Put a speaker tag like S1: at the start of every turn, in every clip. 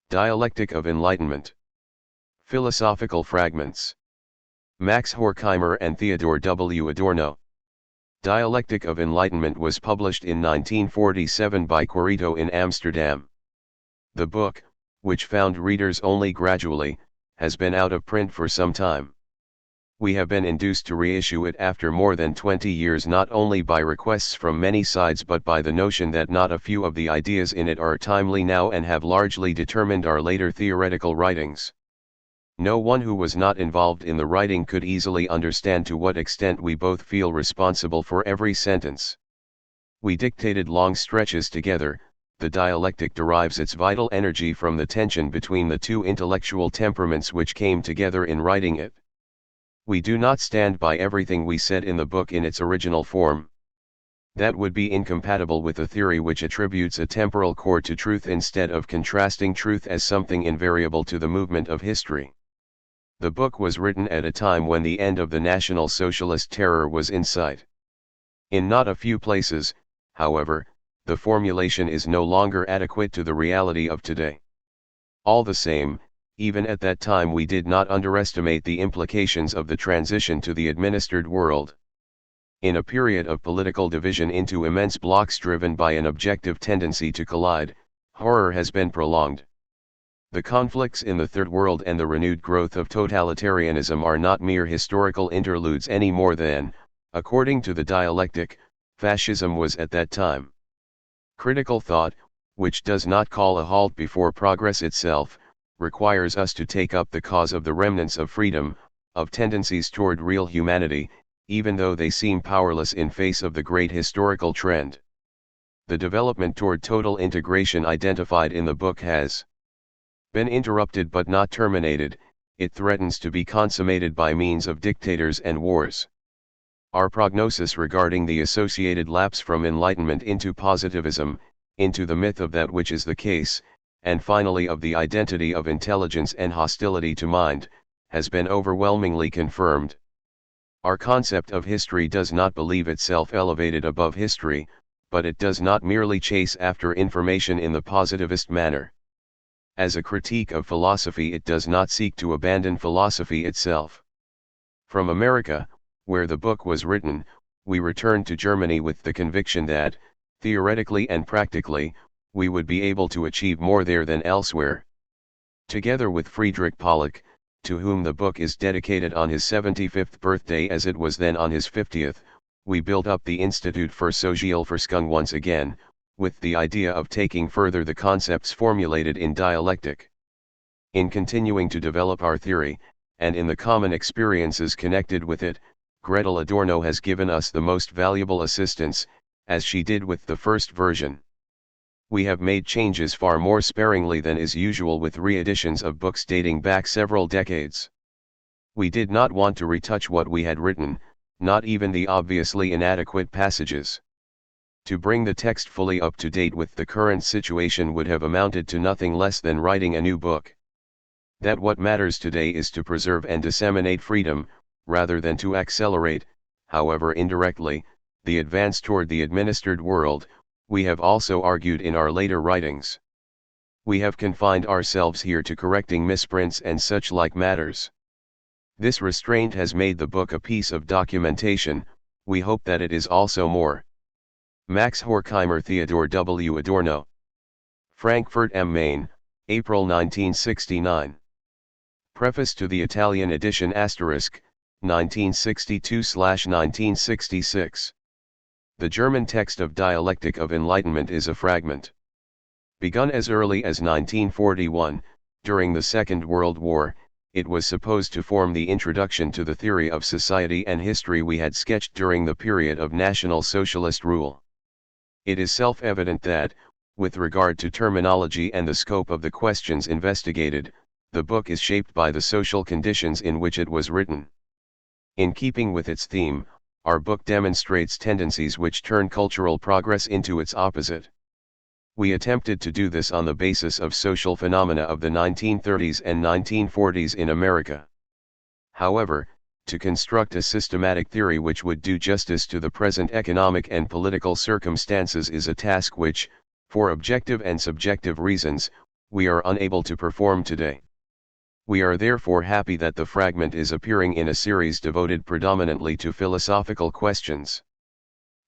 S1: Dialectic of Enlightenment. Philosophical Fragments. Max Horkheimer and Theodor W. Adorno. Dialectic of Enlightenment was published in 1947 by Quirito in Amsterdam. The book, which found readers only gradually, has been out of print for some time. We have been induced to reissue it after more than 20 years, not only by requests from many sides but by the notion that not a few of the ideas in it are timely now and have largely determined our later theoretical writings. No one who was not involved in the writing could easily understand to what extent we both feel responsible for every sentence. We dictated long stretches together. The dialectic derives its vital energy from the tension between the two intellectual temperaments which came together in writing it. We do not stand by everything we said in the book in its original form. That would be incompatible with a theory which attributes a temporal core to truth instead of contrasting truth as something invariable to the movement of history. The book was written at a time when the end of the National Socialist terror was in sight. In not a few places, however, the formulation is no longer adequate to the reality of today. All the same, even at that time we did not underestimate the implications of the transition to the administered world. In a period of political division into immense blocks driven by an objective tendency to collide, horror has been prolonged. The conflicts in the Third World and the renewed growth of totalitarianism are not mere historical interludes any more than, according to the dialectic, fascism was at that time. Critical thought, which does not call a halt before progress itself, requires us to take up the cause of the remnants of freedom, of tendencies toward real humanity, even though they seem powerless in face of the great historical trend. The development toward total integration identified in the book has been interrupted but not terminated. It threatens to be consummated by means of dictators and wars. Our prognosis regarding the associated lapse from Enlightenment into positivism, into the myth of that which is the case, and finally of the identity of intelligence and hostility to mind, has been overwhelmingly confirmed. Our concept of history does not believe itself elevated above history, but it does not merely chase after information in the positivist manner. As a critique of philosophy, it does not seek to abandon philosophy itself. From America, where the book was written, we returned to Germany with the conviction that, theoretically and practically, we would be able to achieve more there than elsewhere. Together with Friedrich Pollock, to whom the book is dedicated on his 75th birthday as it was then on his 50th, we built up the Institute für Sozialforschung once again, with the idea of taking further the concepts formulated in dialectic. In continuing to develop our theory, and in the common experiences connected with it, Gretel Adorno has given us the most valuable assistance, as she did with the first version. We have made changes far more sparingly than is usual with re-editions of books dating back several decades. We did not want to retouch what we had written, not even the obviously inadequate passages. To bring the text fully up to date with the current situation would have amounted to nothing less than writing a new book. That what matters today is to preserve and disseminate freedom, rather than to accelerate, however indirectly, the advance toward the administered world, we have also argued in our later writings. We have confined ourselves here to correcting misprints and such like matters. This restraint has made the book a piece of documentation. We hope that it is also more. Max Horkheimer, Theodor W. Adorno. Frankfurt am Main, April 1969. Preface to the Italian edition *, 1962/1966. The German text of Dialectic of Enlightenment is a fragment. Begun as early as 1941, during the Second World War, it was supposed to form the introduction to the theory of society and history we had sketched during the period of National Socialist rule. It is self-evident that, with regard to terminology and the scope of the questions investigated, the book is shaped by the social conditions in which it was written. In keeping with its theme, our book demonstrates tendencies which turn cultural progress into its opposite. We attempted to do this on the basis of social phenomena of the 1930s and 1940s in America. However, to construct a systematic theory which would do justice to the present economic and political circumstances is a task which, for objective and subjective reasons, we are unable to perform today. We are therefore happy that the fragment is appearing in a series devoted predominantly to philosophical questions.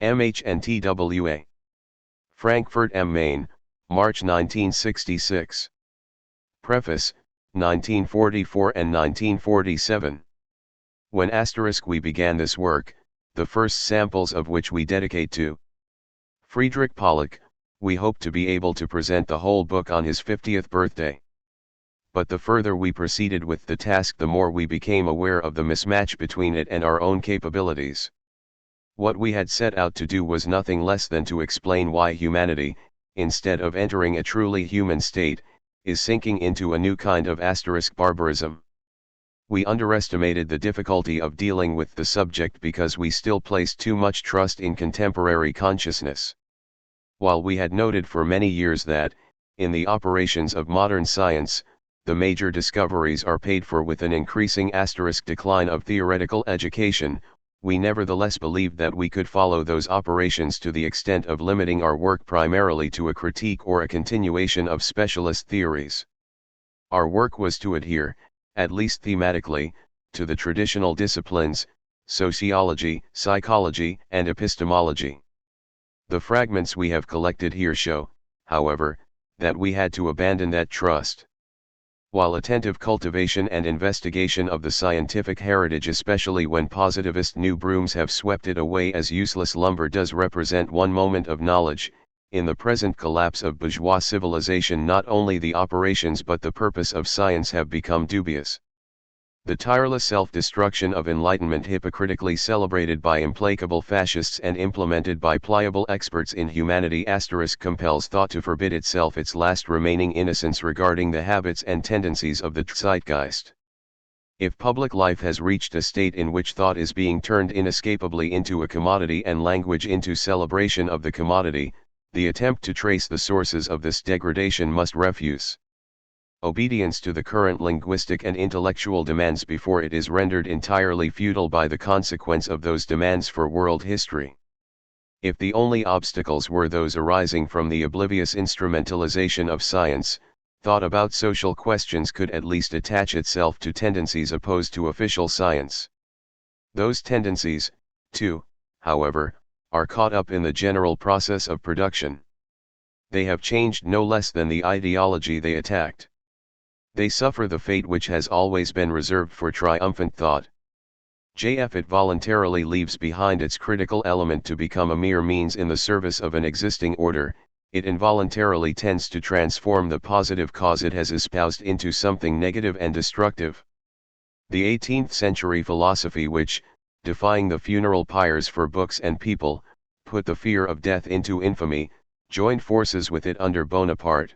S1: MHNTWA. Frankfurt am Main, March 1966. Preface, 1944 and 1947. When we began this work, the first samples of which we dedicate to Friedrich Pollock, we hoped to be able to present the whole book on his 50th birthday. But the further we proceeded with the task, the more we became aware of the mismatch between it and our own capabilities. What we had set out to do was nothing less than to explain why humanity, instead of entering a truly human state, is sinking into a new kind of barbarism. We underestimated the difficulty of dealing with the subject because we still placed too much trust in contemporary consciousness. While we had noted for many years that, in the operations of modern science, the major discoveries are paid for with an increasing decline of theoretical education, we nevertheless believed that we could follow those operations to the extent of limiting our work primarily to a critique or a continuation of specialist theories. Our work was to adhere, at least thematically, to the traditional disciplines, sociology, psychology, and epistemology. The fragments we have collected here show, however, that we had to abandon that trust. While attentive cultivation and investigation of the scientific heritage, especially when positivist new brooms have swept it away as useless lumber, does represent one moment of knowledge, in the present collapse of bourgeois civilization not only the operations but the purpose of science have become dubious. The tireless self-destruction of Enlightenment, hypocritically celebrated by implacable fascists and implemented by pliable experts in humanity *, compels thought to forbid itself its last remaining innocence regarding the habits and tendencies of the zeitgeist. If public life has reached a state in which thought is being turned inescapably into a commodity and language into celebration of the commodity, the attempt to trace the sources of this degradation must refuse obedience to the current linguistic and intellectual demands before it is rendered entirely futile by the consequence of those demands for world history. If the only obstacles were those arising from the oblivious instrumentalization of science, thought about social questions could at least attach itself to tendencies opposed to official science. Those tendencies, too, however, are caught up in the general process of production. They have changed no less than the ideology they attacked. They suffer the fate which has always been reserved for triumphant thought. It voluntarily leaves behind its critical element to become a mere means in the service of an existing order. It involuntarily tends to transform the positive cause it has espoused into something negative and destructive. The 18th century philosophy which, defying the funeral pyres for books and people, put the fear of death into infamy, joined forces with it under Bonaparte.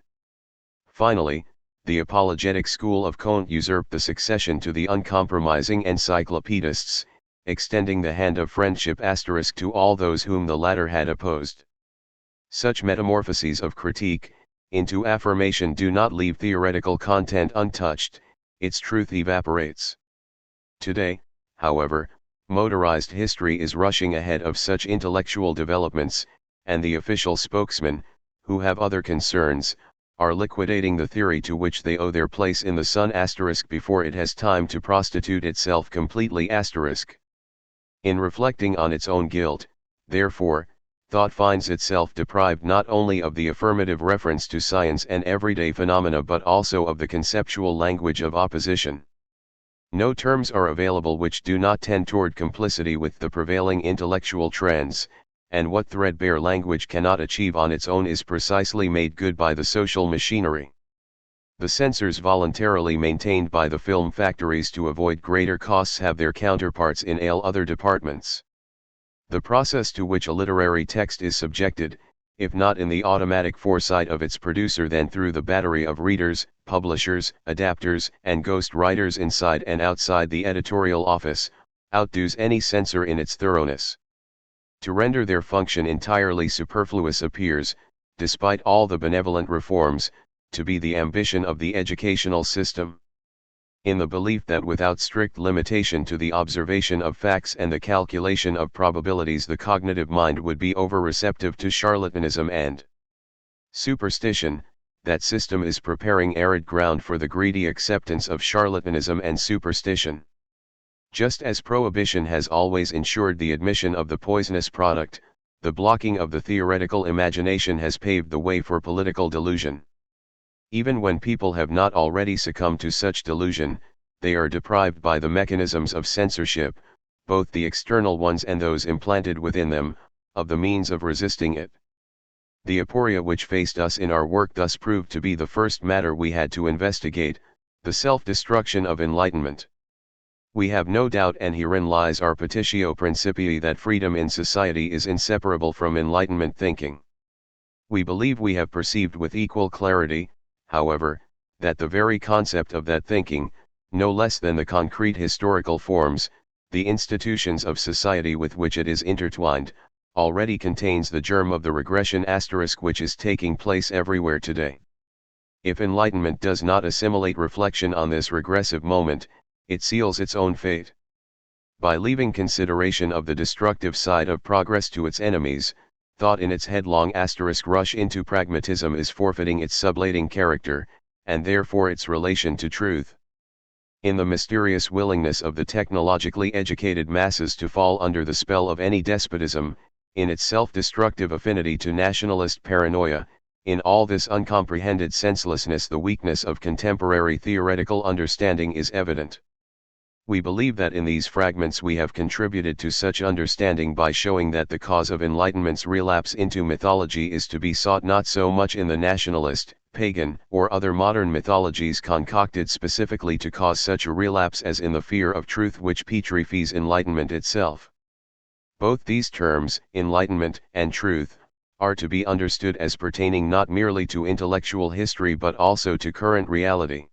S1: Finally, the apologetic school of Kant usurped the succession to the uncompromising encyclopedists, extending the hand of friendship * to all those whom the latter had opposed. Such metamorphoses of critique into affirmation do not leave theoretical content untouched, its truth evaporates. Today, however, motorized history is rushing ahead of such intellectual developments, and the official spokesmen, who have other concerns, are liquidating the theory to which they owe their place in the sun * before it has time to prostitute itself completely *. In reflecting on its own guilt, therefore, thought finds itself deprived not only of the affirmative reference to science and everyday phenomena but also of the conceptual language of opposition. No terms are available which do not tend toward complicity with the prevailing intellectual trends, and what threadbare language cannot achieve on its own is precisely made good by the social machinery. The censors voluntarily maintained by the film factories to avoid greater costs have their counterparts in all other departments. The process to which a literary text is subjected, if not in the automatic foresight of its producer then through the battery of readers, publishers, adapters, and ghost writers inside and outside the editorial office, outdoes any censor in its thoroughness. To render their function entirely superfluous appears, despite all the benevolent reforms, to be the ambition of the educational system. In the belief that without strict limitation to the observation of facts and the calculation of probabilities the cognitive mind would be over-receptive to charlatanism and superstition, that system is preparing arid ground for the greedy acceptance of charlatanism and superstition. Just as prohibition has always ensured the admission of the poisonous product, the blocking of the theoretical imagination has paved the way for political delusion. Even when people have not already succumbed to such delusion, they are deprived by the mechanisms of censorship, both the external ones and those implanted within them, of the means of resisting it. The aporia which faced us in our work thus proved to be the first matter we had to investigate, the self-destruction of enlightenment. We have no doubt, and herein lies our petitio principii, that freedom in society is inseparable from enlightenment thinking. We believe we have perceived with equal clarity, however, that the very concept of that thinking, no less than the concrete historical forms, the institutions of society with which it is intertwined, already contains the germ of the regression asterisk which is taking place everywhere today. If enlightenment does not assimilate reflection on this regressive moment, it seals its own fate. By leaving consideration of the destructive side of progress to its enemies, thought in its headlong asterisk rush into pragmatism is forfeiting its sublating character, and therefore its relation to truth. In the mysterious willingness of the technologically educated masses to fall under the spell of any despotism, in its self-destructive affinity to nationalist paranoia, in all this uncomprehended senselessness, the weakness of contemporary theoretical understanding is evident. We believe that in these fragments we have contributed to such understanding by showing that the cause of enlightenment's relapse into mythology is to be sought not so much in the nationalist, pagan, or other modern mythologies concocted specifically to cause such a relapse as in the fear of truth which petrifies enlightenment itself. Both these terms, enlightenment and truth, are to be understood as pertaining not merely to intellectual history but also to current reality.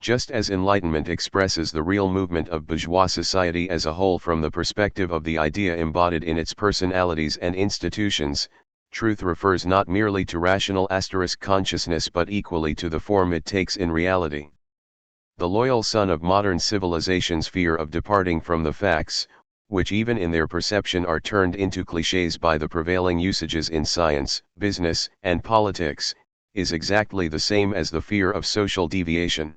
S1: Just as enlightenment expresses the real movement of bourgeois society as a whole from the perspective of the idea embodied in its personalities and institutions, truth refers not merely to rational consciousness but equally to the form it takes in reality. The loyal son of modern civilization's fear of departing from the facts, which even in their perception are turned into clichés by the prevailing usages in science, business, and politics, is exactly the same as the fear of social deviation.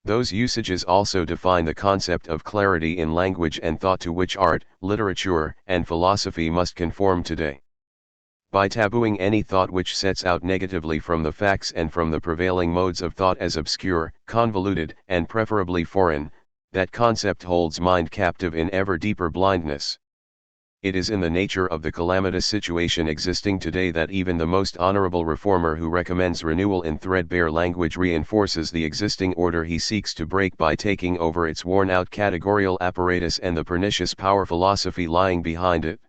S1: Those usages also define the concept of clarity in language and thought to which art, literature, and philosophy must conform today. By tabooing any thought which sets out negatively from the facts and from the prevailing modes of thought as obscure, convoluted, and preferably foreign, that concept holds mind captive in ever deeper blindness. It is in the nature of the calamitous situation existing today that even the most honorable reformer who recommends renewal in threadbare language reinforces the existing order he seeks to break by taking over its worn-out categorical apparatus and the pernicious power philosophy lying behind it.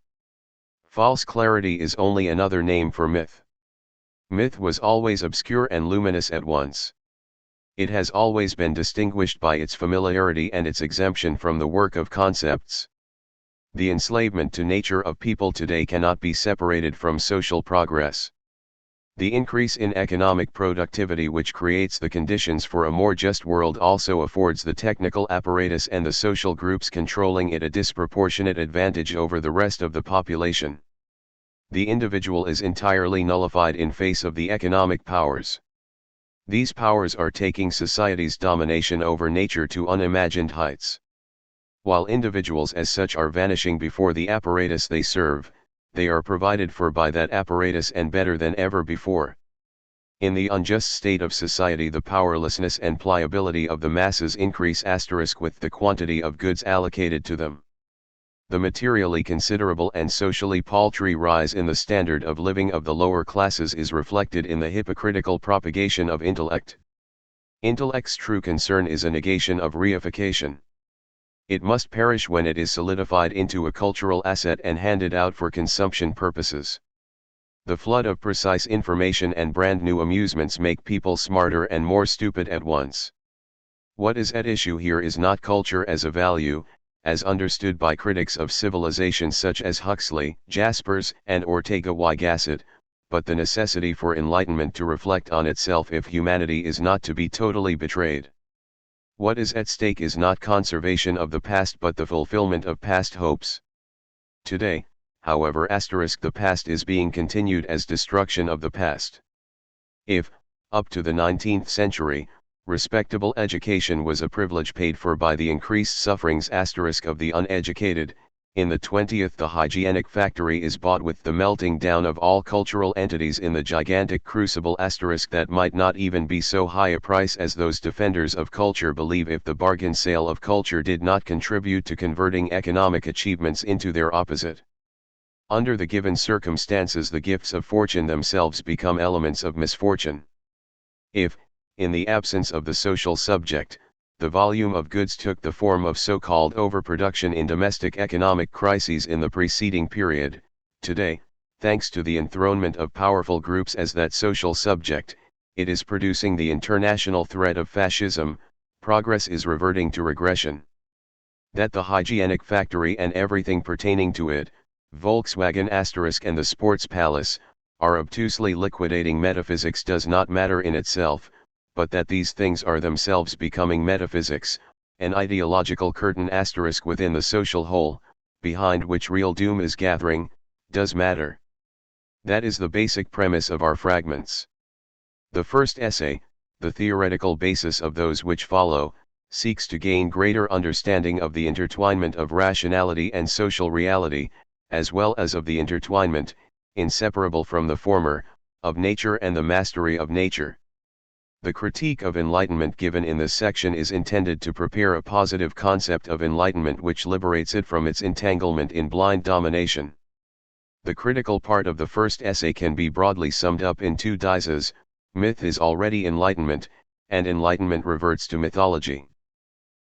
S1: False clarity is only another name for myth. Myth was always obscure and luminous at once. It has always been distinguished by its familiarity and its exemption from the work of concepts. The enslavement to nature of people today cannot be separated from social progress. The increase in economic productivity which creates the conditions for a more just world also affords the technical apparatus and the social groups controlling it a disproportionate advantage over the rest of the population. The individual is entirely nullified in face of the economic powers. These powers are taking society's domination over nature to unimagined heights. While individuals as such are vanishing before the apparatus they serve, they are provided for by that apparatus and better than ever before. In the unjust state of society the powerlessness and pliability of the masses increase with the quantity of goods allocated to them. The materially considerable and socially paltry rise in the standard of living of the lower classes is reflected in the hypocritical propagation of intellect. Intellect's true concern is a negation of reification. It must perish when it is solidified into a cultural asset and handed out for consumption purposes. The flood of precise information and brand new amusements make people smarter and more stupid at once. What is at issue here is not culture as a value, as understood by critics of civilization such as Huxley, Jaspers, and Ortega y Gasset, but the necessity for enlightenment to reflect on itself if humanity is not to be totally betrayed. What is at stake is not conservation of the past but the fulfillment of past hopes. Today, however, the past is being continued as destruction of the past. If, Up to the 19th century, respectable education was a privilege paid for by the increased sufferings of the uneducated. In the 20th, the hygienic factory is bought with the melting down of all cultural entities in the gigantic crucible that might not even be so high a price as those defenders of culture believe if the bargain sale of culture did not contribute to converting economic achievements into their opposite. Under the given circumstances, the gifts of fortune themselves become elements of misfortune. If, in the absence of the social subject, the volume of goods took the form of so-called overproduction in domestic economic crises in the preceding period, today, thanks to the enthronement of powerful groups as that social subject, it is producing the international threat of fascism. Progress is reverting to regression. That the hygienic factory and everything pertaining to it, Volkswagen * and the Sports Palace, are obtusely liquidating metaphysics does not matter in itself, but that these things are themselves becoming metaphysics, an ideological curtain * within the social whole, behind which real doom is gathering, does matter. That is the basic premise of our fragments. The first essay, the theoretical basis of those which follow, seeks to gain greater understanding of the intertwinement of rationality and social reality, as well as of the intertwinement, inseparable from the former, of nature and the mastery of nature. The critique of enlightenment given in this section is intended to prepare a positive concept of enlightenment which liberates it from its entanglement in blind domination. The critical part of the first essay can be broadly summed up in two theses: myth is already enlightenment, and enlightenment reverts to mythology.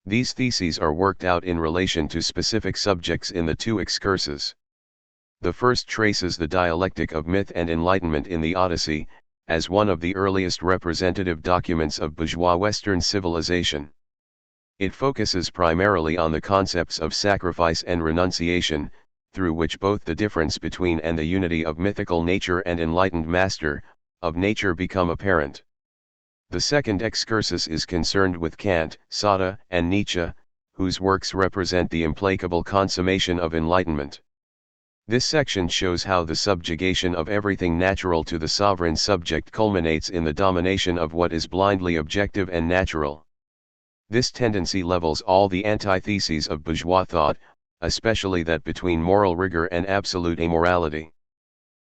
S1: These theses are worked out in relation to specific subjects in the two excursus. The first traces the dialectic of myth and enlightenment in the Odyssey, as one of the earliest representative documents of bourgeois Western civilization. It focuses primarily on the concepts of sacrifice and renunciation, through which both the difference between and the unity of mythical nature and enlightened master of nature become apparent. The second excursus is concerned with Kant, Sada, and Nietzsche, whose works represent the implacable consummation of enlightenment. This section shows how the subjugation of everything natural to the sovereign subject culminates in the domination of what is blindly objective and natural. This tendency levels all the antitheses of bourgeois thought, especially that between moral rigor and absolute amorality.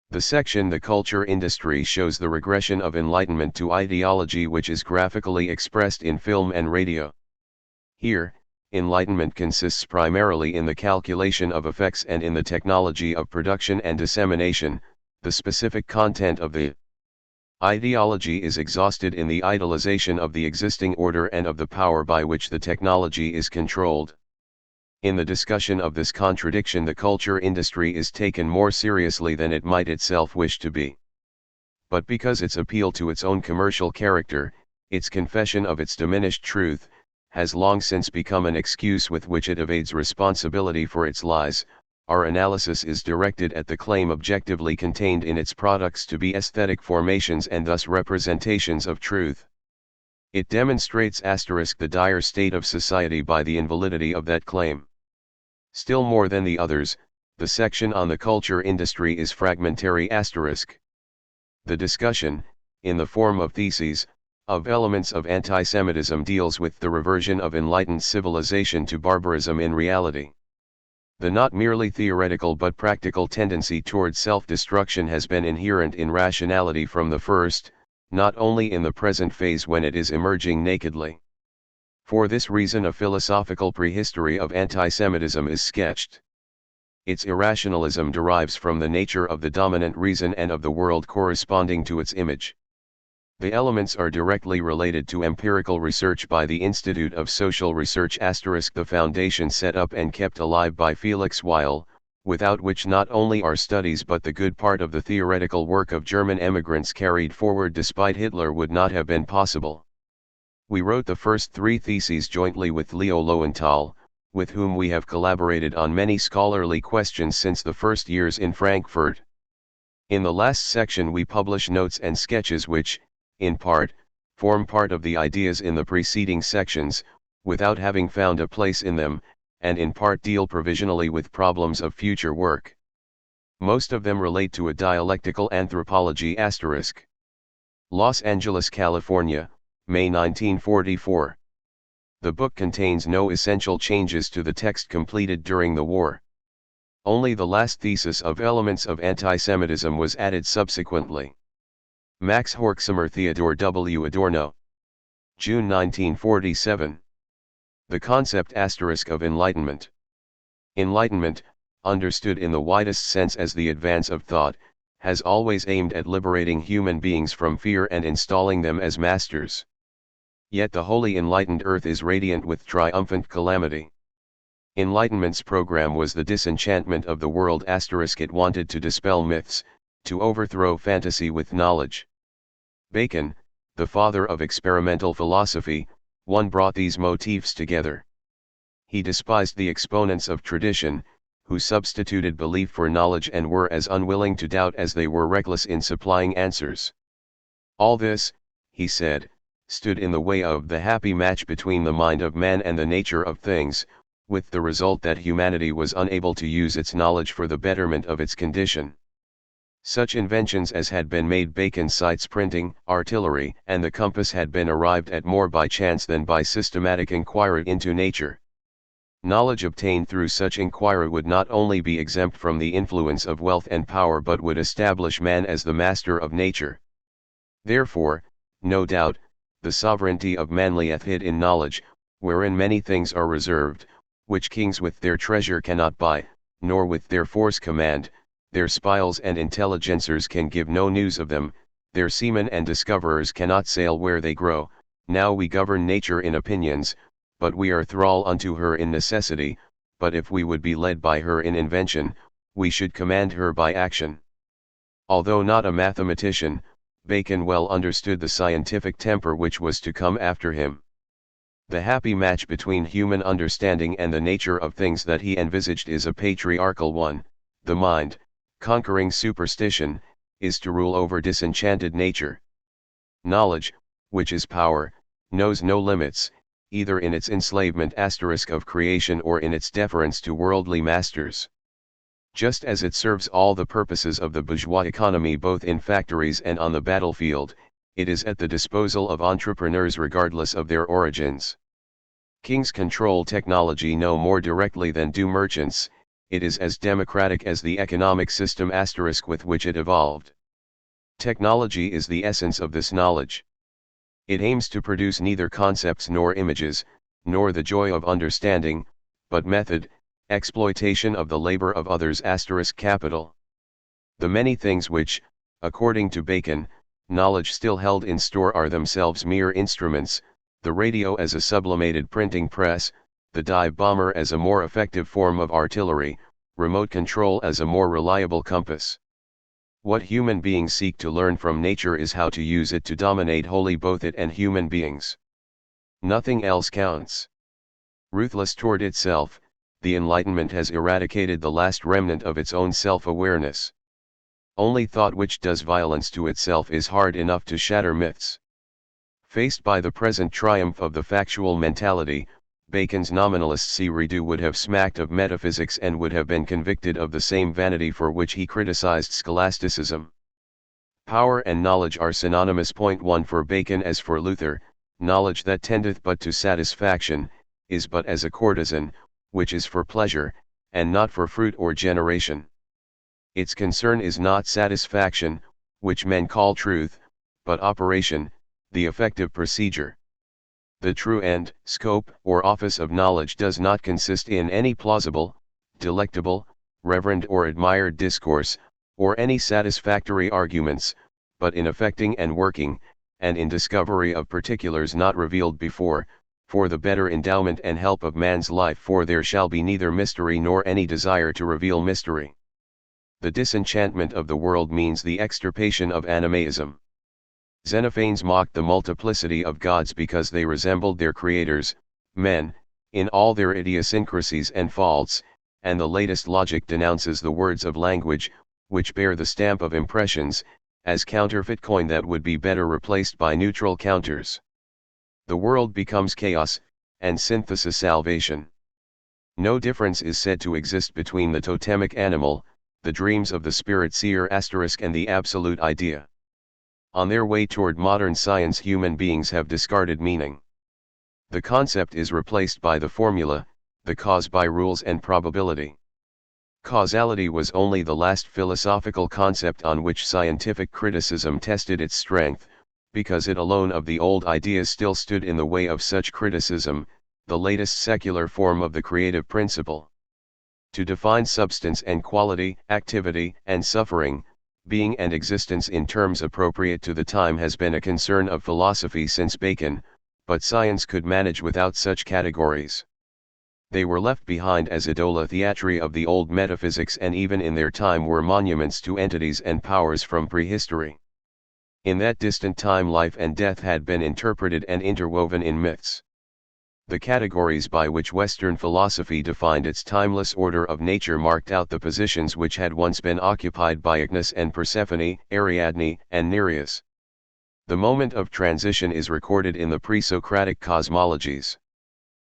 S1: The section The Culture Industry shows the regression of enlightenment to ideology which is graphically expressed in film and radio. Here, enlightenment consists primarily in the calculation of effects and in the technology of production and dissemination. The specific content of the ideology is exhausted in the idolization of the existing order and of the power by which the technology is controlled. In the discussion of this contradiction, the culture industry is taken more seriously than it might itself wish to be. But because its appeal to its own commercial character, its confession of its diminished truth, has long since become an excuse with which it evades responsibility for its lies, our analysis is directed at the claim objectively contained in its products to be aesthetic formations and thus representations of truth. It demonstrates the dire state of society by the invalidity of that claim. Still more than the others, the section on the culture industry is fragmentary. The discussion, in the form of theses, of elements of anti-Semitism deals with the reversion of enlightened civilization to barbarism in reality. The not merely theoretical but practical tendency toward self-destruction has been inherent in rationality from the first, not only in the present phase when it is emerging nakedly. For this reason a philosophical prehistory of anti-Semitism is sketched. Its irrationalism derives from the nature of the dominant reason and of the world corresponding to its image. The elements are directly related to empirical research by the Institute of Social Research *, the foundation set up and kept alive by Felix Weil, without which not only our studies but the good part of the theoretical work of German emigrants carried forward despite Hitler would not have been possible. We wrote the first three theses jointly with Leo Lowenthal, with whom we have collaborated on many scholarly questions since the first years in Frankfurt. In the last section we publish notes and sketches which, in part, form part of the ideas in the preceding sections, without having found a place in them, and in part deal provisionally with problems of future work. Most of them relate to a dialectical anthropology *. Los Angeles, California, May 1944. The book contains no essential changes to the text completed during the war. Only the last thesis of elements of anti-Semitism was added subsequently. Max Horkheimer, Theodor W. Adorno. June 1947. The concept of Enlightenment. Enlightenment, understood in the widest sense as the advance of thought, has always aimed at liberating human beings from fear and installing them as masters. Yet the wholly enlightened earth is radiant with triumphant calamity. Enlightenment's program was the disenchantment of the world. It wanted to dispel myths, to overthrow fantasy with knowledge. Bacon, the father of experimental philosophy, brought these motifs together. He despised the exponents of tradition, who substituted belief for knowledge and were as unwilling to doubt as they were reckless in supplying answers. All this, he said, stood in the way of the happy match between the mind of man and the nature of things, with the result that humanity was unable to use its knowledge for the betterment of its condition. Such inventions as had been made, Bacon cites printing, artillery, and the compass, had been arrived at more by chance than by systematic inquiry into nature. Knowledge obtained through such inquiry would not only be exempt from the influence of wealth and power but would establish man as the master of nature. Therefore, no doubt, the sovereignty of man lieth hid in knowledge, wherein many things are reserved, which kings with their treasure cannot buy, nor with their force command. Their spies and intelligencers can give no news of them, their seamen and discoverers cannot sail where they grow. Now we govern nature in opinions, but we are thrall unto her in necessity, but if we would be led by her in invention, we should command her by action. Although not a mathematician, Bacon well understood the scientific temper which was to come after him. The happy match between human understanding and the nature of things that he envisaged is a patriarchal one. The mind, conquering superstition, is to rule over disenchanted nature. Knowledge, which is power, knows no limits, either in its enslavement of creation or in its deference to worldly masters. Just as it serves all the purposes of the bourgeois economy both in factories and on the battlefield, it is at the disposal of entrepreneurs regardless of their origins. Kings control technology no more directly than do merchants. It is as democratic as the economic system with which it evolved. Technology is the essence of this knowledge. It aims to produce neither concepts nor images, nor the joy of understanding, but method, exploitation of the labor of others. Capital. The many things which, according to Bacon, knowledge still held in store are themselves mere instruments, the radio as a sublimated printing press, the dive bomber as a more effective form of artillery, remote control as a more reliable compass. What human beings seek to learn from nature is how to use it to dominate wholly both it and human beings. Nothing else counts. Ruthless toward itself, the Enlightenment has eradicated the last remnant of its own self-awareness. Only thought which does violence to itself is hard enough to shatter myths. Faced by the present triumph of the factual mentality, Bacon's nominalists would have smacked of metaphysics and would have been convicted of the same vanity for which he criticized scholasticism. Power and knowledge are synonymous. Point 1 For Bacon as for Luther, knowledge that tendeth but to satisfaction, is but as a courtesan, which is for pleasure, and not for fruit or generation. Its concern is not satisfaction, which men call truth, but operation, the effective procedure. The true end, scope, or office of knowledge does not consist in any plausible, delectable, reverend or admired discourse, or any satisfactory arguments, but in effecting and working, and in discovery of particulars not revealed before, for the better endowment and help of man's life, for there shall be neither mystery nor any desire to reveal mystery. The disenchantment of the world means the extirpation of animaism. Xenophanes mocked the multiplicity of gods because they resembled their creators, men, in all their idiosyncrasies and faults, and the latest logic denounces the words of language, which bear the stamp of impressions, as counterfeit coin that would be better replaced by neutral counters. The world becomes chaos, and synthesis salvation. No difference is said to exist between the totemic animal, the dreams of the spirit seer *, and the absolute idea. On their way toward modern science, human beings have discarded meaning. The concept is replaced by the formula, the cause by rules and probability. Causality was only the last philosophical concept on which scientific criticism tested its strength, because it alone of the old ideas still stood in the way of such criticism, the latest secular form of the creative principle. To define substance and quality, activity and suffering, being and existence in terms appropriate to the time has been a concern of philosophy since Bacon, but science could manage without such categories. They were left behind as idola theatri of the old metaphysics, and even in their time were monuments to entities and powers from prehistory. In that distant time, life and death had been interpreted and interwoven in myths. The categories by which Western philosophy defined its timeless order of nature marked out the positions which had once been occupied by Ignis and Persephone, Ariadne and Nereus. The moment of transition is recorded in the pre-Socratic cosmologies.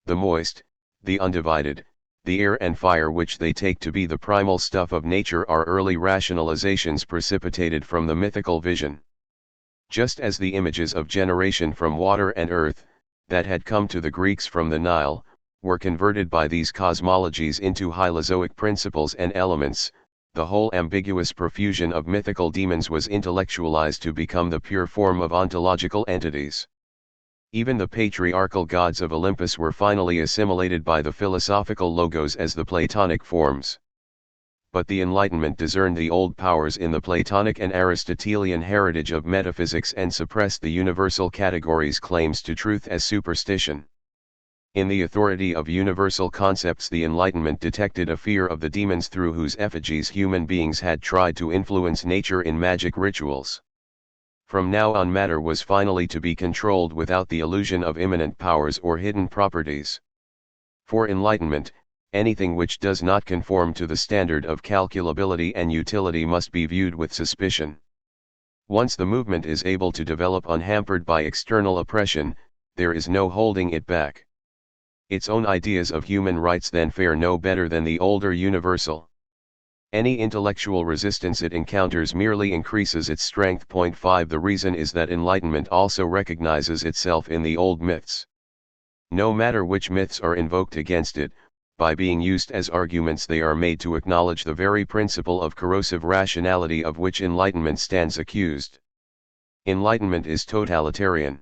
S1: The moist, the undivided, the air and fire which they take to be the primal stuff of nature are early rationalizations precipitated from the mythical vision. Just as the images of generation from water and earth, that had come to the Greeks from the Nile, were converted by these cosmologies into hylozoic principles and elements, the whole ambiguous profusion of mythical demons was intellectualized to become the pure form of ontological entities. Even the patriarchal gods of Olympus were finally assimilated by the philosophical logos as the Platonic forms. But the Enlightenment discerned the old powers in the Platonic and Aristotelian heritage of metaphysics and suppressed the universal categories' claims to truth as superstition. In the authority of universal concepts, the Enlightenment detected a fear of the demons through whose effigies human beings had tried to influence nature in magic rituals. From now on, matter was finally to be controlled without the illusion of immanent powers or hidden properties. For Enlightenment, anything which does not conform to the standard of calculability and utility must be viewed with suspicion. Once the movement is able to develop unhampered by external oppression, there is no holding it back. Its own ideas of human rights then fare no better than the older universal. Any intellectual resistance it encounters merely increases its strength. 5 The reason is that Enlightenment also recognizes itself in the old myths. No matter which myths are invoked against it, by being used as arguments they are made to acknowledge the very principle of corrosive rationality of which Enlightenment stands accused. Enlightenment is totalitarian.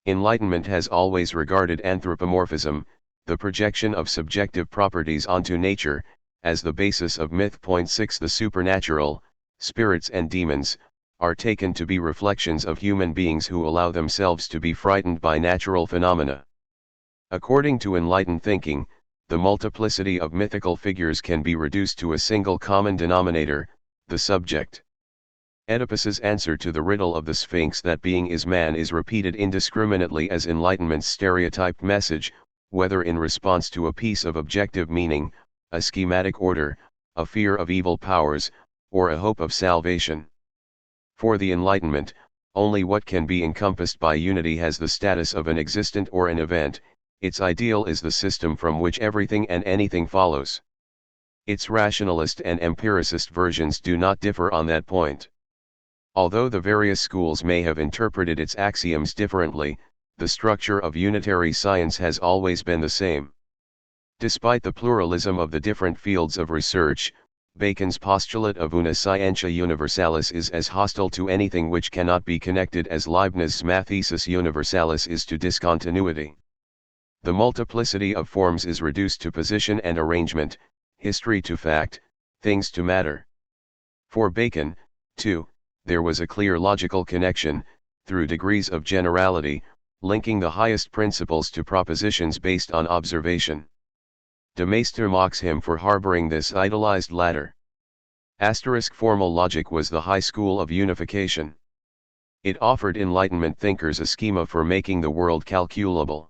S1: Enlightenment has always regarded anthropomorphism, the projection of subjective properties onto nature, as the basis of myth. 6 The supernatural, spirits and demons, are taken to be reflections of human beings who allow themselves to be frightened by natural phenomena. According to enlightened thinking, the multiplicity of mythical figures can be reduced to a single common denominator, the subject. Oedipus's answer to the riddle of the Sphinx that being is man is repeated indiscriminately as Enlightenment's stereotyped message, whether in response to a piece of objective meaning, a schematic order, a fear of evil powers, or a hope of salvation. For the Enlightenment, only what can be encompassed by unity has the status of an existent or an event. Its ideal is the system from which everything and anything follows. Its rationalist and empiricist versions do not differ on that point. Although the various schools may have interpreted its axioms differently, the structure of unitary science has always been the same. Despite the pluralism of the different fields of research, Bacon's postulate of una scientia universalis is as hostile to anything which cannot be connected as Leibniz's mathesis universalis is to discontinuity. The multiplicity of forms is reduced to position and arrangement, history to fact, things to matter. For Bacon, too, there was a clear logical connection, through degrees of generality, linking the highest principles to propositions based on observation. De Maistre mocks him for harboring this idolized ladder. Formal logic was the high school of unification. It offered Enlightenment thinkers a schema for making the world calculable.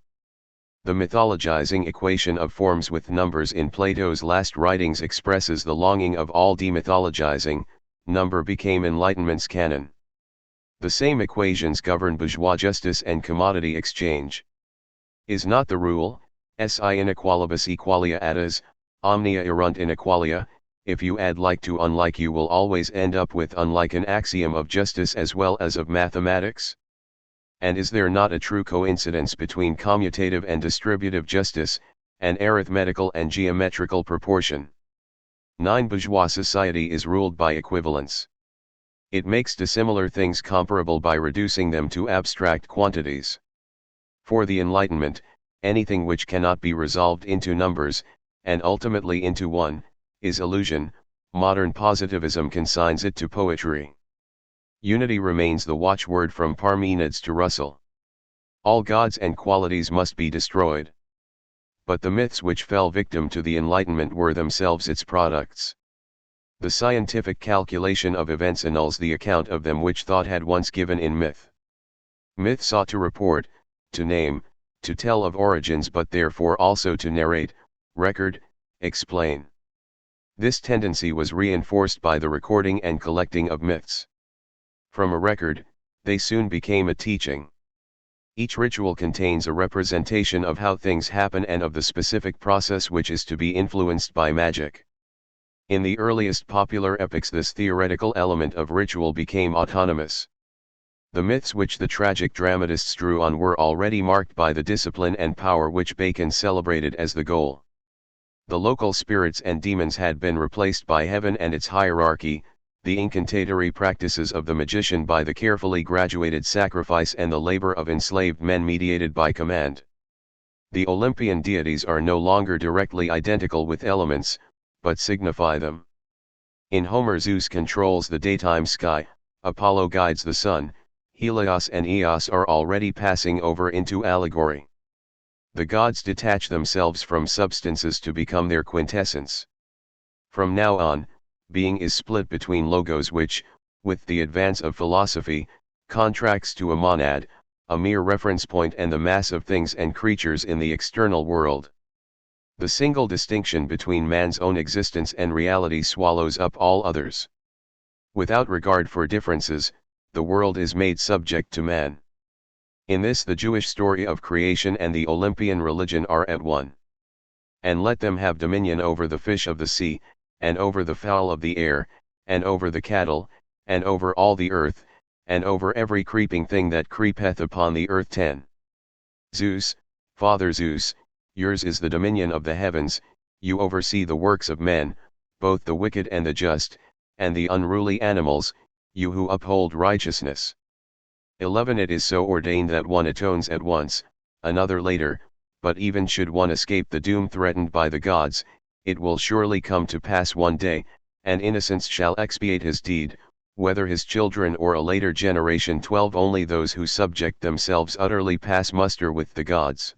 S1: The mythologizing equation of forms with numbers in Plato's last writings expresses the longing of all demythologizing. Number became Enlightenment's canon. The same equations govern bourgeois justice and commodity exchange. Is not the rule, si inequalibus equalia adas, omnia erunt inequalia, if you add like to unlike you will always end up with unlike, an axiom of justice as well as of mathematics? And is there not a true coincidence between commutative and distributive justice, and arithmetical and geometrical proportion? 9. Bourgeois society is ruled by equivalence. It makes dissimilar things comparable by reducing them to abstract quantities. For the Enlightenment, anything which cannot be resolved into numbers, and ultimately into one, is illusion. Modern positivism consigns it to poetry. Unity remains the watchword from Parmenides to Russell. All gods and qualities must be destroyed. But the myths which fell victim to the Enlightenment were themselves its products. The scientific calculation of events annuls the account of them which thought had once given in myth. Myth sought to report, to name, to tell of origins, but therefore also to narrate, record, explain. This tendency was reinforced by the recording and collecting of myths. From a record, they soon became a teaching. Each ritual contains a representation of how things happen and of the specific process which is to be influenced by magic. In the earliest popular epics, this theoretical element of ritual became autonomous. The myths which the tragic dramatists drew on were already marked by the discipline and power which Bacon celebrated as the goal. The local spirits and demons had been replaced by heaven and its hierarchy, the incantatory practices of the magician by the carefully graduated sacrifice, and the labor of enslaved men mediated by command. The Olympian deities are no longer directly identical with elements, but signify them. In Homer, Zeus controls the daytime sky, Apollo guides the sun, Helios and Eos are already passing over into allegory. The gods detach themselves from substances to become their quintessence. From now on, being is split between logos which, with the advance of philosophy, contracts to a monad, a mere reference point, and the mass of things and creatures in the external world. The single distinction between man's own existence and reality swallows up all others. Without regard for differences, the world is made subject to man. In this the Jewish story of creation and the Olympian religion are at one. And let them have dominion over the fish of the sea, and over the fowl of the air, and over the cattle, and over all the earth, and over every creeping thing that creepeth upon the earth. 10. Zeus, Father Zeus, yours is the dominion of the heavens, you oversee the works of men, both the wicked and the just, and the unruly animals, you who uphold righteousness. 11. It is so ordained that one atones at once, another later, but even should one escape the doom threatened by the gods, it will surely come to pass one day, and innocence shall expiate his deed, whether his children or a later generation. 12. Only those who subject themselves utterly pass muster with the gods.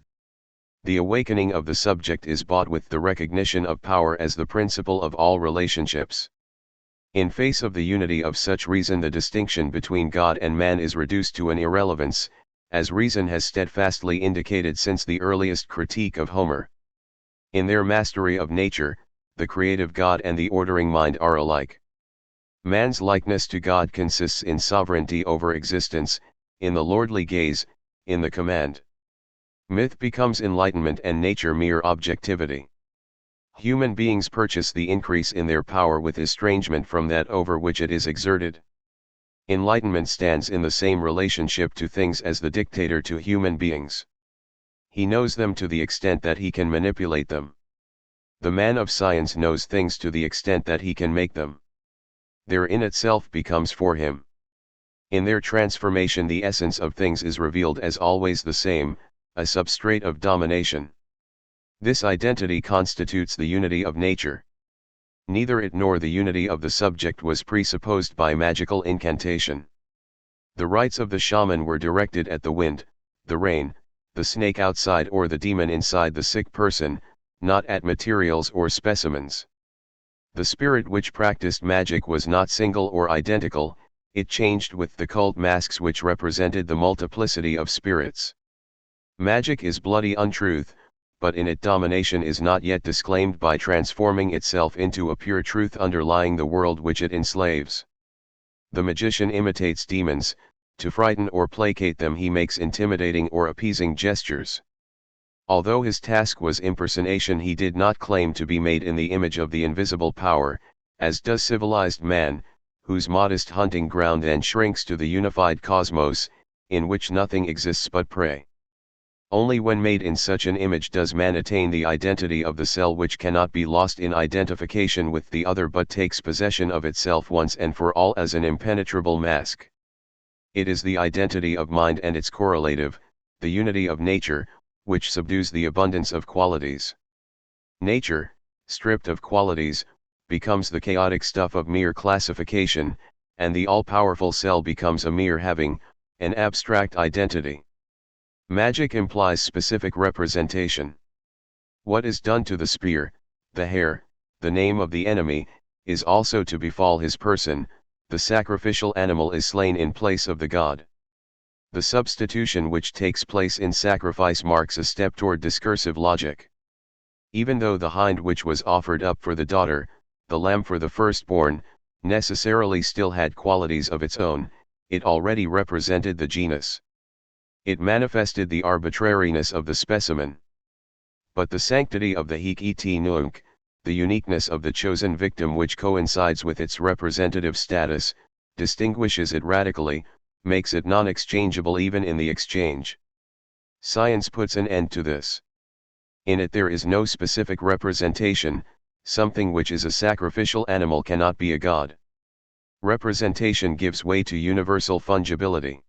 S1: The awakening of the subject is bought with the recognition of power as the principle of all relationships. In face of the unity of such reason, the distinction between God and man is reduced to an irrelevance, as reason has steadfastly indicated since the earliest critique of Homer. In their mastery of nature, the creative God and the ordering mind are alike. Man's likeness to God consists in sovereignty over existence, in the lordly gaze, in the command. Myth becomes enlightenment and nature mere objectivity. Human beings purchase the increase in their power with estrangement from that over which it is exerted. Enlightenment stands in the same relationship to things as the dictator to human beings. He knows them to the extent that he can manipulate them. The man of science knows things to the extent that he can make them. Their in itself becomes for him. In their transformation the essence of things is revealed as always the same, a substrate of domination. This identity constitutes the unity of nature. Neither it nor the unity of the subject was presupposed by magical incantation. The rites of the shaman were directed at the wind, the rain, the snake outside or the demon inside the sick person, not at materials or specimens. The spirit which practiced magic was not single or identical, it changed with the cult masks which represented the multiplicity of spirits. Magic is bloody untruth, but in it domination is not yet disclaimed by transforming itself into a pure truth underlying the world which it enslaves. The magician imitates demons, to frighten or placate them he makes intimidating or appeasing gestures. Although his task was impersonation, he did not claim to be made in the image of the invisible power, as does civilized man, whose modest hunting ground then shrinks to the unified cosmos, in which nothing exists but prey. Only when made in such an image does man attain the identity of the cell, which cannot be lost in identification with the other but takes possession of itself once and for all as an impenetrable mask. It is the identity of mind and its correlative, the unity of nature, which subdues the abundance of qualities. Nature, stripped of qualities, becomes the chaotic stuff of mere classification, and the all-powerful cell becomes a mere having, an abstract identity. Magic implies specific representation. What is done to the spear, the hair, the name of the enemy, is also to befall his person. The sacrificial animal is slain in place of the god. The substitution which takes place in sacrifice marks a step toward discursive logic. Even though the hind which was offered up for the daughter, the lamb for the firstborn, necessarily still had qualities of its own, it already represented the genus. It manifested the arbitrariness of the specimen. But the sanctity of the hic et nunc, the uniqueness of the chosen victim which coincides with its representative status, distinguishes it radically, makes it non-exchangeable even in the exchange. Science puts an end to this. In it there is no specific representation. Something which is a sacrificial animal cannot be a god. Representation gives way to universal fungibility.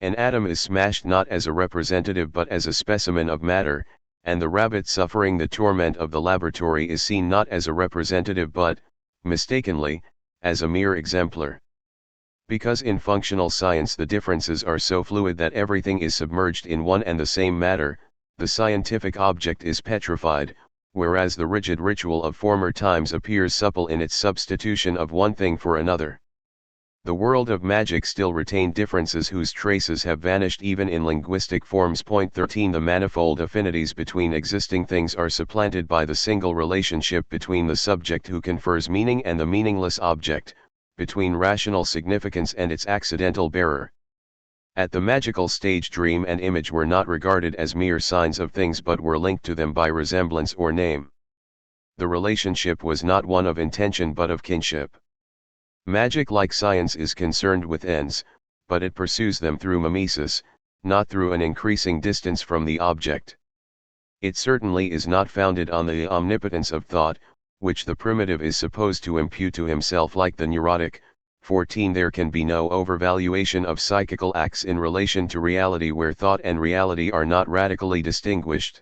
S1: An atom is smashed not as a representative but as a specimen of matter, and the rabbit suffering the torment of the laboratory is seen not as a representative but, mistakenly, as a mere exemplar. Because in functional science the differences are so fluid that everything is submerged in one and the same matter, the scientific object is petrified, whereas the rigid ritual of former times appears supple in its substitution of one thing for another. The world of magic still retained differences whose traces have vanished even in linguistic forms. Point 13 The manifold affinities between existing things are supplanted by the single relationship between the subject who confers meaning and the meaningless object, between rational significance and its accidental bearer. At the magical stage, dream and image were not regarded as mere signs of things but were linked to them by resemblance or name. The relationship was not one of intention but of kinship. Magic, like science, is concerned with ends, but it pursues them through mimesis, not through an increasing distance from the object. It certainly is not founded on the omnipotence of thought, which the primitive is supposed to impute to himself like the neurotic. 14 There can be no overvaluation of psychical acts in relation to reality where thought and reality are not radically distinguished.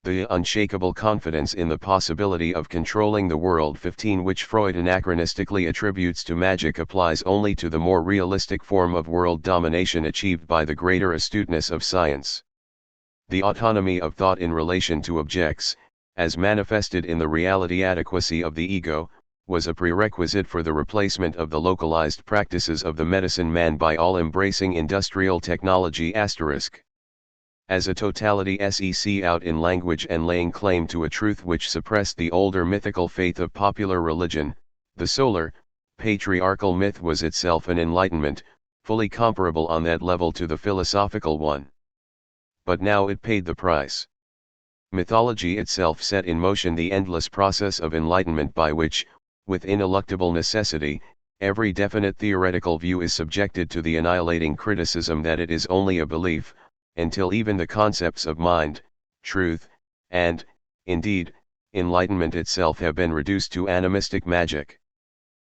S1: The unshakable confidence in the possibility of controlling the world. 15 Which Freud anachronistically attributes to magic applies only to the more realistic form of world domination achieved by the greater astuteness of science. The autonomy of thought in relation to objects, as manifested in the reality adequacy of the ego, was a prerequisite for the replacement of the localized practices of the medicine man by all-embracing industrial technology. As a totality sec out in language and laying claim to a truth which suppressed the older mythical faith of popular religion, the solar, patriarchal myth was itself an enlightenment, fully comparable on that level to the philosophical one. But now it paid the price. Mythology itself set in motion the endless process of enlightenment by which, with ineluctable necessity, every definite theoretical view is subjected to the annihilating criticism that it is only a belief, until even the concepts of mind, truth, and, indeed, enlightenment itself have been reduced to animistic magic.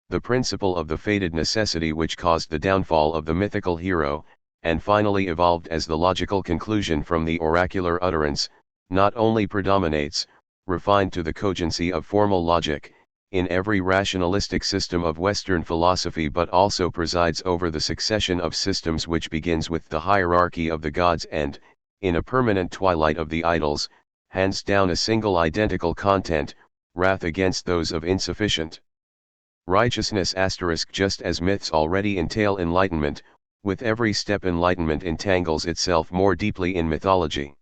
S1: The principle of the fated necessity which caused the downfall of the mythical hero, and finally evolved as the logical conclusion from the oracular utterance, not only predominates, refined to the cogency of formal logic, in every rationalistic system of Western philosophy but also presides over the succession of systems which begins with the hierarchy of the gods and, in a permanent twilight of the idols, hands down a single identical content, wrath against those of insufficient righteousness. Just as myths already entail enlightenment, with every step enlightenment entangles itself more deeply in mythology.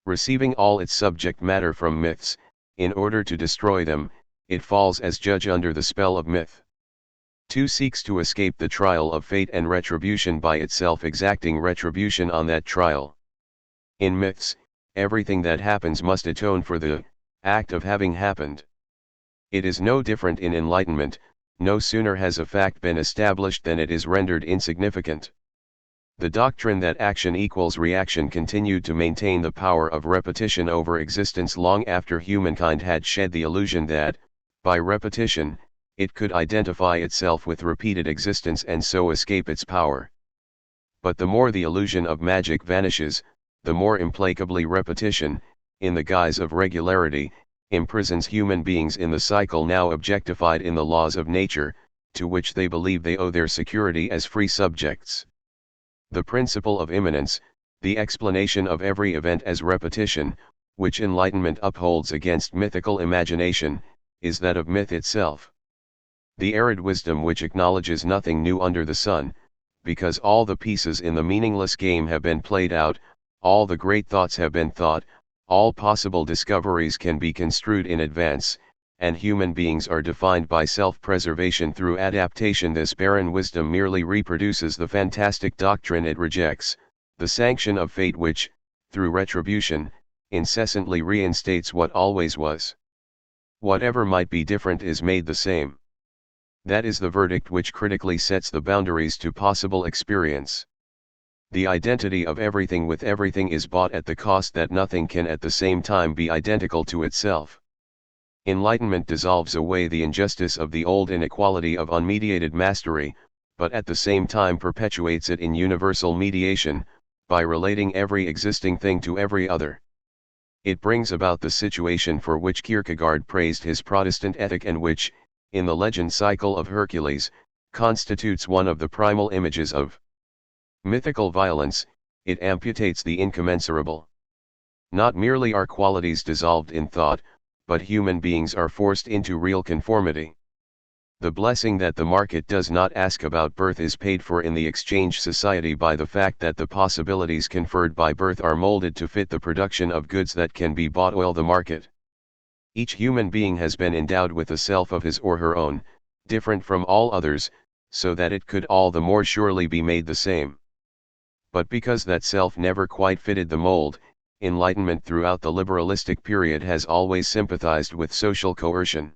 S1: Receiving all its subject matter from myths, in order to destroy them, it falls as judge under the spell of myth. 2 Seeks to escape the trial of fate and retribution by itself exacting retribution on that trial. In myths, everything that happens must atone for the act of having happened. It is no different in enlightenment. No sooner has a fact been established than it is rendered insignificant. The doctrine that action equals reaction continued to maintain the power of repetition over existence long after humankind had shed the illusion that, by repetition, it could identify itself with repeated existence and so escape its power. But the more the illusion of magic vanishes, the more implacably repetition, in the guise of regularity, imprisons human beings in the cycle now objectified in the laws of nature, to which they believe they owe their security as free subjects. The principle of immanence, the explanation of every event as repetition, which Enlightenment upholds against mythical imagination, is that of myth itself. The arid wisdom which acknowledges nothing new under the sun, because all the pieces in the meaningless game have been played out, all the great thoughts have been thought, all possible discoveries can be construed in advance, and human beings are defined by self-preservation through adaptation. This barren wisdom merely reproduces the fantastic doctrine it rejects, the sanction of fate which, through retribution, incessantly reinstates what always was. Whatever might be different is made the same. That is the verdict which critically sets the boundaries to possible experience. The identity of everything with everything is bought at the cost that nothing can at the same time be identical to itself. Enlightenment dissolves away the injustice of the old inequality of unmediated mastery, but at the same time perpetuates it in universal mediation, by relating every existing thing to every other. It brings about the situation for which Kierkegaard praised his Protestant ethic and which, in the legend cycle of Hercules, constitutes one of the primal images of mythical violence. It amputates the incommensurable. Not merely are qualities dissolved in thought, but human beings are forced into real conformity. The blessing that the market does not ask about birth is paid for in the exchange society by the fact that the possibilities conferred by birth are molded to fit the production of goods that can be bought. The market. Each human being has been endowed with a self of his or her own, different from all others, so that it could all the more surely be made the same. But because that self never quite fitted the mold, Enlightenment throughout the liberalistic period has always sympathized with social coercion.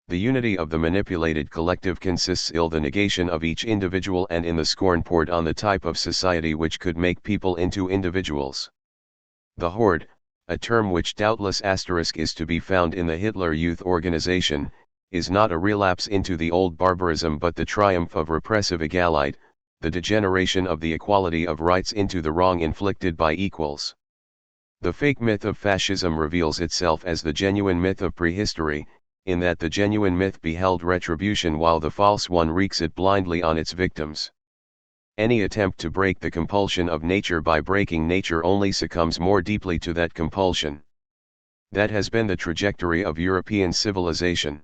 S1: The unity of the manipulated collective consists in the negation of each individual and in the scorn poured on the type of society which could make people into individuals. The horde, a term which doubtless is to be found in the Hitler Youth Organization, is not a relapse into the old barbarism but the triumph of repressive egalite, the degeneration of the equality of rights into the wrong inflicted by equals. The fake myth of fascism reveals itself as the genuine myth of prehistory, in that the genuine myth beheld retribution while the false one wreaks it blindly on its victims. Any attempt to break the compulsion of nature by breaking nature only succumbs more deeply to that compulsion. That has been the trajectory of European civilization.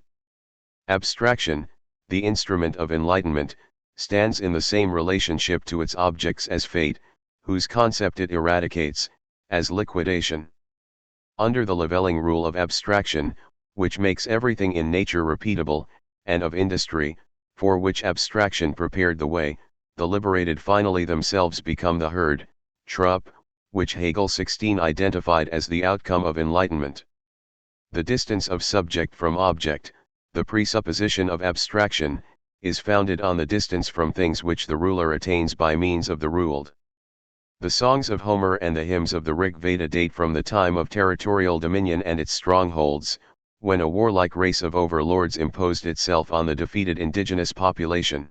S1: Abstraction, the instrument of enlightenment, stands in the same relationship to its objects as fate, whose concept it eradicates, as liquidation. Under the levelling rule of abstraction, which makes everything in nature repeatable, and of industry, for which abstraction prepared the way, the liberated finally themselves become the herd, Trupp, which Hegel 16 identified as the outcome of enlightenment. The distance of subject from object, the presupposition of abstraction, is founded on the distance from things which the ruler attains by means of the ruled. The songs of Homer and the hymns of the Rig Veda date from the time of territorial dominion and its strongholds, when a warlike race of overlords imposed itself on the defeated indigenous population.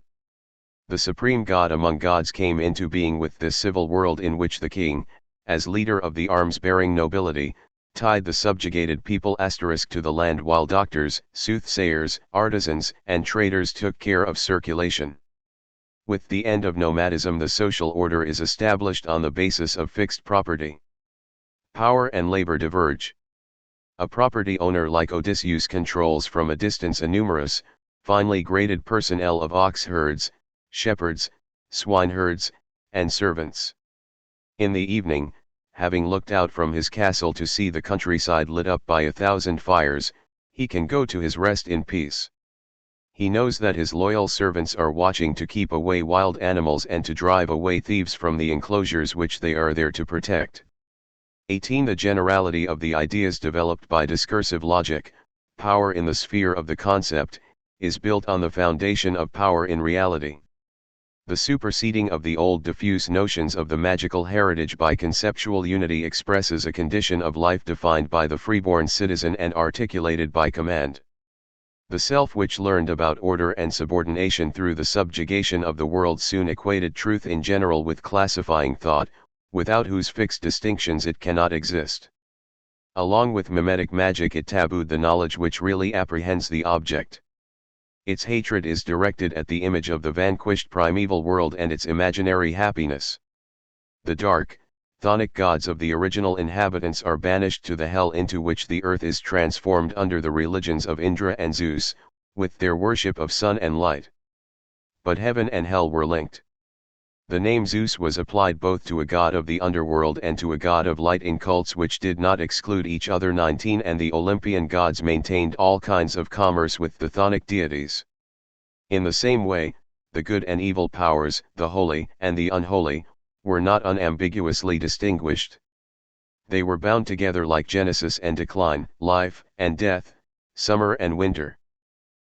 S1: The supreme god among gods came into being with this civil world in which the king, as leader of the arms-bearing nobility, tied the subjugated people to the land while doctors, soothsayers, artisans, and traders took care of circulation. With the end of nomadism the social order is established on the basis of fixed property. Power and labor diverge. A property owner like Odysseus controls from a distance a numerous, finely graded personnel of ox herds, shepherds, swineherds, and servants. In the evening, having looked out from his castle to see the countryside lit up by 1,000 fires, he can go to his rest in peace. He knows that his loyal servants are watching to keep away wild animals and to drive away thieves from the enclosures which they are there to protect. 18. The generality of the ideas developed by discursive logic, power in the sphere of the concept, is built on the foundation of power in reality. The superseding of the old diffuse notions of the magical heritage by conceptual unity expresses a condition of life defined by the freeborn citizen and articulated by command. The self which learned about order and subordination through the subjugation of the world soon equated truth in general with classifying thought, without whose fixed distinctions it cannot exist. Along with mimetic magic it tabooed the knowledge which really apprehends the object. Its hatred is directed at the image of the vanquished primeval world and its imaginary happiness. The dark, chthonic gods of the original inhabitants are banished to the hell into which the earth is transformed under the religions of Indra and Zeus, with their worship of sun and light. But heaven and hell were linked. The name Zeus was applied both to a god of the underworld and to a god of light in cults which did not exclude each other. 19 And the Olympian gods maintained all kinds of commerce with the chthonic deities. In the same way, the good and evil powers, the holy and the unholy, were not unambiguously distinguished. They were bound together like Genesis and decline, life and death, summer and winter.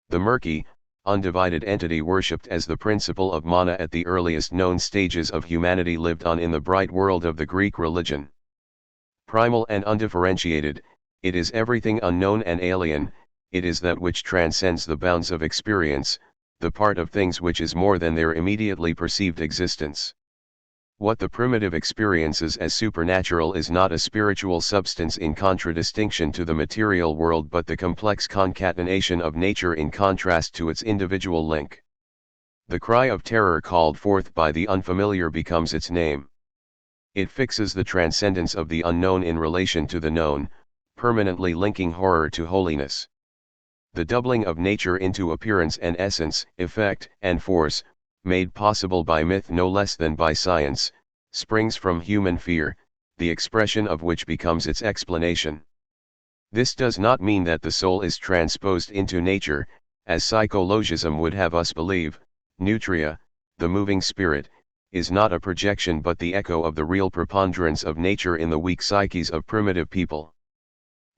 S1: The murky, undivided entity worshipped as the principle of mana at the earliest known stages of humanity lived on in the bright world of the Greek religion. Primal and undifferentiated, it is everything unknown and alien, it is that which transcends the bounds of experience, the part of things which is more than their immediately perceived existence. What the primitive experiences as supernatural is not a spiritual substance in contradistinction to the material world but the complex concatenation of nature in contrast to its individual link. The cry of terror called forth by the unfamiliar becomes its name. It fixes the transcendence of the unknown in relation to the known, permanently linking horror to holiness. The doubling of nature into appearance and essence, effect and force, made possible by myth no less than by science, springs from human fear, the expression of which becomes its explanation. This does not mean that the soul is transposed into nature, as psychologism would have us believe. Nutria, the moving spirit, is not a projection but the echo of the real preponderance of nature in the weak psyches of primitive people.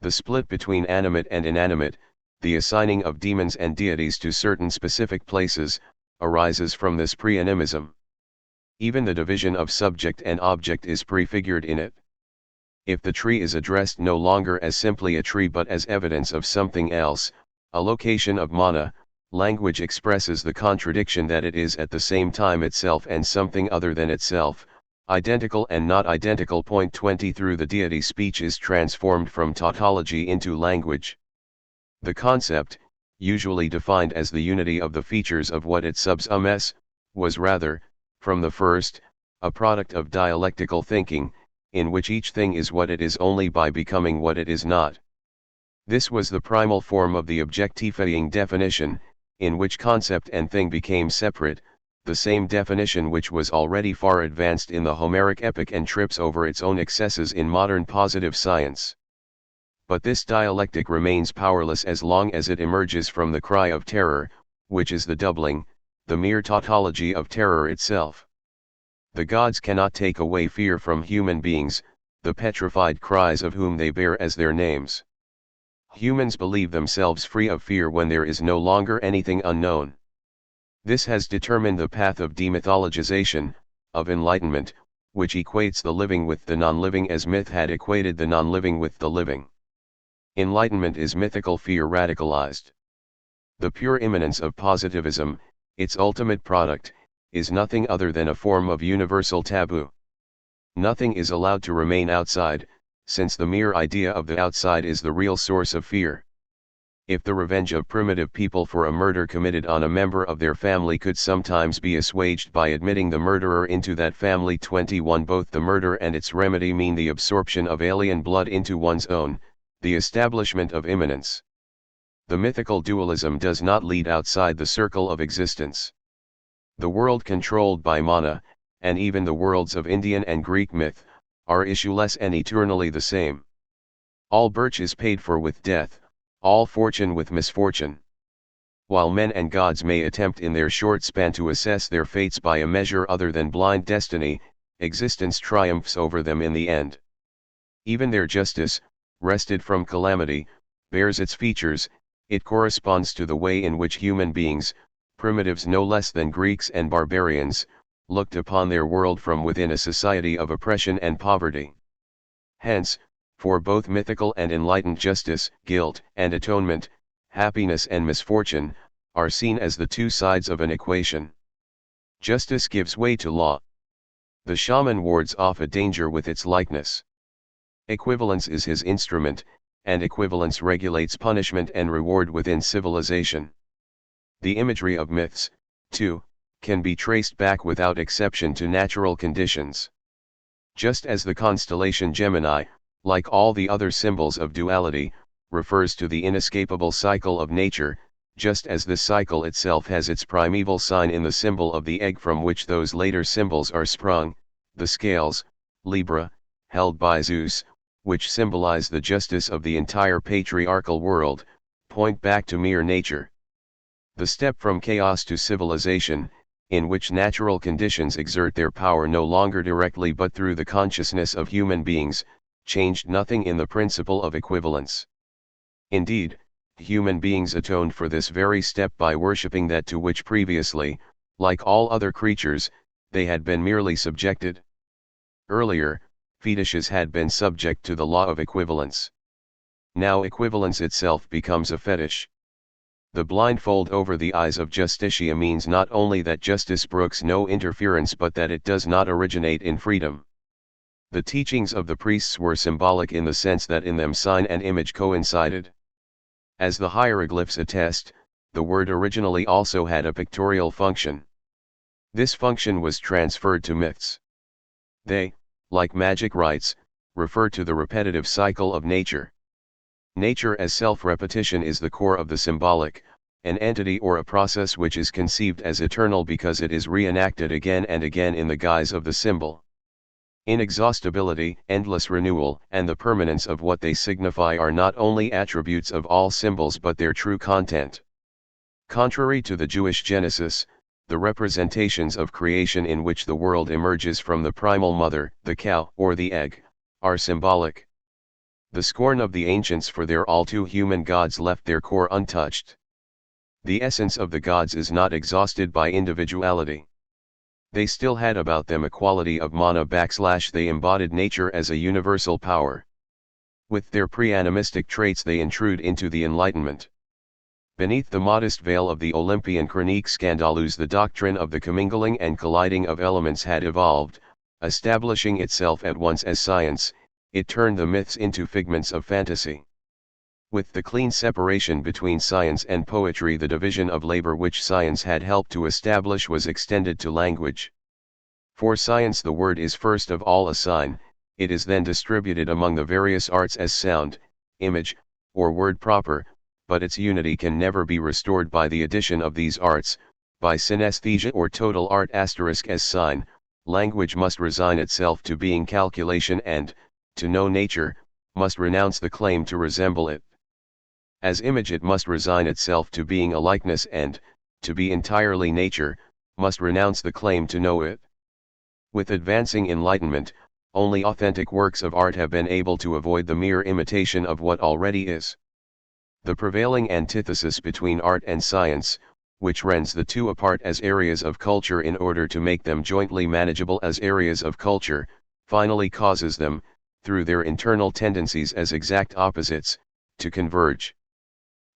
S1: The split between animate and inanimate, the assigning of demons and deities to certain specific places, arises from this pre-animism. Even the division of subject and object is prefigured in it. If the tree is addressed no longer as simply a tree but as evidence of something else, a location of mana, language expresses the contradiction that it is at the same time itself and something other than itself, identical and not identical. 20 Through the deity speech is transformed from tautology into language. The concept, usually defined as the unity of the features of what it subsumes, was rather, from the first, a product of dialectical thinking, in which each thing is what it is only by becoming what it is not. This was the primal form of the objectifying definition, in which concept and thing became separate, the same definition which was already far advanced in the Homeric epic and trips over its own excesses in modern positive science. But this dialectic remains powerless as long as it emerges from the cry of terror, which is the doubling, the mere tautology of terror itself. The gods cannot take away fear from human beings, the petrified cries of whom they bear as their names. Humans believe themselves free of fear when there is no longer anything unknown. This has determined the path of demythologization, of enlightenment, which equates the living with the non-living as myth had equated the non-living with the living. Enlightenment is mythical fear radicalized. The pure immanence of positivism, its ultimate product, is nothing other than a form of universal taboo. Nothing is allowed to remain outside, since the mere idea of the outside is the real source of fear. If the revenge of primitive people for a murder committed on a member of their family could sometimes be assuaged by admitting the murderer into that family. 21 Both the murder and its remedy mean the absorption of alien blood into one's own, the establishment of immanence. The mythical dualism does not lead outside the circle of existence. The world controlled by mana, and even the worlds of Indian and Greek myth, are issueless and eternally the same. All birch is paid for with death, all fortune with misfortune. While men and gods may attempt in their short span to assess their fates by a measure other than blind destiny, existence triumphs over them in the end. Even their justice, wrested from calamity, bears its features, It corresponds to the way in which human beings, primitives no less than Greeks and barbarians, looked upon their world from within a society of oppression and poverty. Hence, for both mythical and enlightened justice, guilt and atonement, happiness and misfortune, are seen as the two sides of an equation. Justice gives way to law. The shaman wards off a danger with its likeness. Equivalence is his instrument, and equivalence regulates punishment and reward within civilization. The imagery of myths, too, can be traced back without exception to natural conditions. Just as the constellation Gemini, like all the other symbols of duality, refers to the inescapable cycle of nature, just as this cycle itself has its primeval sign in the symbol of the egg from which those later symbols are sprung, the scales, Libra, held by Zeus, which symbolize the justice of the entire patriarchal world, point back to mere nature. The step from chaos to civilization, in which natural conditions exert their power no longer directly but through the consciousness of human beings, changed nothing in the principle of equivalence. Indeed, human beings atoned for this very step by worshipping that to which previously, like all other creatures, they had been merely subjected. Earlier, fetishes had been subject to the law of equivalence. Now equivalence itself becomes a fetish. The blindfold over the eyes of Justitia means not only that justice brooks no interference but that it does not originate in freedom. The teachings of the priests were symbolic in the sense that in them sign and image coincided. As the hieroglyphs attest, the word originally also had a pictorial function. This function was transferred to myths. They, like magic rites, refer to the repetitive cycle of nature. Nature as self-repetition is the core of the symbolic, an entity or a process which is conceived as eternal because it is reenacted again and again in the guise of the symbol. Inexhaustibility, endless renewal, and the permanence of what they signify are not only attributes of all symbols but their true content. Contrary to the Jewish Genesis, the representations of creation in which the world emerges from the primal mother, the cow or the egg, are symbolic. The scorn of the ancients for their all-too-human gods left their core untouched. The essence of the gods is not exhausted by individuality. They still had about them a quality of mana / they embodied nature as a universal power. With their pre-animistic traits they intrude into the Enlightenment. Beneath the modest veil of the Olympian Chronique Scandalous the doctrine of the commingling and colliding of elements had evolved, establishing itself at once as science. It turned the myths into figments of fantasy. With the clean separation between science and poetry, the division of labor which science had helped to establish was extended to language. For science the word is first of all a sign, it is then distributed among the various arts as sound, image, or word proper, but its unity can never be restored by the addition of these arts, by synesthesia or total art * as sign. Language must resign itself to being calculation and, to know nature, must renounce the claim to resemble it. As image it must resign itself to being a likeness and, to be entirely nature, must renounce the claim to know it. With advancing enlightenment, only authentic works of art have been able to avoid the mere imitation of what already is. The prevailing antithesis between art and science, which rends the two apart as areas of culture in order to make them jointly manageable as areas of culture, finally causes them, through their internal tendencies as exact opposites, to converge.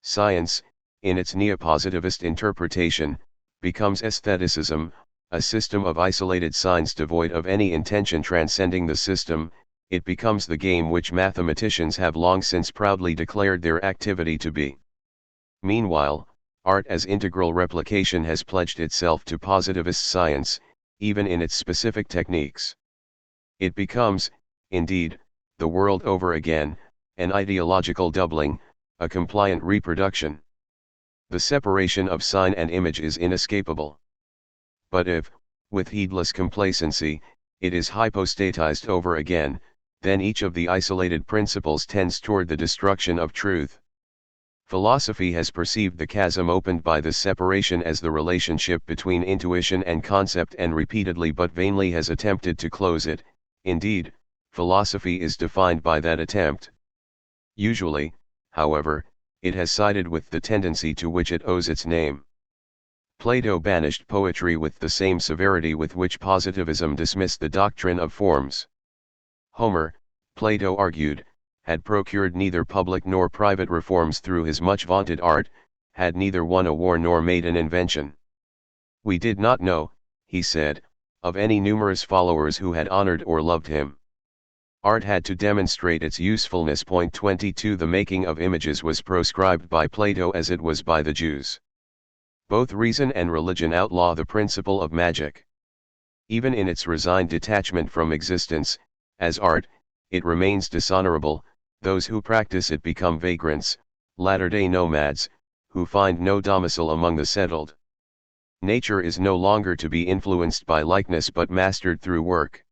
S1: Science, in its neopositivist interpretation, becomes aestheticism, a system of isolated signs devoid of any intention transcending the system. It becomes the game which mathematicians have long since proudly declared their activity to be. Meanwhile, art as integral replication has pledged itself to positivist science, even in its specific techniques. It becomes, indeed, the world over again, an ideological doubling, a compliant reproduction. The separation of sign and image is inescapable. But if, with heedless complacency, it is hypostatized over again, then each of the isolated principles tends toward the destruction of truth. Philosophy has perceived the chasm opened by this separation as the relationship between intuition and concept and repeatedly but vainly has attempted to close it. Indeed, philosophy is defined by that attempt. Usually, however, it has sided with the tendency to which it owes its name. Plato banished poetry with the same severity with which positivism dismissed the doctrine of forms. Homer, Plato argued, had procured neither public nor private reforms through his much vaunted art, had neither won a war nor made an invention. We did not know, he said, of any numerous followers who had honored or loved him. Art had to demonstrate its usefulness. 22 The making of images was proscribed by Plato as it was by the Jews. Both reason and religion outlaw the principle of magic. Even in its resigned detachment from existence, as art, it remains dishonorable. Those who practice it become vagrants, latter-day nomads, who find no domicile among the settled. Nature is no longer to be influenced by likeness but mastered through work.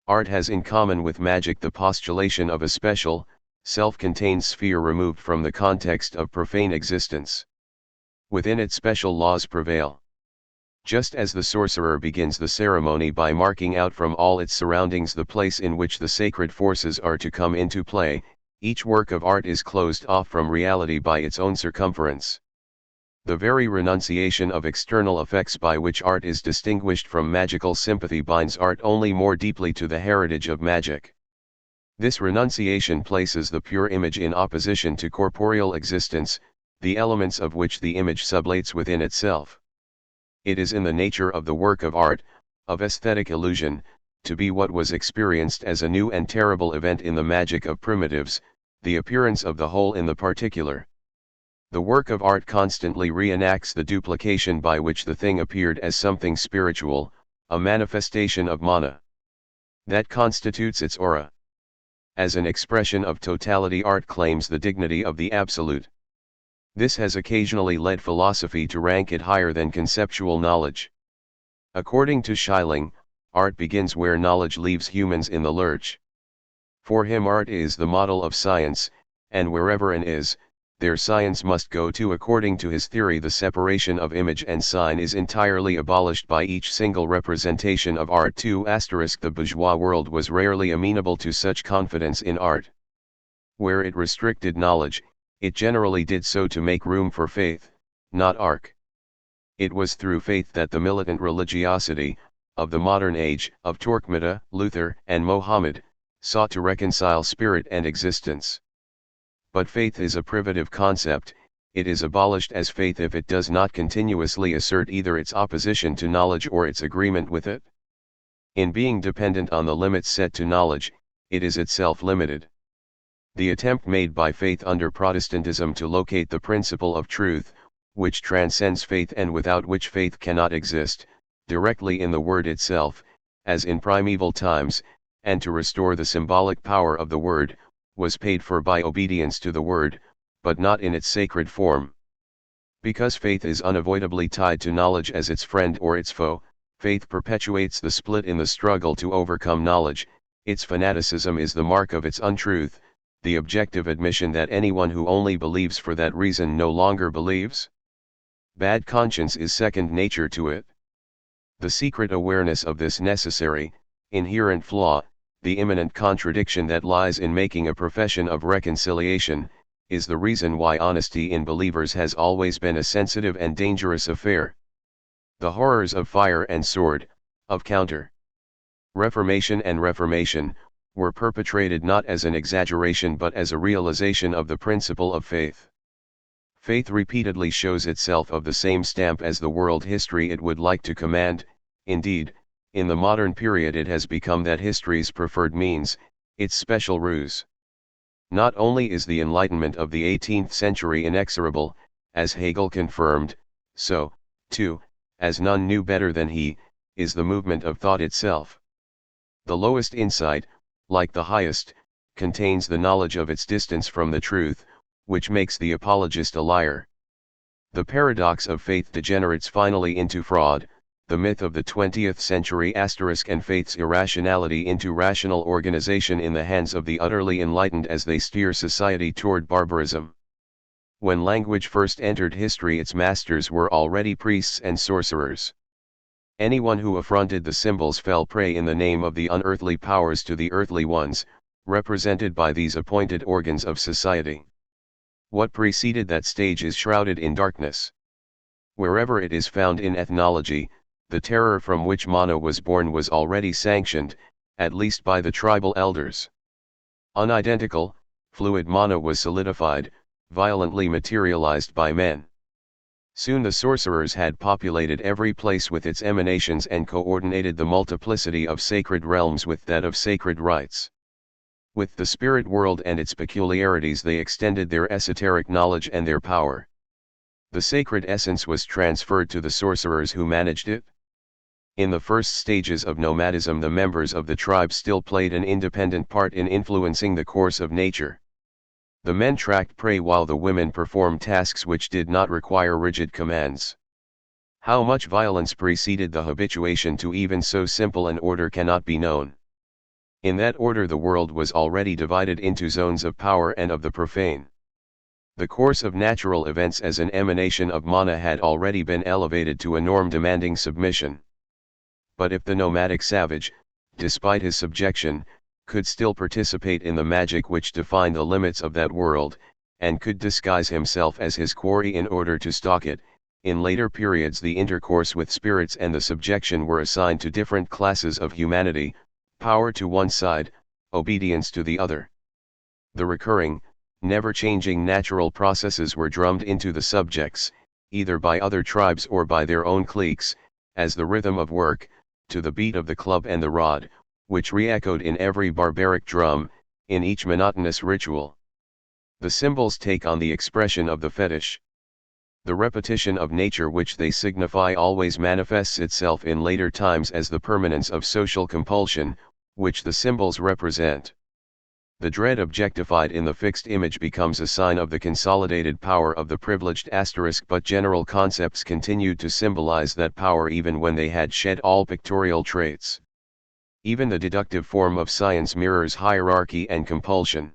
S1: Art has in common with magic the postulation of a special, self-contained sphere removed from the context of profane existence. Within it special laws prevail. Just as the sorcerer begins the ceremony by marking out from all its surroundings the place in which the sacred forces are to come into play, each work of art is closed off from reality by its own circumference. The very renunciation of external effects by which art is distinguished from magical sympathy binds art only more deeply to the heritage of magic. This renunciation places the pure image in opposition to corporeal existence, the elements of which the image sublates within itself. It is in the nature of the work of art, of aesthetic illusion, to be what was experienced as a new and terrible event in the magic of primitives, the appearance of the whole in the particular. The work of art constantly reenacts the duplication by which the thing appeared as something spiritual, a manifestation of mana. That constitutes its aura. As an expression of totality, art claims the dignity of the absolute. This has occasionally led philosophy to rank it higher than conceptual knowledge. According to Schilling, art begins where knowledge leaves humans in the lurch. For him art is the model of science, and wherever an is, there science must go to. According to his theory, the separation of image and sign is entirely abolished by each single representation of art. 2 The bourgeois world was rarely amenable to such confidence in art. Where it restricted knowledge, it generally did so to make room for faith, not art. It was through faith that the militant religiosity, of the modern age, of Torquemada, Luther, and Mohammed, sought to reconcile spirit and existence. But faith is a privative concept. It is abolished as faith if it does not continuously assert either its opposition to knowledge or its agreement with it. In being dependent on the limits set to knowledge, it is itself limited. The attempt made by faith under Protestantism to locate the principle of truth, which transcends faith and without which faith cannot exist, directly in the word itself, as in primeval times, and to restore the symbolic power of the word, was paid for by obedience to the word, but not in its sacred form. Because faith is unavoidably tied to knowledge as its friend or its foe, faith perpetuates the split in the struggle to overcome knowledge. Its fanaticism is the mark of its untruth, the objective admission that anyone who only believes for that reason no longer believes. Bad conscience is second nature to it. The secret awareness of this necessary, inherent flaw, the imminent contradiction that lies in making a profession of reconciliation, is the reason why honesty in believers has always been a sensitive and dangerous affair. The horrors of fire and sword, of counter-reformation and reformation, were perpetrated not as an exaggeration but as a realization of the principle of faith. Faith repeatedly shows itself of the same stamp as the world history it would like to command. Indeed, in the modern period it has become that history's preferred means, its special ruse. Not only is the Enlightenment of the 18th century inexorable, as Hegel confirmed, so, too, as none knew better than he, is the movement of thought itself. The lowest insight, like the highest, contains the knowledge of its distance from the truth, which makes the apologist a liar. The paradox of faith degenerates finally into fraud, the myth of the 20th century and faith's irrationality into rational organization in the hands of the utterly enlightened as they steer society toward barbarism. When language first entered history, its masters were already priests and sorcerers. Anyone who affronted the symbols fell prey in the name of the unearthly powers to the earthly ones, represented by these appointed organs of society. What preceded that stage is shrouded in darkness. Wherever it is found in ethnology, the terror from which mana was born was already sanctioned, at least by the tribal elders. Unidentical, fluid mana was solidified, violently materialized by men. Soon the sorcerers had populated every place with its emanations and coordinated the multiplicity of sacred realms with that of sacred rites. With the spirit world and its peculiarities they extended their esoteric knowledge and their power. The sacred essence was transferred to the sorcerers who managed it. In the first stages of nomadism the members of the tribe still played an independent part in influencing the course of nature. The men tracked prey while the women performed tasks which did not require rigid commands. How much violence preceded the habituation to even so simple an order cannot be known. In that order the world was already divided into zones of power and of the profane. The course of natural events as an emanation of mana had already been elevated to a norm demanding submission. But if the nomadic savage, despite his subjection, could still participate in the magic which defined the limits of that world, and could disguise himself as his quarry in order to stalk it, in later periods the intercourse with spirits and the subjection were assigned to different classes of humanity, power to one side, obedience to the other. The recurring, never-changing natural processes were drummed into the subjects, either by other tribes or by their own cliques, as the rhythm of work, to the beat of the club and the rod, which re-echoed in every barbaric drum, in each monotonous ritual. The symbols take on the expression of the fetish. The repetition of nature which they signify always manifests itself in later times as the permanence of social compulsion, which the symbols represent. The dread objectified in the fixed image becomes a sign of the consolidated power of the privileged asterisk, but general concepts continued to symbolize that power even when they had shed all pictorial traits. Even the deductive form of science mirrors hierarchy and compulsion.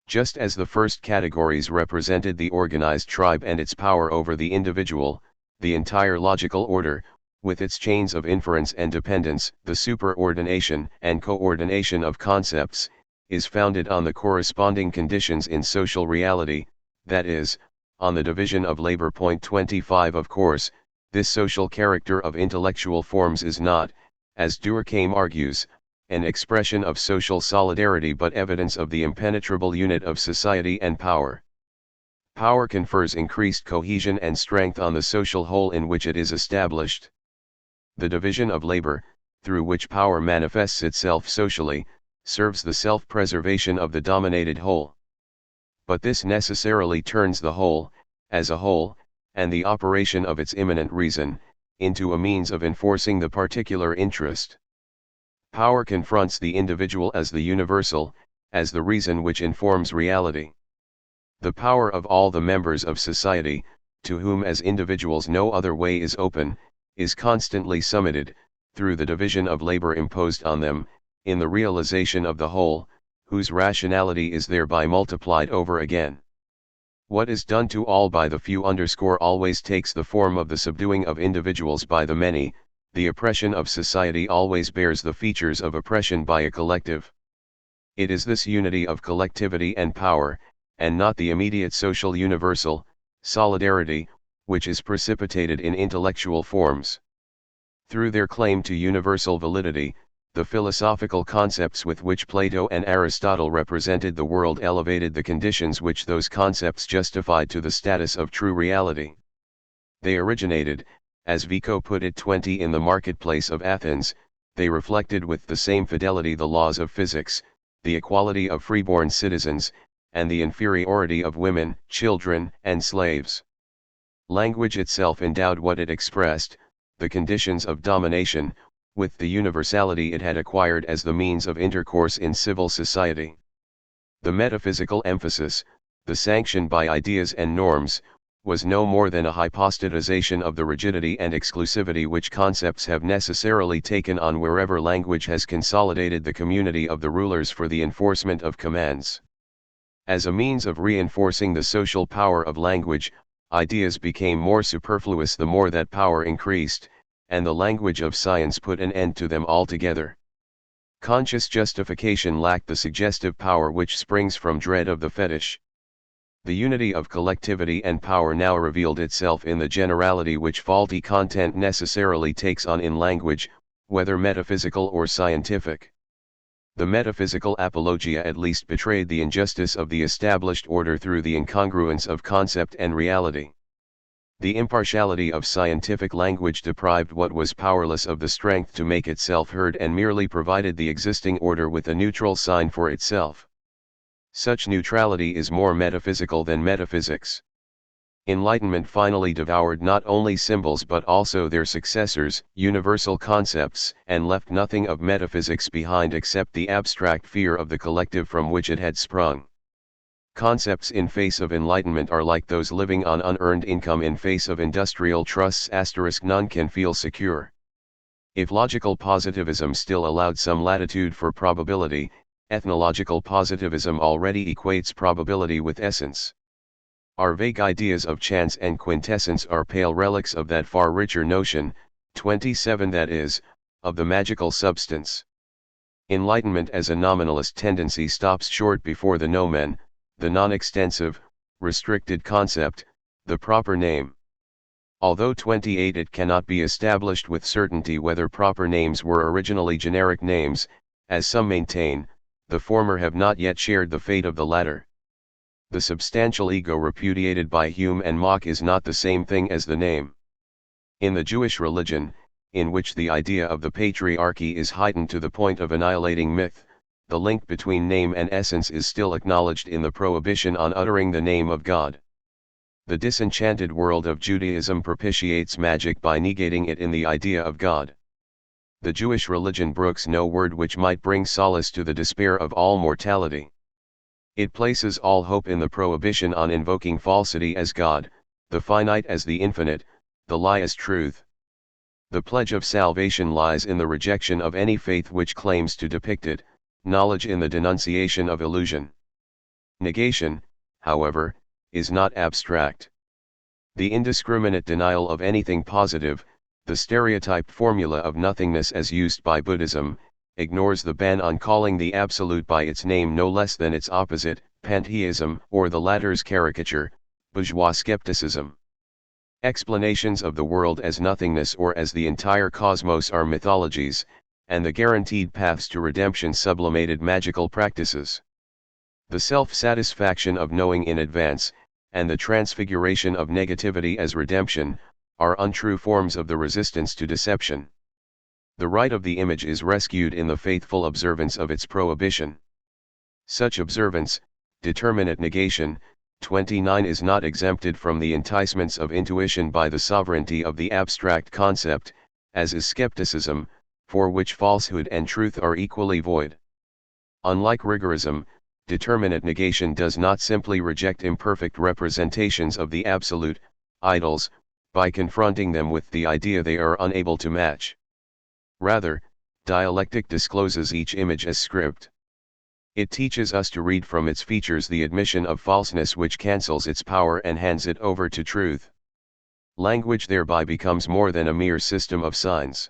S1: Just as the first categories represented the organized tribe and its power over the individual, the entire logical order, with its chains of inference and dependence, the superordination and coordination of concepts, is founded on the corresponding conditions in social reality, that is, on the division of labor. 25 Of course, this social character of intellectual forms is not, as Durkheim argues, an expression of social solidarity but evidence of the impenetrable unit of society and power. Power confers increased cohesion and strength on the social whole in which it is established. The division of labor, through which power manifests itself socially, serves the self-preservation of the dominated whole. But this necessarily turns the whole, as a whole, and the operation of its immanent reason, into a means of enforcing the particular interest. Power confronts the individual as the universal, as the reason which informs reality. The power of all the members of society, to whom as individuals no other way is open, is constantly summited, through the division of labor imposed on them, in the realization of the whole, whose rationality is thereby multiplied over again. What is done to all by the few always takes the form of the subduing of individuals by the many. The oppression of society always bears the features of oppression by a collective. It is this unity of collectivity and power, and not the immediate social universal, solidarity, which is precipitated in intellectual forms. Through their claim to universal validity, the philosophical concepts with which Plato and Aristotle represented the world elevated the conditions which those concepts justified to the status of true reality. They originated, as Vico put it 20 in the marketplace of Athens, they reflected with the same fidelity the laws of physics, the equality of freeborn citizens, and the inferiority of women, children, and slaves. Language itself endowed what it expressed, the conditions of domination, with the universality it had acquired as the means of intercourse in civil society. The metaphysical emphasis, the sanction by ideas and norms, was no more than a hypostatization of the rigidity and exclusivity which concepts have necessarily taken on wherever language has consolidated the community of the rulers for the enforcement of commands. As a means of reinforcing the social power of language, ideas became more superfluous the more that power increased, and the language of science put an end to them altogether. Conscious justification lacked the suggestive power which springs from dread of the fetish. The unity of collectivity and power now revealed itself in the generality which faulty content necessarily takes on in language, whether metaphysical or scientific. The metaphysical apologia at least betrayed the injustice of the established order through the incongruence of concept and reality. The impartiality of scientific language deprived what was powerless of the strength to make itself heard and merely provided the existing order with a neutral sign for itself. Such neutrality is more metaphysical than metaphysics. Enlightenment finally devoured not only symbols but also their successors, universal concepts, and left nothing of metaphysics behind except the abstract fear of the collective from which it had sprung. Concepts in face of enlightenment are like those living on unearned income in face of industrial trusts. None can feel secure. If logical positivism still allowed some latitude for probability, ethnological positivism already equates probability with essence. Our vague ideas of chance and quintessence are pale relics of that far richer notion, 27 that is, of the magical substance. Enlightenment as a nominalist tendency stops short before the nomen, the non-extensive, restricted concept, the proper name. Although 28 it cannot be established with certainty whether proper names were originally generic names, as some maintain, the former have not yet shared the fate of the latter. The substantial ego repudiated by Hume and Mach is not the same thing as the name. In the Jewish religion, in which the idea of the patriarchy is heightened to the point of annihilating myth, the link between name and essence is still acknowledged in the prohibition on uttering the name of God. The disenchanted world of Judaism propitiates magic by negating it in the idea of God. The Jewish religion brooks no word which might bring solace to the despair of all mortality. It places all hope in the prohibition on invoking falsity as God, the finite as the infinite, the lie as truth. The pledge of salvation lies in the rejection of any faith which claims to depict it, knowledge in the denunciation of illusion. Negation, however, is not abstract. The indiscriminate denial of anything positive, the stereotyped formula of nothingness as used by Buddhism, ignores the ban on calling the absolute by its name no less than its opposite, pantheism, or the latter's caricature, bourgeois skepticism. Explanations of the world as nothingness or as the entire cosmos are mythologies, and the guaranteed paths to redemption sublimated magical practices. The self-satisfaction of knowing in advance, and the transfiguration of negativity as redemption, are untrue forms of the resistance to deception. The right of the image is rescued in the faithful observance of its prohibition. Such observance, determinate negation, 29 is not exempted from the enticements of intuition by the sovereignty of the abstract concept, as is skepticism, for which falsehood and truth are equally void. Unlike rigorism, determinate negation does not simply reject imperfect representations of the absolute, idols, by confronting them with the idea they are unable to match. Rather, dialectic discloses each image as script. It teaches us to read from its features the admission of falseness which cancels its power and hands it over to truth. Language thereby becomes more than a mere system of signs.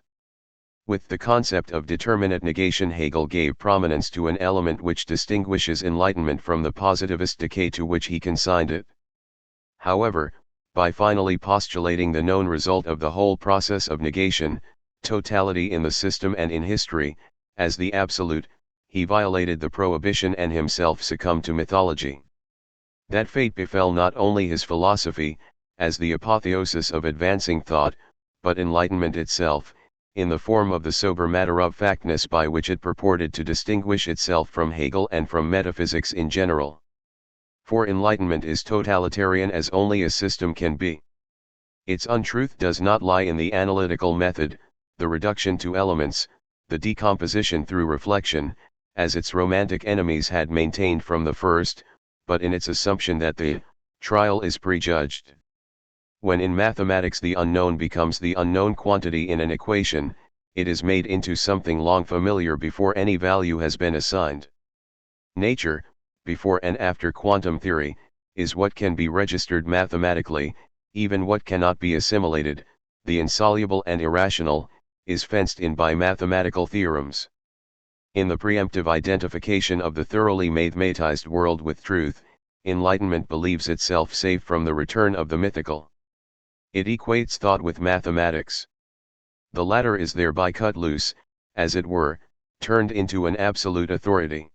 S1: With the concept of determinate negation, Hegel gave prominence to an element which distinguishes enlightenment from the positivist decay to which he consigned it. However, by finally postulating the known result of the whole process of negation, totality in the system and in history, as the absolute, he violated the prohibition and himself succumbed to mythology. That fate befell not only his philosophy, as the apotheosis of advancing thought, but enlightenment itself, in the form of the sober matter-of-factness by which it purported to distinguish itself from Hegel and from metaphysics in general. For enlightenment is totalitarian as only a system can be. Its untruth does not lie in the analytical method, the reduction to elements, the decomposition through reflection, as its romantic enemies had maintained from the first, but in its assumption that the trial is prejudged. When in mathematics the unknown becomes the unknown quantity in an equation, it is made into something long familiar before any value has been assigned. Nature, before and after quantum theory, is what can be registered mathematically, even what cannot be assimilated, the insoluble and irrational, is fenced in by mathematical theorems. In the preemptive identification of the thoroughly mathematized world with truth, Enlightenment believes itself safe from the return of the mythical. It equates thought with mathematics. The latter is thereby cut loose, as it were, turned into an absolute authority.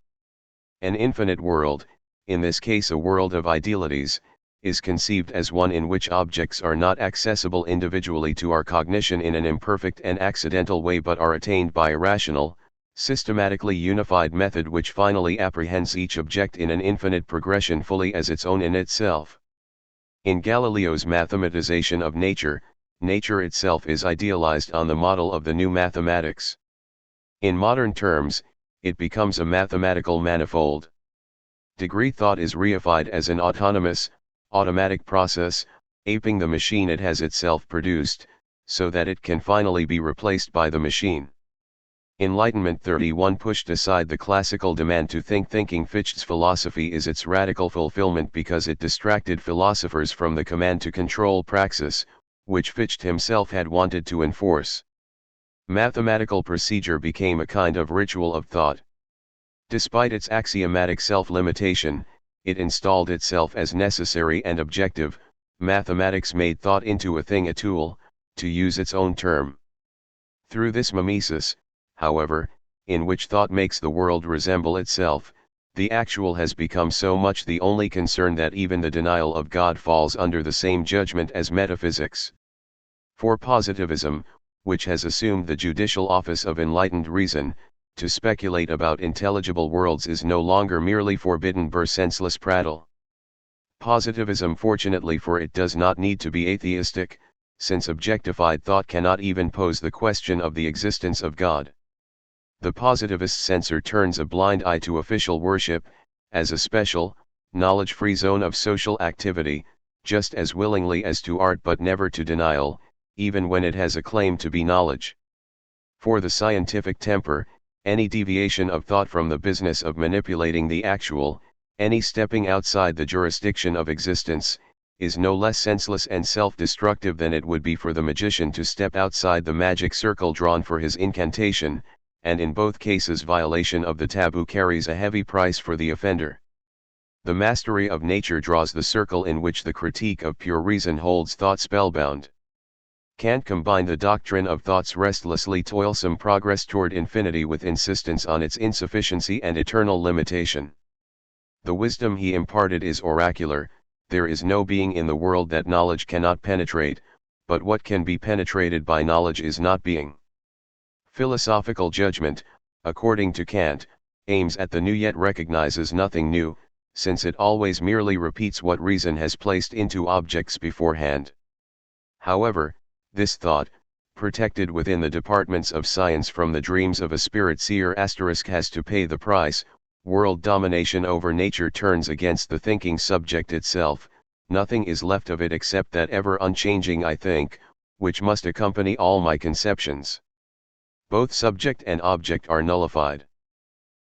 S1: An infinite world, in this case a world of idealities, is conceived as one in which objects are not accessible individually to our cognition in an imperfect and accidental way but are attained by a rational, systematically unified method which finally apprehends each object in an infinite progression fully as its own in itself. In Galileo's mathematization of nature, nature itself is idealized on the model of the new mathematics. In modern terms, it becomes a mathematical manifold. Degree thought is reified as an autonomous, automatic process, aping the machine it has itself produced, so that it can finally be replaced by the machine. Enlightenment 31 pushed aside the classical demand to think. Thinking Fichte's philosophy is its radical fulfillment because it distracted philosophers from the command to control praxis, which Fichte himself had wanted to enforce. Mathematical procedure became a kind of ritual of thought. Despite its axiomatic self-limitation, it installed itself as necessary and objective. Mathematics made thought into a thing, a tool, to use its own term. Through this mimesis, however, in which thought makes the world resemble itself, the actual has become so much the only concern that even the denial of God falls under the same judgment as metaphysics. For positivism, which has assumed the judicial office of enlightened reason, to speculate about intelligible worlds is no longer merely forbidden senseless prattle. Positivism, fortunately for it, does not need to be atheistic, since objectified thought cannot even pose the question of the existence of God. The positivist censor turns a blind eye to official worship, as a special, knowledge-free zone of social activity, just as willingly as to art, but never to denial, even when it has a claim to be knowledge. For the scientific temper, any deviation of thought from the business of manipulating the actual, any stepping outside the jurisdiction of existence, is no less senseless and self-destructive than it would be for the magician to step outside the magic circle drawn for his incantation, and in both cases violation of the taboo carries a heavy price for the offender. The mastery of nature draws the circle in which the critique of pure reason holds thought spellbound. Kant combined the doctrine of thought's restlessly toilsome progress toward infinity with insistence on its insufficiency and eternal limitation. The wisdom he imparted is oracular. There is no being in the world that knowledge cannot penetrate, but what can be penetrated by knowledge is not being. Philosophical judgment, according to Kant, aims at the new yet recognizes nothing new, since it always merely repeats what reason has placed into objects beforehand. However, this thought, protected within the departments of science from the dreams of a spirit seer *, has to pay the price. World domination over nature turns against the thinking subject itself. Nothing is left of it except that ever unchanging I think, which must accompany all my conceptions. Both subject and object are nullified.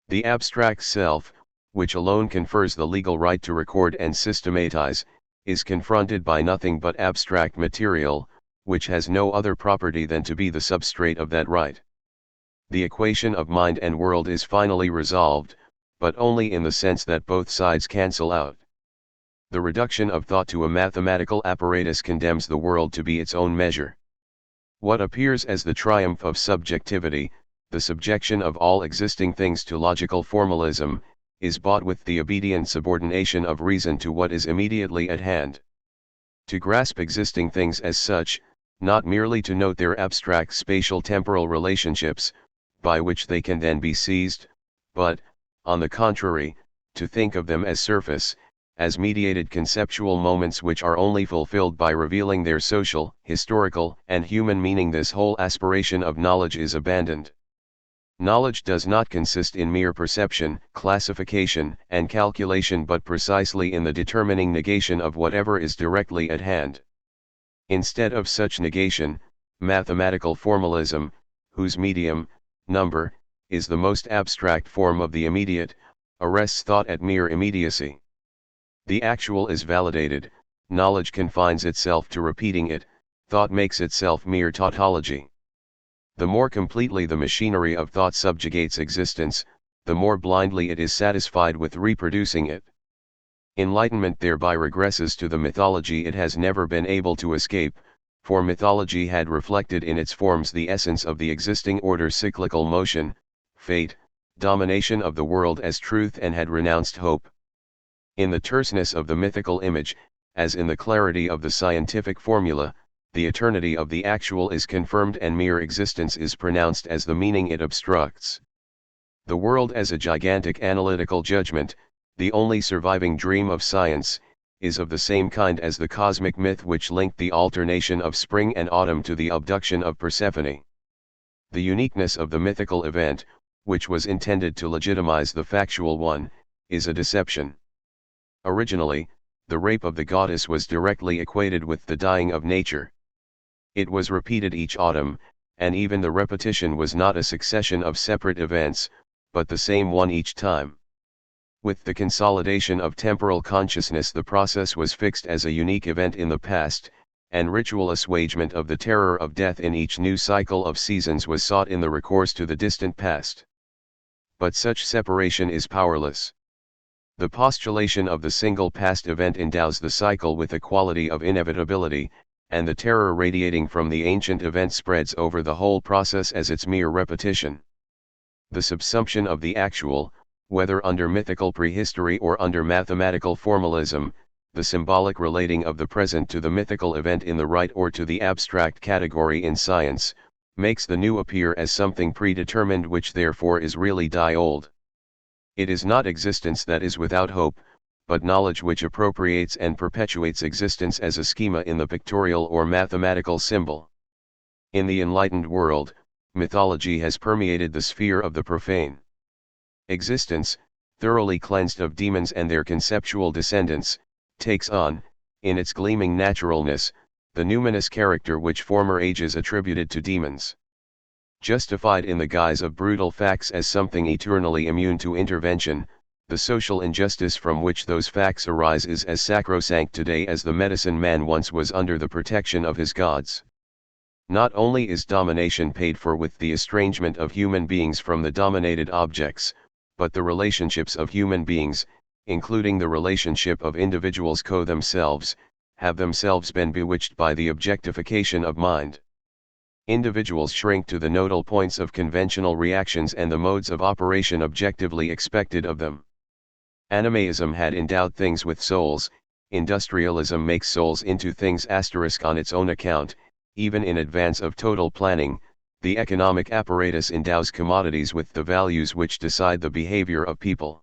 S1: The abstract self, which alone confers the legal right to record and systematize, is confronted by nothing but abstract material, which has no other property than to be the substrate of that right. The equation of mind and world is finally resolved, but only in the sense that both sides cancel out. The reduction of thought to a mathematical apparatus condemns the world to be its own measure. What appears as the triumph of subjectivity, the subjection of all existing things to logical formalism, is bought with the obedient subordination of reason to what is immediately at hand. To grasp existing things as such, not merely to note their abstract spatial temporal relationships, by which they can then be seized, but, on the contrary, to think of them as surface, as mediated conceptual moments which are only fulfilled by revealing their social, historical, and human meaning, this whole aspiration of knowledge is abandoned. Knowledge does not consist in mere perception, classification, and calculation, but precisely in the determining negation of whatever is directly at hand. Instead of such negation, mathematical formalism, whose medium, number, is the most abstract form of the immediate, arrests thought at mere immediacy. The actual is validated, knowledge confines itself to repeating it, thought makes itself mere tautology. The more completely the machinery of thought subjugates existence, the more blindly it is satisfied with reproducing it. Enlightenment thereby regresses to the mythology it has never been able to escape, for mythology had reflected in its forms the essence of the existing order: cyclical motion, fate, domination of the world as truth, and had renounced hope. In the terseness of the mythical image, as in the clarity of the scientific formula, the eternity of the actual is confirmed and mere existence is pronounced as the meaning it obstructs. The world as a gigantic analytical judgment, the only surviving dream of science, is of the same kind as the cosmic myth which linked the alternation of spring and autumn to the abduction of Persephone. The uniqueness of the mythical event, which was intended to legitimize the factual one, is a deception. Originally, the rape of the goddess was directly equated with the dying of nature. It was repeated each autumn, and even the repetition was not a succession of separate events, but the same one each time. With the consolidation of temporal consciousness, the process was fixed as a unique event in the past, and ritual assuagement of the terror of death in each new cycle of seasons was sought in the recourse to the distant past. But such separation is powerless. The postulation of the single past event endows the cycle with a quality of inevitability, and the terror radiating from the ancient event spreads over the whole process as its mere repetition. The subsumption of the actual, whether under mythical prehistory or under mathematical formalism, the symbolic relating of the present to the mythical event in the right or to the abstract category in science, makes the new appear as something predetermined, which therefore is really die-old. It is not existence that is without hope, but knowledge which appropriates and perpetuates existence as a schema in the pictorial or mathematical symbol. In the enlightened world, mythology has permeated the sphere of the profane. Existence, thoroughly cleansed of demons and their conceptual descendants, takes on, in its gleaming naturalness, the numinous character which former ages attributed to demons. Justified in the guise of brutal facts as something eternally immune to intervention, the social injustice from which those facts arise is as sacrosanct today as the medicine man once was under the protection of his gods. Not only is domination paid for with the estrangement of human beings from the dominated objects, but the relationships of human beings, including the relationship of individuals themselves, have themselves been bewitched by the objectification of mind. Individuals shrink to the nodal points of conventional reactions and the modes of operation objectively expected of them. Animism had endowed things with souls, industrialism makes souls into things on its own account. Even in advance of total planning, the economic apparatus endows commodities with the values which decide the behavior of people.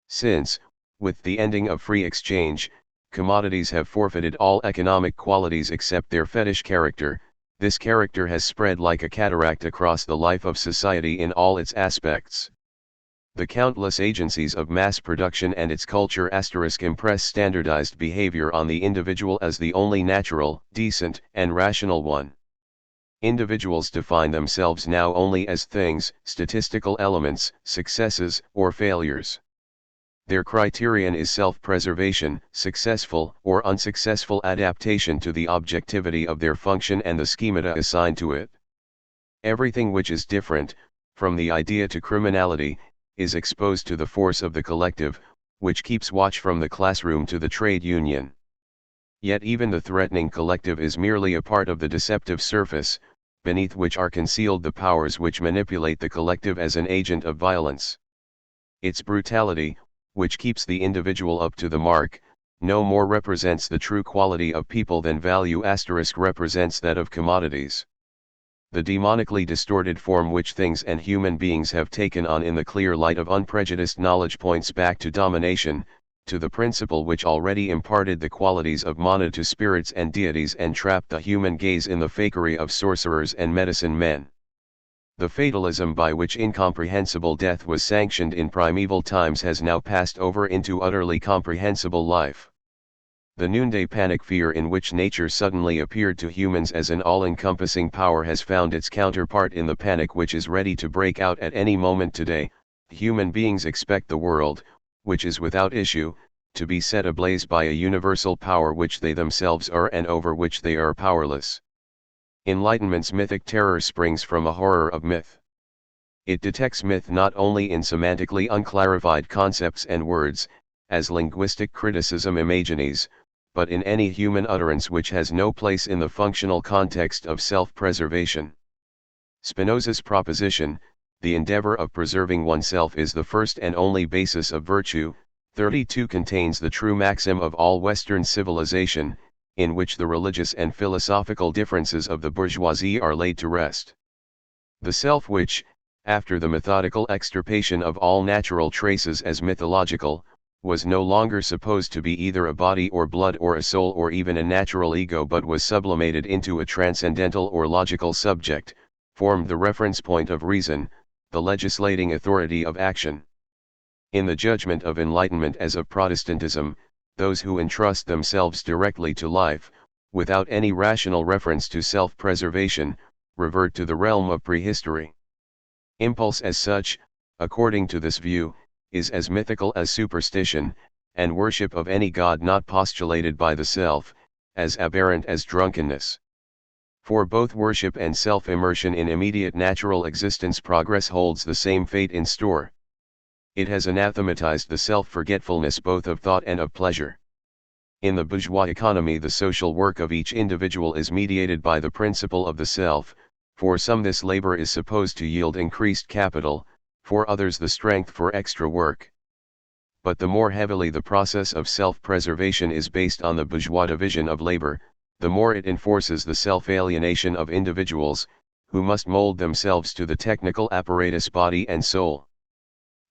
S1: Since, with the ending of free exchange, commodities have forfeited all economic qualities except their fetish character, this character has spread like a cataract across the life of society in all its aspects. The countless agencies of mass production and its culture impress standardized behavior on the individual as the only natural, decent, and rational one. Individuals define themselves now only as things, statistical elements, successes, or failures. Their criterion is self-preservation, successful or unsuccessful adaptation to the objectivity of their function and the schemata assigned to it. Everything which is different, from the idea to criminality, is exposed to the force of the collective, which keeps watch from the classroom to the trade union. Yet even the threatening collective is merely a part of the deceptive surface, beneath which are concealed the powers which manipulate the collective as an agent of violence. Its brutality, which keeps the individual up to the mark, no more represents the true quality of people than value represents that of commodities. The demonically distorted form which things and human beings have taken on in the clear light of unprejudiced knowledge points back to domination, to the principle which already imparted the qualities of mana to spirits and deities and trapped the human gaze in the fakery of sorcerers and medicine men. The fatalism by which incomprehensible death was sanctioned in primeval times has now passed over into utterly comprehensible life. The noonday panic fear in which nature suddenly appeared to humans as an all-encompassing power has found its counterpart in the panic which is ready to break out at any moment today. Human beings expect the world, which is without issue, to be set ablaze by a universal power which they themselves are and over which they are powerless. Enlightenment's mythic terror springs from a horror of myth. It detects myth not only in semantically unclarified concepts and words, as linguistic criticism imagines, but in any human utterance which has no place in the functional context of self-preservation. Spinoza's proposition, the endeavor of preserving oneself is the first and only basis of virtue, 32 contains the true maxim of all Western civilization, in which the religious and philosophical differences of the bourgeoisie are laid to rest. The self which, after the methodical extirpation of all natural traces as mythological, was no longer supposed to be either a body or blood or a soul or even a natural ego but was sublimated into a transcendental or logical subject, formed the reference point of reason, the legislating authority of action. In the judgment of Enlightenment as of Protestantism, those who entrust themselves directly to life, without any rational reference to self-preservation, revert to the realm of prehistory. Impulse as such, according to this view, is as mythical as superstition, and worship of any god not postulated by the self, as aberrant as drunkenness. For both worship and self-immersion in immediate natural existence progress holds the same fate in store. It has anathematized the self-forgetfulness both of thought and of pleasure. In the bourgeois economy the social work of each individual is mediated by the principle of the self, for some this labor is supposed to yield increased capital, for others the strength for extra work. But the more heavily the process of self-preservation is based on the bourgeois division of labor, the more it enforces the self-alienation of individuals, who must mold themselves to the technical apparatus body and soul.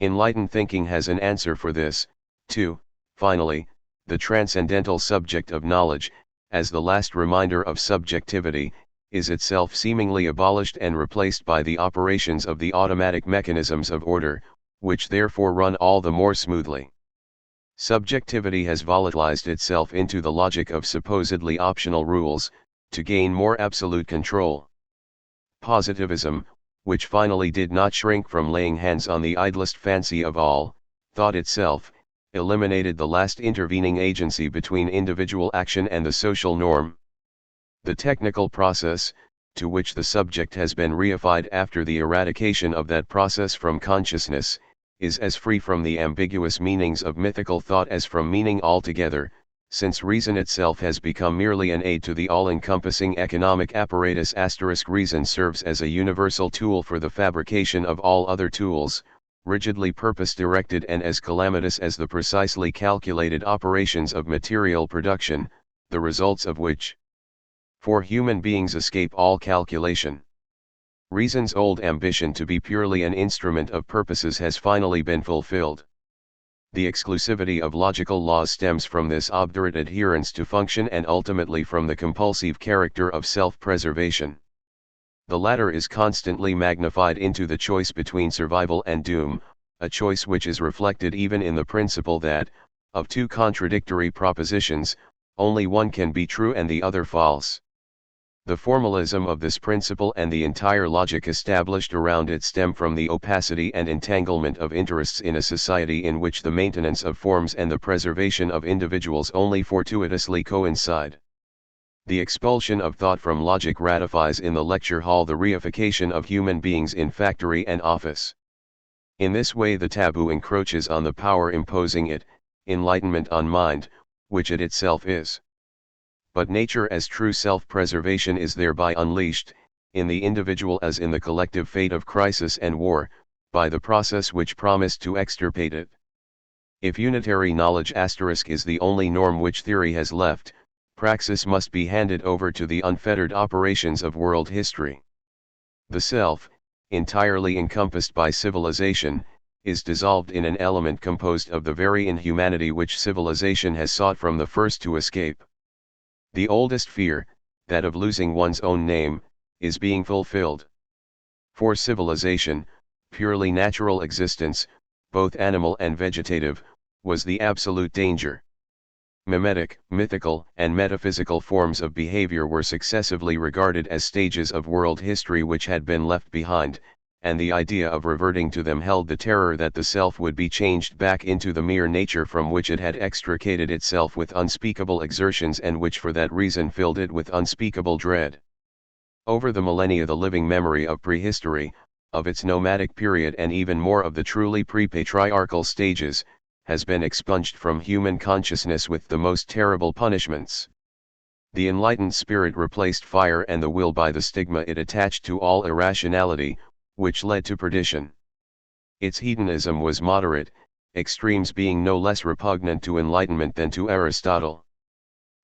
S1: Enlightened thinking has an answer for this, too. Finally, the transcendental subject of knowledge, as the last reminder of subjectivity, is itself seemingly abolished and replaced by the operations of the automatic mechanisms of order, which therefore run all the more smoothly. Subjectivity has volatilized itself into the logic of supposedly optional rules, to gain more absolute control. Positivism, which finally did not shrink from laying hands on the idlest fancy of all, thought itself, eliminated the last intervening agency between individual action and the social norm. The technical process, to which the subject has been reified after the eradication of that process from consciousness, is as free from the ambiguous meanings of mythical thought as from meaning altogether, since reason itself has become merely an aid to the all-encompassing economic apparatus. Reason serves as a universal tool for the fabrication of all other tools, rigidly purpose-directed and as calamitous as the precisely calculated operations of material production, the results of which, for human beings, escape all calculation. Reason's old ambition to be purely an instrument of purposes has finally been fulfilled. The exclusivity of logical laws stems from this obdurate adherence to function and ultimately from the compulsive character of self-preservation. The latter is constantly magnified into the choice between survival and doom, a choice which is reflected even in the principle that, of two contradictory propositions, only one can be true and the other false. The formalism of this principle and the entire logic established around it stem from the opacity and entanglement of interests in a society in which the maintenance of forms and the preservation of individuals only fortuitously coincide. The expulsion of thought from logic ratifies in the lecture hall the reification of human beings in factory and office. In this way the taboo encroaches on the power imposing it, enlightenment on mind, which it itself is. But nature as true self-preservation is thereby unleashed, in the individual as in the collective fate of crisis and war, by the process which promised to extirpate it. If unitary knowledge is the only norm which theory has left, praxis must be handed over to the unfettered operations of world history. The self, entirely encompassed by civilization, is dissolved in an element composed of the very inhumanity which civilization has sought from the first to escape. The oldest fear, that of losing one's own name, is being fulfilled. For civilization, purely natural existence, both animal and vegetative, was the absolute danger. Mimetic, mythical, and metaphysical forms of behavior were successively regarded as stages of world history which had been left behind, and the idea of reverting to them held the terror that the self would be changed back into the mere nature from which it had extricated itself with unspeakable exertions and which for that reason filled it with unspeakable dread. Over the millennia the living memory of prehistory, of its nomadic period and even more of the truly pre-patriarchal stages, has been expunged from human consciousness with the most terrible punishments. The enlightened spirit replaced fire and the will by the stigma it attached to all irrationality, which led to perdition. Its hedonism was moderate, extremes being no less repugnant to enlightenment than to Aristotle.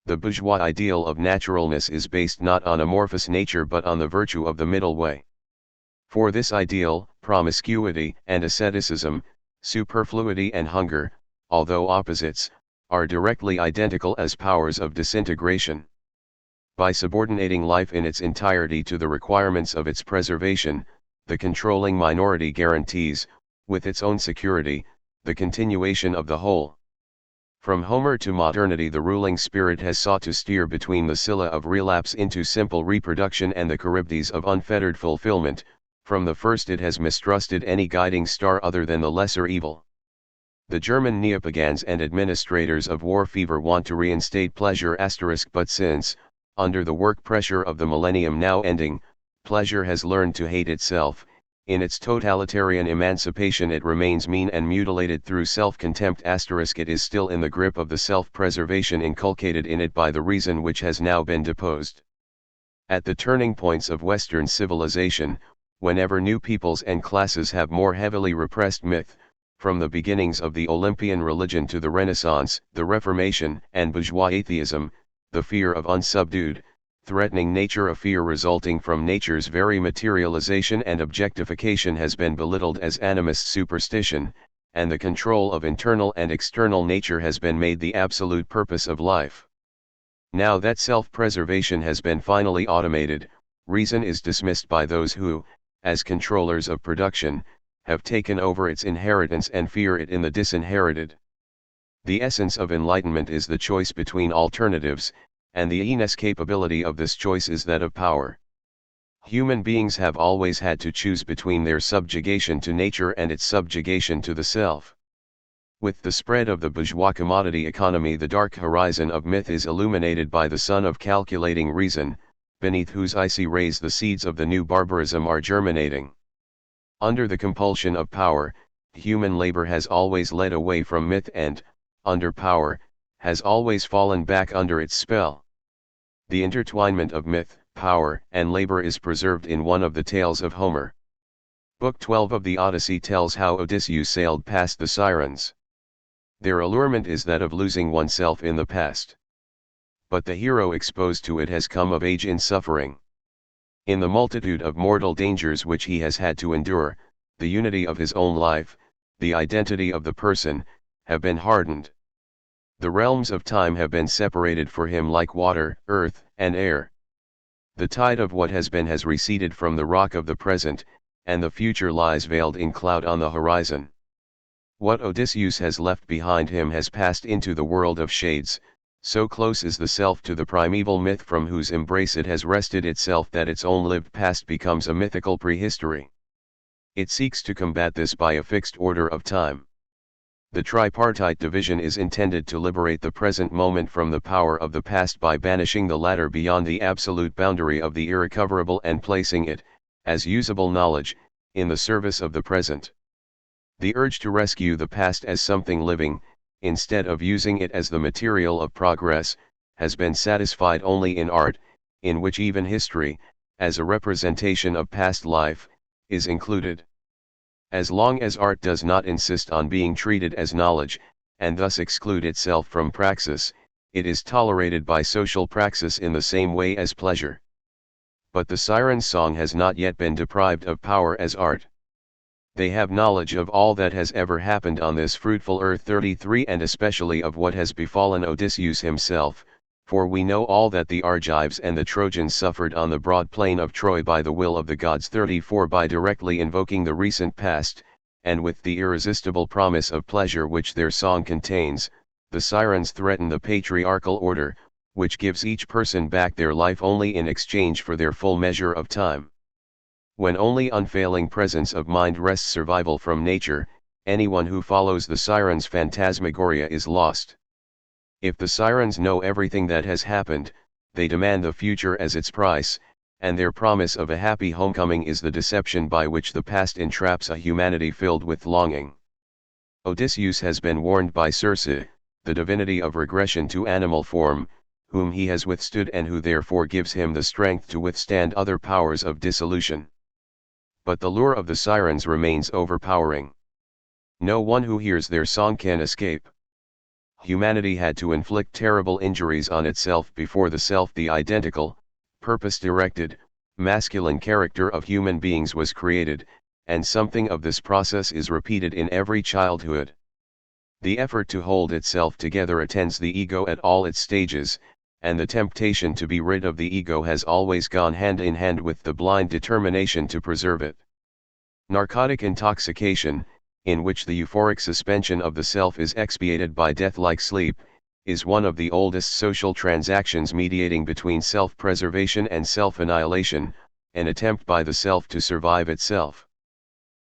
S1: The bourgeois ideal of naturalness is based not on amorphous nature but on the virtue of the middle way. For this ideal, promiscuity and asceticism, superfluity and hunger, although opposites, are directly identical as powers of disintegration. By subordinating life in its entirety to the requirements of its preservation, the controlling minority guarantees, with its own security, the continuation of the whole. From Homer to modernity the ruling spirit has sought to steer between the Scylla of relapse into simple reproduction and the Charybdis of unfettered fulfillment. From the first it has mistrusted any guiding star other than the lesser evil. The German neopagans and administrators of war fever want to reinstate pleasure *, but since, under the work pressure of the millennium now ending, pleasure has learned to hate itself, in its totalitarian emancipation it remains mean and mutilated through self-contempt *, it is still in the grip of the self-preservation inculcated in it by the reason which has now been deposed. At the turning points of Western civilization, whenever new peoples and classes have more heavily repressed myth, from the beginnings of the Olympian religion to the Renaissance, the Reformation, and bourgeois atheism, the fear of unsubdued, threatening nature, a fear resulting from nature's very materialization and objectification, has been belittled as animist superstition, and the control of internal and external nature has been made the absolute purpose of life. Now that self-preservation has been finally automated, reason is dismissed by those who, as controllers of production, have taken over its inheritance and fear it in the disinherited. The essence of enlightenment is the choice between alternatives, and the inescapability of this choice is that of power. Human beings have always had to choose between their subjugation to nature and its subjugation to the self. With the spread of the bourgeois commodity economy, the dark horizon of myth is illuminated by the sun of calculating reason, beneath whose icy rays the seeds of the new barbarism are germinating. Under the compulsion of power, human labor has always led away from myth and, under power, has always fallen back under its spell. The intertwinement of myth, power, and labor is preserved in one of the tales of Homer. Book 12 of the Odyssey tells how Odysseus sailed past the Sirens. Their allurement is that of losing oneself in the past. But the hero exposed to it has come of age in suffering. In the multitude of mortal dangers which he has had to endure, the unity of his own life, the identity of the person, have been hardened. The realms of time have been separated for him like water, earth, and air. The tide of what has been has receded from the rock of the present, and the future lies veiled in cloud on the horizon. What Odysseus has left behind him has passed into the world of shades, so close is the self to the primeval myth from whose embrace it has wrested itself that its own lived past becomes a mythical prehistory. It seeks to combat this by a fixed order of time. The tripartite division is intended to liberate the present moment from the power of the past by banishing the latter beyond the absolute boundary of the irrecoverable and placing it, as usable knowledge, in the service of the present. The urge to rescue the past as something living, instead of using it as the material of progress, has been satisfied only in art, in which even history, as a representation of past life, is included. As long as art does not insist on being treated as knowledge, and thus exclude itself from praxis, it is tolerated by social praxis in the same way as pleasure. But the Siren's song has not yet been deprived of power as art. They have knowledge of all that has ever happened on this fruitful earth 33 and especially of what has befallen Odysseus himself, for we know all that the Argives and the Trojans suffered on the broad plain of Troy by the will of the gods 34 by directly invoking the recent past, and with the irresistible promise of pleasure which their song contains, the Sirens threaten the patriarchal order, which gives each person back their life only in exchange for their full measure of time. When only unfailing presence of mind wrests survival from nature, anyone who follows the Sirens' phantasmagoria is lost. If the Sirens know everything that has happened, they demand the future as its price, and their promise of a happy homecoming is the deception by which the past entraps a humanity filled with longing. Odysseus has been warned by Circe, the divinity of regression to animal form, whom he has withstood and who therefore gives him the strength to withstand other powers of dissolution. But the lure of the sirens remains overpowering. No one who hears their song can escape. Humanity had to inflict terrible injuries on itself before the identical, purpose-directed, masculine character of human beings was created, and something of this process is repeated in every childhood. The effort to hold itself together attends the ego at all its stages, and the temptation to be rid of the ego has always gone hand in hand with the blind determination to preserve it. Narcotic intoxication, in which the euphoric suspension of the self is expiated by death-like sleep, is one of the oldest social transactions mediating between self-preservation and self-annihilation, an attempt by the self to survive itself.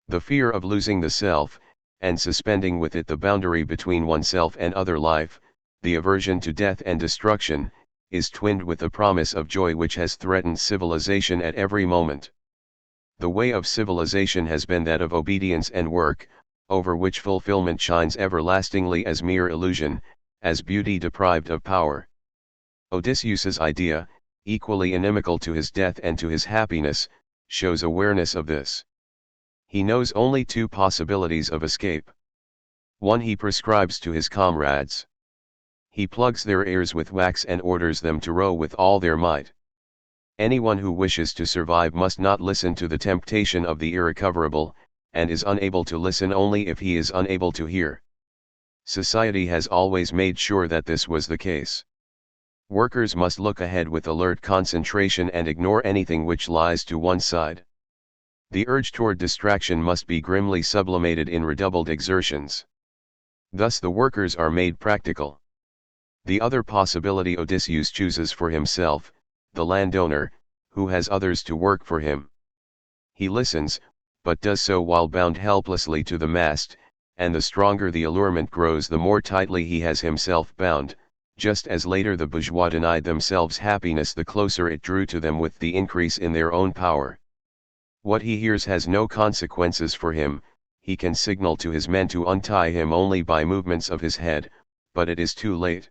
S1: The fear of losing the self, and suspending with it the boundary between oneself and other life, the aversion to death and destruction, is twinned with the promise of joy which has threatened civilization at every moment. The way of civilization has been that of obedience and work, over which fulfillment shines everlastingly as mere illusion, as beauty deprived of power. Odysseus's idea, equally inimical to his death and to his happiness, shows awareness of this. He knows only two possibilities of escape. One he prescribes to his comrades. He plugs their ears with wax and orders them to row with all their might. Anyone who wishes to survive must not listen to the temptation of the irrecoverable, and is unable to listen only if he is unable to hear. Society has always made sure that this was the case. Workers must look ahead with alert concentration and ignore anything which lies to one side. The urge toward distraction must be grimly sublimated in redoubled exertions. Thus the workers are made practical. The other possibility Odysseus chooses for himself, the landowner, who has others to work for him. He listens, but does so while bound helplessly to the mast, and the stronger the allurement grows the more tightly he has himself bound, just as later the bourgeois denied themselves happiness the closer it drew to them with the increase in their own power. What he hears has no consequences for him, he can signal to his men to untie him only by movements of his head, but it is too late.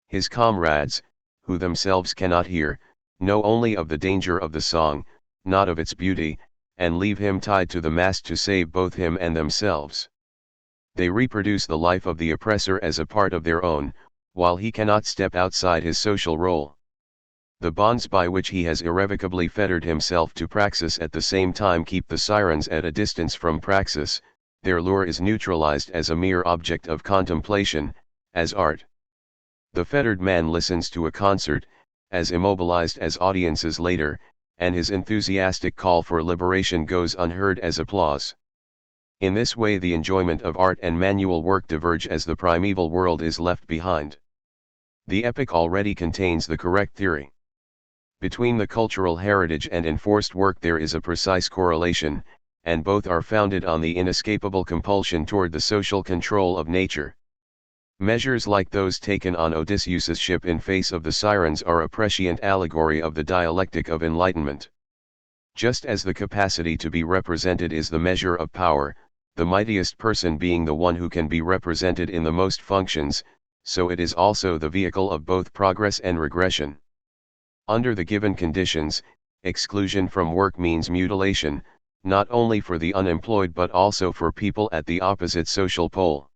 S1: His comrades, who themselves cannot hear, know only of the danger of the song, not of its beauty, and leave him tied to the mast to save both him and themselves. They reproduce the life of the oppressor as a part of their own, while he cannot step outside his social role. The bonds by which he has irrevocably fettered himself to praxis at the same time keep the sirens at a distance from praxis, their lure is neutralized as a mere object of contemplation, as art. The fettered man listens to a concert, as immobilized as audiences later, and his enthusiastic call for liberation goes unheard as applause. In this way the enjoyment of art and manual work diverge as the primeval world is left behind. The epic already contains the correct theory. Between the cultural heritage and enforced work there is a precise correlation, and both are founded on the inescapable compulsion toward the social control of nature. Measures like those taken on Odysseus's ship in face of the sirens are a prescient allegory of the dialectic of enlightenment. Just as the capacity to be represented is the measure of power, the mightiest person being the one who can be represented in the most functions, so it is also the vehicle of both progress and regression. Under the given conditions, exclusion from work means mutilation, not only for the unemployed but also for people at the opposite social pole.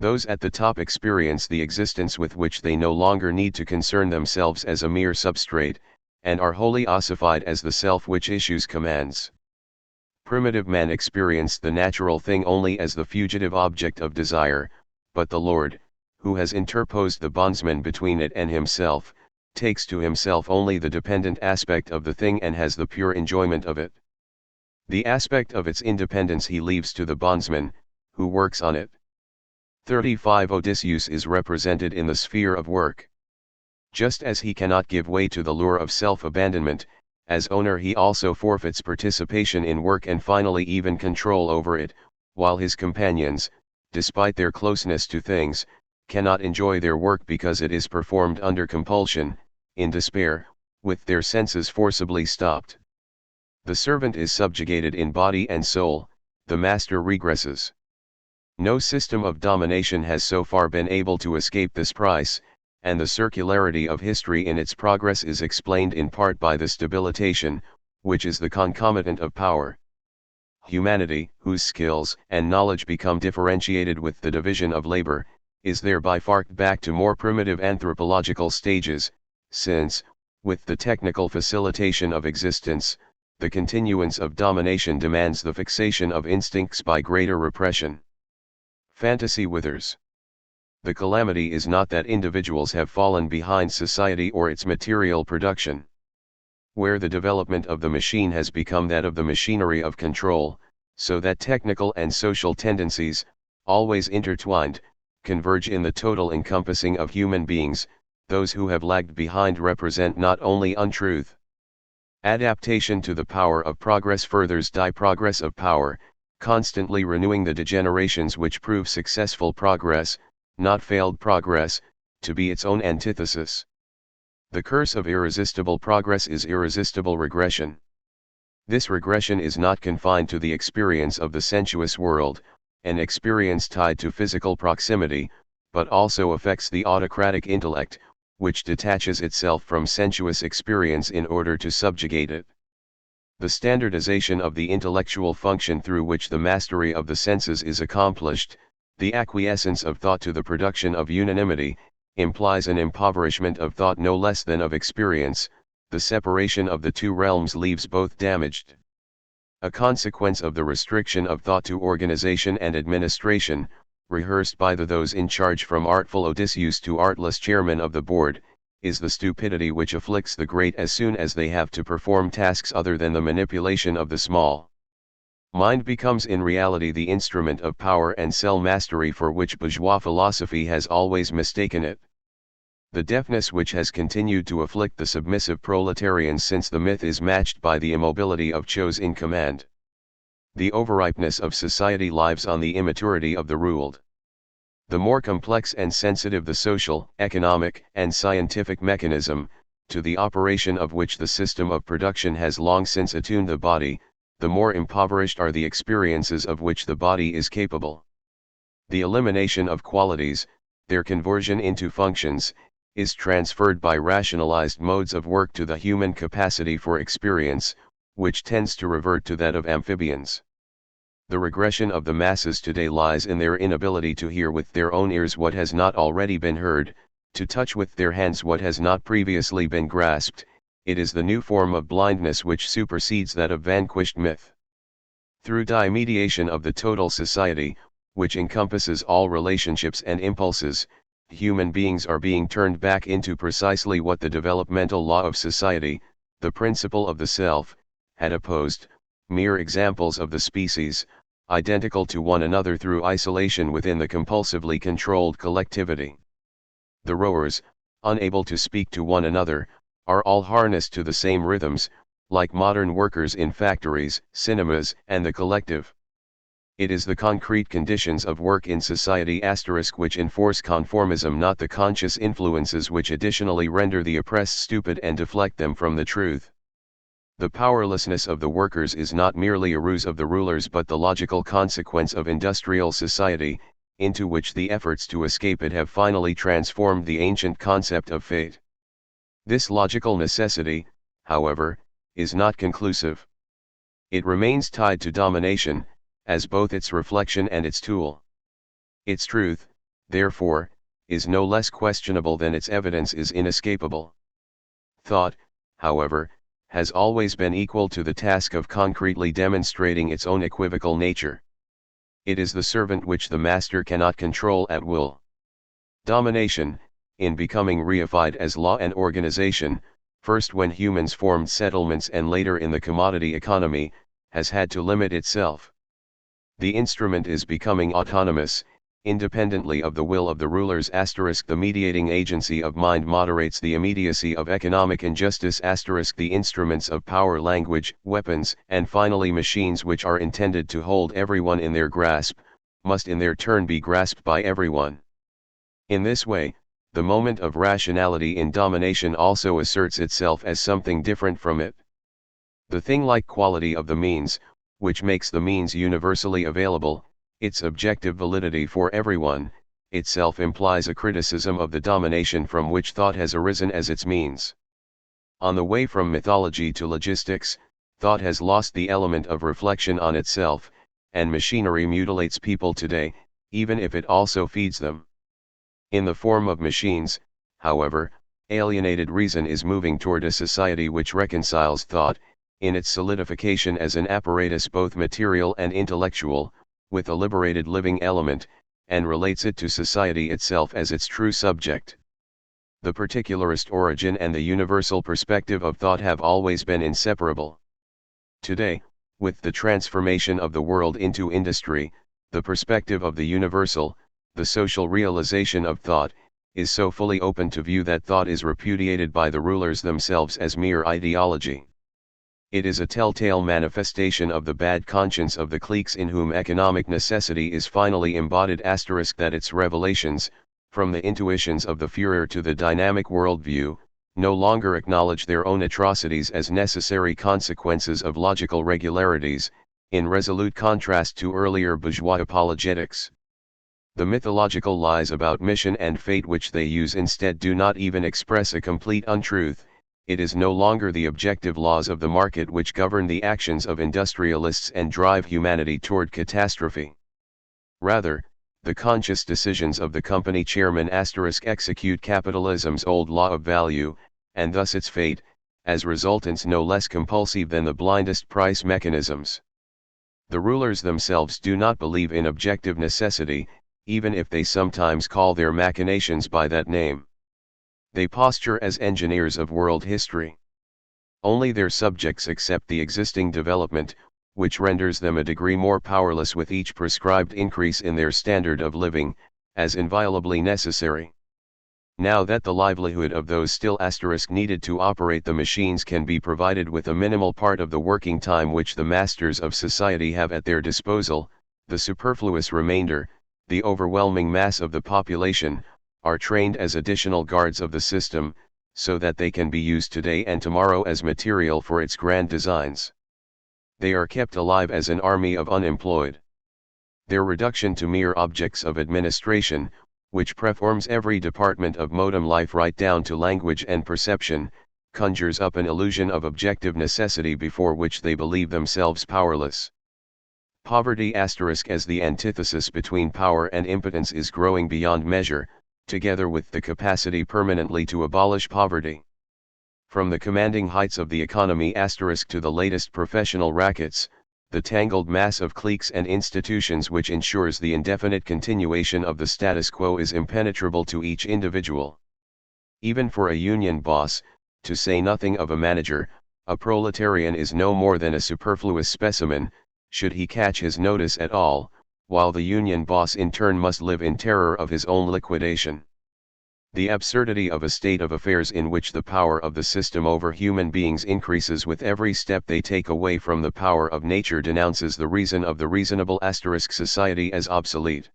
S1: Those at the top experience the existence with which they no longer need to concern themselves as a mere substrate, and are wholly ossified as the self which issues commands. Primitive man experienced the natural thing only as the fugitive object of desire, but the Lord, who has interposed the bondsman between it and himself, takes to himself only the dependent aspect of the thing and has the pure enjoyment of it. The aspect of its independence he leaves to the bondsman, who works on it. 35 Odysseus is represented in the sphere of work. Just as he cannot give way to the lure of self-abandonment, as owner he also forfeits participation in work and finally even control over it, while his companions, despite their closeness to things, cannot enjoy their work because it is performed under compulsion, in despair, with their senses forcibly stopped. The servant is subjugated in body and soul, the master regresses. No system of domination has so far been able to escape this price, and the circularity of history in its progress is explained in part by this debilitation, which is the concomitant of power. Humanity, whose skills and knowledge become differentiated with the division of labor, is thereby forked back to more primitive anthropological stages, since, with the technical facilitation of existence, the continuance of domination demands the fixation of instincts by greater repression. Fantasy withers. The calamity is not that individuals have fallen behind society or its material production. Where the development of the machine has become that of the machinery of control, so that technical and social tendencies, always intertwined, converge in the total encompassing of human beings, those who have lagged behind represent not only untruth. Adaptation to the power of progress furthers the progress of power, constantly renewing the degenerations which prove successful progress, not failed progress, to be its own antithesis. The curse of irresistible progress is irresistible regression. This regression is not confined to the experience of the sensuous world, an experience tied to physical proximity, but also affects the autocratic intellect, which detaches itself from sensuous experience in order to subjugate it. The standardization of the intellectual function through which the mastery of the senses is accomplished, the acquiescence of thought to the production of unanimity, implies an impoverishment of thought no less than of experience. The separation of the two realms leaves both damaged. A consequence of the restriction of thought to organization and administration, rehearsed by those in charge from artful Odysseus to artless chairman of the board, is the stupidity which afflicts the great as soon as they have to perform tasks other than the manipulation of the small. Mind becomes in reality the instrument of power and self-mastery for which bourgeois philosophy has always mistaken it. The deafness which has continued to afflict the submissive proletarians since the myth is matched by the immobility of those in command. The overripeness of society lies on the immaturity of the ruled. The more complex and sensitive the social, economic, and scientific mechanism, to the operation of which the system of production has long since attuned the body, the more impoverished are the experiences of which the body is capable. The elimination of qualities, their conversion into functions, is transferred by rationalized modes of work to the human capacity for experience, which tends to revert to that of amphibians. The regression of the masses today lies in their inability to hear with their own ears what has not already been heard, to touch with their hands what has not previously been grasped. It is the new form of blindness which supersedes that of vanquished myth. Through the mediation of the total society, which encompasses all relationships and impulses, human beings are being turned back into precisely what the developmental law of society, the principle of the self, had opposed, mere examples of the species, identical to one another through isolation within the compulsively controlled collectivity. The rowers, unable to speak to one another, are all harnessed to the same rhythms, like modern workers in factories, cinemas, and the collective. It is the concrete conditions of work in society * which enforce conformism, not the conscious influences which additionally render the oppressed stupid and deflect them from the truth. The powerlessness of the workers is not merely a ruse of the rulers but the logical consequence of industrial society, into which the efforts to escape it have finally transformed the ancient concept of fate. This logical necessity, however, is not conclusive. It remains tied to domination, as both its reflection and its tool. Its truth, therefore, is no less questionable than its evidence is inescapable. Thought, however, has always been equal to the task of concretely demonstrating its own equivocal nature. It is the servant which the master cannot control at will. Domination, in becoming reified as law and organization, first when humans formed settlements and later in the commodity economy, has had to limit itself. The instrument is becoming autonomous, independently of the will of the rulers *. The mediating agency of mind moderates the immediacy of economic injustice *. The instruments of power, language, weapons, and finally machines which are intended to hold everyone in their grasp, must in their turn be grasped by everyone. In this way, the moment of rationality in domination also asserts itself as something different from it. The thing-like quality of the means, which makes the means universally available, Its objective validity for everyone, itself implies a criticism of the domination from which thought has arisen as its means. On the way from mythology to logistics, thought has lost the element of reflection on itself, and machinery mutilates people today, even if it also feeds them. In the form of machines, however, alienated reason is moving toward a society which reconciles thought, in its solidification as an apparatus both material and intellectual, with a liberated living element, and relates it to society itself as its true subject. The particularist origin and the universal perspective of thought have always been inseparable. Today, with the transformation of the world into industry, the perspective of the universal, the social realization of thought, is so fully open to view that thought is repudiated by the rulers themselves as mere ideology. It is a telltale manifestation of the bad conscience of the cliques in whom economic necessity is finally embodied. That its revelations, from the intuitions of the Führer to the dynamic worldview, no longer acknowledge their own atrocities as necessary consequences of logical regularities, in resolute contrast to earlier bourgeois apologetics. The mythological lies about mission and fate which they use instead do not even express a complete untruth. It is no longer the objective laws of the market which govern the actions of industrialists and drive humanity toward catastrophe. Rather, the conscious decisions of the company chairman execute capitalism's old law of value, and thus its fate, as resultants no less compulsive than the blindest price mechanisms. The rulers themselves do not believe in objective necessity, even if they sometimes call their machinations by that name. They posture as engineers of world history. Only their subjects accept the existing development, which renders them a degree more powerless with each prescribed increase in their standard of living, as inviolably necessary. Now that the livelihood of those still needed to operate the machines can be provided with a minimal part of the working time which the masters of society have at their disposal, the superfluous remainder, the overwhelming mass of the population, are trained as additional guards of the system, so that they can be used today and tomorrow as material for its grand designs. They are kept alive as an army of unemployed. Their reduction to mere objects of administration, which performs every department of modern life right down to language and perception, conjures up an illusion of objective necessity before which they believe themselves powerless. Poverty as the antithesis between power and impotence is growing beyond measure, together with the capacity permanently to abolish poverty. From the commanding heights of the economy to the latest professional rackets, the tangled mass of cliques and institutions which ensures the indefinite continuation of the status quo is impenetrable to each individual. Even for a union boss, to say nothing of a manager, a proletarian is no more than a superfluous specimen, should he catch his notice at all, while the union boss in turn must live in terror of his own liquidation. The absurdity of a state of affairs in which the power of the system over human beings increases with every step they take away from the power of nature denounces the reason of the reasonable society as obsolete.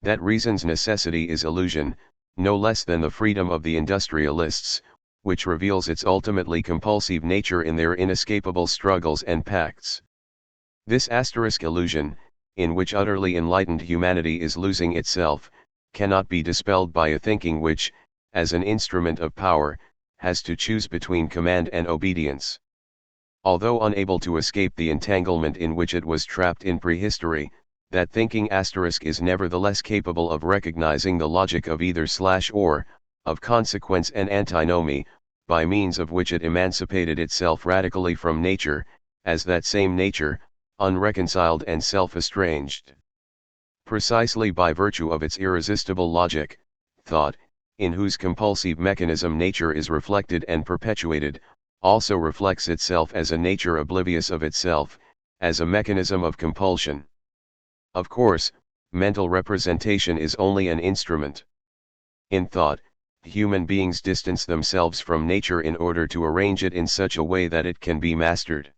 S1: That reason's necessity is illusion, no less than the freedom of the industrialists, which reveals its ultimately compulsive nature in their inescapable struggles and pacts. This illusion, in which utterly enlightened humanity is losing itself, cannot be dispelled by a thinking which, as an instrument of power, has to choose between command and obedience. Although unable to escape the entanglement in which it was trapped in prehistory, that thinking is nevertheless capable of recognizing the logic of either/or, of consequence and antinomy, by means of which it emancipated itself radically from nature, as that same nature, unreconciled and self-estranged. Precisely by virtue of its irresistible logic, thought, in whose compulsive mechanism nature is reflected and perpetuated, also reflects itself as a nature oblivious of itself, as a mechanism of compulsion. Of course, mental representation is only an instrument. In thought, human beings distance themselves from nature in order to arrange it in such a way that it can be mastered.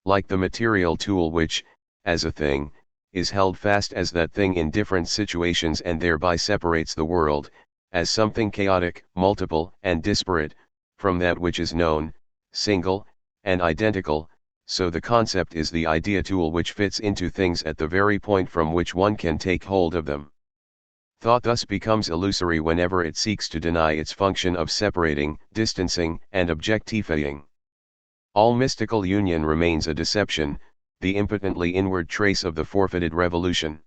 S1: Like the material tool which, as a thing, is held fast as that thing in different situations and thereby separates the world, as something chaotic, multiple, and disparate, from that which is known, single, and identical, so the concept is the idea tool which fits into things at the very point from which one can take hold of them. Thought thus becomes illusory whenever it seeks to deny its function of separating, distancing, and objectifying. All mystical union remains a deception, the impotently inward trace of the forfeited revolution.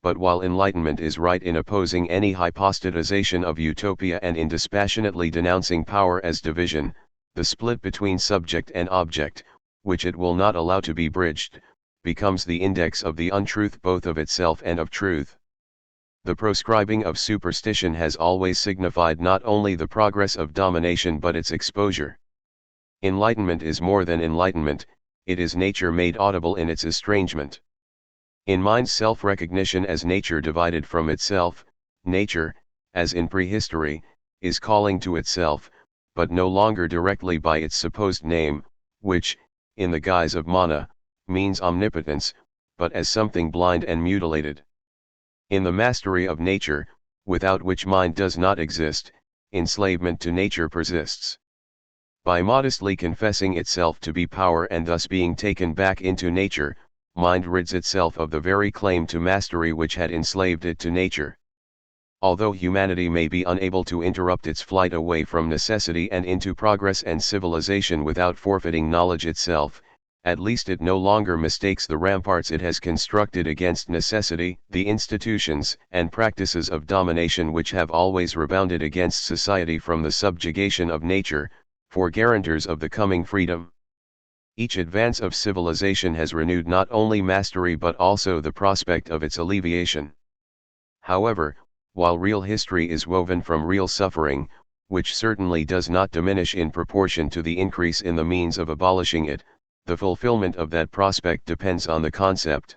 S1: But while enlightenment is right in opposing any hypostatization of utopia and in dispassionately denouncing power as division, the split between subject and object, which it will not allow to be bridged, becomes the index of the untruth both of itself and of truth. The proscribing of superstition has always signified not only the progress of domination but its exposure. Enlightenment is more than enlightenment, it is nature made audible in its estrangement. In mind's self-recognition as nature divided from itself, nature, as in prehistory, is calling to itself, but no longer directly by its supposed name, which, in the guise of mana, means omnipotence, but as something blind and mutilated. In the mastery of nature, without which mind does not exist, enslavement to nature persists. By modestly confessing itself to be power and thus being taken back into nature, mind rids itself of the very claim to mastery which had enslaved it to nature. Although humanity may be unable to interrupt its flight away from necessity and into progress and civilization without forfeiting knowledge itself, at least it no longer mistakes the ramparts it has constructed against necessity, the institutions and practices of domination which have always rebounded against society from the subjugation of nature, for guarantors of the coming freedom. Each advance of civilization has renewed not only mastery but also the prospect of its alleviation. However, while real history is woven from real suffering, which certainly does not diminish in proportion to the increase in the means of abolishing it, the fulfillment of that prospect depends on the concept.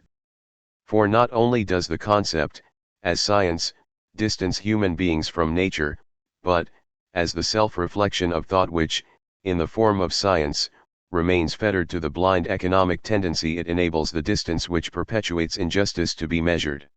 S1: For not only does the concept, as science, distance human beings from nature, but, as the self-reflection of thought which, in the form of science, remains fettered to the blind economic tendency, it enables the distance which perpetuates injustice to be measured.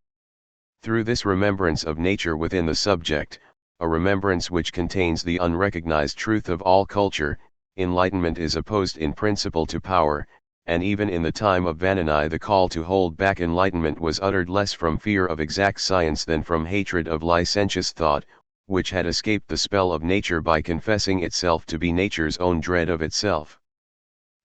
S1: Through this remembrance of nature within the subject, a remembrance which contains the unrecognized truth of all culture, enlightenment is opposed in principle to power, and even in the time of Vanini the call to hold back enlightenment was uttered less from fear of exact science than from hatred of licentious thought, which had escaped the spell of nature by confessing itself to be nature's own dread of itself.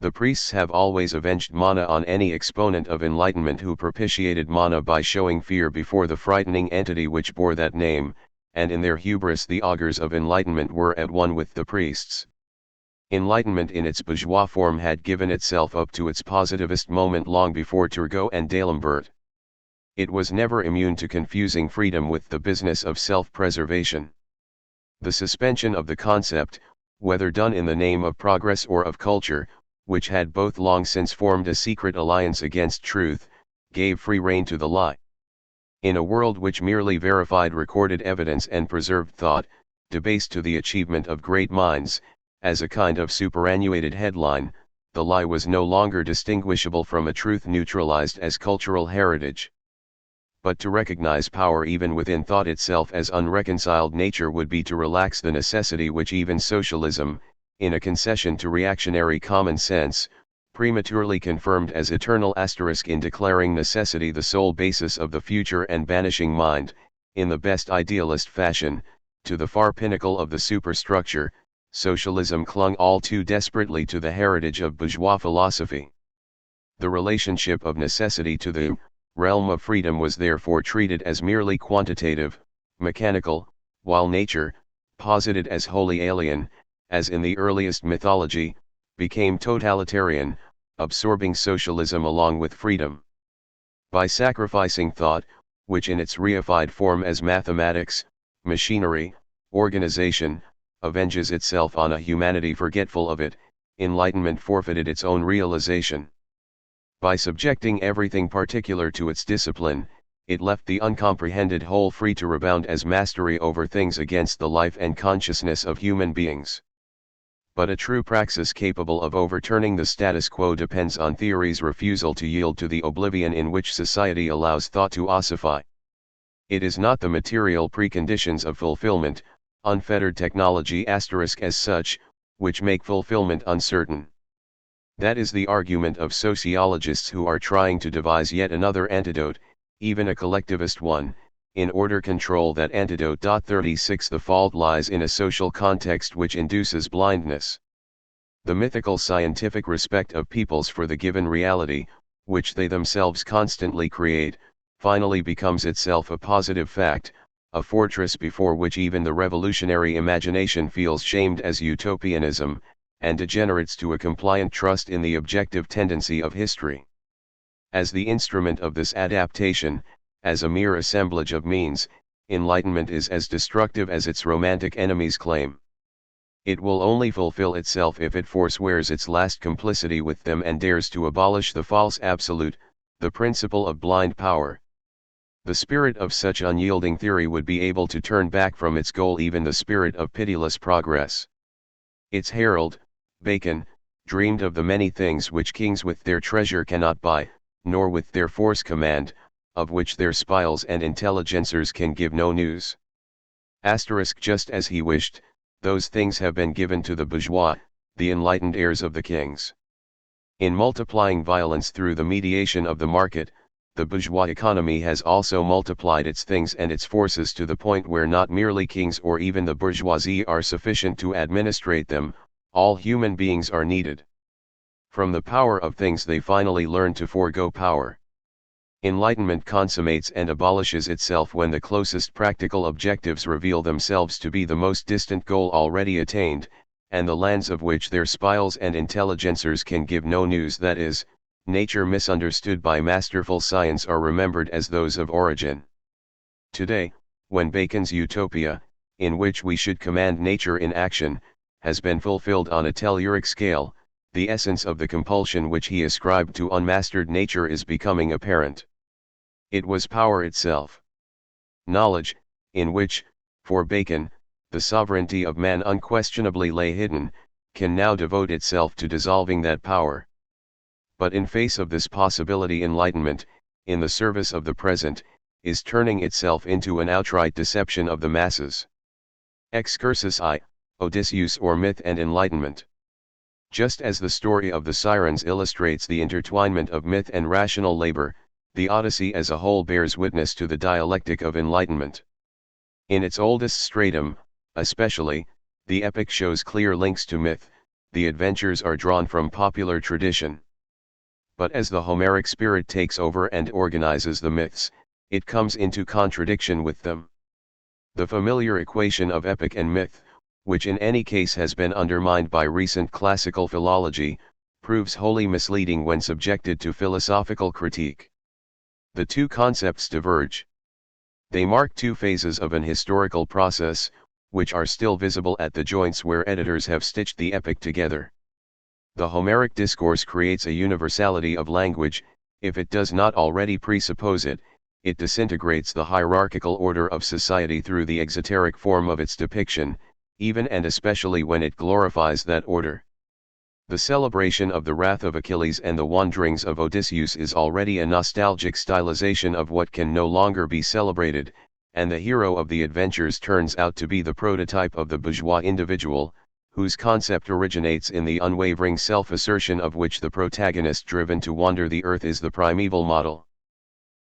S1: The priests have always avenged mana on any exponent of enlightenment who propitiated mana by showing fear before the frightening entity which bore that name, and in their hubris the augurs of enlightenment were at one with the priests. Enlightenment in its bourgeois form had given itself up to its positivist moment long before Turgot and D'Alembert. It was never immune to confusing freedom with the business of self-preservation. The suspension of the concept, whether done in the name of progress or of culture, which had both long since formed a secret alliance against truth, gave free rein to the lie. In a world which merely verified recorded evidence and preserved thought, debased to the achievement of great minds, as a kind of superannuated headline, the lie was no longer distinguishable from a truth neutralized as cultural heritage. But to recognize power even within thought itself as unreconciled nature would be to relax the necessity which even socialism, in a concession to reactionary common sense, prematurely confirmed as eternal * in declaring necessity the sole basis of the future and banishing mind, in the best idealist fashion, to the far pinnacle of the superstructure. Socialism clung all too desperately to the heritage of bourgeois philosophy. The relationship of necessity to the realm of freedom was therefore treated as merely quantitative, mechanical, while nature, posited as wholly alien, as in the earliest mythology, became totalitarian, absorbing socialism along with freedom. By sacrificing thought, which in its reified form as mathematics, machinery, organization, avenges itself on a humanity forgetful of it, enlightenment forfeited its own realization. By subjecting everything particular to its discipline, it left the uncomprehended whole free to rebound as mastery over things against the life and consciousness of human beings. But a true praxis capable of overturning the status quo depends on theory's refusal to yield to the oblivion in which society allows thought to ossify. It is not the material preconditions of fulfillment, unfettered technology * as such, which make fulfillment uncertain. That is the argument of sociologists who are trying to devise yet another antidote, even a collectivist one, in order control that antidote. 36 The fault lies in a social context which induces blindness. The mythical scientific respect of peoples for the given reality, which they themselves constantly create, finally becomes itself a positive fact, a fortress before which even the revolutionary imagination feels shamed as utopianism, and degenerates to a compliant trust in the objective tendency of history. As the instrument of this adaptation, as a mere assemblage of means, Enlightenment is as destructive as its romantic enemies claim. It will only fulfill itself if it forswears its last complicity with them and dares to abolish the false absolute, the principle of blind power. The spirit of such unyielding theory would be able to turn back from its goal even the spirit of pitiless progress. Its herald, Bacon, dreamed of the many things which kings with their treasure cannot buy, nor with their force command, of which their spies and intelligencers can give no news. Just as he wished, those things have been given to the bourgeois, the enlightened heirs of the kings. In multiplying violence through the mediation of the market, the bourgeois economy has also multiplied its things and its forces to the point where not merely kings or even the bourgeoisie are sufficient to administrate them, all human beings are needed. From the power of things they finally learn to forego power. Enlightenment consummates and abolishes itself when the closest practical objectives reveal themselves to be the most distant goal already attained, and the lands of which their spies and intelligencers can give no news, that is, nature misunderstood by masterful science, are remembered as those of origin. Today, when Bacon's utopia, in which we should command nature in action, has been fulfilled on a telluric scale, the essence of the compulsion which he ascribed to unmastered nature is becoming apparent. It was power itself. Knowledge, in which, for Bacon, the sovereignty of man unquestionably lay hidden, can now devote itself to dissolving that power. But in face of this possibility, Enlightenment, in the service of the present, is turning itself into an outright deception of the masses. Excursus I, Odysseus, or Myth and Enlightenment. Just as the story of the Sirens illustrates the intertwinement of myth and rational labor, the Odyssey as a whole bears witness to the dialectic of enlightenment. In its oldest stratum, especially, the epic shows clear links to myth, the adventures are drawn from popular tradition. But as the Homeric spirit takes over and organizes the myths, it comes into contradiction with them. The familiar equation of epic and myth, which in any case has been undermined by recent classical philology, proves wholly misleading when subjected to philosophical critique. The two concepts diverge. They mark two phases of an historical process, which are still visible at the joints where editors have stitched the epic together. The Homeric discourse creates a universality of language. If it does not already presuppose it, it disintegrates the hierarchical order of society through the exoteric form of its depiction, even and especially when it glorifies that order. The celebration of the wrath of Achilles and the wanderings of Odysseus is already a nostalgic stylization of what can no longer be celebrated, and the hero of the adventures turns out to be the prototype of the bourgeois individual, whose concept originates in the unwavering self-assertion of which the protagonist driven to wander the earth is the primeval model.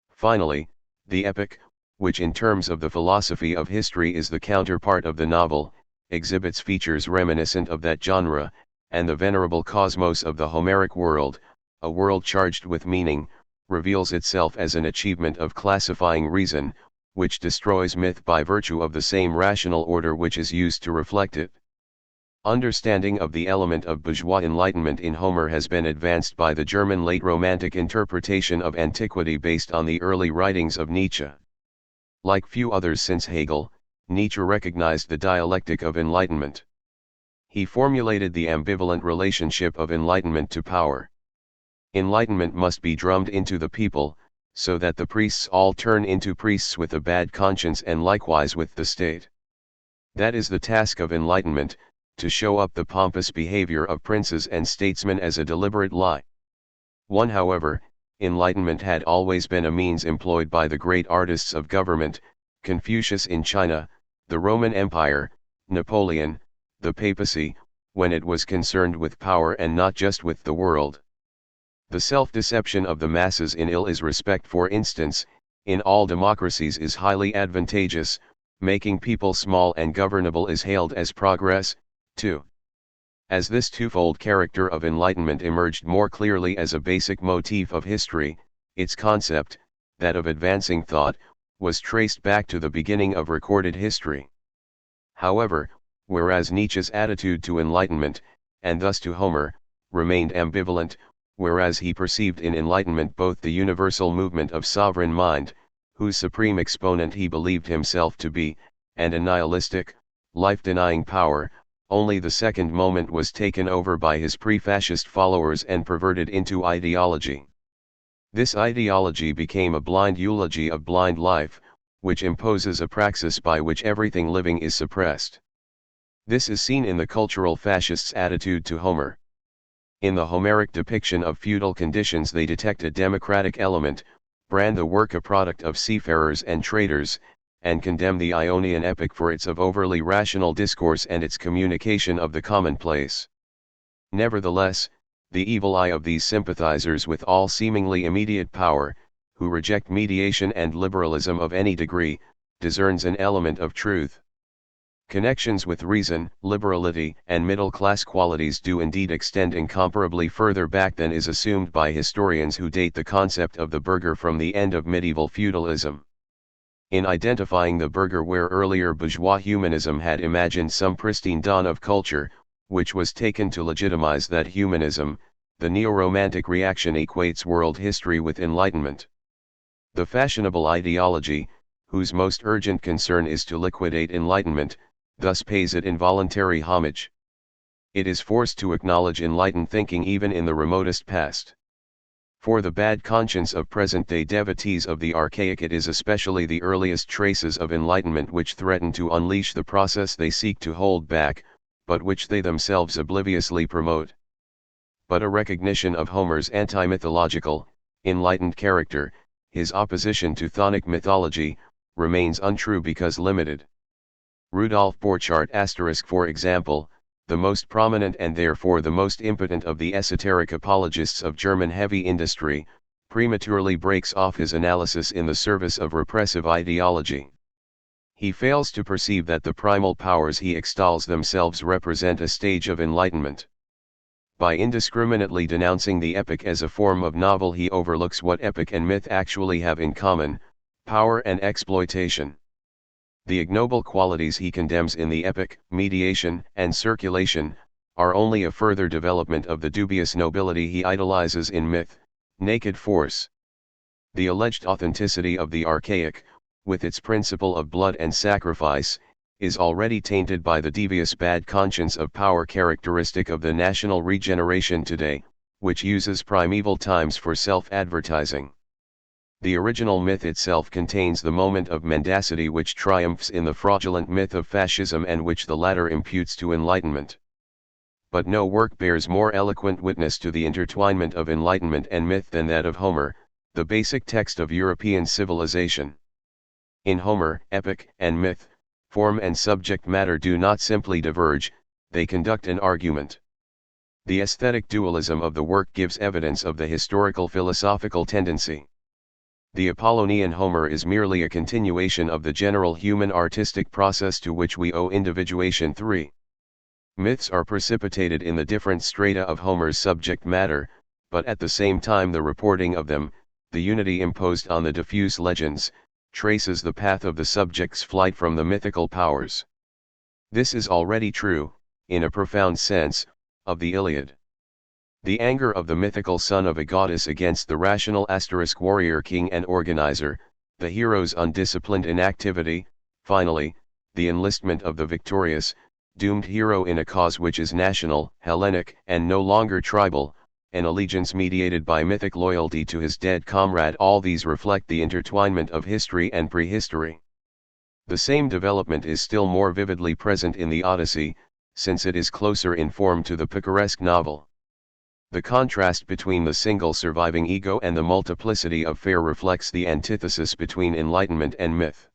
S1: Finally, the epic, which in terms of the philosophy of history is the counterpart of the novel, exhibits features reminiscent of that genre, and the venerable cosmos of the Homeric world, a world charged with meaning, reveals itself as an achievement of classifying reason, which destroys myth by virtue of the same rational order which is used to reflect it. Understanding of the element of bourgeois enlightenment in Homer has been advanced by the German late Romantic interpretation of antiquity based on the early writings of Nietzsche. Like few others since Hegel, Nietzsche recognized the dialectic of enlightenment. He formulated the ambivalent relationship of enlightenment to power. Enlightenment must be drummed into the people, so that the priests all turn into priests with a bad conscience and likewise with the state. That is the task of enlightenment, to show up the pompous behavior of princes and statesmen as a deliberate lie. One, however, enlightenment had always been a means employed by the great artists of government, Confucius in China, the Roman Empire, Napoleon, the papacy, when it was concerned with power and not just with the world. The self-deception of the masses in ill is respect, for instance, in all democracies is highly advantageous, making people small and governable is hailed as progress, too. As this twofold character of enlightenment emerged more clearly as a basic motif of history, its concept, that of advancing thought, was traced back to the beginning of recorded history. However, whereas Nietzsche's attitude to enlightenment, and thus to Homer, remained ambivalent, whereas he perceived in enlightenment both the universal movement of sovereign mind, whose supreme exponent he believed himself to be, and a nihilistic, life-denying power, only the second moment was taken over by his pre-fascist followers and perverted into ideology. This ideology became a blind eulogy of blind life, which imposes a praxis by which everything living is suppressed. This is seen in the cultural fascists' attitude to Homer. In the Homeric depiction of feudal conditions they detect a democratic element, brand the work a product of seafarers and traders, and condemn the Ionian epic for its of overly rational discourse and its communication of the commonplace. Nevertheless, the evil eye of these sympathizers with all seemingly immediate power, who reject mediation and liberalism of any degree, discerns an element of truth. Connections with reason, liberality, and middle-class qualities do indeed extend incomparably further back than is assumed by historians who date the concept of the burgher from the end of medieval feudalism. In identifying the burgher where earlier bourgeois humanism had imagined some pristine dawn of culture, which was taken to legitimize that humanism, the neo-romantic reaction equates world history with enlightenment. The fashionable ideology, whose most urgent concern is to liquidate enlightenment, thus pays it involuntary homage. It is forced to acknowledge enlightened thinking even in the remotest past. For the bad conscience of present-day devotees of the archaic, it is especially the earliest traces of enlightenment which threaten to unleash the process they seek to hold back, but which they themselves obliviously promote. But a recognition of Homer's anti-mythological, enlightened character, his opposition to chthonic mythology, remains untrue because limited. Rudolf Borchardt *, for example, the most prominent and therefore the most impotent of the esoteric apologists of German heavy industry, prematurely breaks off his analysis in the service of repressive ideology. He fails to perceive that the primal powers he extols themselves represent a stage of enlightenment. By indiscriminately denouncing the epic as a form of novel, he overlooks what epic and myth actually have in common: power and exploitation. The ignoble qualities he condemns in the epic, mediation and circulation, are only a further development of the dubious nobility he idolizes in myth, naked force. The alleged authenticity of the archaic, with its principle of blood and sacrifice, is already tainted by the devious bad conscience of power characteristic of the national regeneration today, which uses primeval times for self-advertising. The original myth itself contains the moment of mendacity which triumphs in the fraudulent myth of fascism and which the latter imputes to enlightenment. But no work bears more eloquent witness to the intertwinement of enlightenment and myth than that of Homer, the basic text of European civilization. In Homer, epic and myth, form and subject matter do not simply diverge, they conduct an argument. The aesthetic dualism of the work gives evidence of the historical philosophical tendency. The Apollonian Homer is merely a continuation of the general human artistic process to which we owe individuation. 3. Myths are precipitated in the different strata of Homer's subject matter, but at the same time the reporting of them, the unity imposed on the diffuse legends, traces the path of the subject's flight from the mythical powers. This is already true, in a profound sense, of the Iliad. The anger of the mythical son of a goddess against the rational * warrior king and organizer, the hero's undisciplined inactivity, finally, the enlistment of the victorious, doomed hero in a cause which is national, Hellenic, and no longer tribal, an allegiance mediated by mythic loyalty to his dead comrade. All these reflect the intertwinement of history and prehistory. The same development is still more vividly present in the Odyssey, since it is closer in form to the picaresque novel. The contrast between the single surviving ego and the multiplicity of fare reflects the antithesis between enlightenment and myth.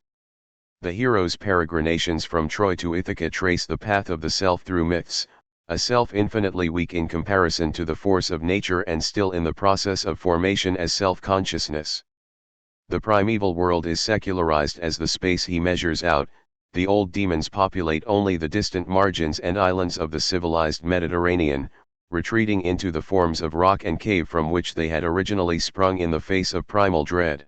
S1: The hero's peregrinations from Troy to Ithaca trace the path of the self through myths, a self infinitely weak in comparison to the force of nature and still in the process of formation as self-consciousness. The primeval world is secularized as the space he measures out. The old demons populate only the distant margins and islands of the civilized Mediterranean, retreating into the forms of rock and cave from which they had originally sprung in the face of primal dread.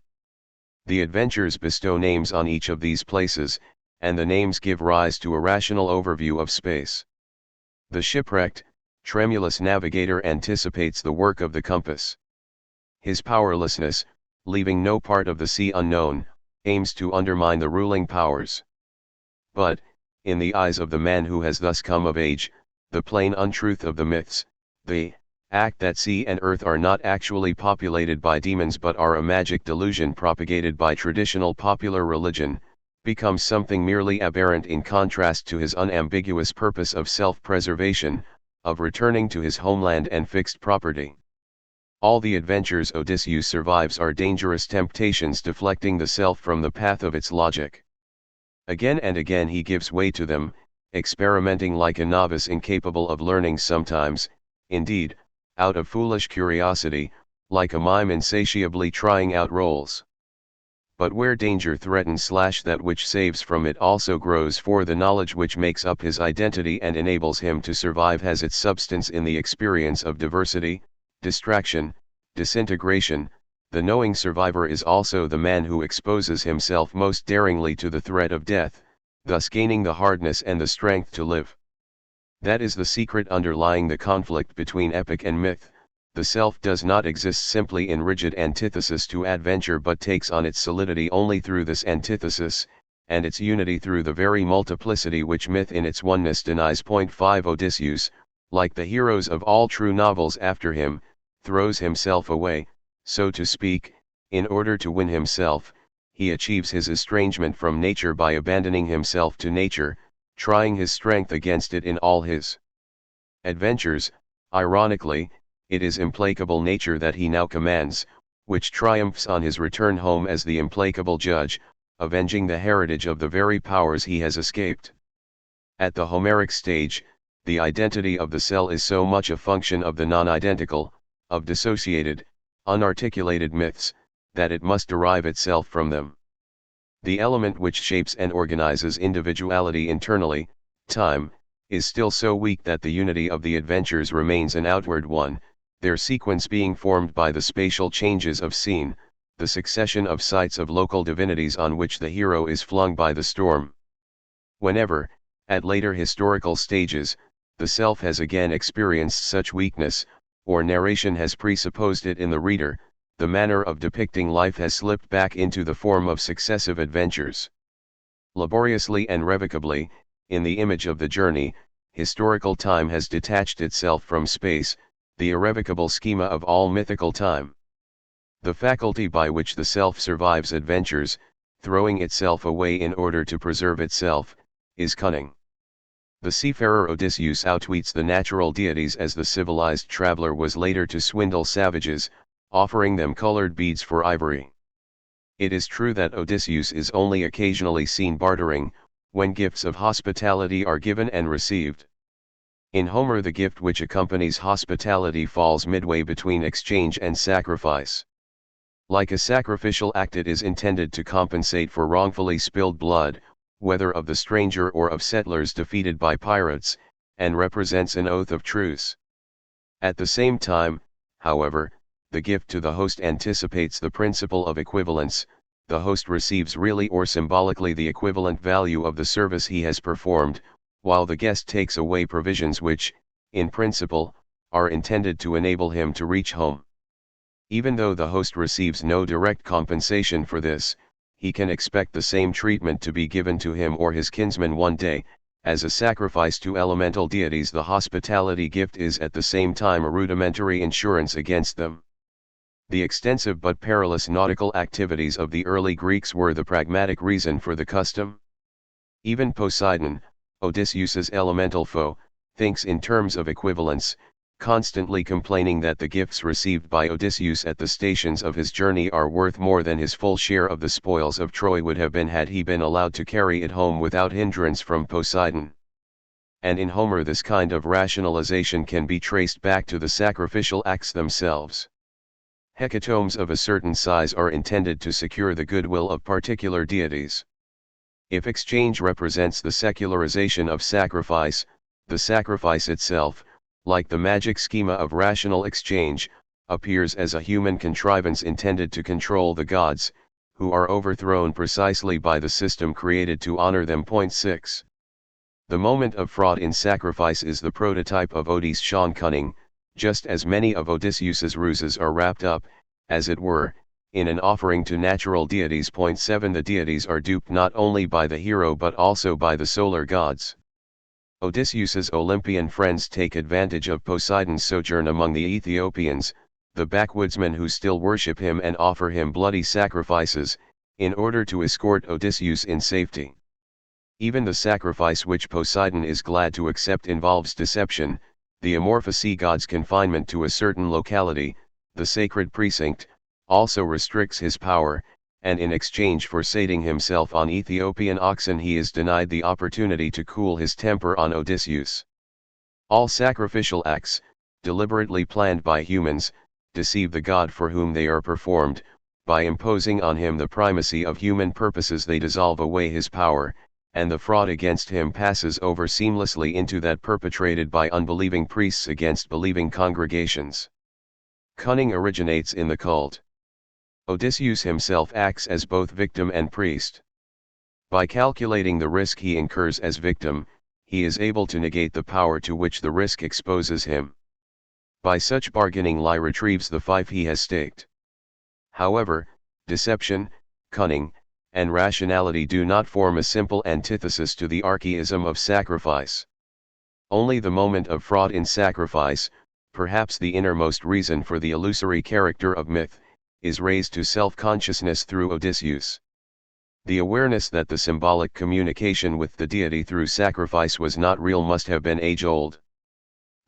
S1: The adventures bestow names on each of these places, and the names give rise to a rational overview of space. The shipwrecked, tremulous navigator anticipates the work of the compass. His powerlessness, leaving no part of the sea unknown, aims to undermine the ruling powers. But, in the eyes of the man who has thus come of age, the plain untruth of the myths, the act that sea and earth are not actually populated by demons but are a magic delusion propagated by traditional popular religion, becomes something merely aberrant in contrast to his unambiguous purpose of self-preservation, of returning to his homeland and fixed property. All the adventures Odysseus survives are dangerous temptations deflecting the self from the path of its logic. Again and again he gives way to them, experimenting like a novice incapable of learning sometimes, indeed, out of foolish curiosity, like a mime insatiably trying out roles. But where danger threatens that which saves from it also grows, for the knowledge which makes up his identity and enables him to survive has its substance in the experience of diversity, distraction, disintegration. The knowing survivor is also the man who exposes himself most daringly to the threat of death, thus gaining the hardness and the strength to live. That is the secret underlying the conflict between epic and myth. The self does not exist simply in rigid antithesis to adventure but takes on its solidity only through this antithesis, and its unity through the very multiplicity which myth in its oneness denies. 5 Odysseus, like the heroes of all true novels after him, throws himself away, so to speak, in order to win himself. He achieves his estrangement from nature by abandoning himself to nature, trying his strength against it in all his adventures. Ironically, it is implacable nature that he now commands, which triumphs on his return home as the implacable judge, avenging the heritage of the very powers he has escaped. At the Homeric stage, the identity of the cell is so much a function of the non-identical, of dissociated, unarticulated myths, that it must derive itself from them. The element which shapes and organizes individuality internally, time, is still so weak that the unity of the adventures remains an outward one, their sequence being formed by the spatial changes of scene, the succession of sites of local divinities on which the hero is flung by the storm. Whenever, at later historical stages, the self has again experienced such weakness, or narration has presupposed it in the reader, the manner of depicting life has slipped back into the form of successive adventures. Laboriously and revocably, in the image of the journey, historical time has detached itself from space, the irrevocable schema of all mythical time. The faculty by which the self survives adventures, throwing itself away in order to preserve itself, is cunning. The seafarer Odysseus outwits the natural deities as the civilized traveler was later to swindle savages, offering them colored beads for ivory. It is true that Odysseus is only occasionally seen bartering, when gifts of hospitality are given and received. In Homer, the gift which accompanies hospitality falls midway between exchange and sacrifice. Like a sacrificial act, it is intended to compensate for wrongfully spilled blood, whether of the stranger or of settlers defeated by pirates, and represents an oath of truce. At the same time, however, the gift to the host anticipates the principle of equivalence. The host receives really or symbolically the equivalent value of the service he has performed, while the guest takes away provisions which, in principle, are intended to enable him to reach home. Even though the host receives no direct compensation for this, he can expect the same treatment to be given to him or his kinsmen one day. As a sacrifice to elemental deities, the hospitality gift is at the same time a rudimentary insurance against them. The extensive but perilous nautical activities of the early Greeks were the pragmatic reason for the custom. Even Poseidon, Odysseus's elemental foe, thinks in terms of equivalence, constantly complaining that the gifts received by Odysseus at the stations of his journey are worth more than his full share of the spoils of Troy would have been had he been allowed to carry it home without hindrance from Poseidon. and in Homer this kind of rationalization can be traced back to the sacrificial acts themselves. Hecatombs of a certain size are intended to secure the goodwill of particular deities. If exchange represents the secularization of sacrifice, the sacrifice itself, like the magic schema of rational exchange, appears as a human contrivance intended to control the gods, who are overthrown precisely by the system created to honor them. 6. The moment of fraud in sacrifice is the prototype of Odyssean cunning, just as many of Odysseus's ruses are wrapped up, as it were, in an offering to natural deities. 7. The deities are duped not only by the hero but also by the solar gods. Odysseus's Olympian friends take advantage of Poseidon's sojourn among the Ethiopians, the backwoodsmen who still worship him and offer him bloody sacrifices, in order to escort Odysseus in safety. Even the sacrifice which Poseidon is glad to accept involves deception, the amorphous sea god's confinement to a certain locality, the sacred precinct, also restricts his power, and in exchange for sating himself on Ethiopian oxen he is denied the opportunity to cool his temper on Odysseus. All sacrificial acts, deliberately planned by humans, deceive the god for whom they are performed. By imposing on him the primacy of human purposes they dissolve away his power, and the fraud against him passes over seamlessly into that perpetrated by unbelieving priests against believing congregations. Cunning originates in the cult. Odysseus himself acts as both victim and priest. By calculating the risk he incurs as victim, he is able to negate the power to which the risk exposes him. By such bargaining lie retrieves the fief he has staked. However, deception, cunning, and rationality do not form a simple antithesis to the archaism of sacrifice. Only the moment of fraud in sacrifice, perhaps the innermost reason for the illusory character of myth, is raised to self-consciousness through Odysseus. The awareness that the symbolic communication with the deity through sacrifice was not real must have been age-old.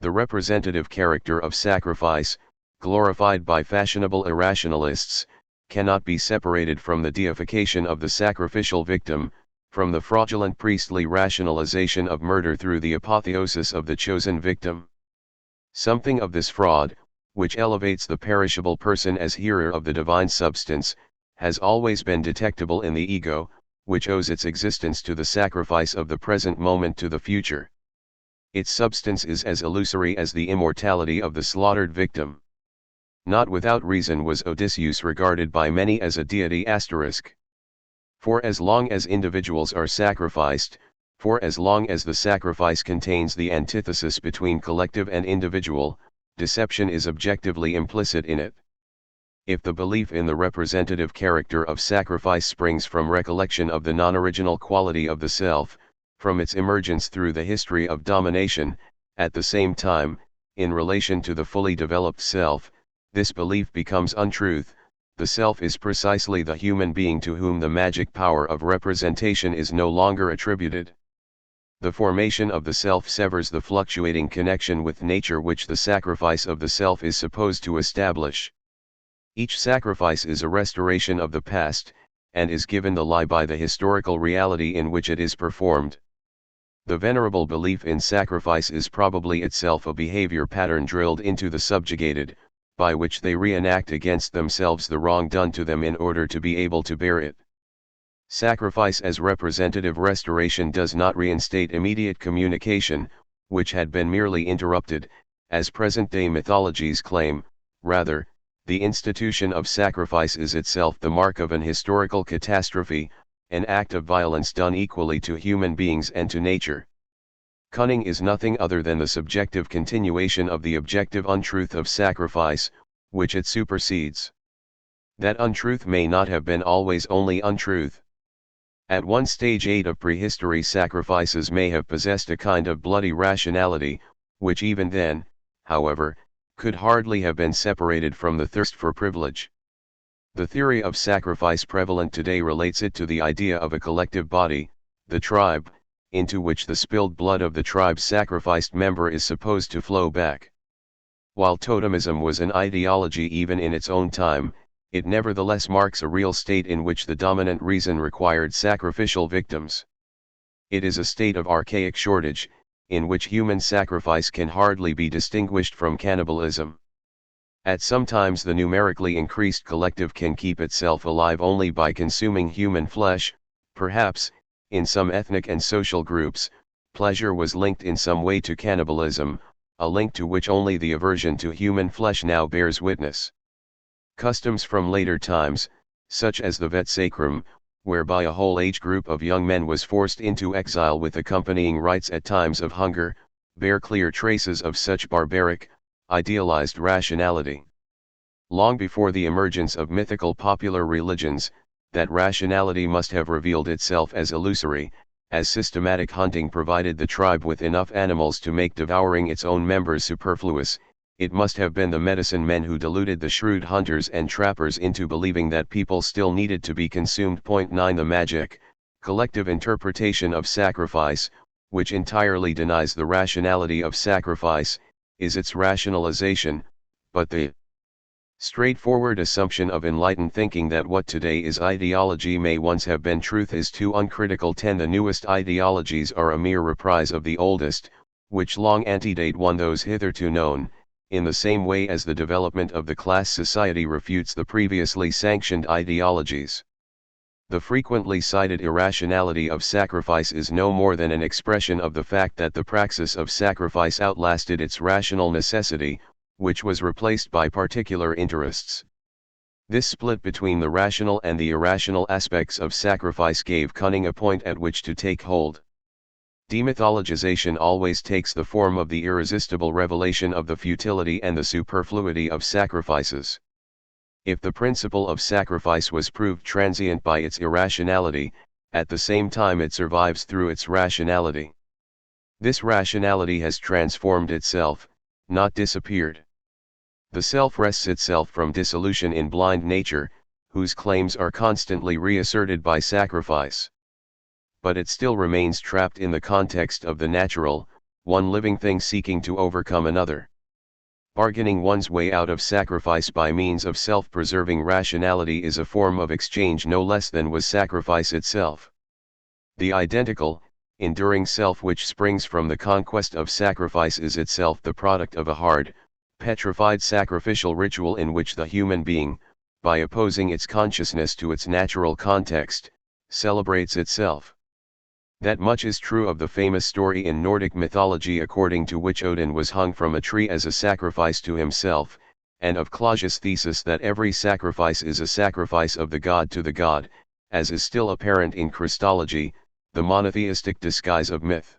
S1: The representative character of sacrifice, glorified by fashionable irrationalists, cannot be separated from the deification of the sacrificial victim, from the fraudulent priestly rationalization of murder through the apotheosis of the chosen victim. Something of this fraud, which elevates the perishable person as hearer of the divine substance, has always been detectable in the ego, which owes its existence to the sacrifice of the present moment to the future. Its substance is as illusory as the immortality of the slaughtered victim. Not without reason was Odysseus regarded by many as a deity *. For as long as individuals are sacrificed, for as long as the sacrifice contains the antithesis between collective and individual, deception is objectively implicit in it. If the belief in the representative character of sacrifice springs from recollection of the non-original quality of the self, from its emergence through the history of domination, at the same time, in relation to the fully developed self, this belief becomes untruth. The self is precisely the human being to whom the magic power of representation is no longer attributed. The formation of the self severs the fluctuating connection with nature which the sacrifice of the self is supposed to establish. Each sacrifice is a restoration of the past, and is given the lie by the historical reality in which it is performed. The venerable belief in sacrifice is probably itself a behavior pattern drilled into the subjugated, by which they reenact against themselves the wrong done to them in order to be able to bear it. Sacrifice as representative restoration does not reinstate immediate communication, which had been merely interrupted, as present-day mythologies claim. Rather, the institution of sacrifice is itself the mark of an historical catastrophe, an act of violence done equally to human beings and to nature. Cunning is nothing other than the subjective continuation of the objective untruth of sacrifice, which it supersedes. That untruth may not have been always only untruth. At one stage of prehistory sacrifices may have possessed a kind of bloody rationality, which even then, however, could hardly have been separated from the thirst for privilege. The theory of sacrifice prevalent today relates it to the idea of a collective body, the tribe, into which the spilled blood of the tribe's sacrificed member is supposed to flow back. While totemism was an ideology even in its own time, it nevertheless marks a real state in which the dominant reason required sacrificial victims. It is a state of archaic shortage, in which human sacrifice can hardly be distinguished from cannibalism. At some times the numerically increased collective can keep itself alive only by consuming human flesh. Perhaps, in some ethnic and social groups, pleasure was linked in some way to cannibalism, a link to which only the aversion to human flesh now bears witness. Customs from later times, such as the vet sacrum, whereby a whole age group of young men was forced into exile with accompanying rites at times of hunger, bear clear traces of such barbaric, idealized rationality. Long before the emergence of mythical popular religions, that rationality must have revealed itself as illusory, as systematic hunting provided the tribe with enough animals to make devouring its own members superfluous. It must have been the medicine men who deluded the shrewd hunters and trappers into believing that people still needed to be consumed. 9 The magic, collective interpretation of sacrifice, which entirely denies the rationality of sacrifice, is its rationalization, but the straightforward assumption of enlightened thinking that what today is ideology may once have been truth is too uncritical. 10 The newest ideologies are a mere reprise of the oldest, which long antedate those hitherto known, in the same way as the development of the class society refutes the previously sanctioned ideologies. The frequently cited irrationality of sacrifice is no more than an expression of the fact that the praxis of sacrifice outlasted its rational necessity, which was replaced by particular interests. This split between the rational and the irrational aspects of sacrifice gave cunning a point at which to take hold. Demythologization always takes the form of the irresistible revelation of the futility and the superfluity of sacrifices. If the principle of sacrifice was proved transient by its irrationality, at the same time it survives through its rationality. This rationality has transformed itself, not disappeared. The self wrests itself from dissolution in blind nature, whose claims are constantly reasserted by sacrifice. But it still remains trapped in the context of the natural, one living thing seeking to overcome another. Bargaining one's way out of sacrifice by means of self-preserving rationality is a form of exchange no less than was sacrifice itself. The identical, enduring self which springs from the conquest of sacrifice is itself the product of a hard, petrified sacrificial ritual in which the human being, by opposing its consciousness to its natural context, celebrates itself. That much is true of the famous story in Nordic mythology according to which Odin was hung from a tree as a sacrifice to himself, and of Clausius' thesis that every sacrifice is a sacrifice of the god to the god, as is still apparent in Christology, the monotheistic disguise of myth.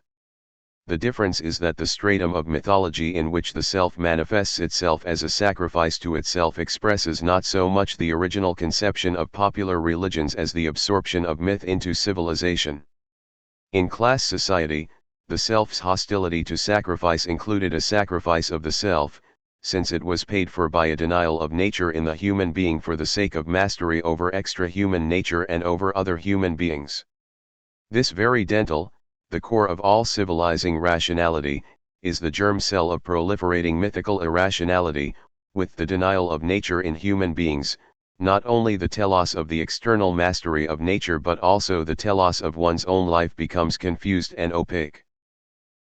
S1: The difference is that the stratum of mythology in which the self manifests itself as a sacrifice to itself expresses not so much the original conception of popular religions as the absorption of myth into civilization. In class society, the self's hostility to sacrifice included a sacrifice of the self, since it was paid for by a denial of nature in the human being for the sake of mastery over extra-human nature and over other human beings. This very dental, the core of all civilizing rationality, is the germ cell of proliferating mythical irrationality, with the denial of nature in human beings, not only the telos of the external mastery of nature but also the telos of one's own life becomes confused and opaque.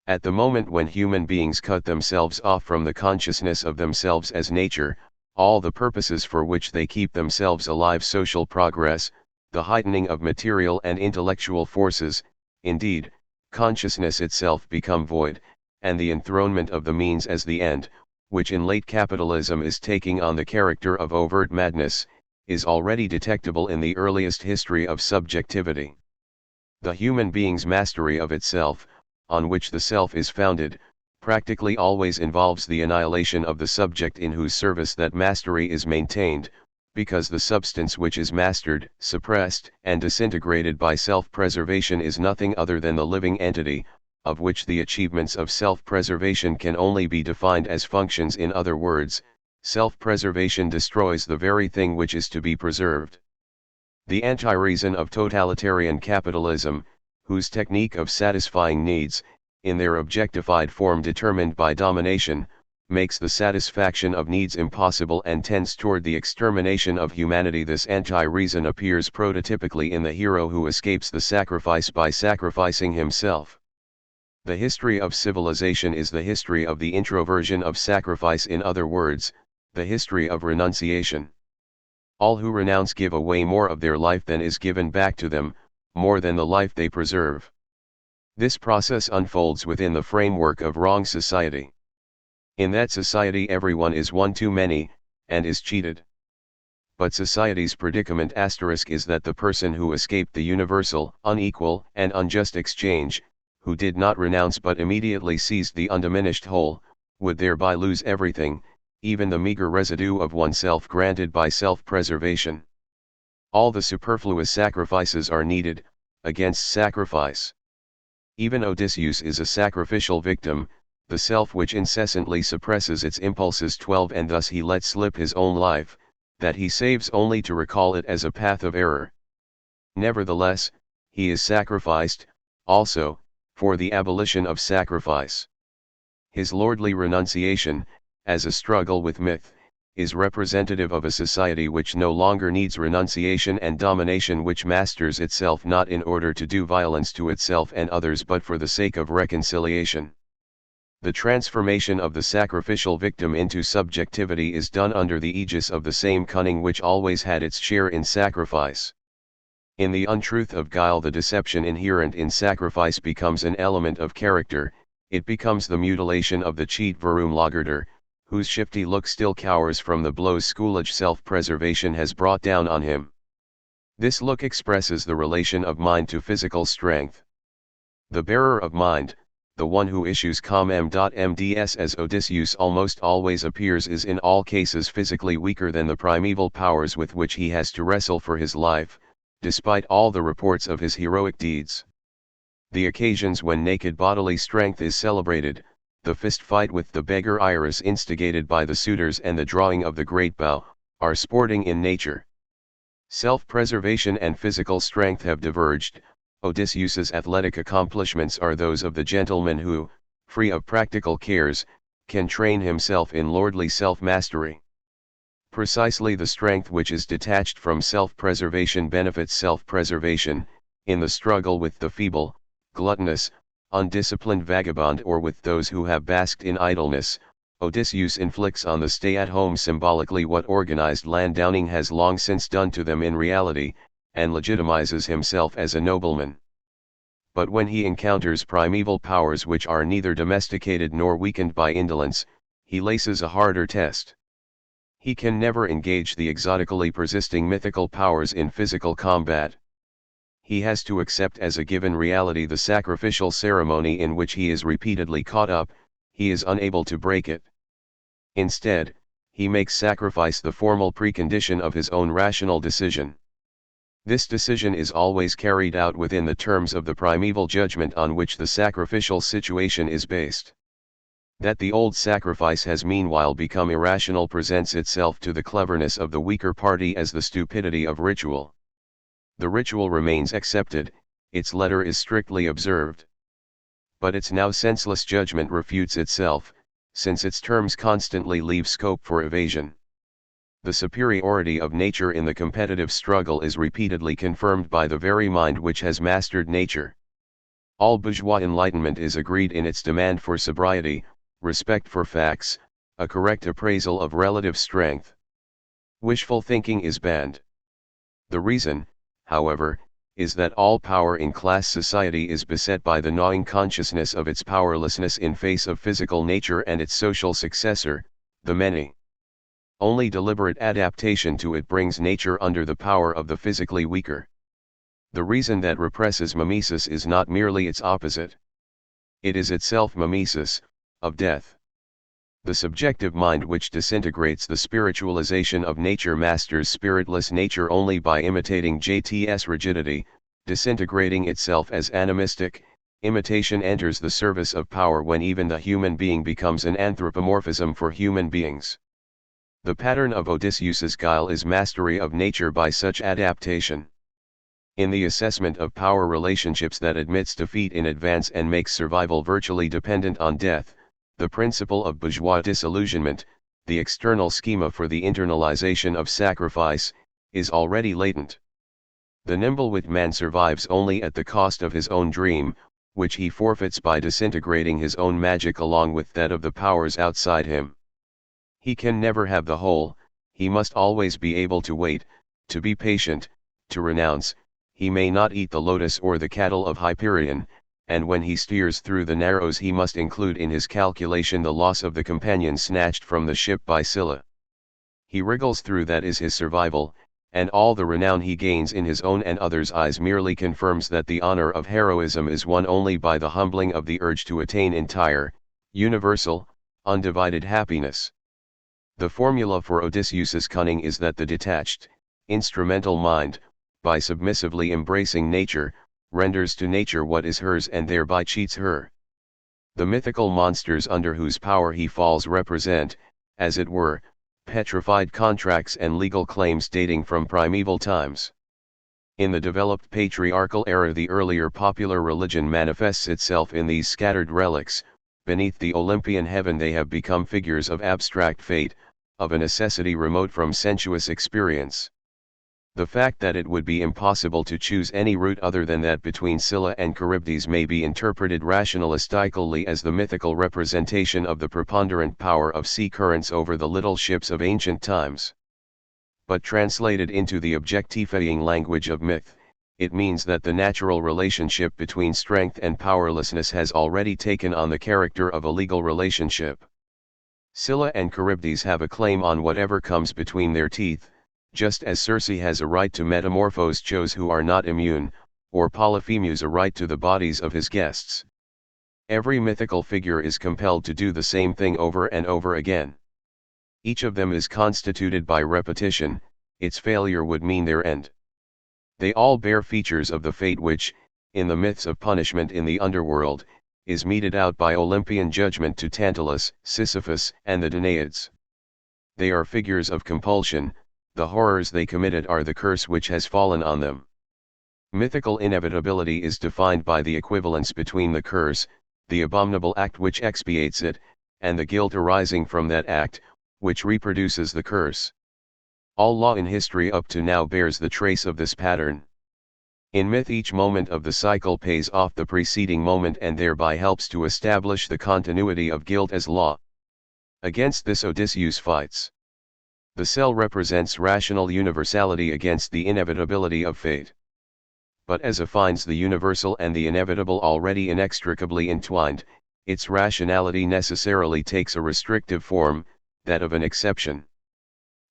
S1: At the moment when human beings cut themselves off from the consciousness of themselves as nature, all the purposes for which they keep themselves alive, social progress, the heightening of material and intellectual forces, indeed, consciousness itself become void, and the enthronement of the means as the end, which in late capitalism is taking on the character of overt madness, is already detectable in the earliest history of subjectivity. The human being's mastery of itself, on which the self is founded, practically always involves the annihilation of the subject in whose service that mastery is maintained, because the substance which is mastered, suppressed, and disintegrated by self-preservation is nothing other than the living entity, of which the achievements of self-preservation can only be defined as functions. In other words, self-preservation destroys the very thing which is to be preserved. The anti-reason of totalitarian capitalism, whose technique of satisfying needs, in their objectified form determined by domination, makes the satisfaction of needs impossible and tends toward the extermination of humanity. This anti-reason appears prototypically in the hero who escapes the sacrifice by sacrificing himself. The history of civilization is the history of the introversion of sacrifice, in other words, the history of renunciation. All who renounce give away more of their life than is given back to them, more than the life they preserve. This process unfolds within the framework of wrong society. In that society everyone is one too many, and is cheated. But society's predicament is that the person who escaped the universal, unequal, and unjust exchange, who did not renounce but immediately seized the undiminished whole, would thereby lose everything, even the meager residue of oneself granted by self-preservation. All the superfluous sacrifices are needed, against sacrifice. Even Odysseus is a sacrificial victim, the self which incessantly suppresses its impulses 12, and thus he lets slip his own life, that he saves only to recall it as a path of error. Nevertheless, he is sacrificed, also, for the abolition of sacrifice. His lordly renunciation, as a struggle with myth, is representative of a society which no longer needs renunciation and domination, which masters itself not in order to do violence to itself and others but for the sake of reconciliation. The transformation of the sacrificial victim into subjectivity is done under the aegis of the same cunning which always had its share in sacrifice. In the untruth of guile, the deception inherent in sacrifice becomes an element of character, it becomes the mutilation of the cheat verum lagerter, whose shifty look still cowers from the blows schoolage self-preservation has brought down on him. This look expresses the relation of mind to physical strength. The bearer of mind, the one who issues mds as Odysseus almost always appears, is in all cases physically weaker than the primeval powers with which he has to wrestle for his life, despite all the reports of his heroic deeds. The occasions when naked bodily strength is celebrated, the fist fight with the beggar Iris instigated by the suitors and the drawing of the great bow, are sporting in nature. Self-preservation and physical strength have diverged. Odysseus's athletic accomplishments are those of the gentleman who, free of practical cares, can train himself in lordly self-mastery. Precisely the strength which is detached from self-preservation benefits self-preservation, in the struggle with the feeble, gluttonous, undisciplined vagabond or with those who have basked in idleness. Odysseus inflicts on the stay-at-home symbolically what organized landowning has long since done to them in reality, and legitimizes himself as a nobleman. But when he encounters primeval powers which are neither domesticated nor weakened by indolence, he laces a harder test. He can never engage the exotically persisting mythical powers in physical combat. He has to accept as a given reality the sacrificial ceremony in which he is repeatedly caught up. He is unable to break it. Instead, he makes sacrifice the formal precondition of his own rational decision. This decision is always carried out within the terms of the primeval judgment on which the sacrificial situation is based. That the old sacrifice has meanwhile become irrational presents itself to the cleverness of the weaker party as the stupidity of ritual. The ritual remains accepted, its letter is strictly observed. But its now senseless judgment refutes itself, since its terms constantly leave scope for evasion. The superiority of nature in the competitive struggle is repeatedly confirmed by the very mind which has mastered nature. All bourgeois enlightenment is agreed in its demand for sobriety, respect for facts, a correct appraisal of relative strength. Wishful thinking is banned. The reason, however, is that all power in class society is beset by the gnawing consciousness of its powerlessness in face of physical nature and its social successor, the many. Only deliberate adaptation to it brings nature under the power of the physically weaker. The reason that represses mimesis is not merely its opposite. It is itself mimesis, of death. The subjective mind which disintegrates the spiritualization of nature masters spiritless nature only by imitating JT's rigidity, disintegrating itself as animistic. Imitation enters the service of power when even the human being becomes an anthropomorphism for human beings. The pattern of Odysseus's guile is mastery of nature by such adaptation. In the assessment of power relationships that admits defeat in advance and makes survival virtually dependent on death, the principle of bourgeois disillusionment, the external schema for the internalization of sacrifice, is already latent. The nimble-witted man survives only at the cost of his own dream, which he forfeits by disintegrating his own magic along with that of the powers outside him. He can never have the whole, he must always be able to wait, to be patient, to renounce. He may not eat the lotus or the cattle of Hyperion, and when he steers through the narrows he must include in his calculation the loss of the companion snatched from the ship by Scylla. He wriggles through, that is his survival, and all the renown he gains in his own and others' eyes merely confirms that the honor of heroism is won only by the humbling of the urge to attain entire, universal, undivided happiness. The formula for Odysseus's cunning is that the detached, instrumental mind, by submissively embracing nature, renders to nature what is hers and thereby cheats her. The mythical monsters under whose power he falls represent, as it were, petrified contracts and legal claims dating from primeval times. In the developed patriarchal era, the earlier popular religion manifests itself in these scattered relics. Beneath the Olympian heaven they have become figures of abstract fate, of a necessity remote from sensuous experience. The fact that it would be impossible to choose any route other than that between Scylla and Charybdis may be interpreted rationalistically as the mythical representation of the preponderant power of sea currents over the little ships of ancient times. But translated into the objectifying language of myth, it means that the natural relationship between strength and powerlessness has already taken on the character of a legal relationship. Scylla and Charybdis have a claim on whatever comes between their teeth, just as Circe has a right to metamorphose Chos who are not immune, or Polyphemus a right to the bodies of his guests. Every mythical figure is compelled to do the same thing over and over again. Each of them is constituted by repetition, its failure would mean their end. They all bear features of the fate which, in the myths of punishment in the underworld, is meted out by Olympian judgment to Tantalus, Sisyphus, and the Danaids. They are figures of compulsion. The horrors they committed are the curse which has fallen on them. Mythical inevitability is defined by the equivalence between the curse, the abominable act which expiates it, and the guilt arising from that act, which reproduces the curse. All law in history up to now bears the trace of this pattern. In myth each moment of the cycle pays off the preceding moment and thereby helps to establish the continuity of guilt as law. Against this Odysseus fights. The cell represents rational universality against the inevitability of fate. But as it finds the universal and the inevitable already inextricably entwined, its rationality necessarily takes a restrictive form, that of an exception.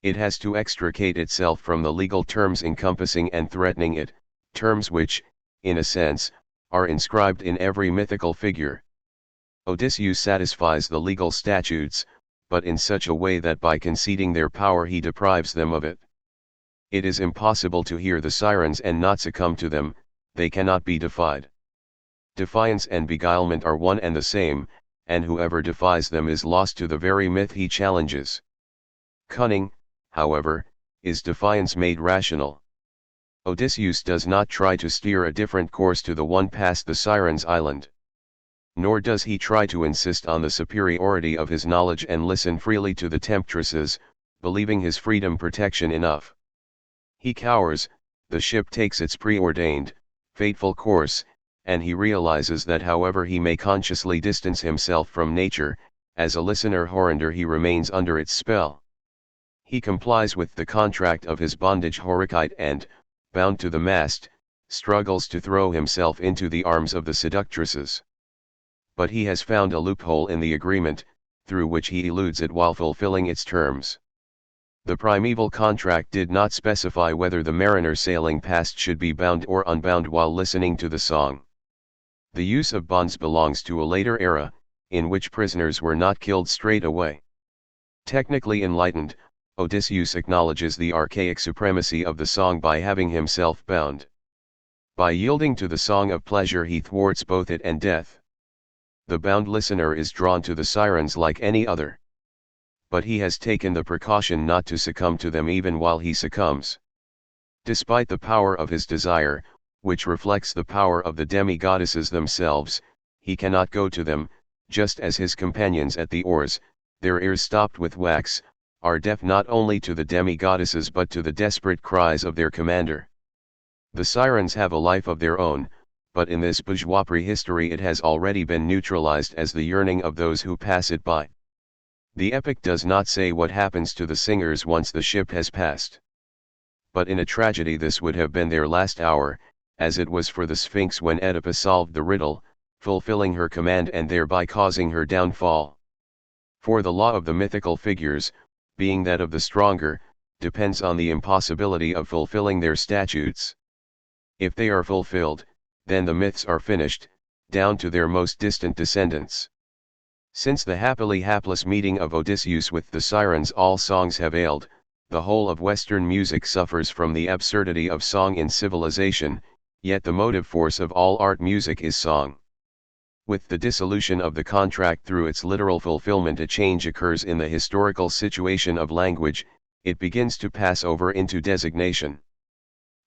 S1: It has to extricate itself from the legal terms encompassing and threatening it, terms which, in a sense, are inscribed in every mythical figure. Odysseus satisfies the legal statutes, but in such a way that by conceding their power he deprives them of it. It is impossible to hear the sirens and not succumb to them, they cannot be defied. Defiance and beguilement are one and the same, and whoever defies them is lost to the very myth he challenges. Cunning, however, is defiance made rational. Odysseus does not try to steer a different course to the one past the Sirens' Island. Nor does he try to insist on the superiority of his knowledge and listen freely to the temptresses, believing his freedom protection enough. He cowers, the ship takes its preordained, fateful course, and he realizes that however he may consciously distance himself from nature, as a listener horrender he remains under its spell. He complies with the contract of his bondage Horkheimer and, bound to the mast, struggles to throw himself into the arms of the seductresses. But he has found a loophole in the agreement, through which he eludes it while fulfilling its terms. The primeval contract did not specify whether the mariner sailing past should be bound or unbound while listening to the song. The use of bonds belongs to a later era, in which prisoners were not killed straight away. Technically enlightened, Odysseus acknowledges the archaic supremacy of the song by having himself bound. By yielding to the song of pleasure he thwarts both it and death. The bound listener is drawn to the sirens like any other. But he has taken the precaution not to succumb to them even while he succumbs. Despite the power of his desire, which reflects the power of the demi-goddesses themselves, he cannot go to them, just as his companions at the oars, their ears stopped with wax, are deaf not only to the demi-goddesses but to the desperate cries of their commander. The sirens have a life of their own, but in this bourgeois prehistory it has already been neutralized as the yearning of those who pass it by. The epic does not say what happens to the singers once the ship has passed. But in a tragedy this would have been their last hour, as it was for the Sphinx when Oedipus solved the riddle, fulfilling her command and thereby causing her downfall. For the law of the mythical figures, being that of the stronger, depends on the impossibility of fulfilling their statutes. If they are fulfilled, then the myths are finished, down to their most distant descendants. Since the happily hapless meeting of Odysseus with the sirens all songs have ailed, the whole of Western music suffers from the absurdity of song in civilization, yet the motive force of all art music is song. With the dissolution of the contract through its literal fulfillment a change occurs in the historical situation of language, it begins to pass over into designation.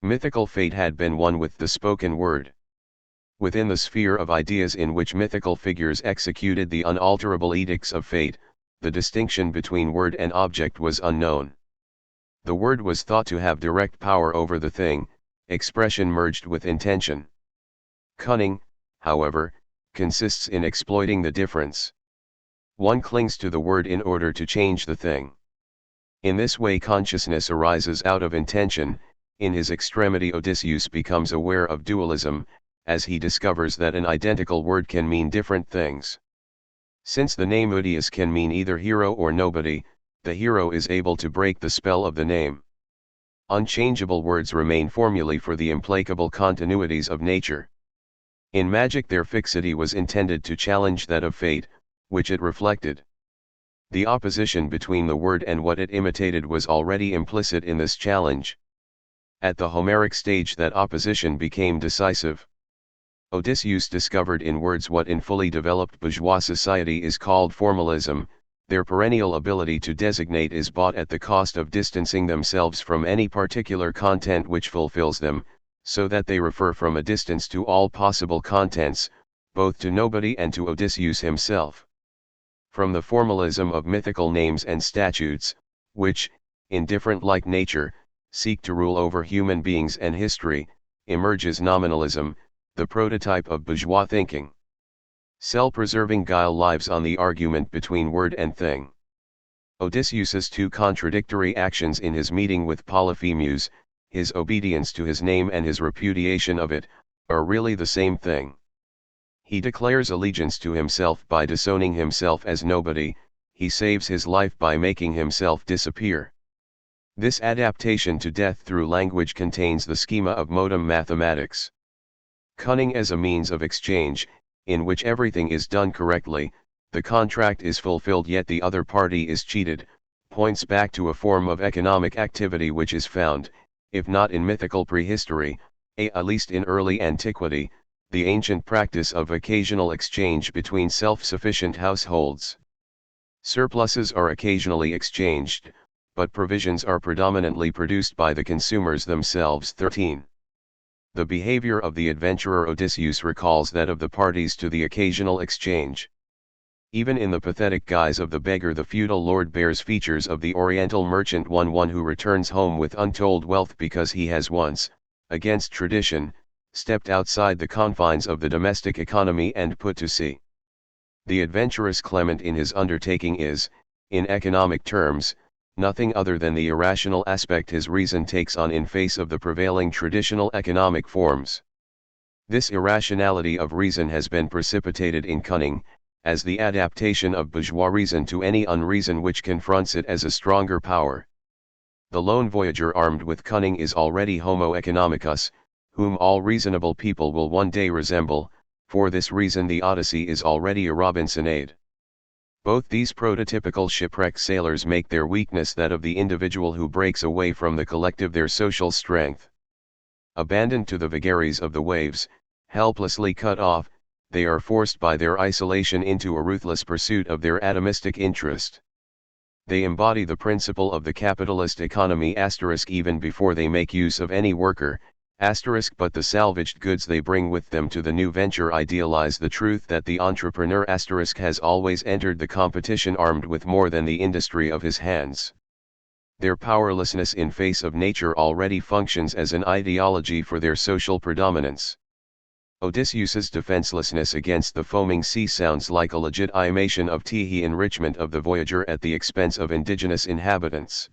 S1: Mythical fate had been one with the spoken word. Within the sphere of ideas in which mythical figures executed the unalterable edicts of fate, the distinction between word and object was unknown. The word was thought to have direct power over the thing, expression merged with intention. Cunning, however, consists in exploiting the difference. One clings to the word in order to change the thing. In this way consciousness arises out of intention. In his extremity Odysseus becomes aware of dualism, as he discovers that an identical word can mean different things. Since the name Odysseus can mean either hero or nobody, the hero is able to break the spell of the name. Unchangeable words remain formulae for the implacable continuities of nature. In magic their fixity was intended to challenge that of fate, which it reflected. The opposition between the word and what it imitated was already implicit in this challenge. At the Homeric stage that opposition became decisive. Odysseus discovered in words what in fully developed bourgeois society is called formalism. Their perennial ability to designate is bought at the cost of distancing themselves from any particular content which fulfills them, so that they refer from a distance to all possible contents, both to nobody and to Odysseus himself. From the formalism of mythical names and statutes, which, indifferent like nature, seek to rule over human beings and history, emerges nominalism, the prototype of bourgeois thinking. Self-preserving guile lives on the argument between word and thing. Odysseus's two contradictory actions in his meeting with Polyphemus, his obedience to his name and his repudiation of it, are really the same thing. He declares allegiance to himself by disowning himself as nobody, he saves his life by making himself disappear. This adaptation to death through language contains the schema of modem mathematics. Cunning as a means of exchange, in which everything is done correctly, the contract is fulfilled yet the other party is cheated, points back to a form of economic activity which is found, if not in mythical prehistory, at least in early antiquity, the ancient practice of occasional exchange between self-sufficient households. Surpluses are occasionally exchanged, but provisions are predominantly produced by the consumers themselves. 13. The behavior of the adventurer Odysseus recalls that of the parties to the occasional exchange. Even in the pathetic guise of the beggar the feudal lord bears features of the oriental merchant, one who returns home with untold wealth because he has once, against tradition, stepped outside the confines of the domestic economy and put to sea. The adventurous Clement in his undertaking is, in economic terms, nothing other than the irrational aspect his reason takes on in face of the prevailing traditional economic forms. This irrationality of reason has been precipitated in cunning, as the adaptation of bourgeois reason to any unreason which confronts it as a stronger power. The lone voyager armed with cunning is already Homo economicus, whom all reasonable people will one day resemble. For this reason the Odyssey is already a Robinsonade. Both these prototypical shipwreck sailors make their weakness that of the individual who breaks away from the collective their social strength. Abandoned to the vagaries of the waves, helplessly cut off, they are forced by their isolation into a ruthless pursuit of their atomistic interest. They embody the principle of the capitalist economy even before they make use of any worker, but the salvaged goods they bring with them to the new venture idealize the truth that the entrepreneur has always entered the competition armed with more than the industry of his hands. Their powerlessness in face of nature already functions as an ideology for their social predominance. Odysseus's defenselessness against the foaming sea sounds like a legitimation of the enrichment of the voyager at the expense of indigenous inhabitants.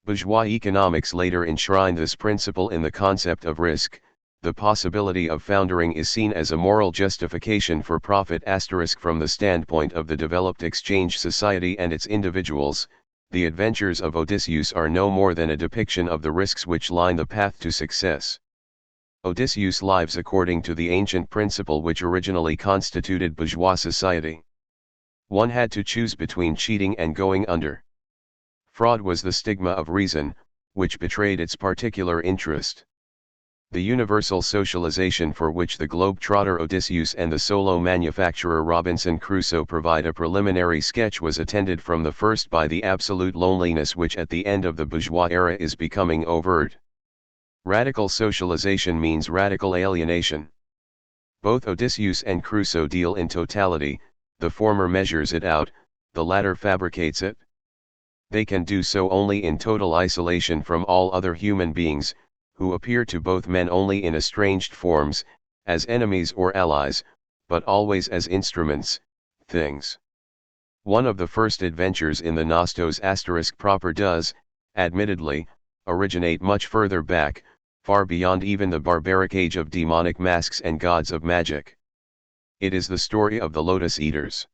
S1: Bourgeois economics later enshrined this principle in the concept of risk. The possibility of foundering is seen as a moral justification for profit * from the standpoint of the developed exchange society and its individuals. The adventures of Odysseus are no more than a depiction of the risks which line the path to success. Odysseus lives according to the ancient principle which originally constituted bourgeois society. One had to choose between cheating and going under. Fraud was the stigma of reason, which betrayed its particular interest. The universal socialization for which the globe-trotter Odysseus and the solo manufacturer Robinson Crusoe provide a preliminary sketch was attended from the first by the absolute loneliness which at the end of the bourgeois era is becoming overt. Radical socialization means radical alienation. Both Odysseus and Crusoe deal in totality, the former measures it out, the latter fabricates it. They can do so only in total isolation from all other human beings, who appear to both men only in estranged forms, as enemies or allies, but always as instruments, things. One of the first adventures in the Nostos * proper does, admittedly, originate much further back, far beyond even the barbaric age of demonic masks and gods of magic. It is the story of the Lotus Eaters.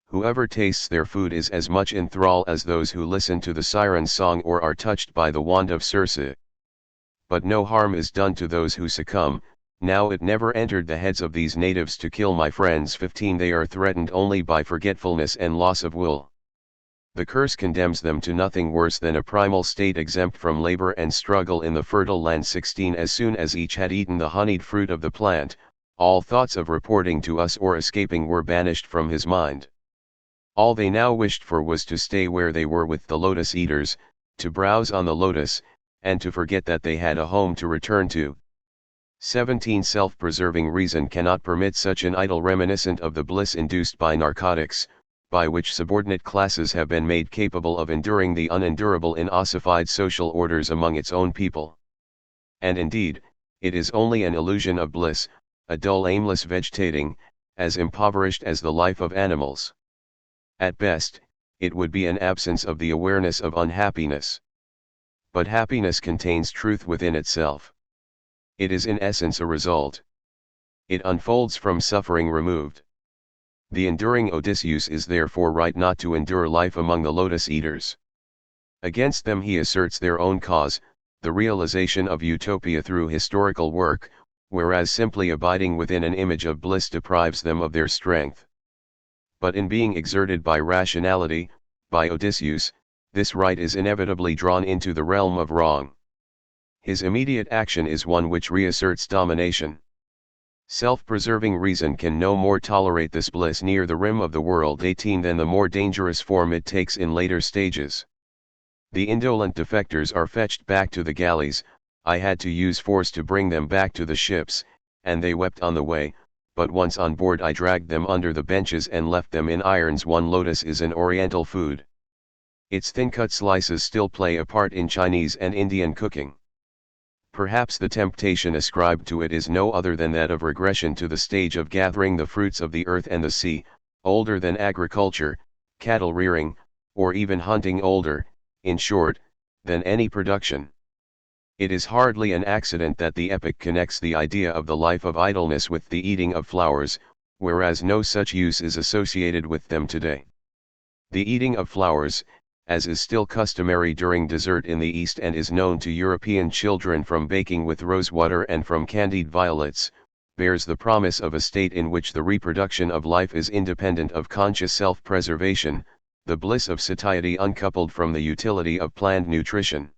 S1: Whoever tastes their food is as much in thrall as those who listen to the siren's song or are touched by the wand of Circe. But no harm is done to those who succumb. Now it never entered the heads of these natives to kill my friends. 15 They are threatened only by forgetfulness and loss of will. The curse condemns them to nothing worse than a primal state exempt from labor and struggle in the fertile land. 16 As soon as each had eaten the honeyed fruit of the plant, all thoughts of reporting to us or escaping were banished from his mind. All they now wished for was to stay where they were with the lotus eaters, to browse on the lotus, and to forget that they had a home to return to. 17 Self-preserving reason cannot permit such an idle reminiscent of the bliss induced by narcotics, by which subordinate classes have been made capable of enduring the unendurable in ossified social orders among its own people. And indeed, it is only an illusion of bliss, a dull aimless vegetating, as impoverished as the life of animals. At best, it would be an absence of the awareness of unhappiness. But happiness contains truth within itself. It is in essence a result. It unfolds from suffering removed. The enduring Odysseus is therefore right not to endure life among the lotus eaters. Against them he asserts their own cause, the realization of utopia through historical work, whereas simply abiding within an image of bliss deprives them of their strength. But in being exerted by rationality, by Odysseus, this right is inevitably drawn into the realm of wrong. His immediate action is one which reasserts domination. Self-preserving reason can no more tolerate this bliss near the rim of the world 18 than the more dangerous form it takes in later stages. The indolent defectors are fetched back to the galleys. I had to use force to bring them back to the ships, and they wept on the way, but once on board I dragged them under the benches and left them in irons. One lotus is an oriental food. Its thin-cut slices still play a part in Chinese and Indian cooking. Perhaps the temptation ascribed to it is no other than that of regression to the stage of gathering the fruits of the earth and the sea, older than agriculture, cattle rearing, or even hunting, older, in short, than any production. It is hardly an accident that the epic connects the idea of the life of idleness with the eating of flowers, whereas no such use is associated with them today. The eating of flowers, as is still customary during dessert in the East and is known to European children from baking with rosewater and from candied violets, bears the promise of a state in which the reproduction of life is independent of conscious self-preservation, the bliss of satiety uncoupled from the utility of planned nutrition.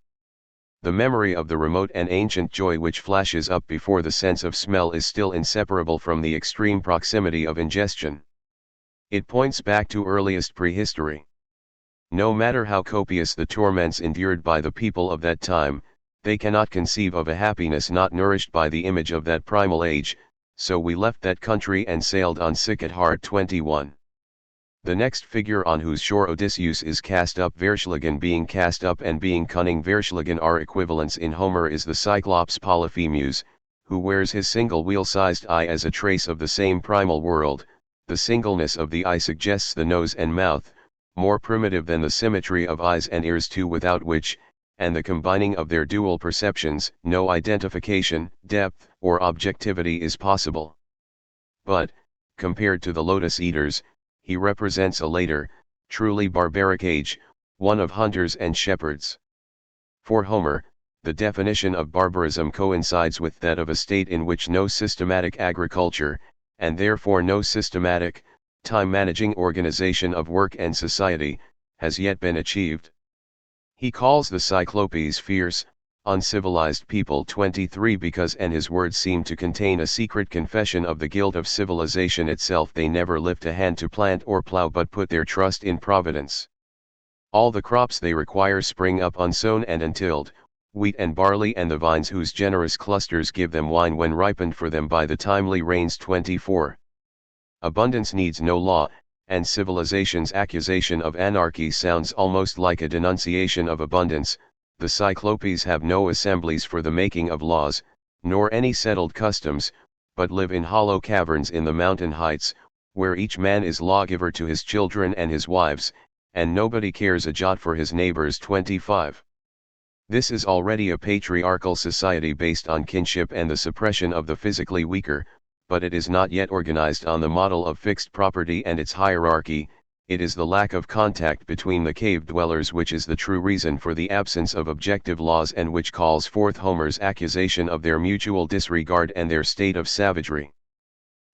S1: The memory of the remote and ancient joy which flashes up before the sense of smell is still inseparable from the extreme proximity of ingestion. It points back to earliest prehistory. No matter how copious the torments endured by the people of that time, they cannot conceive of a happiness not nourished by the image of that primal age, so we left that country and sailed on sick at heart. 21. The next figure on whose shore Odysseus is cast up, Verschlagen, being cast up, and being cunning, Verschlagen are equivalents in Homer, is the Cyclops Polyphemus, who wears his single wheel-sized eye as a trace of the same primal world. The singleness of the eye suggests the nose and mouth, more primitive than the symmetry of eyes and ears, too, without which, and the combining of their dual perceptions, no identification, depth, or objectivity is possible. But, compared to the lotus eaters, he represents a later, truly barbaric age, one of hunters and shepherds. For Homer, the definition of barbarism coincides with that of a state in which no systematic agriculture, and therefore no systematic, time-managing organization of work and society, has yet been achieved. He calls the Cyclopes fierce, uncivilized people 23 because, and his words seem to contain a secret confession of the guilt of civilization itself, they never lift a hand to plant or plow but put their trust in Providence. All the crops they require spring up unsown and untilled, wheat and barley and the vines whose generous clusters give them wine when ripened for them by the timely rains 24. Abundance needs no law, and civilization's accusation of anarchy sounds almost like a denunciation of abundance. The Cyclopes have no assemblies for the making of laws, nor any settled customs, but live in hollow caverns in the mountain heights, where each man is lawgiver to his children and his wives, and nobody cares a jot for his neighbors 25. This is already a patriarchal society based on kinship and the suppression of the physically weaker, but it is not yet organized on the model of fixed property and its hierarchy. It is the lack of contact between the cave dwellers which is the true reason for the absence of objective laws, and which calls forth Homer's accusation of their mutual disregard and their state of savagery.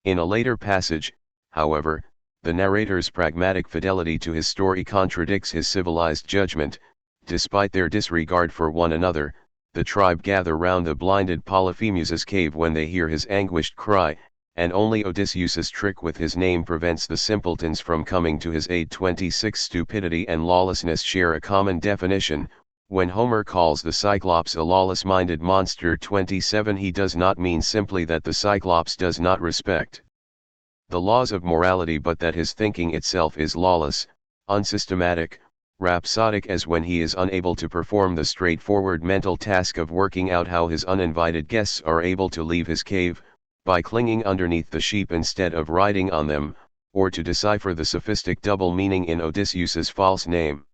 S1: In a later passage, however, the narrator's pragmatic fidelity to his story contradicts his civilized judgment. Despite their disregard for one another, the tribe gather round the blinded Polyphemus's cave when they hear his anguished cry, and only Odysseus's trick with his name prevents the simpletons from coming to his aid. 26. Stupidity and lawlessness share a common definition. When Homer calls the Cyclops a lawless-minded monster 27, he does not mean simply that the Cyclops does not respect the laws of morality, but that his thinking itself is lawless, unsystematic, rhapsodic, as when he is unable to perform the straightforward mental task of working out how his uninvited guests are able to leave his cave, by clinging underneath the sheep instead of riding on them, or to decipher the sophistic double meaning in Odysseus's false name.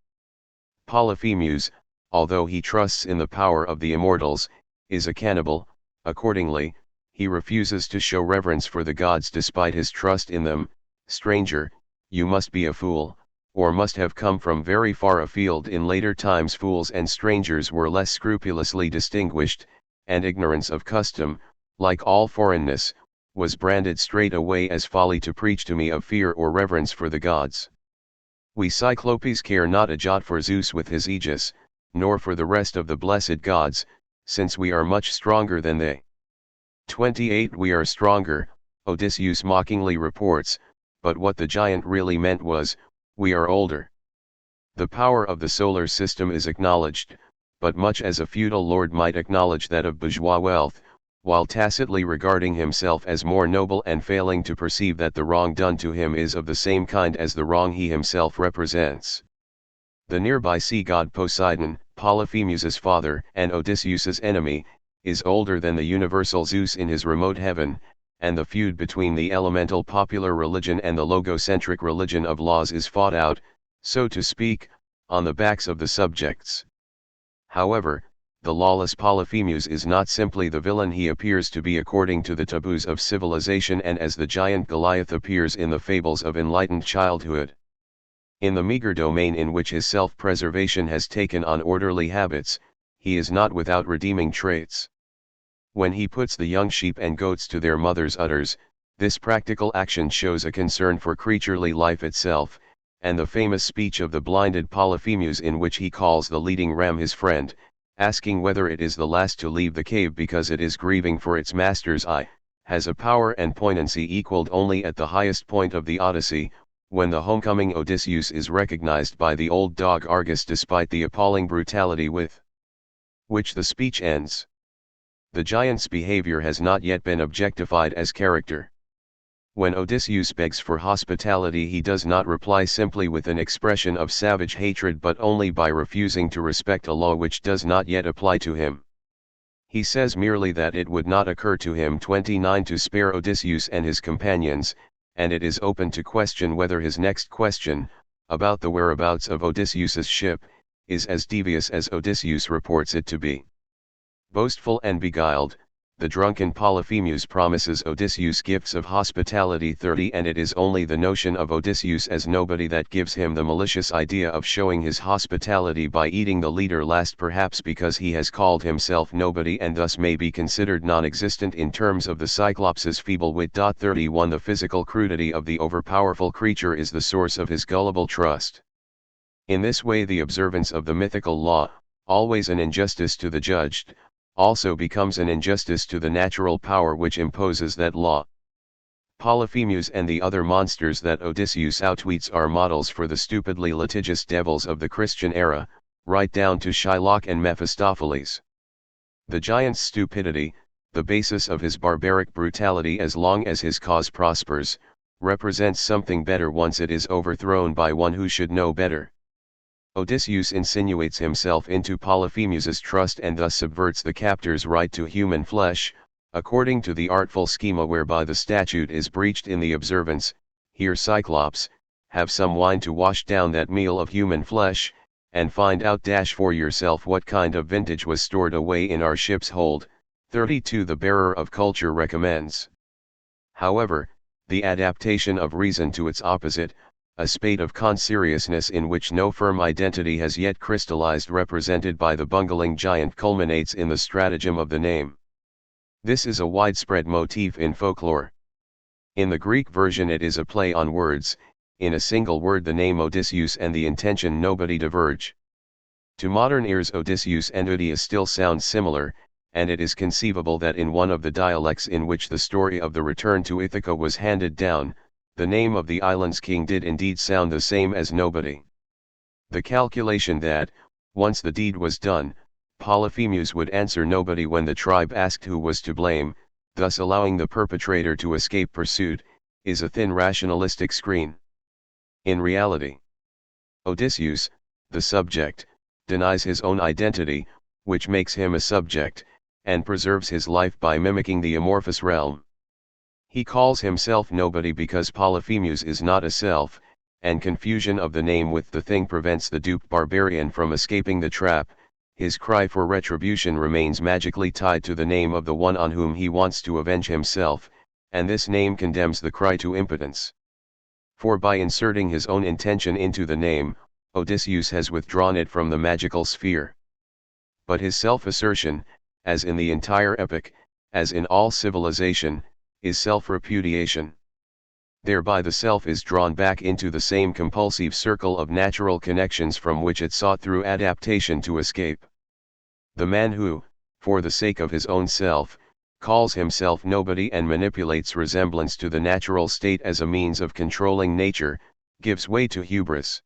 S1: Polyphemus, although he trusts in the power of the immortals, is a cannibal. Accordingly, he refuses to show reverence for the gods despite his trust in them. Stranger, you must be a fool, or must have come from very far afield. In later times fools and strangers were less scrupulously distinguished, and ignorance of custom, like all foreignness, was branded straight away as folly. To preach to me of fear or reverence for the gods. We Cyclopes care not a jot for Zeus with his aegis, nor for the rest of the blessed gods, since we are much stronger than they. 28. We are stronger, Odysseus mockingly reports, but what the giant really meant was, we are older. The power of the solar system is acknowledged, but much as a feudal lord might acknowledge that of bourgeois wealth, while tacitly regarding himself as more noble and failing to perceive that the wrong done to him is of the same kind as the wrong he himself represents. The nearby sea god Poseidon, Polyphemus's father and Odysseus's enemy, is older than the universal Zeus in his remote heaven, and the feud between the elemental popular religion and the logocentric religion of laws is fought out, so to speak, on the backs of the subjects. However, the lawless Polyphemus is not simply the villain he appears to be according to the taboos of civilization and as the giant Goliath appears in the fables of enlightened childhood. In the meager domain in which his self-preservation has taken on orderly habits, he is not without redeeming traits. When he puts the young sheep and goats to their mother's udders, this practical action shows a concern for creaturely life itself, and the famous speech of the blinded Polyphemus in which he calls the leading ram his friend, asking whether it is the last to leave the cave because it is grieving for its master's eye, has a power and poignancy equaled only at the highest point of the Odyssey, when the homecoming Odysseus is recognized by the old dog Argus despite the appalling brutality with which the speech ends. The giant's behavior has not yet been objectified as character. When Odysseus begs for hospitality, he does not reply simply with an expression of savage hatred but only by refusing to respect a law which does not yet apply to him. He says merely that it would not occur to him 29 to spare Odysseus and his companions, and it is open to question whether his next question, about the whereabouts of Odysseus's ship, is as devious as Odysseus reports it to be. Boastful and beguiled, the drunken Polyphemus promises Odysseus gifts of hospitality 30, and it is only the notion of Odysseus as nobody that gives him the malicious idea of showing his hospitality by eating the leader last, perhaps because he has called himself nobody and thus may be considered non-existent in terms of the Cyclops' feeble wit. 31 The physical crudity of the overpowerful creature is the source of his gullible trust. In this way the observance of the mythical law, always an injustice to the judged, also becomes an injustice to the natural power which imposes that law. Polyphemus and the other monsters that Odysseus outwits are models for the stupidly litigious devils of the Christian era, right down to Shylock and Mephistopheles. The giant's stupidity, the basis of his barbaric brutality as long as his cause prospers, represents something better once it is overthrown by one who should know better. Odysseus insinuates himself into Polyphemus's trust and thus subverts the captor's right to human flesh, according to the artful schema whereby the statute is breached in the observance, "Here, Cyclops, have some wine to wash down that meal of human flesh, and find out for yourself what kind of vintage was stored away in our ship's hold." 32 The bearer of culture recommends, however, the adaptation of reason to its opposite, a spate of conseriousness in which no firm identity has yet crystallized, represented by the bungling giant, culminates in the stratagem of the name. This is a widespread motif in folklore. In the Greek version it is a play on words, in a single word the name Odysseus and the intention nobody diverge. To modern ears Odysseus and Odia still sound similar, and it is conceivable that in one of the dialects in which the story of the return to Ithaca was handed down, the name of the island's king did indeed sound the same as nobody. The calculation that, once the deed was done, Polyphemus would answer nobody when the tribe asked who was to blame, thus allowing the perpetrator to escape pursuit, is a thin rationalistic screen. In reality, Odysseus, the subject, denies his own identity, which makes him a subject, and preserves his life by mimicking the amorphous realm. He calls himself nobody because Polyphemus is not a self, and confusion of the name with the thing prevents the duped barbarian from escaping the trap. His cry for retribution remains magically tied to the name of the one on whom he wants to avenge himself, and this name condemns the cry to impotence. For by inserting his own intention into the name, Odysseus has withdrawn it from the magical sphere. But his self-assertion, as in the entire epic, as in all civilization, is self-repudiation. Thereby the self is drawn back into the same compulsive circle of natural connections from which it sought through adaptation to escape. The man who, for the sake of his own self, calls himself nobody and manipulates resemblance to the natural state as a means of controlling nature, gives way to hubris.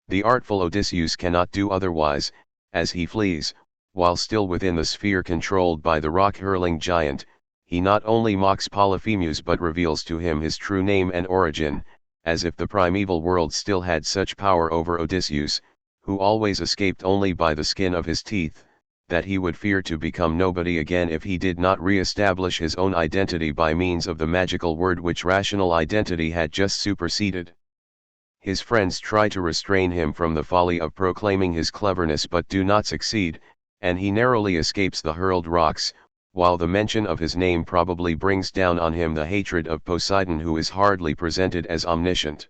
S1: The artful Odysseus cannot do otherwise, as he flees, while still within the sphere controlled by the rock-hurling giant, he not only mocks Polyphemus but reveals to him his true name and origin, as if the primeval world still had such power over Odysseus, who always escaped only by the skin of his teeth, that he would fear to become nobody again if he did not re-establish his own identity by means of the magical word which rational identity had just superseded. His friends try to restrain him from the folly of proclaiming his cleverness but do not succeed, and he narrowly escapes the hurled rocks, while the mention of his name probably brings down on him the hatred of Poseidon, who is hardly presented as omniscient.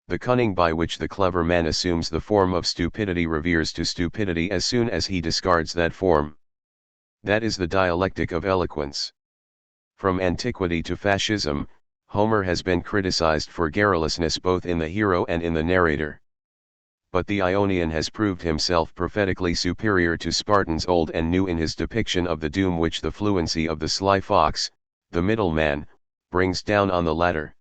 S1: The cunning by which the clever man assumes the form of stupidity reveres to stupidity as soon as he discards that form. That is the dialectic of eloquence. From antiquity to fascism, Homer has been criticized for garrulousness both in the hero and in the narrator. But the Ionian has proved himself prophetically superior to Spartans old and new in his depiction of the doom which the fluency of the sly fox, the middleman, brings down on the latter.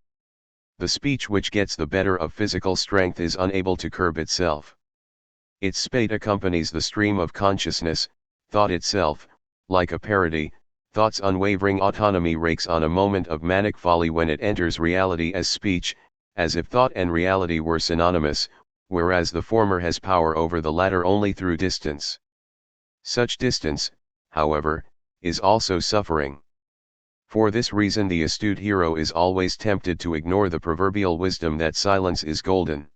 S1: The speech which gets the better of physical strength is unable to curb itself. Its spate accompanies the stream of consciousness, thought itself, like a parody. Thought's unwavering autonomy rakes on a moment of manic folly when it enters reality as speech, as if thought and reality were synonymous, whereas the former has power over the latter only through distance. Such distance, however, is also suffering. For this reason the astute hero is always tempted to ignore the proverbial wisdom that silence is golden.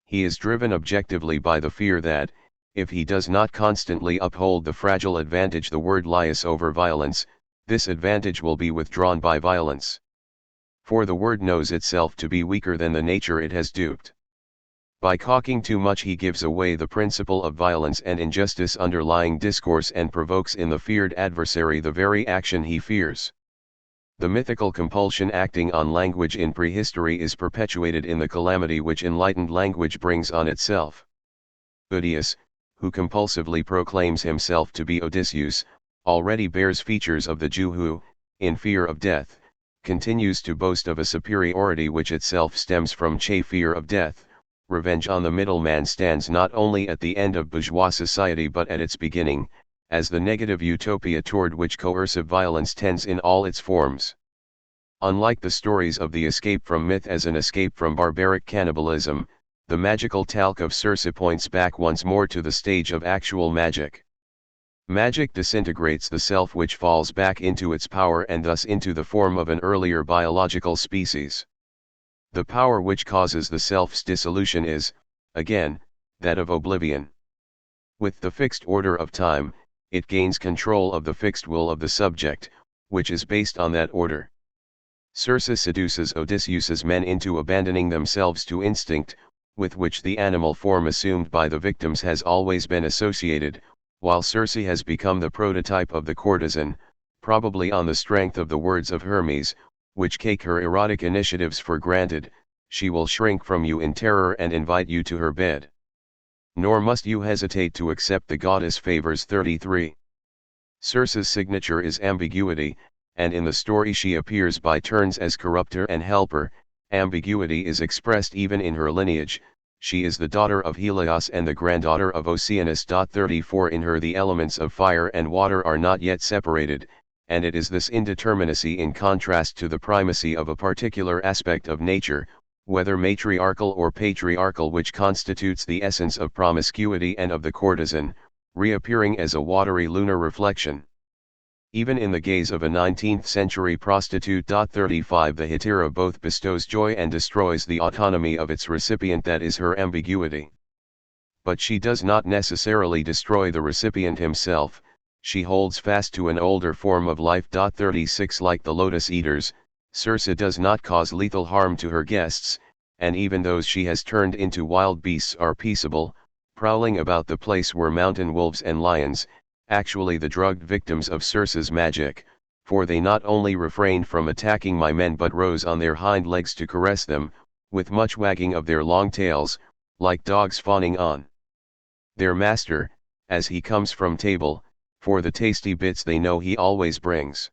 S1: He is driven objectively by the fear that, if he does not constantly uphold the fragile advantage the word lies over violence, this advantage will be withdrawn by violence. For the word knows itself to be weaker than the nature it has duped. By caulking too much he gives away the principle of violence and injustice underlying discourse and provokes in the feared adversary the very action he fears. The mythical compulsion acting on language in prehistory is perpetuated in the calamity which enlightened language brings on itself. Oedius, who compulsively proclaims himself to be Odysseus, already bears features of the Jew who, in fear of death, continues to boast of a superiority which itself stems from fear of death. Revenge on the middleman stands not only at the end of bourgeois society but at its beginning, as the negative utopia toward which coercive violence tends in all its forms. Unlike the stories of the escape from myth as an escape from barbaric cannibalism, the magical talk of Circe points back once more to the stage of actual magic. Magic disintegrates the self which falls back into its power and thus into the form of an earlier biological species. The power which causes the self's dissolution is, again, that of oblivion. With the fixed order of time, it gains control of the fixed will of the subject, which is based on that order. Circe seduces Odysseus's men into abandoning themselves to instinct, with which the animal form assumed by the victims has always been associated, while Circe has become the prototype of the courtesan, probably on the strength of the words of Hermes, which take her erotic initiatives for granted. She will shrink from you in terror and invite you to her bed. Nor must you hesitate to accept the goddess favors. 33. Circe's signature is ambiguity, and in the story she appears by turns as corrupter and helper. Ambiguity is expressed even in her lineage. She is the daughter of Helios and the granddaughter of Oceanus. 34 In her the elements of fire and water are not yet separated, and it is this indeterminacy in contrast to the primacy of a particular aspect of nature, whether matriarchal or patriarchal, which constitutes the essence of promiscuity and of the courtesan, reappearing as a watery lunar reflection. Even in the gaze of a 19th-century prostitute. 35 The hetera both bestows joy and destroys the autonomy of its recipient, that is her ambiguity. But she does not necessarily destroy the recipient himself, she holds fast to an older form of life. 36 Like the lotus eaters, Circe does not cause lethal harm to her guests, and even those she has turned into wild beasts are peaceable, prowling about the place were mountain wolves and lions, actually the drugged victims of Circe's magic, for they not only refrained from attacking my men but rose on their hind legs to caress them, with much wagging of their long tails, like dogs fawning on their master, as he comes from table, for the tasty bits they know he always brings.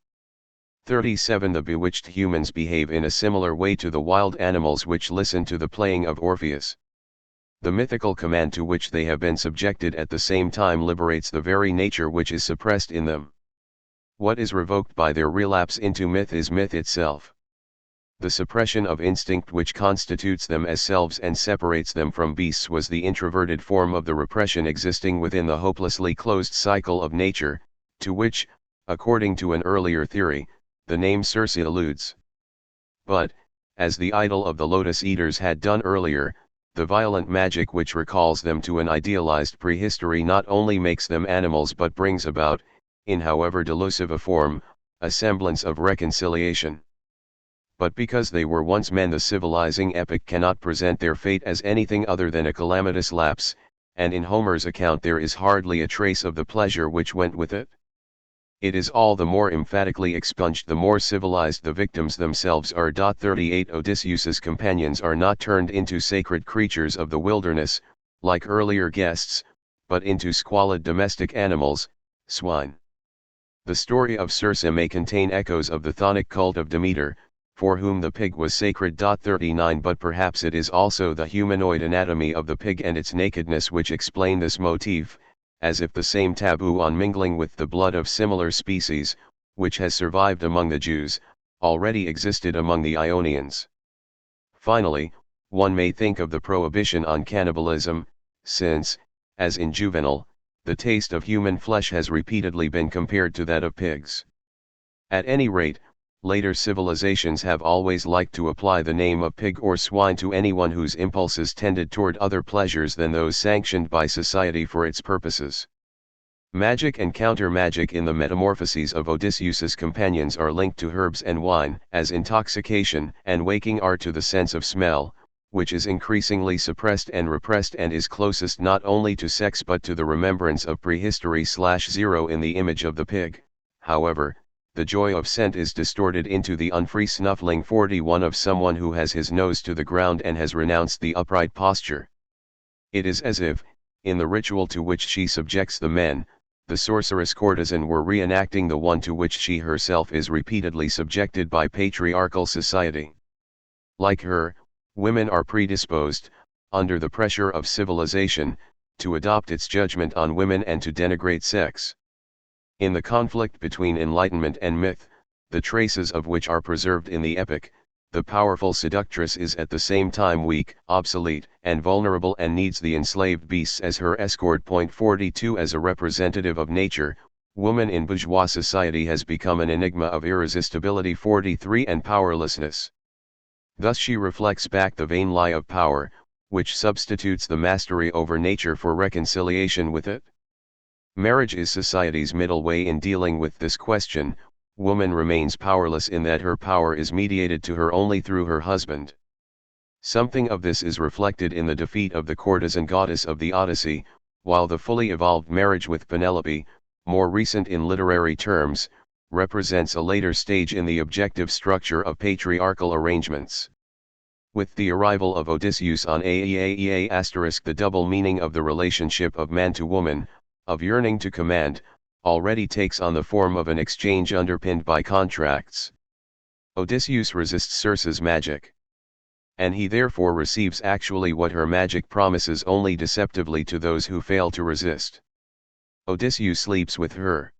S1: 37 The bewitched humans behave in a similar way to the wild animals which listen to the playing of Orpheus. The mythical command to which they have been subjected at the same time liberates the very nature which is suppressed in them. What is revoked by their relapse into myth is myth itself. The suppression of instinct which constitutes them as selves and separates them from beasts was the introverted form of the repression existing within the hopelessly closed cycle of nature, to which, according to an earlier theory, the name Circe alludes. But, as the idol of the lotus eaters had done earlier, the violent magic which recalls them to an idealized prehistory not only makes them animals but brings about, in however delusive a form, a semblance of reconciliation. But because they were once men, the civilizing epic cannot present their fate as anything other than a calamitous lapse, and in Homer's account there is hardly a trace of the pleasure which went with it. It is all the more emphatically expunged the more civilized the victims themselves are. 38 Odysseus's companions are not turned into sacred creatures of the wilderness, like earlier guests, but into squalid domestic animals, swine. The story of Circe may contain echoes of the chthonic cult of Demeter, for whom the pig was sacred. 39 But perhaps it is also the humanoid anatomy of the pig and its nakedness which explain this motif, as if the same taboo on mingling with the blood of similar species, which has survived among the Jews, already existed among the Ionians. Finally, one may think of the prohibition on cannibalism, since, as in Juvenal, the taste of human flesh has repeatedly been compared to that of pigs. At any rate, later civilizations have always liked to apply the name of pig or swine to anyone whose impulses tended toward other pleasures than those sanctioned by society for its purposes. Magic and counter-magic in the metamorphoses of Odysseus's companions are linked to herbs and wine, as intoxication and waking are to the sense of smell, which is increasingly suppressed and repressed and is closest not only to sex but to the remembrance of prehistory/zero in the image of the pig. However, the joy of scent is distorted into the unfree snuffling 41 of someone who has his nose to the ground and has renounced the upright posture. It is as if, in the ritual to which she subjects the men, the sorceress courtesan were reenacting the one to which she herself is repeatedly subjected by patriarchal society. Like her, women are predisposed, under the pressure of civilization, to adopt its judgment on women and to denigrate sex. In the conflict between Enlightenment and myth, the traces of which are preserved in the epic, the powerful seductress is at the same time weak, obsolete, and vulnerable and needs the enslaved beasts as her escort. 42 As a representative of nature, woman in bourgeois society has become an enigma of irresistibility. 43 And powerlessness. Thus she reflects back the vain lie of power, which substitutes the mastery over nature for reconciliation with it. Marriage is society's middle way in dealing with this question. Woman remains powerless in that her power is mediated to her only through her husband. Something of this is reflected in the defeat of the courtesan goddess of the Odyssey, while the fully evolved marriage with Penelope, more recent in literary terms, represents a later stage in the objective structure of patriarchal arrangements. With the arrival of Odysseus on Aeaea*, the double meaning of the relationship of man to woman, of yearning to command, already takes on the form of an exchange underpinned by contracts. Odysseus resists Circe's magic. And he therefore receives actually what her magic promises only deceptively to those who fail to resist. Odysseus sleeps with her.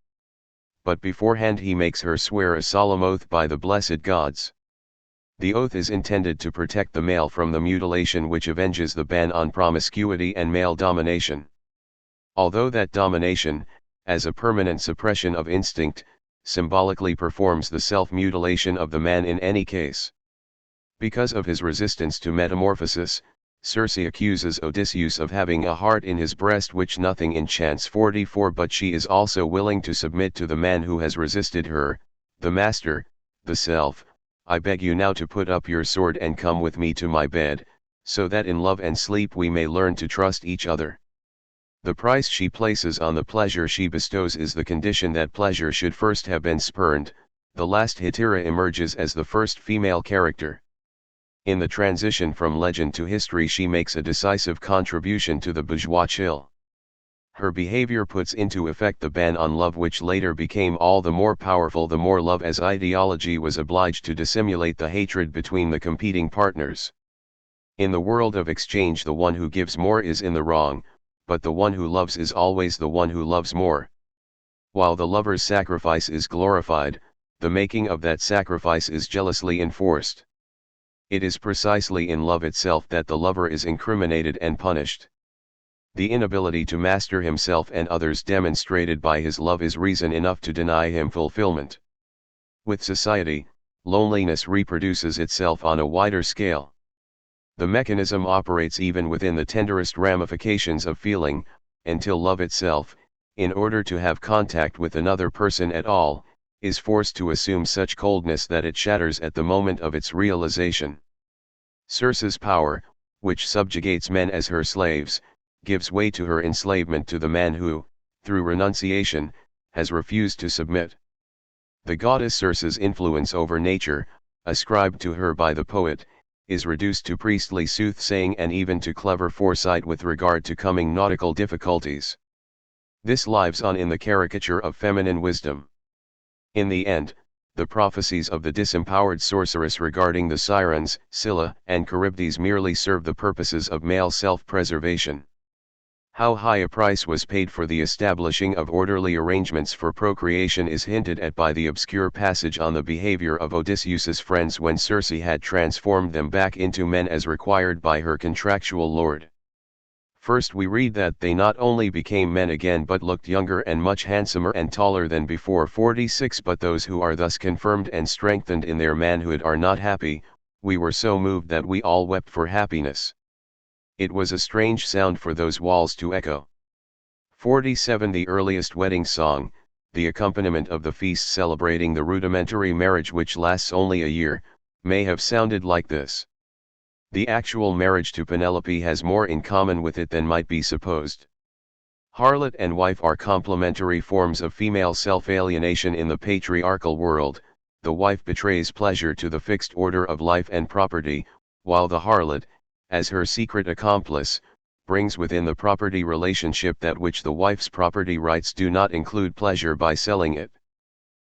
S1: But beforehand he makes her swear a solemn oath by the blessed gods. The oath is intended to protect the male from the mutilation which avenges the ban on promiscuity and male domination. Although that domination, as a permanent suppression of instinct, symbolically performs the self-mutilation of the man in any case. Because of his resistance to metamorphosis, Circe accuses Odysseus of having a heart in his breast which nothing enchants. 44 But she is also willing to submit to the man who has resisted her, the master, the self. I beg you now to put up your sword and come with me to my bed, so that in love and sleep we may learn to trust each other. The price she places on the pleasure she bestows is the condition that pleasure should first have been spurned. The last Hetaira emerges as the first female character. In the transition from legend to history she makes a decisive contribution to the bourgeois chill. Her behavior puts into effect the ban on love which later became all the more powerful the more love as ideology was obliged to dissimulate the hatred between the competing partners. In the world of exchange the one who gives more is in the wrong, but the one who loves is always the one who loves more. While the lover's sacrifice is glorified, the making of that sacrifice is jealously enforced. It is precisely in love itself that the lover is incriminated and punished. The inability to master himself and others demonstrated by his love is reason enough to deny him fulfillment. With society, loneliness reproduces itself on a wider scale. The mechanism operates even within the tenderest ramifications of feeling, until love itself, in order to have contact with another person at all, is forced to assume such coldness that it shatters at the moment of its realization. Circe's power, which subjugates men as her slaves, gives way to her enslavement to the man who, through renunciation, has refused to submit. The goddess Circe's influence over nature, ascribed to her by the poet, is reduced to priestly soothsaying and even to clever foresight with regard to coming nautical difficulties. This lives on in the caricature of feminine wisdom. In the end, the prophecies of the disempowered sorceress regarding the sirens, Scylla and Charybdis merely serve the purposes of male self-preservation. How high a price was paid for the establishing of orderly arrangements for procreation is hinted at by the obscure passage on the behavior of Odysseus's friends when Circe had transformed them back into men as required by her contractual lord. First we read that they not only became men again but looked younger and much handsomer and taller than before. 46 But those who are thus confirmed and strengthened in their manhood are not happy. We were so moved that we all wept for happiness. It was a strange sound for those walls to echo. 47 The earliest wedding song, the accompaniment of the feast celebrating the rudimentary marriage which lasts only a year, may have sounded like this. The actual marriage to Penelope has more in common with it than might be supposed. Harlot and wife are complementary forms of female self-alienation in the patriarchal world. The wife betrays pleasure to the fixed order of life and property, while the harlot, as her secret accomplice, brings within the property relationship that which the wife's property rights do not include pleasure by selling it.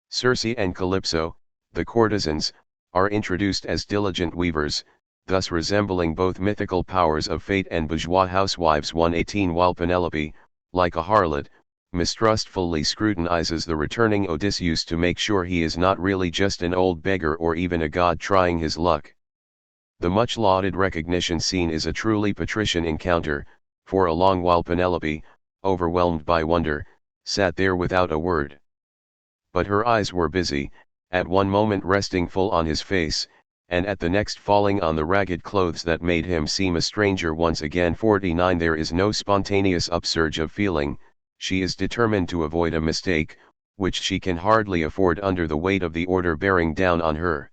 S1: Circe and Calypso, the courtesans, are introduced as diligent weavers, thus resembling both mythical powers of fate and bourgeois housewives. 118 While Penelope, like a harlot, mistrustfully scrutinizes the returning Odysseus to make sure he is not really just an old beggar or even a god trying his luck. The much-lauded recognition scene is a truly patrician encounter. For a long while Penelope, overwhelmed by wonder, sat there without a word. But her eyes were busy, at one moment resting full on his face, and at the next falling on the ragged clothes that made him seem a stranger once again. 49 There is no spontaneous upsurge of feeling. She is determined to avoid a mistake, which she can hardly afford under the weight of the order bearing down on her.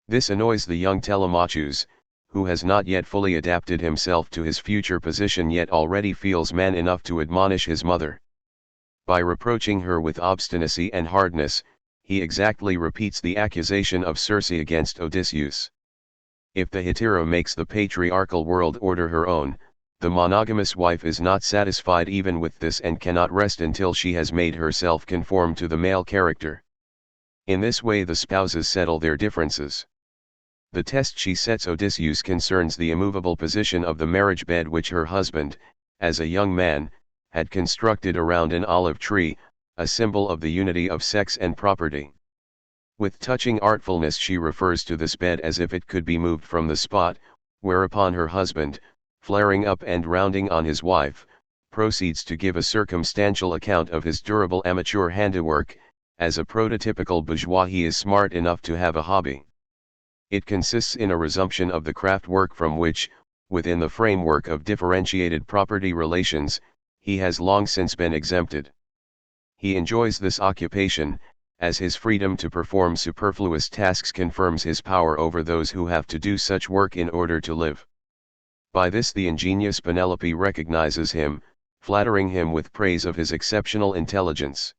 S1: This annoys the young Telemachus, who has not yet fully adapted himself to his future position yet already feels man enough to admonish his mother. By reproaching her with obstinacy and hardness, he exactly repeats the accusation of Circe against Odysseus. If the hetero makes the patriarchal world order her own, the monogamous wife is not satisfied even with this and cannot rest until she has made herself conform to the male character. In this way the spouses settle their differences. The test she sets Odysseus concerns the immovable position of the marriage bed which her husband, as a young man, had constructed around an olive tree, a symbol of the unity of sex and property. With touching artfulness she refers to this bed as if it could be moved from the spot, whereupon her husband, flaring up and rounding on his wife, proceeds to give a circumstantial account of his durable amateur handiwork. As a prototypical bourgeois he is smart enough to have a hobby. It consists in a resumption of the craft work from which, within the framework of differentiated property relations, he has long since been exempted. He enjoys this occupation, as his freedom to perform superfluous tasks confirms his power over those who have to do such work in order to live. By this the ingenious Penelope recognizes him, flattering him with praise of his exceptional intelligence.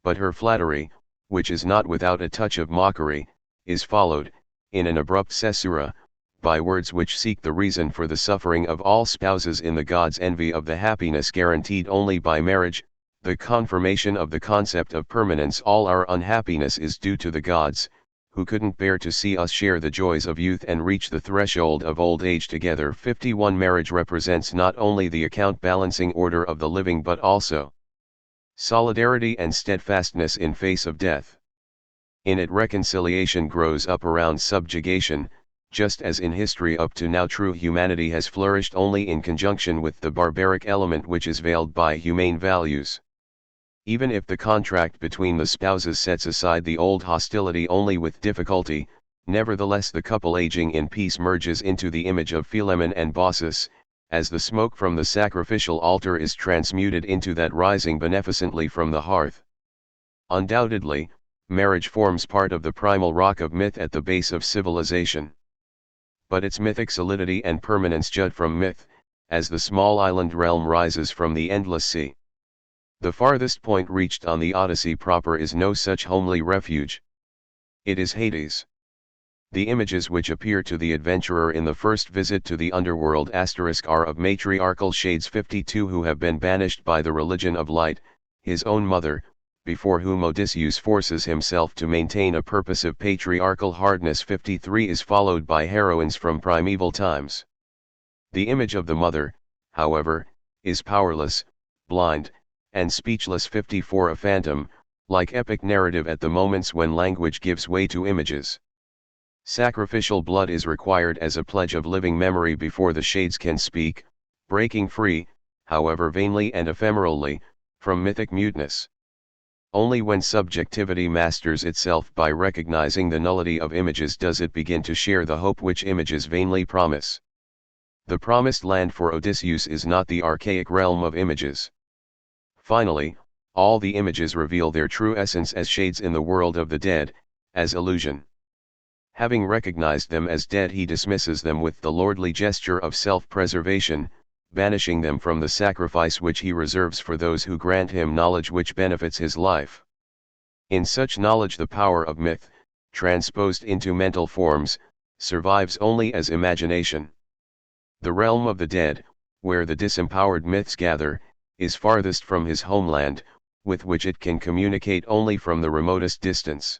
S1: But her flattery, which is not without a touch of mockery, is followed, in an abrupt caesura, by words which seek the reason for the suffering of all spouses in the gods' envy of the happiness guaranteed only by marriage, the confirmation of the concept of permanence. All our unhappiness is due to the gods, who couldn't bear to see us share the joys of youth and reach the threshold of old age together. 51 Marriage represents not only the account-balancing order of the living but also solidarity and steadfastness in face of death. In it reconciliation grows up around subjugation, just as in history up to now true humanity has flourished only in conjunction with the barbaric element which is veiled by humane values. Even if the contract between the spouses sets aside the old hostility only with difficulty, nevertheless the couple aging in peace merges into the image of Philemon and Baucis, as the smoke from the sacrificial altar is transmuted into that rising beneficently from the hearth. Undoubtedly, marriage forms part of the primal rock of myth at the base of civilization. But its mythic solidity and permanence jut from myth, as the small island realm rises from the endless sea. The farthest point reached on the Odyssey proper is no such homely refuge. It is Hades. The images which appear to the adventurer in the first visit to the underworld are of matriarchal shades 52 who have been banished by the religion of light, his own mother, before whom Odysseus forces himself to maintain a purposive patriarchal hardness. 53 is followed by heroines from primeval times. The image of the mother, however, is powerless, blind, and speechless. 54 A phantom, like epic narrative at the moments when language gives way to images. Sacrificial blood is required as a pledge of living memory before the shades can speak, breaking free, however vainly and ephemerally, from mythic muteness. Only when subjectivity masters itself by recognizing the nullity of images does it begin to share the hope which images vainly promise. The promised land for Odysseus is not the archaic realm of images. Finally, all the images reveal their true essence as shades in the world of the dead, as illusion. Having recognized them as dead, he dismisses them with the lordly gesture of self-preservation, banishing them from the sacrifice which he reserves for those who grant him knowledge which benefits his life. In such knowledge the power of myth, transposed into mental forms, survives only as imagination. The realm of the dead, where the disempowered myths gather, is farthest from his homeland, with which it can communicate only from the remotest distance.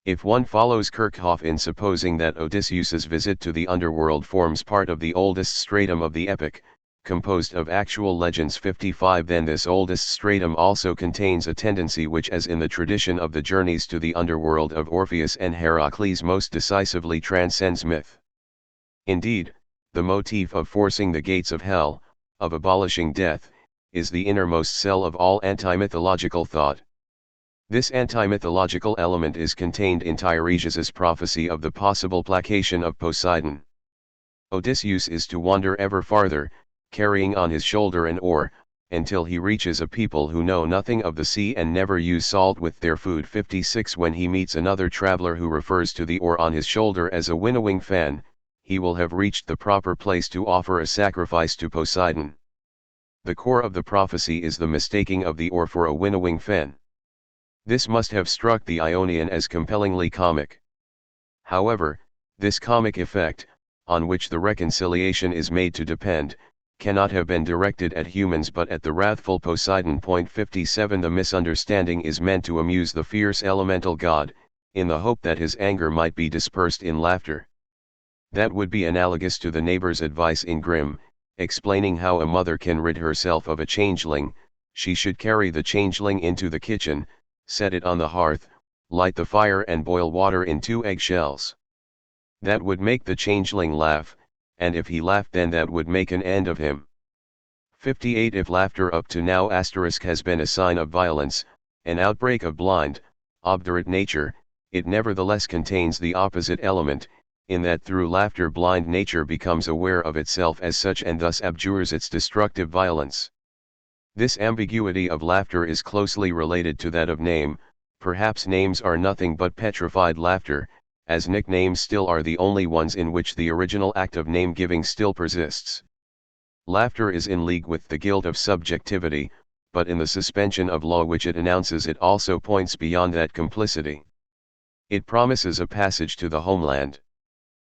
S1: If one follows Kirchhoff in supposing that Odysseus's visit to the underworld forms part of the oldest stratum of the epic, composed of actual legends 55, then this oldest stratum also contains a tendency which, as in the tradition of the journeys to the underworld of Orpheus and Heracles, most decisively transcends myth. Indeed, the motif of forcing the gates of hell, of abolishing death, is the innermost cell of all anti-mythological thought. This anti-mythological element is contained in Tiresias's prophecy of the possible placation of Poseidon. Odysseus is to wander ever farther, carrying on his shoulder an oar, until he reaches a people who know nothing of the sea and never use salt with their food. 56 When he meets another traveler who refers to the oar on his shoulder as a winnowing fan, he will have reached the proper place to offer a sacrifice to Poseidon. The core of the prophecy is the mistaking of the oar for a winnowing fan. This must have struck the Ionian as compellingly comic. However, this comic effect, on which the reconciliation is made to depend, cannot have been directed at humans but at the wrathful Poseidon. 57 The misunderstanding is meant to amuse the fierce elemental god, in the hope that his anger might be dispersed in laughter. That would be analogous to the neighbor's advice in Grimm, explaining how a mother can rid herself of a changeling. She should carry the changeling into the kitchen, set it on the hearth, light the fire and boil water in 2 eggshells. That would make the changeling laugh, and if he laughed then that would make an end of him. 58 If laughter up to now has been a sign of violence, an outbreak of blind, obdurate nature, it nevertheless contains the opposite element, in that through laughter blind nature becomes aware of itself as such and thus abjures its destructive violence. This ambiguity of laughter is closely related to that of name. Perhaps names are nothing but petrified laughter, as nicknames still are the only ones in which the original act of name-giving still persists. Laughter is in league with the guilt of subjectivity, but in the suspension of law which it announces it also points beyond that complicity. It promises a passage to the homeland.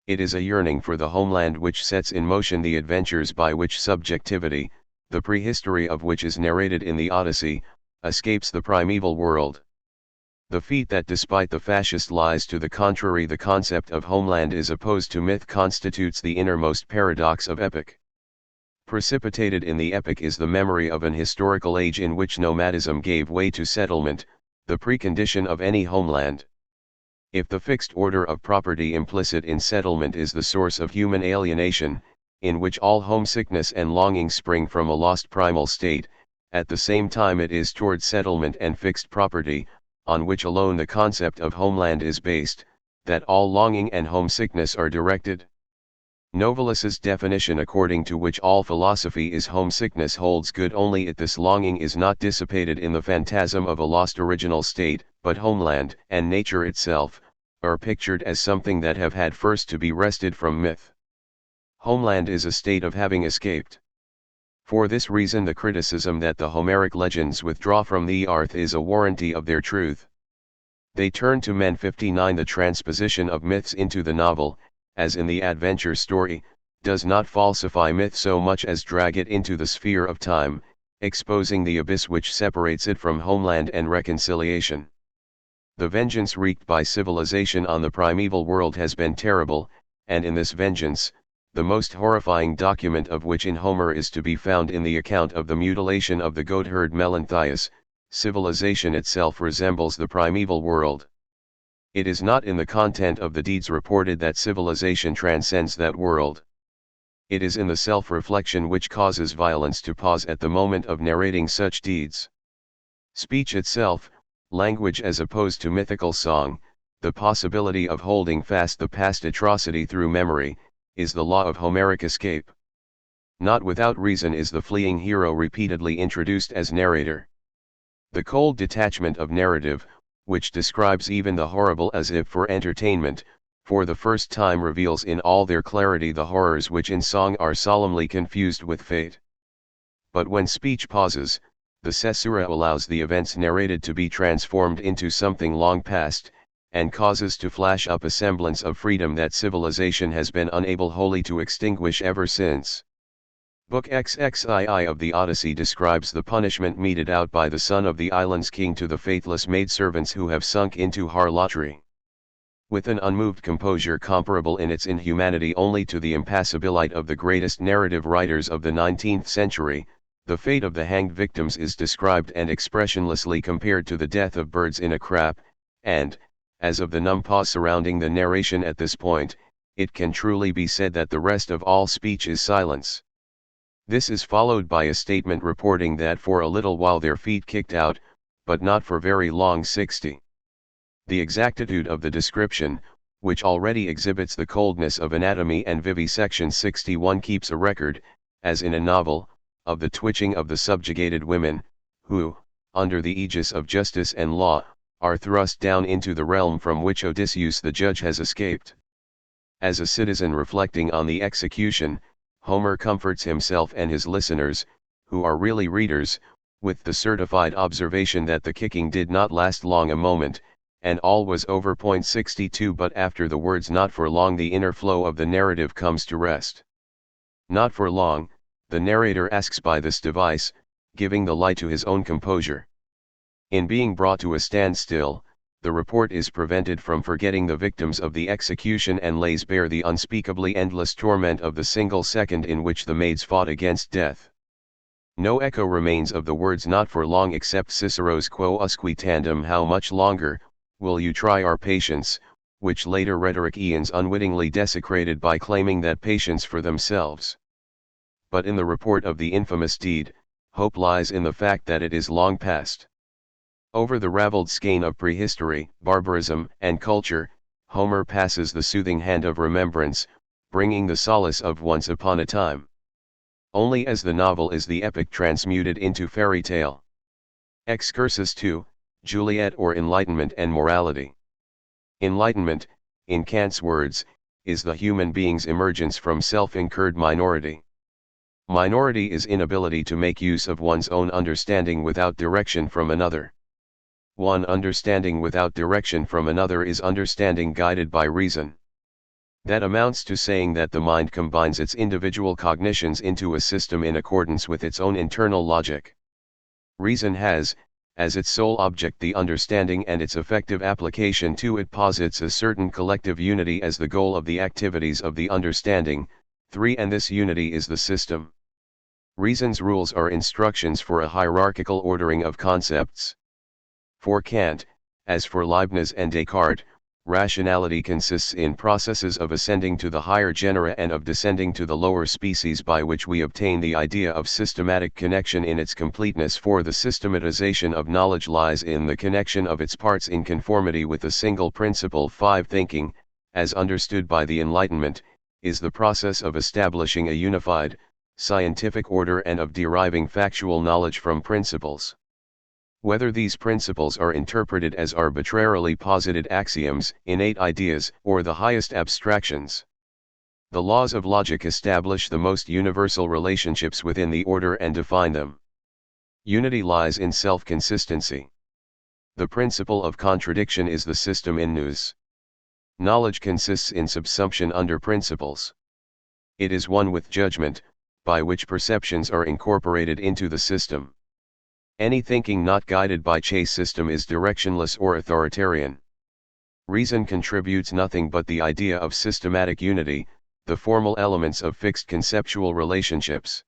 S1: It is a yearning for the homeland which sets in motion the adventures by which subjectivity, the prehistory of which is narrated in the Odyssey, escapes the primeval world. The feat that despite the fascist lies to the contrary the concept of homeland is opposed to myth constitutes the innermost paradox of epic. Precipitated in the epic is the memory of an historical age in which nomadism gave way to settlement, the precondition of any homeland. If the fixed order of property implicit in settlement is the source of human alienation, in which all homesickness and longing spring from a lost primal state, at the same time it is toward settlement and fixed property, on which alone the concept of homeland is based, that all longing and homesickness are directed. Novalus's definition according to which all philosophy is homesickness holds good only if this longing is not dissipated in the phantasm of a lost original state, but homeland and nature itself, are pictured as something that have had first to be wrested from myth. Homeland is a state of having escaped. For this reason the criticism that the Homeric legends withdraw from the earth is a warranty of their truth. They turn to men. 59 The transposition of myths into the novel, as in the adventure story, does not falsify myth so much as drag it into the sphere of time, exposing the abyss which separates it from homeland and reconciliation. The vengeance wreaked by civilization on the primeval world has been terrible, and in this vengeance, the most horrifying document of which in Homer is to be found in the account of the mutilation of the goatherd Melanthius. Civilization itself resembles the primeval world. It is not in the content of the deeds reported that civilization transcends that world. It is in the self-reflection which causes violence to pause at the moment of narrating such deeds. Speech itself, language as opposed to mythical song, the possibility of holding fast the past atrocity through memory, is the law of Homeric escape. Not without reason is the fleeing hero repeatedly introduced as narrator. The cold detachment of narrative, which describes even the horrible as if for entertainment, for the first time reveals in all their clarity the horrors which in song are solemnly confused with fate. But when speech pauses, the caesura allows the events narrated to be transformed into something long past, and causes to flash up a semblance of freedom that civilization has been unable wholly to extinguish ever since. Book XXII of the Odyssey describes the punishment meted out by the son of the island's king to the faithless maidservants who have sunk into harlotry. With an unmoved composure comparable in its inhumanity only to the impassibility of the greatest narrative writers of the 19th century, the fate of the hanged victims is described and expressionlessly compared to the death of birds in a crap, and, as of the numb pause surrounding the narration at this point, it can truly be said that the rest of all speech is silence. This is followed by a statement reporting that for a little while their feet kicked out, but not for very long. 60. The exactitude of the description, which already exhibits the coldness of anatomy and vivisection. 61 keeps a record, as in a novel, of the twitching of the subjugated women, who, under the aegis of justice and law, are thrust down into the realm from which Odysseus the judge has escaped. As a citizen reflecting on the execution, Homer comforts himself and his listeners, who are really readers, with the certified observation that the kicking did not last long a moment, and all was over. 62 But after the words "not for long" the inner flow of the narrative comes to rest. Not for long, the narrator asks by this device, giving the lie to his own composure. In being brought to a standstill, the report is prevented from forgetting the victims of the execution and lays bare the unspeakably endless torment of the single second in which the maids fought against death. No echo remains of the words "not for long" except Cicero's "Quo usque tandem" how much longer, will you try our patience, which later rhetoricians unwittingly desecrated by claiming that patience for themselves. But in the report of the infamous deed, hope lies in the fact that it is long past. Over the raveled skein of prehistory, barbarism, and culture, Homer passes the soothing hand of remembrance, bringing the solace of once upon a time. Only as the novel is the epic transmuted into fairy tale. Excursus 2, Juliet or Enlightenment and Morality. Enlightenment, in Kant's words, is the human being's emergence from self-incurred minority. Minority is inability to make use of one's own understanding without direction from another. One understanding without direction from another is understanding guided by reason. That amounts to saying that the mind combines its individual cognitions into a system in accordance with its own internal logic. Reason has, as its sole object, the understanding, and its effective application to it posits a certain collective unity as the goal of the activities of the understanding. 3. And this unity is the system. Reason's rules are instructions for a hierarchical ordering of concepts. For Kant, as for Leibniz and Descartes, rationality consists in processes of ascending to the higher genera and of descending to the lower species, by which we obtain the idea of systematic connection in its completeness, for the systematization of knowledge lies in the connection of its parts in conformity with a single principle. 5. Thinking, as understood by the Enlightenment, is the process of establishing a unified, scientific order and of deriving factual knowledge from principles. Whether these principles are interpreted as arbitrarily posited axioms, innate ideas, or the highest abstractions. The laws of logic establish the most universal relationships within the order and define them. Unity lies in self-consistency. The principle of contradiction is the system in nous. Knowledge consists in subsumption under principles. It is one with judgment, by which perceptions are incorporated into the system. Any thinking not guided by Che's system is directionless or authoritarian. Reason contributes nothing but the idea of systematic unity, the formal elements of fixed conceptual relationships.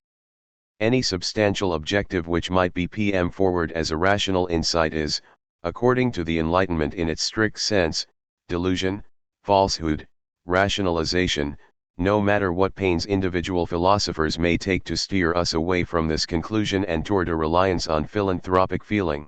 S1: Any substantial objective which might be put forward as a rational insight is, according to the Enlightenment in its strict sense, delusion, falsehood, rationalization, no matter what pains individual philosophers may take to steer us away from this conclusion and toward a reliance on philanthropic feeling.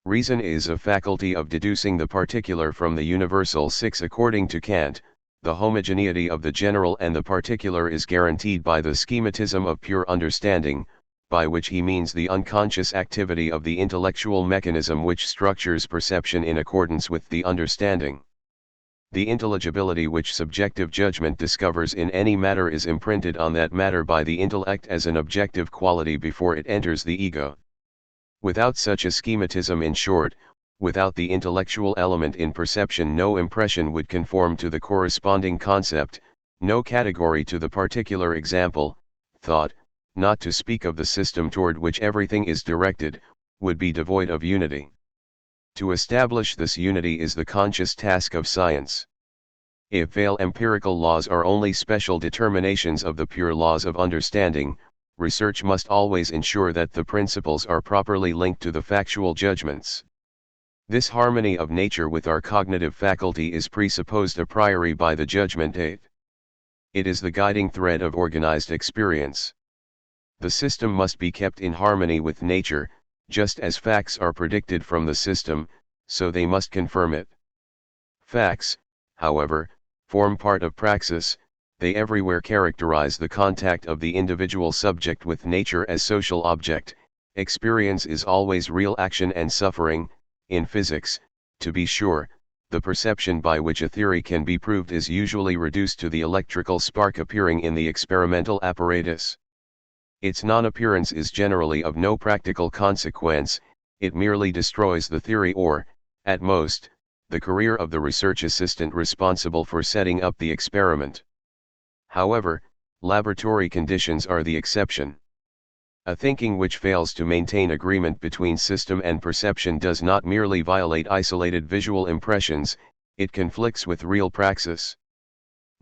S1: Reason is a faculty of deducing the particular from the universal. 6. According to Kant, the homogeneity of the general and the particular is guaranteed by the schematism of pure understanding, by which he means the unconscious activity of the intellectual mechanism which structures perception in accordance with the understanding. The intelligibility which subjective judgment discovers in any matter is imprinted on that matter by the intellect as an objective quality before it enters the ego. Without such a schematism, in short, without the intellectual element in perception, no impression would conform to the corresponding concept, no category to the particular example, thought, not to speak of the system toward which everything is directed, would be devoid of unity. To establish this unity is the conscious task of science. If veiled empirical laws are only special determinations of the pure laws of understanding, research must always ensure that the principles are properly linked to the factual judgments. This harmony of nature with our cognitive faculty is presupposed a priori by the judgment aid. It is the guiding thread of organized experience. The system must be kept in harmony with nature, just as facts are predicted from the system, so they must confirm it. Facts, however, form part of praxis. They everywhere characterize the contact of the individual subject with nature as social object. Experience is always real action and suffering. In physics, to be sure, the perception by which a theory can be proved is usually reduced to the electrical spark appearing in the experimental apparatus. Its non-appearance is generally of no practical consequence. It merely destroys the theory or, at most, the career of the research assistant responsible for setting up the experiment. However, laboratory conditions are the exception. A thinking which fails to maintain agreement between system and perception does not merely violate isolated visual impressions, it conflicts with real praxis.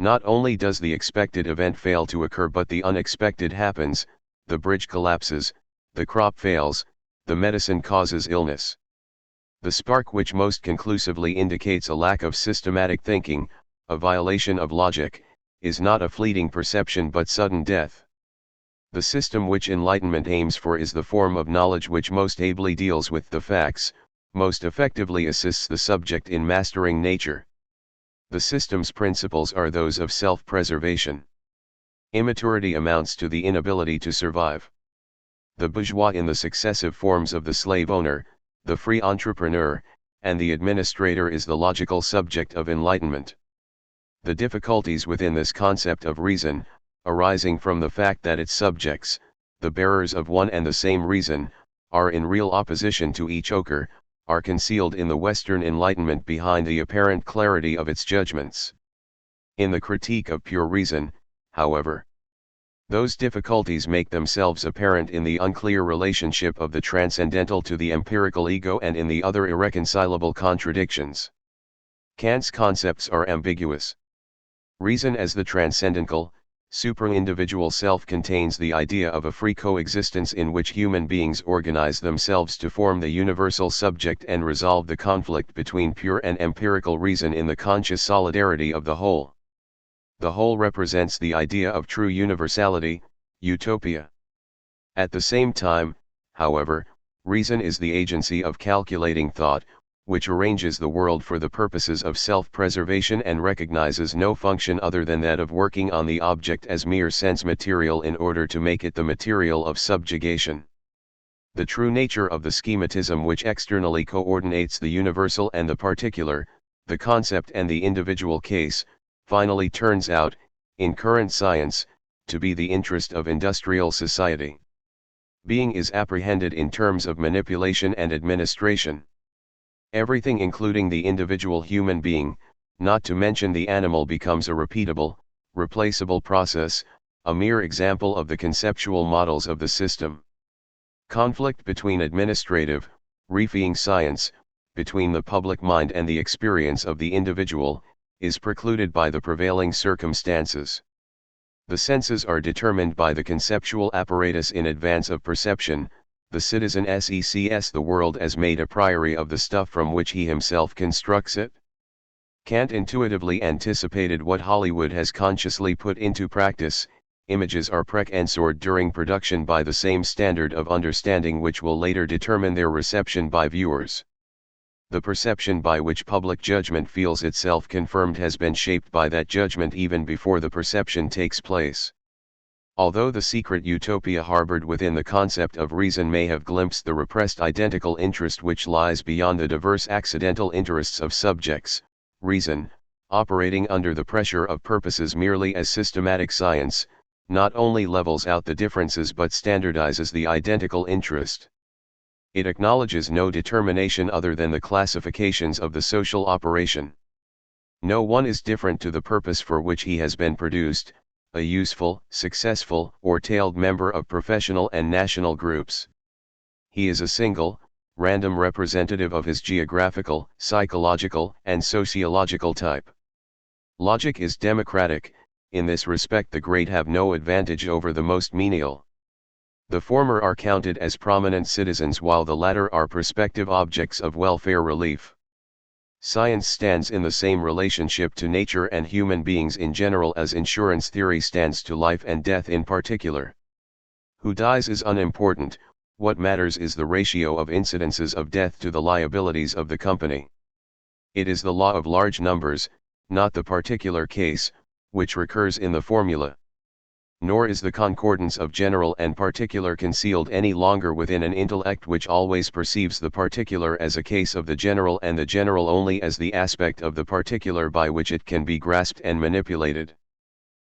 S1: Not only does the expected event fail to occur, but the unexpected happens. The bridge collapses, the crop fails, the medicine causes illness. The spark which most conclusively indicates a lack of systematic thinking, a violation of logic, is not a fleeting perception but sudden death. The system which enlightenment aims for is the form of knowledge which most ably deals with the facts, most effectively assists the subject in mastering nature. The system's principles are those of self-preservation. Immaturity amounts to the inability to survive. The bourgeois in the successive forms of the slave owner, the free entrepreneur, and the administrator is the logical subject of enlightenment. The difficulties within this concept of reason, arising from the fact that its subjects, the bearers of one and the same reason, are in real opposition to each other, are concealed in the Western Enlightenment behind the apparent clarity of its judgments. In the critique of pure reason, however, those difficulties make themselves apparent in the unclear relationship of the transcendental to the empirical ego and in the other irreconcilable contradictions. Kant's concepts are ambiguous. Reason as the transcendental, supra-individual self contains the idea of a free coexistence in which human beings organize themselves to form the universal subject and resolve the conflict between pure and empirical reason in the conscious solidarity of the whole. The whole represents the idea of true universality, utopia. At the same time, however, reason is the agency of calculating thought, which arranges the world for the purposes of self-preservation and recognizes no function other than that of working on the object as mere sense material in order to make it the material of subjugation. The true nature of the schematism which externally coordinates the universal and the particular, the concept and the individual case, finally turns out, in current science, to be the interest of industrial society. Being is apprehended in terms of manipulation and administration. Everything including the individual human being, not to mention the animal, becomes a repeatable, replaceable process, a mere example of the conceptual models of the system. Conflict between administrative, reifying science, between the public mind and the experience of the individual, is precluded by the prevailing circumstances. The senses are determined by the conceptual apparatus in advance of perception. The citizen sees the world as made a priori of the stuff from which he himself constructs it. Kant intuitively anticipated what Hollywood has consciously put into practice. Images are pre-ensured during production by the same standard of understanding which will later determine their reception by viewers. The perception by which public judgment feels itself confirmed has been shaped by that judgment even before the perception takes place. Although the secret utopia harbored within the concept of reason may have glimpsed the repressed identical interest which lies beyond the diverse accidental interests of subjects, reason, operating under the pressure of purposes merely as systematic science, not only levels out the differences but standardizes the identical interest. It acknowledges no determination other than the classifications of the social operation. No one is different to the purpose for which he has been produced, a useful, successful, or tailed member of professional and national groups. He is a single, random representative of his geographical, psychological, and sociological type. Logic is democratic. In this respect the great have no advantage over the most menial. The former are counted as prominent citizens while the latter are prospective objects of welfare relief. Science stands in the same relationship to nature and human beings in general as insurance theory stands to life and death in particular. Who dies is unimportant, what matters is the ratio of incidences of death to the liabilities of the company. It is the law of large numbers, not the particular case, which recurs in the formula. Nor is the concordance of general and particular concealed any longer within an intellect which always perceives the particular as a case of the general and the general only as the aspect of the particular by which it can be grasped and manipulated.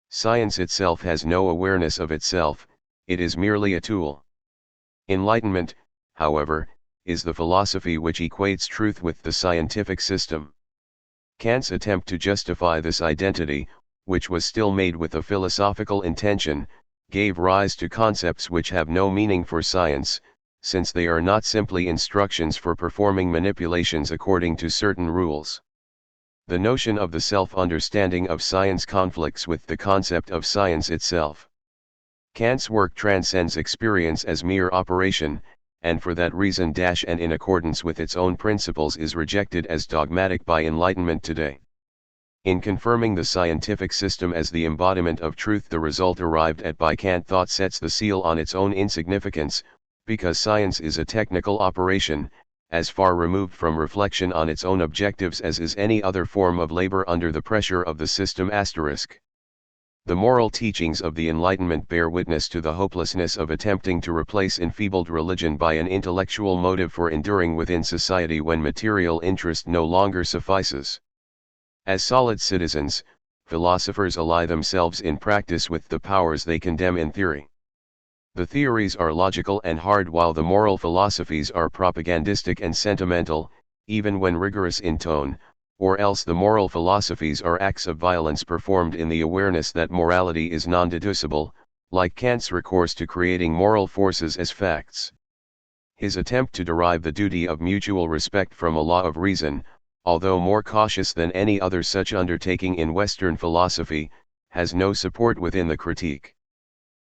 S1: Science itself has no awareness of itself, it is merely a tool. Enlightenment, however, is the philosophy which equates truth with the scientific system. Kant's attempt to justify this identity, which was still made with a philosophical intention, gave rise to concepts which have no meaning for science, since they are not simply instructions for performing manipulations according to certain rules. The notion of the self-understanding of science conflicts with the concept of science itself. Kant's work transcends experience as mere operation, and for that reason and in accordance with its own principles is rejected as dogmatic by Enlightenment today. In confirming the scientific system as the embodiment of truth, the result arrived at by Kant thought sets the seal on its own insignificance, because science is a technical operation, as far removed from reflection on its own objectives as is any other form of labor under the pressure of the system *. The moral teachings of the Enlightenment bear witness to the hopelessness of attempting to replace enfeebled religion by an intellectual motive for enduring within society when material interest no longer suffices. As solid citizens, philosophers ally themselves in practice with the powers they condemn in theory. The theories are logical and hard while the moral philosophies are propagandistic and sentimental, even when rigorous in tone, or else the moral philosophies are acts of violence performed in the awareness that morality is non-deducible, like Kant's recourse to creating moral forces as facts. His attempt to derive the duty of mutual respect from a law of reason, although more cautious than any other such undertaking in Western philosophy, has no support within the critique.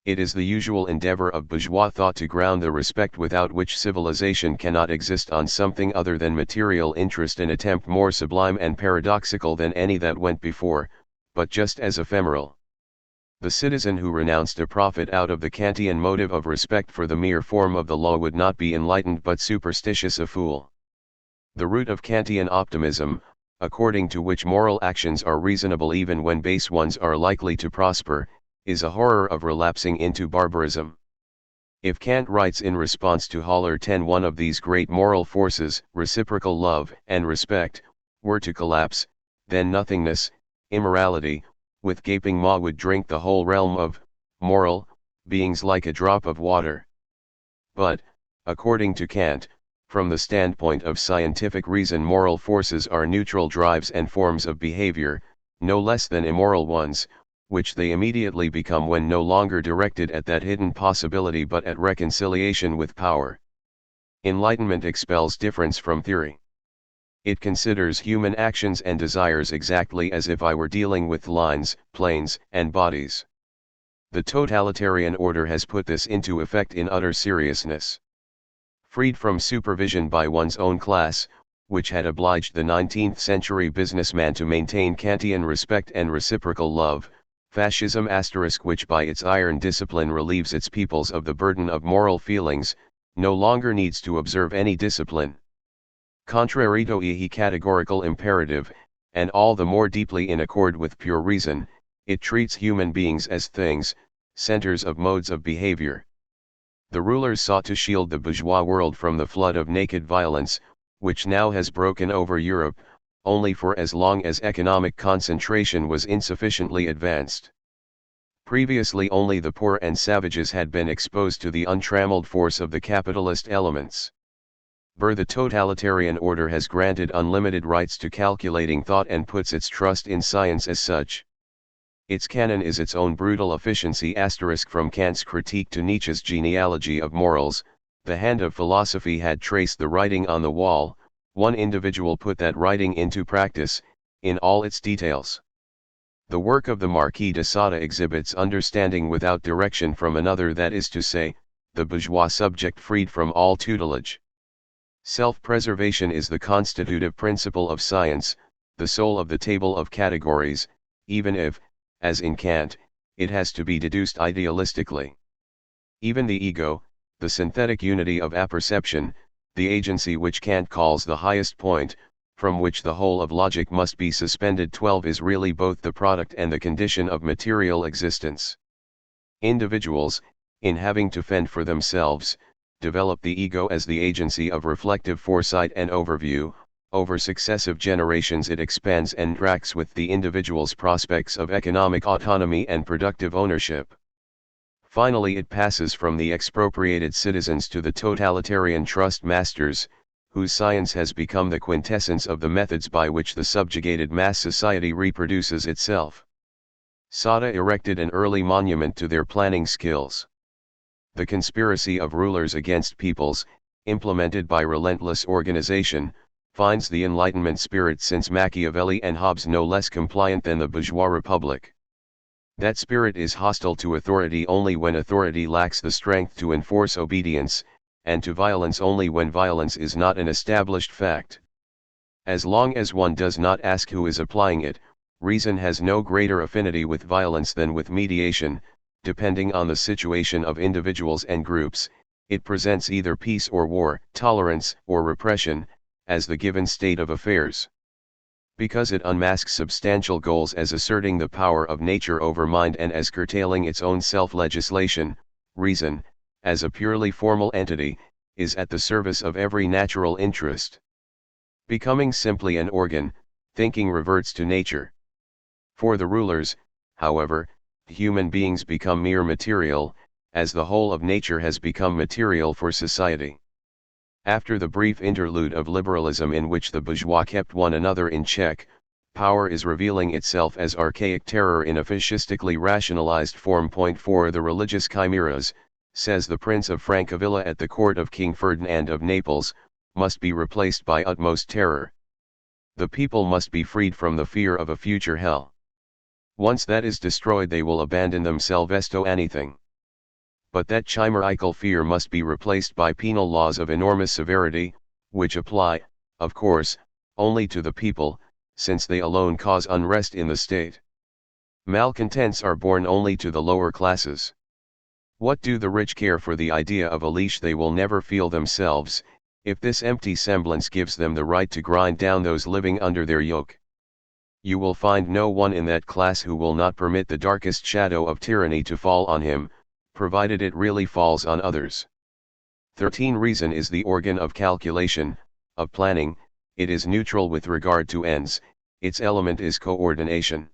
S1: It is the usual endeavor of bourgeois thought to ground the respect without which civilization cannot exist on something other than material interest, an attempt more sublime and paradoxical than any that went before, but just as ephemeral. The citizen who renounced a profit out of the Kantian motive of respect for the mere form of the law would not be enlightened but superstitious, a fool. The root of Kantian optimism, according to which moral actions are reasonable even when base ones are likely to prosper, is a horror of relapsing into barbarism. If Kant writes in response to Haller 10, one of these great moral forces, reciprocal love and respect, were to collapse, then nothingness, immorality, with gaping maw would drink the whole realm of moral beings like a drop of water. But, according to Kant, from the standpoint of scientific reason, moral forces are neutral drives and forms of behavior, no less than immoral ones, which they immediately become when no longer directed at that hidden possibility but at reconciliation with power. Enlightenment expels difference from theory. It considers human actions and desires exactly as if I were dealing with lines, planes, and bodies. The totalitarian order has put this into effect in utter seriousness. Freed from supervision by one's own class, which had obliged the 19th-century businessman to maintain Kantian respect and reciprocal love, fascism which by its iron discipline relieves its peoples of the burden of moral feelings, no longer needs to observe any discipline. Contrary to a categorical imperative, and all the more deeply in accord with pure reason, it treats human beings as things, centers of modes of behavior. The rulers sought to shield the bourgeois world from the flood of naked violence, which now has broken over Europe, only for as long as economic concentration was insufficiently advanced. Previously only the poor and savages had been exposed to the untrammeled force of the capitalist elements. The totalitarian order has granted unlimited rights to calculating thought and puts its trust in science as such. Its canon is its own brutal efficiency. From Kant's critique to Nietzsche's genealogy of morals, the hand of philosophy had traced the writing on the wall, one individual put that writing into practice, in all its details. The work of the Marquis de Sade exhibits understanding without direction from another, that is to say, the bourgeois subject freed from all tutelage. Self-preservation is the constitutive principle of science, the soul of the table of categories, even if, as in Kant, it has to be deduced idealistically. Even the ego, the synthetic unity of apperception, the agency which Kant calls the highest point, from which the whole of logic must be suspended, is really both the product and the condition of material existence. Individuals, in having to fend for themselves, develop the ego as the agency of reflective foresight and overview. Over successive generations it expands and tracks with the individual's prospects of economic autonomy and productive ownership. Finally it passes from the expropriated citizens to the totalitarian trust masters, whose science has become the quintessence of the methods by which the subjugated mass society reproduces itself. Sade erected an early monument to their planning skills. The conspiracy of rulers against peoples, implemented by relentless organization, finds the Enlightenment spirit since Machiavelli and Hobbes no less compliant than the bourgeois republic. That spirit is hostile to authority only when authority lacks the strength to enforce obedience, and to violence only when violence is not an established fact. As long as one does not ask who is applying it, reason has no greater affinity with violence than with mediation. Depending on the situation of individuals and groups, it presents either peace or war, tolerance or repression, as the given state of affairs. Because it unmasks substantial goals as asserting the power of nature over mind and as curtailing its own self-legislation, reason, as a purely formal entity, is at the service of every natural interest. Becoming simply an organ, thinking reverts to nature. For the rulers, however, human beings become mere material, as the whole of nature has become material for society. After the brief interlude of liberalism in which the bourgeois kept one another in check, power is revealing itself as archaic terror in a fascistically rationalized form. 4 The religious chimeras, says the Prince of Francavilla at the court of King Ferdinand of Naples, must be replaced by utmost terror. The people must be freed from the fear of a future hell. Once that is destroyed they will abandon themselves to anything. But that chimerical fear must be replaced by penal laws of enormous severity, which apply, of course, only to the people, since they alone cause unrest in the state. Malcontents are born only to the lower classes. What do the rich care for the idea of a leash they will never feel themselves, if this empty semblance gives them the right to grind down those living under their yoke? You will find no one in that class who will not permit the darkest shadow of tyranny to fall on him, provided it really falls on others. 13 Reason is the organ of calculation, of planning, it is neutral with regard to ends, its element is coordination.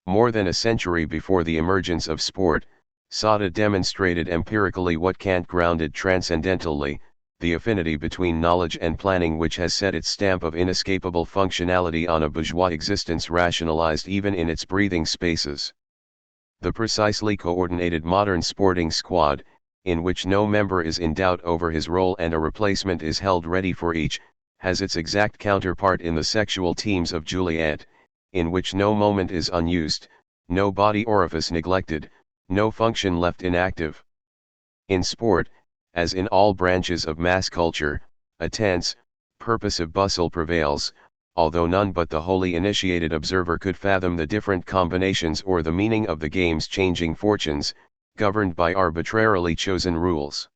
S1: More than a century before the emergence of sport, Sade demonstrated empirically what Kant grounded transcendentally, the affinity between knowledge and planning which has set its stamp of inescapable functionality on a bourgeois existence rationalized even in its breathing spaces. The precisely coordinated modern sporting squad, in which no member is in doubt over his role and a replacement is held ready for each, has its exact counterpart in the sexual teams of Juliet, in which no moment is unused, no body orifice neglected, no function left inactive. In sport, as in all branches of mass culture, a tense, purposive bustle prevails, although none but the wholly initiated observer could fathom the different combinations or the meaning of the game's changing fortunes, governed by arbitrarily chosen rules.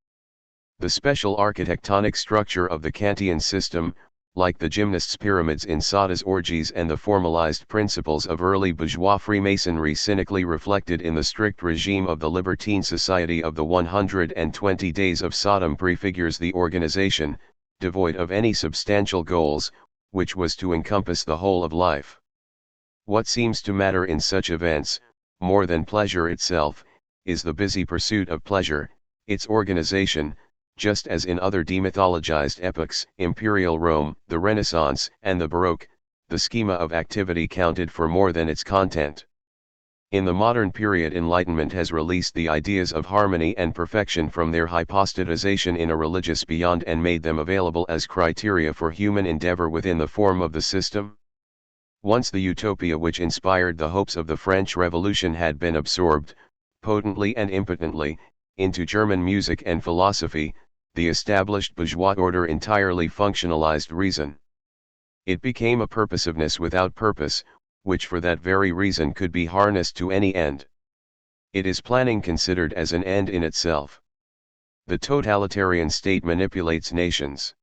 S1: The special architectonic structure of the Kantian system, like the gymnasts' pyramids in Sada's orgies and the formalized principles of early bourgeois Freemasonry cynically reflected in the strict regime of the libertine society of the 120 Days of Sodom, prefigures the organization, devoid of any substantial goals, which was to encompass the whole of life. What seems to matter in such events, more than pleasure itself, is the busy pursuit of pleasure, its organization, just as in other demythologized epochs, Imperial Rome, the Renaissance, and the Baroque, the schema of activity counted for more than its content. In the modern period, Enlightenment has released the ideas of harmony and perfection from their hypostatization in a religious beyond and made them available as criteria for human endeavor within the form of the system. Once the utopia which inspired the hopes of the French Revolution had been absorbed, potently and impotently, into German music and philosophy, the established bourgeois order entirely functionalized reason. It became a purposiveness without purpose, which for that very reason could be harnessed to any end. It is planning considered as an end in itself. The totalitarian state manipulates nations.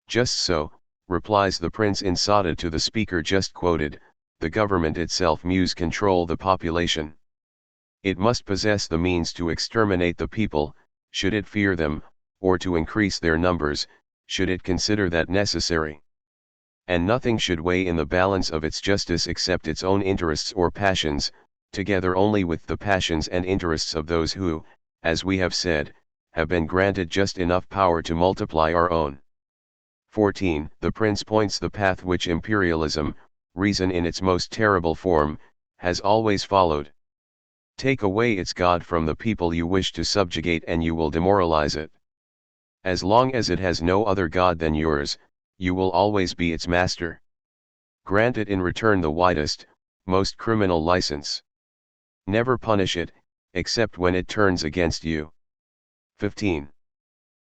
S1: Just so, replies the prince in Sada to the speaker just quoted, the government itself must control the population. It must possess the means to exterminate the people, should it fear them, or to increase their numbers, should it consider that necessary. And nothing should weigh in the balance of its justice except its own interests or passions, together only with the passions and interests of those who, as we have said, have been granted just enough power to multiply our own. 14. The prince points the path which imperialism, reason in its most terrible form, has always followed. Take away its God from the people you wish to subjugate and you will demoralize it. As long as it has no other God than yours, you will always be its master. Grant it in return the widest, most criminal license. Never punish it, except when it turns against you. 15.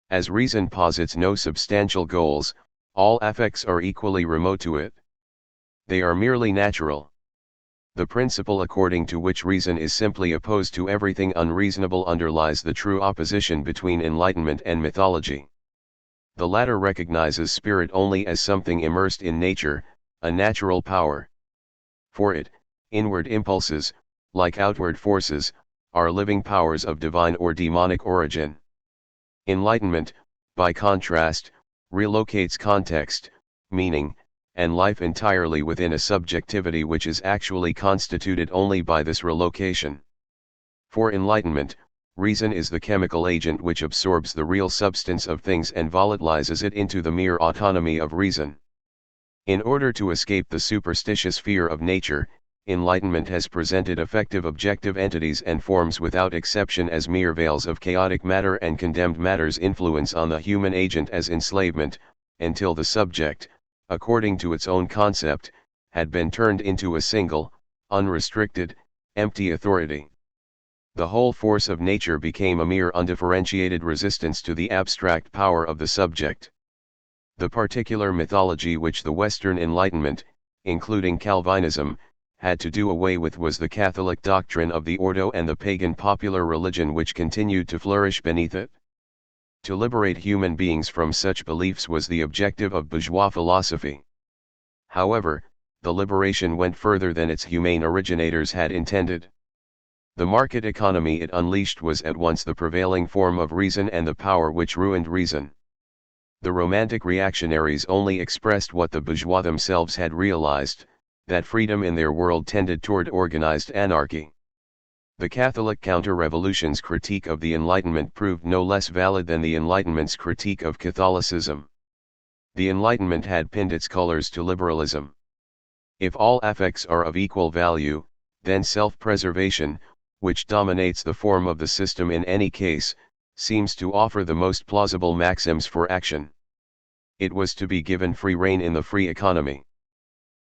S1: As reason posits no substantial goals, all affects are equally remote to it. They are merely natural. The principle according to which reason is simply opposed to everything unreasonable underlies the true opposition between enlightenment and mythology. The latter recognizes spirit only as something immersed in nature, a natural power. For it, inward impulses, like outward forces, are living powers of divine or demonic origin. Enlightenment, by contrast, relocates context, meaning, and life entirely within a subjectivity which is actually constituted only by this relocation. For enlightenment, reason is the chemical agent which absorbs the real substance of things and volatilizes it into the mere autonomy of reason. In order to escape the superstitious fear of nature, enlightenment has presented effective objective entities and forms without exception as mere veils of chaotic matter and condemned matter's influence on the human agent as enslavement, until the subject, according to its own concept, had been turned into a single, unrestricted, empty authority. The whole force of nature became a mere undifferentiated resistance to the abstract power of the subject. The particular mythology which the Western Enlightenment, including Calvinism, had to do away with was the Catholic doctrine of the Ordo and the pagan popular religion which continued to flourish beneath it. To liberate human beings from such beliefs was the objective of bourgeois philosophy. However, the liberation went further than its humane originators had intended. The market economy it unleashed was at once the prevailing form of reason and the power which ruined reason. The Romantic reactionaries only expressed what the bourgeois themselves had realized, that freedom in their world tended toward organized anarchy. The Catholic counter-revolution's critique of the Enlightenment proved no less valid than the Enlightenment's critique of Catholicism. The Enlightenment had pinned its colors to liberalism. If all affects are of equal value, then self-preservation, which dominates the form of the system in any case, seems to offer the most plausible maxims for action. It was to be given free rein in the free economy.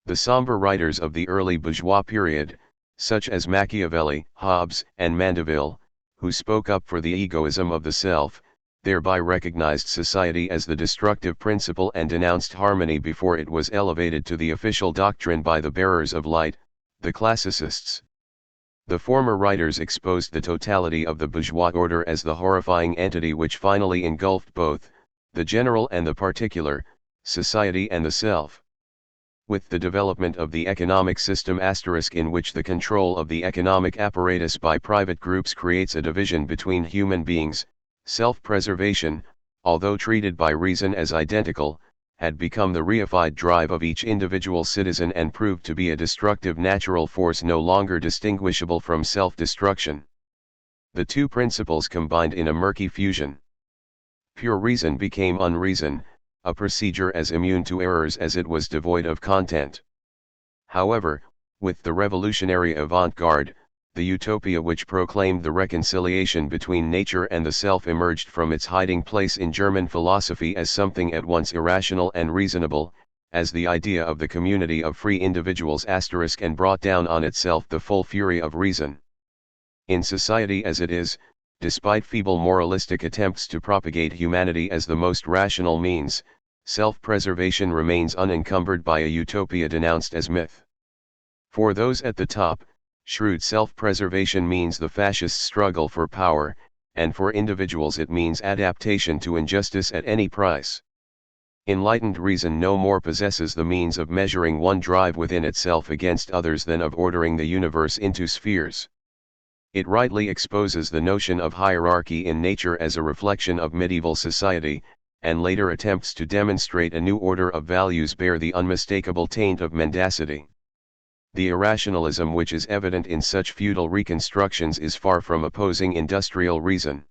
S1: The somber writers of the early bourgeois period, such as Machiavelli, Hobbes, and Mandeville, who spoke up for the egoism of the self, thereby recognized society as the destructive principle and denounced harmony before it was elevated to the official doctrine by the bearers of light, the classicists. The former writers exposed the totality of the bourgeois order as the horrifying entity which finally engulfed both, the general and the particular, society and the self. With the development of the economic system in which the control of the economic apparatus by private groups creates a division between human beings, self-preservation, although treated by reason as identical, had become the reified drive of each individual citizen and proved to be a destructive natural force no longer distinguishable from self-destruction. The two principles combined in a murky fusion. Pure reason became unreason, a procedure as immune to errors as it was devoid of content. However, with the revolutionary avant-garde, the utopia which proclaimed the reconciliation between nature and the self emerged from its hiding place in German philosophy as something at once irrational and reasonable, as the idea of the community of free individuals and brought down on itself the full fury of reason. In society as it is, despite feeble moralistic attempts to propagate humanity as the most rational means, self-preservation remains unencumbered by a utopia denounced as myth. For those at the top, shrewd self-preservation means the fascist struggle for power, and for individuals it means adaptation to injustice at any price. Enlightened reason no more possesses the means of measuring one drive within itself against others than of ordering the universe into spheres. It rightly exposes the notion of hierarchy in nature as a reflection of medieval society, and later attempts to demonstrate a new order of values bear the unmistakable taint of mendacity. The irrationalism which is evident in such feudal reconstructions is far from opposing industrial reason.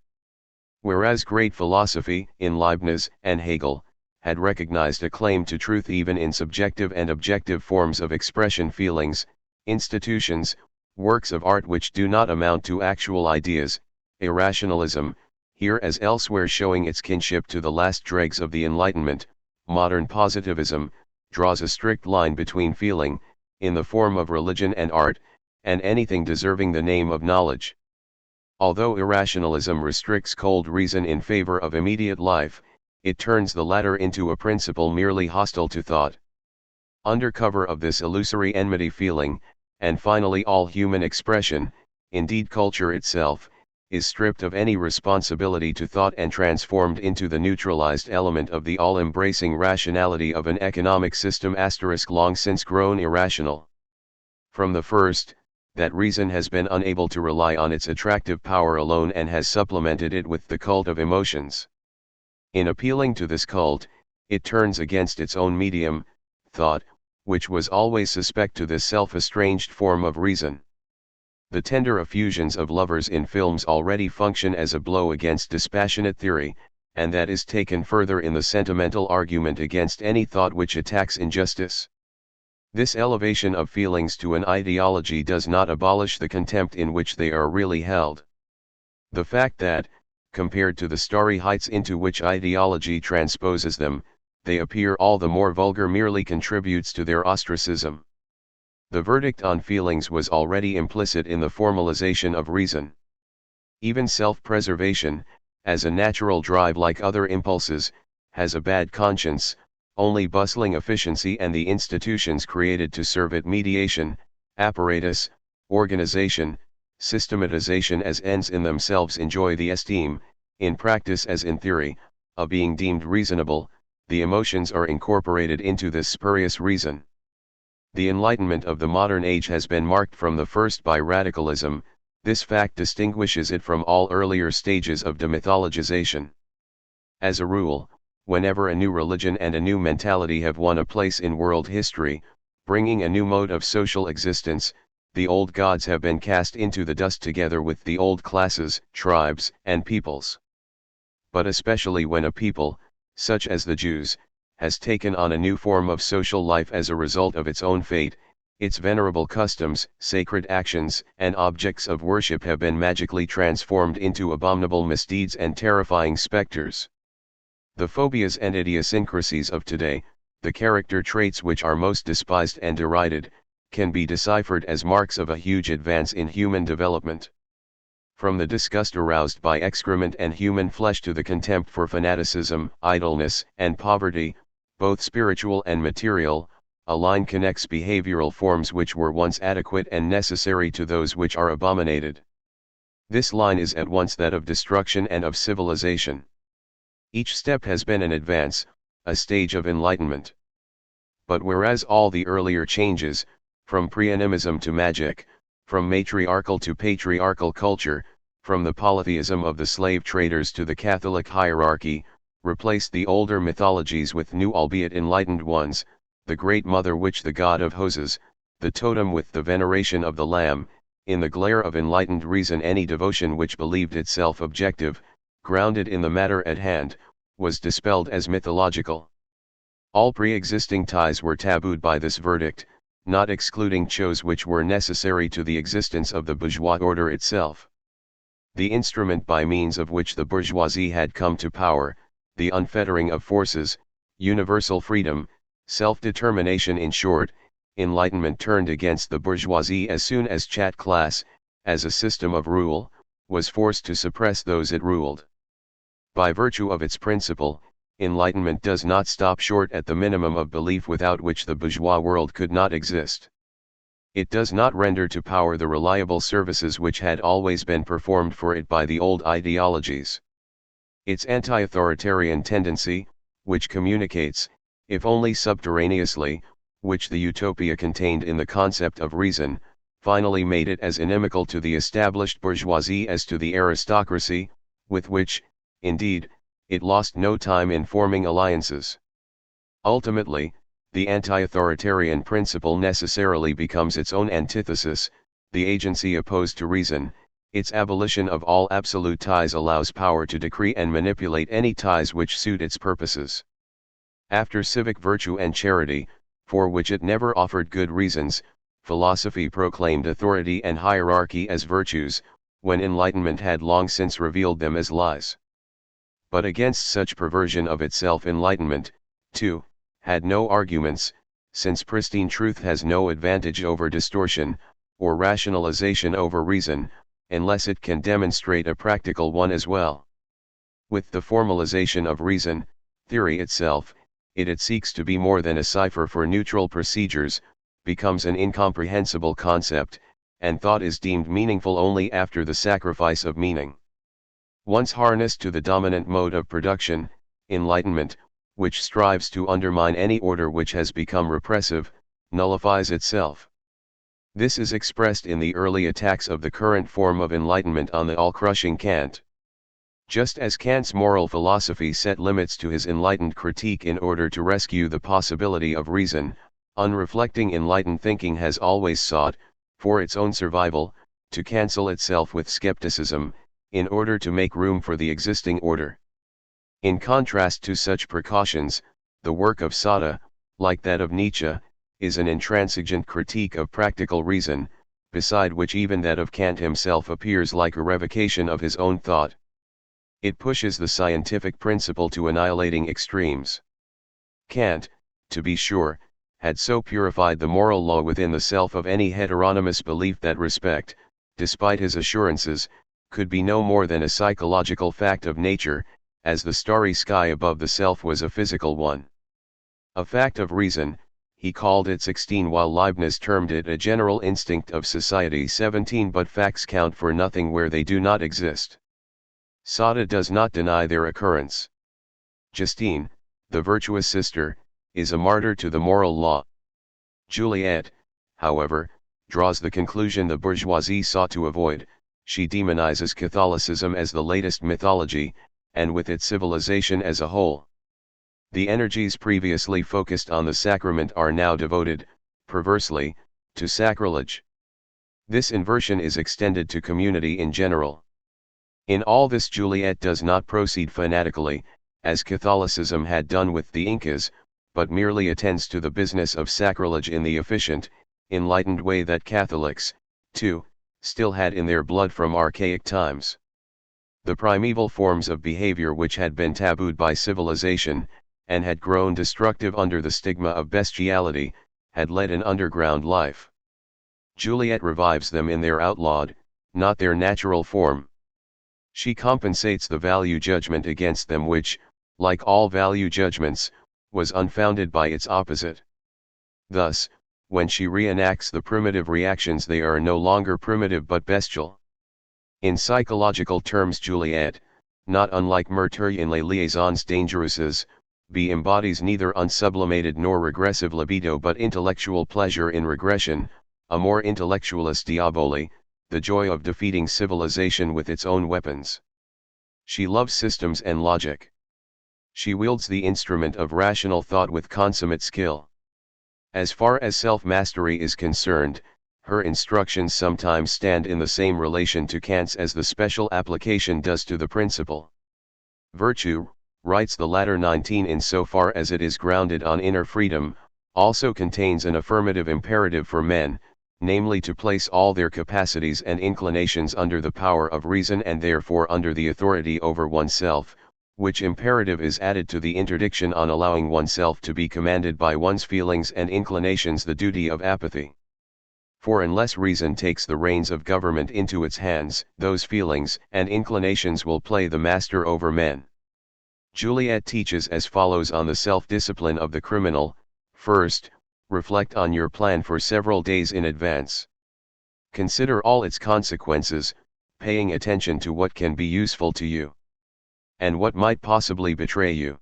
S1: Whereas great philosophy, in Leibniz and Hegel, had recognized a claim to truth even in subjective and objective forms of expression, feelings, institutions, works of art which do not amount to actual ideas, irrationalism, here as elsewhere showing its kinship to the last dregs of the Enlightenment, modern positivism, draws a strict line between feeling, in the form of religion and art, and anything deserving the name of knowledge. Although irrationalism restricts cold reason in favor of immediate life, it turns the latter into a principle merely hostile to thought. Under cover of this illusory enmity, feeling, and finally all human expression, indeed culture itself, is stripped of any responsibility to thought and transformed into the neutralized element of the all-embracing rationality of an economic system long since grown irrational. From the first, that reason has been unable to rely on its attractive power alone and has supplemented it with the cult of emotions. In appealing to this cult, it turns against its own medium, thought, which was always suspect to this self-estranged form of reason. The tender effusions of lovers in films already function as a blow against dispassionate theory, and that is taken further in the sentimental argument against any thought which attacks injustice. This elevation of feelings to an ideology does not abolish the contempt in which they are really held. The fact that, compared to the starry heights into which ideology transposes them, they appear all the more vulgar merely contributes to their ostracism. The verdict on feelings was already implicit in the formalization of reason. Even self-preservation, as a natural drive like other impulses, has a bad conscience, only bustling efficiency and the institutions created to serve it, mediation, apparatus, organization, systematization as ends in themselves, enjoy the esteem, in practice as in theory, of being deemed reasonable. The emotions are incorporated into this spurious reason. The Enlightenment of the modern age has been marked from the first by radicalism. This fact distinguishes it from all earlier stages of demythologization. As a rule, whenever a new religion and a new mentality have won a place in world history, bringing a new mode of social existence, the old gods have been cast into the dust together with the old classes, tribes, and peoples. But especially when a people, such as the Jews, has taken on a new form of social life as a result of its own fate, its venerable customs, sacred actions, and objects of worship have been magically transformed into abominable misdeeds and terrifying specters. The phobias and idiosyncrasies of today, the character traits which are most despised and derided, can be deciphered as marks of a huge advance in human development. From the disgust aroused by excrement and human flesh to the contempt for fanaticism, idleness, and poverty, both spiritual and material, a line connects behavioral forms which were once adequate and necessary to those which are abominated. This line is at once that of destruction and of civilization. Each step has been an advance, a stage of enlightenment. But whereas all the earlier changes, from pre-animism to magic, from matriarchal to patriarchal culture, from the polytheism of the slave traders to the Catholic hierarchy, replaced the older mythologies with new albeit enlightened ones, the Great Mother which the god of hoses, the totem with the veneration of the lamb, in the glare of enlightened reason any devotion which believed itself objective, grounded in the matter at hand, was dispelled as mythological. All pre-existing ties were tabooed by this verdict, not excluding chose which were necessary to the existence of the bourgeois order itself. The instrument by means of which the bourgeoisie had come to power, the unfettering of forces, universal freedom, self-determination in short, enlightenment turned against the bourgeoisie as soon as chat class, as a system of rule, was forced to suppress those it ruled. By virtue of its principle, enlightenment does not stop short at the minimum of belief without which the bourgeois world could not exist. It does not render to power the reliable services which had always been performed for it by the old ideologies. Its anti-authoritarian tendency, which communicates, if only subterraneously, which the utopia contained in the concept of reason, finally made it as inimical to the established bourgeoisie as to the aristocracy, with which, indeed, it lost no time in forming alliances. Ultimately, the anti-authoritarian principle necessarily becomes its own antithesis, the agency opposed to reason. Its abolition of all absolute ties allows power to decree and manipulate any ties which suit its purposes. After civic virtue and charity, for which it never offered good reasons, philosophy proclaimed authority and hierarchy as virtues, when enlightenment had long since revealed them as lies. But against such perversion of itself enlightenment, too, had no arguments, since pristine truth has no advantage over distortion, or rationalization over reason, unless it can demonstrate a practical one as well. With the formalization of reason, theory itself, it seeks to be more than a cipher for neutral procedures, becomes an incomprehensible concept, and thought is deemed meaningful only after the sacrifice of meaning. Once harnessed to the dominant mode of production, enlightenment, which strives to undermine any order which has become repressive, nullifies itself. This is expressed in the early attacks of the current form of enlightenment on the all-crushing Kant. Just as Kant's moral philosophy set limits to his enlightened critique in order to rescue the possibility of reason, unreflecting enlightened thinking has always sought, for its own survival, to cancel itself with skepticism, in order to make room for the existing order. In contrast to such precautions, the work of Sada, like that of Nietzsche, is an intransigent critique of practical reason, beside which even that of Kant himself appears like a revocation of his own thought. It pushes the scientific principle to annihilating extremes. Kant, to be sure, had so purified the moral law within the self of any heteronymous belief that respect, despite his assurances, could be no more than a psychological fact of nature, as the starry sky above the self was a physical one. A fact of reason, he called it 16, while Leibniz termed it a general instinct of society 17. But facts count for nothing where they do not exist. Sada does not deny their occurrence. Justine, the virtuous sister, is a martyr to the moral law. Juliet, however, draws the conclusion the bourgeoisie sought to avoid. She demonizes Catholicism as the latest mythology, and with it civilization as a whole. The energies previously focused on the sacrament are now devoted, perversely, to sacrilege. This inversion is extended to community in general. In all this Juliet does not proceed fanatically, as Catholicism had done with the Incas, but merely attends to the business of sacrilege in the efficient, enlightened way that Catholics, too, still had in their blood from archaic times. The primeval forms of behavior which had been tabooed by civilization, and had grown destructive under the stigma of bestiality, had led an underground life. Juliet revives them in their outlawed, not their natural form. She compensates the value judgment against them which, like all value judgments, was unfounded by its opposite. Thus, when she reenacts the primitive reactions, they are no longer primitive but bestial. In psychological terms, Juliet, not unlike Merteuil in Les Liaisons Dangereuses, B embodies neither unsublimated nor regressive libido but intellectual pleasure in regression, a more intellectualist diabole, the joy of defeating civilization with its own weapons. She loves systems and logic. She wields the instrument of rational thought with consummate skill. As far as self-mastery is concerned, her instructions sometimes stand in the same relation to Kant's as the special application does to the principle. Virtue, writes the latter 19, in so far as it is grounded on inner freedom, also contains an affirmative imperative for men, namely to place all their capacities and inclinations under the power of reason and therefore under the authority over oneself, which imperative is added to the interdiction on allowing oneself to be commanded by one's feelings and inclinations, the duty of apathy. For unless reason takes the reins of government into its hands, those feelings and inclinations will play the master over men. Juliet teaches as follows on the self-discipline of the criminal. First, reflect on your plan for several days in advance. Consider all its consequences, paying attention to what can be useful to you, and what might possibly betray you.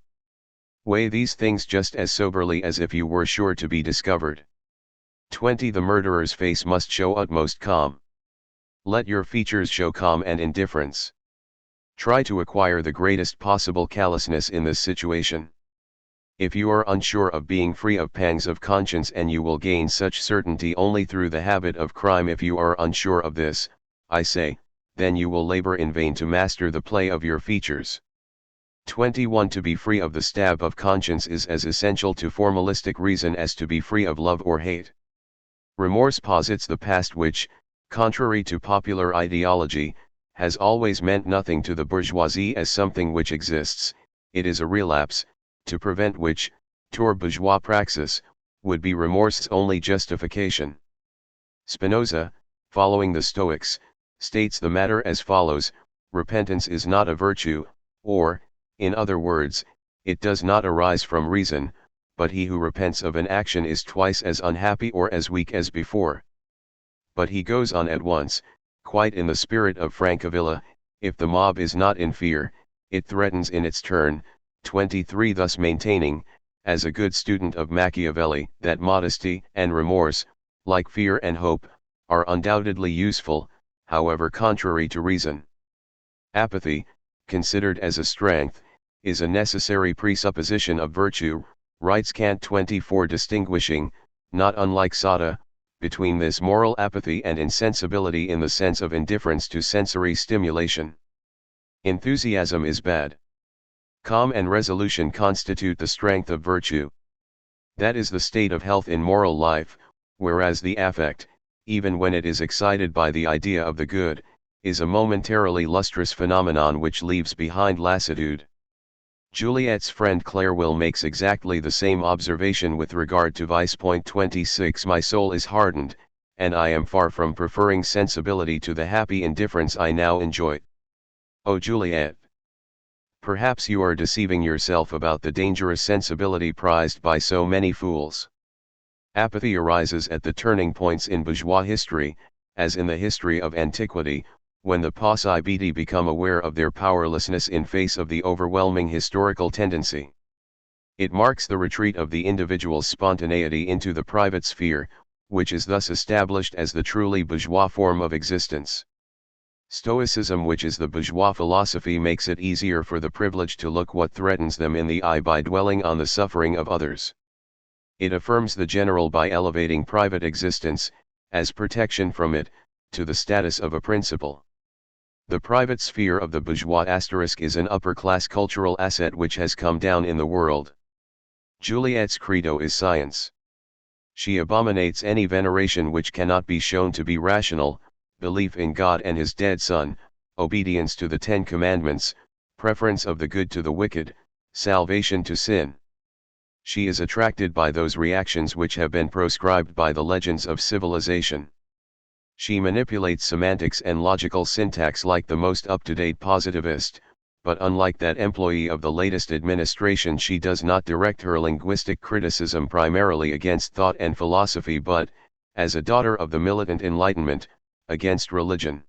S1: Weigh these things just as soberly as if you were sure to be discovered. 20. The murderer's face must show utmost calm. Let your features show calm and indifference. Try to acquire the greatest possible callousness in this situation. If you are unsure of being free of pangs of conscience, and you will gain such certainty only through the habit of crime, if you are unsure of this, I say, then you will labor in vain to master the play of your features. 21. To be free of the stab of conscience is as essential to formalistic reason as to be free of love or hate. Remorse posits the past which, contrary to popular ideology, has always meant nothing to the bourgeoisie as something which exists. It is a relapse, to prevent which, tour bourgeois praxis, would be remorse's only justification. Spinoza, following the Stoics, states the matter as follows: repentance is not a virtue, or, in other words, it does not arise from reason, but he who repents of an action is twice as unhappy or as weak as before. But he goes on at once, quite in the spirit of Francavilla, if the mob is not in fear, it threatens in its turn. 23. Thus maintaining, as a good student of Machiavelli, that modesty and remorse, like fear and hope, are undoubtedly useful, however contrary to reason. Apathy, considered as a strength, is a necessary presupposition of virtue, writes Kant. 24. Distinguishing, not unlike Sada, between this moral apathy and insensibility in the sense of indifference to sensory stimulation. Enthusiasm is bad. Calm and resolution constitute the strength of virtue. That is the state of health in moral life, whereas the affect, even when it is excited by the idea of the good, is a momentarily lustrous phenomenon which leaves behind lassitude. Juliet's friend Clairville makes exactly the same observation with regard to vice. 26. My soul is hardened, and I am far from preferring sensibility to the happy indifference I now enjoy. O Juliet! Perhaps you are deceiving yourself about the dangerous sensibility prized by so many fools. Apathy arises at the turning points in bourgeois history, as in the history of antiquity, when the possibili become aware of their powerlessness in face of the overwhelming historical tendency. It marks the retreat of the individual's spontaneity into the private sphere, which is thus established as the truly bourgeois form of existence. Stoicism, which is the bourgeois philosophy, makes it easier for the privileged to look what threatens them in the eye by dwelling on the suffering of others. It affirms the general by elevating private existence, as protection from it, to the status of a principle. The private sphere of the bourgeois is an upper-class cultural asset which has come down in the world. Juliet's credo is science. She abominates any veneration which cannot be shown to be rational, belief in God and his dead Son, obedience to the Ten Commandments, preference of the good to the wicked, salvation to sin. She is attracted by those reactions which have been proscribed by the legends of civilization. She manipulates semantics and logical syntax like the most up-to-date positivist, but unlike that employee of the latest administration, she does not direct her linguistic criticism primarily against thought and philosophy but, as a daughter of the militant Enlightenment, against religion.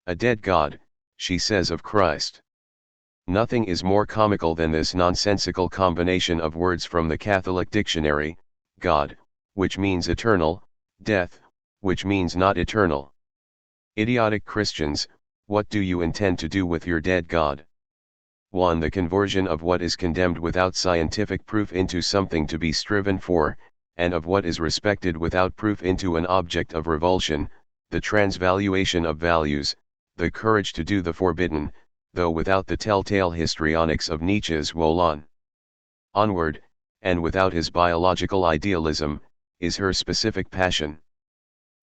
S1: A dead God, she says of Christ. Nothing is more comical than this nonsensical combination of words from the Catholic dictionary: God, which means eternal; death, which means not eternal. Idiotic Christians, what do you intend to do with your dead God? 1. The conversion of what is condemned without scientific proof into something to be striven for, and of what is respected without proof into an object of revulsion, the transvaluation of values, the courage to do the forbidden, though without the telltale histrionics of Nietzsche's Wohlan. Onward, and without his biological idealism, is her specific passion.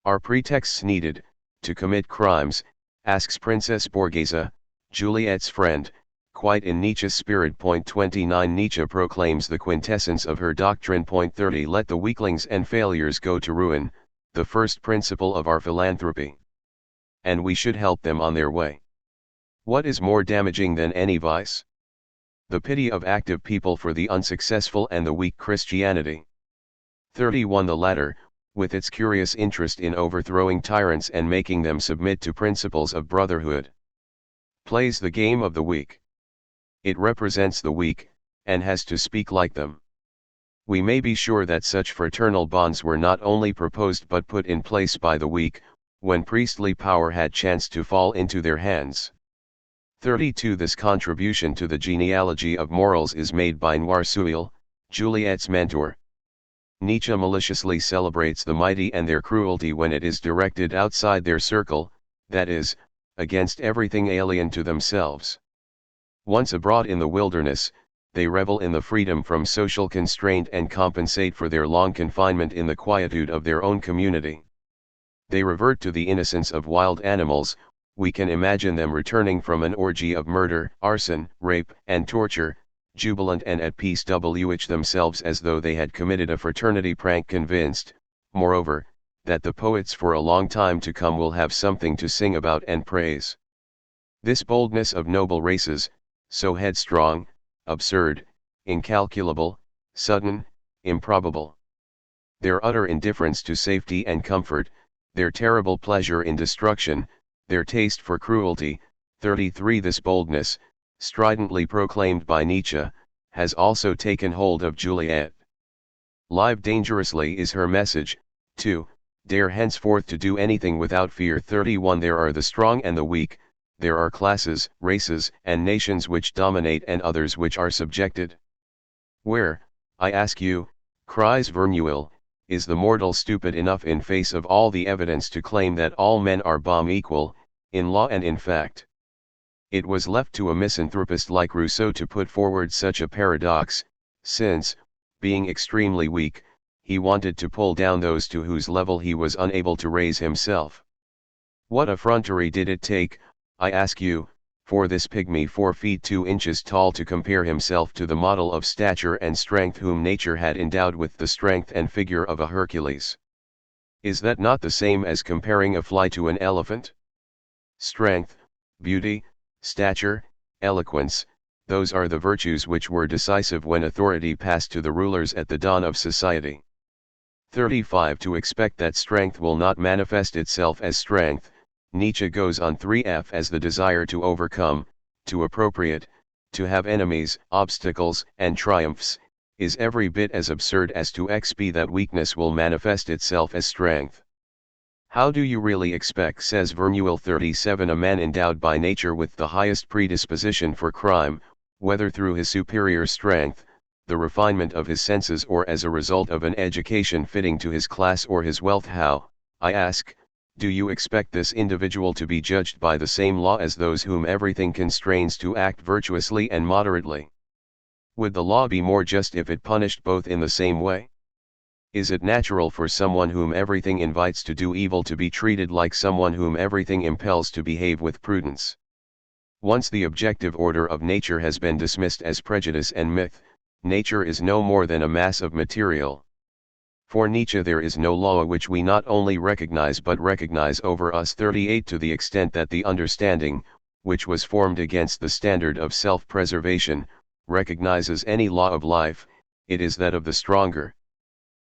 S1: Are pretexts needed, to commit crimes, asks Princess Borghese, Juliet's friend, quite in Nietzsche's spirit. 29 Nietzsche proclaims the quintessence of her doctrine. 30 Let the weaklings and failures go to ruin, the first principle of our philanthropy. And we should help them on their way. What is more damaging than any vice? The pity of active people for the unsuccessful and the weak Christianity. 31 The latter, with its curious interest in overthrowing tyrants and making them submit to principles of brotherhood, plays the game of the weak. It represents the weak, and has to speak like them. We may be sure that such fraternal bonds were not only proposed but put in place by the weak, when priestly power had chanced to fall into their hands. 32 This contribution to the genealogy of morals is made by Noirsuil, Juliet's mentor. Nietzsche maliciously celebrates the mighty and their cruelty when it is directed outside their circle, that is, against everything alien to themselves. Once abroad in the wilderness, they revel in the freedom from social constraint and compensate for their long confinement in the quietude of their own community. They revert to the innocence of wild animals. We can imagine them returning from an orgy of murder, arson, rape, and torture, jubilant and at peace with themselves as though they had committed a fraternity prank, convinced, moreover, that the poets for a long time to come will have something to sing about and praise. This boldness of noble races, so headstrong, absurd, incalculable, sudden, improbable. Their utter indifference to safety and comfort, their terrible pleasure in destruction, their taste for cruelty. 33 This boldness, stridently proclaimed by Nietzsche, has also taken hold of Juliet. Live dangerously is her message, to dare henceforth to do anything without fear. 31 There are the strong and the weak, there are classes, races, and nations which dominate and others which are subjected. Where, I ask you, cries Verneuil, is the mortal stupid enough in face of all the evidence to claim that all men are bomb equal, in law and in fact? It was left to a misanthropist like Rousseau to put forward such a paradox, since, being extremely weak, he wanted to pull down those to whose level he was unable to raise himself. What effrontery did it take, I ask you, for this pygmy 4 feet 2 inches tall to compare himself to the model of stature and strength whom nature had endowed with the strength and figure of a Hercules? Is that not the same as comparing a fly to an elephant? Strength, beauty, stature, eloquence, those are the virtues which were decisive when authority passed to the rulers at the dawn of society. 35 To expect that strength will not manifest itself as strength, Nietzsche goes on 3f as the desire to overcome, to appropriate, to have enemies, obstacles, and triumphs, is every bit as absurd as to xp that weakness will manifest itself as strength. How do you really expect, says Verneuil 37, a man endowed by nature with the highest predisposition for crime, whether through his superior strength, the refinement of his senses, or as a result of an education fitting to his class or his wealth, how, I ask, do you expect this individual to be judged by the same law as those whom everything constrains to act virtuously and moderately? Would the law be more just if it punished both in the same way? Is it natural for someone whom everything invites to do evil to be treated like someone whom everything impels to behave with prudence? Once the objective order of nature has been dismissed as prejudice and myth, nature is no more than a mass of material. For Nietzsche there is no law which we not only recognize but recognize over us. 38 To the extent that the understanding, which was formed against the standard of self-preservation, recognizes any law of life, it is that of the stronger.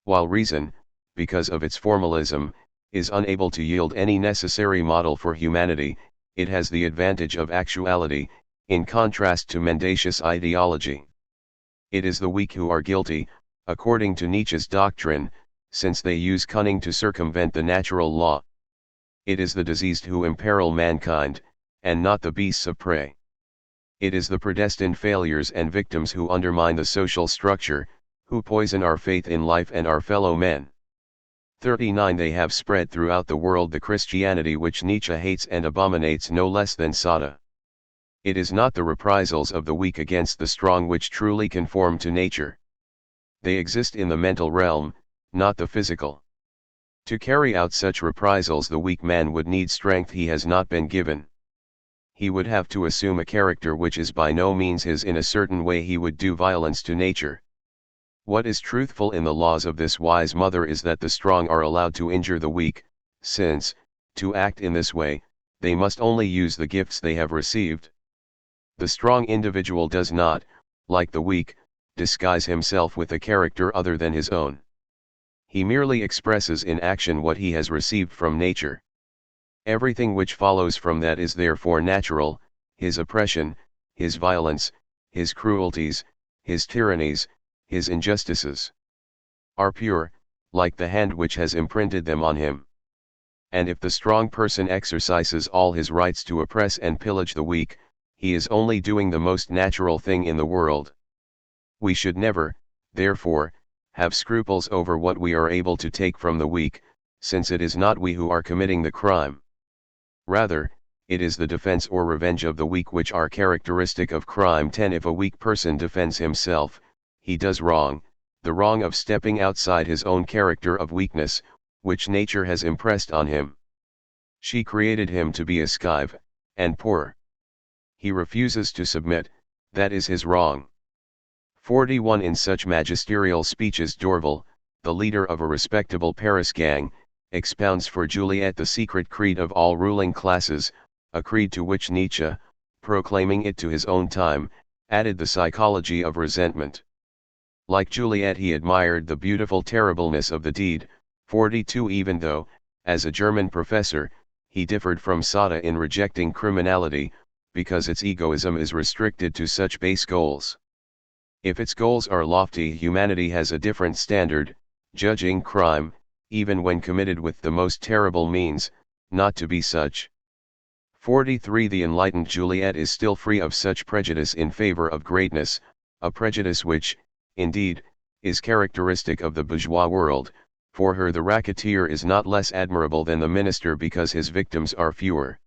S1: While reason, because of its formalism, is unable to yield any necessary model for humanity, it has the advantage of actuality, in contrast to mendacious ideology. It is the weak who are guilty, according to Nietzsche's doctrine, since they use cunning to circumvent the natural law. It is the diseased who imperil mankind, and not the beasts of prey. It is the predestined failures and victims who undermine the social structure, who poison our faith in life and our fellow men. 39 They have spread throughout the world the Christianity which Nietzsche hates and abominates no less than Sada. It is not the reprisals of the weak against the strong which truly conform to nature. They exist in the mental realm, not the physical. To carry out such reprisals the weak man would need strength he has not been given. He would have to assume a character which is by no means his. In a certain way he would do violence to nature. What is truthful in the laws of this wise mother is that the strong are allowed to injure the weak, since, to act in this way, they must only use the gifts they have received. The strong individual does not, like the weak, disguise himself with a character other than his own. He merely expresses in action what he has received from nature. Everything which follows from that is therefore natural: his oppression, his violence, his cruelties, his tyrannies, his injustices, are pure, like the hand which has imprinted them on him. And if the strong person exercises all his rights to oppress and pillage the weak, he is only doing the most natural thing in the world. We should never, therefore, have scruples over what we are able to take from the weak, since it is not we who are committing the crime. Rather, it is the defense or revenge of the weak which are characteristic of crime. 10 If a weak person defends himself, he does wrong, the wrong of stepping outside his own character of weakness, which nature has impressed on him. She created him to be a scythe, and poor. He refuses to submit, that is his wrong. 41 In such magisterial speeches Dorval, the leader of a respectable Paris gang, expounds for Juliet the secret creed of all ruling classes, a creed to which Nietzsche, proclaiming it to his own time, added the psychology of resentment. Like Juliet he admired the beautiful terribleness of the deed. 42 Even though, as a German professor, he differed from Sada in rejecting criminality, because its egoism is restricted to such base goals. If its goals are lofty, humanity has a different standard, judging crime, even when committed with the most terrible means, not to be such. 43 The enlightened Juliet is still free of such prejudice in favor of greatness, a prejudice which, indeed, is characteristic of the bourgeois world. For her the racketeer is not less admirable than the minister because his victims are fewer.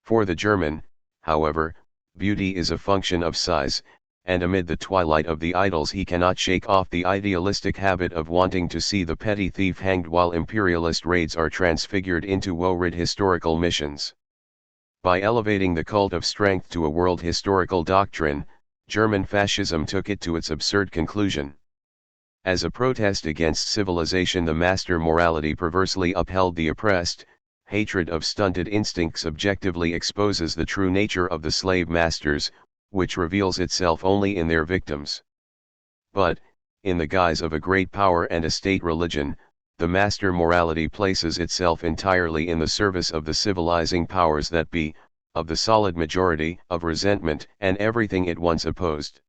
S1: For the German, however, beauty is a function of size, and amid the twilight of the idols he cannot shake off the idealistic habit of wanting to see the petty thief hanged while imperialist raids are transfigured into woe-rid historical missions. By elevating the cult of strength to a world historical doctrine, German fascism took it to its absurd conclusion. As a protest against civilization, the master morality perversely upheld the oppressed. Hatred of stunted instincts objectively exposes the true nature of the slave masters, which reveals itself only in their victims. But, in the guise of a great power and a state religion, the master morality places itself entirely in the service of the civilizing powers that be, of the solid majority, of resentment, and everything it once opposed.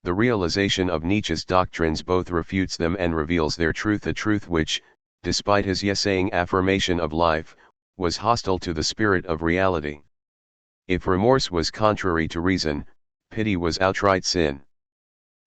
S1: The realization of Nietzsche's doctrines both refutes them and reveals their truth, a truth which, despite his yes-saying affirmation of life, was hostile to the spirit of reality. If remorse was contrary to reason, pity was outright sin.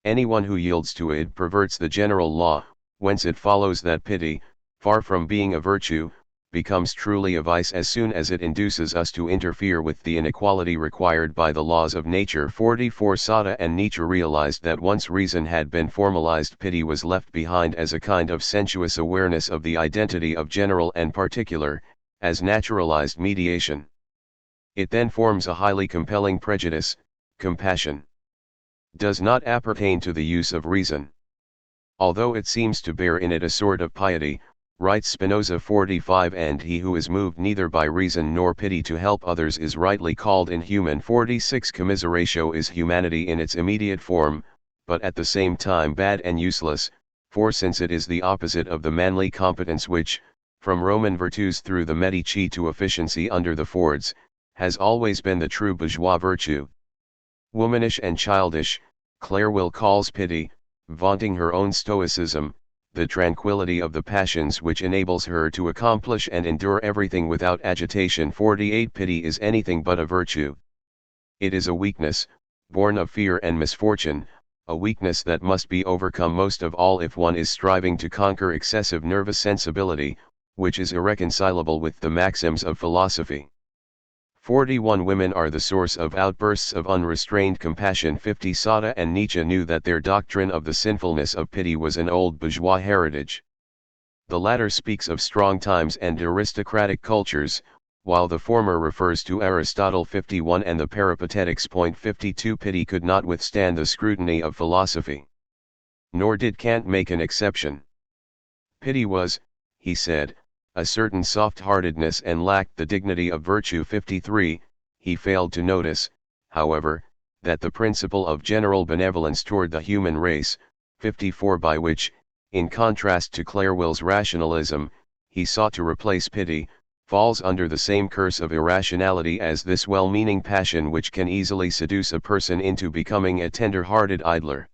S1: Anyone who yields to it perverts the general law, whence it follows that pity, far from being a virtue, becomes truly a vice as soon as it induces us to interfere with the inequality required by the laws of nature. 44 Sada and Nietzsche realized that once reason had been formalized, pity was left behind as a kind of sensuous awareness of the identity of general and particular, as naturalized mediation. It then forms a highly compelling prejudice: compassion does not appertain to the use of reason. Although it seems to bear in it a sort of piety, writes Spinoza 45, and he who is moved neither by reason nor pity to help others is rightly called inhuman. 46 Commiseratio is humanity in its immediate form, but at the same time bad and useless, for since it is the opposite of the manly competence which, from Roman virtues through the Medici to efficiency under the Fords, has always been the true bourgeois virtue. Womanish and childish, Clairville calls pity, vaunting her own stoicism, the tranquility of the passions which enables her to accomplish and endure everything without agitation. 48 Pity is anything but a virtue. It is a weakness, born of fear and misfortune, a weakness that must be overcome most of all if one is striving to conquer excessive nervous sensibility, which is irreconcilable with the maxims of philosophy. 41 Women are the source of outbursts of unrestrained compassion. 50 Sada and Nietzsche knew that their doctrine of the sinfulness of pity was an old bourgeois heritage. The latter speaks of strong times and aristocratic cultures, while the former refers to Aristotle. 51 and the Peripatetics. 52 Pity could not withstand the scrutiny of philosophy. Nor did Kant make an exception. Pity was, he said, a certain soft-heartedness and lacked the dignity of virtue. 53, he failed to notice, however, that the principle of general benevolence toward the human race, 54 by which, in contrast to Clairville's rationalism, he sought to replace pity, falls under the same curse of irrationality as this well-meaning passion which can easily seduce a person into becoming a tender-hearted idler.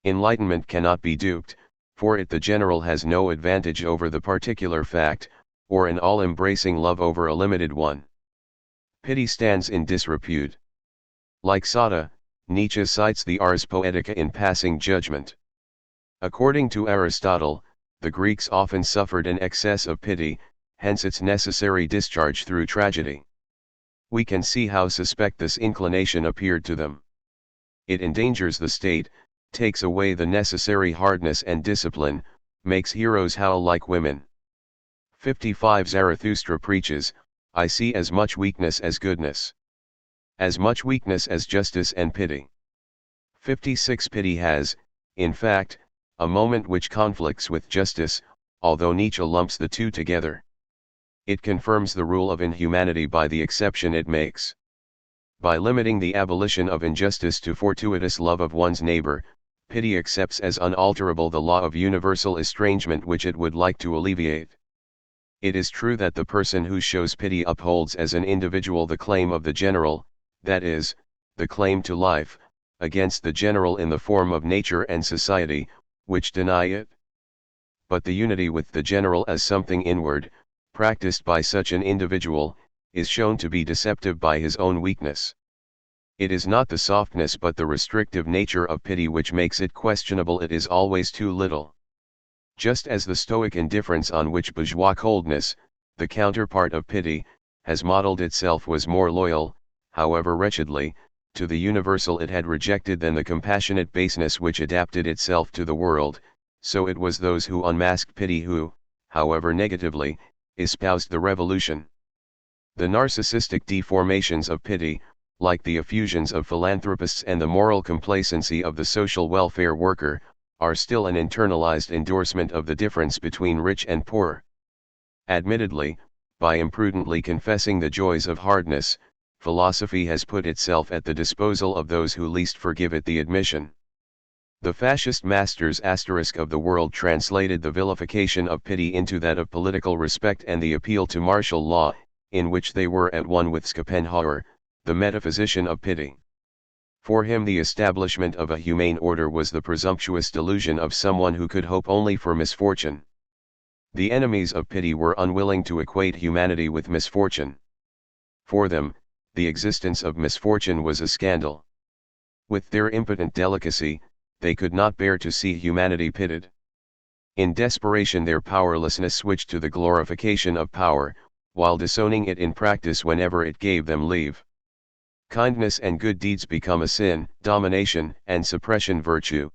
S1: Enlightenment cannot be duped, for it the general has no advantage over the particular fact, or an all-embracing love over a limited one. Pity stands in disrepute. Like Sada, Nietzsche cites the ars poetica in passing judgment. According to Aristotle, the Greeks often suffered an excess of pity, hence its necessary discharge through tragedy. We can see how suspect this inclination appeared to them. It endangers the state, takes away the necessary hardness and discipline, makes heroes howl like women. 55 Zarathustra preaches, I see as much weakness as goodness. As much weakness as justice and pity. 56 Pity has, in fact, a moment which conflicts with justice, although Nietzsche lumps the two together. It confirms the rule of inhumanity by the exception it makes. By limiting the abolition of injustice to fortuitous love of one's neighbor, pity accepts as unalterable the law of universal estrangement which it would like to alleviate. It is true that the person who shows pity upholds as an individual the claim of the general, that is, the claim to life, against the general in the form of nature and society, which deny it. But the unity with the general as something inward, practiced by such an individual, is shown to be deceptive by his own weakness. It is not the softness but the restrictive nature of pity which makes it questionable. It is always too little. Just as the Stoic indifference on which bourgeois coldness, the counterpart of pity, has modeled itself was more loyal, however wretchedly, to the universal it had rejected than the compassionate baseness which adapted itself to the world, so it was those who unmasked pity who, however negatively, espoused the revolution. The narcissistic deformations of pity, like the effusions of philanthropists and the moral complacency of the social welfare worker, are still an internalized endorsement of the difference between rich and poor. Admittedly, by imprudently confessing the joys of hardness, philosophy has put itself at the disposal of those who least forgive it the admission. The fascist masters of the world translated the vilification of pity into that of political respect and the appeal to martial law, in which they were at one with Schopenhauer, the metaphysician of pity. For him the establishment of a humane order was the presumptuous delusion of someone who could hope only for misfortune. The enemies of pity were unwilling to equate humanity with misfortune. For them, the existence of misfortune was a scandal. With their impotent delicacy, they could not bear to see humanity pitied. In desperation their powerlessness switched to the glorification of power, while disowning it in practice whenever it gave them leave. Kindness and good deeds become a sin, domination and suppression virtue.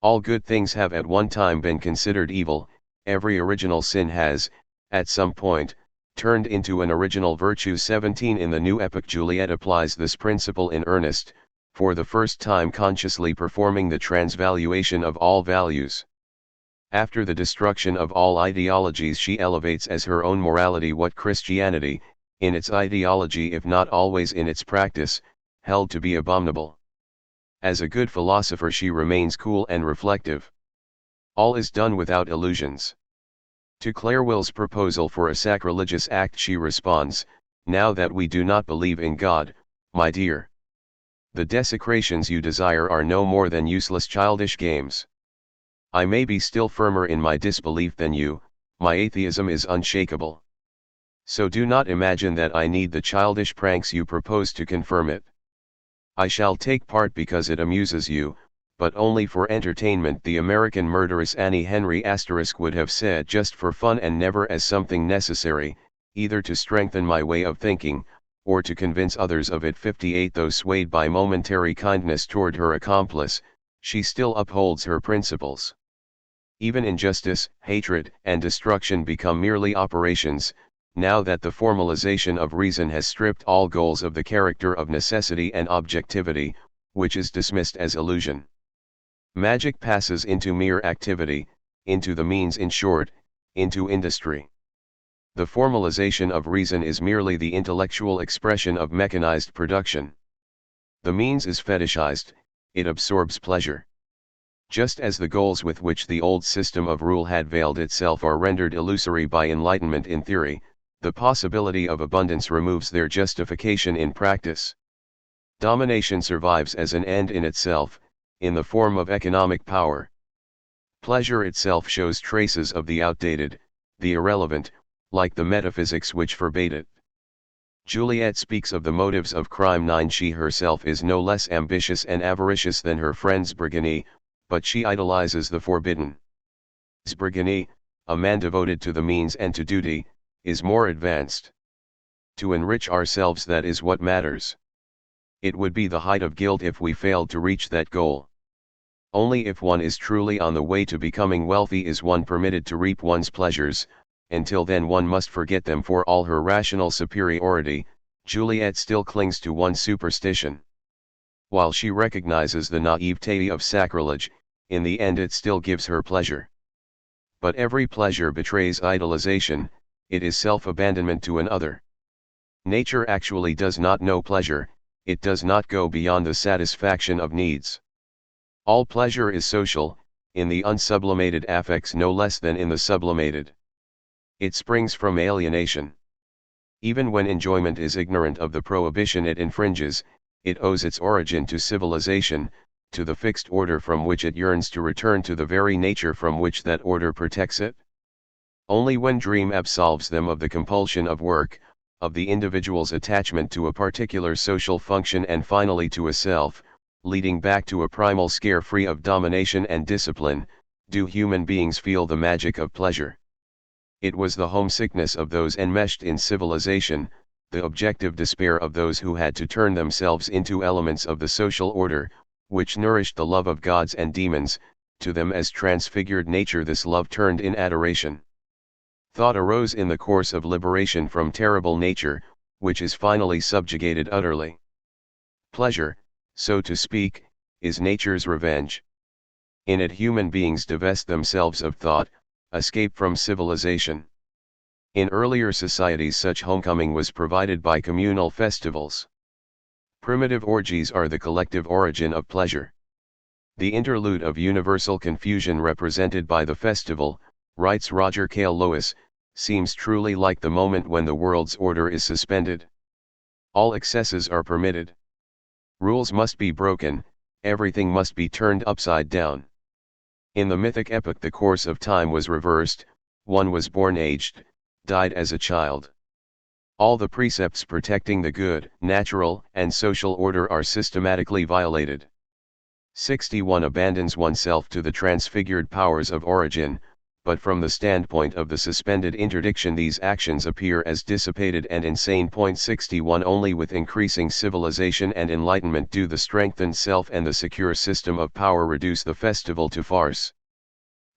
S1: All good things have at one time been considered evil, every original sin has, at some point, turned into an original virtue. 17 In the new epoch Juliet applies this principle in earnest, for the first time consciously performing the transvaluation of all values. After the destruction of all ideologies, she elevates as her own morality what Christianity, in its ideology if not always in its practice, held to be abominable. As a good philosopher she remains cool and reflective. All is done without illusions. To Clairville's proposal for a sacrilegious act she responds, "Now that we do not believe in God, my dear, the desecrations you desire are no more than useless childish games. I may be still firmer in my disbelief than you, my atheism is unshakable. So do not imagine that I need the childish pranks you propose to confirm it. I shall take part because it amuses you, but only for entertainment." The American murderess Annie Henry * would have said, "just for fun and never as something necessary, either to strengthen my way of thinking, or to convince others of it." 58 Though swayed by momentary kindness toward her accomplice, she still upholds her principles. Even injustice, hatred, and destruction become merely operations, now that the formalization of reason has stripped all goals of the character of necessity and objectivity, which is dismissed as illusion. Magic passes into mere activity, into the means, in short, into industry. The formalization of reason is merely the intellectual expression of mechanized production. The means is fetishized, it absorbs pleasure. Just as the goals with which the old system of rule had veiled itself are rendered illusory by enlightenment in theory, the possibility of abundance removes their justification in practice. Domination survives as an end in itself, in the form of economic power. Pleasure itself shows traces of the outdated, the irrelevant, like the metaphysics which forbade it. Juliet speaks of the motives of crime. 9 She herself is no less ambitious and avaricious than her friends Brigany, but she idolizes the forbidden. Brigany, a man devoted to the means and to duty, is more advanced. To enrich ourselves, that is what matters. It would be the height of guilt if we failed to reach that goal. Only if one is truly on the way to becoming wealthy is one permitted to reap one's pleasures. Until then one must forget them. For all her rational superiority, Juliet still clings to one superstition. While she recognizes the naivete of sacrilege, in the end it still gives her pleasure. But every pleasure betrays idolization, it is self-abandonment to another. Nature actually does not know pleasure, it does not go beyond the satisfaction of needs. All pleasure is social, in the unsublimated affects no less than in the sublimated. It springs from alienation. Even when enjoyment is ignorant of the prohibition it infringes, it owes its origin to civilization, to the fixed order from which it yearns to return to the very nature from which that order protects it. Only when dream absolves them of the compulsion of work, of the individual's attachment to a particular social function and finally to a self, leading back to a primal scare free of domination and discipline, do human beings feel the magic of pleasure. It was the homesickness of those enmeshed in civilization, the objective despair of those who had to turn themselves into elements of the social order, which nourished the love of gods and demons. To them as transfigured nature this love turned in adoration. Thought arose in the course of liberation from terrible nature, which is finally subjugated utterly. Pleasure, so to speak, is nature's revenge. In it human beings divest themselves of thought, escape from civilization. In earlier societies such homecoming was provided by communal festivals. Primitive orgies are the collective origin of pleasure. The interlude of universal confusion represented by the festival, writes Roger Cale Lewis, seems truly like the moment when the world's order is suspended. All excesses are permitted. Rules must be broken, everything must be turned upside down. In the mythic epoch the course of time was reversed, one was born aged, died as a child. All the precepts protecting the good, natural, and social order are systematically violated. 61 Abandons oneself to the transfigured powers of origin, but from the standpoint of the suspended interdiction these actions appear as dissipated and insane. 61 Only with increasing civilization and enlightenment do the strengthened self and the secure system of power reduce the festival to farce.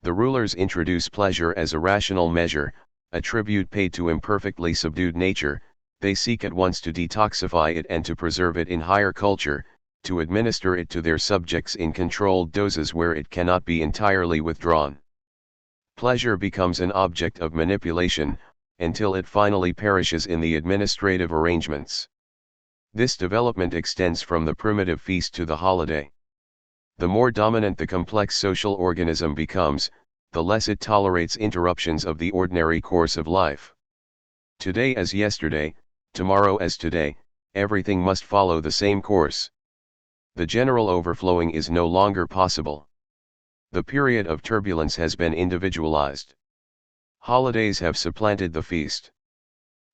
S1: The rulers introduce pleasure as a rational measure, a tribute paid to imperfectly subdued nature. They seek at once to detoxify it and to preserve it in higher culture, to administer it to their subjects in controlled doses where it cannot be entirely withdrawn. Pleasure becomes an object of manipulation, until it finally perishes in the administrative arrangements. This development extends from the primitive feast to the holiday. The more dominant the complex social organism becomes, the less it tolerates interruptions of the ordinary course of life. Today as yesterday, tomorrow as today, everything must follow the same course. The general overflowing is no longer possible. The period of turbulence has been individualized. Holidays have supplanted the feast.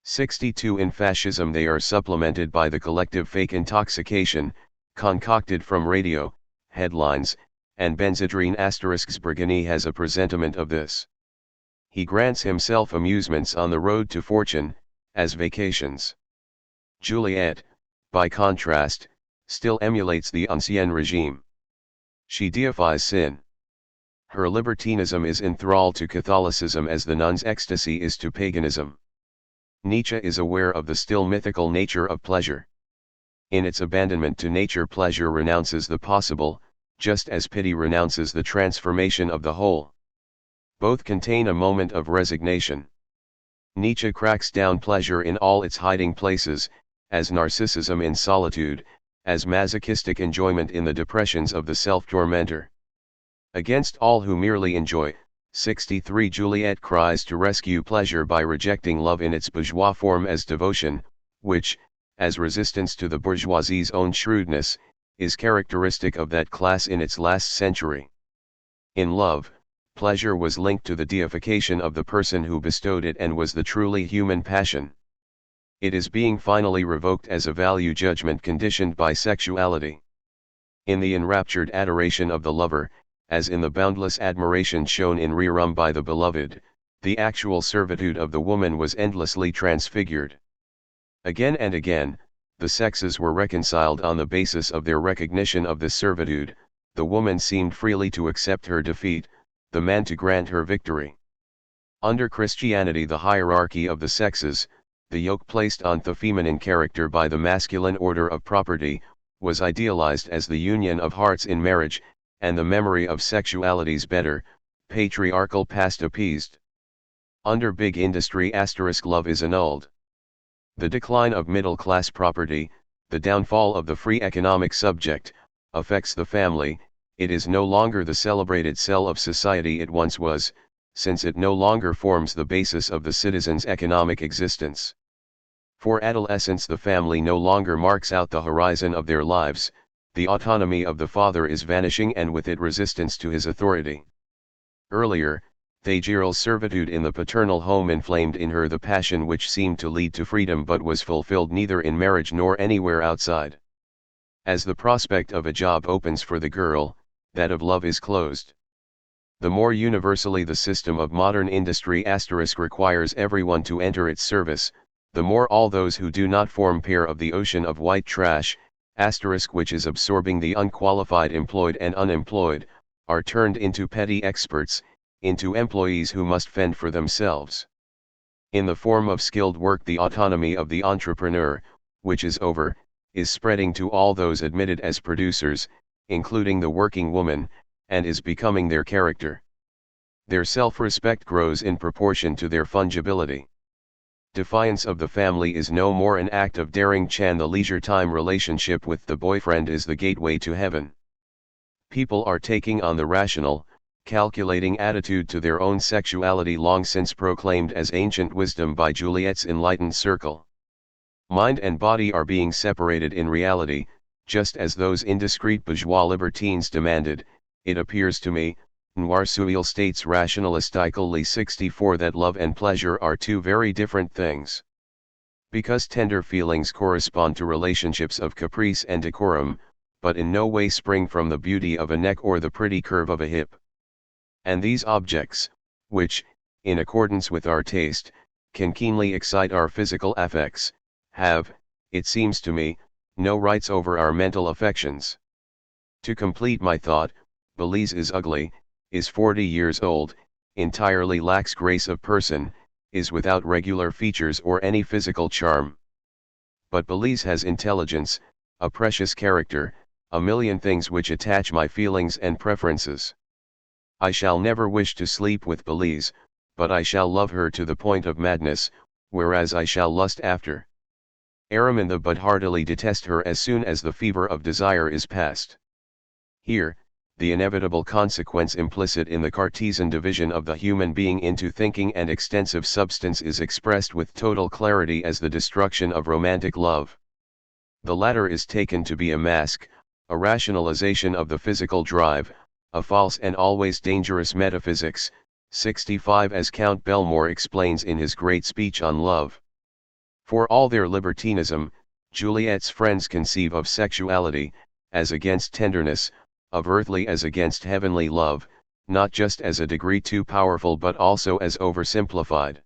S1: 62 In fascism they are supplemented by the collective fake intoxication, concocted from radio, headlines, and Benzedrine *. Bergani has a presentiment of this. He grants himself amusements on the road to fortune, as vacations. Juliet, by contrast, still emulates the ancien regime. She deifies sin. Her libertinism is enthralled to Catholicism as the nun's ecstasy is to paganism. Nietzsche is aware of the still mythical nature of pleasure. In its abandonment to nature, pleasure renounces the possible, just as pity renounces the transformation of the whole. Both contain a moment of resignation. Nietzsche cracks down pleasure in all its hiding places, as narcissism in solitude, as masochistic enjoyment in the depressions of the self-tormentor. Against all who merely enjoy, 63 Juliet cries to rescue pleasure by rejecting love in its bourgeois form as devotion, which, as resistance to the bourgeoisie's own shrewdness, is characteristic of that class in its last century. In love, pleasure was linked to the deification of the person who bestowed it and was the truly human passion. It is being finally revoked as a value judgment conditioned by sexuality. In the enraptured adoration of the lover, as in the boundless admiration shown in Rerum by the beloved, the actual servitude of the woman was endlessly transfigured. Again and again, the sexes were reconciled on the basis of their recognition of this servitude. The woman seemed freely to accept her defeat, the man to grant her victory. Under Christianity, the hierarchy of the sexes, the yoke placed on the feminine character by the masculine order of property, was idealized as the union of hearts in marriage, and the memory of sexuality's better, patriarchal past appeased. Under big industry * love is annulled. The decline of middle-class property, the downfall of the free economic subject, affects the family. It is no longer the celebrated cell of society it once was, since it no longer forms the basis of the citizen's economic existence. For adolescents, the family no longer marks out the horizon of their lives. The autonomy of the father is vanishing, and with it resistance to his authority. Earlier, Theodor's servitude in the paternal home inflamed in her the passion which seemed to lead to freedom but was fulfilled neither in marriage nor anywhere outside. As the prospect of a job opens for the girl, that of love is closed. The more universally the system of modern industry * requires everyone to enter its service, the more all those who do not form part of the ocean of white trash, which is absorbing the unqualified employed and unemployed, are turned into petty experts, into employees who must fend for themselves. In the form of skilled work, the autonomy of the entrepreneur, which is over, is spreading to all those admitted as producers, including the working woman, and is becoming their character. Their self-respect grows in proportion to their fungibility. Defiance of the family is no more an act of daring. The leisure time relationship with the boyfriend is the gateway to heaven. People are taking on the rational, calculating attitude to their own sexuality, long since proclaimed as ancient wisdom by Juliet's enlightened circle. Mind and body are being separated in reality, just as those indiscreet bourgeois libertines demanded. It appears to me, Noirsuil states rationalistically 64 that love and pleasure are two very different things. Because tender feelings correspond to relationships of caprice and decorum, but in no way spring from the beauty of a neck or the pretty curve of a hip. And these objects, which, in accordance with our taste, can keenly excite our physical affects, have, it seems to me, no rights over our mental affections. To complete my thought, Belize is ugly, is 40 years old, entirely lacks grace of person, is without regular features or any physical charm. But Belize has intelligence, a precious character, a million things which attach my feelings and preferences. I shall never wish to sleep with Belize, but I shall love her to the point of madness, whereas I shall lust after Araminta but heartily detest her as soon as the fever of desire is past. Here, the inevitable consequence implicit in the Cartesian division of the human being into thinking and extensive substance is expressed with total clarity as the destruction of romantic love. The latter is taken to be a mask, a rationalization of the physical drive, a false and always dangerous metaphysics. 65 as Count Belmore explains in his great speech on love. For all their libertinism, Juliet's friends conceive of sexuality, as against tenderness, of earthly as against heavenly love, not just as a degree too powerful but also as oversimplified.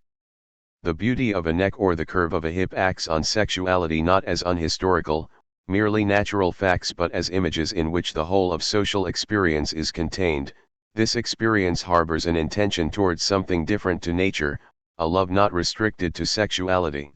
S1: The beauty of a neck or the curve of a hip acts on sexuality not as unhistorical, merely natural facts but as images in which the whole of social experience is contained. This experience harbors an intention towards something different to nature, a love not restricted to sexuality.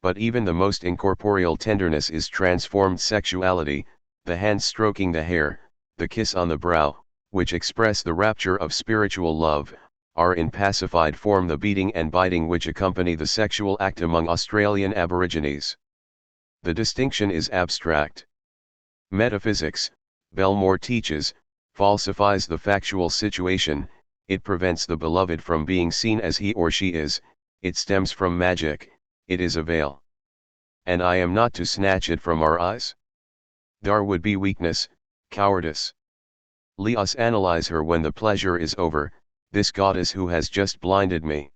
S1: But even the most incorporeal tenderness is transformed sexuality, the hand stroking the hair, the kiss on the brow, which express the rapture of spiritual love, are in pacified form the beating and biting which accompany the sexual act among Australian Aborigines. The distinction is abstract. Metaphysics, Belmore teaches, falsifies the factual situation, it prevents the beloved from being seen as he or she is, it stems from magic, it is a veil. And I am not to snatch it from our eyes? There would be weakness, cowardice. Let us analyze her when the pleasure is over, this goddess who has just blinded me.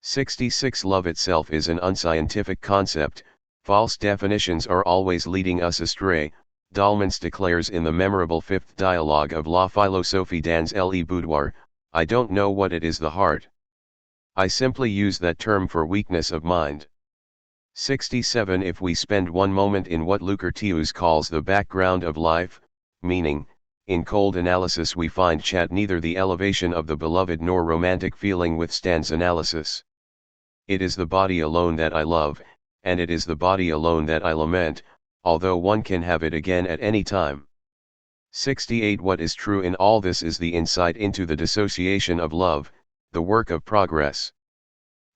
S1: 66 Love itself is an unscientific concept, false definitions are always leading us astray. Dalmans declares in the memorable fifth dialogue of La Philosophie dans le Boudoir, I don't know what it is the heart. I simply use that term for weakness of mind. 67 If we spend one moment in what Lucretius calls the background of life, meaning, in cold analysis we find chat neither the elevation of the beloved nor romantic feeling withstands analysis. It is the body alone that I love, and it is the body alone that I lament, although one can have it again at any time. 68 What is true in all this is the insight into the dissociation of love, the work of progress.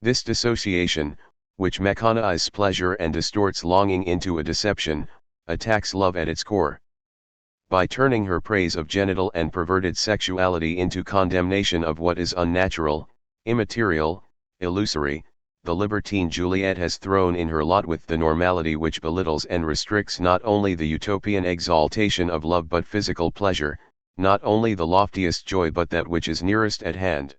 S1: This dissociation, which mechanizes pleasure and distorts longing into a deception, attacks love at its core. By turning her praise of genital and perverted sexuality into condemnation of what is unnatural, immaterial, illusory, the libertine Juliet has thrown in her lot with the normality which belittles and restricts not only the utopian exaltation of love but physical pleasure, not only the loftiest joy but that which is nearest at hand.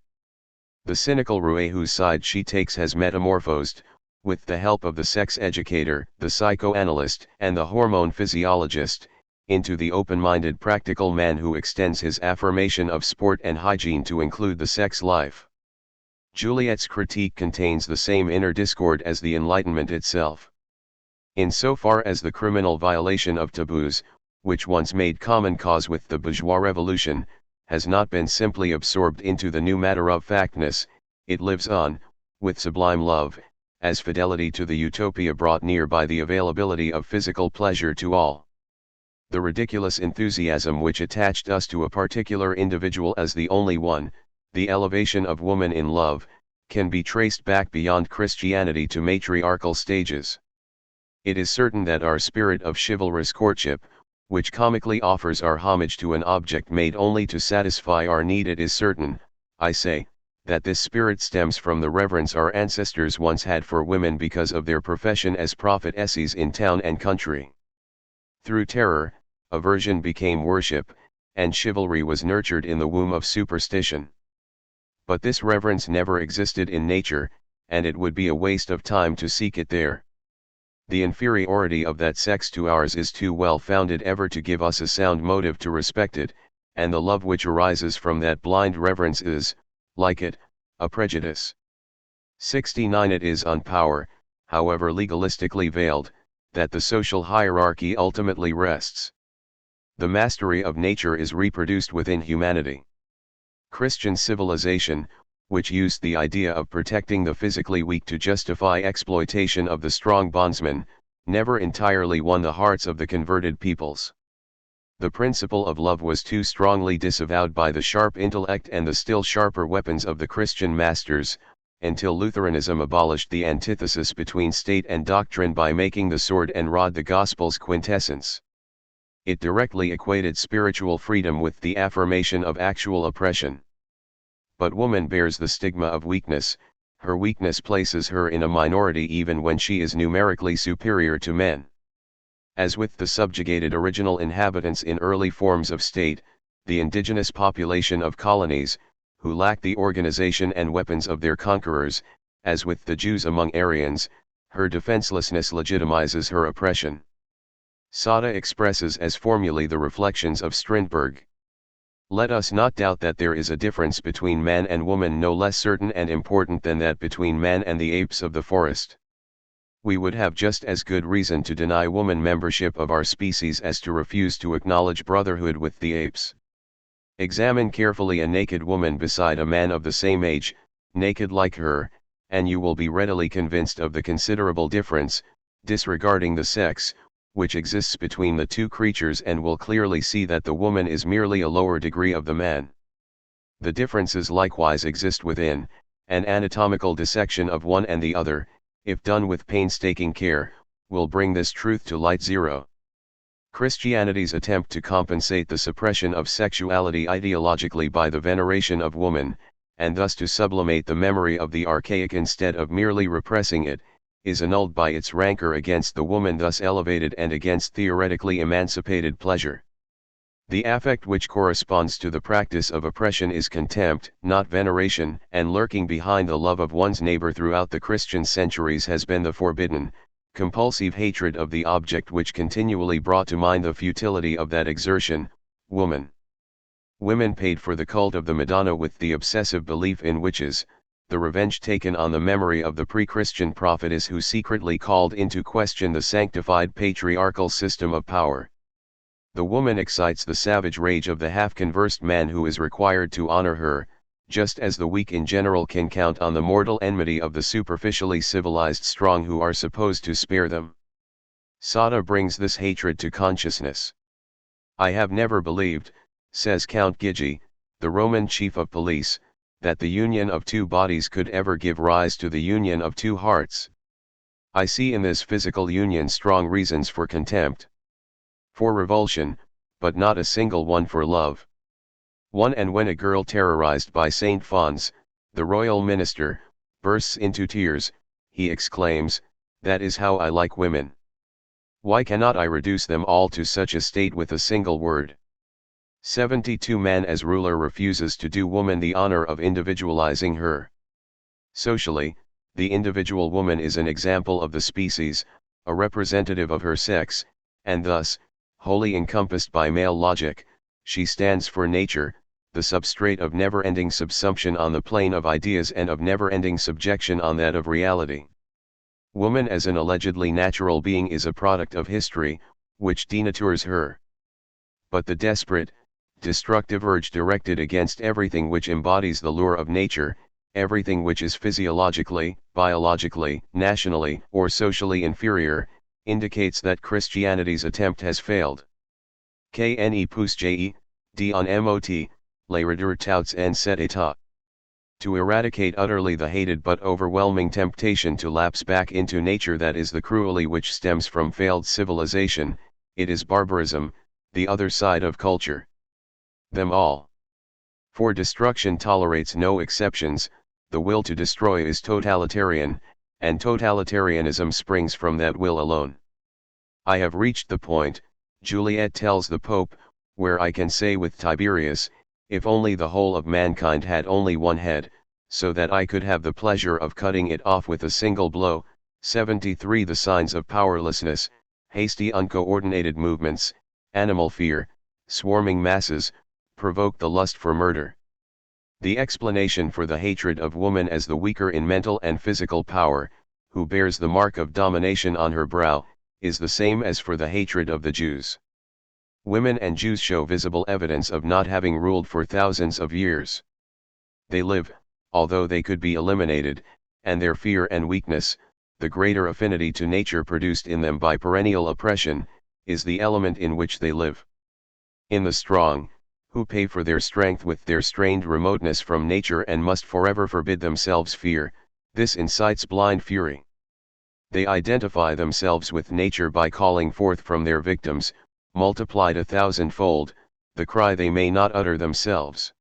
S1: The cynical roué whose side she takes has metamorphosed, with the help of the sex educator, the psychoanalyst, and the hormone physiologist, into the open-minded practical man who extends his affirmation of sport and hygiene to include the sex life. Juliet's critique contains the same inner discord as the Enlightenment itself. In so far as the criminal violation of taboos, which once made common cause with the bourgeois revolution, has not been simply absorbed into the new matter-of-factness, it lives on, with sublime love, as fidelity to the utopia brought near by the availability of physical pleasure to all. The ridiculous enthusiasm which attached us to a particular individual as the only one, the elevation of woman in love, can be traced back beyond Christianity to matriarchal stages. It is certain that our spirit of chivalrous courtship, which comically offers our homage to an object made only to satisfy our need, it is certain, I say, that this spirit stems from the reverence our ancestors once had for women because of their profession as prophetesses in town and country. Through terror, aversion became worship, and chivalry was nurtured in the womb of superstition. But this reverence never existed in nature, and it would be a waste of time to seek it there. The inferiority of that sex to ours is too well founded ever to give us a sound motive to respect it, and the love which arises from that blind reverence is, like it, a prejudice. 69 It is on power, however legalistically veiled, that the social hierarchy ultimately rests. The mastery of nature is reproduced within humanity. Christian civilization, which used the idea of protecting the physically weak to justify exploitation of the strong bondsman, never entirely won the hearts of the converted peoples. The principle of love was too strongly disavowed by the sharp intellect and the still sharper weapons of the Christian masters, until Lutheranism abolished the antithesis between state and doctrine by making the sword and rod the gospel's quintessence. It directly equated spiritual freedom with the affirmation of actual oppression. But woman bears the stigma of weakness. Her weakness places her in a minority even when she is numerically superior to men. As with the subjugated original inhabitants in early forms of state, the indigenous population of colonies, who lack the organization and weapons of their conquerors, as with the Jews among Aryans, her defenselessness legitimizes her oppression. Sada expresses as formulae the reflections of Strindberg. Let us not doubt that there is a difference between man and woman no less certain and important than that between man and the apes of the forest. We would have just as good reason to deny woman membership of our species as to refuse to acknowledge brotherhood with the apes. Examine carefully a naked woman beside a man of the same age, naked like her, and you will be readily convinced of the considerable difference, disregarding the sex, which exists between the two creatures, and will clearly see that the woman is merely a lower degree of the man. The differences likewise exist within. An anatomical dissection of one and the other, if done with painstaking care, will bring this truth to light. 0. Christianity's attempt to compensate the suppression of sexuality ideologically by the veneration of woman, and thus to sublimate the memory of the archaic instead of merely repressing it, is annulled by its rancor against the woman thus elevated and against theoretically emancipated pleasure. The affect which corresponds to the practice of oppression is contempt, not veneration, and lurking behind the love of one's neighbor throughout the Christian centuries has been the forbidden, compulsive hatred of the object which continually brought to mind the futility of that exertion, woman. Women paid for the cult of the Madonna with the obsessive belief in witches, the revenge taken on the memory of the pre-Christian prophetess who secretly called into question the sanctified patriarchal system of power. The woman excites the savage rage of the half-conversed man who is required to honor her, just as the weak in general can count on the mortal enmity of the superficially civilized strong who are supposed to spare them. Sada brings this hatred to consciousness. I have never believed, says Count Gigi, the Roman chief of police, that the union of two bodies could ever give rise to the union of two hearts. I see in this physical union strong reasons for contempt. For revulsion, but not a single one for love. One, and when a girl terrorized by Saint Fons, the royal minister, bursts into tears, he exclaims, "That is how I like women. Why cannot I reduce them all to such a state with a single word?" 72 Man as ruler refuses to do woman the honor of individualizing her. Socially, the individual woman is an example of the species, a representative of her sex, and thus, wholly encompassed by male logic, she stands for nature, the substrate of never-ending subsumption on the plane of ideas and of never-ending subjection on that of reality. Woman as an allegedly natural being is a product of history, which denatures her. But the desperate, destructive urge directed against everything which embodies the lure of nature, everything which is physiologically, biologically, nationally, or socially inferior, indicates that Christianity's attempt has failed. Kne pousse d on mot, les redoutats en cet état. To eradicate utterly the hated but overwhelming temptation to lapse back into nature that is the cruelty which stems from failed civilization, it is barbarism, the other side of culture. Them all. For destruction tolerates no exceptions, the will to destroy is totalitarian, and totalitarianism springs from that will alone. I have reached the point, Juliet tells the Pope, where I can say with Tiberius, if only the whole of mankind had only one head, so that I could have the pleasure of cutting it off with a single blow. 73 The signs of powerlessness, hasty uncoordinated movements, animal fear, swarming masses, provoke the lust for murder. The explanation for the hatred of woman as the weaker in mental and physical power, who bears the mark of domination on her brow, is the same as for the hatred of the Jews. Women and Jews show visible evidence of not having ruled for thousands of years. They live, although they could be eliminated, and their fear and weakness, the greater affinity to nature produced in them by perennial oppression, is the element in which they live. In the strong, who pay for their strength with their strained remoteness from nature and must forever forbid themselves fear, this incites blind fury. They identify themselves with nature by calling forth from their victims, multiplied 1,000-fold, the cry they may not utter themselves.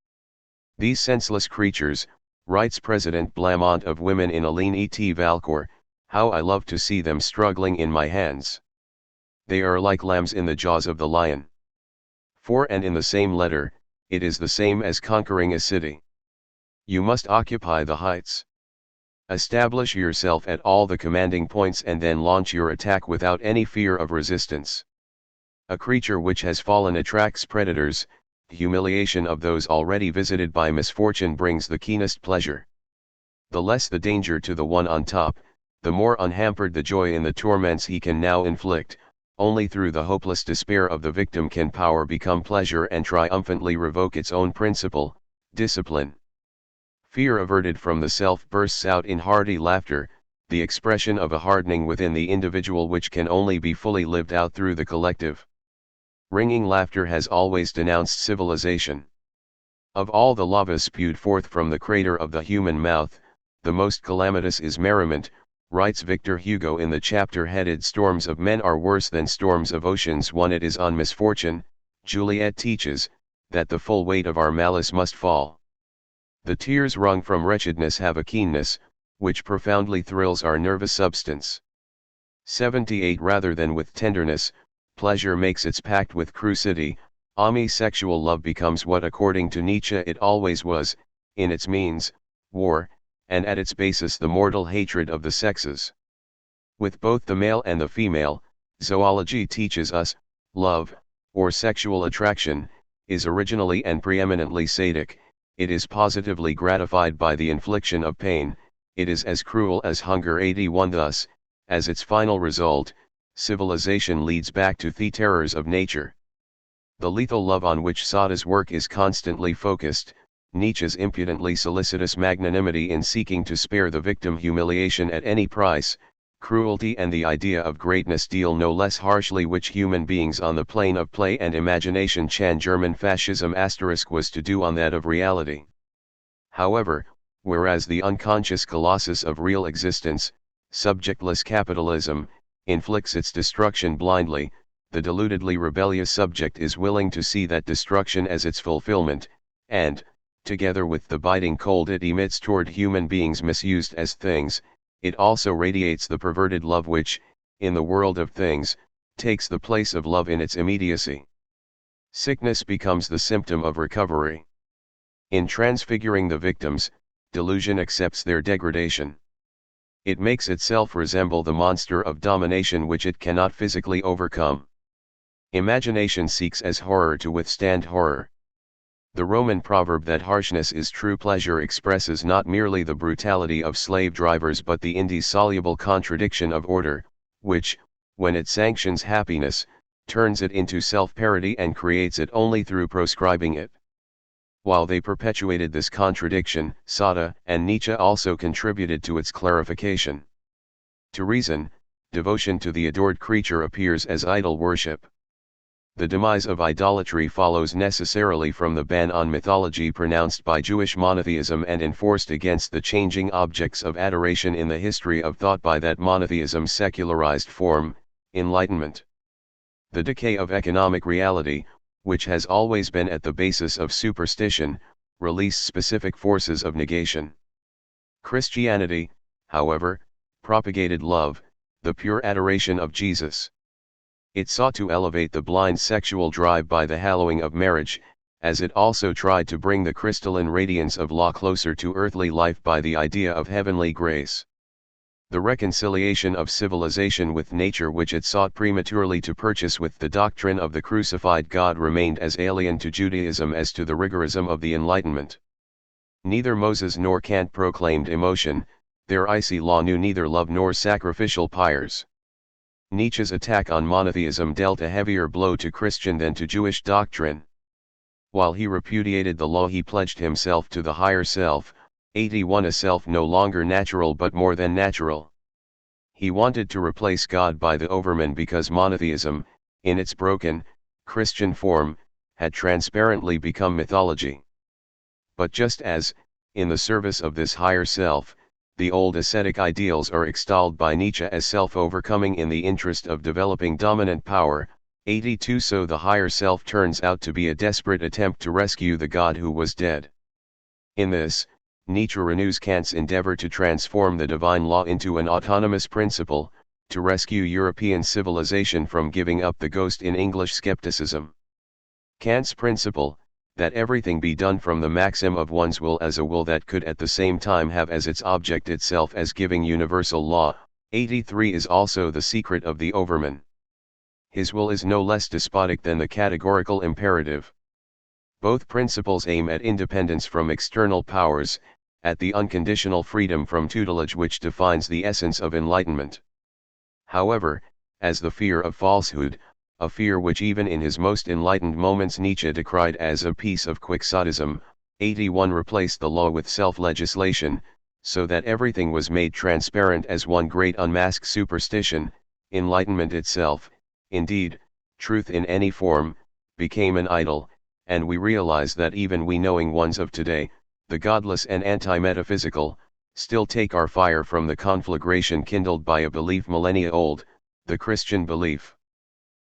S1: These senseless creatures, writes President Blamont of Women in Aline et Valcour, how I love to see them struggling in my hands. They are like lambs in the jaws of the lion. For and in the same letter, it is the same as conquering a city. You must occupy the heights. Establish yourself at all the commanding points and then launch your attack without any fear of resistance. A creature which has fallen attracts predators. Humiliation of those already visited by misfortune brings the keenest pleasure. The less the danger to the one on top, the more unhampered the joy in the torments he can now inflict. Only through the hopeless despair of the victim can power become pleasure and triumphantly revoke its own principle, discipline. Fear averted from the self bursts out in hearty laughter, the expression of a hardening within the individual which can only be fully lived out through the collective. Ringing laughter has always denounced civilization. Of all the lava spewed forth from the crater of the human mouth, the most calamitous is merriment, writes Victor Hugo in the chapter headed Storms of Men Are Worse Than Storms of Oceans. One, it is on misfortune, Juliet teaches, that the full weight of our malice must fall. The tears wrung from wretchedness have a keenness, which profoundly thrills our nervous substance. 78 Rather than with tenderness, pleasure makes its pact with cruelty. Sexual love becomes what according to Nietzsche it always was, in its means, war, and at its basis the mortal hatred of the sexes. With both the male and the female, zoology teaches us, love, or sexual attraction, is originally and preeminently sadic. It is positively gratified by the infliction of pain, it is as cruel as hunger. 81 Thus, as its final result, civilization leads back to the terrors of nature. The lethal love on which Sada's work is constantly focused, Nietzsche's impudently solicitous magnanimity in seeking to spare the victim humiliation at any price, cruelty and the idea of greatness deal no less harshly which human beings on the plane of play and imagination. German fascism * was to do on that of reality. However, whereas the unconscious colossus of real existence, subjectless capitalism, inflicts its destruction blindly, the deludedly rebellious subject is willing to see that destruction as its fulfillment, and, together with the biting cold it emits toward human beings misused as things, it also radiates the perverted love which, in the world of things, takes the place of love in its immediacy. Sickness becomes the symptom of recovery. In transfiguring the victims, delusion accepts their degradation. It makes itself resemble the monster of domination which it cannot physically overcome. Imagination seeks as horror to withstand horror. The Roman proverb that harshness is true pleasure expresses not merely the brutality of slave drivers but the indissoluble contradiction of order, which, when it sanctions happiness, turns it into self-parody and creates it only through proscribing it. While they perpetuated this contradiction, Sada and Nietzsche also contributed to its clarification. To reason, devotion to the adored creature appears as idol worship. The demise of idolatry follows necessarily from the ban on mythology pronounced by Jewish monotheism and enforced against the changing objects of adoration in the history of thought by that monotheism's secularized form, Enlightenment. The decay of economic reality, which has always been at the basis of superstition, released specific forces of negation. Christianity, however, propagated love, the pure adoration of Jesus. It sought to elevate the blind sexual drive by the hallowing of marriage, as it also tried to bring the crystalline radiance of law closer to earthly life by the idea of heavenly grace. The reconciliation of civilization with nature which it sought prematurely to purchase with the doctrine of the crucified God remained as alien to Judaism as to the rigorism of the Enlightenment. Neither Moses nor Kant proclaimed emotion, their icy law knew neither love nor sacrificial pyres. Nietzsche's attack on monotheism dealt a heavier blow to Christian than to Jewish doctrine. While he repudiated the law he pledged himself to the higher self, 81 a self no longer natural but more than natural. He wanted to replace God by the overman because monotheism, in its broken, Christian form, had transparently become mythology. But just as, in the service of this higher self, the old ascetic ideals are extolled by Nietzsche as self-overcoming in the interest of developing dominant power, 82 so the higher self turns out to be a desperate attempt to rescue the God who was dead. In this, Nietzsche renews Kant's endeavor to transform the divine law into an autonomous principle, to rescue European civilization from giving up the ghost in English skepticism. Kant's principle, that everything be done from the maxim of one's will as a will that could at the same time have as its object itself as giving universal law, 83 is also the secret of the overman. His will is no less despotic than the categorical imperative. Both principles aim at independence from external powers, at the unconditional freedom from tutelage which defines the essence of enlightenment. However, as the fear of falsehood, a fear which even in his most enlightened moments Nietzsche decried as a piece of quixotism, 81 replaced the law with self-legislation, so that everything was made transparent as one great unmasked superstition. Enlightenment itself, indeed, truth in any form, became an idol, and we realize that even we knowing ones of today, the godless and anti-metaphysical, still take our fire from the conflagration kindled by a belief millennia old, the Christian belief.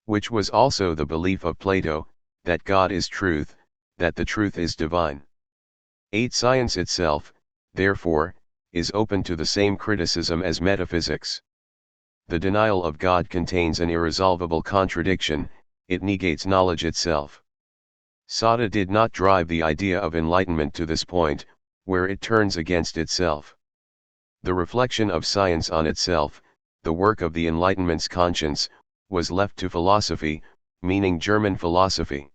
S1: Which was also the belief of Plato, that God is truth, that the truth is divine. 8 Science itself, therefore, is open to the same criticism as metaphysics. The denial of God contains an irresolvable contradiction, it negates knowledge itself. Sada did not drive the idea of enlightenment to this point, where it turns against itself. The reflection of science on itself, the work of the Enlightenment's conscience, was left to philosophy, meaning German philosophy.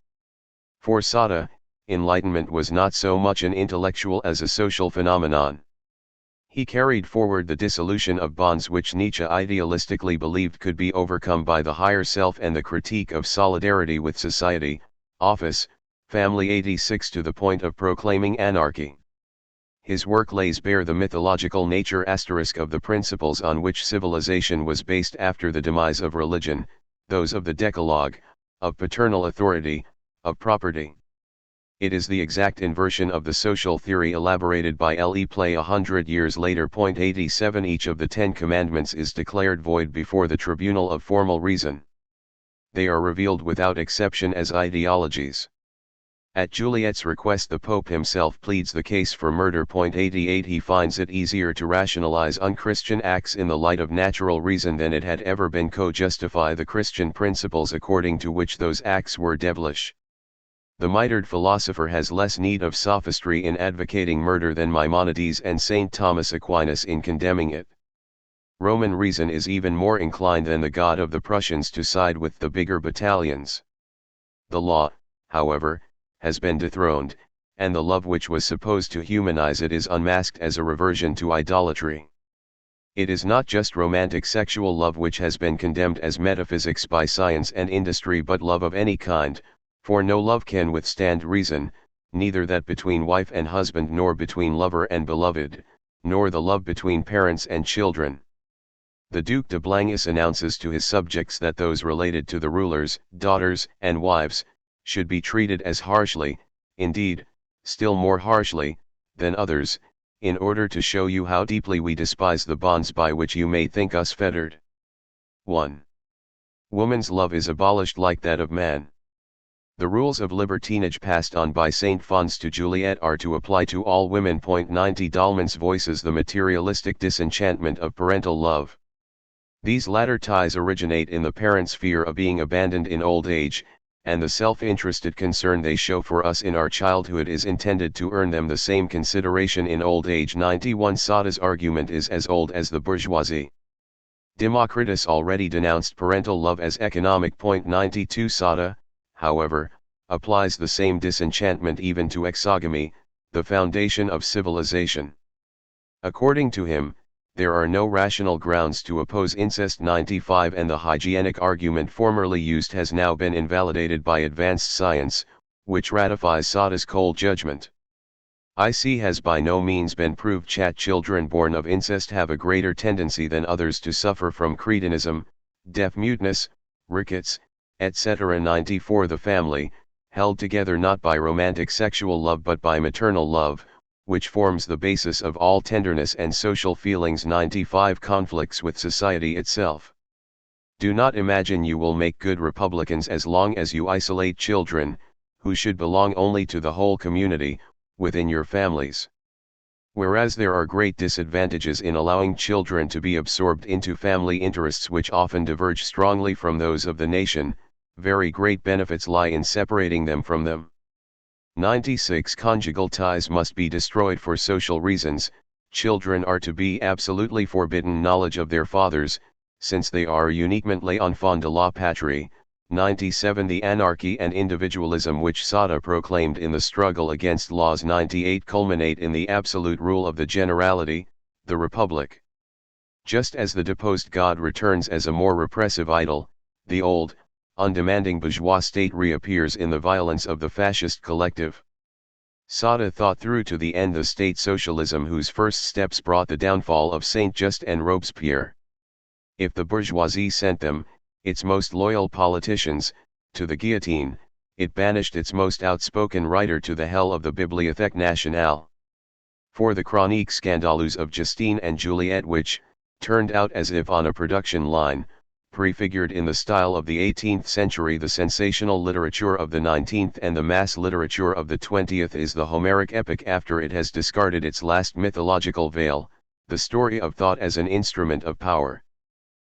S1: For Sada, enlightenment was not so much an intellectual as a social phenomenon. He carried forward the dissolution of bonds which Nietzsche idealistically believed could be overcome by the higher self and the critique of solidarity with society, office, family 86 to the point of proclaiming anarchy. His work lays bare the mythological nature of the principles on which civilization was based after the demise of religion, those of the Decalogue, of paternal authority, of property. It is the exact inversion of the social theory elaborated by Le Play 100 years later. 87 Each of the 10 commandments is declared void before the tribunal of formal reason. They are revealed without exception as ideologies. At Juliet's request the Pope himself pleads the case for murder. 88 He finds it easier to rationalize unchristian acts in the light of natural reason than it had ever been justify the Christian principles according to which those acts were devilish. The mitred philosopher has less need of sophistry in advocating murder than Maimonides and St. Thomas Aquinas in condemning it. Roman reason is even more inclined than the God of the Prussians to side with the bigger battalions. The law, however, has been dethroned, and the love which was supposed to humanize it is unmasked as a reversion to idolatry. It is not just romantic sexual love which has been condemned as metaphysics by science and industry, but love of any kind, for no love can withstand reason, neither that between wife and husband nor between lover and beloved, nor the love between parents and children. The Duc de Blangus announces to his subjects that those related to the rulers, daughters, and wives, should be treated as harshly, indeed, still more harshly, than others, in order to show you how deeply we despise the bonds by which you may think us fettered. 1. Woman's love is abolished like that of man. The rules of libertinage passed on by Saint Fons to Juliet are to apply to all women. 90 Dahlmann's voices the materialistic disenchantment of parental love. These latter ties originate in the parents' fear of being abandoned in old age, and the self-interested concern they show for us in our childhood is intended to earn them the same consideration in old age. 91 Sada's argument is as old as the bourgeoisie. Democritus already denounced parental love as economic. 92 Sada, however, applies the same disenchantment even to exogamy, the foundation of civilization. According to him, there are no rational grounds to oppose incest. 95 And the hygienic argument formerly used has now been invalidated by advanced science, which ratifies Sada's cold judgment. IC has by no means been proved that children born of incest have a greater tendency than others to suffer from cretinism, deaf-muteness, rickets, etc. 94 The family, held together not by romantic sexual love but by maternal love, which forms the basis of all tenderness and social feelings. 95 Conflicts with society itself. Do not imagine you will make good Republicans as long as you isolate children, who should belong only to the whole community, within your families. Whereas there are great disadvantages in allowing children to be absorbed into family interests which often diverge strongly from those of the nation, very great benefits lie in separating them from them. 96 Conjugal ties must be destroyed for social reasons. Children are to be absolutely forbidden knowledge of their fathers, since they are uniquement l'enfant de la patrie. 97 The anarchy and individualism which Sada proclaimed in the struggle against laws. 98 Culminate in the absolute rule of the generality, the Republic. Just as the deposed God returns as a more repressive idol, the old, undemanding bourgeois state reappears in the violence of the fascist collective. Sada thought through to the end the state socialism whose first steps brought the downfall of Saint-Just and Robespierre. If the bourgeoisie sent them, its most loyal politicians, to the guillotine, it banished its most outspoken writer to the hell of the Bibliothèque Nationale. For the chroniques scandaleuses of Justine and Juliette, which, turned out as if on a production line, prefigured in the style of the 18th century the sensational literature of the 19th and the mass literature of the 20th, is the Homeric epic after it has discarded its last mythological veil, the story of thought as an instrument of power.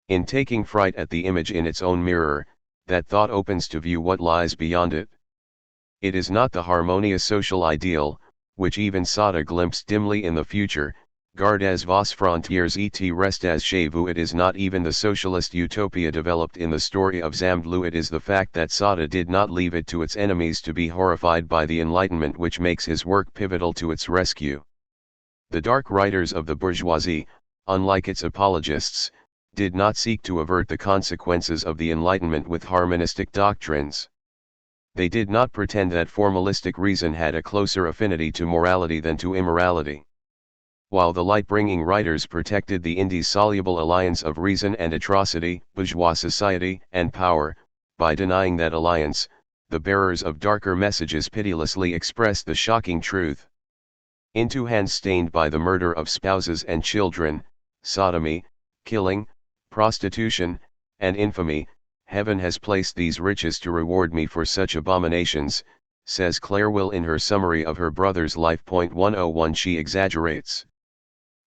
S1: In taking fright at the image in its own mirror, that thought opens to view what lies beyond it. It is not the harmonious social ideal, which even Sada glimpsed dimly in the future, Gardez vos frontières et restes chez vous. It is not even the socialist utopia developed in the story of Zamblu. It is the fact that Sada did not leave it to its enemies to be horrified by the Enlightenment which makes his work pivotal to its rescue. The dark writers of the bourgeoisie, unlike its apologists, did not seek to avert the consequences of the Enlightenment with harmonistic doctrines. They did not pretend that formalistic reason had a closer affinity to morality than to immorality. While the light-bringing writers protected the indissoluble alliance of reason and atrocity, bourgeois society and power, by denying that alliance, the bearers of darker messages pitilessly expressed the shocking truth. Into hands stained by the murder of spouses and children, sodomy, killing, prostitution, and infamy, heaven has placed these riches to reward me for such abominations, says Claire Will in her summary of her brother's life. 101 She exaggerates.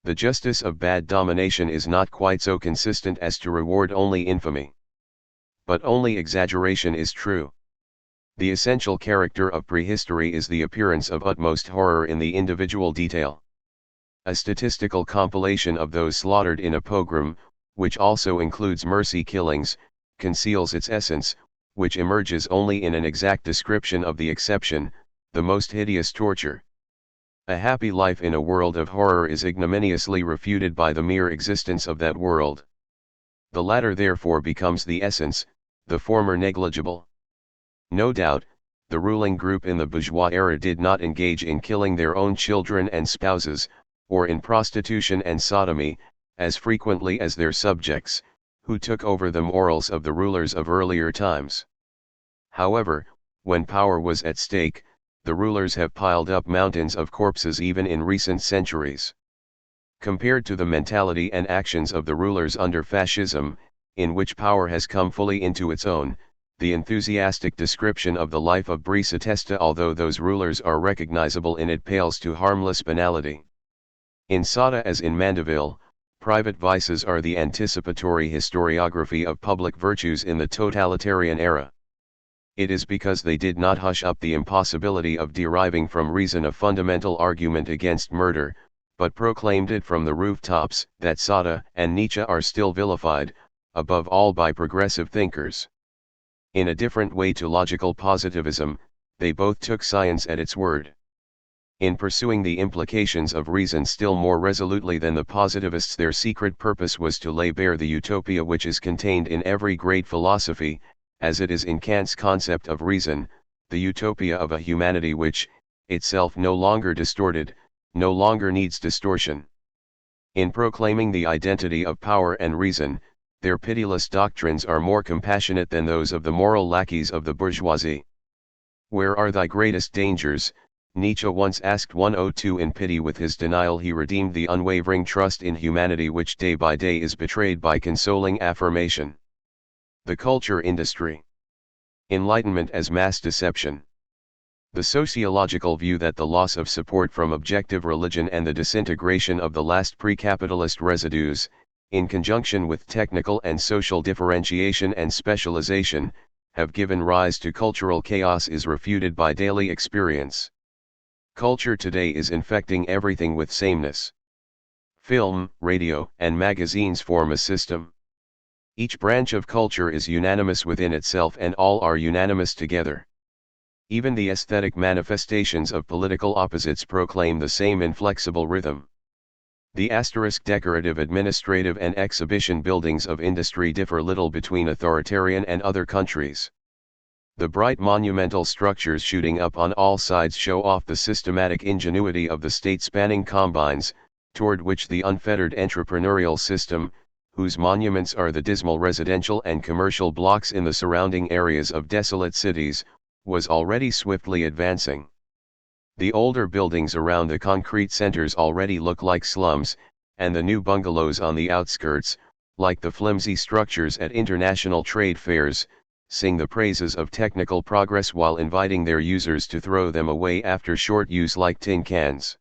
S1: The justice of bad domination is not quite so consistent as to reward only infamy. But only exaggeration is true. The essential character of prehistory is the appearance of utmost horror in the individual detail. A statistical compilation of those slaughtered in a pogrom, which also includes mercy killings, conceals its essence, which emerges only in an exact description of the exception, the most hideous torture. A happy life in a world of horror is ignominiously refuted by the mere existence of that world. The latter therefore becomes the essence, the former negligible. No doubt, the ruling group in the bourgeois era did not engage in killing their own children and spouses, or in prostitution and sodomy, as frequently as their subjects, who took over the morals of the rulers of earlier times. However, when power was at stake, the rulers have piled up mountains of corpses even in recent centuries. Compared to the mentality and actions of the rulers under fascism, in which power has come fully into its own, the enthusiastic description of the life of Brice Testa, although those rulers are recognizable in it, pales to harmless banality. In Sada as in Mandeville, private vices are the anticipatory historiography of public virtues in the totalitarian era. It is because they did not hush up the impossibility of deriving from reason a fundamental argument against murder, but proclaimed it from the rooftops, that Sada and Nietzsche are still vilified, above all by progressive thinkers. In a different way to logical positivism, they both took science at its word. In pursuing the implications of reason still more resolutely than the positivists, their secret purpose was to lay bare the utopia which is contained in every great philosophy, as it is in Kant's concept of reason, the utopia of a humanity which, itself no longer distorted, no longer needs distortion. In proclaiming the identity of power and reason, their pitiless doctrines are more compassionate than those of the moral lackeys of the bourgeoisie. Where are thy greatest dangers? Nietzsche once asked 102. In pity with his denial he redeemed the unwavering trust in humanity which day by day is betrayed by consoling affirmation. The culture industry. Enlightenment as mass deception. The sociological view that the loss of support from objective religion and the disintegration of the last pre-capitalist residues, in conjunction with technical and social differentiation and specialization, have given rise to cultural chaos is refuted by daily experience. Culture today is infecting everything with sameness. Film, radio, and magazines form a system. Each branch of culture is unanimous within itself and all are unanimous together. Even the aesthetic manifestations of political opposites proclaim the same inflexible rhythm. The decorative administrative and exhibition buildings of industry differ little between authoritarian and other countries. The bright monumental structures shooting up on all sides show off the systematic ingenuity of the state-spanning combines, toward which the unfettered entrepreneurial system, whose monuments are the dismal residential and commercial blocks in the surrounding areas of desolate cities, was already swiftly advancing. The older buildings around the concrete centers already look like slums, and the new bungalows on the outskirts, like the flimsy structures at international trade fairs, sing the praises of technical progress while inviting their users to throw them away after short use like tin cans.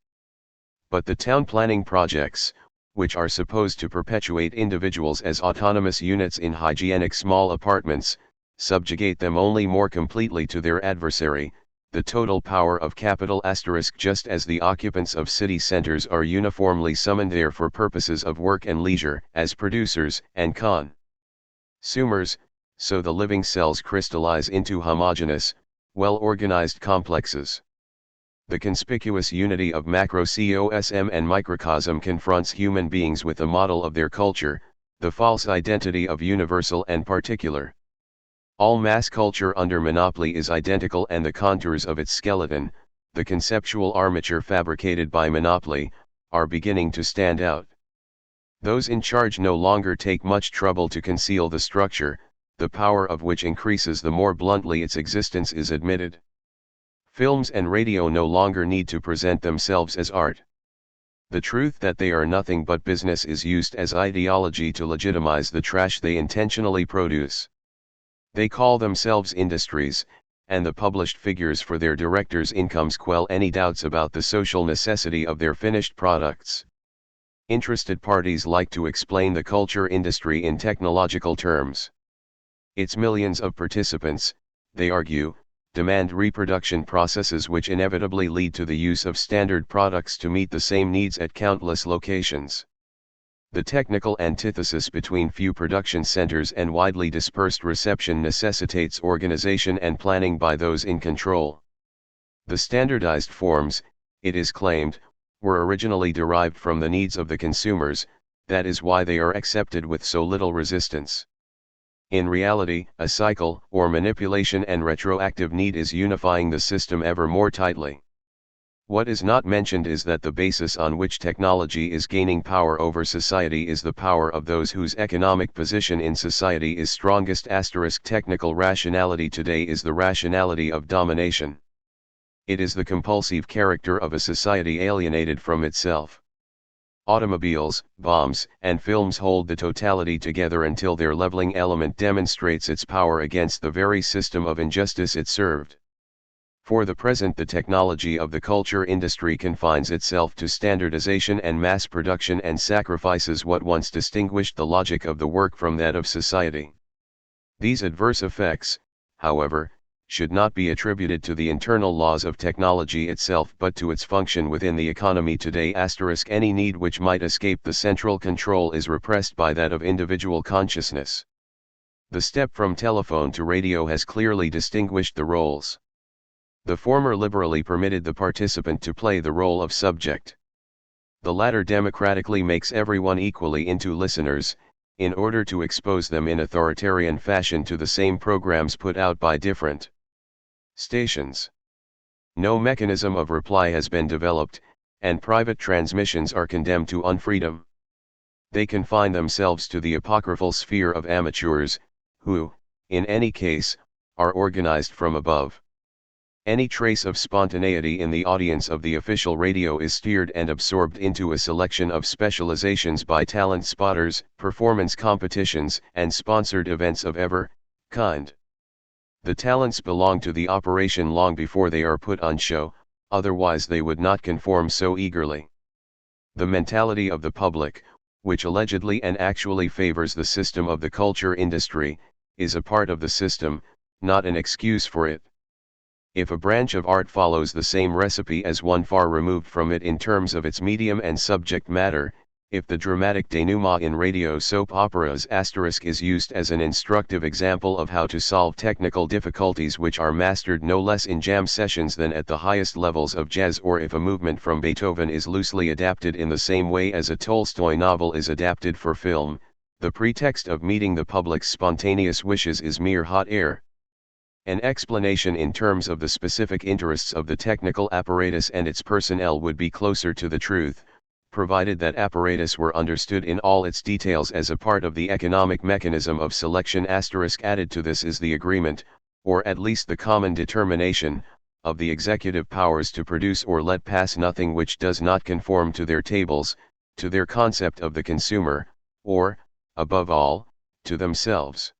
S1: But the town planning projects, which are supposed to perpetuate individuals as autonomous units in hygienic small apartments, subjugate them only more completely to their adversary, the total power of capital *, just as the occupants of city centers are uniformly summoned there for purposes of work and leisure, as producers and consumers, so the living cells crystallize into homogeneous, well-organized complexes. The conspicuous unity of macrocosm and microcosm confronts human beings with a model of their culture, the false identity of universal and particular. All mass culture under monopoly is identical and the contours of its skeleton, the conceptual armature fabricated by monopoly, are beginning to stand out. Those in charge no longer take much trouble to conceal the structure, the power of which increases the more bluntly its existence is admitted. Films and radio no longer need to present themselves as art. The truth that they are nothing but business is used as ideology to legitimize the trash they intentionally produce. They call themselves industries, and the published figures for their directors' incomes quell any doubts about the social necessity of their finished products. Interested parties like to explain the culture industry in technological terms. Its millions of participants, they argue, demand reproduction processes which inevitably lead to the use of standard products to meet the same needs at countless locations. The technical antithesis between few production centers and widely dispersed reception necessitates organization and planning by those in control. The standardized forms, it is claimed, were originally derived from the needs of the consumers, that is why they are accepted with so little resistance. In reality, a cycle or manipulation and retroactive need is unifying the system ever more tightly. What is not mentioned is that the basis on which technology is gaining power over society is the power of those whose economic position in society is strongest. Technical rationality today is the rationality of domination. It is the compulsive character of a society alienated from itself. Automobiles, bombs, and films hold the totality together until their leveling element demonstrates its power against the very system of injustice it served. For the present, the technology of the culture industry confines itself to standardization and mass production and sacrifices what once distinguished the logic of the work from that of society. These adverse effects, however, should not be attributed to the internal laws of technology itself but to its function within the economy today. Any need which might escape the central control is repressed by that of individual consciousness. The step from telephone to radio has clearly distinguished the roles. The former liberally permitted the participant to play the role of subject. The latter democratically makes everyone equally into listeners, in order to expose them in authoritarian fashion to the same programs put out by different stations. No mechanism of reply has been developed, and private transmissions are condemned to unfreedom. They confine themselves to the apocryphal sphere of amateurs, who, in any case, are organized from above. Any trace of spontaneity in the audience of the official radio is steered and absorbed into a selection of specializations by talent spotters, performance competitions, and sponsored events of every kind. The talents belong to the operation long before they are put on show, otherwise they would not conform so eagerly. The mentality of the public, which allegedly and actually favors the system of the culture industry, is a part of the system, not an excuse for it. If a branch of art follows the same recipe as one far removed from it in terms of its medium and subject matter, if the dramatic denouement in radio soap operas is used as an instructive example of how to solve technical difficulties which are mastered no less in jam sessions than at the highest levels of jazz, or if a movement from Beethoven is loosely adapted in the same way as a Tolstoy novel is adapted for film, the pretext of meeting the public's spontaneous wishes is mere hot air. An explanation in terms of the specific interests of the technical apparatus and its personnel would be closer to the truth, provided that apparatus were understood in all its details as a part of the economic mechanism of selection. Added to this is the agreement, or at least the common determination, of the executive powers to produce or let pass nothing which does not conform to their tables, to their concept of the consumer, or, above all, to themselves.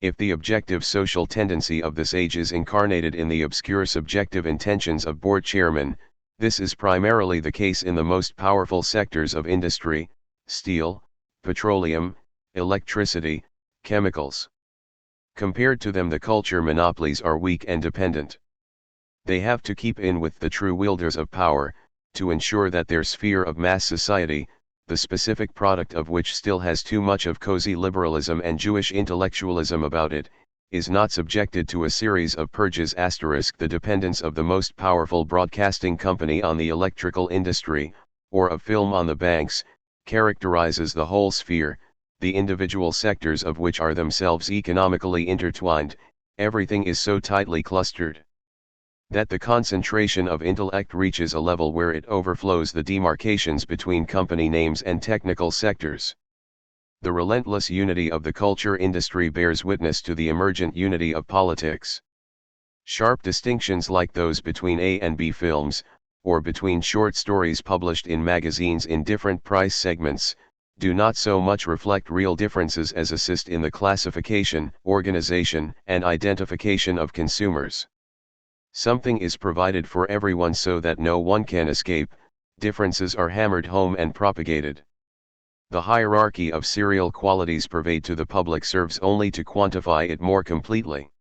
S1: If the objective social tendency of this age is incarnated in the obscure subjective intentions of board chairmen, this is primarily the case in the most powerful sectors of industry: steel, petroleum, electricity, chemicals. Compared to them, the culture monopolies are weak and dependent. They have to keep in with the true wielders of power, to ensure that their sphere of mass society, the specific product of which still has too much of cozy liberalism and Jewish intellectualism about it, is not subjected to a series of purges. The dependence of the most powerful broadcasting company on the electrical industry, or of film on the banks, characterizes the whole sphere, the individual sectors of which are themselves economically intertwined. Everything is so tightly clustered that the concentration of intellect reaches a level where it overflows the demarcations between company names and technical sectors. The relentless unity of the culture industry bears witness to the emergent unity of politics. Sharp distinctions like those between A and B films, or between short stories published in magazines in different price segments, do not so much reflect real differences as assist in the classification, organization, and identification of consumers. Something is provided for everyone so that no one can escape. Differences are hammered home and propagated. The hierarchy of serial qualities purveyed to the public serves only to quantify it more completely.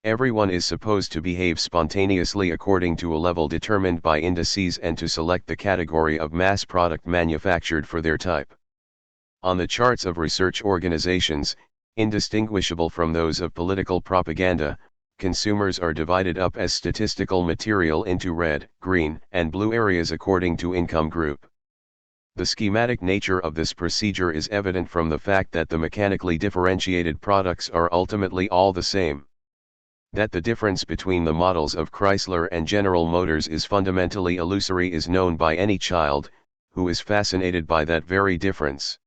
S1: Everyone is supposed to behave spontaneously according to a level determined by indices and to select the category of mass product manufactured for their type. On the charts of research organizations, indistinguishable from those of political propaganda, consumers are divided up as statistical material into red, green, and blue areas according to income group. The schematic nature of this procedure is evident from the fact that the mechanically differentiated products are ultimately all the same. That the difference between the models of Chrysler and General Motors is fundamentally illusory is known by any child, who is fascinated by that very difference.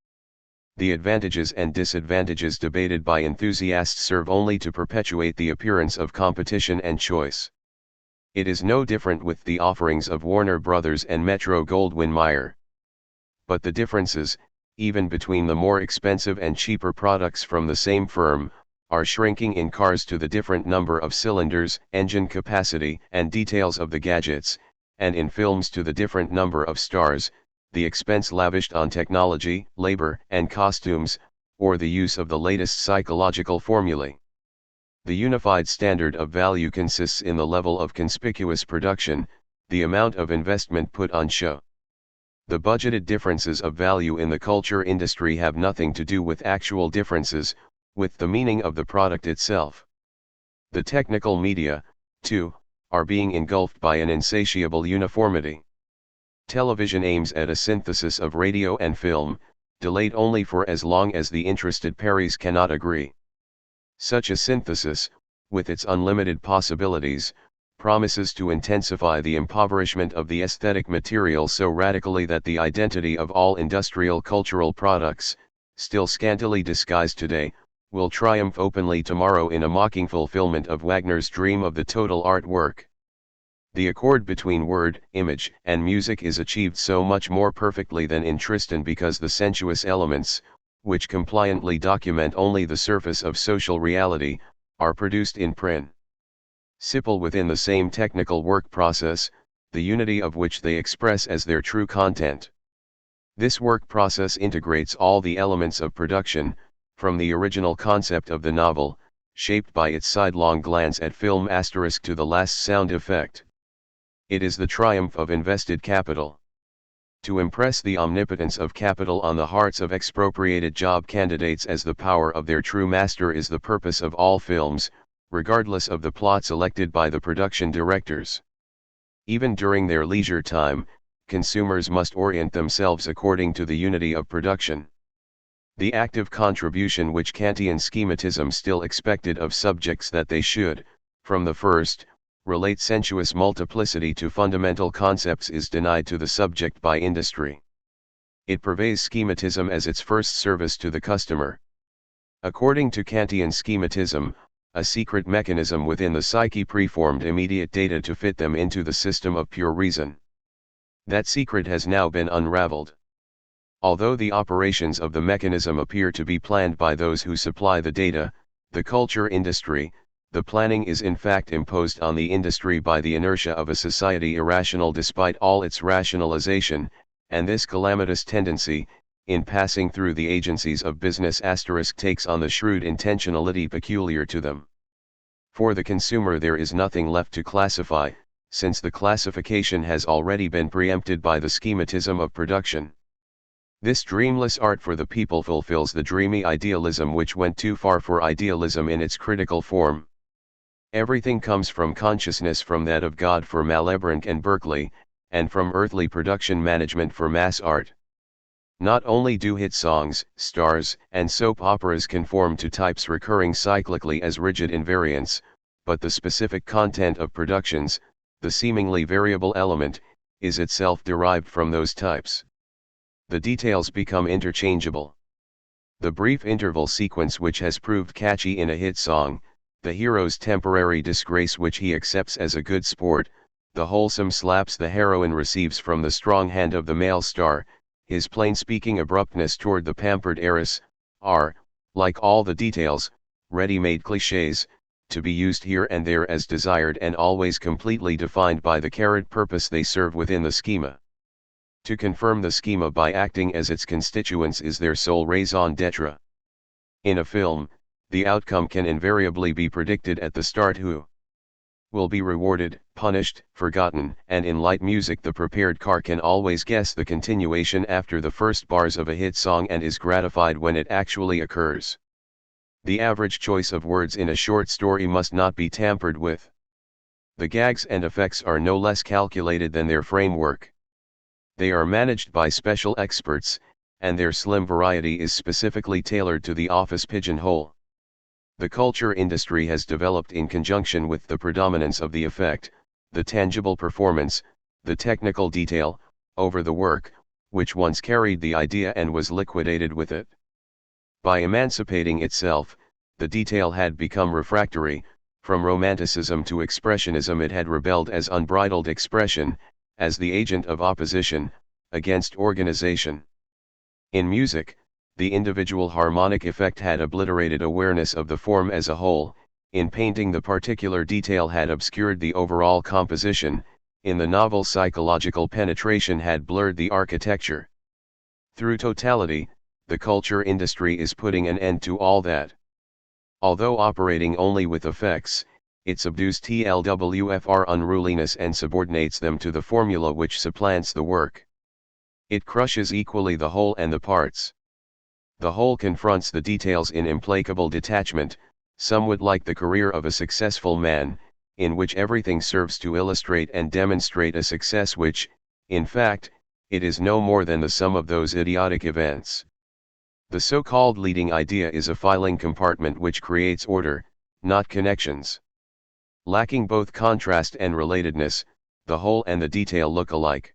S1: The advantages and disadvantages debated by enthusiasts serve only to perpetuate the appearance of competition and choice. It is no different with the offerings of Warner Brothers and Metro-Goldwyn-Mayer. But the differences, even between the more expensive and cheaper products from the same firm, are shrinking in cars to the different number of cylinders, engine capacity, and details of the gadgets, and in films to the different number of stars, the expense lavished on technology, labor, and costumes, or the use of the latest psychological formulae. The unified standard of value consists in the level of conspicuous production, the amount of investment put on show. The budgeted differences of value in the culture industry have nothing to do with actual differences, with the meaning of the product itself. The technical media, too, are being engulfed by an insatiable uniformity. Television aims at a synthesis of radio and film, delayed only for as long as the interested pares cannot agree. Such a synthesis, with its unlimited possibilities, promises to intensify the impoverishment of the aesthetic material so radically that the identity of all industrial cultural products, still scantily disguised today, will triumph openly tomorrow in a mocking fulfillment of Wagner's dream of the total artwork. The accord between word, image, and music is achieved so much more perfectly than in Tristan because the sensuous elements, which compliantly document only the surface of social reality, are produced in principle within the same technical work process, the unity of which they express as their true content. This work process integrates all the elements of production, from the original concept of the novel, shaped by its sidelong glance at film asterisk to the last sound effect. It is the triumph of invested capital. To impress the omnipotence of capital on the hearts of expropriated job candidates as the power of their true master is the purpose of all films, regardless of the plot selected by the production directors. Even during their leisure time, consumers must orient themselves according to the unity of production. The active contribution which Kantian schematism still expected of subjects that they should, from the first, relate sensuous multiplicity to fundamental concepts is denied to the subject by industry. It purveys schematism as its first service to the customer. According to Kantian schematism, a secret mechanism within the psyche preformed immediate data to fit them into the system of pure reason. That secret has now been unraveled. Although the operations of the mechanism appear to be planned by those who supply the data, the culture industry, the planning is in fact imposed on the industry by the inertia of a society irrational despite all its rationalization, and this calamitous tendency, in passing through the agencies of business * takes on the shrewd intentionality peculiar to them. For the consumer there is nothing left to classify, since the classification has already been preempted by the schematism of production. This dreamless art for the people fulfills the dreamy idealism which went too far for idealism in its critical form. Everything comes from consciousness, from that of God for Malebranche and Berkeley, and from earthly production management for mass art. Not only do hit songs, stars, and soap operas conform to types recurring cyclically as rigid invariants, but the specific content of productions, the seemingly variable element, is itself derived from those types. The details become interchangeable. The brief interval sequence which has proved catchy in a hit song, the hero's temporary disgrace which he accepts as a good sport, the wholesome slaps the heroine receives from the strong hand of the male star, his plain-speaking abruptness toward the pampered heiress, are, like all the details, ready-made clichés, to be used here and there as desired and always completely defined by the carried purpose they serve within the schema. To confirm the schema by acting as its constituents is their sole raison d'être. In a film, the outcome can invariably be predicted at the start: who will be rewarded, punished, forgotten, and in light music the prepared car can always guess the continuation after the first bars of a hit song and is gratified when it actually occurs. The average choice of words in a short story must not be tampered with. The gags and effects are no less calculated than their framework. They are managed by special experts, and their slim variety is specifically tailored to the office pigeonhole. The culture industry has developed in conjunction with the predominance of the effect, the tangible performance, the technical detail, over the work, which once carried the idea and was liquidated with it. By emancipating itself, the detail had become refractory. From romanticism to expressionism it had rebelled as unbridled expression, as the agent of opposition, against organization. In music, the individual harmonic effect had obliterated awareness of the form as a whole, in painting the particular detail had obscured the overall composition, in the novel psychological penetration had blurred the architecture. Through totality, the culture industry is putting an end to all that. Although operating only with effects, it subdues TLWFR unruliness and subordinates them to the formula which supplants the work. It crushes equally the whole and the parts. The whole confronts the details in implacable detachment, somewhat like the career of a successful man, in which everything serves to illustrate and demonstrate a success which, in fact, it is no more than the sum of those idiotic events. The so-called leading idea is a filing compartment which creates order, not connections. Lacking both contrast and relatedness, the whole and the detail look alike.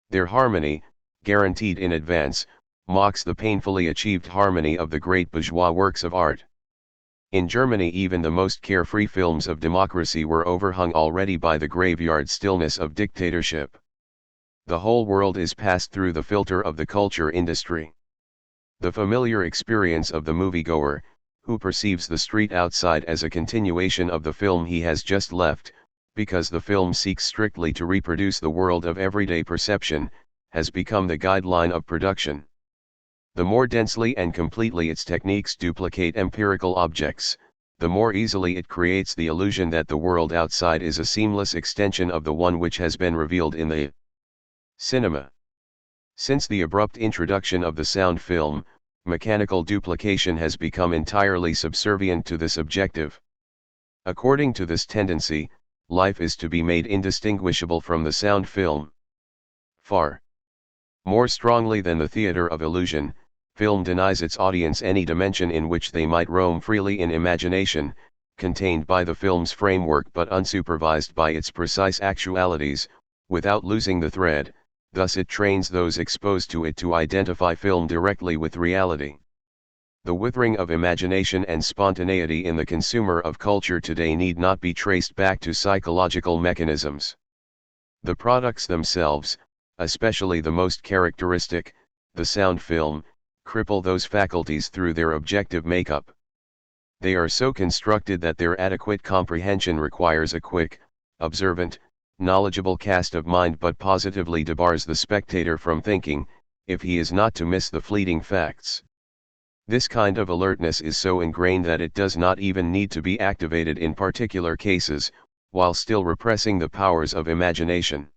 S1: Their harmony, guaranteed in advance, mocks the painfully achieved harmony of the great bourgeois works of art. In Germany even the most carefree films of democracy were overhung already by the graveyard stillness of dictatorship. The whole world is passed through the filter of the culture industry. The familiar experience of the moviegoer, who perceives the street outside as a continuation of the film he has just left, because the film seeks strictly to reproduce the world of everyday perception, has become the guideline of production. The more densely and completely its techniques duplicate empirical objects, the more easily it creates the illusion that the world outside is a seamless extension of the one which has been revealed in the cinema. Since the abrupt introduction of the sound film, mechanical duplication has become entirely subservient to this objective. According to this tendency, life is to be made indistinguishable from the sound film. Far more strongly than the theater of illusion, film denies its audience any dimension in which they might roam freely in imagination, contained by the film's framework but unsupervised by its precise actualities, without losing the thread. Thus it trains those exposed to it to identify film directly with reality. The withering of imagination and spontaneity in the consumer of culture today need not be traced back to psychological mechanisms. The products themselves, especially the most characteristic, the sound film, cripple those faculties through their objective makeup. They are so constructed that their adequate comprehension requires a quick, observant, knowledgeable cast of mind but positively debars the spectator from thinking, if he is not to miss the fleeting facts. This kind of alertness is so ingrained that it does not even need to be activated in particular cases, while still repressing the powers of imagination.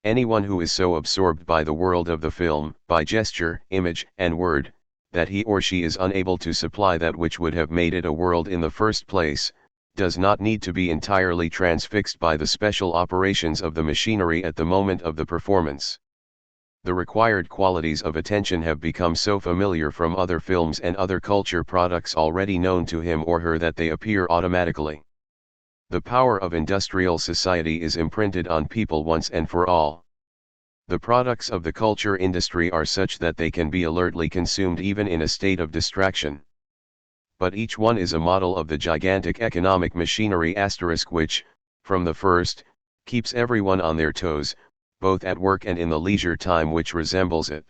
S1: Anyone who is so absorbed by the world of the film, by gesture, image, and word, that he or she is unable to supply that which would have made it a world in the first place, does not need to be entirely transfixed by the special operations of the machinery at the moment of the performance. The required qualities of attention have become so familiar from other films and other culture products already known to him or her that they appear automatically. The power of industrial society is imprinted on people once and for all. The products of the culture industry are such that they can be alertly consumed even in a state of distraction. But each one is a model of the gigantic economic machinery which, from the first, keeps everyone on their toes, both at work and in the leisure time which resembles it.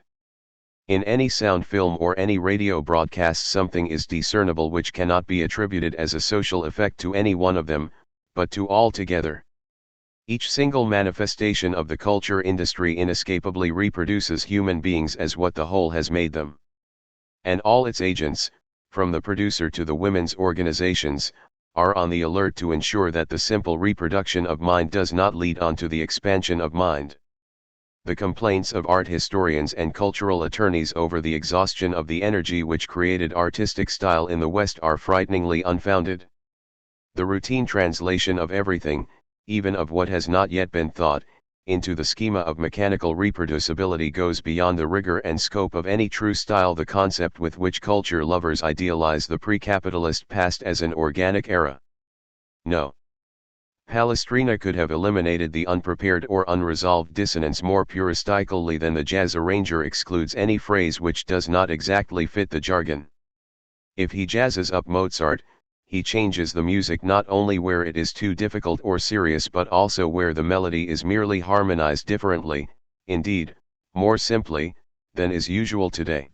S1: In any sound film or any radio broadcast something is discernible which cannot be attributed as a social effect to any one of them, but to all together. Each single manifestation of the culture industry inescapably reproduces human beings as what the whole has made them. And all its agents, from the producer to the women's organizations, are on the alert to ensure that the simple reproduction of mind does not lead on to the expansion of mind. The complaints of art historians and cultural attorneys over the exhaustion of the energy which created artistic style in the West are frighteningly unfounded. The routine translation of everything, even of what has not yet been thought, into the schema of mechanical reproducibility goes beyond the rigor and scope of any true style, the concept with which culture lovers idealize the pre-capitalist past as an organic era. No. Palestrina could have eliminated the unprepared or unresolved dissonance more puristically than the jazz arranger excludes any phrase which does not exactly fit the jargon. If he jazzes up Mozart, he changes the music not only where it is too difficult or serious but also where the melody is merely harmonized differently, indeed, more simply, than is usual today.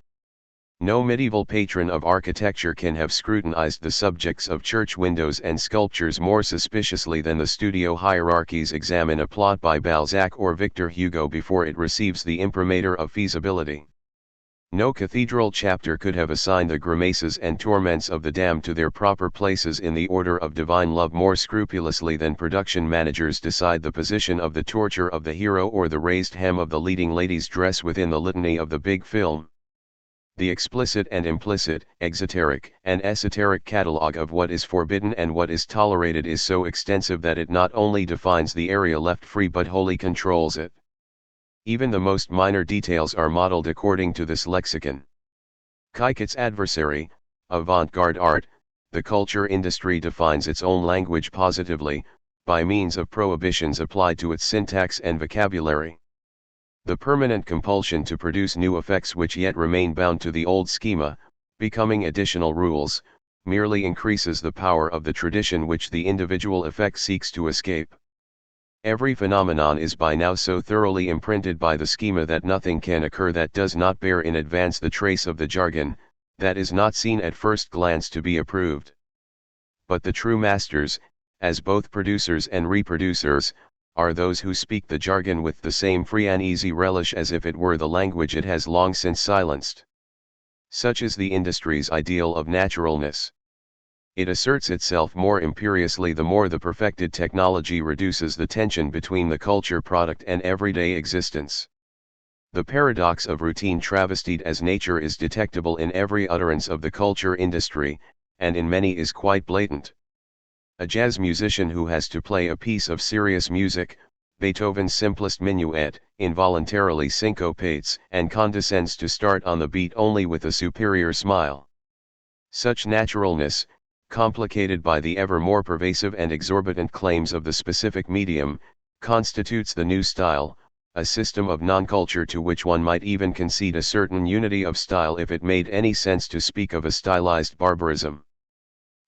S1: No medieval patron of architecture can have scrutinized the subjects of church windows and sculptures more suspiciously than the studio hierarchies examine a plot by Balzac or Victor Hugo before it receives the imprimatur of feasibility. No cathedral chapter could have assigned the grimaces and torments of the damned to their proper places in the order of divine love more scrupulously than production managers decide the position of the torture of the hero or the raised hem of the leading lady's dress within the litany of the big film. The explicit and implicit, exoteric and esoteric catalogue of what is forbidden and what is tolerated is so extensive that it not only defines the area left free but wholly controls it. Even the most minor details are modeled according to this lexicon. Like its adversary, avant-garde art, the culture industry defines its own language positively, by means of prohibitions applied to its syntax and vocabulary. The permanent compulsion to produce new effects which yet remain bound to the old schema, becoming additional rules, merely increases the power of the tradition which the individual effect seeks to escape. Every phenomenon is by now so thoroughly imprinted by the schema that nothing can occur that does not bear in advance the trace of the jargon, that is not seen at first glance to be approved. But the true masters, as both producers and reproducers, are those who speak the jargon with the same free and easy relish as if it were the language it has long since silenced. Such is the industry's ideal of naturalness. It asserts itself more imperiously the more the perfected technology reduces the tension between the culture product and everyday existence. The paradox of routine travestied as nature is detectable in every utterance of the culture industry, and in many is quite blatant. A jazz musician who has to play a piece of serious music, Beethoven's simplest minuet, involuntarily syncopates and condescends to start on the beat only with a superior smile. Such naturalness, complicated by the ever more pervasive and exorbitant claims of the specific medium, constitutes the new style, a system of non-culture to which one might even concede a certain unity of style if it made any sense to speak of a stylized barbarism.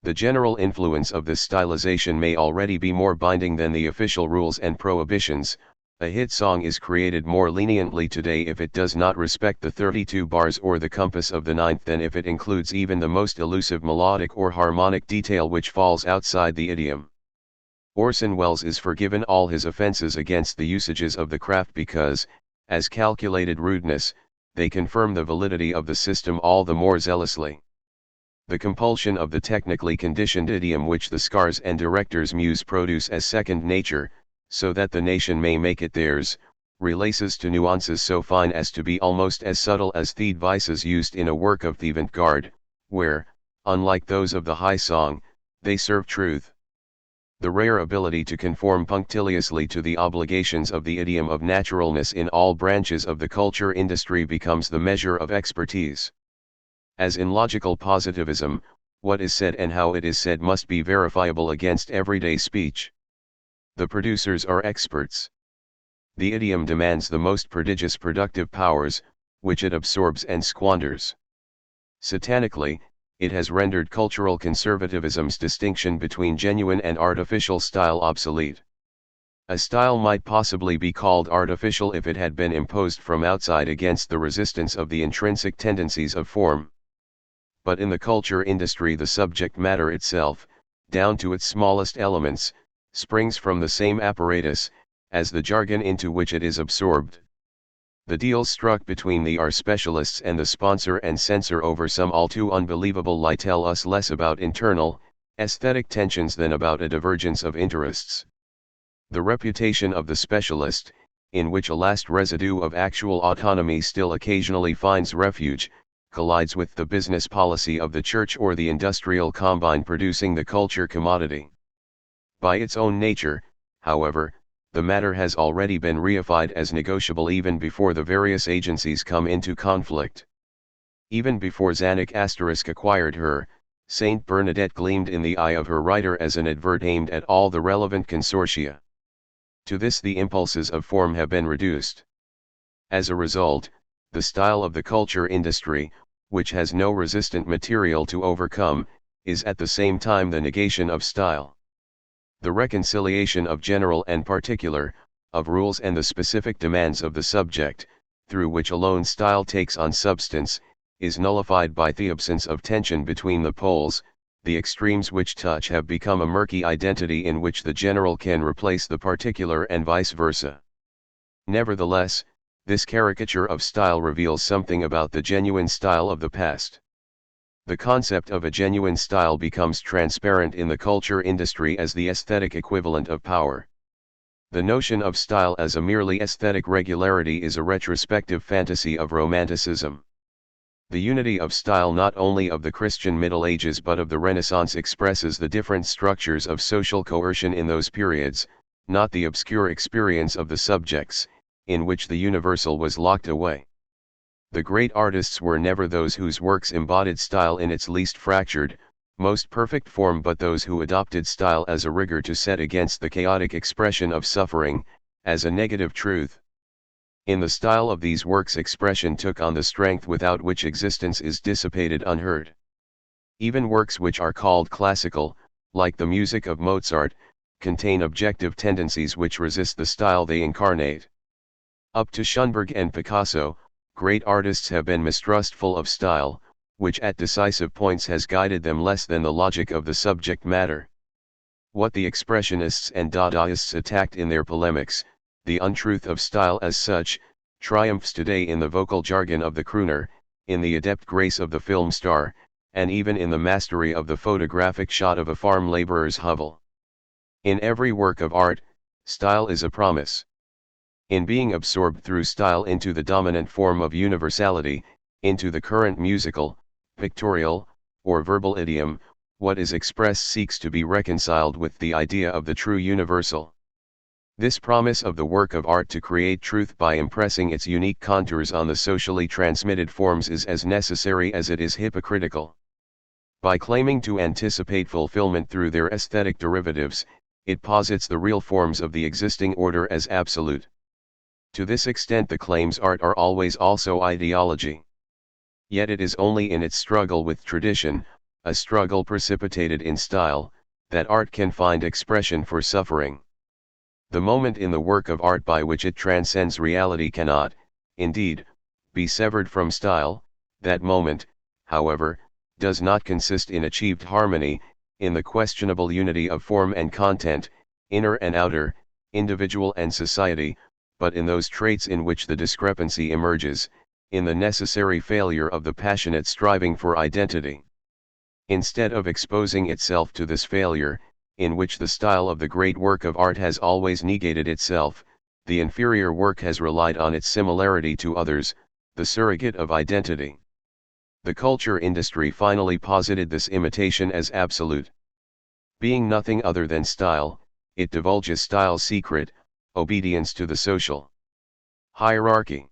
S1: The general influence of this stylization may already be more binding than the official rules and prohibitions. A hit song is created more leniently today if it does not respect the 32 bars or the compass of the ninth than if it includes even the most elusive melodic or harmonic detail which falls outside the idiom. Orson Welles is forgiven all his offenses against the usages of the craft because, as calculated rudeness, they confirm the validity of the system all the more zealously. The compulsion of the technically conditioned idiom which the scars and director's muse produce as second nature, so that the nation may make it theirs, relaces to nuances so fine as to be almost as subtle as thieves' vices used in a work of avant-garde, where, unlike those of the high song, they serve truth. The rare ability to conform punctiliously to the obligations of the idiom of naturalness in all branches of the culture industry becomes the measure of expertise. As in logical positivism, what is said and how it is said must be verifiable against everyday speech. The producers are experts. The idiom demands the most prodigious productive powers, which it absorbs and squanders. Satanically, it has rendered cultural conservatism's distinction between genuine and artificial style obsolete. A style might possibly be called artificial if it had been imposed from outside against the resistance of the intrinsic tendencies of form. But in the culture industry the subject matter itself, down to its smallest elements, springs from the same apparatus, as the jargon into which it is absorbed. The deals struck between the art specialists and the sponsor and censor over some all too unbelievable lie tell us less about internal, aesthetic tensions than about a divergence of interests. The reputation of the specialist, in which a last residue of actual autonomy still occasionally finds refuge, collides with the business policy of the church or the industrial combine producing the culture commodity. By its own nature, however, the matter has already been reified as negotiable even before the various agencies come into conflict. Even before Zanuck * acquired her, Saint Bernadette gleamed in the eye of her writer as an advert aimed at all the relevant consortia. To this the impulses of form have been reduced. As a result, the style of the culture industry, which has no resistant material to overcome, is at the same time the negation of style. The reconciliation of general and particular, of rules and the specific demands of the subject, through which alone style takes on substance, is nullified by the absence of tension between the poles. The extremes which touch have become a murky identity in which the general can replace the particular and vice versa. Nevertheless, this caricature of style reveals something about the genuine style of the past. The concept of a genuine style becomes transparent in the culture industry as the aesthetic equivalent of power. The notion of style as a merely aesthetic regularity is a retrospective fantasy of Romanticism. The unity of style not only of the Christian Middle Ages but of the Renaissance expresses the different structures of social coercion in those periods, not the obscure experience of the subjects, in which the universal was locked away. The great artists were never those whose works embodied style in its least fractured, most perfect form but those who adopted style as a rigor to set against the chaotic expression of suffering, as a negative truth. In the style of these works expression took on the strength without which existence is dissipated unheard. Even works which are called classical, like the music of Mozart, contain objective tendencies which resist the style they incarnate. Up to Schoenberg and Picasso, great artists have been mistrustful of style, which at decisive points has guided them less than the logic of the subject matter. What the Expressionists and Dadaists attacked in their polemics, the untruth of style as such, triumphs today in the vocal jargon of the crooner, in the adept grace of the film star, and even in the mastery of the photographic shot of a farm laborer's hovel. In every work of art, style is a promise. In being absorbed through style into the dominant form of universality, into the current musical, pictorial, or verbal idiom, what is expressed seeks to be reconciled with the idea of the true universal. This promise of the work of art to create truth by impressing its unique contours on the socially transmitted forms is as necessary as it is hypocritical. By claiming to anticipate fulfillment through their aesthetic derivatives, it posits the real forms of the existing order as absolute. To this extent the claims art are always also ideology. Yet it is only in its struggle with tradition, a struggle precipitated in style, that art can find expression for suffering. The moment in the work of art by which it transcends reality cannot, indeed, be severed from style. That moment, however, does not consist in achieved harmony, in the questionable unity of form and content, inner and outer, individual and society, but in those traits in which the discrepancy emerges, in the necessary failure of the passionate striving for identity. Instead of exposing itself to this failure, in which the style of the great work of art has always negated itself, the inferior work has relied on its similarity to others, the surrogate of identity. The culture industry finally posited this imitation as absolute. Being nothing other than style, it divulges style's secret, obedience to the social hierarchy.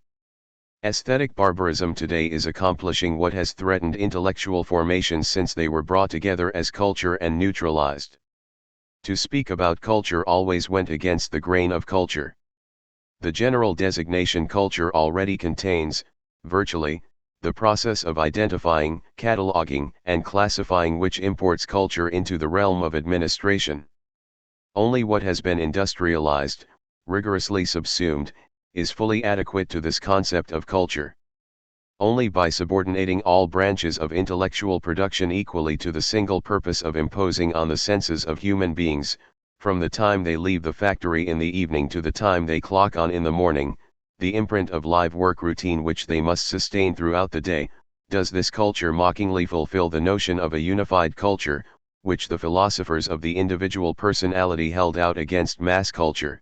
S1: Aesthetic barbarism today is accomplishing what has threatened intellectual formations since they were brought together as culture and neutralized. To speak about culture always went against the grain of culture. The general designation culture already contains, virtually, the process of identifying, cataloging, and classifying, which imports culture into the realm of administration. Only what has been industrialized, rigorously subsumed, is fully adequate to this concept of culture. Only by subordinating all branches of intellectual production equally to the single purpose of imposing on the senses of human beings, from the time they leave the factory in the evening to the time they clock on in the morning, the imprint of live work routine which they must sustain throughout the day, does this culture mockingly fulfill the notion of a unified culture, which the philosophers of the individual personality held out against mass culture.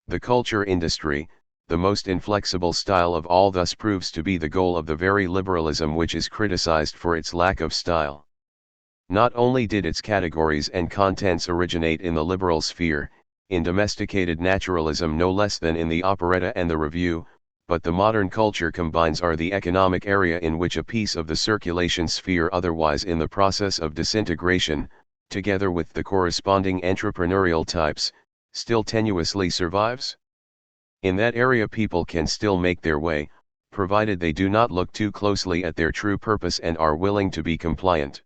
S1: The culture industry, the most inflexible style of all, thus proves to be the goal of the very liberalism which is criticized for its lack of style. Not only did its categories and contents originate in the liberal sphere, in domesticated naturalism no less than in the operetta and the review, but the modern culture combines are the economic area in which a piece of the circulation sphere otherwise in the process of disintegration, together with the corresponding entrepreneurial types, still tenuously survives. In that area people can still make their way, provided they do not look too closely at their true purpose and are willing to be compliant.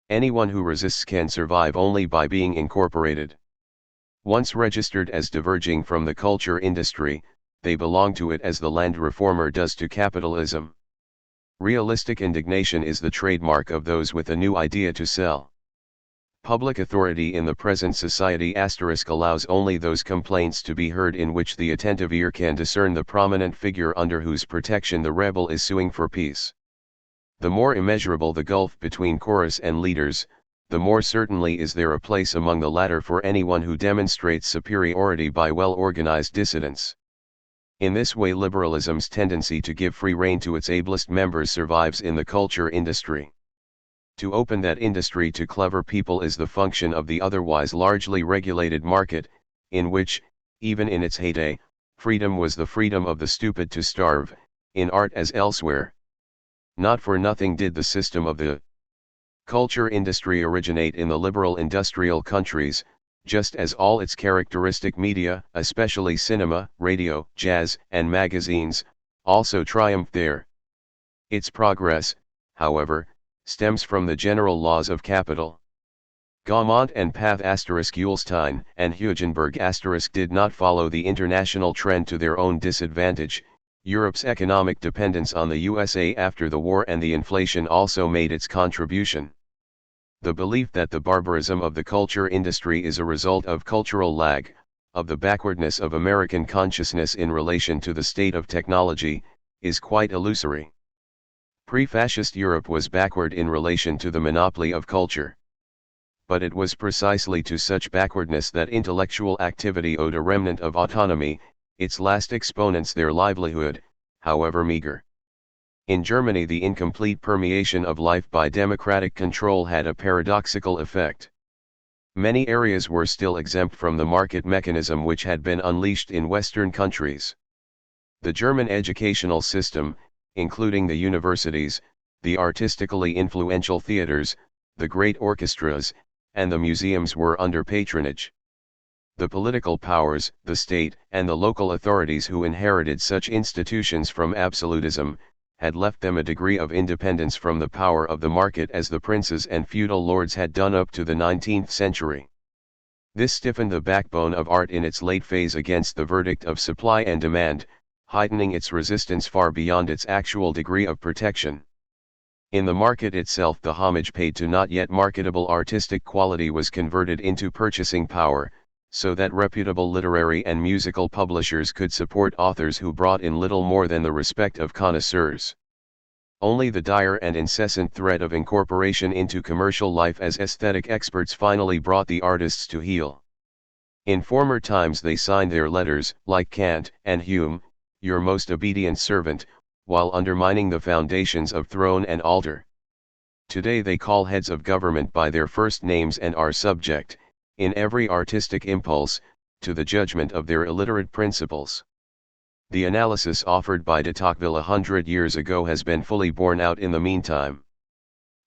S1: Anyone who resists can survive only by being incorporated. Once registered as diverging from the culture industry, they belong to it as the land reformer does to capitalism. Realistic indignation is the trademark of those with a new idea to sell. Public authority in the present society * allows only those complaints to be heard in which the attentive ear can discern the prominent figure under whose protection the rebel is suing for peace. The more immeasurable the gulf between chorus and leaders, the more certainly is there a place among the latter for anyone who demonstrates superiority by well-organized dissidence. In this way liberalism's tendency to give free rein to its ablest members survives in the culture industry. To open that industry to clever people is the function of the otherwise largely regulated market, in which, even in its heyday, freedom was the freedom of the stupid to starve, in art as elsewhere. Not for nothing did the system of the culture industry originate in the liberal industrial countries, just as all its characteristic media, especially cinema, radio, jazz, and magazines, also triumphed there. Its progress, however, stems from the general laws of capital. Gaumont and Path *Ullstein and Hugenberg * did not follow the international trend to their own disadvantage. Europe's economic dependence on the USA after the war and the inflation also made its contribution. The belief that the barbarism of the culture industry is a result of cultural lag, of the backwardness of American consciousness in relation to the state of technology, is quite illusory. Pre-fascist Europe was backward in relation to the monopoly of culture. But it was precisely to such backwardness that intellectual activity owed a remnant of autonomy, its last exponents their livelihood, however meager. In Germany the incomplete permeation of life by democratic control had a paradoxical effect. Many areas were still exempt from the market mechanism which had been unleashed in Western countries. The German educational system, including the universities, the artistically influential theaters, the great orchestras, and the museums were under patronage. The political powers, the state, and the local authorities who inherited such institutions from absolutism, had left them a degree of independence from the power of the market as the princes and feudal lords had done up to the 19th century. This stiffened the backbone of art in its late phase against the verdict of supply and demand, heightening its resistance far beyond its actual degree of protection. In the market itself the homage paid to not yet marketable artistic quality was converted into purchasing power, so that reputable literary and musical publishers could support authors who brought in little more than the respect of connoisseurs. Only the dire and incessant threat of incorporation into commercial life as aesthetic experts finally brought the artists to heel. In former times they signed their letters, like Kant and Hume, "Your most obedient servant," while undermining the foundations of throne and altar. Today they call heads of government by their first names and are subject, in every artistic impulse, to the judgment of their illiterate principles. The analysis offered by de Tocqueville 100 years ago has been fully borne out in the meantime.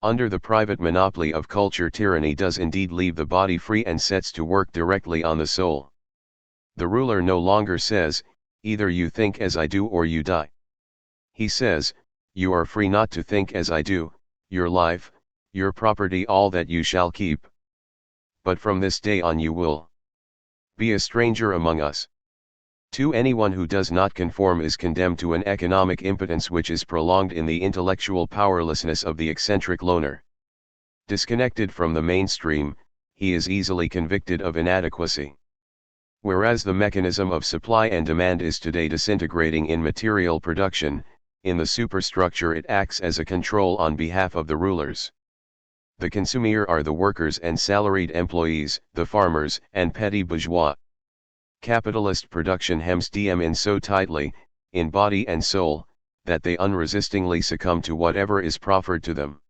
S1: Under the private monopoly of culture, tyranny does indeed leave the body free and sets to work directly on the soul. The ruler no longer says, "Either you think as I do or you die." He says, "You are free not to think as I do, your life, your property, all that you shall keep. But from this day on you will be a stranger among us." To anyone who does not conform is condemned to an economic impotence which is prolonged in the intellectual powerlessness of the eccentric loner. Disconnected from the mainstream, he is easily convicted of inadequacy. Whereas the mechanism of supply and demand is today disintegrating in material production, in the superstructure it acts as a control on behalf of the rulers. The consumer are the workers and salaried employees, the farmers and petty bourgeois. Capitalist production hems them in so tightly, in body and soul, that they unresistingly succumb to whatever is proffered to them.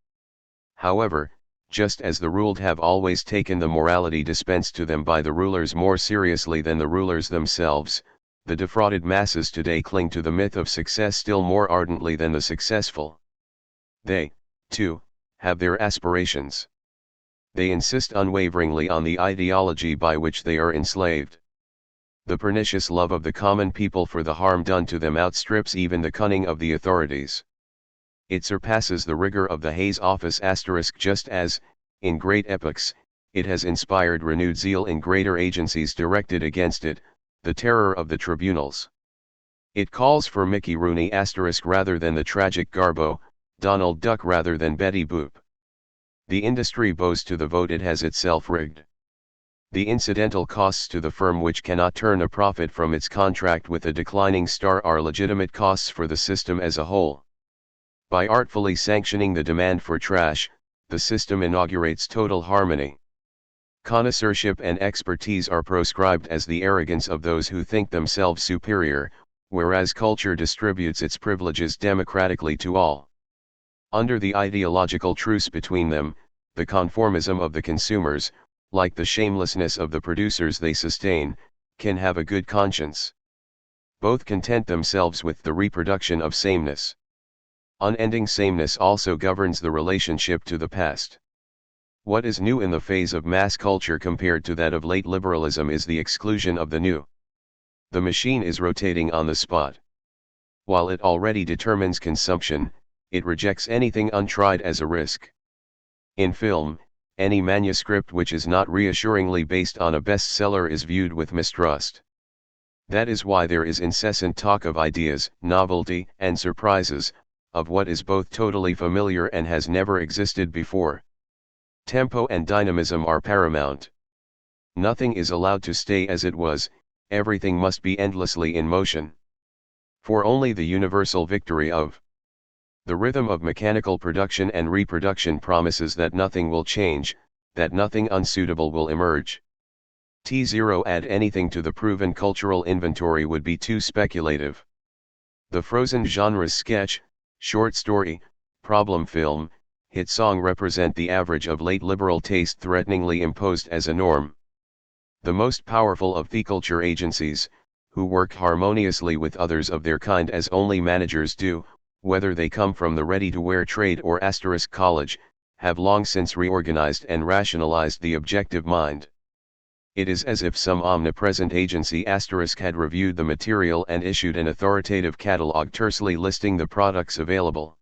S1: However, just as the ruled have always taken the morality dispensed to them by the rulers more seriously than the rulers themselves, the defrauded masses today cling to the myth of success still more ardently than the successful. They, too, have their aspirations. They insist unwaveringly on the ideology by which they are enslaved. The pernicious love of the common people for the harm done to them outstrips even the cunning of the authorities. It surpasses the rigor of the Hayes Office * just as, in great epochs, it has inspired renewed zeal in greater agencies directed against it, the terror of the tribunals. It calls for Mickey Rooney * rather than the tragic Garbo, Donald Duck rather than Betty Boop. The industry bows to the vote it has itself rigged. The incidental costs to the firm which cannot turn a profit from its contract with a declining star are legitimate costs for the system as a whole. By artfully sanctioning the demand for trash, the system inaugurates total harmony. Connoisseurship and expertise are proscribed as the arrogance of those who think themselves superior, whereas culture distributes its privileges democratically to all. Under the ideological truce between them, the conformism of the consumers, like the shamelessness of the producers they sustain, can have a good conscience. Both content themselves with the reproduction of sameness. Unending sameness also governs the relationship to the past. What is new in the phase of mass culture compared to that of late liberalism is the exclusion of the new. The machine is rotating on the spot. While it already determines consumption, it rejects anything untried as a risk. In film, any manuscript which is not reassuringly based on a bestseller is viewed with mistrust. That is why there is incessant talk of ideas, novelty, and surprises, of what is both totally familiar and has never existed before. Tempo and dynamism are paramount. Nothing is allowed to stay as it was, everything must be endlessly in motion. For only the universal victory of the rhythm of mechanical production and reproduction promises that nothing will change, that nothing unsuitable will emerge. To add anything to the proven cultural inventory would be too speculative. The frozen genres sketch, short story, problem film, hit song represent the average of late liberal taste threateningly imposed as a norm. The most powerful of the culture agencies, who work harmoniously with others of their kind as only managers do, whether they come from the ready-to-wear trade or * college, have long since reorganized and rationalized the objective mind. It is as if some omnipresent agency * had reviewed the material and issued an authoritative catalogue tersely listing the products available.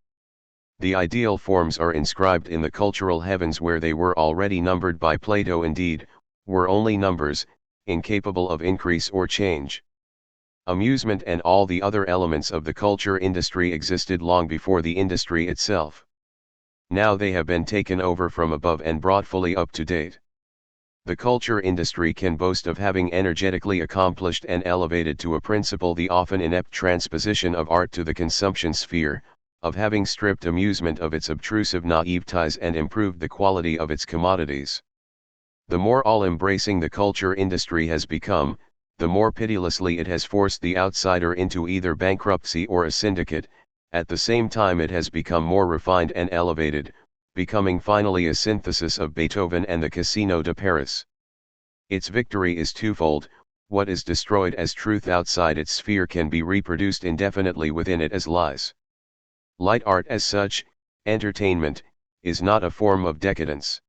S1: The ideal forms are inscribed in the cultural heavens where they were already numbered by Plato, indeed, were only numbers, incapable of increase or change. Amusement and all the other elements of the culture industry existed long before the industry itself. Now they have been taken over from above and brought fully up to date. The culture industry can boast of having energetically accomplished and elevated to a principle the often inept transposition of art to the consumption sphere, of having stripped amusement of its obtrusive naïvetés and improved the quality of its commodities. The more all-embracing the culture industry has become, the more pitilessly it has forced the outsider into either bankruptcy or a syndicate. At the same time it has become more refined and elevated, becoming finally a synthesis of Beethoven and the Casino de Paris. Its victory is twofold: what is destroyed as truth outside its sphere can be reproduced indefinitely within it as lies. Light art as such, entertainment, is not a form of decadence.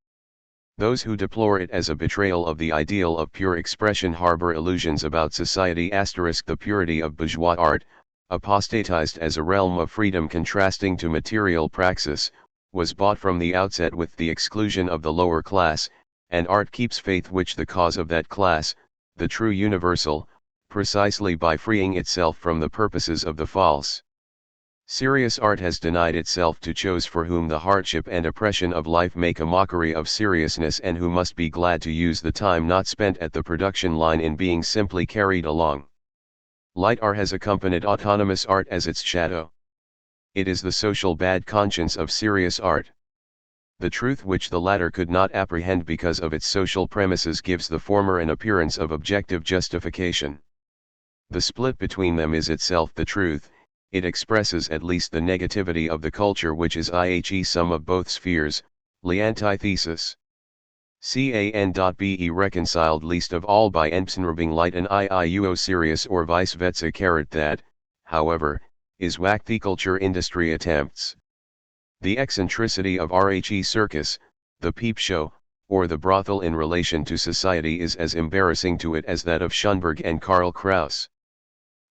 S1: Those who deplore it as a betrayal of the ideal of pure expression harbor illusions about society * the purity of bourgeois art, apostatized as a realm of freedom contrasting to material praxis, was bought from the outset with the exclusion of the lower class, and art keeps faith which the cause of that class, the true universal, precisely by freeing itself from the purposes of the false. Serious art has denied itself to those for whom the hardship and oppression of life make a mockery of seriousness and who must be glad to use the time not spent at the production line in being simply carried along. Light art has accompanied autonomous art as its shadow. It is the social bad conscience of serious art. The truth which the latter could not apprehend because of its social premises gives the former an appearance of objective justification. The split between them is itself the truth. It expresses at least the negativity of the culture which is the sum of both spheres, the antithesis. Can.be reconciled least of all by Enpsenrubing light and iuo serious or vice versa. That, however, is whack the culture industry attempts. The eccentricity of RHE circus, the peep show, or the brothel in relation to society is as embarrassing to it as that of Schoenberg and Karl Kraus.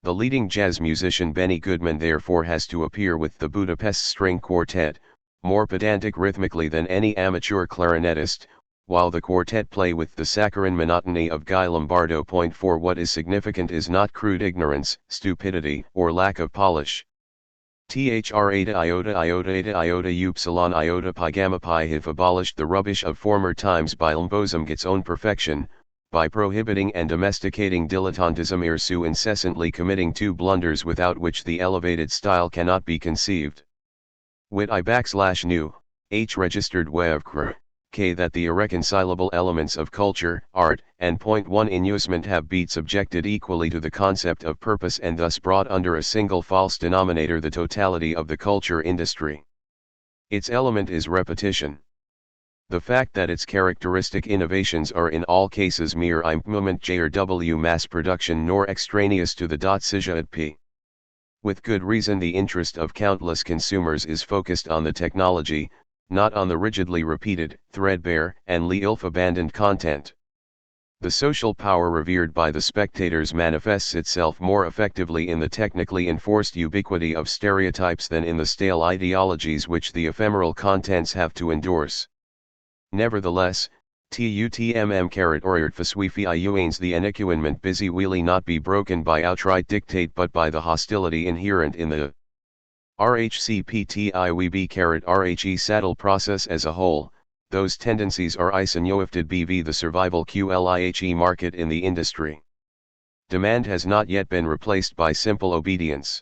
S1: The leading jazz musician Benny Goodman therefore has to appear with the Budapest String Quartet, more pedantic rhythmically than any amateur clarinetist, while the quartet play with the saccharine monotony of Guy Lombardo. For what is significant is not crude ignorance, stupidity, or lack of polish. Thr eta iota iota eta iota upsilon iota pi gamma pi have abolished the rubbish of former times by Lmbosumget's own perfection, by prohibiting and domesticating dilettantism irsu incessantly committing two blunders without which the elevated style cannot be conceived. Wit I / h registered wevkr, k that the irreconcilable elements of culture, art, and point one amusement have been subjected equally to the concept of purpose and thus brought under a single false denominator the totality of the culture industry. Its element is repetition. The fact that its characteristic innovations are in all cases mere implement jrw mass production nor extraneous to the @p. With good reason the interest of countless consumers is focused on the technology, not on the rigidly repeated, threadbare, and ill-abandoned content. The social power revered by the spectators manifests itself more effectively in the technically enforced ubiquity of stereotypes than in the stale ideologies which the ephemeral contents have to endorse. Nevertheless, tutmm faswifi iuanes the eniquinment busy wheelie not be broken by outright dictate but by the hostility inherent in the rhcptiwb rhe process as a whole. Those tendencies are isenyoifted bv the survival qlihe market in the industry. Demand has not yet been replaced by simple obedience.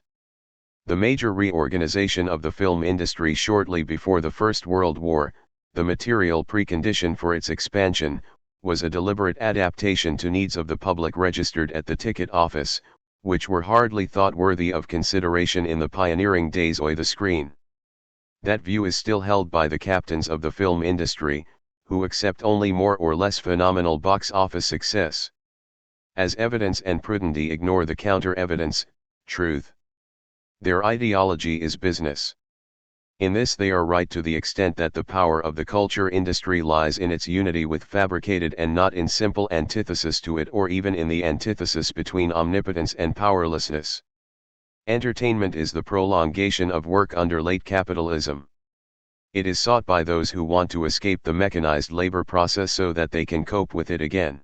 S1: The major reorganization of the film industry shortly before the First World War, the material precondition for its expansion, was a deliberate adaptation to needs of the public registered at the ticket office, which were hardly thought worthy of consideration in the pioneering days of the screen. That view is still held by the captains of the film industry, who accept only more or less phenomenal box office success as evidence and prudently ignore the counter-evidence, truth. Their ideology is business. In this they are right to the extent that the power of the culture industry lies in its unity with fabricated and not in simple antithesis to it or even in the antithesis between omnipotence and powerlessness. Entertainment is the prolongation of work under late capitalism. It is sought by those who want to escape the mechanized labor process so that they can cope with it again.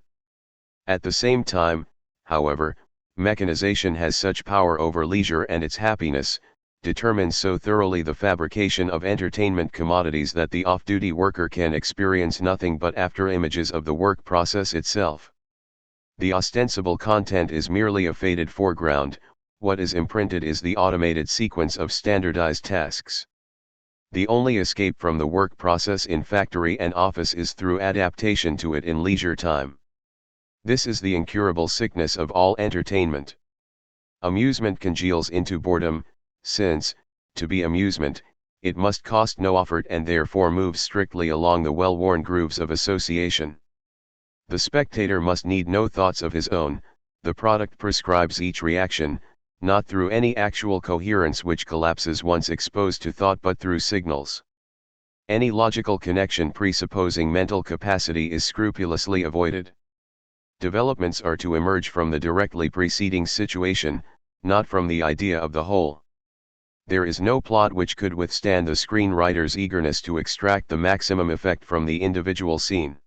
S1: At the same time, however, mechanization has such power over leisure and its happiness, determines so thoroughly the fabrication of entertainment commodities that the off-duty worker can experience nothing but after-images of the work process itself. The ostensible content is merely a faded foreground, what is imprinted is the automated sequence of standardized tasks. The only escape from the work process in factory and office is through adaptation to it in leisure time. This is the incurable sickness of all entertainment. Amusement congeals into boredom, since, to be amusement, it must cost no effort and therefore moves strictly along the well-worn grooves of association. The spectator must need no thoughts of his own, the product prescribes each reaction, not through any actual coherence which collapses once exposed to thought but through signals. Any logical connection presupposing mental capacity is scrupulously avoided. Developments are to emerge from the directly preceding situation, not from the idea of the whole. There is no plot which could withstand the screenwriter's eagerness to extract the maximum effect from the individual scene.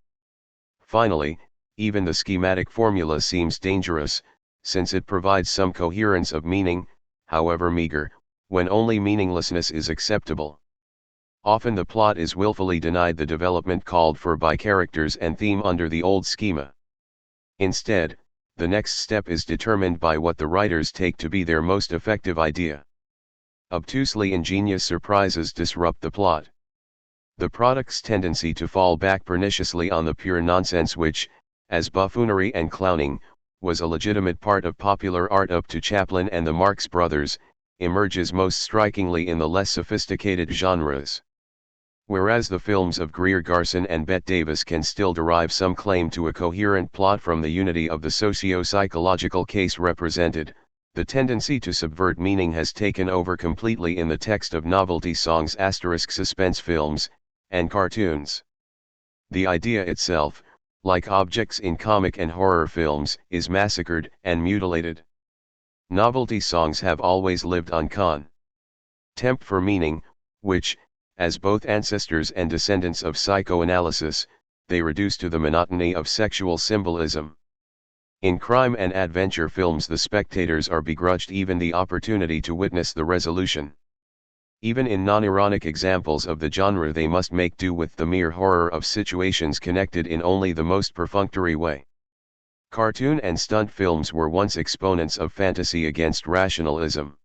S1: Finally, even the schematic formula seems dangerous, since it provides some coherence of meaning, however meager, when only meaninglessness is acceptable. Often the plot is willfully denied the development called for by characters and theme under the old schema. Instead, the next step is determined by what the writers take to be their most effective idea. Obtusely ingenious surprises disrupt the plot. The product's tendency to fall back perniciously on the pure nonsense which, as buffoonery and clowning, was a legitimate part of popular art up to Chaplin and the Marx Brothers, emerges most strikingly in the less sophisticated genres. Whereas the films of Greer Garson and Bette Davis can still derive some claim to a coherent plot from the unity of the socio-psychological case represented, the tendency to subvert meaning has taken over completely in the text of novelty songs * suspense films, and cartoons. The idea itself, like objects in comic and horror films, is massacred and mutilated. Novelty songs have always lived on contempt for meaning, which, as both ancestors and descendants of psychoanalysis, they reduce to the monotony of sexual symbolism. In crime and adventure films the spectators are begrudged even the opportunity to witness the resolution. Even in non-ironic examples of the genre they must make do with the mere horror of situations connected in only the most perfunctory way. Cartoon and stunt films were once exponents of fantasy against rationalism.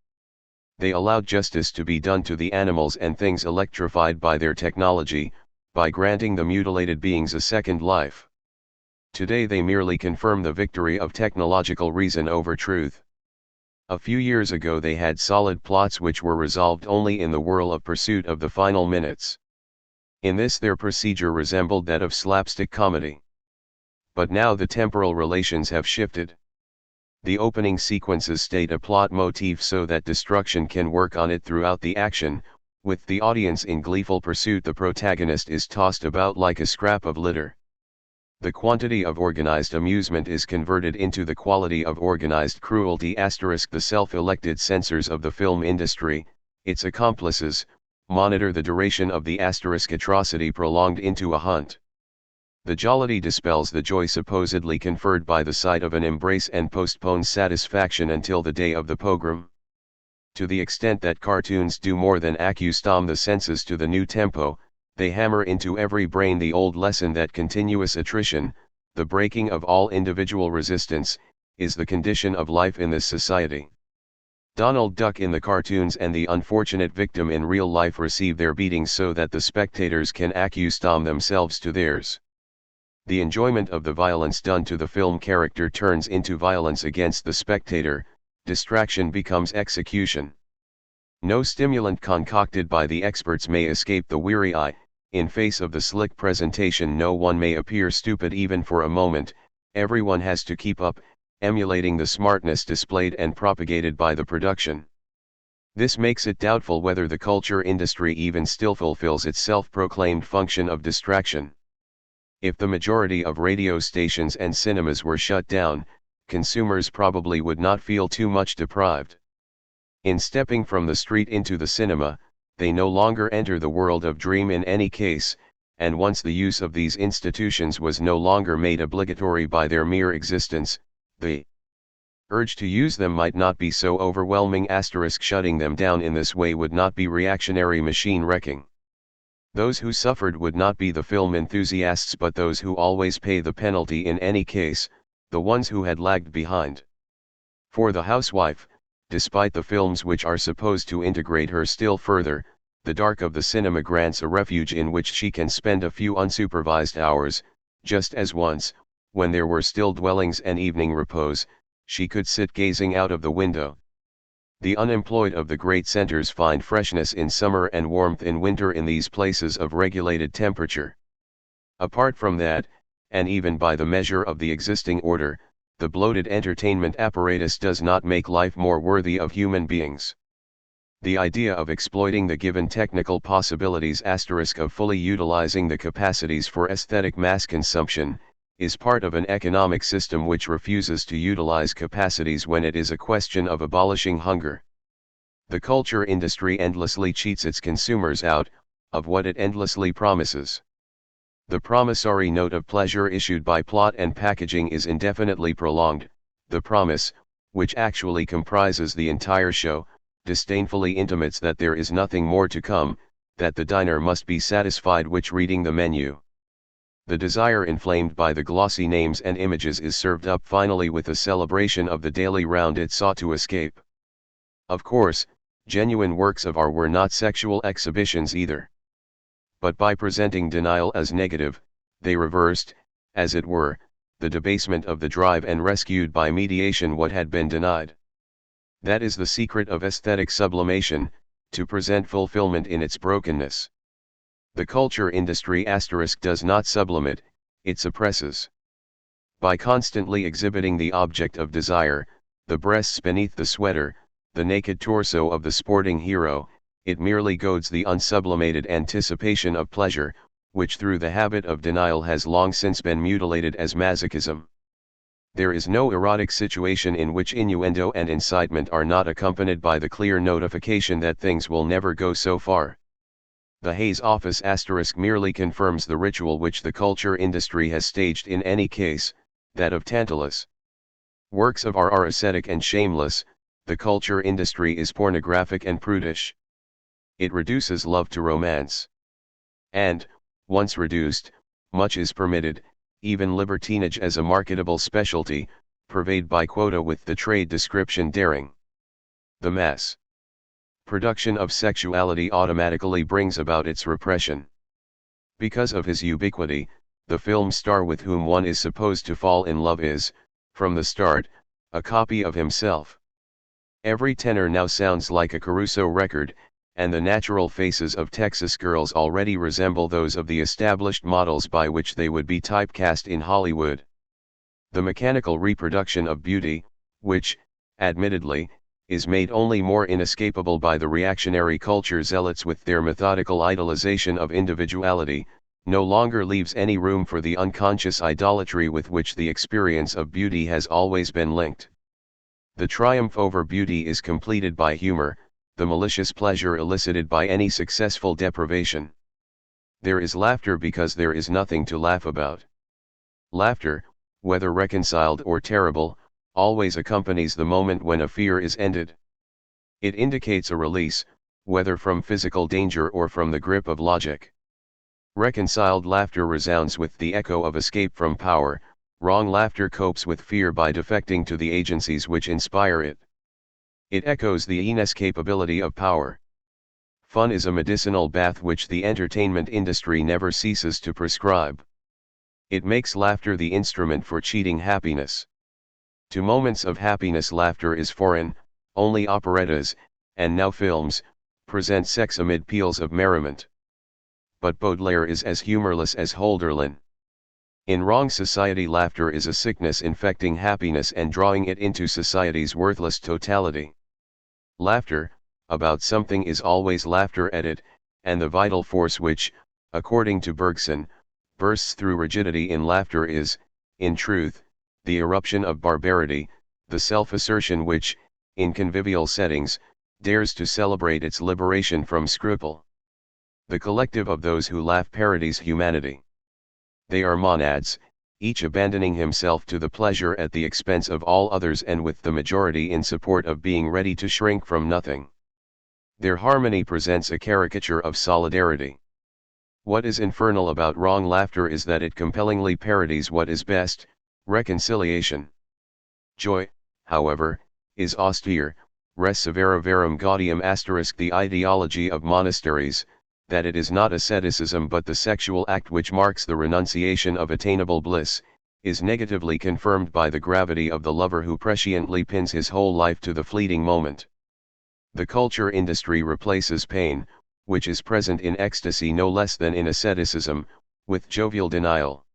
S1: They allowed justice to be done to the animals and things electrified by their technology, by granting the mutilated beings a second life. Today they merely confirm the victory of technological reason over truth. A few years ago they had solid plots which were resolved only in the whirl of pursuit of the final minutes. In this their procedure resembled that of slapstick comedy. But now the temporal relations have shifted. The opening sequences state a plot motif so that destruction can work on it throughout the action, with the audience in gleeful pursuit the protagonist is tossed about like a scrap of litter. The quantity of organized amusement is converted into the quality of organized cruelty *. The self-elected censors of the film industry, its accomplices, monitor the duration of the * atrocity prolonged into a hunt. The jollity dispels the joy supposedly conferred by the sight of an embrace and postpones satisfaction until the day of the pogrom. To the extent that cartoons do more than accustom the senses to the new tempo, they hammer into every brain the old lesson that continuous attrition, the breaking of all individual resistance, is the condition of life in this society. Donald Duck in the cartoons and the unfortunate victim in real life receive their beatings so that the spectators can accustom themselves to theirs. The enjoyment of the violence done to the film character turns into violence against the spectator, distraction becomes execution. No stimulant concocted by the experts may escape the weary eye. In face of the slick presentation no one may appear stupid even for a moment, everyone has to keep up, emulating the smartness displayed and propagated by the production. This makes it doubtful whether the culture industry even still fulfills its self-proclaimed function of distraction. If the majority of radio stations and cinemas were shut down, consumers probably would not feel too much deprived. In stepping from the street into the cinema, they no longer enter the world of dream in any case, and once the use of these institutions was no longer made obligatory by their mere existence, the urge to use them might not be so overwhelming. Shutting them down in this way would not be reactionary machine wrecking. Those who suffered would not be the film enthusiasts but those who always pay the penalty in any case, the ones who had lagged behind. For the housewife, despite the films which are supposed to integrate her still further, the dark of the cinema grants a refuge in which she can spend a few unsupervised hours, just as once, when there were still dwellings and evening repose, she could sit gazing out of the window. The unemployed of the great centers find freshness in summer and warmth in winter in these places of regulated temperature. Apart from that, and even by the measure of the existing order, the bloated entertainment apparatus does not make life more worthy of human beings. The idea of exploiting the given technical possibilities of fully utilizing the capacities for aesthetic mass consumption, is part of an economic system which refuses to utilize capacities when it is a question of abolishing hunger. The culture industry endlessly cheats its consumers out of what it endlessly promises. The promissory note of pleasure issued by plot and packaging is indefinitely prolonged. The promise, which actually comprises the entire show, disdainfully intimates that there is nothing more to come, that the diner must be satisfied which reading the menu. The desire inflamed by the glossy names and images is served up finally with a celebration of the daily round it sought to escape. Of course, genuine works of art were not sexual exhibitions either. But by presenting denial as negative, they reversed, as it were, the debasement of the drive and rescued by mediation what had been denied. That is the secret of aesthetic sublimation, to present fulfillment in its brokenness. The culture industry does not sublimate, it suppresses. By constantly exhibiting the object of desire, the breasts beneath the sweater, the naked torso of the sporting hero, it merely goads the unsublimated anticipation of pleasure, which through the habit of denial has long since been mutilated as masochism. There is no erotic situation in which innuendo and incitement are not accompanied by the clear notification that things will never go so far. The Hayes Office merely confirms the ritual which the culture industry has staged in any case, that of Tantalus. Works of art are ascetic and shameless, the culture industry is pornographic and prudish. It reduces love to romance. And, once reduced, much is permitted, even libertinage as a marketable specialty, purveyed by quota with the trade description daring. The mass production of sexuality automatically brings about its repression. Because of his ubiquity, the film star with whom one is supposed to fall in love is, from the start, a copy of himself. Every tenor now sounds like a Caruso record, and the natural faces of Texas girls already resemble those of the established models by which they would be typecast in Hollywood. The mechanical reproduction of beauty, which, admittedly, is made only more inescapable by the reactionary culture zealots with their methodical idolization of individuality, no longer leaves any room for the unconscious idolatry with which the experience of beauty has always been linked. The triumph over beauty is completed by humor, the malicious pleasure elicited by any successful deprivation. There is laughter because there is nothing to laugh about. Laughter, whether reconciled or terrible, always accompanies the moment when a fear is ended. It indicates a release, whether from physical danger or from the grip of logic. Reconciled laughter resounds with the echo of escape from power. Wrong laughter copes with fear by defecting to the agencies which inspire it. It echoes the inescapability of power. Fun is a medicinal bath which the entertainment industry never ceases to prescribe. It makes laughter the instrument for cheating happiness. To moments of happiness laughter is foreign. Only operettas, and now films, present sex amid peals of merriment. But Baudelaire is as humorless as Hölderlin. In wrong society laughter is a sickness infecting happiness and drawing it into society's worthless totality. Laughter, about something is always laughter at it, and the vital force which, according to Bergson, bursts through rigidity in laughter is, in truth, the eruption of barbarity, the self-assertion which, in convivial settings, dares to celebrate its liberation from scruple. The collective of those who laugh parodies humanity. They are monads, each abandoning himself to the pleasure at the expense of all others and with the majority in support of being ready to shrink from nothing. Their harmony presents a caricature of solidarity. What is infernal about wrong laughter is that it compellingly parodies what is best, reconciliation. Joy, however, is austere, res severa verum gaudium *. The ideology of monasteries, that it is not asceticism but the sexual act which marks the renunciation of attainable bliss, is negatively confirmed by the gravity of the lover who presciently pins his whole life to the fleeting moment. The culture industry replaces pain, which is present in ecstasy no less than in asceticism, with jovial denial.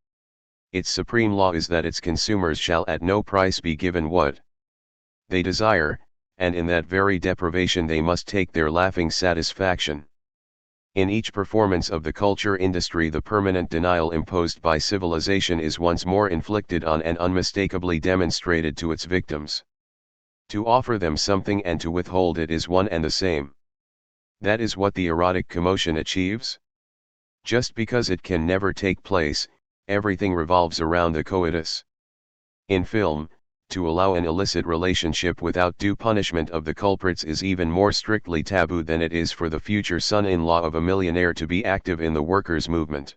S1: Its supreme law is that its consumers shall at no price be given what they desire, and in that very deprivation they must take their laughing satisfaction. In each performance of the culture industry the permanent denial imposed by civilization is once more inflicted on and unmistakably demonstrated to its victims. To offer them something and to withhold it is one and the same. That is what the erotic commotion achieves. Just because it can never take place, everything revolves around the coitus. In film, to allow an illicit relationship without due punishment of the culprits is even more strictly taboo than it is for the future son-in-law of a millionaire to be active in the workers' movement.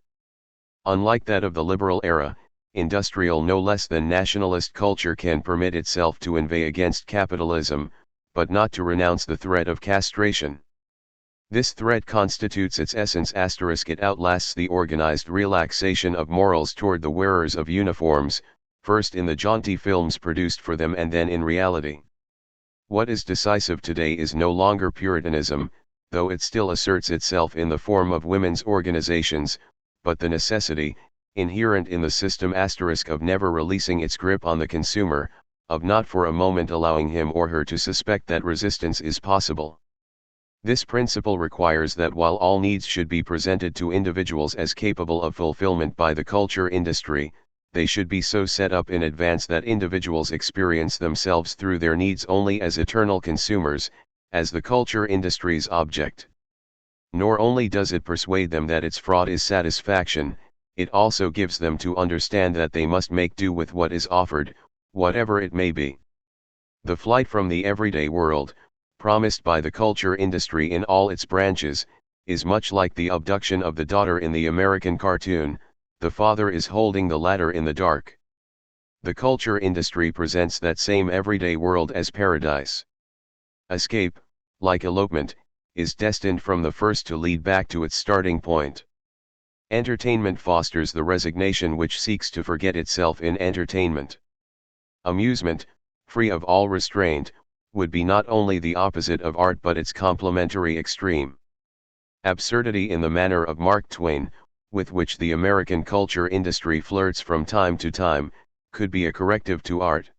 S1: Unlike that of the liberal era, industrial no less than nationalist culture can permit itself to inveigh against capitalism, but not to renounce the threat of castration. This threat constitutes its essence *. It outlasts the organized relaxation of morals toward the wearers of uniforms, first in the jaunty films produced for them and then in reality. What is decisive today is no longer Puritanism, though it still asserts itself in the form of women's organizations, but the necessity, inherent in the system *. Of never releasing its grip on the consumer, of not for a moment allowing him or her to suspect that resistance is possible. This principle requires that while all needs should be presented to individuals as capable of fulfillment by the culture industry, they should be so set up in advance that individuals experience themselves through their needs only as eternal consumers, as the culture industry's object. Nor only does it persuade them that its fraud is satisfaction, it also gives them to understand that they must make do with what is offered, whatever it may be. The flight from the everyday world, promised by the culture industry in all its branches, is much like the abduction of the daughter in the American cartoon. The father is holding the ladder in the dark. The culture industry presents that same everyday world as paradise. Escape, like elopement, is destined from the first to lead back to its starting point. Entertainment fosters the resignation which seeks to forget itself in entertainment. Amusement, free of all restraint, would be not only the opposite of art but its complementary extreme. Absurdity in the manner of Mark Twain, with which the American culture industry flirts from time to time, could be a corrective to art.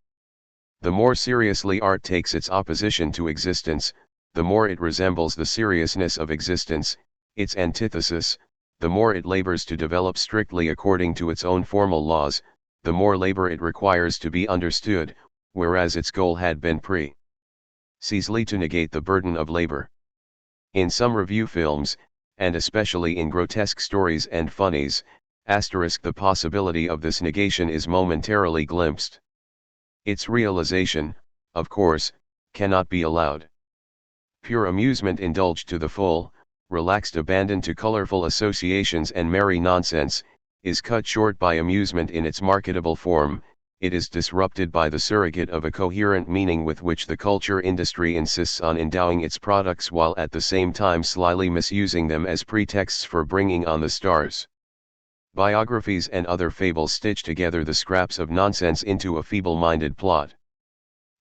S1: The more seriously art takes its opposition to existence, the more it resembles the seriousness of existence, its antithesis, the more it labors to develop strictly according to its own formal laws, the more labor it requires to be understood, whereas its goal had been precisely to negate the burden of labor. In some review films, and especially in grotesque stories and funnies, The possibility of this negation is momentarily glimpsed. Its realization, of course, cannot be allowed. Pure amusement indulged to the full, relaxed abandon to colorful associations and merry nonsense, is cut short by amusement in its marketable form. It is disrupted by the surrogate of a coherent meaning with which the culture industry insists on endowing its products while at the same time slyly misusing them as pretexts for bringing on the stars. Biographies and other fables stitch together the scraps of nonsense into a feeble-minded plot.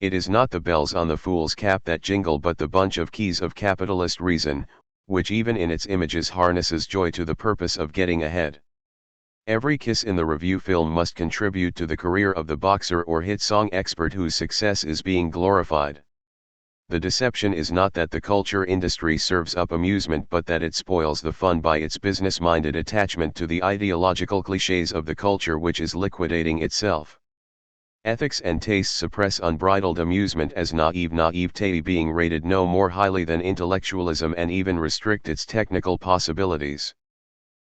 S1: It is not the bells on the fool's cap that jingle but the bunch of keys of capitalist reason, which even in its images harnesses joy to the purpose of getting ahead. Every kiss in the review film must contribute to the career of the boxer or hit song expert whose success is being glorified. The deception is not that the culture industry serves up amusement but that it spoils the fun by its business-minded attachment to the ideological clichés of the culture which is liquidating itself. Ethics and taste suppress unbridled amusement as naivete being rated no more highly than intellectualism and even restrict its technical possibilities.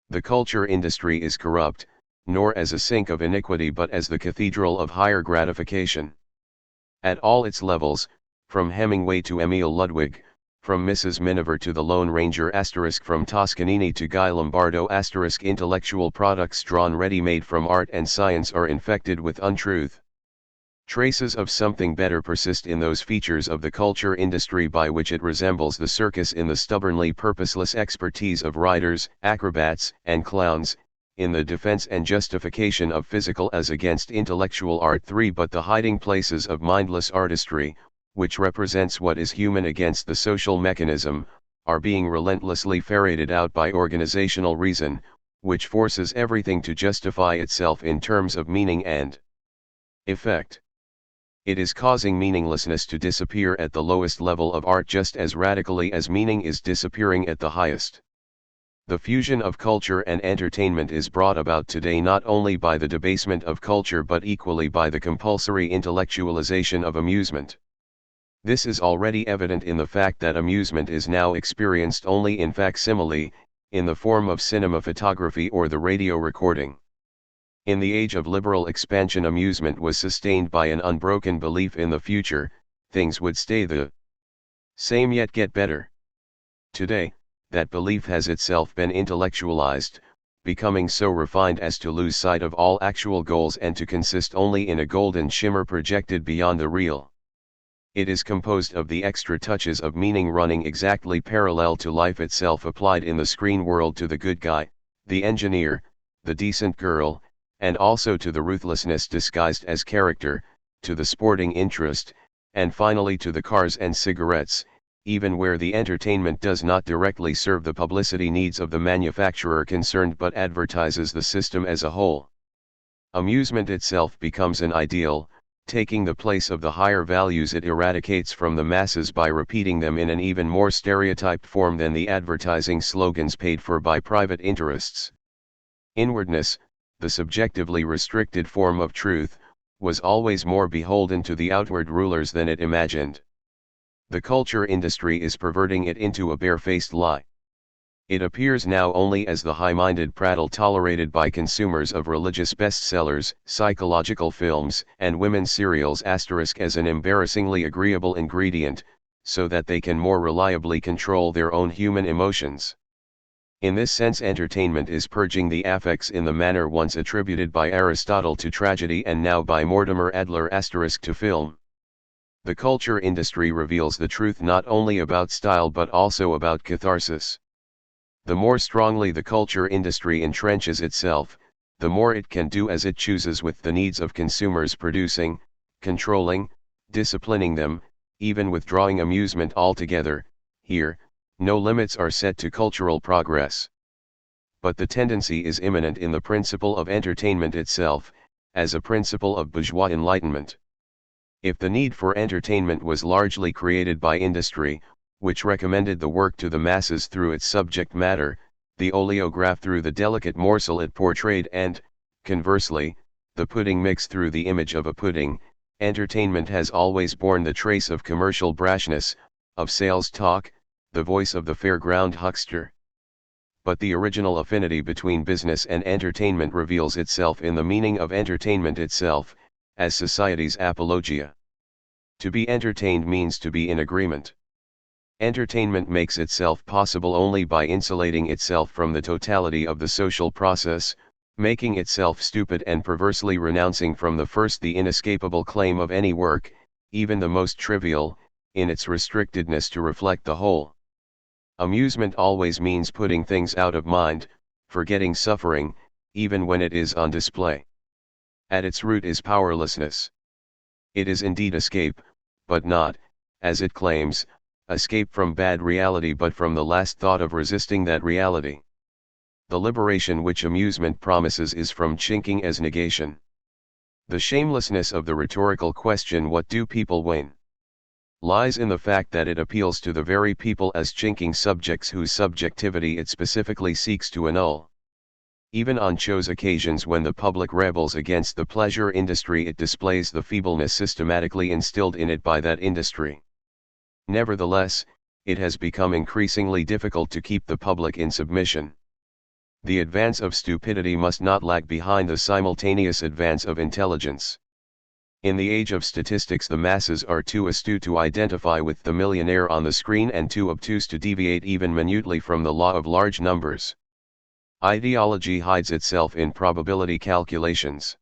S1: The culture industry is corrupt, nor as a sink of iniquity but as the cathedral of higher gratification. At all its levels, from Hemingway to Emile Ludwig, from Mrs. Miniver to the Lone Ranger * from Toscanini to Guy Lombardo *, intellectual products drawn ready-made from art and science are infected with untruth. Traces of something better persist in those features of the culture industry by which it resembles the circus in the stubbornly purposeless expertise of writers, acrobats, and clowns, in the defense and justification of physical as against intellectual art. 3. But the hiding places of mindless artistry, which represents what is human against the social mechanism, are being relentlessly ferreted out by organizational reason, which forces everything to justify itself in terms of meaning and effect. It is causing meaninglessness to disappear at the lowest level of art just as radically as meaning is disappearing at the highest. The fusion of culture and entertainment is brought about today not only by the debasement of culture but equally by the compulsory intellectualization of amusement. This is already evident in the fact that amusement is now experienced only in facsimile, in the form of cinema photography or the radio recording. In the age of liberal expansion, amusement was sustained by an unbroken belief in the future. Things would stay the same yet get better. Today, that belief has itself been intellectualized, becoming so refined as to lose sight of all actual goals and to consist only in a golden shimmer projected beyond the real. It is composed of the extra touches of meaning running exactly parallel to life itself applied in the screen world to the good guy, the engineer, the decent girl, and also to the ruthlessness disguised as character, to the sporting interest, and finally to the cars and cigarettes, even where the entertainment does not directly serve the publicity needs of the manufacturer concerned but advertises the system as a whole. Amusement itself becomes an ideal, taking the place of the higher values it eradicates from the masses by repeating them in an even more stereotyped form than the advertising slogans paid for by private interests. Inwardness, the subjectively restricted form of truth, was always more beholden to the outward rulers than it imagined. The culture industry is perverting it into a barefaced lie. It appears now only as the high-minded prattle tolerated by consumers of religious bestsellers, psychological films, and women's serials * as an embarrassingly agreeable ingredient, so that they can more reliably control their own human emotions. In this sense, entertainment is purging the affects in the manner once attributed by Aristotle to tragedy and now by Mortimer Adler * to film. The culture industry reveals the truth not only about style but also about catharsis. The more strongly the culture industry entrenches itself, the more it can do as it chooses with the needs of consumers, producing, controlling, disciplining them, even withdrawing amusement altogether. Here, no limits are set to cultural progress. But the tendency is immanent in the principle of entertainment itself, as a principle of bourgeois enlightenment. If the need for entertainment was largely created by industry, which recommended the work to the masses through its subject matter, the oleograph through the delicate morsel it portrayed and, conversely, the pudding mix through the image of a pudding, entertainment has always borne the trace of commercial brashness, of sales talk, the voice of the fairground huckster. but the original affinity between business and entertainment reveals itself in the meaning of entertainment itself, as society's apologia. To be entertained means to be in agreement. Entertainment makes itself possible only by insulating itself from the totality of the social process, making itself stupid and perversely renouncing from the first the inescapable claim of any work, even the most trivial, in its restrictedness to reflect the whole. Amusement always means putting things out of mind, forgetting suffering, even when it is on display. At its root is powerlessness. It is indeed escape, but not, as it claims, escape from bad reality but from the last thought of resisting that reality. The liberation which amusement promises is from chinking as negation. The shamelessness of the rhetorical question, what do people win, lies in the fact that it appeals to the very people as chinking subjects whose subjectivity it specifically seeks to annul. Even on chose occasions when the public rebels against the pleasure industry, it displays the feebleness systematically instilled in it by that industry. Nevertheless, it has become increasingly difficult to keep the public in submission. The advance of stupidity must not lag behind the simultaneous advance of intelligence. In the age of statistics, the masses are too astute to identify with the millionaire on the screen and too obtuse to deviate even minutely from the law of large numbers. Ideology hides itself in probability calculations.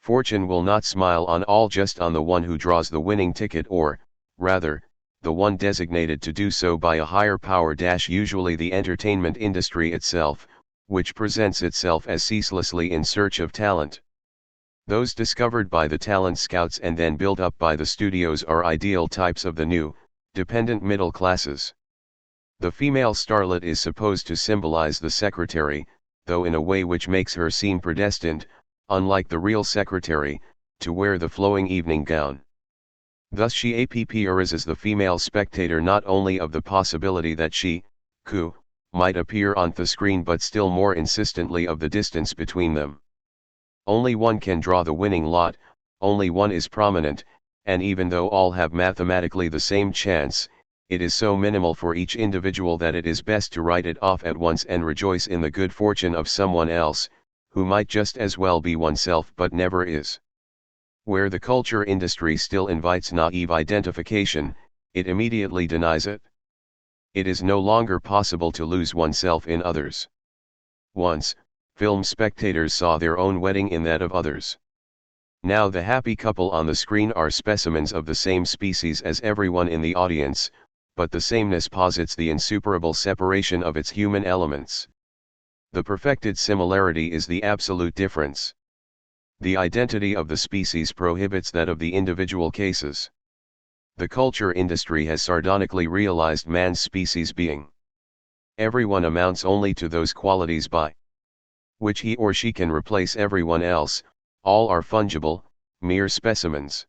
S1: Fortune will not smile on all, just on the one who draws the winning ticket, or, rather, the one designated to do so by a higher power, usually the entertainment industry itself, which presents itself as ceaselessly in search of talent. Those discovered by the talent scouts and then built up by the studios are ideal types of the new, dependent middle classes. The female starlet is supposed to symbolize the secretary, though in a way which makes her seem predestined, unlike the real secretary, to wear the flowing evening gown. Thus she arises the female spectator not only of the possibility that she, might appear on the screen, but still more insistently of the distance between them. Only one can draw the winning lot, only one is prominent, and even though all have mathematically the same chance, it is so minimal for each individual that it is best to write it off at once and rejoice in the good fortune of someone else, who might just as well be oneself but never is. Where the culture industry still invites naive identification, it immediately denies it. It is no longer possible to lose oneself in others. Once, film spectators saw their own wedding in that of others. Now the happy couple on the screen are specimens of the same species as everyone in the audience, but the sameness posits the insuperable separation of its human elements. The perfected similarity is the absolute difference. The identity of the species prohibits that of the individual cases. The culture industry has sardonically realized man's species being. Everyone amounts only to those qualities by which he or she can replace everyone else. All are fungible, mere specimens.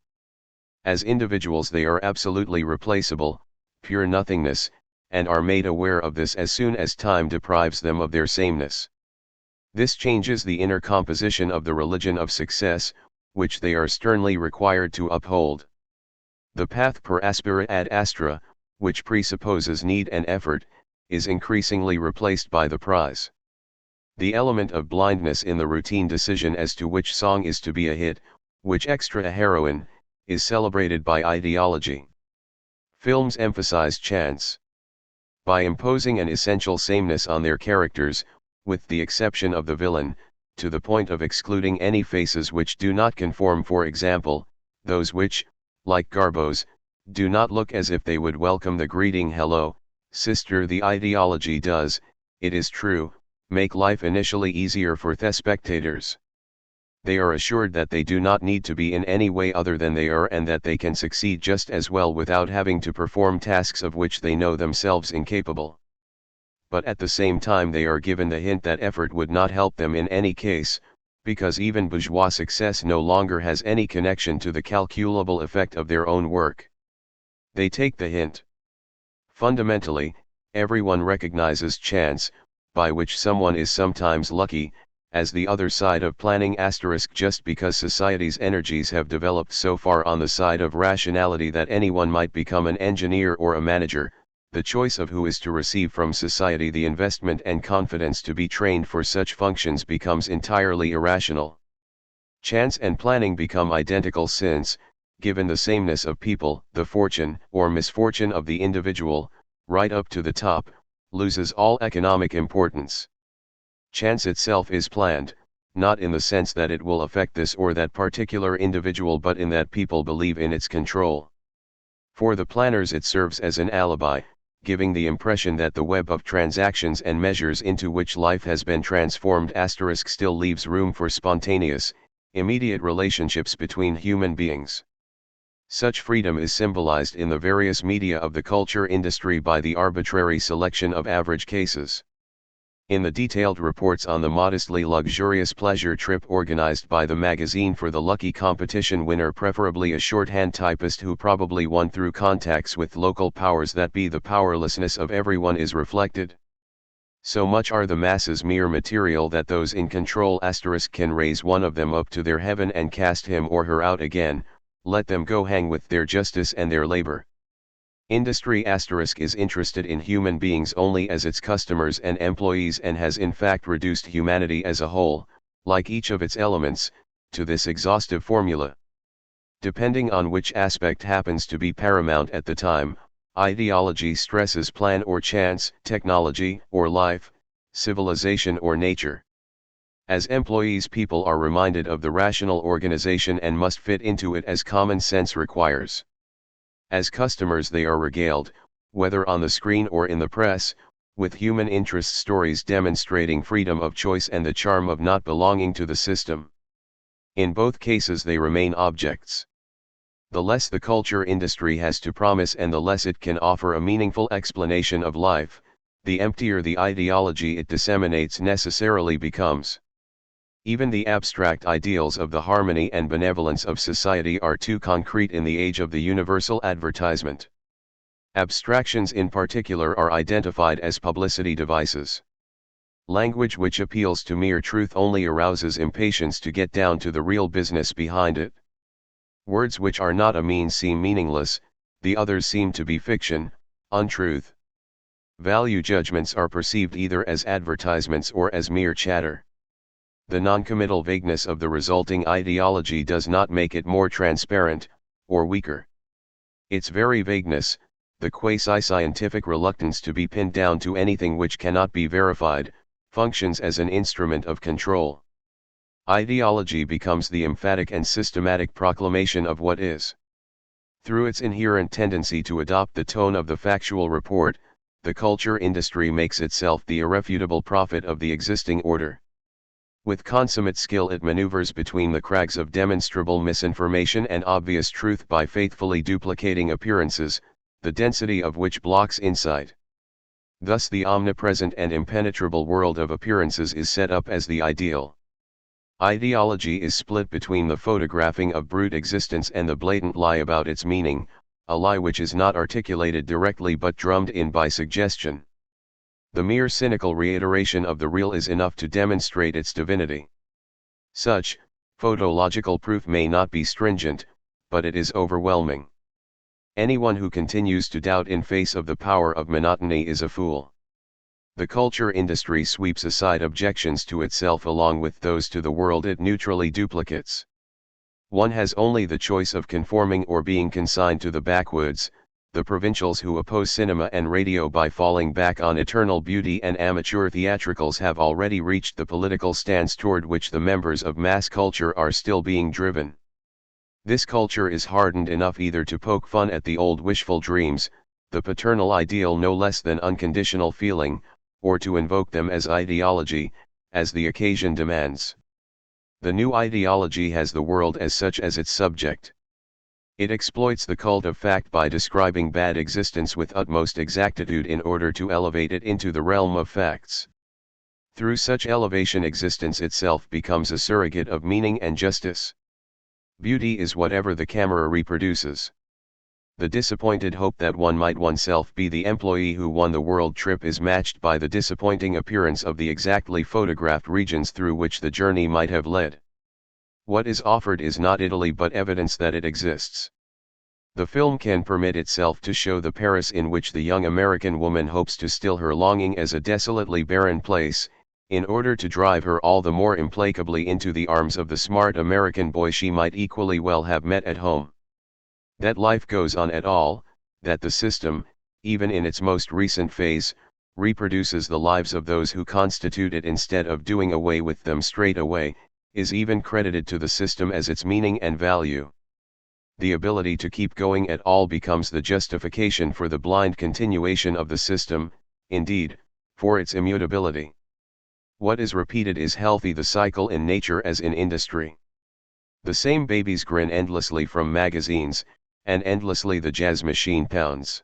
S1: As individuals they are absolutely replaceable, pure nothingness, and are made aware of this as soon as time deprives them of their sameness. This changes the inner composition of the religion of success, which they are sternly required to uphold. The path per aspera ad astra, which presupposes need and effort, is increasingly replaced by the prize. The element of blindness in the routine decision as to which song is to be a hit, which extra a heroine, is celebrated by ideology. Films emphasize chance. By imposing an essential sameness on their characters, with the exception of the villain, to the point of excluding any faces which do not conform, for example, those which, like Garbo's, do not look as if they would welcome the greeting "Hello, sister." The ideology does, it is true, make life initially easier for the spectators. They are assured that they do not need to be in any way other than they are, and that they can succeed just as well without having to perform tasks of which they know themselves incapable. But at the same time they are given the hint that effort would not help them in any case, because even bourgeois success no longer has any connection to the calculable effect of their own work. They take the hint. Fundamentally, everyone recognizes chance, by which someone is sometimes lucky, as the other side of planning *. Just because society's energies have developed so far on the side of rationality that anyone might become an engineer or a manager, the choice of who is to receive from society the investment and confidence to be trained for such functions becomes entirely irrational. Chance and planning become identical since, given the sameness of people, the fortune or misfortune of the individual, right up to the top, loses all economic importance. Chance itself is planned, not in the sense that it will affect this or that particular individual but in that people believe in its control. For the planners it serves as an alibi, giving the impression that the web of transactions and measures into which life has been transformed * still leaves room for spontaneous, immediate relationships between human beings. Such freedom is symbolized in the various media of the culture industry by the arbitrary selection of average cases. In the detailed reports on the modestly luxurious pleasure trip organized by the magazine for the lucky competition winner, preferably a shorthand typist who probably won through contacts with local powers that be, the powerlessness of everyone is reflected. So much are the masses mere material that those in control * can raise one of them up to their heaven and cast him or her out again, let them go hang with their justice and their labor. Industry * is interested in human beings only as its customers and employees and has in fact reduced humanity as a whole, like each of its elements, to this exhaustive formula. Depending on which aspect happens to be paramount at the time, ideology stresses plan or chance, technology or life, civilization or nature. As employees, people are reminded of the rational organization and must fit into it as common sense requires. As customers they are regaled, whether on the screen or in the press, with human interest stories demonstrating freedom of choice and the charm of not belonging to the system. In both cases they remain objects. The less the culture industry has to promise and the less it can offer a meaningful explanation of life, the emptier the ideology it disseminates necessarily becomes. Even the abstract ideals of the harmony and benevolence of society are too concrete in the age of the universal advertisement. Abstractions in particular are identified as publicity devices. Language which appeals to mere truth only arouses impatience to get down to the real business behind it. Words which are not a means seem meaningless, the others seem to be fiction, untruth. Value judgments are perceived either as advertisements or as mere chatter. The noncommittal vagueness of the resulting ideology does not make it more transparent, or weaker. Its very vagueness, the quasi-scientific reluctance to be pinned down to anything which cannot be verified, functions as an instrument of control. Ideology becomes the emphatic and systematic proclamation of what is. Through its inherent tendency to adopt the tone of the factual report, the culture industry makes itself the irrefutable prophet of the existing order. With consummate skill it maneuvers between the crags of demonstrable misinformation and obvious truth by faithfully duplicating appearances, the density of which blocks insight. Thus the omnipresent and impenetrable world of appearances is set up as the ideal. Ideology is split between the photographing of brute existence and the blatant lie about its meaning, a lie which is not articulated directly but drummed in by suggestion. The mere cynical reiteration of the real is enough to demonstrate its divinity. Such photological proof may not be stringent, but it is overwhelming. Anyone who continues to doubt in face of the power of monotony is a fool. The culture industry sweeps aside objections to itself along with those to the world it neutrally duplicates. One has only the choice of conforming or being consigned to the backwoods. The provincials who oppose cinema and radio by falling back on eternal beauty and amateur theatricals have already reached the political stance toward which the members of mass culture are still being driven. This culture is hardened enough either to poke fun at the old wishful dreams, the paternal ideal no less than unconditional feeling, or to invoke them as ideology, as the occasion demands. The new ideology has the world as such as its subject. It exploits the cult of fact by describing bad existence with utmost exactitude in order to elevate it into the realm of facts. Through such elevation existence itself becomes a surrogate of meaning and justice. Beauty is whatever the camera reproduces. The disappointed hope that one might oneself be the employee who won the world trip is matched by the disappointing appearance of the exactly photographed regions through which the journey might have led. What is offered is not Italy but evidence that it exists. The film can permit itself to show the Paris in which the young American woman hopes to still her longing as a desolately barren place, in order to drive her all the more implacably into the arms of the smart American boy she might equally well have met at home. That life goes on at all, that the system, even in its most recent phase, reproduces the lives of those who constitute it instead of doing away with them straight away, is even credited to the system as its meaning and value. The ability to keep going at all becomes the justification for the blind continuation of the system, indeed, for its immutability. What is repeated is healthy the cycle in nature as in industry. The same babies grin endlessly from magazines, and endlessly the jazz machine pounds.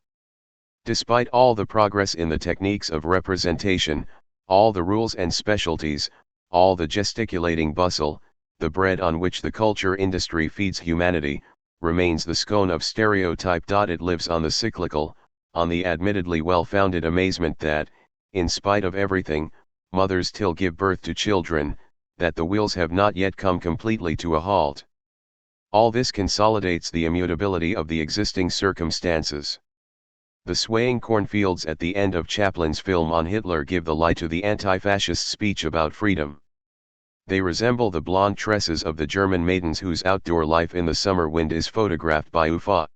S1: Despite all the progress in the techniques of representation, all the rules and specialties, all the gesticulating bustle, the bread on which the culture industry feeds humanity, remains the scone of stereotype. It lives on the cyclical, on the admittedly well-founded amazement that, in spite of everything, mothers still give birth to children, that the wheels have not yet come completely to a halt. All this consolidates the immutability of the existing circumstances. The swaying cornfields at the end of Chaplin's film on Hitler give the lie to the anti-fascist speech about freedom. They resemble the blonde tresses of the German maidens whose outdoor life in the summer wind is photographed by Ufa.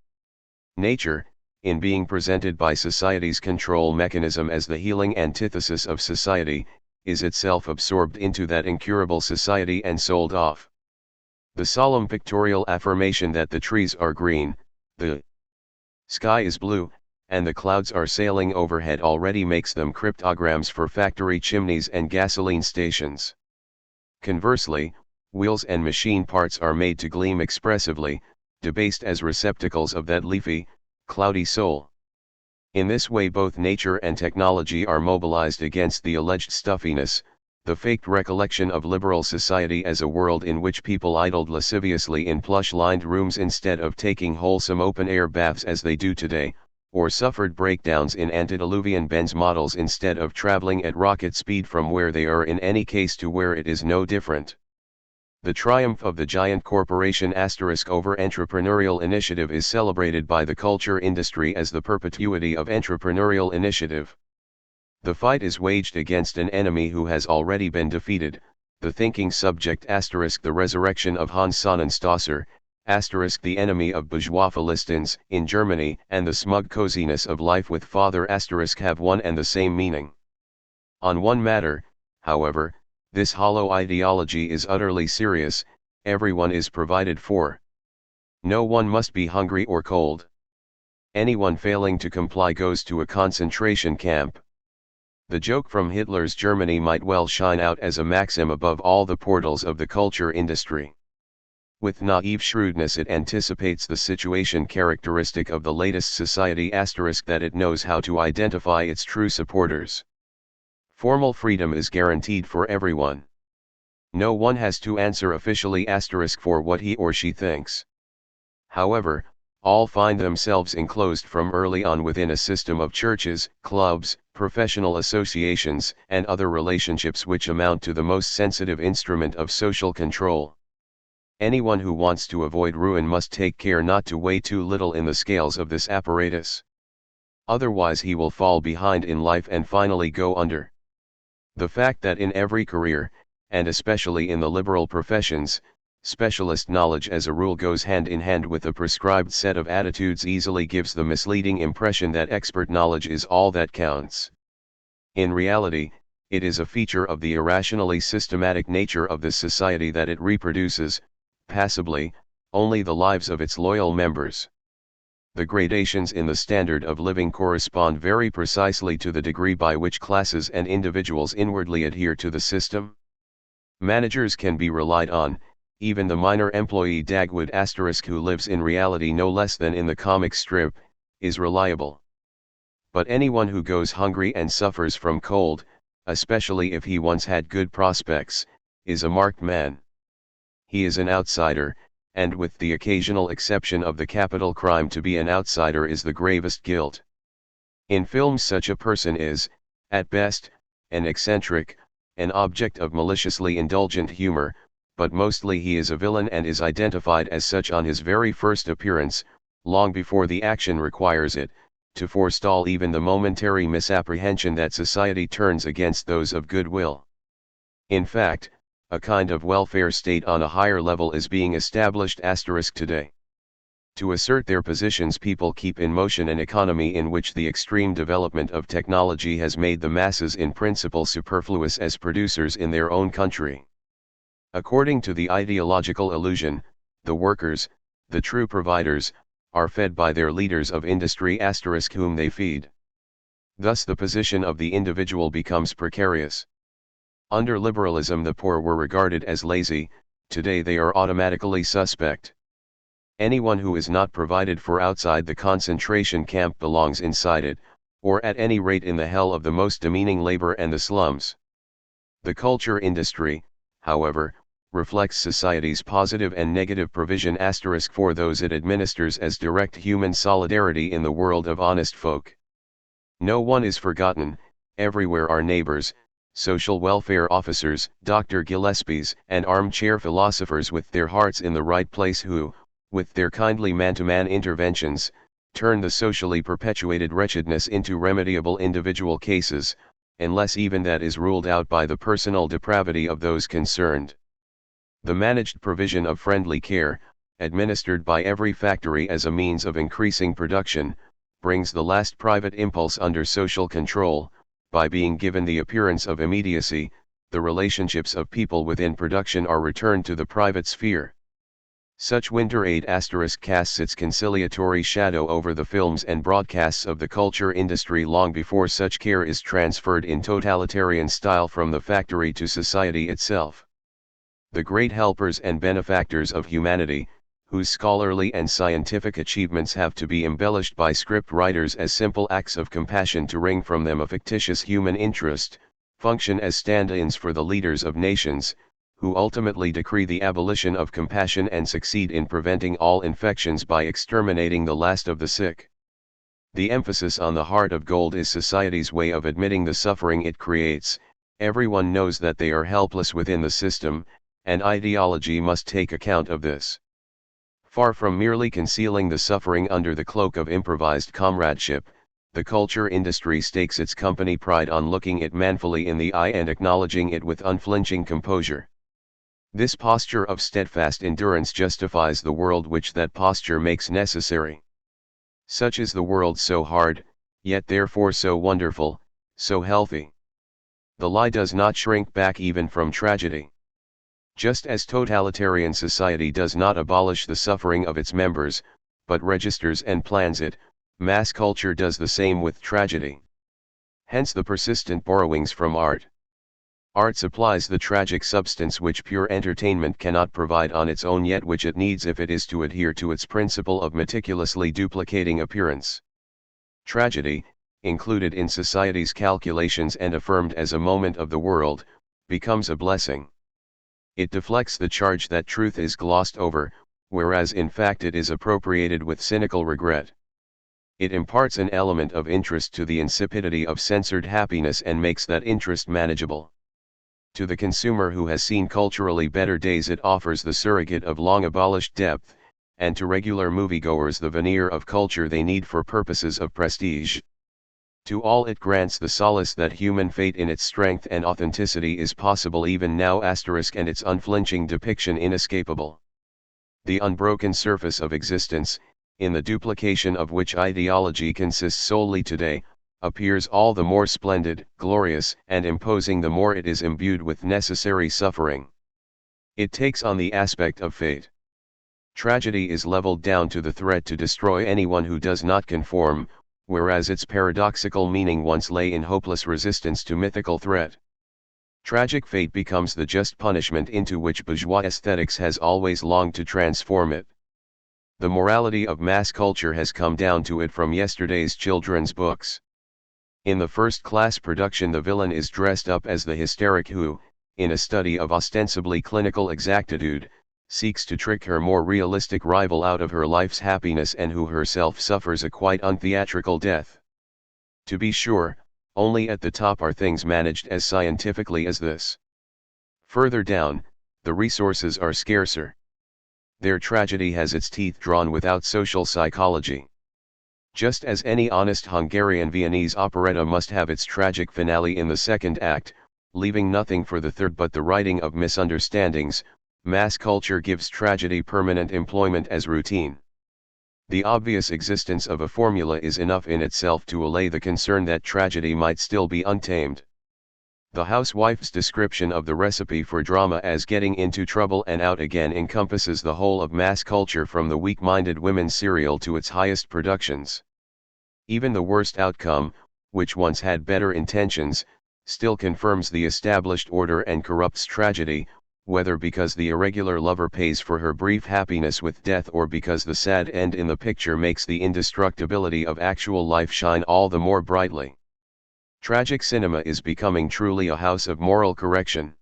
S1: Nature, in being presented by society's control mechanism as the healing antithesis of society, is itself absorbed into that incurable society and sold off. The solemn pictorial affirmation that the trees are green, the sky is blue, and the clouds are sailing overhead already makes them cryptograms for factory chimneys and gasoline stations. Conversely, wheels and machine parts are made to gleam expressively, debased as receptacles of that leafy, cloudy soul. In this way both nature and technology are mobilized against the alleged stuffiness, the faked recollection of liberal society as a world in which people idled lasciviously in plush-lined rooms instead of taking wholesome open-air baths as they do today, or suffered breakdowns in antediluvian Benz models instead of traveling at rocket speed from where they are in any case to where it is no different. The triumph of the giant corporation over entrepreneurial initiative is celebrated by the culture industry as the perpetuity of entrepreneurial initiative. The fight is waged against an enemy who has already been defeated, the thinking subject * the resurrection of Hans Sonnenstosser, * the enemy of bourgeois Philistines in Germany and the smug coziness of life with father * have one and the same meaning. On one matter, however, this hollow ideology is utterly serious, everyone is provided for. No one must be hungry or cold. Anyone failing to comply goes to a concentration camp. The joke from Hitler's Germany might well shine out as a maxim above all the portals of the culture industry. With naive shrewdness it anticipates the situation characteristic of the latest society * that it knows how to identify its true supporters. Formal freedom is guaranteed for everyone. No one has to answer officially * for what he or she thinks. However, all find themselves enclosed from early on within a system of churches, clubs, professional associations, and other relationships which amount to the most sensitive instrument of social control. Anyone who wants to avoid ruin must take care not to weigh too little in the scales of this apparatus. Otherwise he will fall behind in life and finally go under. The fact that in every career, and especially in the liberal professions, specialist knowledge as a rule goes hand in hand with a prescribed set of attitudes easily gives the misleading impression that expert knowledge is all that counts. In reality, it is a feature of the irrationally systematic nature of this society that it reproduces, passively, only the lives of its loyal members. The gradations in the standard of living correspond very precisely to the degree by which classes and individuals inwardly adhere to the system. Managers can be relied on. Even the minor employee Dagwood * who lives in reality no less than in the comic strip, is reliable. But anyone who goes hungry and suffers from cold, especially if he once had good prospects, is a marked man. He is an outsider, and with the occasional exception of the capital crime to be an outsider is the gravest guilt. In films such a person is, at best, an eccentric, an object of maliciously indulgent humor, but mostly he is a villain and is identified as such on his very first appearance, long before the action requires it, to forestall even the momentary misapprehension that society turns against those of goodwill. In fact, a kind of welfare state on a higher level is being established today. To assert their positions, people keep in motion an economy in which the extreme development of technology has made the masses in principle superfluous as producers in their own country. According to the ideological illusion, the workers, the true providers, are fed by their leaders of industry whom they feed. Thus the position of the individual becomes precarious. Under liberalism the poor were regarded as lazy, today they are automatically suspect. Anyone who is not provided for outside the concentration camp belongs inside it, or at any rate in the hell of the most demeaning labor and the slums. The culture industry, however, reflects society's positive and negative provision for those it administers as direct human solidarity in the world of honest folk. No one is forgotten, everywhere are neighbors, social welfare officers, Dr. Gillespies, and armchair philosophers with their hearts in the right place who, with their kindly man-to-man interventions, turn the socially perpetuated wretchedness into remediable individual cases, unless even that is ruled out by the personal depravity of those concerned. The managed provision of friendly care, administered by every factory as a means of increasing production, brings the last private impulse under social control. By being given the appearance of immediacy, the relationships of people within production are returned to the private sphere. Such winter aid casts its conciliatory shadow over the films and broadcasts of the culture industry long before such care is transferred in totalitarian style from the factory to society itself. The great helpers and benefactors of humanity, whose scholarly and scientific achievements have to be embellished by script writers as simple acts of compassion to wring from them a fictitious human interest, function as stand-ins for the leaders of nations, who ultimately decree the abolition of compassion and succeed in preventing all infections by exterminating the last of the sick. The emphasis on the heart of gold is society's way of admitting the suffering it creates. Everyone knows that they are helpless within the system, and ideology must take account of this. Far from merely concealing the suffering under the cloak of improvised comradeship, the culture industry stakes its company pride on looking it manfully in the eye and acknowledging it with unflinching composure. This posture of steadfast endurance justifies the world which that posture makes necessary. Such is the world, so hard, yet therefore so wonderful, so healthy. The lie does not shrink back even from tragedy. Just as totalitarian society does not abolish the suffering of its members, but registers and plans it, mass culture does the same with tragedy. Hence the persistent borrowings from art. Art supplies the tragic substance which pure entertainment cannot provide on its own, yet which it needs if it is to adhere to its principle of meticulously duplicating appearance. Tragedy, included in society's calculations and affirmed as a moment of the world, becomes a blessing. It deflects the charge that truth is glossed over, whereas in fact it is appropriated with cynical regret. It imparts an element of interest to the insipidity of censored happiness and makes that interest manageable. To the consumer who has seen culturally better days it offers the surrogate of long abolished depth, and to regular moviegoers the veneer of culture they need for purposes of prestige. To all it grants the solace that human fate in its strength and authenticity is possible even now and its unflinching depiction inescapable. The unbroken surface of existence, in the duplication of which ideology consists solely today, appears all the more splendid, glorious, and imposing the more it is imbued with necessary suffering. It takes on the aspect of fate. Tragedy is leveled down to the threat to destroy anyone who does not conform, whereas its paradoxical meaning once lay in hopeless resistance to mythical threat. Tragic fate becomes the just punishment into which bourgeois aesthetics has always longed to transform it. The morality of mass culture has come down to it from yesterday's children's books. In the first-class production the villain is dressed up as the hysteric who, in a study of ostensibly clinical exactitude, seeks to trick her more realistic rival out of her life's happiness and who herself suffers a quite untheatrical death. To be sure, only at the top are things managed as scientifically as this. Further down, the resources are scarcer. their tragedy has its teeth drawn without social psychology. Just as any honest Hungarian-Viennese operetta must have its tragic finale in the second act, leaving nothing for the third but the righting of misunderstandings, mass culture gives tragedy permanent employment as routine. The obvious existence of a formula is enough in itself to allay the concern that tragedy might still be untamed. The housewife's description of the recipe for drama as getting into trouble and out again encompasses the whole of mass culture from the weak-minded women's serial to its highest productions. Even the worst outcome, which once had better intentions, still confirms the established order and corrupts tragedy, whether because the irregular lover pays for her brief happiness with death or because the sad end in the picture makes the indestructibility of actual life shine all the more brightly. Tragic cinema is becoming truly a house of moral correction.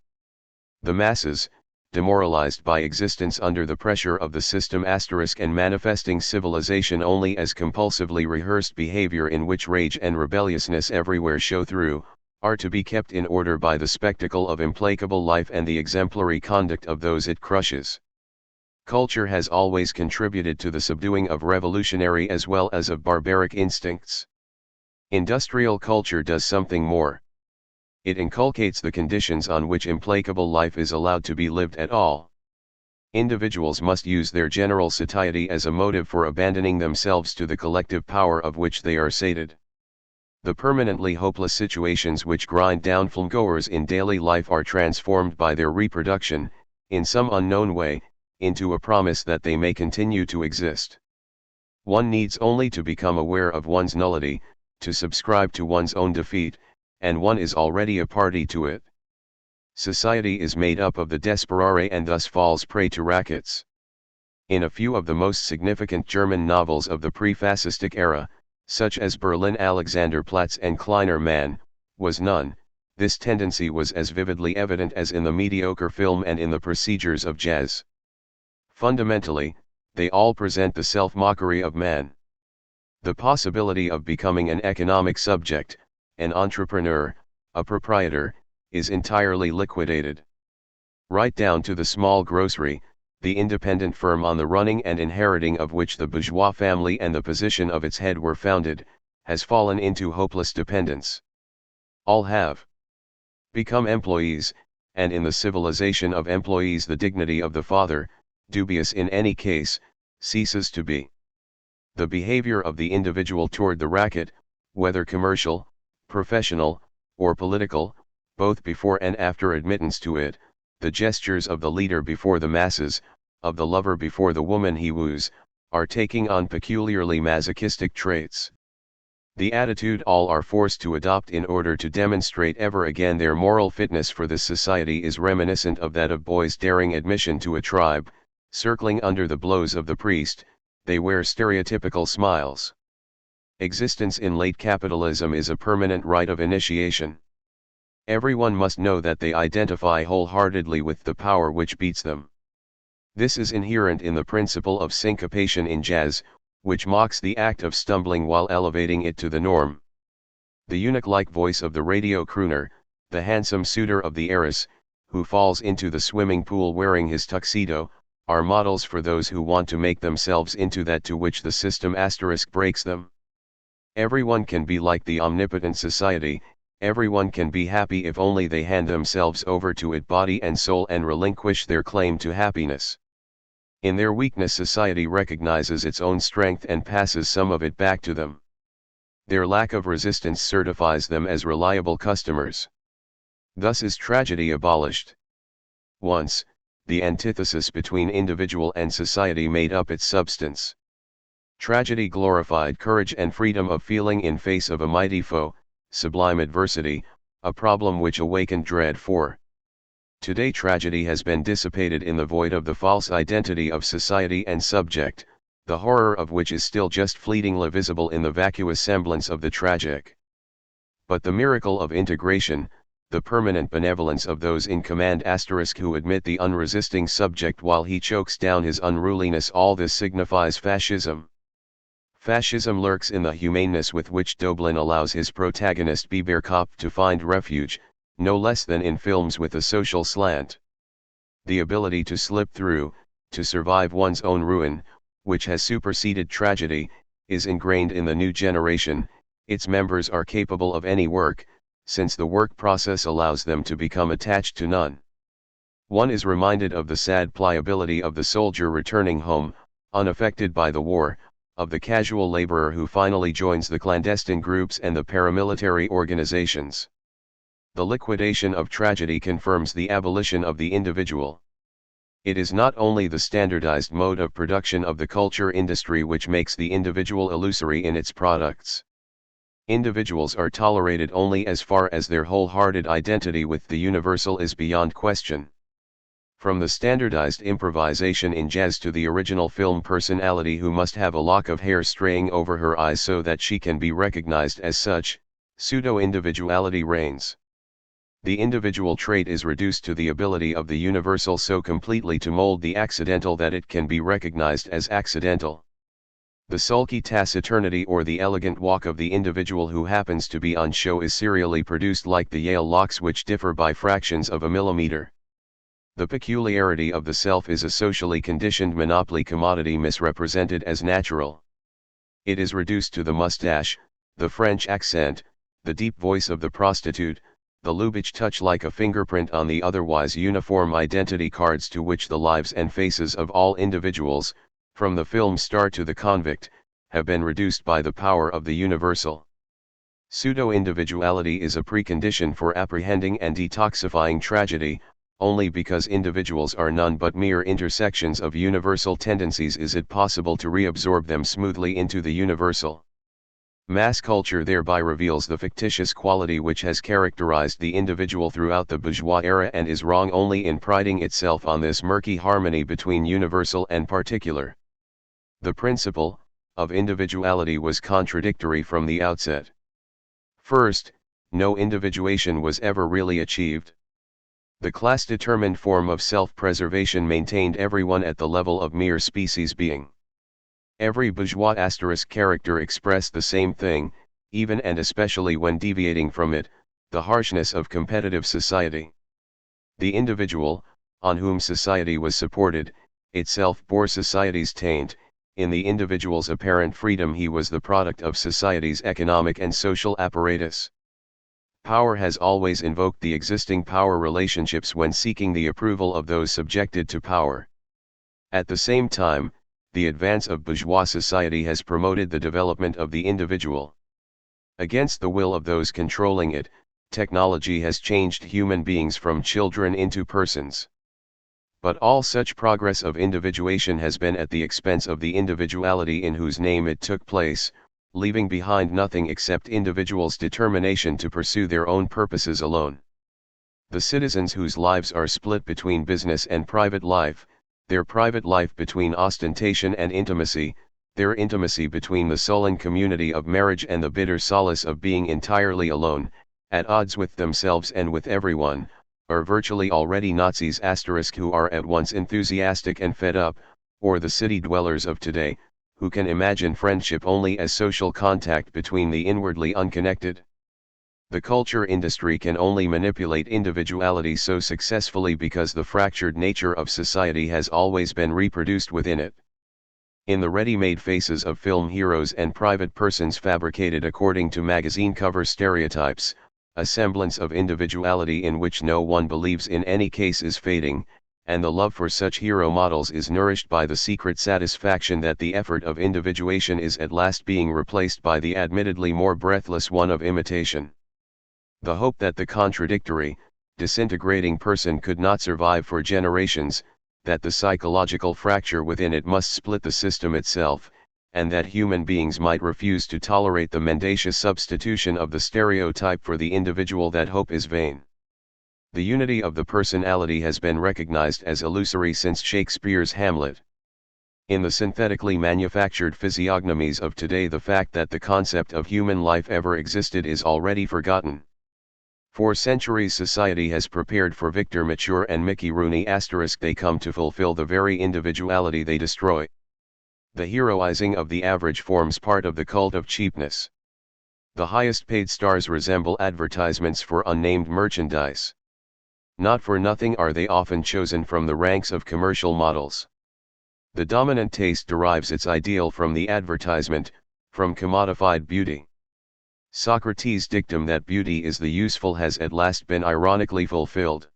S1: The masses, demoralized by existence under the pressure of the system and manifesting civilization only as compulsively rehearsed behavior in which rage and rebelliousness everywhere show through, are to be kept in order by the spectacle of implacable life and the exemplary conduct of those it crushes. Culture has always contributed to the subduing of revolutionary as well as of barbaric instincts. Industrial culture does something more. It inculcates the conditions on which implacable life is allowed to be lived at all. Individuals must use their general satiety as a motive for abandoning themselves to the collective power of which they are sated. The permanently hopeless situations which grind down filmgoers in daily life are transformed by their reproduction, in some unknown way, into a promise that they may continue to exist. One needs only to become aware of one's nullity, to subscribe to one's own defeat, and one is already a party to it. Society is made up of the desperare and thus falls prey to rackets. In a few of the most significant German novels of the pre-fascistic era, such as Berlin Alexanderplatz and Kleiner Mann, was none, this tendency was as vividly evident as in the mediocre film and in the procedures of jazz. Fundamentally, they all present the self-mockery of man. The possibility of becoming an economic subject, an entrepreneur, a proprietor, is entirely liquidated. Right down to the small grocery, the independent firm on the running and inheriting of which the bourgeois family and the position of its head were founded, has fallen into hopeless dependence. All have become employees, and in the civilization of employees the dignity of the father, dubious in any case, ceases to be. The behavior of the individual toward the racket, whether commercial, professional, or political, both before and after admittance to it, the gestures of the leader before the masses, of the lover before the woman he woos, are taking on peculiarly masochistic traits. The attitude all are forced to adopt in order to demonstrate ever again their moral fitness for this society is reminiscent of that of boys daring admission to a tribe, circling under the blows of the priest. They wear stereotypical smiles. Existence in late capitalism is a permanent rite of initiation. Everyone must know that they identify wholeheartedly with the power which beats them. This is inherent in the principle of syncopation in jazz, which mocks the act of stumbling while elevating it to the norm. The eunuch-like voice of the radio crooner, the handsome suitor of the heiress, who falls into the swimming pool wearing his tuxedo, are models for those who want to make themselves into that to which the system breaks them. Everyone can be like the omnipotent society, everyone can be happy if only they hand themselves over to it body and soul and relinquish their claim to happiness. In their weakness society recognizes its own strength and passes some of it back to them. Their lack of resistance certifies them as reliable customers. Thus is tragedy abolished. Once, the antithesis between individual and society made up its substance. Tragedy glorified courage and freedom of feeling in face of a mighty foe, sublime adversity, a problem which awakened dread for. Today tragedy has been dissipated in the void of the false identity of society and subject, the horror of which is still just fleetingly visible in the vacuous semblance of the tragic. But the miracle of integration, the permanent benevolence of those in command who admit the unresisting subject while he chokes down his unruliness, all this signifies fascism. Fascism lurks in the humaneness with which Doblin allows his protagonist Biberkopf to find refuge, no less than in films with a social slant. The ability to slip through, to survive one's own ruin, which has superseded tragedy, is ingrained in the new generation. Its members are capable of any work, since the work process allows them to become attached to none. One is reminded of the sad pliability of the soldier returning home, unaffected by the war, of the casual laborer who finally joins the clandestine groups and the paramilitary organizations. The liquidation of tragedy confirms the abolition of the individual. It is not only the standardized mode of production of the culture industry which makes the individual illusory in its products. Individuals are tolerated only as far as their wholehearted identity with the universal is beyond question. From the standardized improvisation in jazz to the original film personality who must have a lock of hair straying over her eyes so that she can be recognized as such, pseudo-individuality reigns. The individual trait is reduced to the ability of the universal so completely to mold the accidental that it can be recognized as accidental. The sulky taciturnity or the elegant walk of the individual who happens to be on show is serially produced like the Yale locks which differ by fractions of a millimeter. The peculiarity of the self is a socially conditioned monopoly commodity misrepresented as natural. It is reduced to the mustache, the French accent, the deep voice of the prostitute, the Lubitsch touch like a fingerprint on the otherwise uniform identity cards to which the lives and faces of all individuals, from the film star to the convict, have been reduced by the power of the universal. Pseudo-individuality is a precondition for apprehending and detoxifying tragedy. Only because individuals are none but mere intersections of universal tendencies is it possible to reabsorb them smoothly into the universal. Mass culture thereby reveals the fictitious quality which has characterized the individual throughout the bourgeois era and is wrong only in priding itself on this murky harmony between universal and particular. The principle of individuality was contradictory from the outset. First, no individuation was ever really achieved. The class-determined form of self-preservation maintained everyone at the level of mere species being. Every bourgeois * character expressed the same thing, even and especially when deviating from it, the harshness of competitive society. The individual, on whom society was supported, itself bore society's taint. In the individual's apparent freedom he was the product of society's economic and social apparatus. Power has always invoked the existing power relationships when seeking the approval of those subjected to power. At the same time, the advance of bourgeois society has promoted the development of the individual. Against the will of those controlling it, technology has changed human beings from children into persons. But all such progress of individuation has been at the expense of the individuality in whose name it took place, leaving behind nothing except individuals' determination to pursue their own purposes alone. The citizens whose lives are split between business and private life, their private life between ostentation and intimacy, their intimacy between the sullen community of marriage and the bitter solace of being entirely alone, at odds with themselves and with everyone, are virtually already Nazis who are at once enthusiastic and fed up, or the city dwellers of today, who can imagine friendship only as social contact between the inwardly unconnected. The culture industry can only manipulate individuality so successfully because the fractured nature of society has always been reproduced within it. In the ready-made faces of film heroes and private persons fabricated according to magazine cover stereotypes, a semblance of individuality in which no one believes in any case is fading, and the love for such hero models is nourished by the secret satisfaction that the effort of individuation is at last being replaced by the admittedly more breathless one of imitation. The hope that the contradictory, disintegrating person could not survive for generations, that the psychological fracture within it must split the system itself, and that human beings might refuse to tolerate the mendacious substitution of the stereotype for the individual, that hope is vain. The unity of the personality has been recognized as illusory since Shakespeare's Hamlet. In the synthetically manufactured physiognomies of today, the fact that the concept of human life ever existed is already forgotten. For centuries society has prepared for Victor Mature and Mickey Rooney *, they come to fulfill the very individuality they destroy. The heroizing of the average forms part of the cult of cheapness. The highest paid stars resemble advertisements for unnamed merchandise. Not for nothing are they often chosen from the ranks of commercial models. The dominant taste derives its ideal from the advertisement, from commodified beauty. Socrates' dictum that beauty is the useful has at last been ironically fulfilled.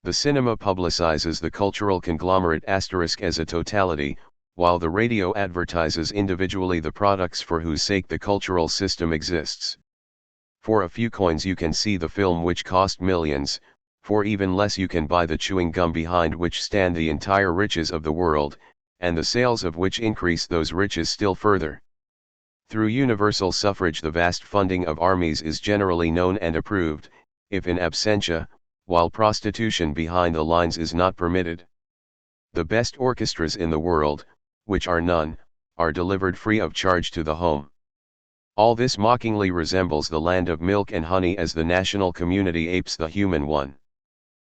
S1: The cinema publicizes the cultural conglomerate asterisk as a totality, while the radio advertises individually the products for whose sake the cultural system exists. For a few coins you can see the film which cost millions, for even less you can buy the chewing gum behind which stand the entire riches of the world, and the sales of which increase those riches still further. Through universal suffrage the vast funding of armies is generally known and approved, if in absentia, while prostitution behind the lines is not permitted. The best orchestras in the world, which are none, are delivered free of charge to the home. All this mockingly resembles the land of milk and honey as the national community apes the human one.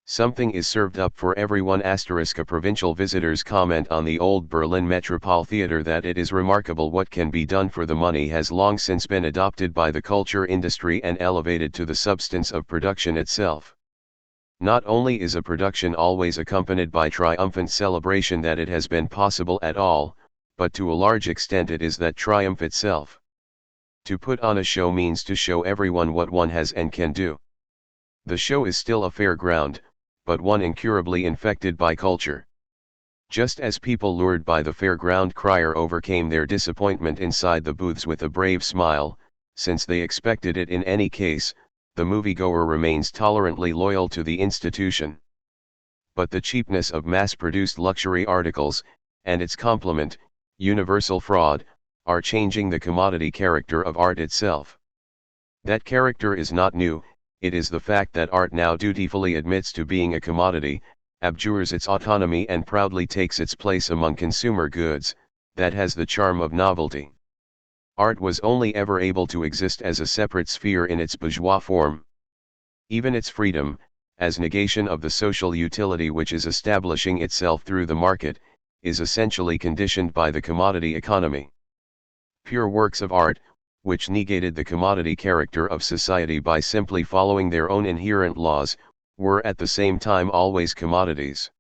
S1: Something is served up for everyone asterisk. A provincial visitor's comment on the old Berlin Metropole Theater that it is remarkable what can be done for the money has long since been adopted by the culture industry and elevated to the substance of production itself. Not only is a production always accompanied by triumphant celebration that it has been possible at all, but to a large extent it is that triumph itself. To put on a show means to show everyone what one has and can do. The show is still a fair ground, but one incurably infected by culture. Just as people lured by the fairground crier overcame their disappointment inside the booths with a brave smile, since they expected it in any case, the moviegoer remains tolerantly loyal to the institution. But the cheapness of mass-produced luxury articles, and its complement, universal fraud, are changing the commodity character of art itself. That character is not new. It is the fact that art now dutifully admits to being a commodity, abjures its autonomy and proudly takes its place among consumer goods, that has the charm of novelty. Art was only ever able to exist as a separate sphere in its bourgeois form. Even its freedom, as negation of the social utility which is establishing itself through the market, is essentially conditioned by the commodity economy. Pure works of art, which negated the commodity character of society by simply following their own inherent laws, were at the same time always commodities.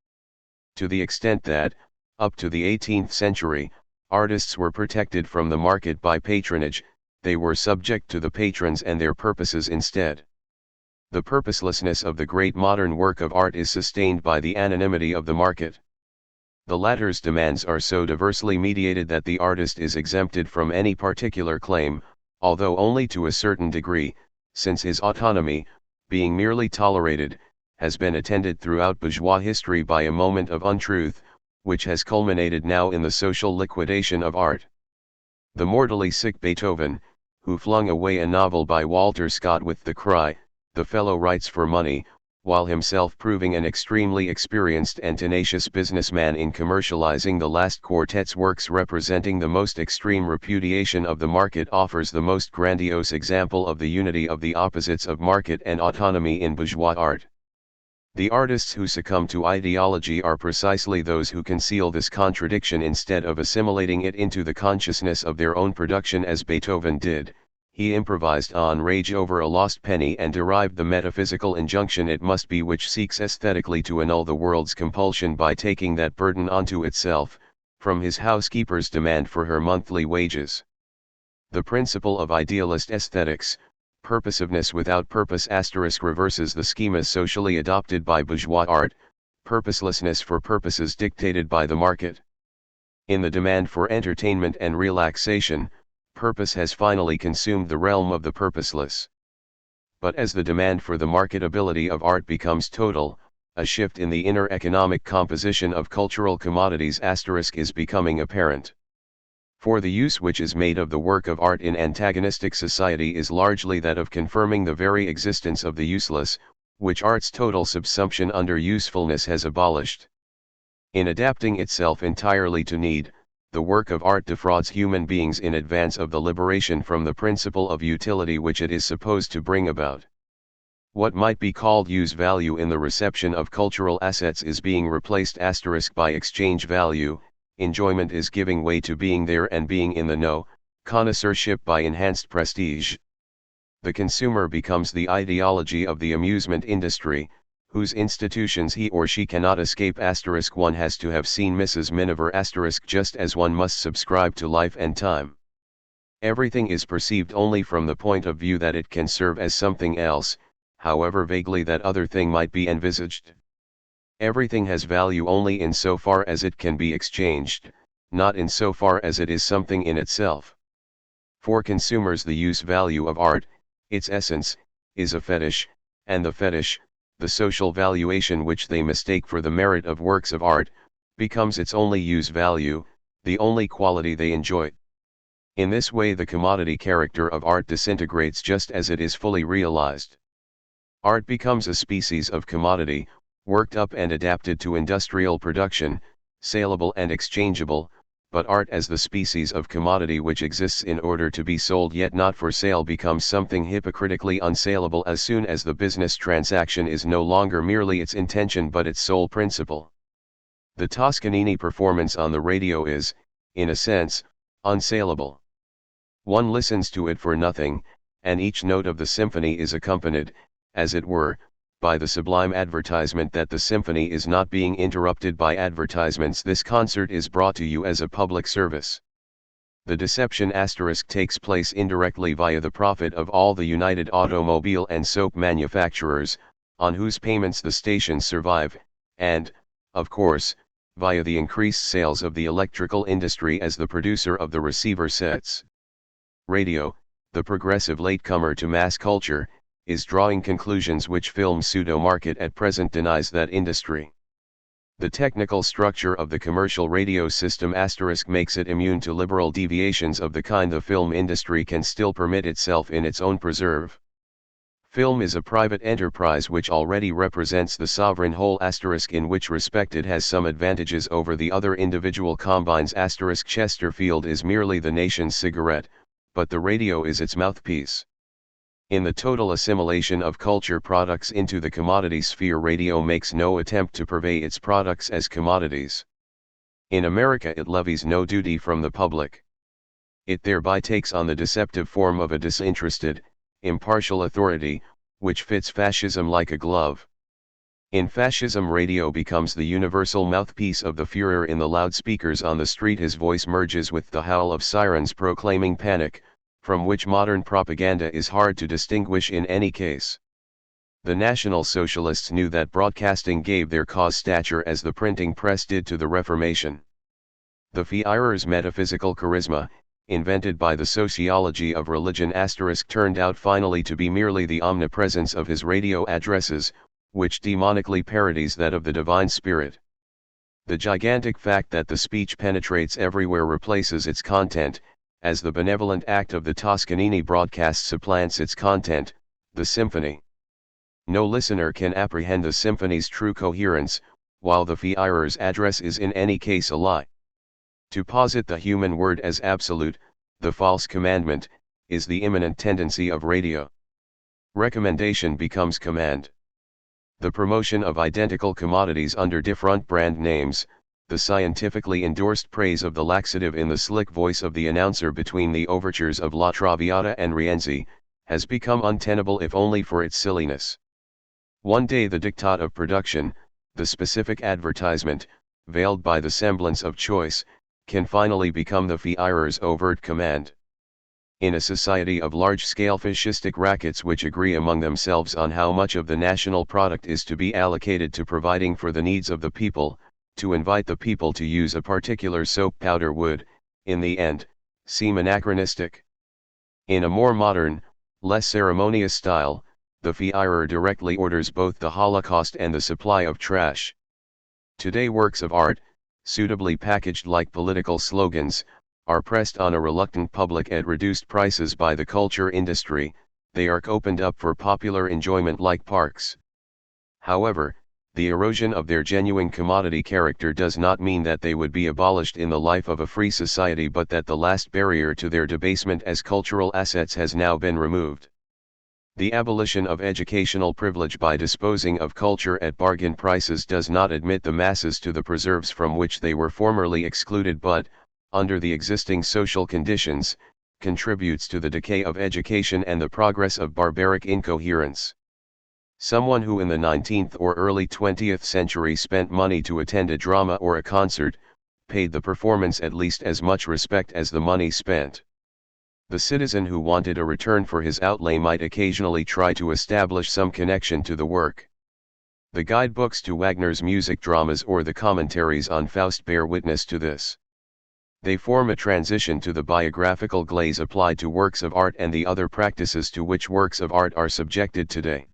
S1: To the extent that, up to the 18th century, artists were protected from the market by patronage, they were subject to the patrons and their purposes instead. The purposelessness of the great modern work of art is sustained by the anonymity of the market. The latter's demands are so diversely mediated that the artist is exempted from any particular claim, although only to a certain degree, since his autonomy, being merely tolerated, has been attended throughout bourgeois history by a moment of untruth, which has culminated now in the social liquidation of art. The mortally sick Beethoven, who flung away a novel by Walter Scott with the cry, "The fellow writes for money," while himself proving an extremely experienced and tenacious businessman in commercializing the last quartet's works representing the most extreme repudiation of the market, offers the most grandiose example of the unity of the opposites of market and autonomy in bourgeois art. The artists who succumb to ideology are precisely those who conceal this contradiction instead of assimilating it into the consciousness of their own production as Beethoven did. He improvised on rage over a lost penny and derived the metaphysical injunction it must be which seeks aesthetically to annul the world's compulsion by taking that burden onto itself, from his housekeeper's demand for her monthly wages. The principle of idealist aesthetics, purposiveness without purpose * reverses the schemas socially adopted by bourgeois art, purposelessness for purposes dictated by the market. In the demand for entertainment and relaxation, purpose has finally consumed the realm of the purposeless. But as the demand for the marketability of art becomes total, a shift in the inner economic composition of cultural commodities * is becoming apparent. For the use which is made of the work of art in antagonistic society is largely that of confirming the very existence of the useless, which art's total subsumption under usefulness has abolished. In adapting itself entirely to need, the work of art defrauds human beings in advance of the liberation from the principle of utility which it is supposed to bring about. What might be called use value in the reception of cultural assets is being replaced * by exchange value, enjoyment is giving way to being there and being in the know, connoisseurship by enhanced prestige. The consumer becomes the ideology of the amusement industry, whose institutions he or she cannot escape. One has to have seen Mrs. Miniver just as one must subscribe to Life and Time. Everything is perceived only from the point of view that it can serve as something else, however vaguely that other thing might be envisaged. Everything has value only in so far as it can be exchanged, not in so far as it is something in itself. For consumers, the use value of art, its essence, is a fetish, and the fetish, the social valuation which they mistake for the merit of works of art, becomes its only use value, the only quality they enjoy. In this way the commodity character of art disintegrates just as it is fully realized. Art becomes a species of commodity, worked up and adapted to industrial production, saleable and exchangeable, but art as the species of commodity which exists in order to be sold yet not for sale becomes something hypocritically unsaleable as soon as the business transaction is no longer merely its intention but its sole principle. The Toscanini performance on the radio is, in a sense, unsaleable. One listens to it for nothing, and each note of the symphony is accompanied, as it were, by the sublime advertisement that the symphony is not being interrupted by advertisements. This concert is brought to you as a public service. The deception takes place indirectly via the profit of all the United Automobile and Soap manufacturers, on whose payments the stations survive, and, of course, via the increased sales of the electrical industry as the producer of the receiver sets. Radio, the progressive latecomer to mass culture, is drawing conclusions which film's pseudo-market at present denies that industry. The technical structure of the commercial radio system makes it immune to liberal deviations of the kind the film industry can still permit itself in its own preserve. Film is a private enterprise which already represents the sovereign whole in which respect it has some advantages over the other individual combines. Chesterfield is merely the nation's cigarette, but the radio is its mouthpiece. In the total assimilation of culture products into the commodity sphere, radio makes no attempt to purvey its products as commodities. In America it levies no duty from the public. It thereby takes on the deceptive form of a disinterested, impartial authority, which fits fascism like a glove. In fascism, radio becomes the universal mouthpiece of the Führer. In the loudspeakers on the street his voice merges with the howl of sirens proclaiming panic, from which modern propaganda is hard to distinguish in any case. The National Socialists knew that broadcasting gave their cause stature as the printing press did to the Reformation. The Führer's metaphysical charisma, invented by the sociology of religion turned out finally to be merely the omnipresence of his radio addresses, which demonically parodies that of the divine spirit. The gigantic fact that the speech penetrates everywhere replaces its content, as the benevolent act of the Toscanini broadcast supplants its content, the symphony. No listener can apprehend the symphony's true coherence, while the Führer's address is in any case a lie. To posit the human word as absolute, the false commandment, is the imminent tendency of radio. Recommendation becomes command. The promotion of identical commodities under different brand names, the scientifically endorsed praise of the laxative in the slick voice of the announcer between the overtures of La Traviata and Rienzi, has become untenable if only for its silliness. One day the diktat of production, the specific advertisement, veiled by the semblance of choice, can finally become the Führer's overt command. In a society of large-scale fascistic rackets which agree among themselves on how much of the national product is to be allocated to providing for the needs of the people, to invite the people to use a particular soap powder would, in the end, seem anachronistic. In a more modern, less ceremonious style, the Führer directly orders both the Holocaust and the supply of trash. Today works of art, suitably packaged like political slogans, are pressed on a reluctant public at reduced prices by the culture industry. They are opened up for popular enjoyment like parks. However, the erosion of their genuine commodity character does not mean that they would be abolished in the life of a free society, but that the last barrier to their debasement as cultural assets has now been removed. The abolition of educational privilege by disposing of culture at bargain prices does not admit the masses to the preserves from which they were formerly excluded, but, under the existing social conditions, contributes to the decay of education and the progress of barbaric incoherence. Someone who in the 19th or early 20th century spent money to attend a drama or a concert, paid the performance at least as much respect as the money spent. The citizen who wanted a return for his outlay might occasionally try to establish some connection to the work. The guidebooks to Wagner's music dramas or the commentaries on Faust bear witness to this. They form a transition to the biographical glaze applied to works of art and the other practices to which works of art are subjected today.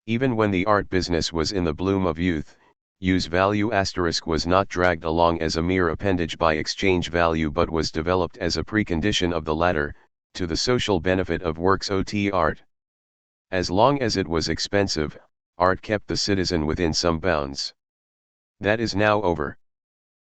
S1: Even when the art business was in the bloom of youth, use value * was not dragged along as a mere appendage by exchange value but was developed as a precondition of the latter, to the social benefit of works ot art. As long as it was expensive, art kept the citizen within some bounds. That is now over.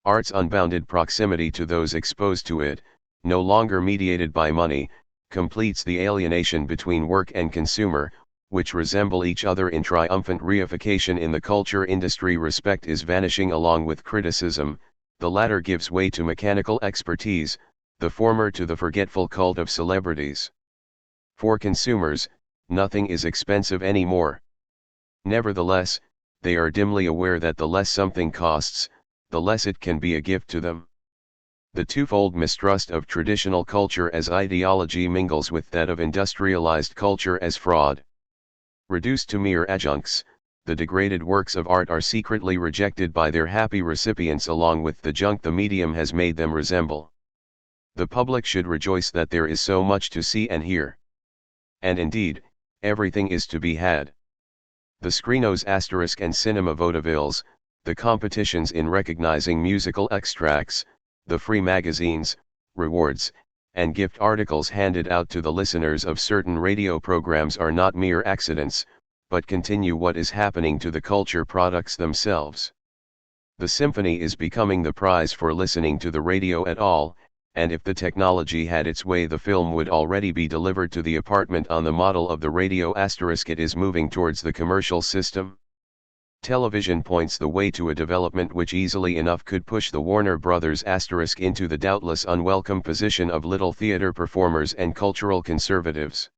S1: Art's unbounded proximity to those exposed to it, no longer mediated by money, completes the alienation between work and consumer, which resemble each other in triumphant reification in the culture industry. Respect is vanishing along with criticism, the latter gives way to mechanical expertise, the former to the forgetful cult of celebrities. For consumers, nothing is expensive anymore. Nevertheless, they are dimly aware that the less something costs, the less it can be a gift to them. The twofold mistrust of traditional culture as ideology mingles with that of industrialized culture as fraud. Reduced to mere adjuncts, the degraded works of art are secretly rejected by their happy recipients along with the junk the medium has made them resemble. The public should rejoice that there is so much to see and hear. And indeed, everything is to be had. The screenos * and cinema vaudevilles, the competitions in recognizing musical extracts, the free magazines, rewards, and gift articles handed out to the listeners of certain radio programs are not mere accidents, but continue what is happening to the culture products themselves. The symphony is becoming the prize for listening to the radio at all, and if the technology had its way the film would already be delivered to the apartment on the model of the radio *. It is moving towards the commercial system. Television points the way to a development which easily enough could push the Warner Brothers * into the doubtless unwelcome position of little theater performers and cultural conservatives.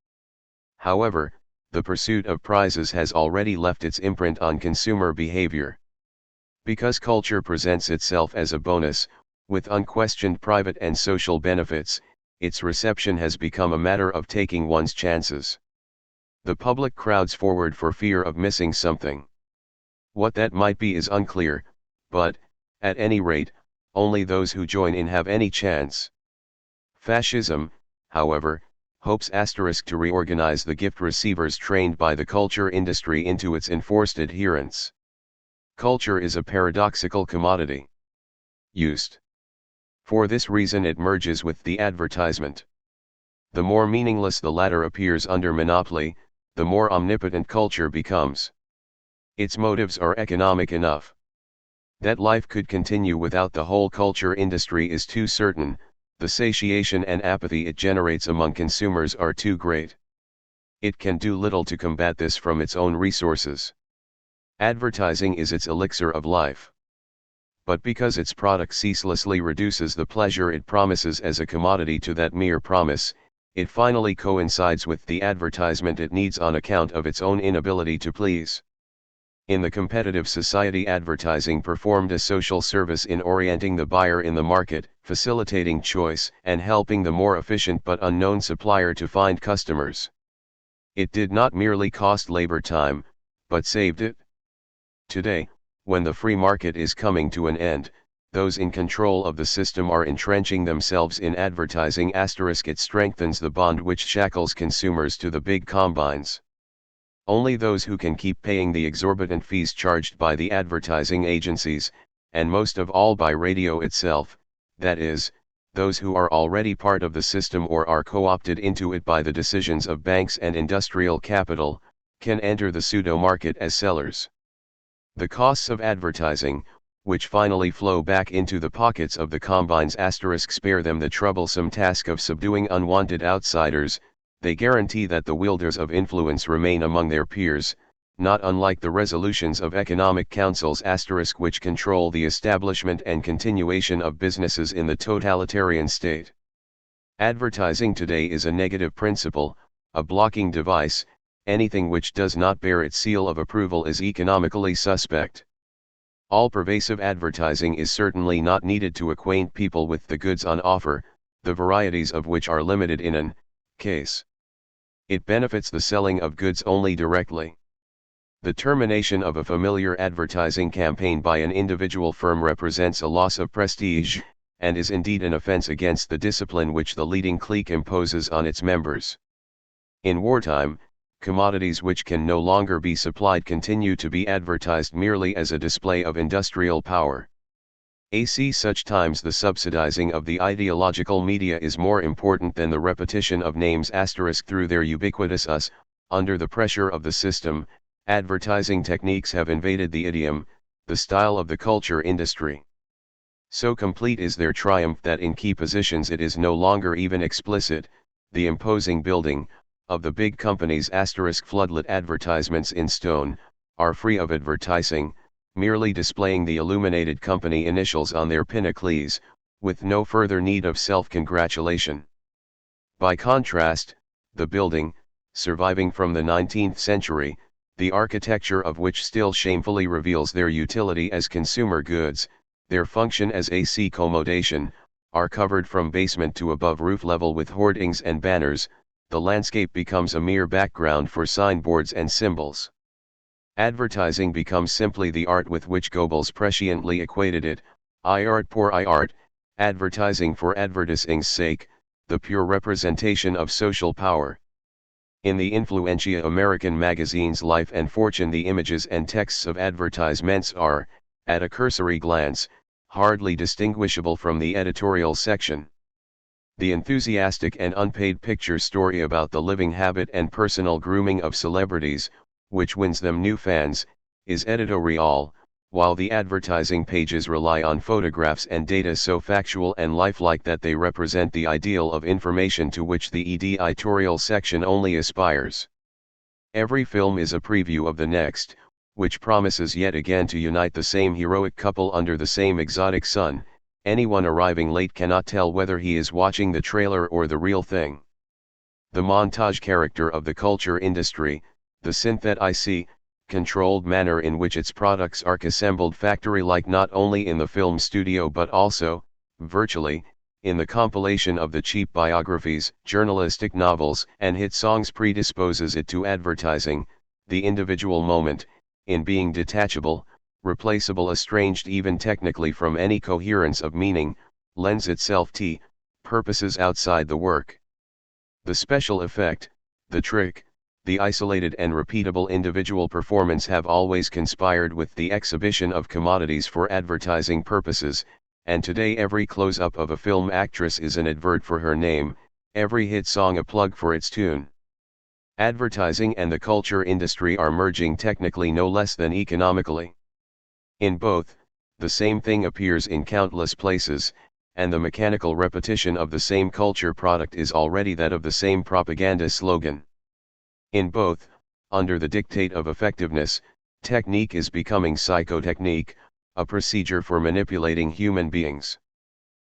S1: However, the pursuit of prizes has already left its imprint on consumer behavior. Because culture presents itself as a bonus, with unquestioned private and social benefits, its reception has become a matter of taking one's chances. The public crowds forward for fear of missing something. What that might be is unclear, but, at any rate, only those who join in have any chance. Fascism, however, hopes * to reorganize the gift receivers trained by the culture industry into its enforced adherence. Culture is a paradoxical commodity. Used. For this reason it merges with the advertisement. The more meaningless the latter appears under monopoly, the more omnipotent culture becomes. Its motives are economic enough. That life could continue without the whole culture industry is too certain, the satiation and apathy it generates among consumers are too great. It can do little to combat this from its own resources. Advertising is its elixir of life. But because its product ceaselessly reduces the pleasure it promises as a commodity to that mere promise, it finally coincides with the advertisement it needs on account of its own inability to please. In the competitive society, advertising performed a social service in orienting the buyer in the market, facilitating choice, and helping the more efficient but unknown supplier to find customers. It did not merely cost labor time, but saved it. Today, when the free market is coming to an end, those in control of the system are entrenching themselves in advertising *. It strengthens the bond which shackles consumers to the big combines. Only those who can keep paying the exorbitant fees charged by the advertising agencies, and most of all by radio itself, that is, those who are already part of the system or are co-opted into it by the decisions of banks and industrial capital, can enter the pseudo-market as sellers. The costs of advertising, which finally flow back into the pockets of the combines * spare them the troublesome task of subduing unwanted outsiders. They guarantee that the wielders of influence remain among their peers, not unlike the resolutions of economic councils * which control the establishment and continuation of businesses in the totalitarian state. Advertising today is a negative principle, a blocking device, anything which does not bear its seal of approval is economically suspect. All-pervasive advertising is certainly not needed to acquaint people with the goods on offer, the varieties of which are limited in an case. It benefits the selling of goods only directly. The termination of a familiar advertising campaign by an individual firm represents a loss of prestige, and is indeed an offense against the discipline which the leading clique imposes on its members. In wartime, commodities which can no longer be supplied continue to be advertised merely as a display of industrial power. Such times the subsidizing of the ideological media is more important than the repetition of names through their ubiquitous us. Under the pressure of the system, advertising techniques have invaded the idiom, the style of the culture industry. So complete is their triumph that in key positions it is no longer even explicit. The imposing building of the big companies floodlit advertisements in stone are free of advertising, merely displaying the illuminated company initials on their pinnacles, with no further need of self-congratulation. By contrast, the building, surviving from the 19th century, the architecture of which still shamefully reveals their utility as consumer goods, their function as AC accommodation, are covered from basement to above roof level with hoardings and banners. The landscape becomes a mere background for signboards and symbols. Advertising becomes simply the art with which Goebbels presciently equated it, art pour art, advertising for advertising's sake, the pure representation of social power. In the influential American magazines Life and Fortune, the images and texts of advertisements are, at a cursory glance, hardly distinguishable from the editorial section. The enthusiastic and unpaid picture story about the living habit and personal grooming of celebrities, which wins them new fans, is editorial, while the advertising pages rely on photographs and data so factual and lifelike that they represent the ideal of information to which the editorial section only aspires. Every film is a preview of the next, which promises yet again to unite the same heroic couple under the same exotic sun. Anyone arriving late cannot tell whether he is watching the trailer or the real thing. The montage character of the culture industry, the synthetic, controlled manner in which its products are assembled factory-like not only in the film studio but also, virtually, in the compilation of the cheap biographies, journalistic novels, and hit songs predisposes it to advertising, the individual moment, in being detachable, replaceable, estranged even technically from any coherence of meaning, lends itself to purposes outside the work. The special effect, the trick, the isolated and repeatable individual performance have always conspired with the exhibition of commodities for advertising purposes, and today every close-up of a film actress is an advert for her name, every hit song a plug for its tune. Advertising and the culture industry are merging technically no less than economically. In both, the same thing appears in countless places, and the mechanical repetition of the same culture product is already that of the same propaganda slogan. In both, under the dictate of effectiveness, technique is becoming psychotechnique, a procedure for manipulating human beings.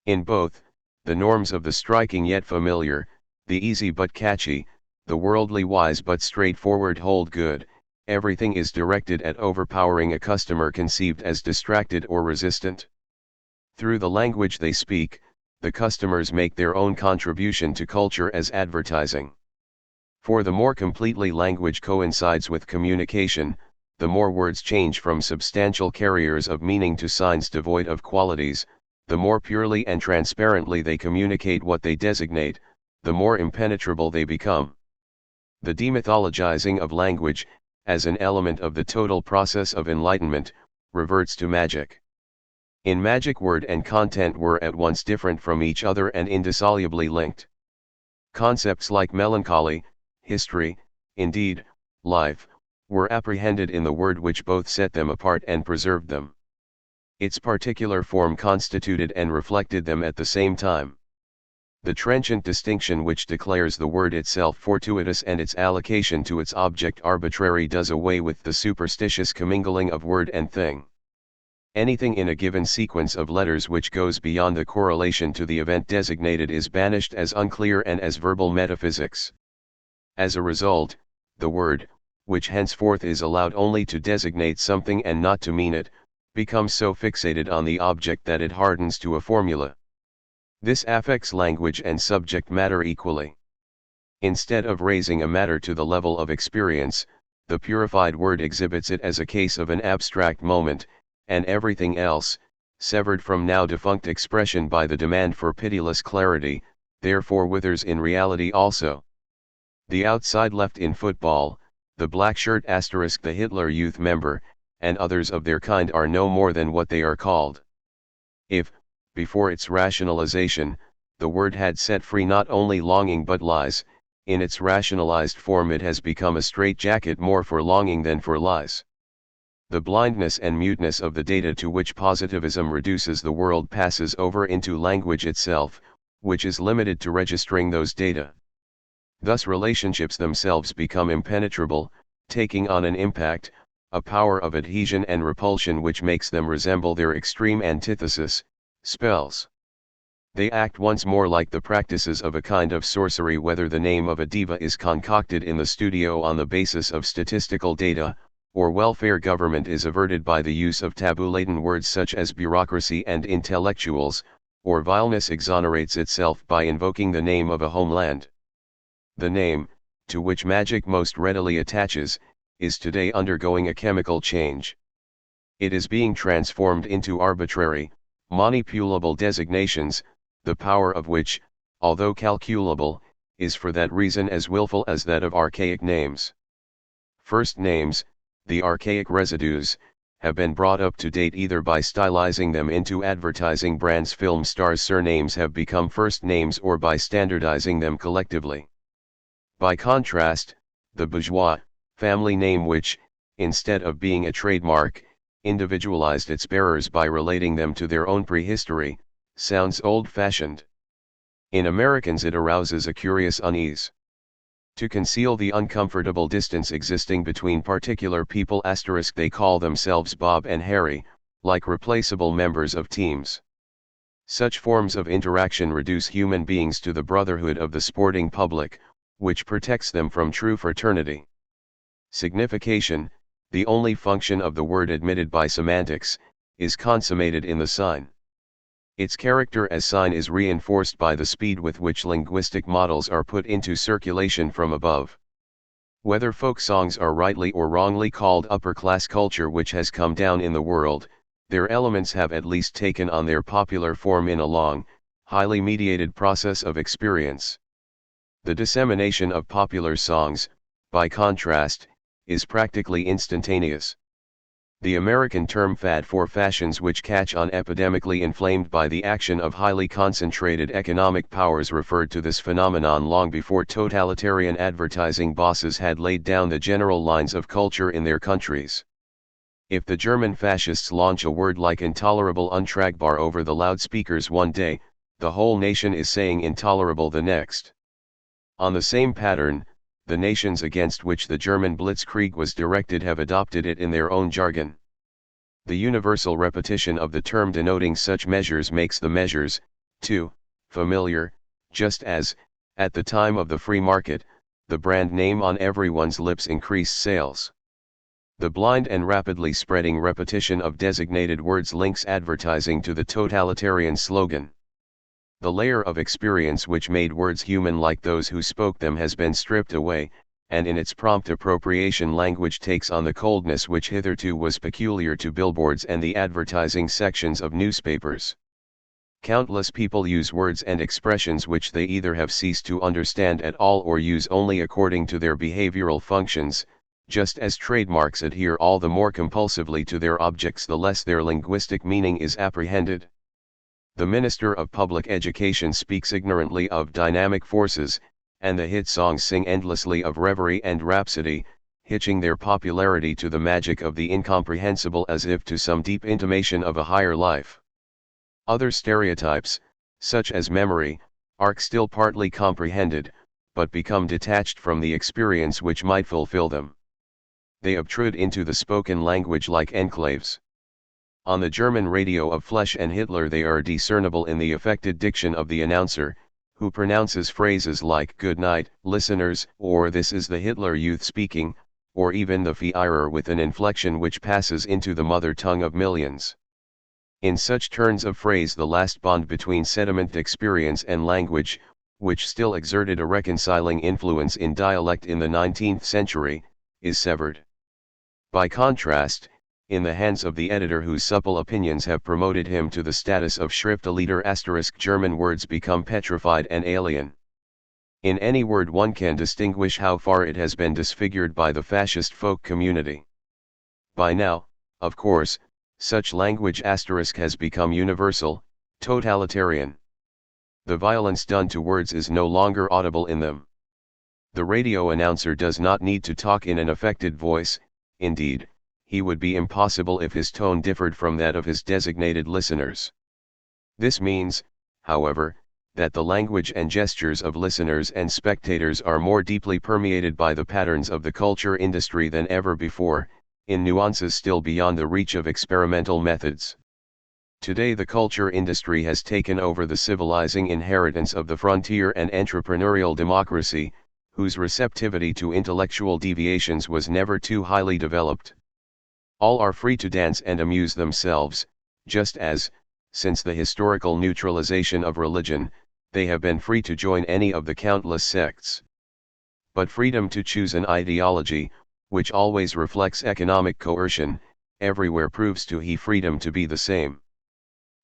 S1: In both, the norms of the striking yet familiar, the easy but catchy, the worldly wise but straightforward hold good. Everything is directed at overpowering a customer conceived as distracted or resistant. Through the language they speak, the customers make their own contribution to culture as advertising. For the more completely language coincides with communication, the more words change from substantial carriers of meaning to signs devoid of qualities, the more purely and transparently they communicate what they designate, the more impenetrable they become. The demythologizing of language, as an element of the total process of enlightenment, reverts to magic. In magic, word and content were at once different from each other and indissolubly linked. Concepts like melancholy, history, indeed, life, were apprehended in the word which both set them apart and preserved them. Its particular form constituted and reflected them at the same time. The trenchant distinction which declares the word itself fortuitous and its allocation to its object arbitrary does away with the superstitious commingling of word and thing. Anything in a given sequence of letters which goes beyond the correlation to the event designated is banished as unclear and as verbal metaphysics. As a result, the word, which henceforth is allowed only to designate something and not to mean it, becomes so fixated on the object that it hardens to a formula. This affects language and subject matter equally. Instead of raising a matter to the level of experience, the purified word exhibits it as a case of an abstract moment, and everything else, severed from now defunct expression by the demand for pitiless clarity, therefore withers in reality also. The outside left in football, the black shirt * the Hitler Youth member, and others of their kind are no more than what they are called. If, before its rationalization, the word had set free not only longing but lies, in its rationalized form it has become a straitjacket more for longing than for lies. The blindness and muteness of the data to which positivism reduces the world passes over into language itself, which is limited to registering those data. Thus relationships themselves become impenetrable, taking on an impact, a power of adhesion and repulsion which makes them resemble their extreme antithesis, spells. They act once more like the practices of a kind of sorcery, whether the name of a diva is concocted in the studio on the basis of statistical data, or welfare government is averted by the use of taboo-laden words such as bureaucracy and intellectuals, or vileness exonerates itself by invoking the name of a homeland. The name, to which magic most readily attaches, is today undergoing a chemical change. It is being transformed into arbitrary, manipulable designations, the power of which, although calculable, is for that reason as willful as that of archaic names. First names, the archaic residues, have been brought up to date either by stylizing them into advertising brands. Film stars' surnames have become first names, or by standardizing them collectively. By contrast, the bourgeois family name, which, instead of being a trademark, individualized its bearers by relating them to their own prehistory, sounds old-fashioned. In Americans it arouses a curious unease. To conceal the uncomfortable distance existing between particular people * they call themselves Bob and Harry, like replaceable members of teams. Such forms of interaction reduce human beings to the brotherhood of the sporting public, which protects them from true fraternity. Signification, the only function of the word admitted by semantics, is consummated in the sign. Its character as sign is reinforced by the speed with which linguistic models are put into circulation from above. Whether folk songs are rightly or wrongly called upper-class culture which has come down in the world, their elements have at least taken on their popular form in a long, highly mediated process of experience. The dissemination of popular songs, by contrast, is practically instantaneous. The American term fad for fashions which catch on, epidemically inflamed by the action of highly concentrated economic powers, referred to this phenomenon long before totalitarian advertising bosses had laid down the general lines of culture in their countries. If the German fascists launch a word like intolerable untragbar over the loudspeakers one day, the whole nation is saying intolerable the next. On the same pattern, the nations against which the German blitzkrieg was directed have adopted it in their own jargon. The universal repetition of the term denoting such measures makes the measures, too, familiar, just as, at the time of the free market, the brand name on everyone's lips increased sales. The blind and rapidly spreading repetition of designated words links advertising to the totalitarian slogan. The layer of experience which made words human like those who spoke them has been stripped away, and in its prompt appropriation language takes on the coldness which hitherto was peculiar to billboards and the advertising sections of newspapers. Countless people use words and expressions which they either have ceased to understand at all or use only according to their behavioral functions, just as trademarks adhere all the more compulsively to their objects the less their linguistic meaning is apprehended. The Minister of Public Education speaks ignorantly of dynamic forces, and the hit songs sing endlessly of reverie and rhapsody, hitching their popularity to the magic of the incomprehensible as if to some deep intimation of a higher life. Other stereotypes, such as memory, are still partly comprehended, but become detached from the experience which might fulfill them. They obtrude into the spoken language like enclaves. On the German radio of Flesch and Hitler they are discernible in the affected diction of the announcer, who pronounces phrases like "good night, listeners," or "this is the Hitler Youth speaking," or even the Führer with an inflection which passes into the mother tongue of millions. In such turns of phrase the last bond between sediment experience and language, which still exerted a reconciling influence in dialect in the 19th century, is severed. By contrast, in the hands of the editor whose supple opinions have promoted him to the status of Schriftleiter *, German words become petrified and alien. In any word one can distinguish how far it has been disfigured by the fascist folk community. By now, of course, such language * has become universal, totalitarian. The violence done to words is no longer audible in them. The radio announcer does not need to talk in an affected voice, indeed, he would be impossible if his tone differed from that of his designated listeners. This means, however, that the language and gestures of listeners and spectators are more deeply permeated by the patterns of the culture industry than ever before, in nuances still beyond the reach of experimental methods. Today the culture industry has taken over the civilizing inheritance of the frontier and entrepreneurial democracy, whose receptivity to intellectual deviations was never too highly developed. All are free to dance and amuse themselves, just as, since the historical neutralization of religion, they have been free to join any of the countless sects. But freedom to choose an ideology, which always reflects economic coercion, everywhere proves to he freedom to be the same.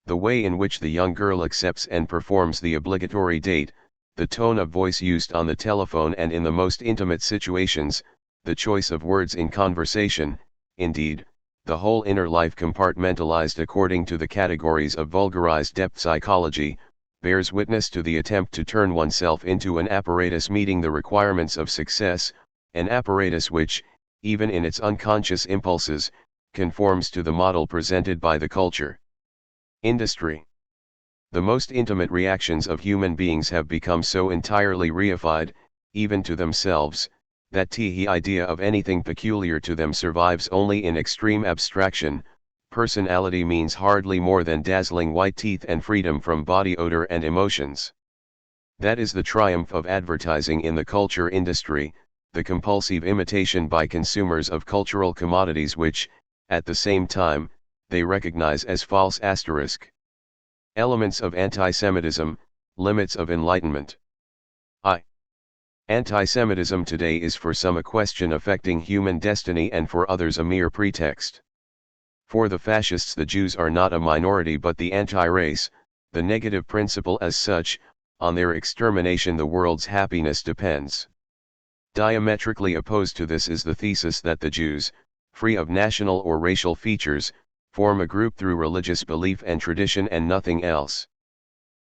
S1: The way in which the young girl accepts and performs the obligatory date, the tone of voice used on the telephone and in the most intimate situations, the choice of words in conversation, indeed, the whole inner life compartmentalized according to the categories of vulgarized depth psychology, bears witness to the attempt to turn oneself into an apparatus meeting the requirements of success, an apparatus which, even in its unconscious impulses, conforms to the model presented by the culture industry. The most intimate reactions of human beings have become so entirely reified, even to themselves, that the idea of anything peculiar to them survives only in extreme abstraction. Personality means hardly more than dazzling white teeth and freedom from body odor and emotions. That is the triumph of advertising in the culture industry, the compulsive imitation by consumers of cultural commodities which, at the same time, they recognize as false *. Elements of anti-Semitism, limits of Enlightenment. Anti-Semitism today is for some a question affecting human destiny and for others a mere pretext. For the fascists the Jews are not a minority but the anti-race, the negative principle as such, on their extermination the world's happiness depends. Diametrically opposed to this is the thesis that the Jews, free of national or racial features, form a group through religious belief and tradition and nothing else.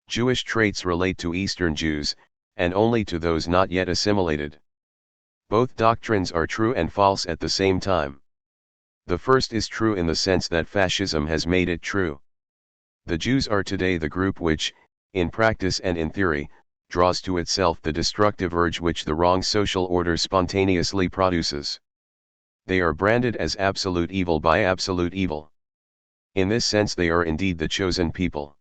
S1: Jewish traits relate to Eastern Jews, and only to those not yet assimilated. Both doctrines are true and false at the same time. The first is true in the sense that fascism has made it true. The Jews are today the group which, in practice and in theory, draws to itself the destructive urge which the wrong social order spontaneously produces. They are branded as absolute evil by absolute evil. In this sense they are indeed the chosen people.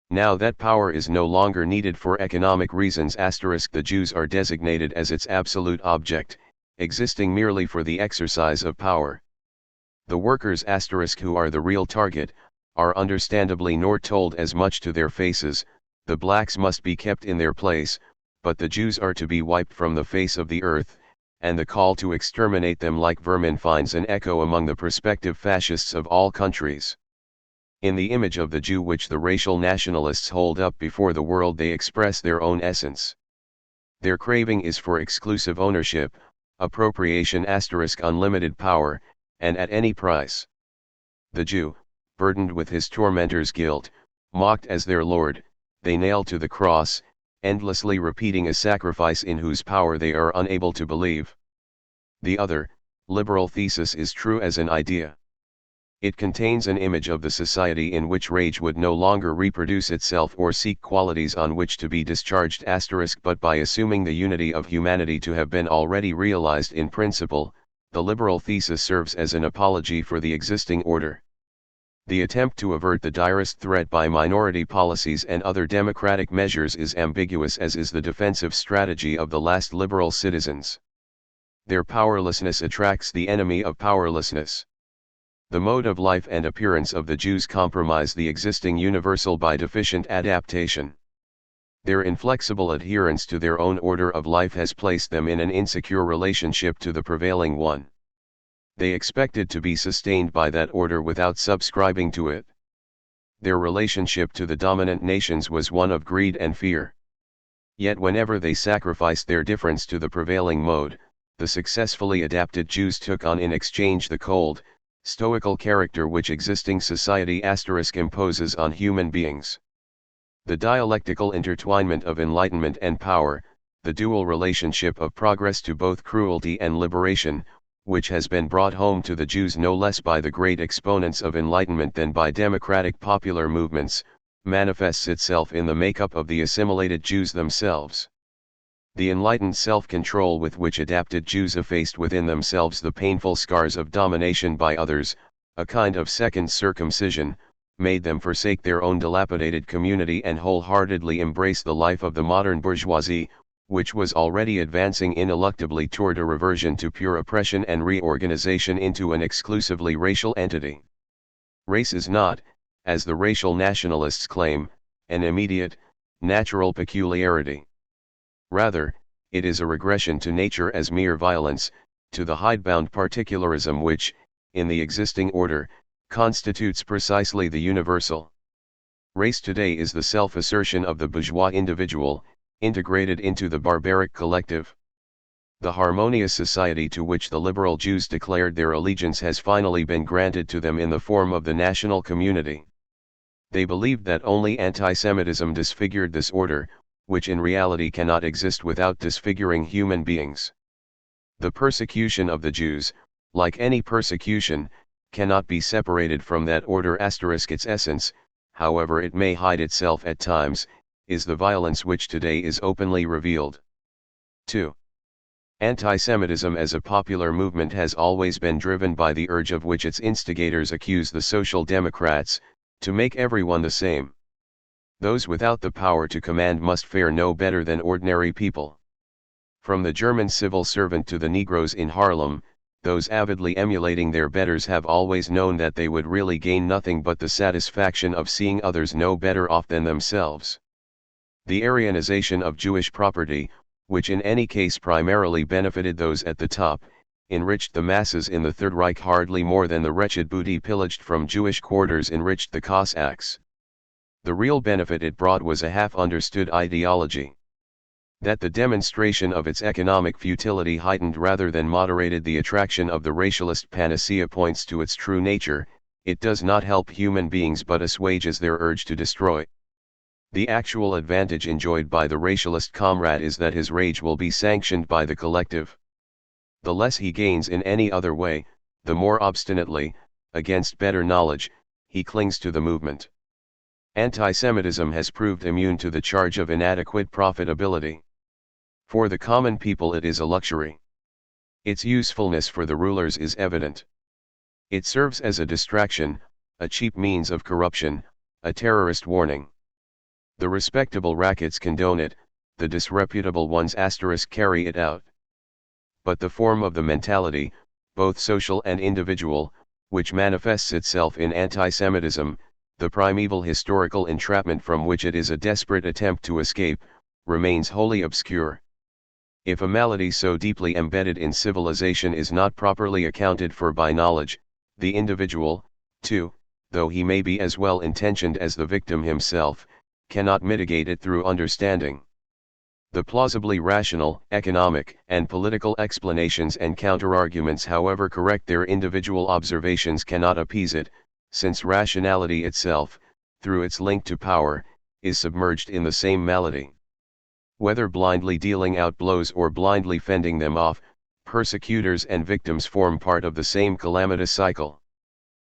S1: Now that power is no longer needed for economic reasons *, the Jews are designated as its absolute object, existing merely for the exercise of power. The workers * who are the real target, are understandably nor told as much to their faces. The blacks must be kept in their place, but the Jews are to be wiped from the face of the earth, and the call to exterminate them like vermin finds an echo among the prospective fascists of all countries. In the image of the Jew which the racial nationalists hold up before the world they express their own essence. Their craving is for exclusive ownership, appropriation * unlimited power, and at any price. The Jew, burdened with his tormentor's guilt, mocked as their Lord, they nail to the cross, endlessly repeating a sacrifice in whose power they are unable to believe. The other, liberal thesis is true as an idea. It contains an image of the society in which rage would no longer reproduce itself or seek qualities on which to be discharged *, but by assuming the unity of humanity to have been already realized in principle, the liberal thesis serves as an apology for the existing order. The attempt to avert the direst threat by minority policies and other democratic measures is ambiguous, as is the defensive strategy of the last liberal citizens. Their powerlessness attracts the enemy of powerlessness. The mode of life and appearance of the Jews compromise the existing universal by deficient adaptation. Their inflexible adherence to their own order of life has placed them in an insecure relationship to the prevailing one. They expected to be sustained by that order without subscribing to it. Their relationship to the dominant nations was one of greed and fear. Yet whenever they sacrificed their difference to the prevailing mode, the successfully adapted Jews took on in exchange the cold, stoical character which existing society imposes on human beings. The dialectical intertwinement of enlightenment and power, the dual relationship of progress to both cruelty and liberation, which has been brought home to the Jews no less by the great exponents of enlightenment than by democratic popular movements, manifests itself in the makeup of the assimilated Jews themselves. The enlightened self-control with which adapted Jews effaced within themselves the painful scars of domination by others, a kind of second circumcision, made them forsake their own dilapidated community and wholeheartedly embrace the life of the modern bourgeoisie, which was already advancing ineluctably toward a reversion to pure oppression and reorganization into an exclusively racial entity. Race is not, as the racial nationalists claim, an immediate, natural peculiarity. Rather, it is a regression to nature as mere violence, to the hidebound particularism which, in the existing order, constitutes precisely the universal. Race today is the self-assertion of the bourgeois individual, integrated into the barbaric collective. The harmonious society to which the liberal Jews declared their allegiance has finally been granted to them in the form of the national community. They believed that only anti-Semitism disfigured this order, which in reality cannot exist without disfiguring human beings. The persecution of the Jews, like any persecution, cannot be separated from that order. Its essence, however it may hide itself at times, is the violence which today is openly revealed. 2. Anti-Semitism as a popular movement has always been driven by the urge of which its instigators accuse the Social Democrats, to make everyone the same. Those without the power to command must fare no better than ordinary people. From the German civil servant to the Negroes in Harlem, those avidly emulating their betters have always known that they would really gain nothing but the satisfaction of seeing others no better off than themselves. The Aryanization of Jewish property, which in any case primarily benefited those at the top, enriched the masses in the Third Reich hardly more than the wretched booty pillaged from Jewish quarters enriched the Cossacks. The real benefit it brought was a half-understood ideology. That the demonstration of its economic futility heightened rather than moderated the attraction of the racialist panacea points to its true nature. It does not help human beings but assuages their urge to destroy. The actual advantage enjoyed by the racialist comrade is that his rage will be sanctioned by the collective. The less he gains in any other way, the more obstinately, against better knowledge, he clings to the movement. Anti-Semitism has proved immune to the charge of inadequate profitability. For the common people it is a luxury. Its usefulness for the rulers is evident. It serves as a distraction, a cheap means of corruption, a terrorist warning. The respectable rackets condone it, the disreputable ones carry it out. But the form of the mentality, both social and individual, which manifests itself in anti-Semitism, the primeval historical entrapment from which it is a desperate attempt to escape, remains wholly obscure. If a malady so deeply embedded in civilization is not properly accounted for by knowledge, the individual, too, though he may be as well intentioned as the victim himself, cannot mitigate it through understanding. The plausibly rational, economic, and political explanations and counterarguments, however correct their individual observations, cannot appease it, since rationality itself, through its link to power, is submerged in the same malady. Whether blindly dealing out blows or blindly fending them off, persecutors and victims form part of the same calamitous cycle.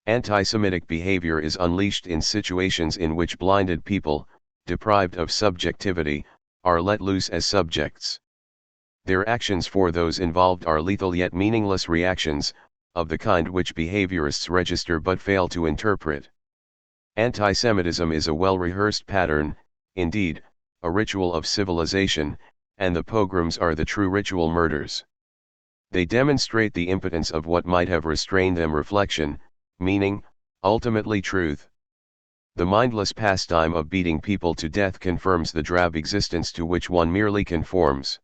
S1: Anti-Semitic behavior is unleashed in situations in which blinded people, deprived of subjectivity, are let loose as subjects. Their actions for those involved are lethal yet meaningless reactions, of the kind which behaviorists register but fail to interpret. Anti-Semitism is a well-rehearsed pattern, indeed, a ritual of civilization, and the pogroms are the true ritual murders. They demonstrate the impotence of what might have restrained them: reflection, meaning, ultimately truth. The mindless pastime of beating people to death confirms the drab existence to which one merely conforms.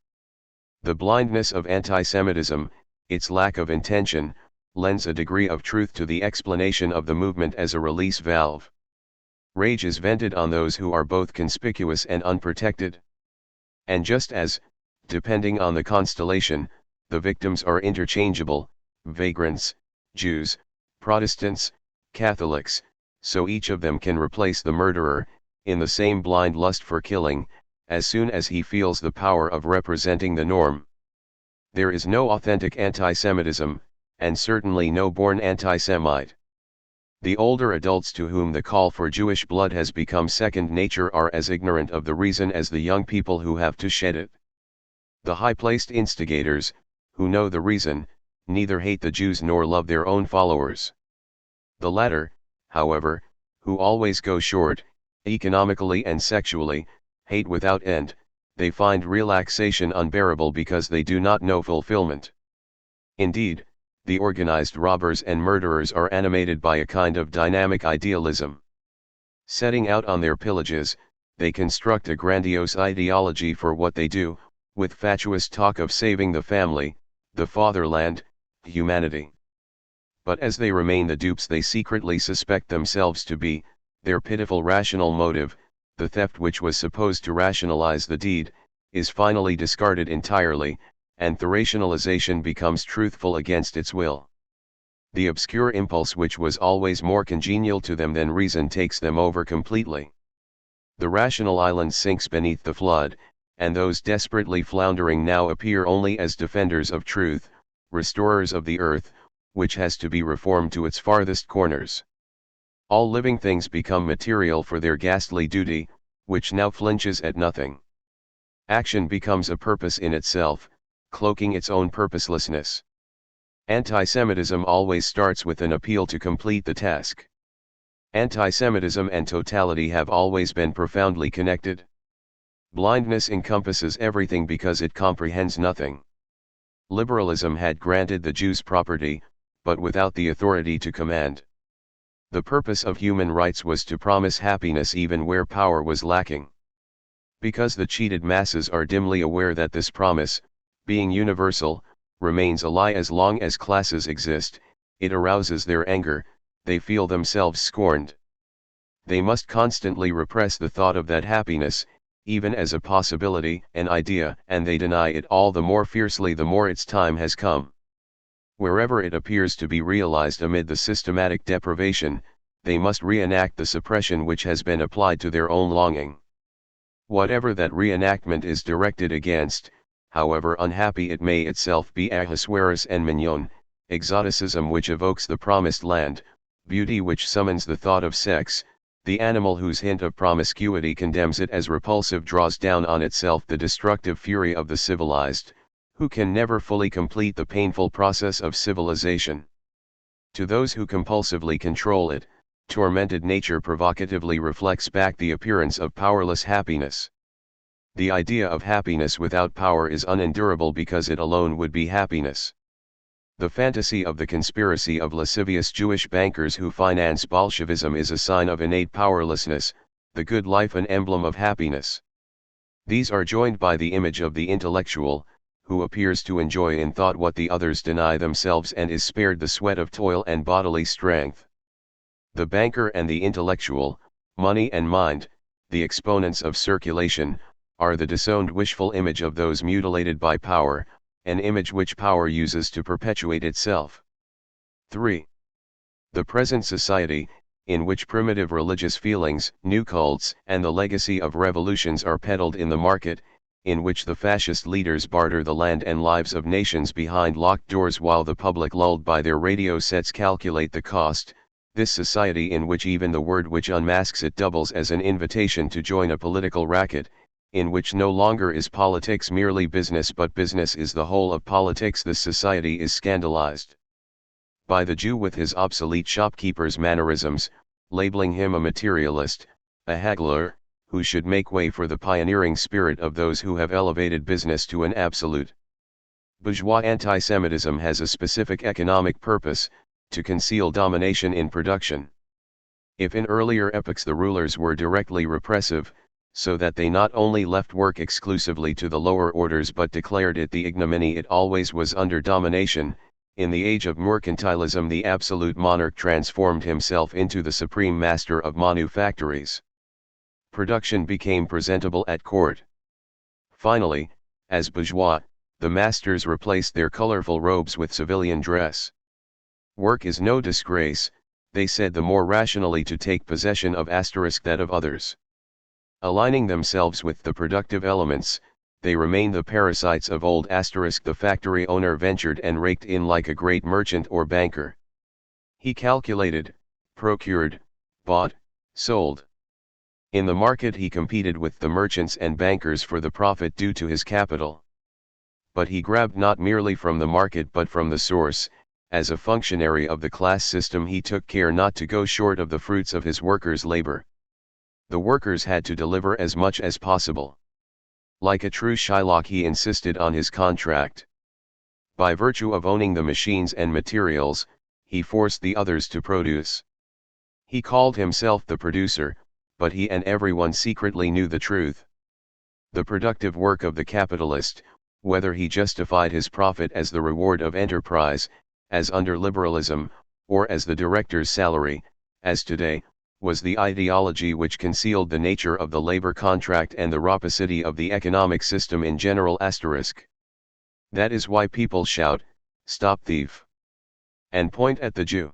S1: The blindness of anti-Semitism, its lack of intention, lends a degree of truth to the explanation of the movement as a release valve. Rage is vented on those who are both conspicuous and unprotected. And just as, depending on the constellation, the victims are interchangeable, vagrants, Jews, Protestants, Catholics, so each of them can replace the murderer, in the same blind lust for killing, as soon as he feels the power of representing the norm. There is no authentic anti-Semitism, and certainly no born anti-Semite. The older adults to whom the call for Jewish blood has become second nature are as ignorant of the reason as the young people who have to shed it. The high-placed instigators, who know the reason, neither hate the Jews nor love their own followers. The latter, however, who always go short, economically and sexually, hate without end. They find relaxation unbearable because they do not know fulfillment. Indeed, the organized robbers and murderers are animated by a kind of dynamic idealism. Setting out on their pillages, they construct a grandiose ideology for what they do, with fatuous talk of saving the family, the fatherland, humanity. But as they remain the dupes they secretly suspect themselves to be, their pitiful rational motive, the theft which was supposed to rationalize the deed, is finally discarded entirely, and the rationalization becomes truthful against its will. The obscure impulse which was always more congenial to them than reason takes them over completely. The rational island sinks beneath the flood, and those desperately floundering now appear only as defenders of truth, restorers of the earth, which has to be reformed to its farthest corners. All living things become material for their ghastly duty, which now flinches at nothing. Action becomes a purpose in itself, cloaking its own purposelessness. Anti-Semitism always starts with an appeal to complete the task. Anti-Semitism and totality have always been profoundly connected. Blindness encompasses everything because it comprehends nothing. Liberalism had granted the Jews property, but without the authority to command. The purpose of human rights was to promise happiness even where power was lacking. Because the cheated masses are dimly aware that this promise, being universal, remains a lie as long as classes exist, it arouses their anger, they feel themselves scorned. They must constantly repress the thought of that happiness, even as a possibility, an idea, and they deny it all the more fiercely the more its time has come. Wherever it appears to be realized amid the systematic deprivation, they must reenact the suppression which has been applied to their own longing. Whatever that reenactment is directed against, however unhappy it may itself be, Ahasuerus and Mignon, exoticism which evokes the promised land, beauty which summons the thought of sex, the animal whose hint of promiscuity condemns it as repulsive draws down on itself the destructive fury of the civilized, who can never fully complete the painful process of civilization. To those who compulsively control it, tormented nature provocatively reflects back the appearance of powerless happiness. The idea of happiness without power is unendurable because it alone would be happiness. The fantasy of the conspiracy of lascivious Jewish bankers who finance Bolshevism is a sign of innate powerlessness, the good life an emblem of happiness. These are joined by the image of the intellectual, who appears to enjoy in thought what the others deny themselves and is spared the sweat of toil and bodily strength. The banker and the intellectual, money and mind, the exponents of circulation, are the disowned wishful image of those mutilated by power, an image which power uses to perpetuate itself. 3. The present society, in which primitive religious feelings, new cults, and the legacy of revolutions are peddled in the market, in which the fascist leaders barter the land and lives of nations behind locked doors while the public lulled by their radio sets calculate the cost, this society in which even the word which unmasks it doubles as an invitation to join a political racket, in which no longer is politics merely business but business is the whole of politics, this society is scandalized by the Jew with his obsolete shopkeeper's mannerisms, labeling him a materialist, a haggler, who should make way for the pioneering spirit of those who have elevated business to an absolute. Bourgeois anti-Semitism has a specific economic purpose, to conceal domination in production. If in earlier epochs the rulers were directly repressive, so that they not only left work exclusively to the lower orders but declared it the ignominy it always was under domination, in the age of mercantilism the absolute monarch transformed himself into the supreme master of manufactories. Production became presentable at court. Finally, as bourgeois, the masters replaced their colorful robes with civilian dress. Work is no disgrace, they said, the more rationally to take possession of that of others. Aligning themselves with the productive elements, they remain the parasites of old. The factory owner ventured and raked in like a great merchant or banker. He calculated, procured, bought, sold. In the market he competed with the merchants and bankers for the profit due to his capital. But he grabbed not merely from the market but from the source. As a functionary of the class system he took care not to go short of the fruits of his workers' labor. The workers had to deliver as much as possible. Like a true Shylock he insisted on his contract. By virtue of owning the machines and materials, he forced the others to produce. He called himself the producer, but he and everyone secretly knew the truth. The productive work of the capitalist, whether he justified his profit as the reward of enterprise, as under liberalism, or as the director's salary, as today, was the ideology which concealed the nature of the labor contract and the rapacity of the economic system in general. That is why people shout, "Stop thief!" and point at the Jew.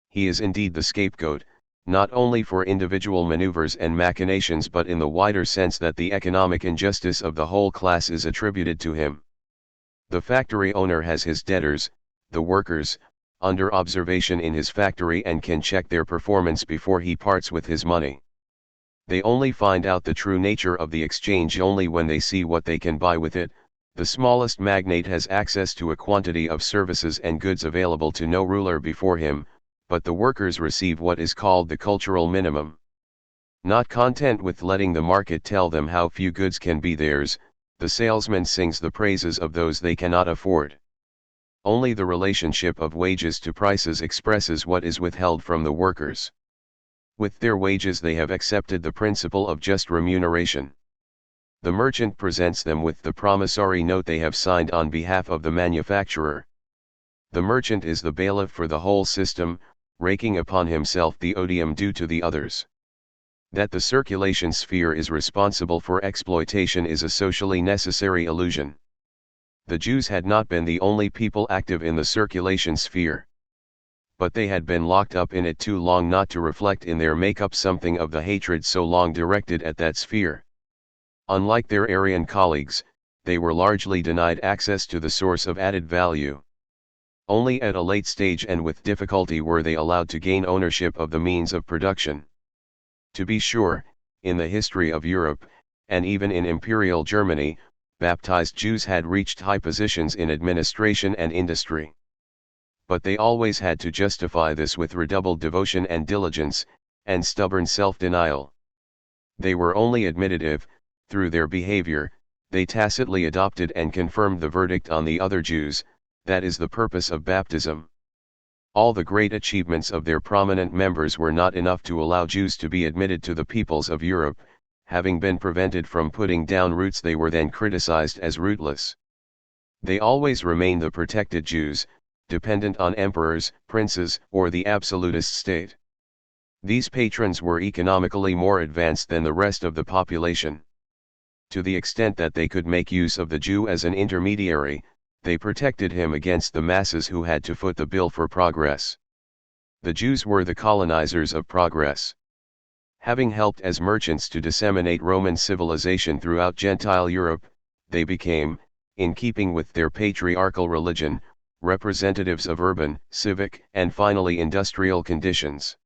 S1: He is indeed the scapegoat, not only for individual maneuvers and machinations but in the wider sense that the economic injustice of the whole class is attributed to him. The factory owner has his debtors, the workers, under observation in his factory and can check their performance before he parts with his money. They only find out the true nature of the exchange only when they see what they can buy with it. The smallest magnate has access to a quantity of services and goods available to no ruler before him, but the workers receive what is called the cultural minimum. Not content with letting the market tell them how few goods can be theirs, the salesman sings the praises of those they cannot afford. Only the relationship of wages to prices expresses what is withheld from the workers. With their wages they have accepted the principle of just remuneration. The merchant presents them with the promissory note they have signed on behalf of the manufacturer. The merchant is the bailiff for the whole system, raking upon himself the odium due to the others. That the circulation sphere is responsible for exploitation is a socially necessary illusion. The Jews had not been the only people active in the circulation sphere. But they had been locked up in it too long not to reflect in their makeup something of the hatred so long directed at that sphere. Unlike their Aryan colleagues, they were largely denied access to the source of added value. Only at a late stage and with difficulty were they allowed to gain ownership of the means of production. To be sure, in the history of Europe, and even in Imperial Germany, baptized Jews had reached high positions in administration and industry. But they always had to justify this with redoubled devotion and diligence, and stubborn self-denial. They were only admitted if, through their behavior, they tacitly adopted and confirmed the verdict on the other Jews. That is the purpose of baptism. All the great achievements of their prominent members were not enough to allow Jews to be admitted to the peoples of Europe. Having been prevented from putting down roots they were then criticized as rootless. They always remained the protected Jews, dependent on emperors, princes, or the absolutist state. These patrons were economically more advanced than the rest of the population. To the extent that they could make use of the Jew as an intermediary, they protected him against the masses who had to foot the bill for progress. The Jews were the colonizers of progress. Having helped as merchants to disseminate Roman civilization throughout Gentile Europe, they became, in keeping with their patriarchal religion, representatives of urban, civic, and finally industrial conditions.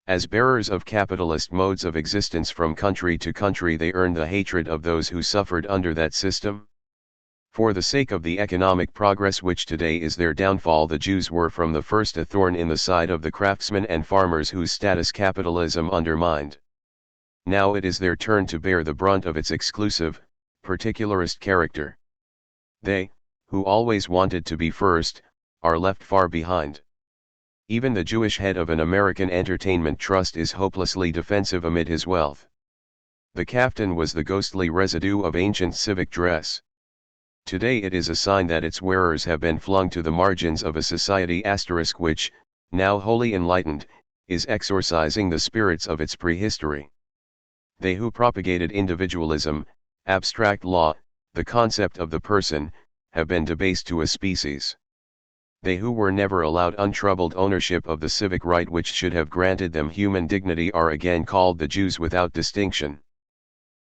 S1: As bearers of capitalist modes of existence from country to country they earned the hatred of those who suffered under that system. For the sake of the economic progress which today is their downfall, the Jews were from the first a thorn in the side of the craftsmen and farmers whose status capitalism undermined. Now it is their turn to bear the brunt of its exclusive, particularist character. They, who always wanted to be first, are left far behind. Even the Jewish head of an American entertainment trust is hopelessly defensive amid his wealth. The kaftan was the ghostly residue of ancient civic dress. Today it is a sign that its wearers have been flung to the margins of a society which, now wholly enlightened, is exorcising the spirits of its prehistory. They who propagated individualism, abstract law, the concept of the person, have been debased to a species. They who were never allowed untroubled ownership of the civic right which should have granted them human dignity are again called the Jews without distinction.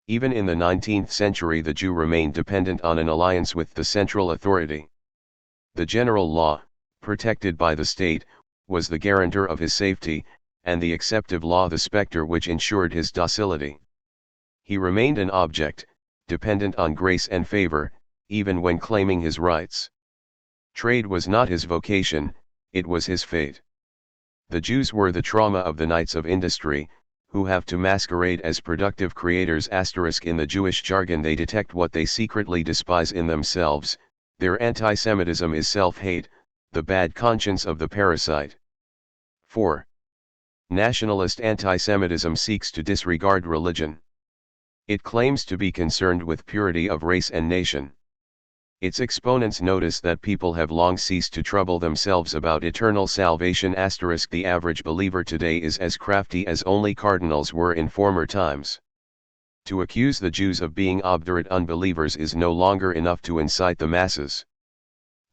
S1: Even in the 19th century the Jew remained dependent on an alliance with the central authority. The general law, protected by the state, was the guarantor of his safety, and the exceptive law the spectre which ensured his docility. He remained an object, dependent on grace and favor, even when claiming his rights. Trade was not his vocation, it was his fate. The Jews were the trauma of the knights of industry, who have to masquerade as productive creators. In the Jewish jargon they detect what they secretly despise in themselves. Their anti-Semitism is self-hate, the bad conscience of the parasite. 4. Nationalist anti-Semitism seeks to disregard religion. It claims to be concerned with purity of race and nation. Its exponents notice that people have long ceased to trouble themselves about eternal salvation. The average believer today is as crafty as only cardinals were in former times. To accuse the Jews of being obdurate unbelievers is no longer enough to incite the masses.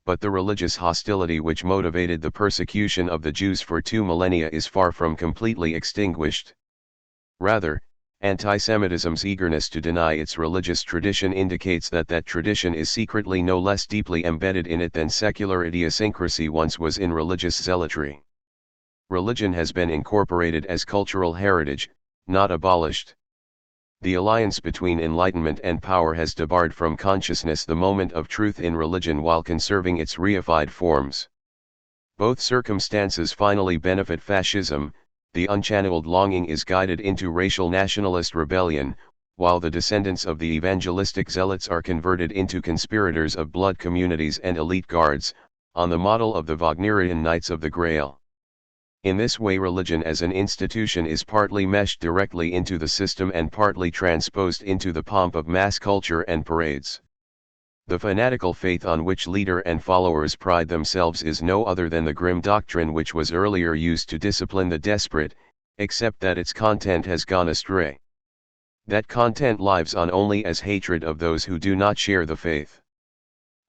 S1: But the religious hostility which motivated the persecution of the Jews for 2 millennia is far from completely extinguished. Rather, anti-Semitism's eagerness to deny its religious tradition indicates that that tradition is secretly no less deeply embedded in it than secular idiosyncrasy once was in religious zealotry. Religion has been incorporated as cultural heritage, not abolished. The alliance between enlightenment and power has debarred from consciousness the moment of truth in religion while conserving its reified forms. Both circumstances finally benefit fascism. The unchanneled longing is guided into racial nationalist rebellion, while the descendants of the evangelistic zealots are converted into conspirators of blood communities and elite guards, on the model of the Wagnerian Knights of the Grail. In this way religion as an institution is partly meshed directly into the system and partly transposed into the pomp of mass culture and parades. The fanatical faith on which leader and followers pride themselves is no other than the grim doctrine which was earlier used to discipline the desperate, except that its content has gone astray. That content lives on only as hatred of those who do not share the faith.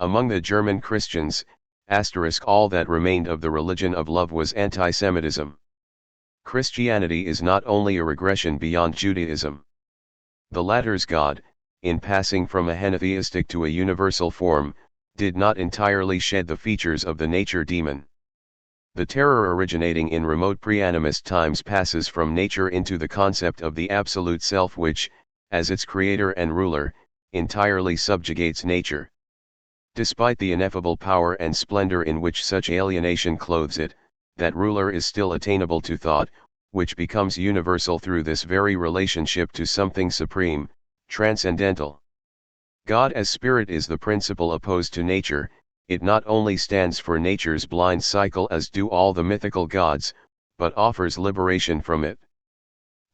S1: Among the German Christians, all that remained of the religion of love was anti-Semitism. Christianity is not only a regression beyond Judaism. The latter's God, in passing from a henotheistic to a universal form, did not entirely shed the features of the nature demon. The terror originating in remote pre-animist times passes from nature into the concept of the absolute self which, as its creator and ruler, entirely subjugates nature. Despite the ineffable power and splendor in which such alienation clothes it, that ruler is still attainable to thought, which becomes universal through this very relationship to something supreme, transcendental. God as spirit is the principle opposed to nature. It not only stands for nature's blind cycle as do all the mythical gods, but offers liberation from it.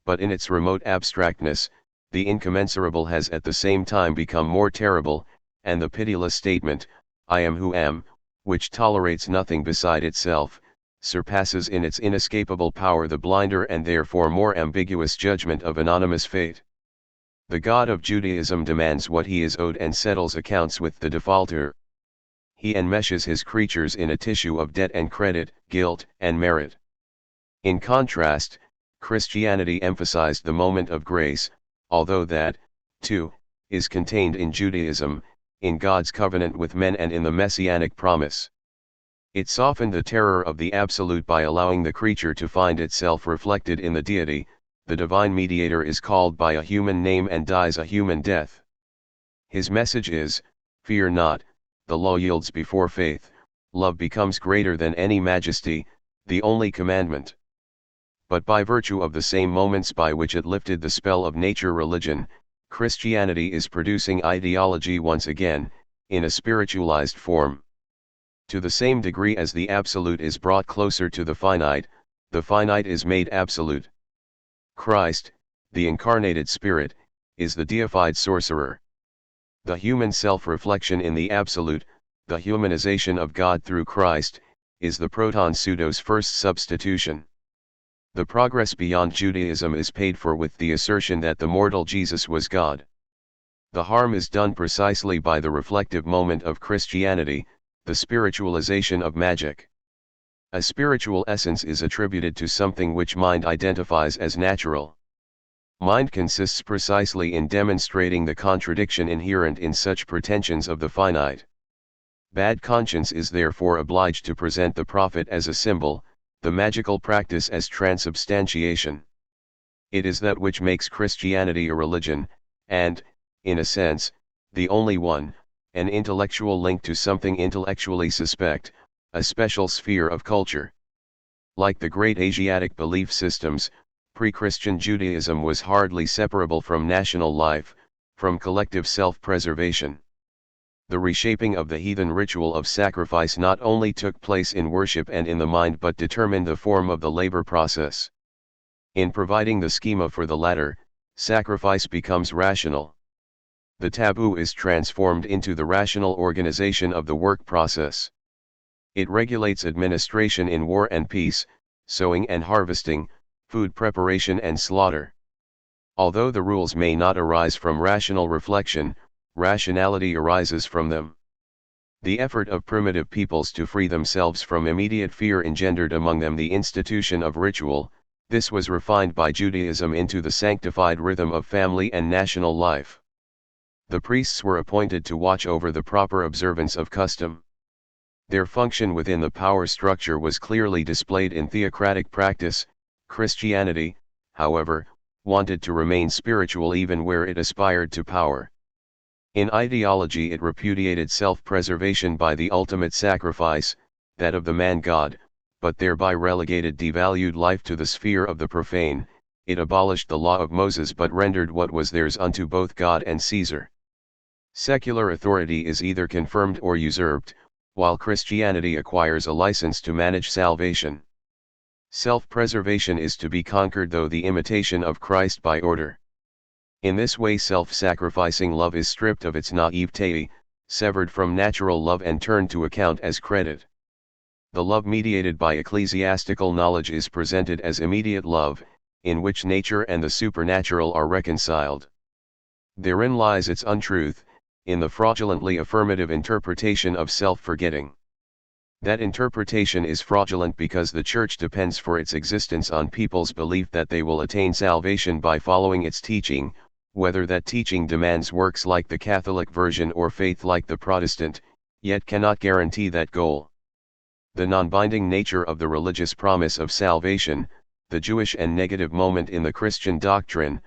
S1: But in its remote abstractness, the incommensurable has at the same time become more terrible, and the pitiless statement, "I am who am," which tolerates nothing beside itself, surpasses in its inescapable power the blinder and therefore more ambiguous judgment of anonymous fate. The God of Judaism demands what he is owed and settles accounts with the defaulter. He enmeshes his creatures in a tissue of debt and credit, guilt and merit. In contrast, Christianity emphasized the moment of grace, although that, too, is contained in Judaism, in God's covenant with men and in the messianic promise. It softened the terror of the absolute by allowing the creature to find itself reflected in the deity. The divine mediator is called by a human name and dies a human death. His message is, Fear not, the law yields before faith, love becomes greater than any majesty, the only commandment. But by virtue of the same moments by which it lifted the spell of nature religion, Christianity is producing ideology once again, in a spiritualized form. To the same degree as the absolute is brought closer to the finite is made absolute. Christ, the incarnated Spirit, is the deified sorcerer. The human self-reflection in the absolute, the humanization of God through Christ, is the proton pseudo's first substitution. The progress beyond Judaism is paid for with the assertion that the mortal Jesus was God. The harm is done precisely by the reflective moment of Christianity, the spiritualization of magic. A spiritual essence is attributed to something which mind identifies as natural. Mind consists precisely in demonstrating the contradiction inherent in such pretensions of the finite. Bad conscience is therefore obliged to present the prophet as a symbol, the magical practice as transubstantiation. It is that which makes Christianity a religion, and, in a sense, the only one, an intellectual link to something intellectually suspect, a special sphere of culture. Like the great Asiatic belief systems, pre-Christian Judaism was hardly separable from national life, from collective self-preservation. The reshaping of the heathen ritual of sacrifice not only took place in worship and in the mind but determined the form of the labor process. In providing the schema for the latter, sacrifice becomes rational. The taboo is transformed into the rational organization of the work process. It regulates administration in war and peace, sowing and harvesting, food preparation and slaughter. Although the rules may not arise from rational reflection, rationality arises from them. The effort of primitive peoples to free themselves from immediate fear engendered among them the institution of ritual. This was refined by Judaism into the sanctified rhythm of family and national life. The priests were appointed to watch over the proper observance of custom. Their function within the power structure was clearly displayed in theocratic practice. Christianity, however, wanted to remain spiritual even where it aspired to power. In ideology it repudiated self-preservation by the ultimate sacrifice, that of the man-God, but thereby relegated devalued life to the sphere of the profane. It abolished the law of Moses but rendered what was theirs unto both God and Caesar. Secular authority is either confirmed or usurped, while Christianity acquires a license to manage salvation. Self-preservation is to be conquered through the imitation of Christ by order. In this way self-sacrificing love is stripped of its naivete, severed from natural love and turned to account as credit. The love mediated by ecclesiastical knowledge is presented as immediate love, in which nature and the supernatural are reconciled. Therein lies its untruth, in the fraudulently affirmative interpretation of self-forgetting. That interpretation is fraudulent because the Church depends for its existence on people's belief that they will attain salvation by following its teaching, whether that teaching demands works like the Catholic version or faith like the Protestant, yet cannot guarantee that goal. The non-binding nature of the religious promise of salvation, the Jewish and negative moment in the Christian doctrine,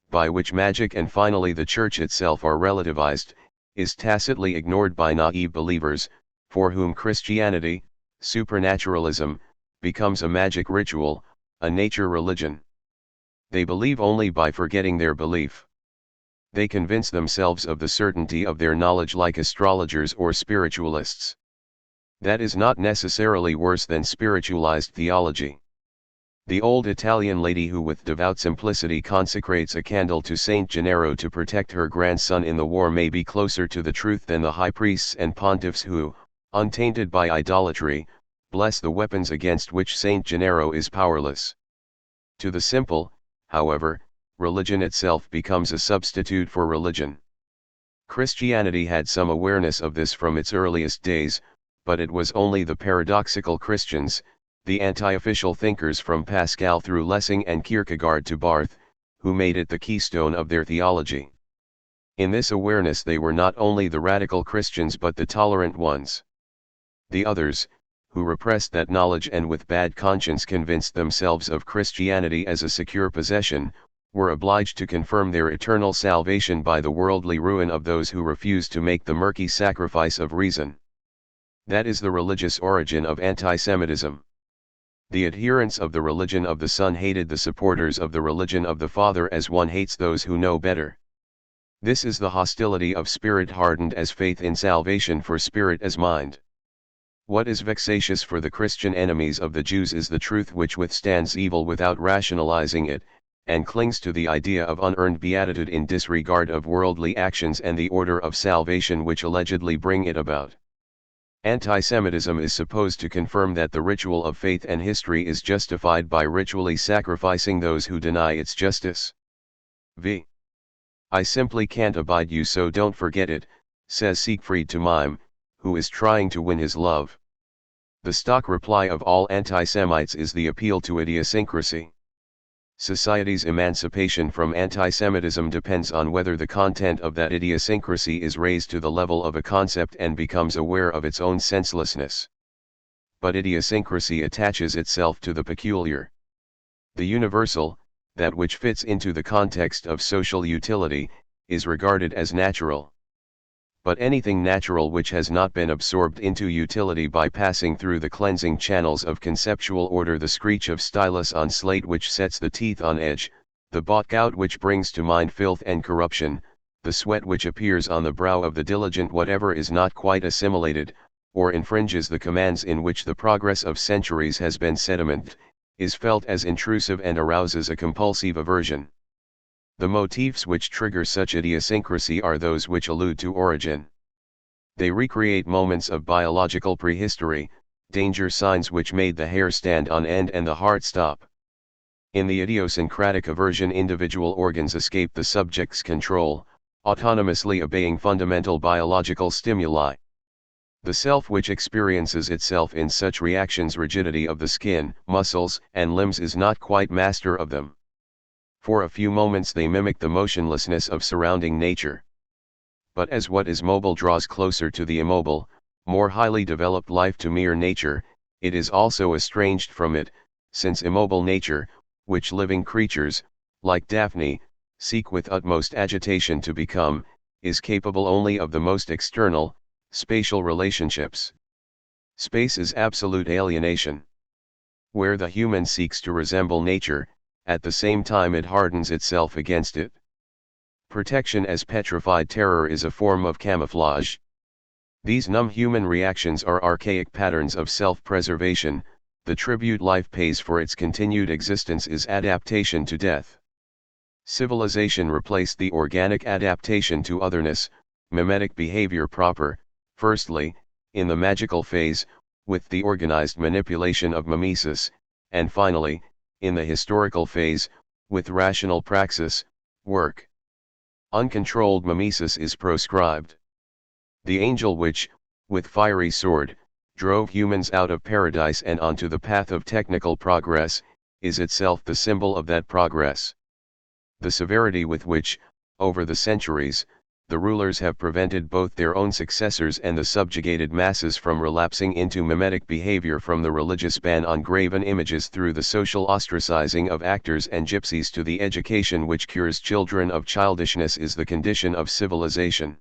S1: by which magic and finally the Church itself are relativized, is tacitly ignored by naive believers, for whom Christianity, supernaturalism, becomes a magic ritual, a nature religion. They believe only by forgetting their belief. They convince themselves of the certainty of their knowledge like astrologers or spiritualists. That is not necessarily worse than spiritualized theology. The old Italian lady who with devout simplicity consecrates a candle to Saint Gennaro to protect her grandson in the war may be closer to the truth than the high priests and pontiffs who, untainted by idolatry, bless the weapons against which Saint Gennaro is powerless. To the simple, however, religion itself becomes a substitute for religion. Christianity had some awareness of this from its earliest days, but it was only the paradoxical Christians, the anti-official thinkers from Pascal through Lessing and Kierkegaard to Barth, who made it the keystone of their theology. In this awareness they were not only the radical Christians but the tolerant ones. The others, who repressed that knowledge and with bad conscience convinced themselves of Christianity as a secure possession, were obliged to confirm their eternal salvation by the worldly ruin of those who refused to make the murky sacrifice of reason. That is the religious origin of anti-Semitism. The adherents of the religion of the Son hated the supporters of the religion of the Father as one hates those who know better. This is the hostility of spirit hardened as faith in salvation for spirit as mind. What is vexatious for the Christian enemies of the Jews is the truth which withstands evil without rationalizing it, and clings to the idea of unearned beatitude in disregard of worldly actions and the order of salvation which allegedly bring it about. Anti-Semitism is supposed to confirm that the ritual of faith and history is justified by ritually sacrificing those who deny its justice. V. I simply can't abide you, so don't forget it, says Siegfried to Mime, who is trying to win his love. The stock reply of all anti-Semites is the appeal to idiosyncrasy. Society's emancipation from anti-Semitism depends on whether the content of that idiosyncrasy is raised to the level of a concept and becomes aware of its own senselessness. But idiosyncrasy attaches itself to the peculiar. The universal, that which fits into the context of social utility, is regarded as natural. But anything natural which has not been absorbed into utility by passing through the cleansing channels of conceptual order, the screech of stylus on slate which sets the teeth on edge, the bought gout which brings to mind filth and corruption, the sweat which appears on the brow of the diligent, whatever is not quite assimilated, or infringes the commands in which the progress of centuries has been sedimented, is felt as intrusive and arouses a compulsive aversion. The motifs which trigger such idiosyncrasy are those which allude to origin. They recreate moments of biological prehistory, danger signs which made the hair stand on end and the heart stop. In the idiosyncratic aversion, individual organs escape the subject's control, autonomously obeying fundamental biological stimuli. The self which experiences itself in such reactions, rigidity of the skin, muscles, and limbs, is not quite master of them. For a few moments they mimic the motionlessness of surrounding nature. But as what is mobile draws closer to the immobile, more highly developed life to mere nature, it is also estranged from it, since immobile nature, which living creatures, like Daphne, seek with utmost agitation to become, is capable only of the most external, spatial relationships. Space is absolute alienation. Where the human seeks to resemble nature, at the same time it hardens itself against it. Protection as petrified terror is a form of camouflage. These numb human reactions are archaic patterns of self-preservation. The tribute life pays for its continued existence is adaptation to death. Civilization replaced the organic adaptation to otherness, mimetic behavior proper, firstly, in the magical phase, with the organized manipulation of mimesis, and finally, in the historical phase, with rational praxis, work. Uncontrolled mimesis is proscribed. The angel which, with fiery sword, drove humans out of paradise and onto the path of technical progress, is itself the symbol of that progress. The severity with which, over the centuries, the rulers have prevented both their own successors and the subjugated masses from relapsing into mimetic behavior, from the religious ban on graven images through the social ostracizing of actors and gypsies to the education which cures children of childishness, is the condition of civilization.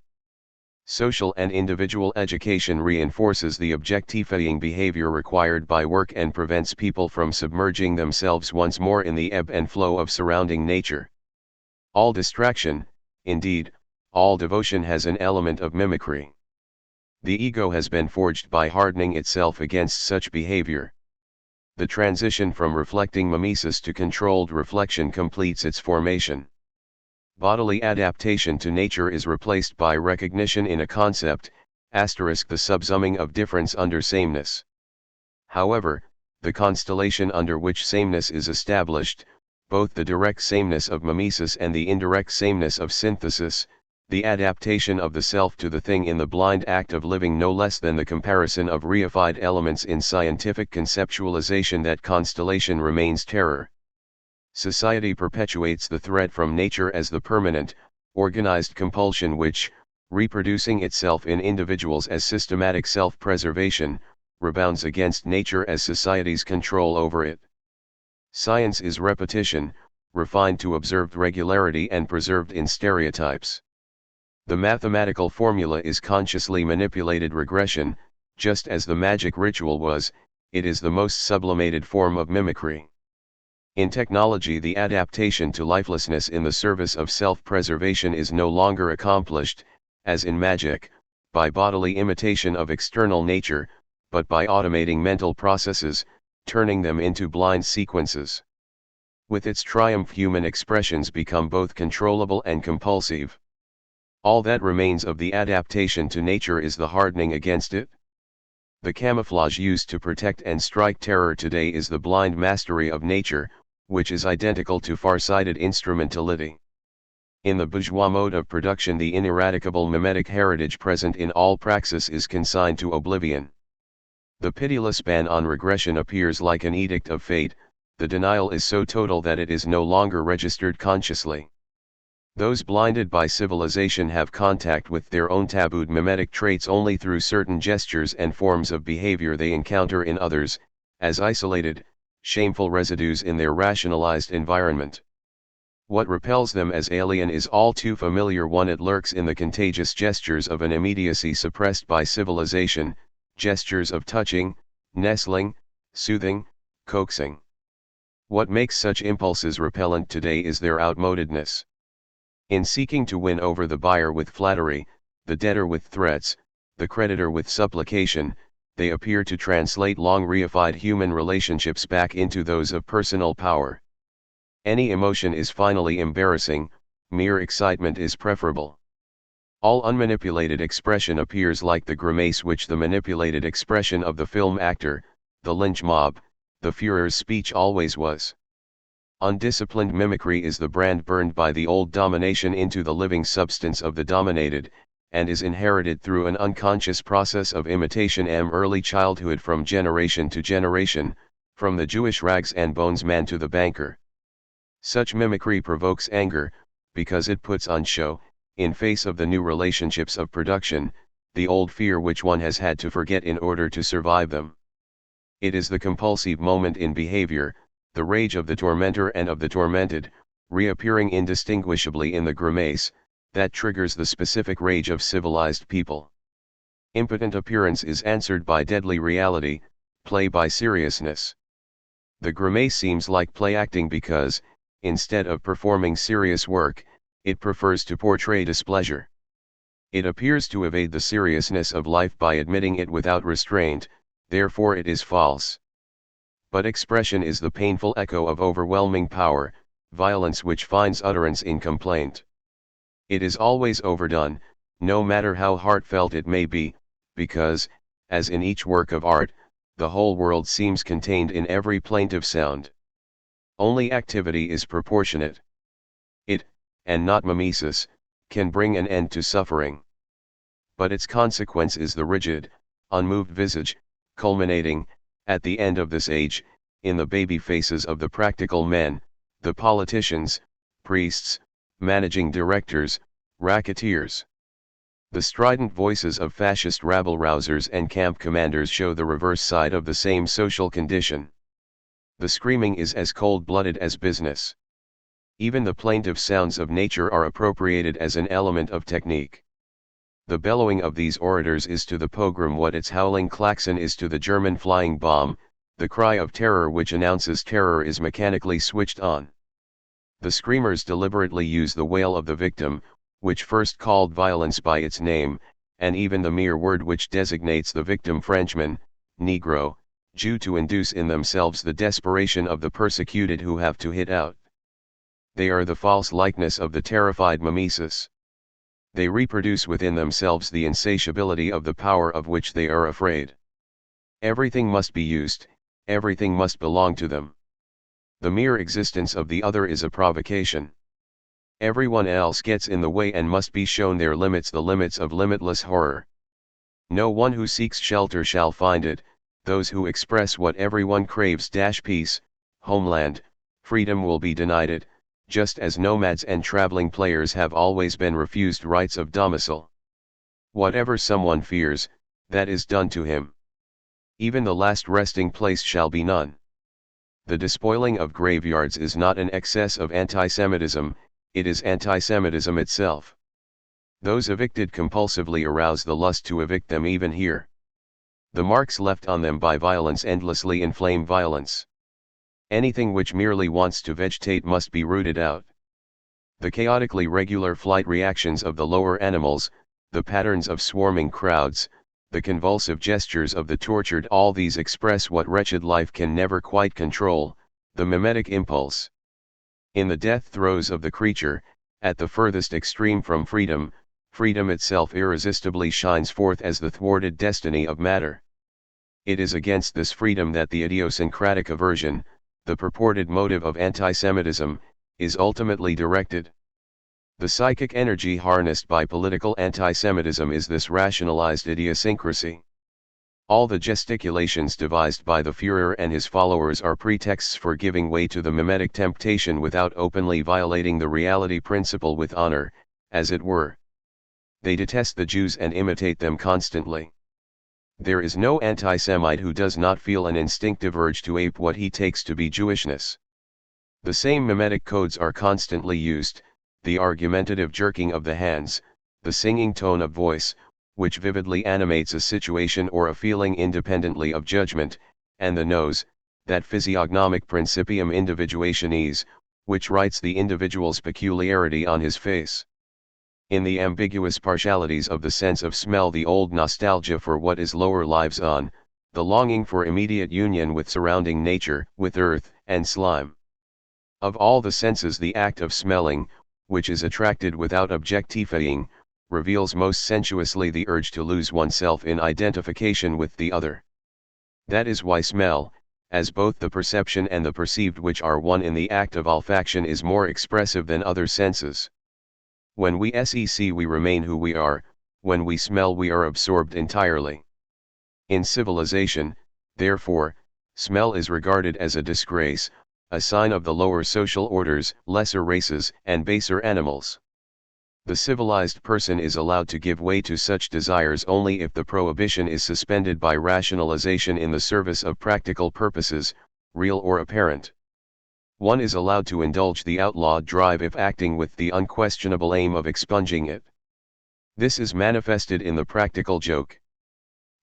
S1: Social and individual education reinforces the objectifying behavior required by work and prevents people from submerging themselves once more in the ebb and flow of surrounding nature. All distraction, indeed, all devotion has an element of mimicry. The ego has been forged by hardening itself against such behavior. The transition from reflecting mimesis to controlled reflection completes its formation. Bodily adaptation to nature is replaced by recognition in a concept, * the subsuming of difference under sameness. However, the constellation under which sameness is established, both the direct sameness of mimesis and the indirect sameness of synthesis, the adaptation of the self to the thing in the blind act of living, no less than the comparison of reified elements in scientific conceptualization, that constellation remains terror. Society perpetuates the threat from nature as the permanent, organized compulsion which, reproducing itself in individuals as systematic self-preservation, rebounds against nature as society's control over it. Science is repetition, refined to observed regularity and preserved in stereotypes. The mathematical formula is consciously manipulated regression, just as the magic ritual was. It is the most sublimated form of mimicry. In technology, the adaptation to lifelessness in the service of self-preservation is no longer accomplished, as in magic, by bodily imitation of external nature, but by automating mental processes, turning them into blind sequences. With its triumph, human expressions become both controllable and compulsive. All that remains of the adaptation to nature is the hardening against it. The camouflage used to protect and strike terror today is the blind mastery of nature, which is identical to far-sighted instrumentality. In the bourgeois mode of production, the ineradicable mimetic heritage present in all praxis is consigned to oblivion. The pitiless ban on regression appears like an edict of fate. The denial is so total that it is no longer registered consciously. Those blinded by civilization have contact with their own tabooed mimetic traits only through certain gestures and forms of behavior they encounter in others, as isolated, shameful residues in their rationalized environment. What repels them as alien is all too familiar one. It lurks in the contagious gestures of an immediacy suppressed by civilization, gestures of touching, nestling, soothing, coaxing. What makes such impulses repellent today is their outmodedness. In seeking to win over the buyer with flattery, the debtor with threats, the creditor with supplication, they appear to translate long reified human relationships back into those of personal power. Any emotion is finally embarrassing, mere excitement is preferable. All unmanipulated expression appears like the grimace which the manipulated expression of the film actor, the lynch mob, the Führer's speech always was. Undisciplined mimicry is the brand burned by the old domination into the living substance of the dominated, and is inherited through an unconscious process of imitation early childhood from generation to generation, from the Jewish rags and bones man to the banker. Such mimicry provokes anger, because it puts on show, in face of the new relationships of production, the old fear which one has had to forget in order to survive them. It is the compulsive moment in behavior, the rage of the tormentor and of the tormented, reappearing indistinguishably in the grimace, that triggers the specific rage of civilized people. Impotent appearance is answered by deadly reality, play by seriousness. The grimace seems like play acting because, instead of performing serious work, it prefers to portray displeasure. It appears to evade the seriousness of life by admitting it without restraint, therefore it is false. But expression is the painful echo of overwhelming power, violence which finds utterance in complaint. It is always overdone, no matter how heartfelt it may be, because, as in each work of art, the whole world seems contained in every plaintive sound. Only activity is proportionate. It, and not mimesis, can bring an end to suffering. But its consequence is the rigid, unmoved visage, culminating, at the end of this age, in the baby faces of the practical men, the politicians, priests, managing directors, racketeers. The strident voices of fascist rabble-rousers and camp commanders show the reverse side of the same social condition. The screaming is as cold-blooded as business. Even the plaintive sounds of nature are appropriated as an element of technique. The bellowing of these orators is to the pogrom what its howling klaxon is to the German flying bomb. The cry of terror which announces terror is mechanically switched on. The screamers deliberately use the wail of the victim, which first called violence by its name, and even the mere word which designates the victim Frenchman, Negro, Jew to induce in themselves the desperation of the persecuted who have to hit out. They are the false likeness of the terrified mimesis. They reproduce within themselves the insatiability of the power of which they are afraid. Everything must be used, everything must belong to them. The mere existence of the other is a provocation. Everyone else gets in the way and must be shown their limits, the limits of limitless horror. No one who seeks shelter shall find it. Those who express what everyone craves - peace, homeland, freedom will be denied it, just as nomads and traveling players have always been refused rights of domicile. Whatever someone fears, that is done to him. Even the last resting place shall be none. The despoiling of graveyards is not an excess of anti-Semitism, it is anti-Semitism itself. Those evicted compulsively arouse the lust to evict them even here. The marks left on them by violence endlessly inflame violence. Anything which merely wants to vegetate must be rooted out. The chaotically regular flight reactions of the lower animals, the patterns of swarming crowds, the convulsive gestures of the tortured, all these express what wretched life can never quite control, the mimetic impulse. In the death throes of the creature, at the furthest extreme from freedom, freedom itself irresistibly shines forth as the thwarted destiny of matter. It is against this freedom that the idiosyncratic aversion, the purported motive of anti-Semitism, is ultimately directed. The psychic energy harnessed by political anti-Semitism is this rationalized idiosyncrasy. All the gesticulations devised by the Führer and his followers are pretexts for giving way to the mimetic temptation without openly violating the reality principle with honor, as it were. They detest the Jews and imitate them constantly. There is no anti-Semite who does not feel an instinctive urge to ape what he takes to be Jewishness. The same mimetic codes are constantly used, the argumentative jerking of the hands, the singing tone of voice, which vividly animates a situation or a feeling independently of judgment, and the nose, that physiognomic principium individuationis, which writes the individual's peculiarity on his face. In the ambiguous partialities of the sense of smell, the old nostalgia for what is lower lives on, the longing for immediate union with surrounding nature, with earth and slime. Of all the senses, the act of smelling, which is attracted without objectifying, reveals most sensuously the urge to lose oneself in identification with the other. That is why smell, as both the perception and the perceived which are one in the act of olfaction, is more expressive than other senses. When we sec we remain who we are, when we smell we are absorbed entirely. In civilization, therefore, smell is regarded as a disgrace, a sign of the lower social orders, lesser races, and baser animals. The civilized person is allowed to give way to such desires only if the prohibition is suspended by rationalization in the service of practical purposes, real or apparent. One is allowed to indulge the outlawed drive if acting with the unquestionable aim of expunging it. This is manifested in the practical joke.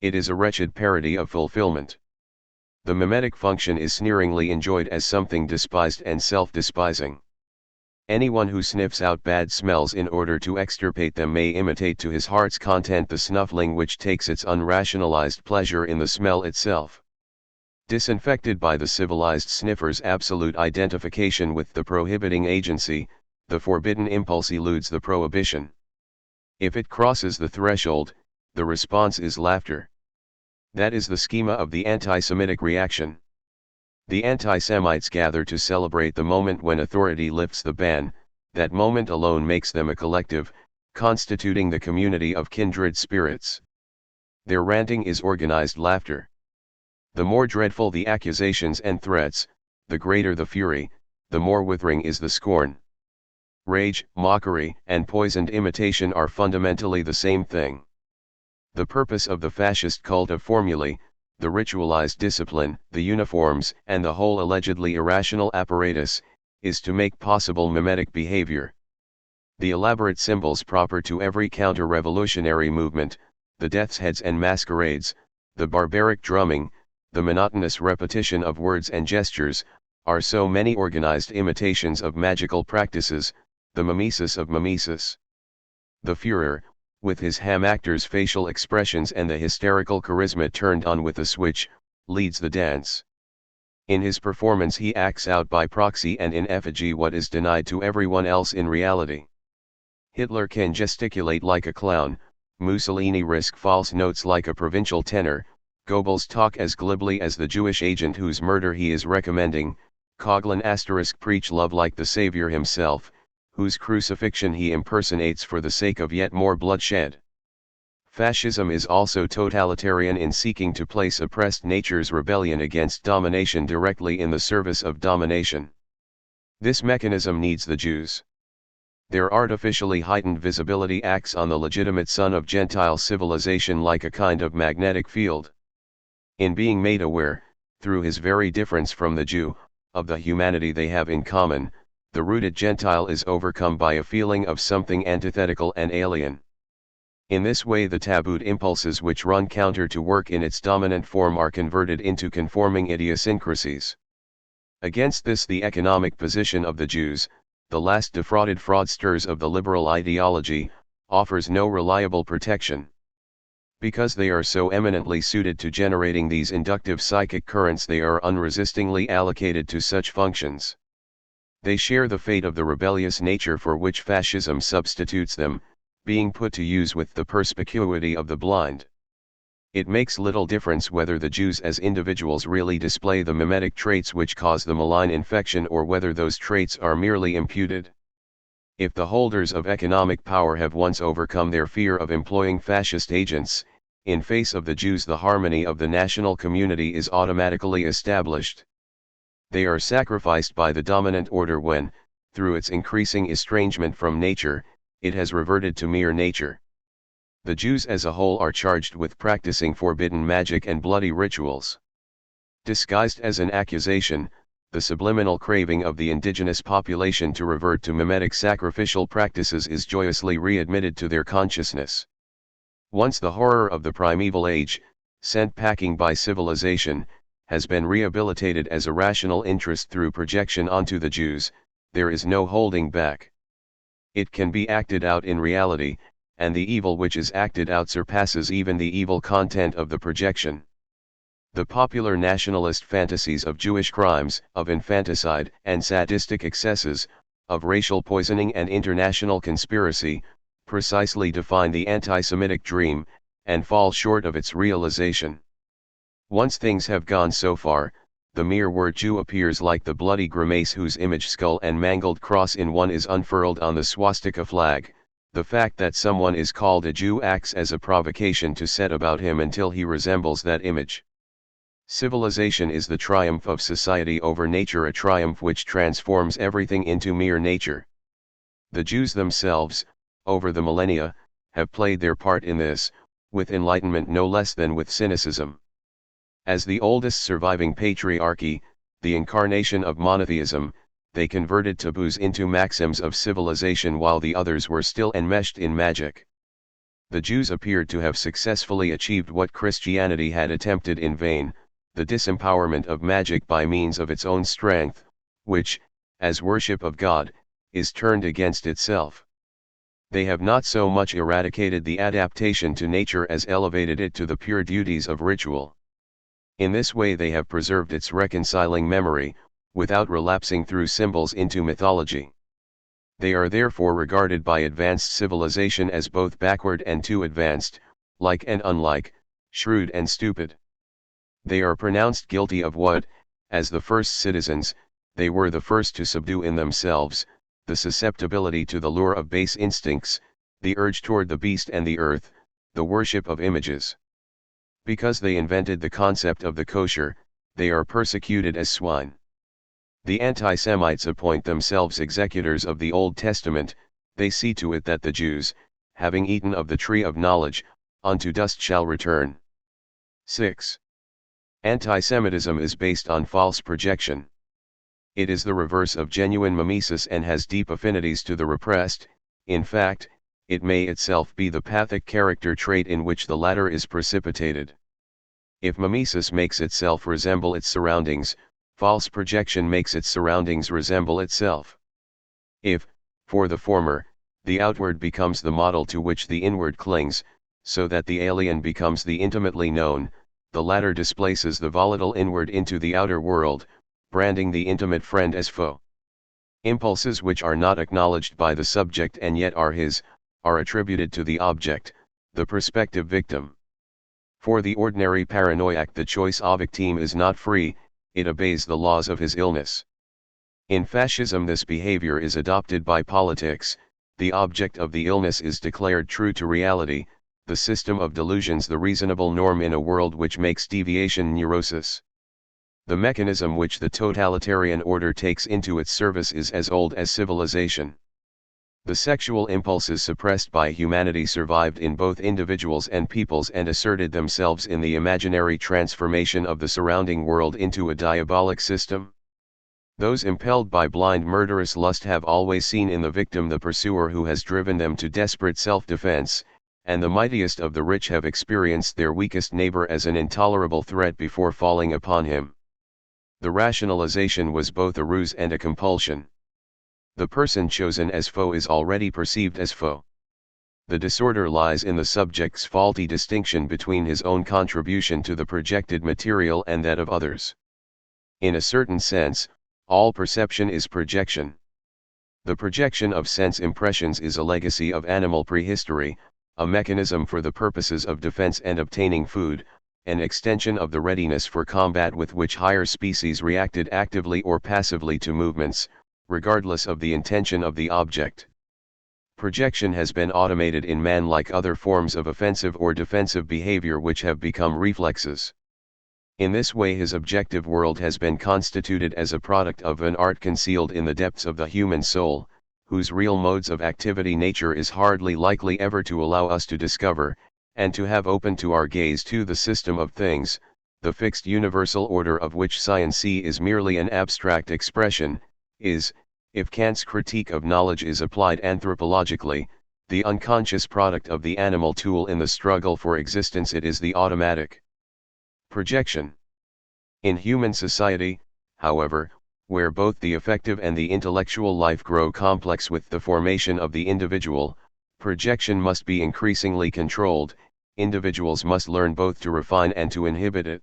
S1: It is a wretched parody of fulfillment. The mimetic function is sneeringly enjoyed as something despised and self-despising. Anyone who sniffs out bad smells in order to extirpate them may imitate to his heart's content the snuffling which takes its unrationalized pleasure in the smell itself. Disinfected by the civilized sniffer's absolute identification with the prohibiting agency, the forbidden impulse eludes the prohibition. If it crosses the threshold, the response is laughter. That is the schema of the anti-Semitic reaction. The anti-Semites gather to celebrate the moment when authority lifts the ban. That moment alone makes them a collective, constituting the community of kindred spirits. Their ranting is organized laughter. The more dreadful the accusations and threats, the greater the fury, the more withering is the scorn. Rage, mockery, and poisoned imitation are fundamentally the same thing. The purpose of the fascist cult of formulae, the ritualized discipline, the uniforms, and the whole allegedly irrational apparatus, is to make possible mimetic behavior. The elaborate symbols proper to every counter-revolutionary movement, the death's heads and masquerades, the barbaric drumming, the monotonous repetition of words and gestures, are so many organized imitations of magical practices, the mimesis of mimesis. The Führer, with his ham actor's facial expressions and the hysterical charisma turned on with a switch, leads the dance. In his performance he acts out by proxy and in effigy what is denied to everyone else in reality. Hitler can gesticulate like a clown, Mussolini risk false notes like a provincial tenor, Goebbels talk as glibly as the Jewish agent whose murder he is recommending, Coghlan * preach love like the Savior himself, whose crucifixion he impersonates for the sake of yet more bloodshed. Fascism is also totalitarian in seeking to place oppressed nature's rebellion against domination directly in the service of domination. This mechanism needs the Jews. Their artificially heightened visibility acts on the legitimate son of Gentile civilization like a kind of magnetic field. In being made aware, through his very difference from the Jew, of the humanity they have in common, the rooted Gentile is overcome by a feeling of something antithetical and alien. In this way the tabooed impulses which run counter to work in its dominant form are converted into conforming idiosyncrasies. Against this the economic position of the Jews, the last defrauded fraudsters of the liberal ideology, offers no reliable protection. Because they are so eminently suited to generating these inductive psychic currents, they are unresistingly allocated to such functions. They share the fate of the rebellious nature for which fascism substitutes them, being put to use with the perspicuity of the blind. It makes little difference whether the Jews as individuals really display the mimetic traits which cause the malign infection or whether those traits are merely imputed. If the holders of economic power have once overcome their fear of employing fascist agents, in face of the Jews the harmony of the national community is automatically established. They are sacrificed by the dominant order when, through its increasing estrangement from nature, it has reverted to mere nature. The Jews as a whole are charged with practicing forbidden magic and bloody rituals. Disguised as an accusation, the subliminal craving of the indigenous population to revert to mimetic sacrificial practices is joyously readmitted to their consciousness. Once the horror of the primeval age, sent packing by civilization, has been rehabilitated as a rational interest through projection onto the Jews, there is no holding back. It can be acted out in reality, and the evil which is acted out surpasses even the evil content of the projection. The popular nationalist fantasies of Jewish crimes, of infanticide and sadistic excesses, of racial poisoning and international conspiracy, precisely define the anti-Semitic dream, and fall short of its realization. Once things have gone so far, the mere word Jew appears like the bloody grimace whose image skull and mangled cross in one is unfurled on the swastika flag. The fact that someone is called a Jew acts as a provocation to set about him until he resembles that image. Civilization is the triumph of society over nature, a triumph which transforms everything into mere nature. The Jews themselves, over the millennia, have played their part in this, with enlightenment no less than with cynicism. As the oldest surviving patriarchy, the incarnation of monotheism, they converted taboos into maxims of civilization while the others were still enmeshed in magic. The Jews appeared to have successfully achieved what Christianity had attempted in vain, the disempowerment of magic by means of its own strength, which, as worship of God, is turned against itself. They have not so much eradicated the adaptation to nature as elevated it to the pure duties of ritual. In this way they have preserved its reconciling memory, without relapsing through symbols into mythology. They are therefore regarded by advanced civilization as both backward and too advanced, like and unlike, shrewd and stupid. They are pronounced guilty of what, as the first citizens, they were the first to subdue in themselves, the susceptibility to the lure of base instincts, the urge toward the beast and the earth, the worship of images. Because they invented the concept of the kosher, they are persecuted as swine. The anti-Semites appoint themselves executors of the Old Testament. They see to it that the Jews, having eaten of the tree of knowledge, unto dust shall return. 6. Anti-Semitism is based on false projection. It is the reverse of genuine mimesis and has deep affinities to the repressed. In fact, it may itself be the pathic character trait in which the latter is precipitated. If mimesis makes itself resemble its surroundings, false projection makes its surroundings resemble itself. If, for the former, the outward becomes the model to which the inward clings, so that the alien becomes the intimately known, the latter displaces the volatile inward into the outer world, branding the intimate friend as foe. Impulses which are not acknowledged by the subject and yet are his, are attributed to the object, the prospective victim. For the ordinary paranoiac the choice of victim is not free, it obeys the laws of his illness. In fascism this behavior is adopted by politics, the object of the illness is declared true to reality, the system of delusions the reasonable norm in a world which makes deviation neurosis. The mechanism which the totalitarian order takes into its service is as old as civilization. The sexual impulses suppressed by humanity survived in both individuals and peoples and asserted themselves in the imaginary transformation of the surrounding world into a diabolic system. Those impelled by blind murderous lust have always seen in the victim the pursuer who has driven them to desperate self-defense, and the mightiest of the rich have experienced their weakest neighbor as an intolerable threat before falling upon him. The rationalization was both a ruse and a compulsion. The person chosen as foe is already perceived as foe. The disorder lies in the subject's faulty distinction between his own contribution to the projected material and that of others. In a certain sense, all perception is projection. The projection of sense impressions is a legacy of animal prehistory, a mechanism for the purposes of defense and obtaining food, an extension of the readiness for combat with which higher species reacted actively or passively to movements, regardless of the intention of the object. Projection has been automated in man like other forms of offensive or defensive behavior which have become reflexes. In this way his objective world has been constituted as a product of an art concealed in the depths of the human soul, whose real modes of activity nature is hardly likely ever to allow us to discover, and to have open to our gaze to the system of things, the fixed universal order of which science is merely an abstract expression, is, if Kant's critique of knowledge is applied anthropologically, the unconscious product of the animal tool in the struggle for existence. It is the automatic projection. In human society, however, where both the affective and the intellectual life grow complex with the formation of the individual, projection must be increasingly controlled. Individuals must learn both to refine and to inhibit it.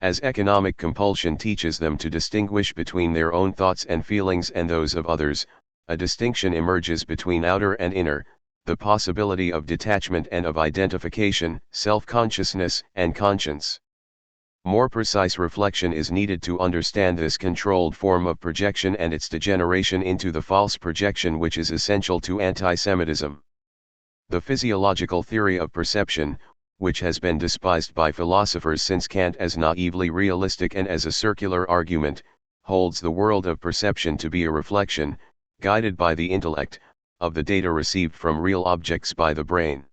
S1: As economic compulsion teaches them to distinguish between their own thoughts and feelings and those of others, a distinction emerges between outer and inner, the possibility of detachment and of identification, self-consciousness and conscience. More precise reflection is needed to understand this controlled form of projection and its degeneration into the false projection which is essential to anti-Semitism. The physiological theory of perception, which has been despised by philosophers since Kant as naively realistic and as a circular argument, holds the world of perception to be a reflection, guided by the intellect, of the data received from real objects by the brain.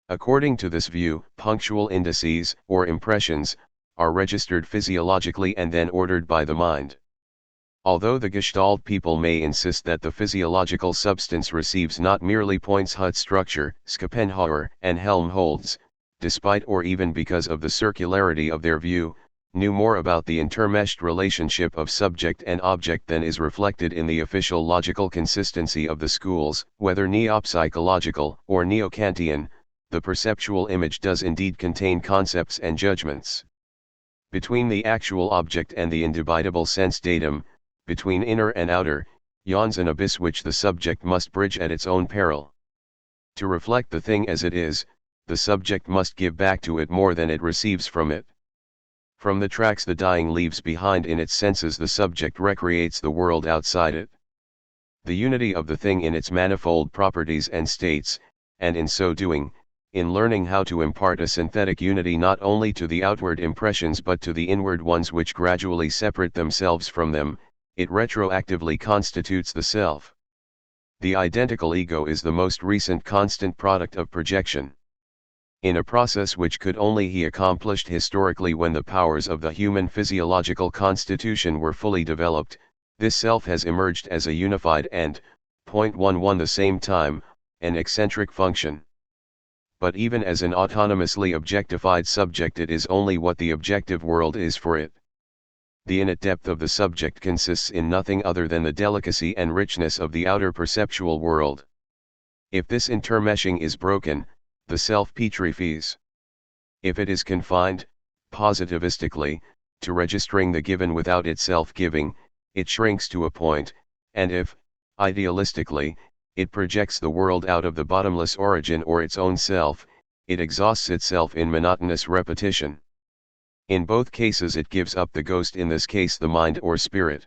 S1: According to this view, punctual indices, or impressions, are registered physiologically and then ordered by the mind. Although the Gestalt people may insist that the physiological substance receives not merely points Hut structure, Schopenhauer and Helmholtz, despite or even because of the circularity of their view, knew more about the intermeshed relationship of subject and object than is reflected in the official logical consistency of the schools, whether neo-psychological or neo-Kantian. The perceptual image does indeed contain concepts and judgments. Between the actual object and the indubitable sense datum, between inner and outer, yawns an abyss which the subject must bridge at its own peril. To reflect the thing as it is, the subject must give back to it more than it receives from it. From the tracks the dying leaves behind in its senses the subject recreates the world outside it. The unity of the thing in its manifold properties and states, and in so doing, in learning how to impart a synthetic unity not only to the outward impressions but to the inward ones which gradually separate themselves from them, it retroactively constitutes the self. The identical ego is the most recent constant product of projection. In a process which could only be accomplished historically when the powers of the human physiological constitution were fully developed, this self has emerged as a unified and, 11 the same time, an eccentric function. But even as an autonomously objectified subject it is only what the objective world is for it. The innate depth of the subject consists in nothing other than the delicacy and richness of the outer perceptual world. If this intermeshing is broken, the self putrefies. If it is confined, positivistically, to registering the given without itself giving, it shrinks to a point, and if, idealistically, it projects the world out of the bottomless origin or its own self, it exhausts itself in monotonous repetition. In both cases it gives up the ghost, in this case the mind or spirit.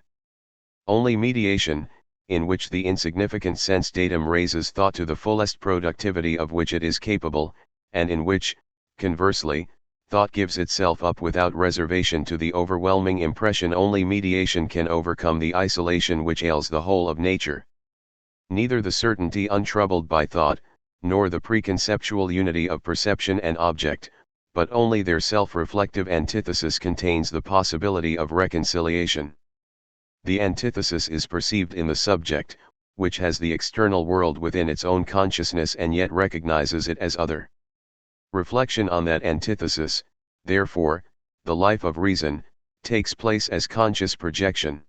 S1: Only mediation, in which the insignificant sense datum raises thought to the fullest productivity of which it is capable, and in which, conversely, thought gives itself up without reservation to the overwhelming impression, only mediation can overcome the isolation which ails the whole of nature. Neither the certainty untroubled by thought, nor the preconceptual unity of perception and object, but only their self-reflective antithesis contains the possibility of reconciliation. The antithesis is perceived in the subject, which has the external world within its own consciousness and yet recognizes it as other. Reflection on that antithesis, therefore, the life of reason, takes place as conscious projection.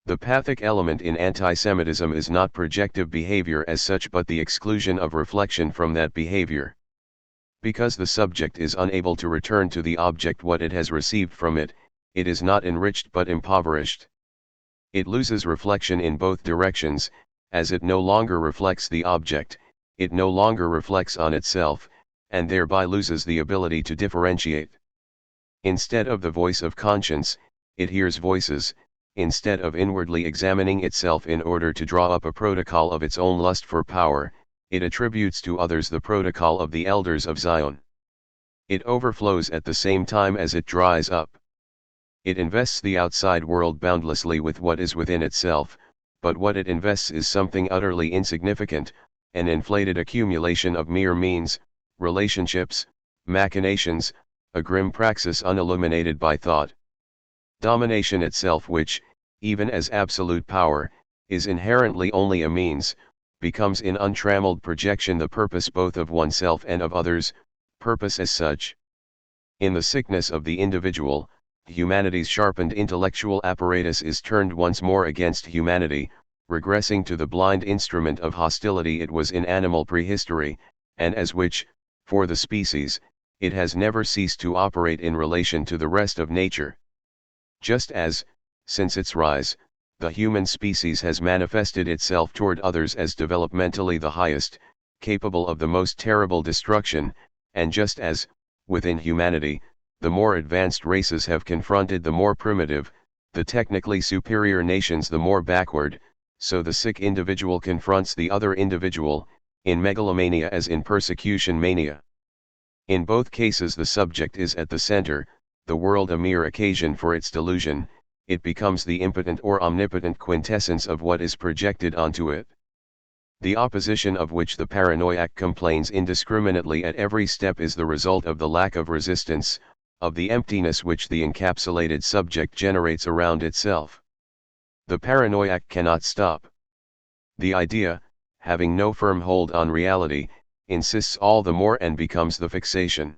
S1: The pathic element in anti-Semitism is not projective behavior as such but the exclusion of reflection from that behavior. Because the subject is unable to return to the object what it has received from it, it is not enriched but impoverished. It loses reflection in both directions, as it no longer reflects the object, it no longer reflects on itself, and thereby loses the ability to differentiate. Instead of the voice of conscience, it hears voices. Instead of inwardly examining itself in order to draw up a protocol of its own lust for power, it attributes to others the protocol of the elders of Zion. It overflows at the same time as it dries up. It invests the outside world boundlessly with what is within itself, but what it invests is something utterly insignificant, an inflated accumulation of mere means, relationships, machinations, a grim praxis unilluminated by thought. Domination itself which, even as absolute power, is inherently only a means, becomes in untrammeled projection the purpose both of oneself and of others, purpose as such. In the sickness of the individual, humanity's sharpened intellectual apparatus is turned once more against humanity, regressing to the blind instrument of hostility it was in animal prehistory, and as which, for the species, it has never ceased to operate in relation to the rest of nature. Just as, since its rise, the human species has manifested itself toward others as developmentally the highest, capable of the most terrible destruction, and just as, within humanity, the more advanced races have confronted the more primitive, the technically superior nations the more backward, so the sick individual confronts the other individual, in megalomania as in persecution mania. In both cases the subject is at the center, the world a mere occasion for its delusion, it becomes the impotent or omnipotent quintessence of what is projected onto it. The opposition of which the paranoiac complains indiscriminately at every step is the result of the lack of resistance, of the emptiness which the encapsulated subject generates around itself. The paranoiac cannot stop. The idea, having no firm hold on reality, insists all the more and becomes the fixation.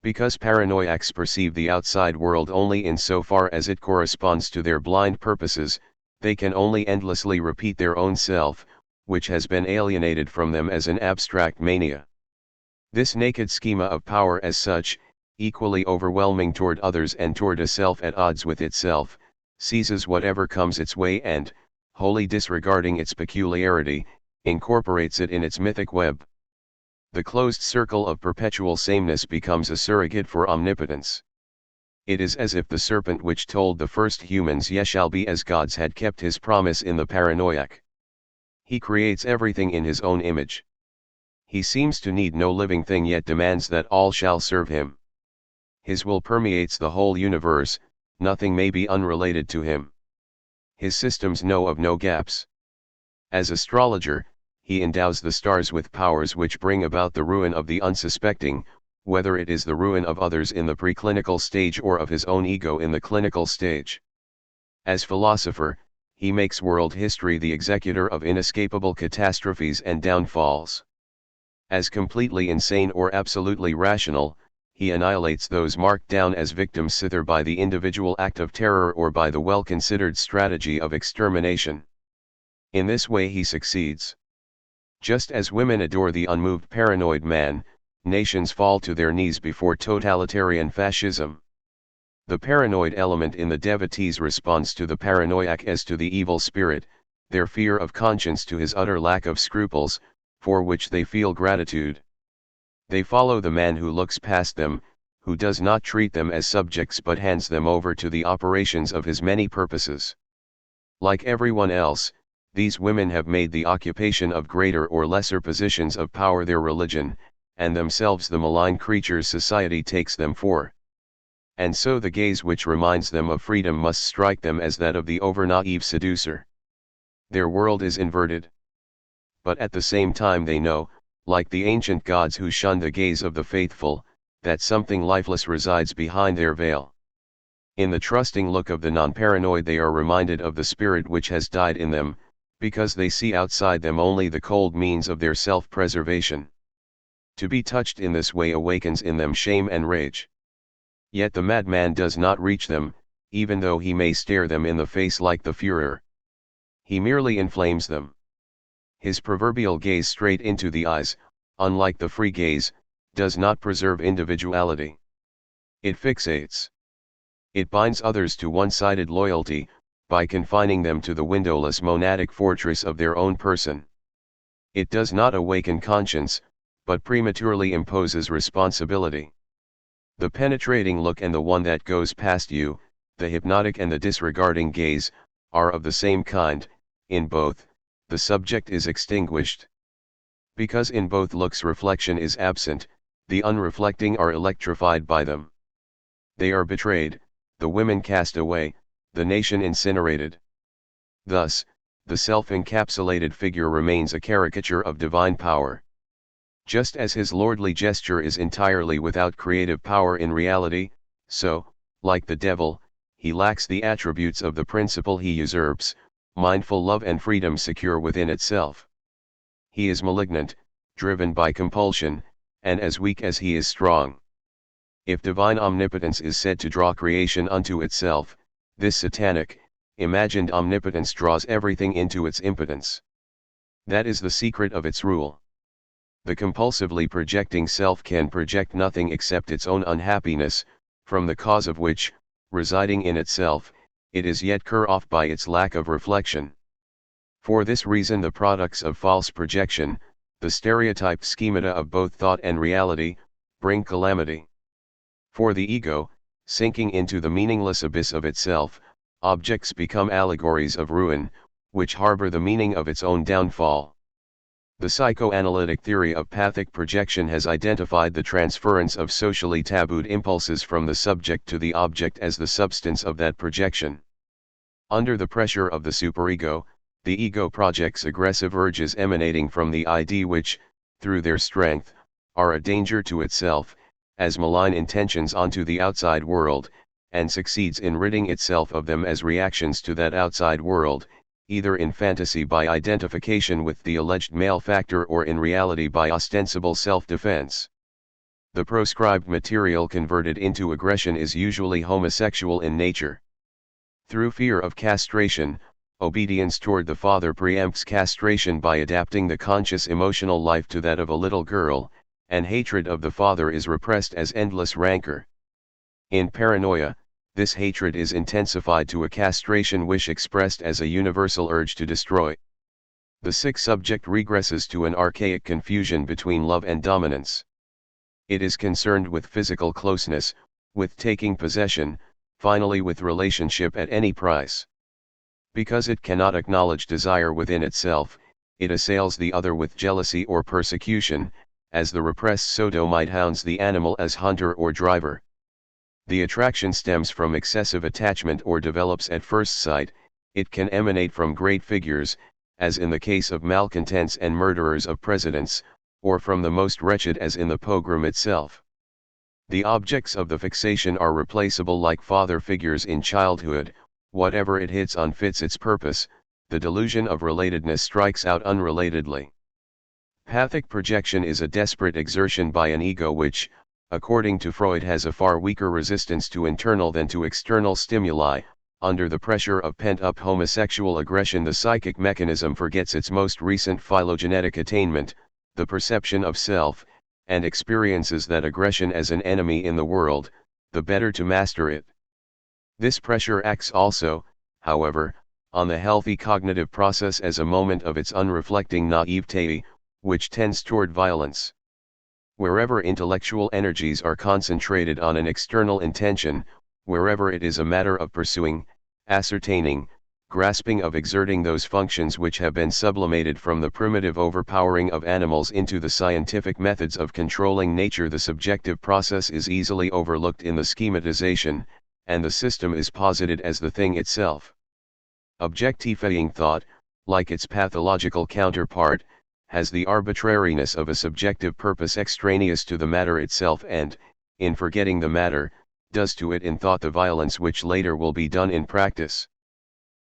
S1: Because paranoiacs perceive the outside world only in so far as it corresponds to their blind purposes, they can only endlessly repeat their own self, which has been alienated from them as an abstract mania. This naked schema of power as such, equally overwhelming toward others and toward a self at odds with itself, seizes whatever comes its way and, wholly disregarding its peculiarity, incorporates it in its mythic web. The closed circle of perpetual sameness becomes a surrogate for omnipotence. It is as if the serpent which told the first humans ye shall be as gods had kept his promise in the paranoiac. He creates everything in his own image. He seems to need no living thing yet demands that all shall serve him. His will permeates the whole universe, nothing may be unrelated to him. His systems know of no gaps. As astrologer, he endows the stars with powers which bring about the ruin of the unsuspecting, whether it is the ruin of others in the preclinical stage or of his own ego in the clinical stage. As philosopher, he makes world history the executor of inescapable catastrophes and downfalls. As completely insane or absolutely rational, he annihilates those marked down as victims either by the individual act of terror or by the well-considered strategy of extermination. In this way he succeeds. Just as women adore the unmoved paranoid man, nations fall to their knees before totalitarian fascism. The paranoid element in the devotees responds to the paranoiac as to the evil spirit, their fear of conscience to his utter lack of scruples, for which they feel gratitude. They follow the man who looks past them, who does not treat them as subjects but hands them over to the operations of his many purposes. Like everyone else, these women have made the occupation of greater or lesser positions of power their religion, and themselves the malign creatures society takes them for. And so the gaze which reminds them of freedom must strike them as that of the over-naive seducer. Their world is inverted. But at the same time they know, like the ancient gods who shun the gaze of the faithful, that something lifeless resides behind their veil. In the trusting look of the non-paranoid they are reminded of the spirit which has died in them, because they see outside them only the cold means of their self-preservation. To be touched in this way awakens in them shame and rage. Yet the madman does not reach them, even though he may stare them in the face like the Führer. He merely inflames them. His proverbial gaze straight into the eyes, unlike the free gaze, does not preserve individuality. It fixates. It binds others to one-sided loyalty, by confining them to the windowless monadic fortress of their own person. It does not awaken conscience, but prematurely imposes responsibility. The penetrating look and the one that goes past you, the hypnotic and the disregarding gaze, are of the same kind. In both, the subject is extinguished. Because in both looks reflection is absent, the unreflecting are electrified by them. They are betrayed, the women cast away, the nation incinerated. Thus, the self-encapsulated figure remains a caricature of divine power. Just as his lordly gesture is entirely without creative power in reality, so, like the devil, he lacks the attributes of the principle he usurps, mindful love and freedom secure within itself. He is malignant, driven by compulsion, and as weak as he is strong. If divine omnipotence is said to draw creation unto itself, this satanic, imagined omnipotence draws everything into its impotence. That is the secret of its rule. The compulsively projecting self can project nothing except its own unhappiness, from the cause of which, residing in itself, it is yet cut off by its lack of reflection. For this reason the products of false projection, the stereotyped schemata of both thought and reality, bring calamity. For the ego, sinking into the meaningless abyss of itself, objects become allegories of ruin, which harbor the meaning of its own downfall. The psychoanalytic theory of pathic projection has identified the transference of socially tabooed impulses from the subject to the object as the substance of that projection. Under the pressure of the superego, the ego projects aggressive urges emanating from the id which, through their strength, are a danger to itself, as malign intentions onto the outside world, and succeeds in ridding itself of them as reactions to that outside world, either in fantasy by identification with the alleged malefactor or in reality by ostensible self-defense. The proscribed material converted into aggression is usually homosexual in nature. Through fear of castration, obedience toward the father preempts castration by adapting the conscious emotional life to that of a little girl, and hatred of the father is repressed as endless rancor. In paranoia, this hatred is intensified to a castration wish expressed as a universal urge to destroy. The sick subject regresses to an archaic confusion between love and dominance. It is concerned with physical closeness, with taking possession, finally with relationship at any price. Because it cannot acknowledge desire within itself, it assails the other with jealousy or persecution, as the repressed sodomite hounds the animal as hunter or driver. The attraction stems from excessive attachment or develops at first sight. It can emanate from great figures, as in the case of malcontents and murderers of presidents, or from the most wretched as in the pogrom itself. The objects of the fixation are replaceable like father figures in childhood. Whatever it hits unfits its purpose, the delusion of relatedness strikes out unrelatedly. Pathic projection is a desperate exertion by an ego which, according to Freud, has a far weaker resistance to internal than to external stimuli. Under the pressure of pent-up homosexual aggression, the psychic mechanism forgets its most recent phylogenetic attainment, the perception of self, and experiences that aggression as an enemy in the world, the better to master it. This pressure acts also, however, on the healthy cognitive process as a moment of its unreflecting naivete, which tends toward violence. Wherever intellectual energies are concentrated on an external intention, wherever it is a matter of pursuing, ascertaining, grasping, of exerting those functions which have been sublimated from the primitive overpowering of animals into the scientific methods of controlling nature, the subjective process is easily overlooked in the schematization, and the system is posited as the thing itself. Objectifying thought, like its pathological counterpart, has the arbitrariness of a subjective purpose extraneous to the matter itself, and, in forgetting the matter, does to it in thought the violence which later will be done in practice.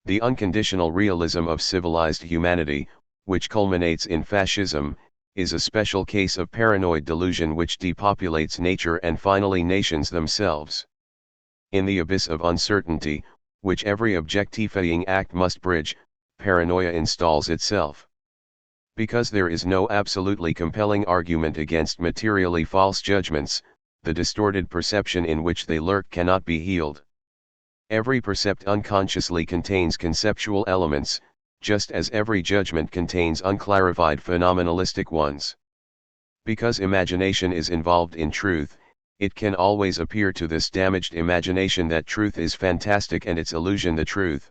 S1: The unconditional realism of civilized humanity, which culminates in fascism, is a special case of paranoid delusion which depopulates nature and finally nations themselves. In the abyss of uncertainty, which every objectifying act must bridge, paranoia installs itself. Because there is no absolutely compelling argument against materially false judgments, the distorted perception in which they lurk cannot be healed. Every percept unconsciously contains conceptual elements, just as every judgment contains unclarified phenomenalistic ones. Because imagination is involved in truth, it can always appear to this damaged imagination that truth is fantastic and its illusion the truth.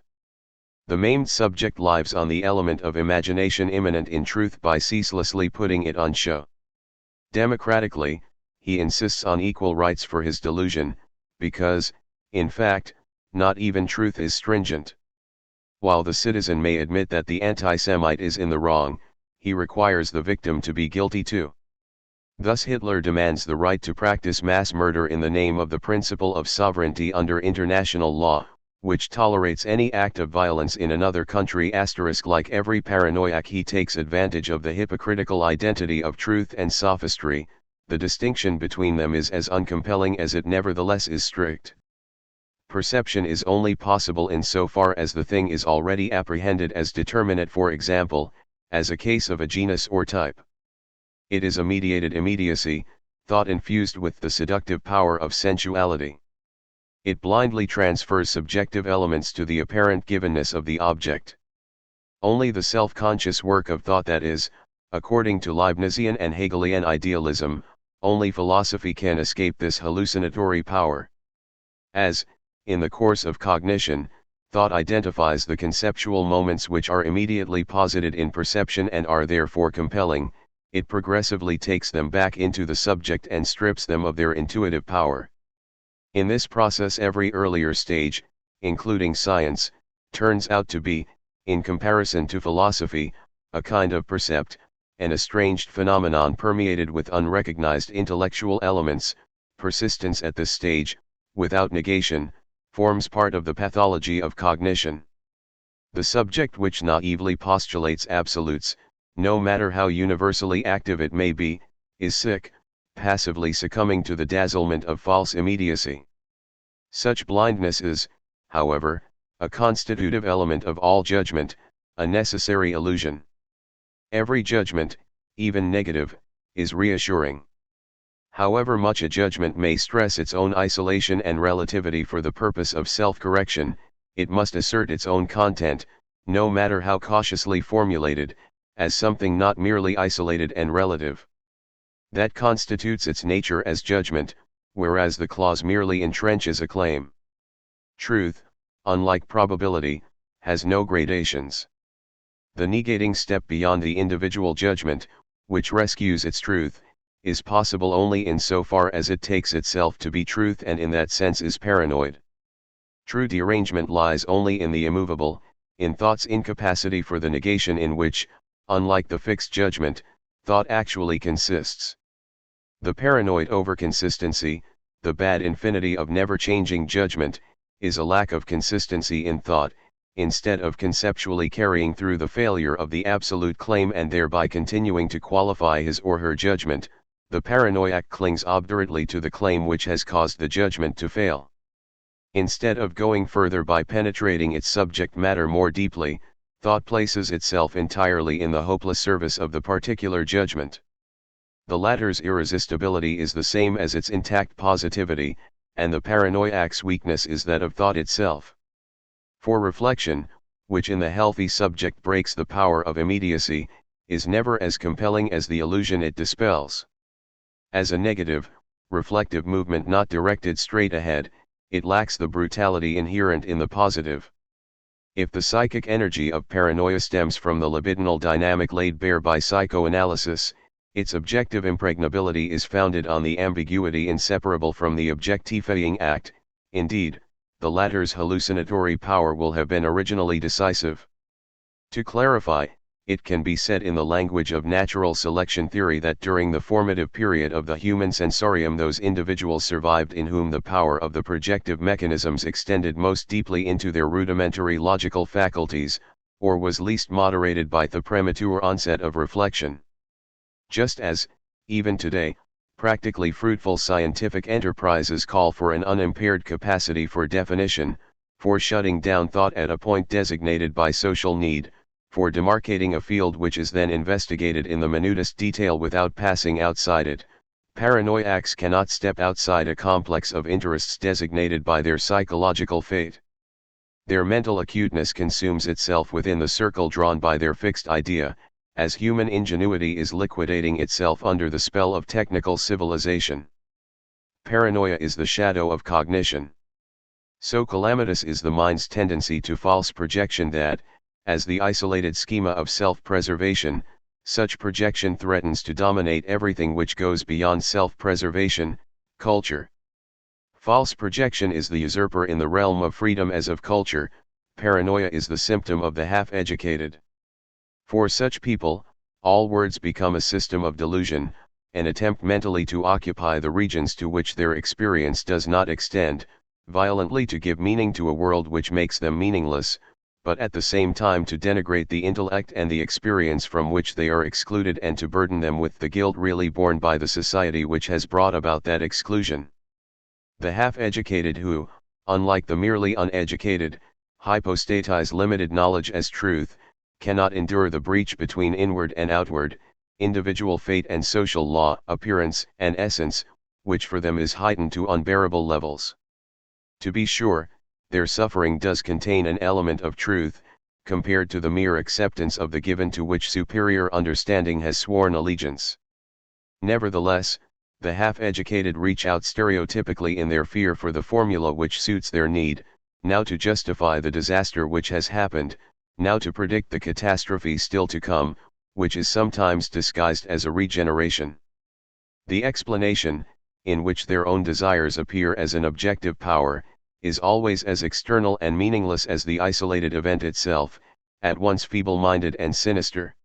S1: The maimed subject lives on the element of imagination immanent in truth by ceaselessly putting it on show. Democratically, he insists on equal rights for his delusion, because, in fact, not even truth is stringent. While the citizen may admit that the anti-Semite is in the wrong, he requires the victim to be guilty too. Thus Hitler demands the right to practice mass murder in the name of the principle of sovereignty under international law, which tolerates any act of violence in another country. Like every paranoiac, he takes advantage of the hypocritical identity of truth and sophistry. The distinction between them is as uncompelling as it nevertheless is strict. Perception is only possible in so far as the thing is already apprehended as determinate, for example, as a case of a genus or type. It is a mediated immediacy, thought infused with the seductive power of sensuality. It blindly transfers subjective elements to the apparent givenness of the object. Only the self-conscious work of thought, that is, according to Leibnizian and Hegelian idealism, only philosophy can escape this hallucinatory power. As, in the course of cognition, thought identifies the conceptual moments which are immediately posited in perception and are therefore compelling, it progressively takes them back into the subject and strips them of their intuitive power. In this process every earlier stage, including science, turns out to be, in comparison to philosophy, a kind of percept, an estranged phenomenon permeated with unrecognized intellectual elements. Persistence at this stage, without negation, forms part of the pathology of cognition. The subject which naively postulates absolutes, no matter how universally active it may be, is sick, passively succumbing to the dazzlement of false immediacy. Such blindness is, however, a constitutive element of all judgment, a necessary illusion. Every judgment, even negative, is reassuring. However much a judgment may stress its own isolation and relativity for the purpose of self-correction, it must assert its own content, no matter how cautiously formulated, as something not merely isolated and relative. That constitutes its nature as judgment, whereas the clause merely entrenches a claim. Truth, unlike probability, has no gradations. The negating step beyond the individual judgment, which rescues its truth, is possible only in so far as it takes itself to be truth and in that sense is paranoid. True derangement lies only in the immovable, in thought's incapacity for the negation in which, unlike the fixed judgment, thought actually consists. The paranoid overconsistency, the bad infinity of never-changing judgment, is a lack of consistency in thought, instead of conceptually carrying through the failure of the absolute claim and thereby continuing to qualify his or her judgment. The paranoiac clings obdurately to the claim which has caused the judgment to fail. Instead of going further by penetrating its subject matter more deeply, thought places itself entirely in the hopeless service of the particular judgment. The latter's irresistibility is the same as its intact positivity, and the paranoiac's weakness is that of thought itself. For reflection, which in the healthy subject breaks the power of immediacy, is never as compelling as the illusion it dispels. As a negative, reflective movement not directed straight ahead, it lacks the brutality inherent in the positive. If the psychic energy of paranoia stems from the libidinal dynamic laid bare by psychoanalysis, its objective impregnability is founded on the ambiguity inseparable from the objectifying act. Indeed, the latter's hallucinatory power will have been originally decisive. To clarify, it can be said in the language of natural selection theory that during the formative period of the human sensorium those individuals survived in whom the power of the projective mechanisms extended most deeply into their rudimentary logical faculties, or was least moderated by the premature onset of reflection. Just as, even today, practically fruitful scientific enterprises call for an unimpaired capacity for definition, for shutting down thought at a point designated by social need, for demarcating a field which is then investigated in the minutest detail without passing outside it, paranoiacs cannot step outside a complex of interests designated by their psychological fate. Their mental acuteness consumes itself within the circle drawn by their fixed idea, as human ingenuity is liquidating itself under the spell of technical civilization. Paranoia is the shadow of cognition. So calamitous is the mind's tendency to false projection that, as the isolated schema of self-preservation, such projection threatens to dominate everything which goes beyond self-preservation, culture. False projection is the usurper in the realm of freedom as of culture, paranoia is the symptom of the half-educated. For such people, all words become a system of delusion, an attempt mentally to occupy the regions to which their experience does not extend, violently to give meaning to a world which makes them meaningless, but at the same time to denigrate the intellect and the experience from which they are excluded and to burden them with the guilt really borne by the society which has brought about that exclusion. The half-educated who, unlike the merely uneducated, hypostatize limited knowledge as truth, cannot endure the breach between inward and outward, individual fate and social law, appearance and essence, which for them is heightened to unbearable levels. To be sure, their suffering does contain an element of truth, compared to the mere acceptance of the given to which superior understanding has sworn allegiance. Nevertheless, the half-educated reach out stereotypically in their fear for the formula which suits their need, now to justify the disaster which has happened, now to predict the catastrophe still to come, which is sometimes disguised as a regeneration. The explanation, in which their own desires appear as an objective power, is always as external and meaningless as the isolated event itself, at once feeble-minded and sinister.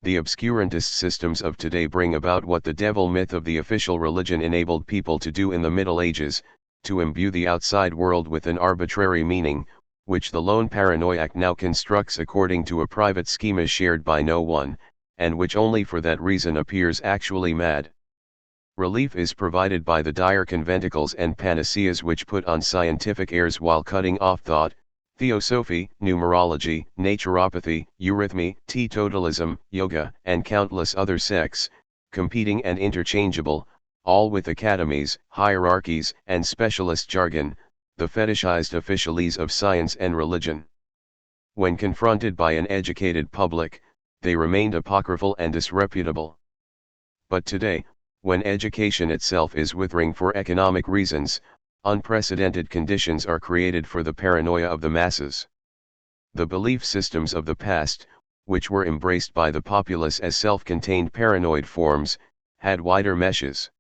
S1: The obscurantist systems of today bring about what the devil myth of the official religion enabled people to do in the Middle Ages, to imbue the outside world with an arbitrary meaning, which the lone paranoiac now constructs according to a private schema shared by no one, and which only for that reason appears actually mad. Relief is provided by the dire conventicles and panaceas which put on scientific airs while cutting off thought, theosophy, numerology, naturopathy, eurythmy, teetotalism, yoga, and countless other sects, competing and interchangeable, all with academies, hierarchies, and specialist jargon, the fetishized officialese of science and religion. When confronted by an educated public, they remained apocryphal and disreputable. But today, when education itself is withering for economic reasons, unprecedented conditions are created for the paranoia of the masses. The belief systems of the past, which were embraced by the populace as self-contained paranoid forms, had wider meshes.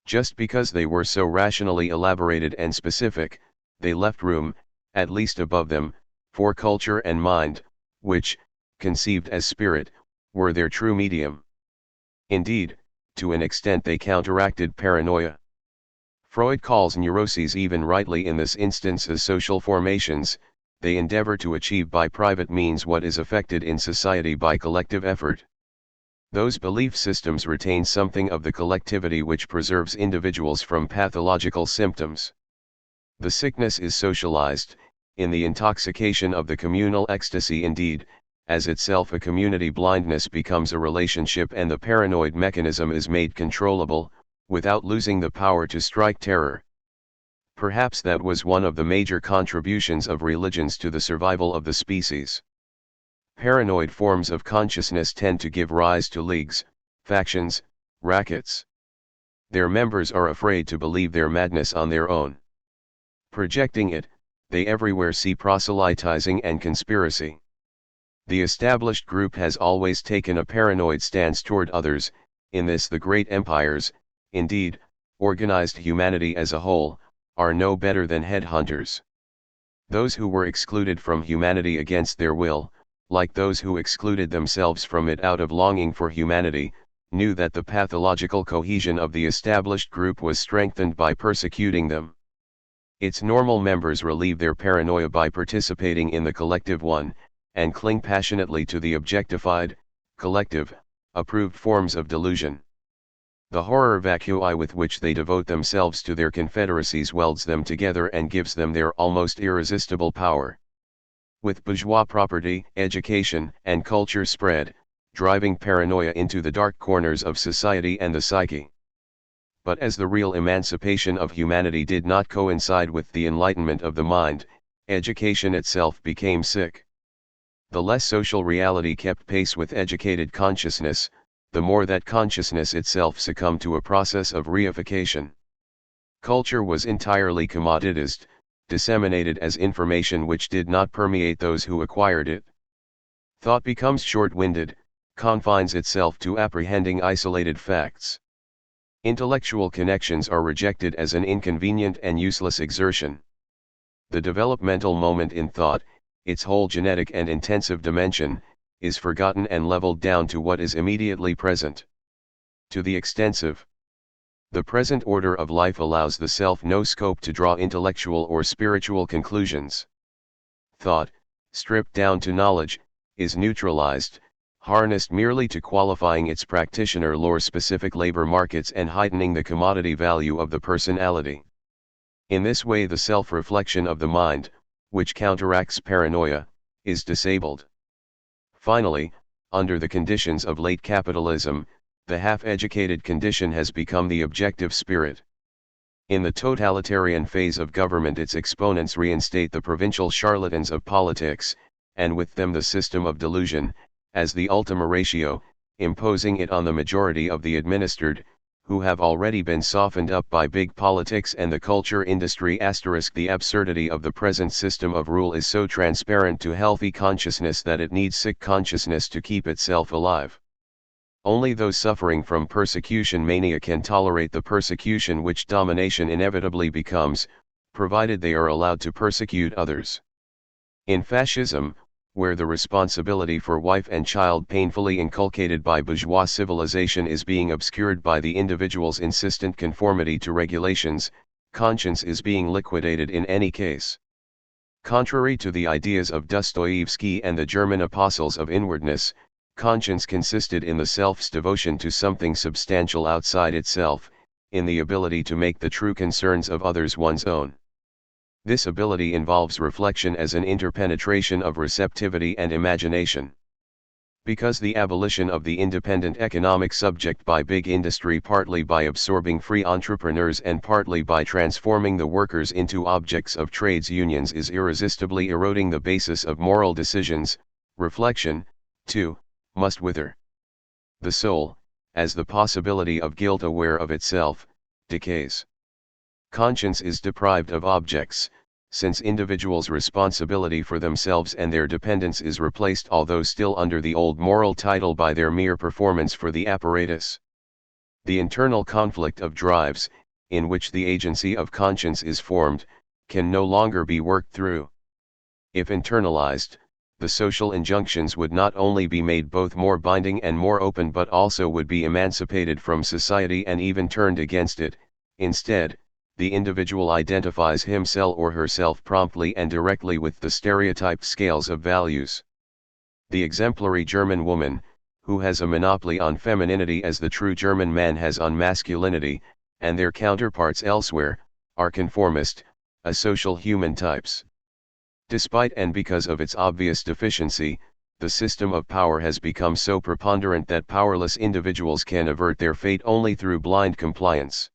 S1: Just because they were so rationally elaborated and specific, they left room, at least above them, for culture and mind, which, conceived as spirit, were their true medium. Indeed, to an extent they counteracted paranoia. Freud calls neuroses even rightly in this instance as social formations, they endeavor to achieve by private means what is effected in society by collective effort. Those belief systems retain something of the collectivity which preserves individuals from pathological symptoms. The sickness is socialized, in the intoxication of the communal ecstasy indeed, as itself a community blindness becomes a relationship and the paranoid mechanism is made controllable, without losing the power to strike terror. Perhaps that was one of the major contributions of religions to the survival of the species. Paranoid forms of consciousness tend to give rise to leagues, factions, rackets. Their members are afraid to believe their madness on their own. Projecting it, they everywhere see proselytizing and conspiracy. The established group has always taken a paranoid stance toward others, in this the great empires, indeed, organized humanity as a whole, are no better than headhunters. Those who were excluded from humanity against their will, like those who excluded themselves from it out of longing for humanity, knew that the pathological cohesion of the established group was strengthened by persecuting them. Its normal members relieve their paranoia by participating in the collective one, and cling passionately to the objectified, collective, approved forms of delusion. The horror vacui with which they devote themselves to their confederacies welds them together and gives them their almost irresistible power. With bourgeois property, education, and culture spread, driving paranoia into the dark corners of society and the psyche. But as the real emancipation of humanity did not coincide with the enlightenment of the mind, education itself became sick. The less social reality kept pace with educated consciousness, the more that consciousness itself succumbed to a process of reification. Culture was entirely commoditized, disseminated as information which did not permeate those who acquired it. Thought becomes short-winded, confines itself to apprehending isolated facts. Intellectual connections are rejected as an inconvenient and useless exertion. The developmental moment in thought, its whole genetic and intensive dimension, is forgotten and leveled down to what is immediately present. To the extensive. The present order of life allows the self no scope to draw intellectual or spiritual conclusions. Thought, stripped down to knowledge, is neutralized, harnessed merely to qualifying its practitioner lore-specific labor markets and heightening the commodity value of the personality. In this way the self-reflection of the mind, which counteracts paranoia, is disabled. Finally, under the conditions of late capitalism, the half-educated condition has become the objective spirit. In the totalitarian phase of government its exponents reinstate the provincial charlatans of politics, and with them the system of delusion, as the ultima ratio, imposing it on the majority of the administered, who have already been softened up by big politics and the culture industry. The absurdity of the present system of rule is so transparent to healthy consciousness that it needs sick consciousness to keep itself alive. Only those suffering from persecution mania can tolerate the persecution which domination inevitably becomes, provided they are allowed to persecute others. In fascism, where the responsibility for wife and child painfully inculcated by bourgeois civilization is being obscured by the individual's insistent conformity to regulations, conscience is being liquidated in any case. Contrary to the ideas of Dostoevsky and the German apostles of inwardness, conscience consisted in the self's devotion to something substantial outside itself, in the ability to make the true concerns of others one's own. This ability involves reflection as an interpenetration of receptivity and imagination. Because the abolition of the independent economic subject by big industry, partly by absorbing free entrepreneurs and partly by transforming the workers into objects of trades unions, is irresistibly eroding the basis of moral decisions, reflection, too, must wither. The soul, as the possibility of guilt aware of itself, decays. Conscience is deprived of objects, since individuals' responsibility for themselves and their dependence is replaced, although still under the old moral title, by their mere performance for the apparatus. The internal conflict of drives, in which the agency of conscience is formed, can no longer be worked through. If internalized, the social injunctions would not only be made both more binding and more open, but also would be emancipated from society and even turned against it. Instead, the individual identifies himself or herself promptly and directly with the stereotyped scales of values. The exemplary German woman, who has a monopoly on femininity as the true German man has on masculinity, and their counterparts elsewhere, are conformist, asocial human types. Despite and because of its obvious deficiency, the system of power has become so preponderant that powerless individuals can avert their fate only through blind compliance.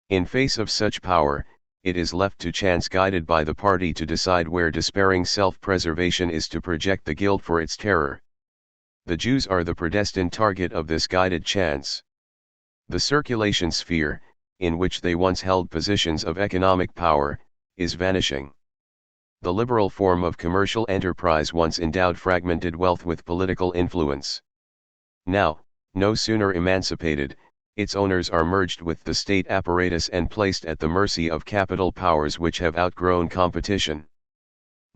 S1: In face of such power, it is left to chance, guided by the party, to decide where despairing self-preservation is to project the guilt for its terror. The Jews are the predestined target of this guided chance. The circulation sphere, in which they once held positions of economic power, is vanishing. The liberal form of commercial enterprise once endowed fragmented wealth with political influence. Now, no sooner emancipated, its owners are merged with the state apparatus and placed at the mercy of capital powers which have outgrown competition.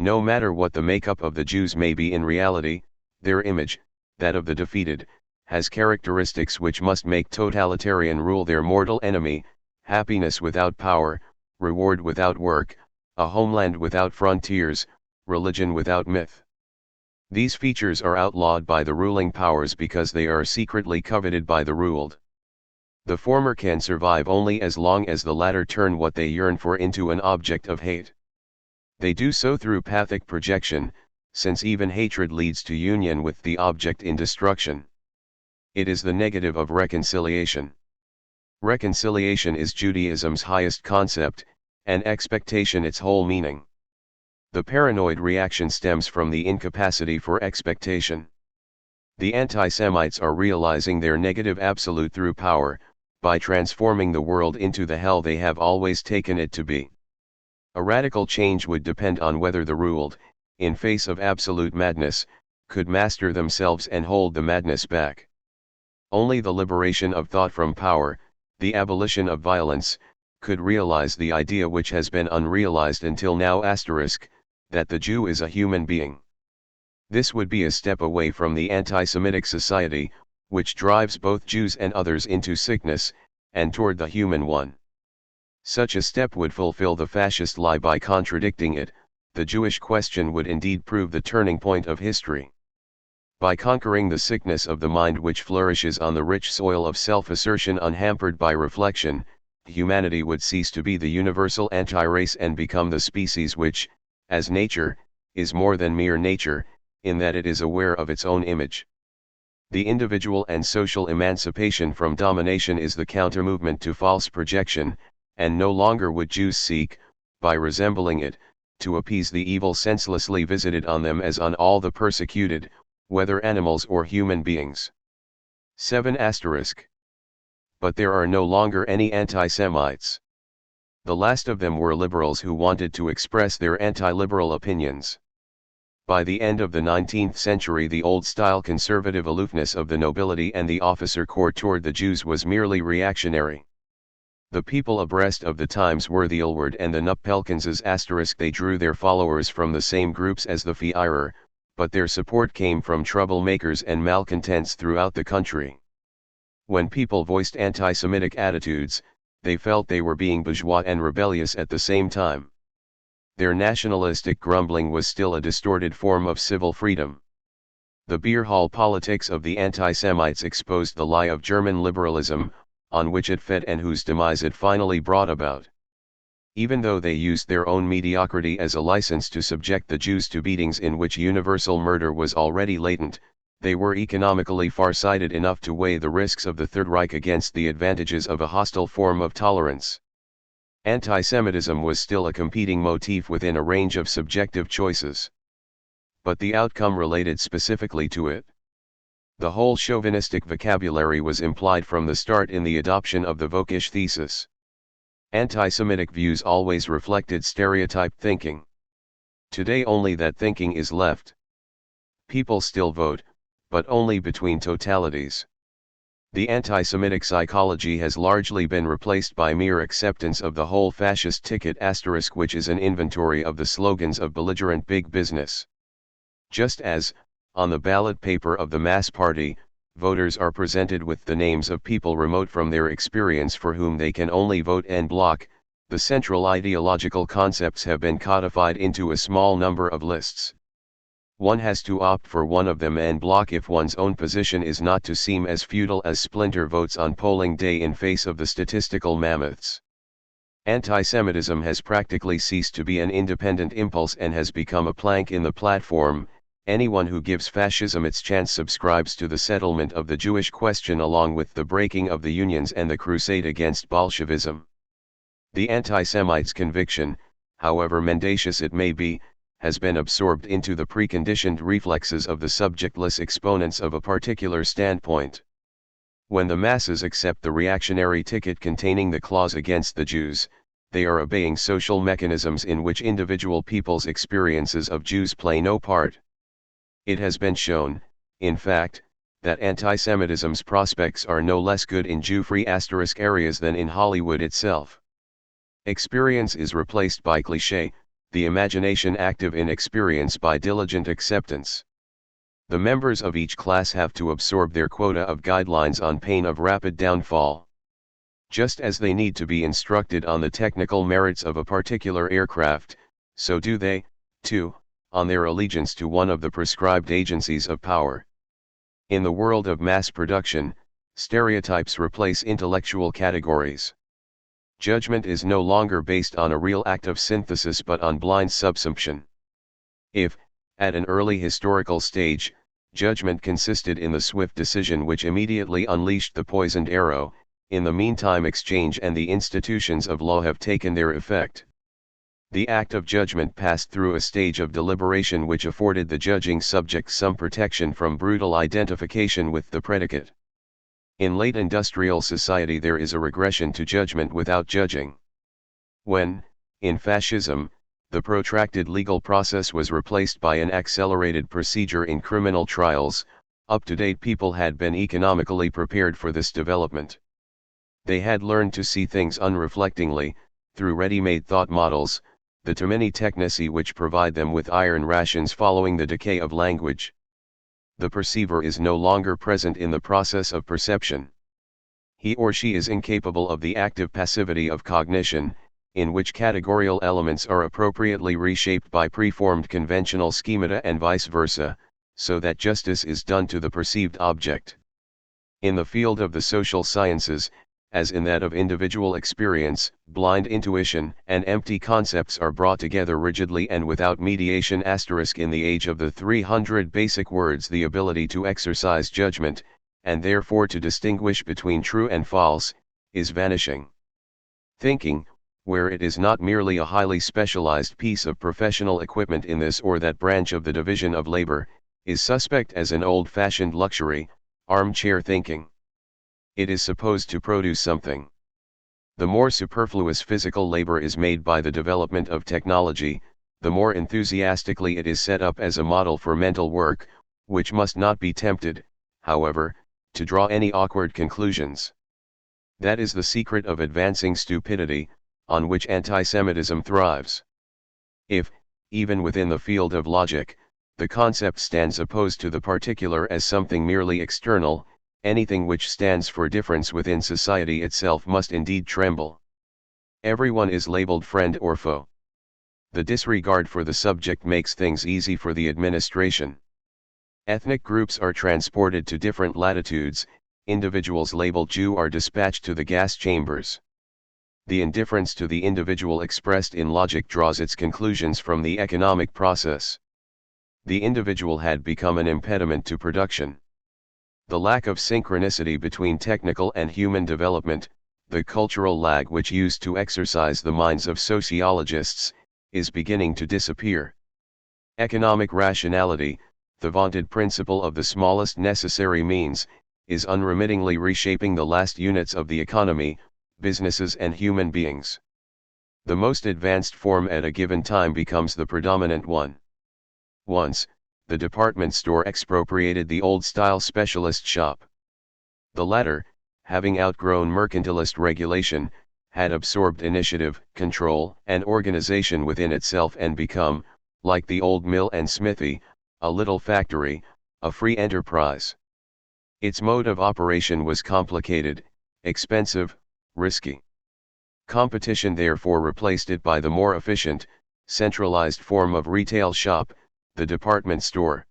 S1: No matter what the makeup of the Jews may be in reality, their image, that of the defeated, has characteristics which must make totalitarian rule their mortal enemy: happiness without power, reward without work, a homeland without frontiers, religion without myth. These features are outlawed by the ruling powers because they are secretly coveted by the ruled. The former can survive only as long as the latter turn what they yearn for into an object of hate. They do so through pathic projection, since even hatred leads to union with the object in destruction. It is the negative of reconciliation. Reconciliation is Judaism's highest concept, and expectation its whole meaning. The paranoid reaction stems from the incapacity for expectation. The anti-Semites are realizing their negative absolute through power, by transforming the world into the hell they have always taken it to be. A radical change would depend on whether the ruled, in face of absolute madness, could master themselves and hold the madness back. Only the liberation of thought from power, the abolition of violence, could realize the idea which has been unrealized until now *, that the Jew is a human being. This would be a step away from the anti-Semitic society, which drives both Jews and others into sickness, and toward the human one. Such a step would fulfill the fascist lie by contradicting it. The Jewish question would indeed prove the turning point of history. By conquering the sickness of the mind which flourishes on the rich soil of self-assertion unhampered by reflection, humanity would cease to be the universal anti-race and become the species which, as nature, is more than mere nature, in that it is aware of its own image. The individual and social emancipation from domination is the counter-movement to false projection, and no longer would Jews seek, by resembling it, to appease the evil senselessly visited on them as on all the persecuted, whether animals or human beings. 7 *. But there are no longer any anti-Semites. The last of them were liberals who wanted to express their anti-liberal opinions. By the end of the 19th century, the old-style conservative aloofness of the nobility and the officer corps toward the Jews was merely reactionary. The people abreast of the times were the Ulward and the Nuppelkanses *. They drew their followers from the same groups as the Führer, but their support came from troublemakers and malcontents throughout the country. When people voiced anti-Semitic attitudes, they felt they were being bourgeois and rebellious at the same time. Their nationalistic grumbling was still a distorted form of civil freedom. The beer hall politics of the anti-Semites exposed the lie of German liberalism, on which it fed and whose demise it finally brought about. Even though they used their own mediocrity as a license to subject the Jews to beatings in which universal murder was already latent, they were economically far-sighted enough to weigh the risks of the Third Reich against the advantages of a hostile form of tolerance. Anti-Semitism was still a competing motif within a range of subjective choices. But the outcome related specifically to it. The whole chauvinistic vocabulary was implied from the start in the adoption of the Völkisch thesis. Anti-Semitic views always reflected stereotype thinking. Today only that thinking is left. People still vote, but only between totalities. The anti-Semitic psychology has largely been replaced by mere acceptance of the whole fascist ticket *, which is an inventory of the slogans of belligerent big business. Just as, on the ballot paper of the mass party, voters are presented with the names of people remote from their experience for whom they can only vote en bloc, the central ideological concepts have been codified into a small number of lists. One has to opt for one of them en bloc if one's own position is not to seem as futile as splinter votes on polling day in face of the statistical mammoths. Anti-Semitism has practically ceased to be an independent impulse and has become a plank in the platform. Anyone who gives fascism its chance subscribes to the settlement of the Jewish question along with the breaking of the unions and the crusade against Bolshevism. The anti-Semite's conviction, however mendacious it may be, has been absorbed into the preconditioned reflexes of the subjectless exponents of a particular standpoint. When the masses accept the reactionary ticket containing the clause against the Jews, they are obeying social mechanisms in which individual people's experiences of Jews play no part. It has been shown, in fact, that anti-Semitism's prospects are no less good in Jew-free * areas than in Hollywood itself. Experience is replaced by cliché, the imagination active in experience by diligent acceptance. The members of each class have to absorb their quota of guidelines on pain of rapid downfall. Just as they need to be instructed on the technical merits of a particular aircraft, so do they, too, on their allegiance to one of the prescribed agencies of power. In the world of mass production, stereotypes replace intellectual categories. Judgment is no longer based on a real act of synthesis but on blind subsumption. If, at an early historical stage, judgment consisted in the swift decision which immediately unleashed the poisoned arrow, in the meantime exchange and the institutions of law have taken their effect. The act of judgment passed through a stage of deliberation which afforded the judging subject some protection from brutal identification with the predicate. In late industrial society there is a regression to judgment without judging. When, in fascism, the protracted legal process was replaced by an accelerated procedure in criminal trials, up-to-date people had been economically prepared for this development. They had learned to see things unreflectingly, through ready-made thought models, the too many technici which provide them with iron rations following the decay of language. The perceiver is no longer present in the process of perception. He or she is incapable of the active passivity of cognition, in which categorical elements are appropriately reshaped by preformed conventional schemata and vice versa, so that justice is done to the perceived object. In the field of the social sciences, as in that of individual experience, blind intuition and empty concepts are brought together rigidly and without mediation. In the age of the 300 basic words, the ability to exercise judgment, and therefore to distinguish between true and false, is vanishing. Thinking, where it is not merely a highly specialized piece of professional equipment in this or that branch of the division of labor, is suspect as an old-fashioned luxury, armchair thinking. It is supposed to produce something. The more superfluous physical labor is made by the development of technology, the more enthusiastically it is set up as a model for mental work, which must not be tempted, however, to draw any awkward conclusions. That is the secret of advancing stupidity, on which anti-Semitism thrives. If, even within the field of logic, the concept stands opposed to the particular as something merely external, anything which stands for difference within society itself must indeed tremble. Everyone is labeled friend or foe. The disregard for the subject makes things easy for the administration. Ethnic groups are transported to different latitudes, individuals labeled Jew are dispatched to the gas chambers. The indifference to the individual expressed in logic draws its conclusions from the economic process. The individual had become an impediment to production. The lack of synchronicity between technical and human development, the cultural lag which used to exercise the minds of sociologists, is beginning to disappear. Economic rationality, the vaunted principle of the smallest necessary means, is unremittingly reshaping the last units of the economy, businesses and human beings. The most advanced form at a given time becomes the predominant one. Once, the department store expropriated the old-style specialist shop. The latter, having outgrown mercantilist regulation, had absorbed initiative, control, and organization within itself and become, like the old mill and smithy, a little factory, a free enterprise. Its mode of operation was complicated, expensive, risky. Competition therefore replaced it by the more efficient, centralized form of retail shop, the department store.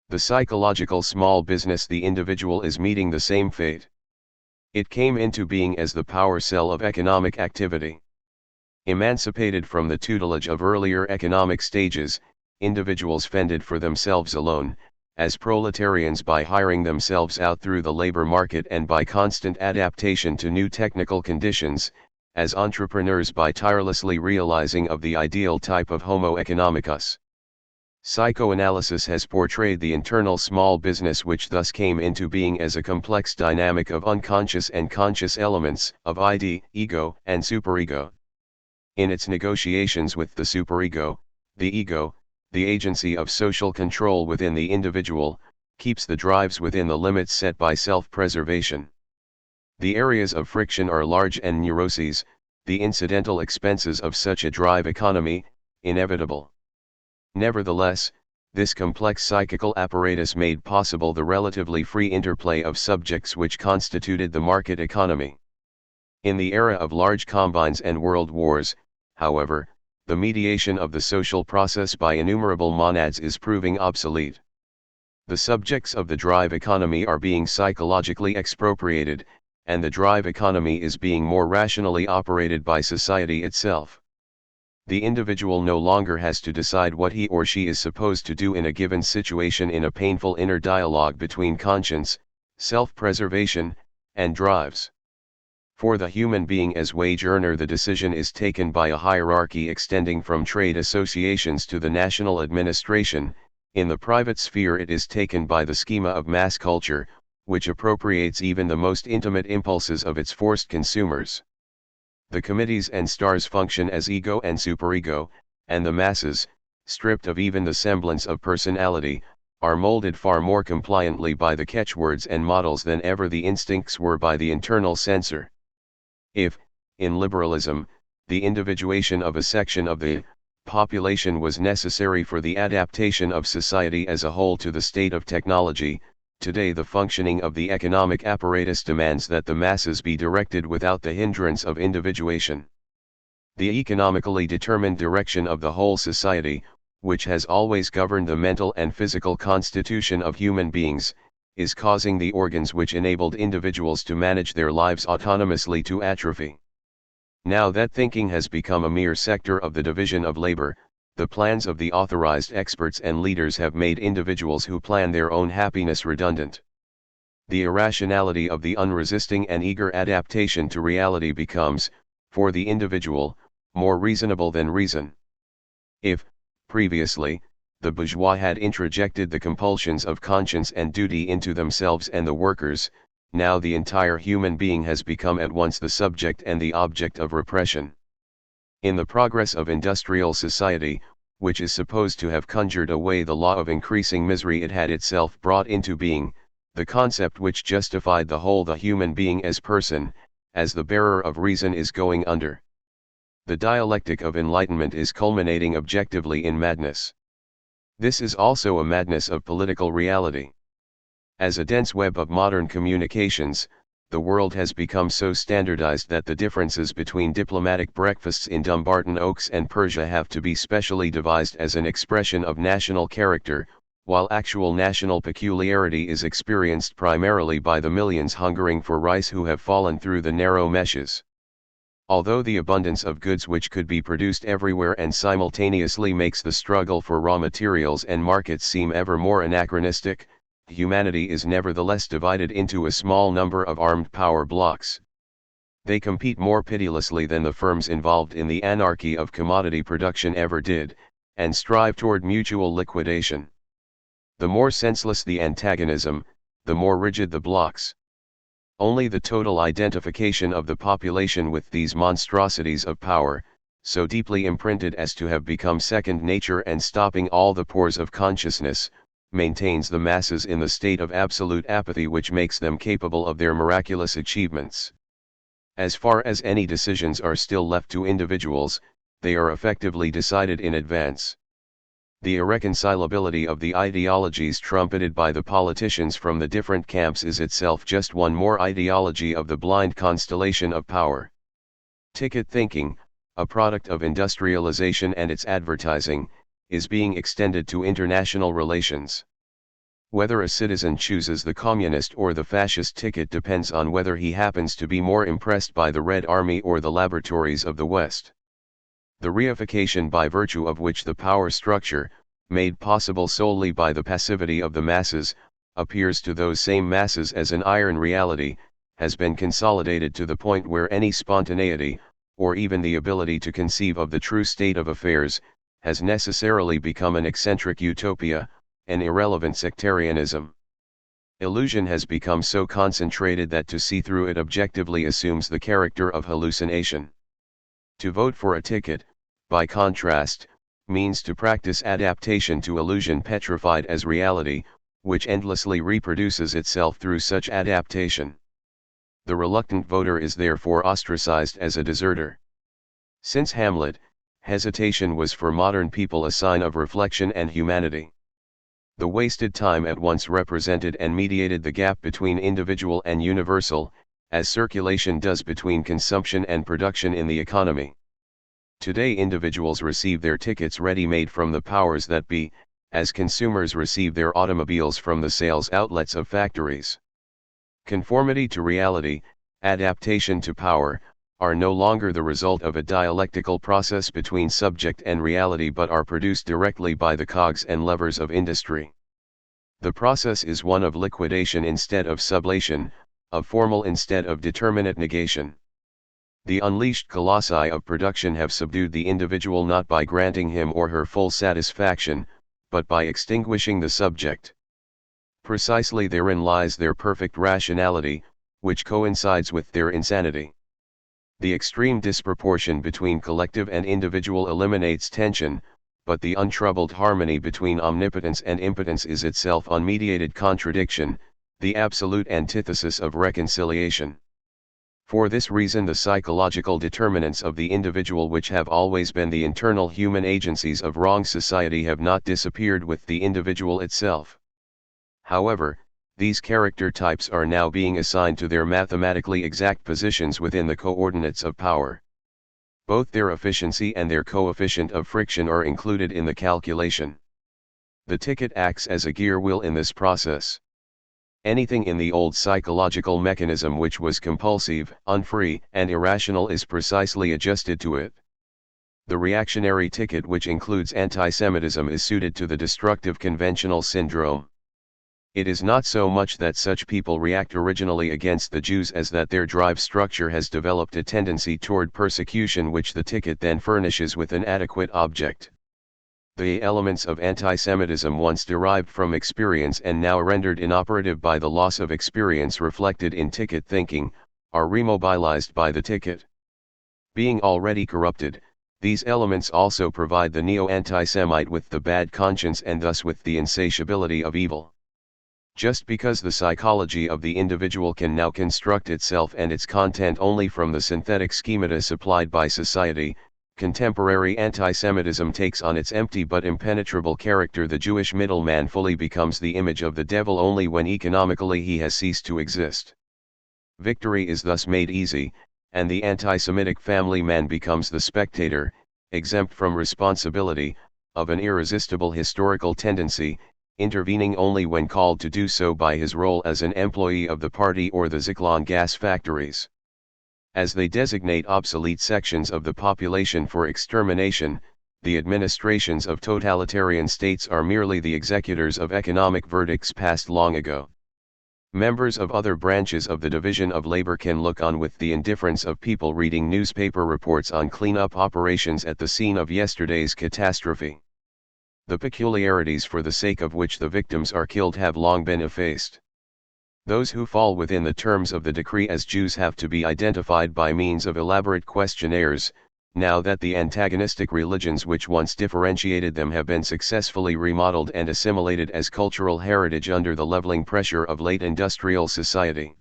S1: The psychological small business, the individual, is meeting the same fate. It came into being as the power cell of economic activity. Emancipated from the tutelage of earlier economic stages, individuals fended for themselves alone, as proletarians by hiring themselves out through the labor market and by constant adaptation to new technical conditions, as entrepreneurs by tirelessly realizing of the ideal type of Homo economicus. Psychoanalysis has portrayed the internal small business which thus came into being as a complex dynamic of unconscious and conscious elements, of ID, ego, and superego. In its negotiations with the superego, the ego, the agency of social control within the individual, keeps the drives within the limits set by self-preservation. The areas of friction are large and neuroses, the incidental expenses of such a drive economy, inevitable. Nevertheless, this complex psychical apparatus made possible the relatively free interplay of subjects which constituted the market economy. In the era of large combines and world wars, however, the mediation of the social process by innumerable monads is proving obsolete. The subjects of the drive economy are being psychologically expropriated, and the drive economy is being more rationally operated by society itself. The individual no longer has to decide what he or she is supposed to do in a given situation in a painful inner dialogue between conscience, self-preservation, and drives. For the human being as wage earner, the decision is taken by a hierarchy extending from trade associations to the national administration. In the private sphere it is taken by the schema of mass culture, which appropriates even the most intimate impulses of its forced consumers. The committees and stars function as ego and superego, and the masses, stripped of even the semblance of personality, are molded far more compliantly by the catchwords and models than ever the instincts were by the internal censor. If, in liberalism, the individuation of a section of the population was necessary for the adaptation of society as a whole to the state of technology, today the functioning of the economic apparatus demands that the masses be directed without the hindrance of individuation. The economically determined direction of the whole society, which has always governed the mental and physical constitution of human beings, is causing the organs which enabled individuals to manage their lives autonomously to atrophy. Now that thinking has become a mere sector of the division of labor, the plans of the authorized experts and leaders have made individuals who plan their own happiness redundant. The irrationality of the unresisting and eager adaptation to reality becomes, for the individual, more reasonable than reason. If, previously, the bourgeois had introjected the compulsions of conscience and duty into themselves and the workers, now the entire human being has become at once the subject and the object of repression. In the progress of industrial society, which is supposed to have conjured away the law of increasing misery, it had itself brought into being, the concept which justified the whole the human being as person, as the bearer of reason, is going under. The dialectic of enlightenment is culminating objectively in madness. This is also a madness of political reality. As a dense web of modern communications, the world has become so standardized that the differences between diplomatic breakfasts in Dumbarton Oaks and Persia have to be specially devised as an expression of national character, while actual national peculiarity is experienced primarily by the millions hungering for rice who have fallen through the narrow meshes. Although the abundance of goods which could be produced everywhere and simultaneously makes the struggle for raw materials and markets seem ever more anachronistic, humanity is nevertheless divided into a small number of armed power blocks. They compete more pitilessly than the firms involved in the anarchy of commodity production ever did, and strive toward mutual liquidation. The more senseless the antagonism, the more rigid the blocks. Only the total identification of the population with these monstrosities of power, so deeply imprinted as to have become second nature and stopping all the pores of consciousness, maintains the masses in the state of absolute apathy which makes them capable of their miraculous achievements. As far as any decisions are still left to individuals, they are effectively decided in advance. The irreconcilability of the ideologies trumpeted by the politicians from the different camps is itself just one more ideology of the blind constellation of power. Ticket thinking, a product of industrialization and its advertising, is being extended to international relations. Whether a citizen chooses the communist or the fascist ticket depends on whether he happens to be more impressed by the Red Army or the laboratories of the West. The reification by virtue of which the power structure, made possible solely by the passivity of the masses, appears to those same masses as an iron reality, has been consolidated to the point where any spontaneity, or even the ability to conceive of the true state of affairs, has necessarily become an eccentric utopia, an irrelevant sectarianism. Illusion has become so concentrated that to see through it objectively assumes the character of hallucination. To vote for a ticket, by contrast, means to practice adaptation to illusion petrified as reality, which endlessly reproduces itself through such adaptation. The reluctant voter is therefore ostracized as a deserter. Since Hamlet hesitation was for modern people a sign of reflection and humanity. The wasted time at once represented and mediated the gap between individual and universal, as circulation does between consumption and production in the economy. Today individuals receive their tickets ready-made from the powers that be, as consumers receive their automobiles from the sales outlets of factories. Conformity to reality, adaptation to power, are no longer the result of a dialectical process between subject and reality but are produced directly by the cogs and levers of industry. The process is one of liquidation instead of sublation, of formal instead of determinate negation. The unleashed colossi of production have subdued the individual not by granting him or her full satisfaction, but by extinguishing the subject. Precisely therein lies their perfect rationality, which coincides with their insanity. The extreme disproportion between collective and individual eliminates tension, but the untroubled harmony between omnipotence and impotence is itself unmediated contradiction, the absolute antithesis of reconciliation. For this reason the psychological determinants of the individual, which have always been the internal human agencies of wrong society, have not disappeared with the individual itself. However, these character types are now being assigned to their mathematically exact positions within the coordinates of power. Both their efficiency and their coefficient of friction are included in the calculation. The ticket acts as a gear wheel in this process. Anything in the old psychological mechanism which was compulsive, unfree, and irrational is precisely adjusted to it. The reactionary ticket, which includes anti-Semitism, is suited to the destructive conventional syndrome. It is not so much that such people react originally against the Jews as that their drive structure has developed a tendency toward persecution, which the ticket then furnishes with an adequate object. The elements of anti-Semitism, once derived from experience and now rendered inoperative by the loss of experience reflected in ticket thinking, are remobilized by the ticket. Being already corrupted, these elements also provide the neo-anti-Semite with the bad conscience and thus with the insatiability of evil. Just because the psychology of the individual can now construct itself and its content only from the synthetic schemata supplied by society, contemporary anti-Semitism takes on its empty but impenetrable character. The Jewish middleman fully becomes the image of the devil only when economically he has ceased to exist. Victory is thus made easy, and the anti-Semitic family man becomes the spectator, exempt from responsibility, of an irresistible historical tendency, intervening only when called to do so by his role as an employee of the party or the Zyklon gas factories. As they designate obsolete sections of the population for extermination, the administrations of totalitarian states are merely the executors of economic verdicts passed long ago. Members of other branches of the division of labor can look on with the indifference of people reading newspaper reports on clean-up operations at the scene of yesterday's catastrophe. The peculiarities for the sake of which the victims are killed have long been effaced. Those who fall within the terms of the decree as Jews have to be identified by means of elaborate questionnaires, now that the antagonistic religions which once differentiated them have been successfully remodeled and assimilated as cultural heritage under the leveling pressure of late industrial society.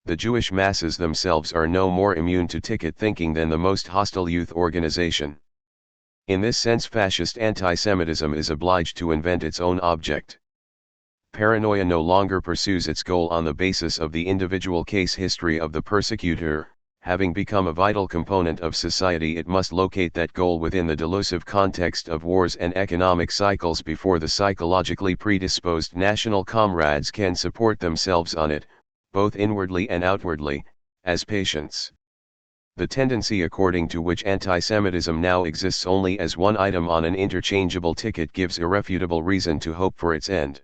S1: The Jewish masses themselves are no more immune to ticket thinking than the most hostile youth organization. In this sense, fascist anti-Semitism is obliged to invent its own object. Paranoia no longer pursues its goal on the basis of the individual case history of the persecutor. Having become a vital component of society, it must locate that goal within the delusive context of wars and economic cycles before the psychologically predisposed national comrades can support themselves on it, both inwardly and outwardly, as patients. The tendency according to which anti-Semitism now exists only as one item on an interchangeable ticket gives irrefutable reason to hope for its end.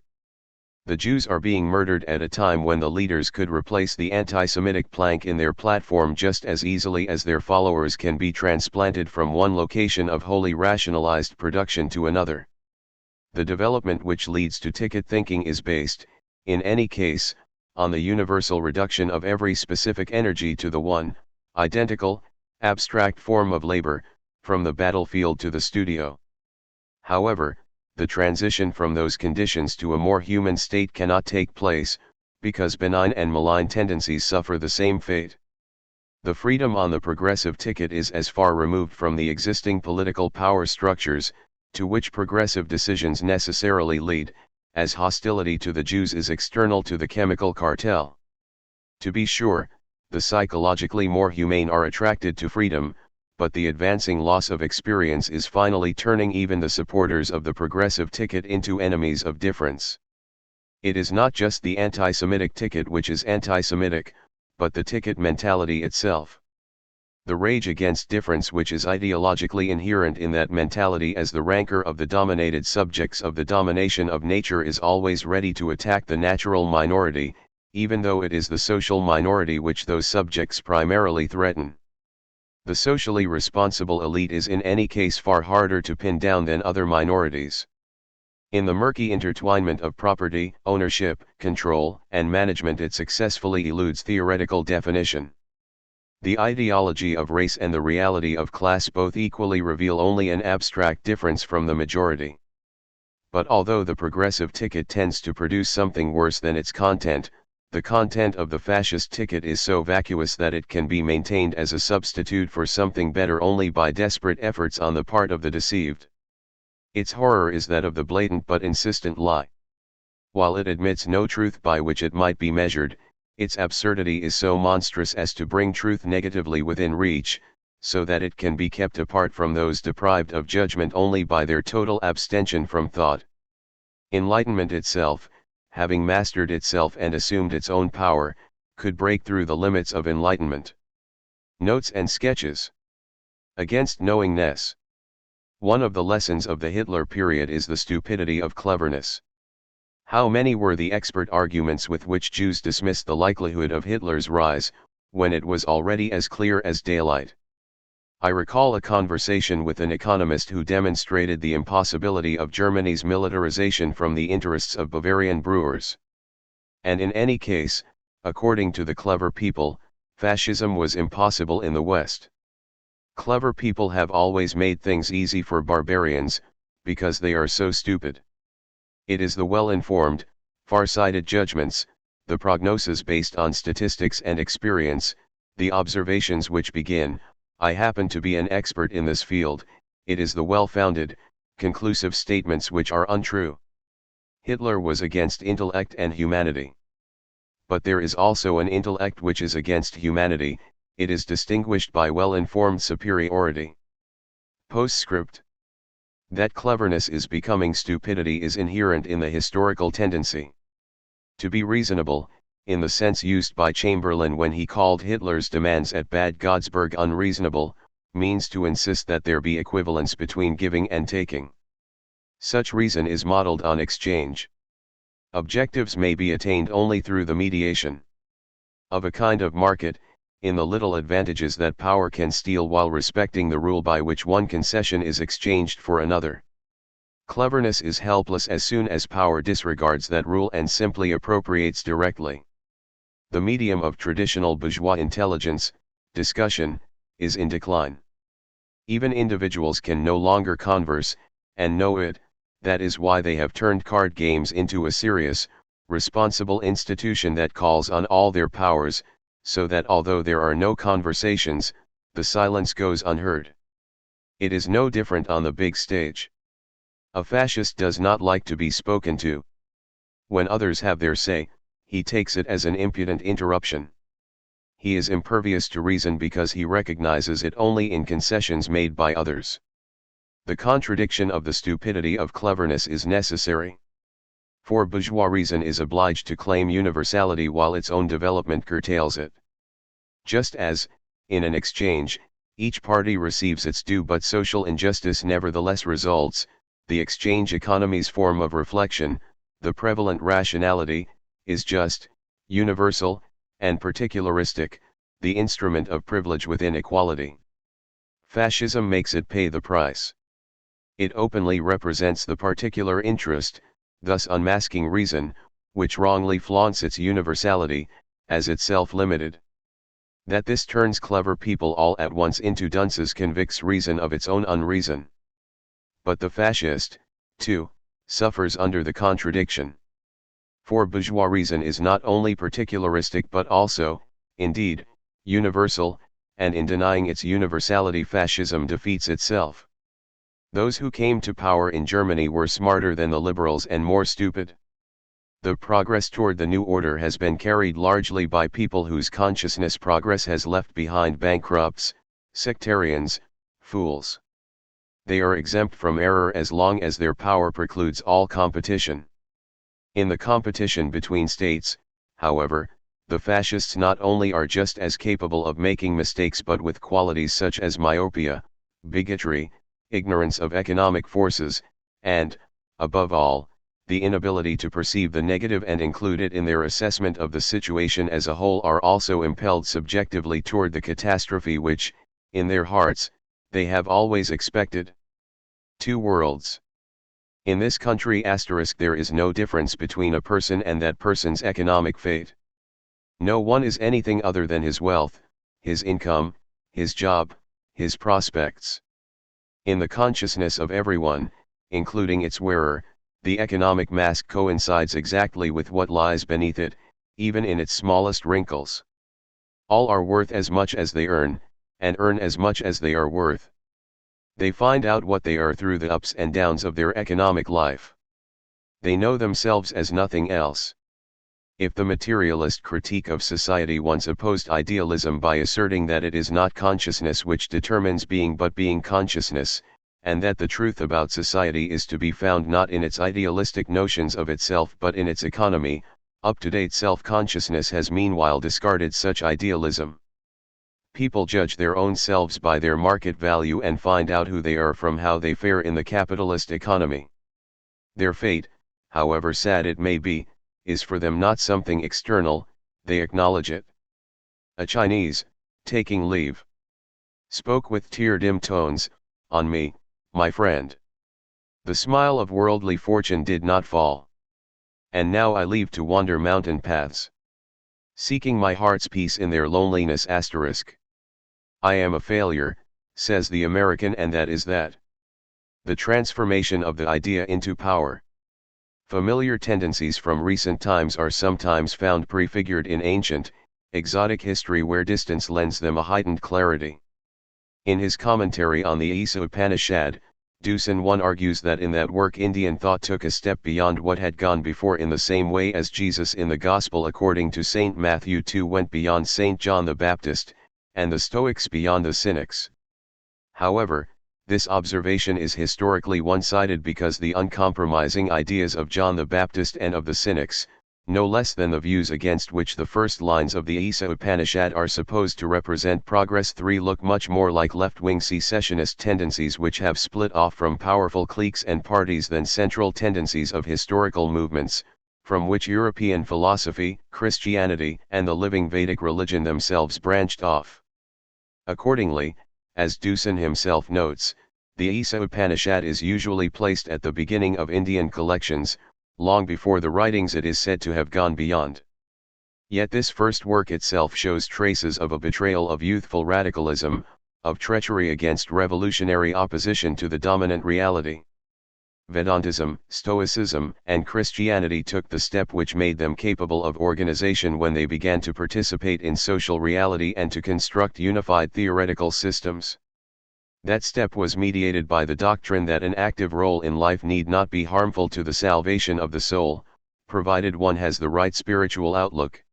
S1: The Jews are being murdered at a time when the leaders could replace the anti-Semitic plank in their platform just as easily as their followers can be transplanted from one location of wholly rationalized production to another. The development which leads to ticket thinking is based, in any case, on the universal reduction of every specific energy to the one, identical, abstract form of labor, from the battlefield to the studio. However, the transition from those conditions to a more human state cannot take place, because benign and malign tendencies suffer the same fate. The freedom on the progressive ticket is as far removed from the existing political power structures, to which progressive decisions necessarily lead, as hostility to the Jews is external to the chemical cartel. To be sure, the psychologically more humane are attracted to freedom, but the advancing loss of experience is finally turning even the supporters of the progressive ticket into enemies of difference. It is not just the anti-Semitic ticket which is anti-Semitic, but the ticket mentality itself. The rage against difference which is ideologically inherent in that mentality as the rancor of the dominated subjects of the domination of nature is always ready to attack the natural minority, even though it is the social minority which those subjects primarily threaten. The socially responsible elite is in any case far harder to pin down than other minorities. In the murky intertwinement of property, ownership, control, and management it successfully eludes theoretical definition. The ideology of race and the reality of class both equally reveal only an abstract difference from the majority. But although the progressive ticket tends to produce something worse than its content, the content of the fascist ticket is so vacuous that it can be maintained as a substitute for something better only by desperate efforts on the part of the deceived. Its horror is that of the blatant but insistent lie. While it admits no truth by which it might be measured, its absurdity is so monstrous as to bring truth negatively within reach, so that it can be kept apart from those deprived of judgment only by their total abstention from thought. Enlightenment itself, having mastered itself and assumed its own power, could break through the limits of enlightenment. Notes and sketches. Against knowingness. One of the lessons of the Hitler period is the stupidity of cleverness. How many were the expert arguments with which Jews dismissed the likelihood of Hitler's rise, when it was already as clear as daylight. I recall a conversation with an economist who demonstrated the impossibility of Germany's militarization from the interests of Bavarian brewers. And in any case, according to the clever people, fascism was impossible in the West. Clever people have always made things easy for barbarians, because they are so stupid. It is the well-informed, far-sighted judgments, the prognoses based on statistics and experience, the observations which begin, "I happen to be an expert in this field," it is the well-founded, conclusive statements which are untrue. Hitler was against intellect and humanity. But there is also an intellect which is against humanity, it is distinguished by well-informed superiority. Postscript. That cleverness is becoming stupidity is inherent in the historical tendency. To be reasonable, in the sense used by Chamberlain when he called Hitler's demands at Bad Godesberg unreasonable, means to insist that there be equivalence between giving and taking. Such reason is modeled on exchange. Objectives may be attained only through the mediation of a kind of market, in the little advantages that power can steal while respecting the rule by which one concession is exchanged for another. Cleverness is helpless as soon as power disregards that rule and simply appropriates directly. The medium of traditional bourgeois intelligence, discussion, is in decline. Even individuals can no longer converse, and know it, that is why they have turned card games into a serious, responsible institution that calls on all their powers, so that although there are no conversations, the silence goes unheard. It is no different on the big stage. A fascist does not like to be spoken to. When others have their say, he takes it as an impudent interruption. He is impervious to reason because he recognizes it only in concessions made by others. The contradiction of the stupidity of cleverness is necessary. For bourgeois reason is obliged to claim universality while its own development curtails it. Just as, in an exchange, each party receives its due but social injustice nevertheless results, the exchange economy's form of reflection, the prevalent rationality, is just, universal, and particularistic, the instrument of privilege within equality. Fascism makes it pay the price. It openly represents the particular interest, thus unmasking reason, which wrongly flaunts its universality, as itself limited. That this turns clever people all at once into dunces convicts reason of its own unreason. But the fascist, too, suffers under the contradiction. For bourgeois reason is not only particularistic but also, indeed, universal, and in denying its universality fascism defeats itself. Those who came to power in Germany were smarter than the liberals and more stupid. The progress toward the new order has been carried largely by people whose consciousness progress has left behind bankrupts, sectarians, fools. They are exempt from error as long as their power precludes all competition. In the competition between states, however, the fascists not only are just as capable of making mistakes but with qualities such as myopia, bigotry, ignorance of economic forces, and, above all, the inability to perceive the negative and include it in their assessment of the situation as a whole are also impelled subjectively toward the catastrophe which, in their hearts, they have always expected. Two worlds. In this country there is no difference between a person and that person's economic fate. No one is anything other than his wealth, his income, his job, his prospects. In the consciousness of everyone, including its wearer, the economic mask coincides exactly with what lies beneath it, even in its smallest wrinkles. All are worth as much as they earn, and earn as much as they are worth. They find out what they are through the ups and downs of their economic life. They know themselves as nothing else. If the materialist critique of society once opposed idealism by asserting that it is not consciousness which determines being but being consciousness, and that the truth about society is to be found not in its idealistic notions of itself but in its economy, up-to-date self-consciousness has meanwhile discarded such idealism. People judge their own selves by their market value and find out who they are from how they fare in the capitalist economy. Their fate, however sad it may be, is for them not something external, they acknowledge it. A Chinese, taking leave, spoke with tear-dimmed tones, "On me, my friend. The smile of worldly fortune did not fall. And now I leave to wander mountain paths, seeking my heart's peace in their loneliness." I am a failure, says the American, and that is that. The transformation of the idea into power. Familiar tendencies from recent times are sometimes found prefigured in ancient, exotic history where distance lends them a heightened clarity. In his commentary on the Isa Upanishad, Dusan 1 argues that in that work Indian thought took a step beyond what had gone before in the same way as Jesus in the Gospel according to St. Matthew 2 went beyond St. John the Baptist, and the Stoics beyond the Cynics. However, this observation is historically one-sided because the uncompromising ideas of John the Baptist and of the Cynics, no less than the views against which the first lines of the Isa Upanishad are supposed to represent progress 3 look much more like left-wing secessionist tendencies which have split off from powerful cliques and parties than central tendencies of historical movements, from which European philosophy, Christianity, and the living Vedic religion themselves branched off. Accordingly, as Dusan himself notes, the Isa Upanishad is usually placed at the beginning of Indian collections, long before the writings it is said to have gone beyond. Yet this first work itself shows traces of a betrayal of youthful radicalism, of treachery against revolutionary opposition to the dominant reality. Vedantism, Stoicism, and Christianity took the step which made them capable of organization when they began to participate in social reality and to construct unified theoretical systems. That step was mediated by the doctrine that an active role in life need not be harmful to the salvation of the soul, provided one has the right spiritual outlook.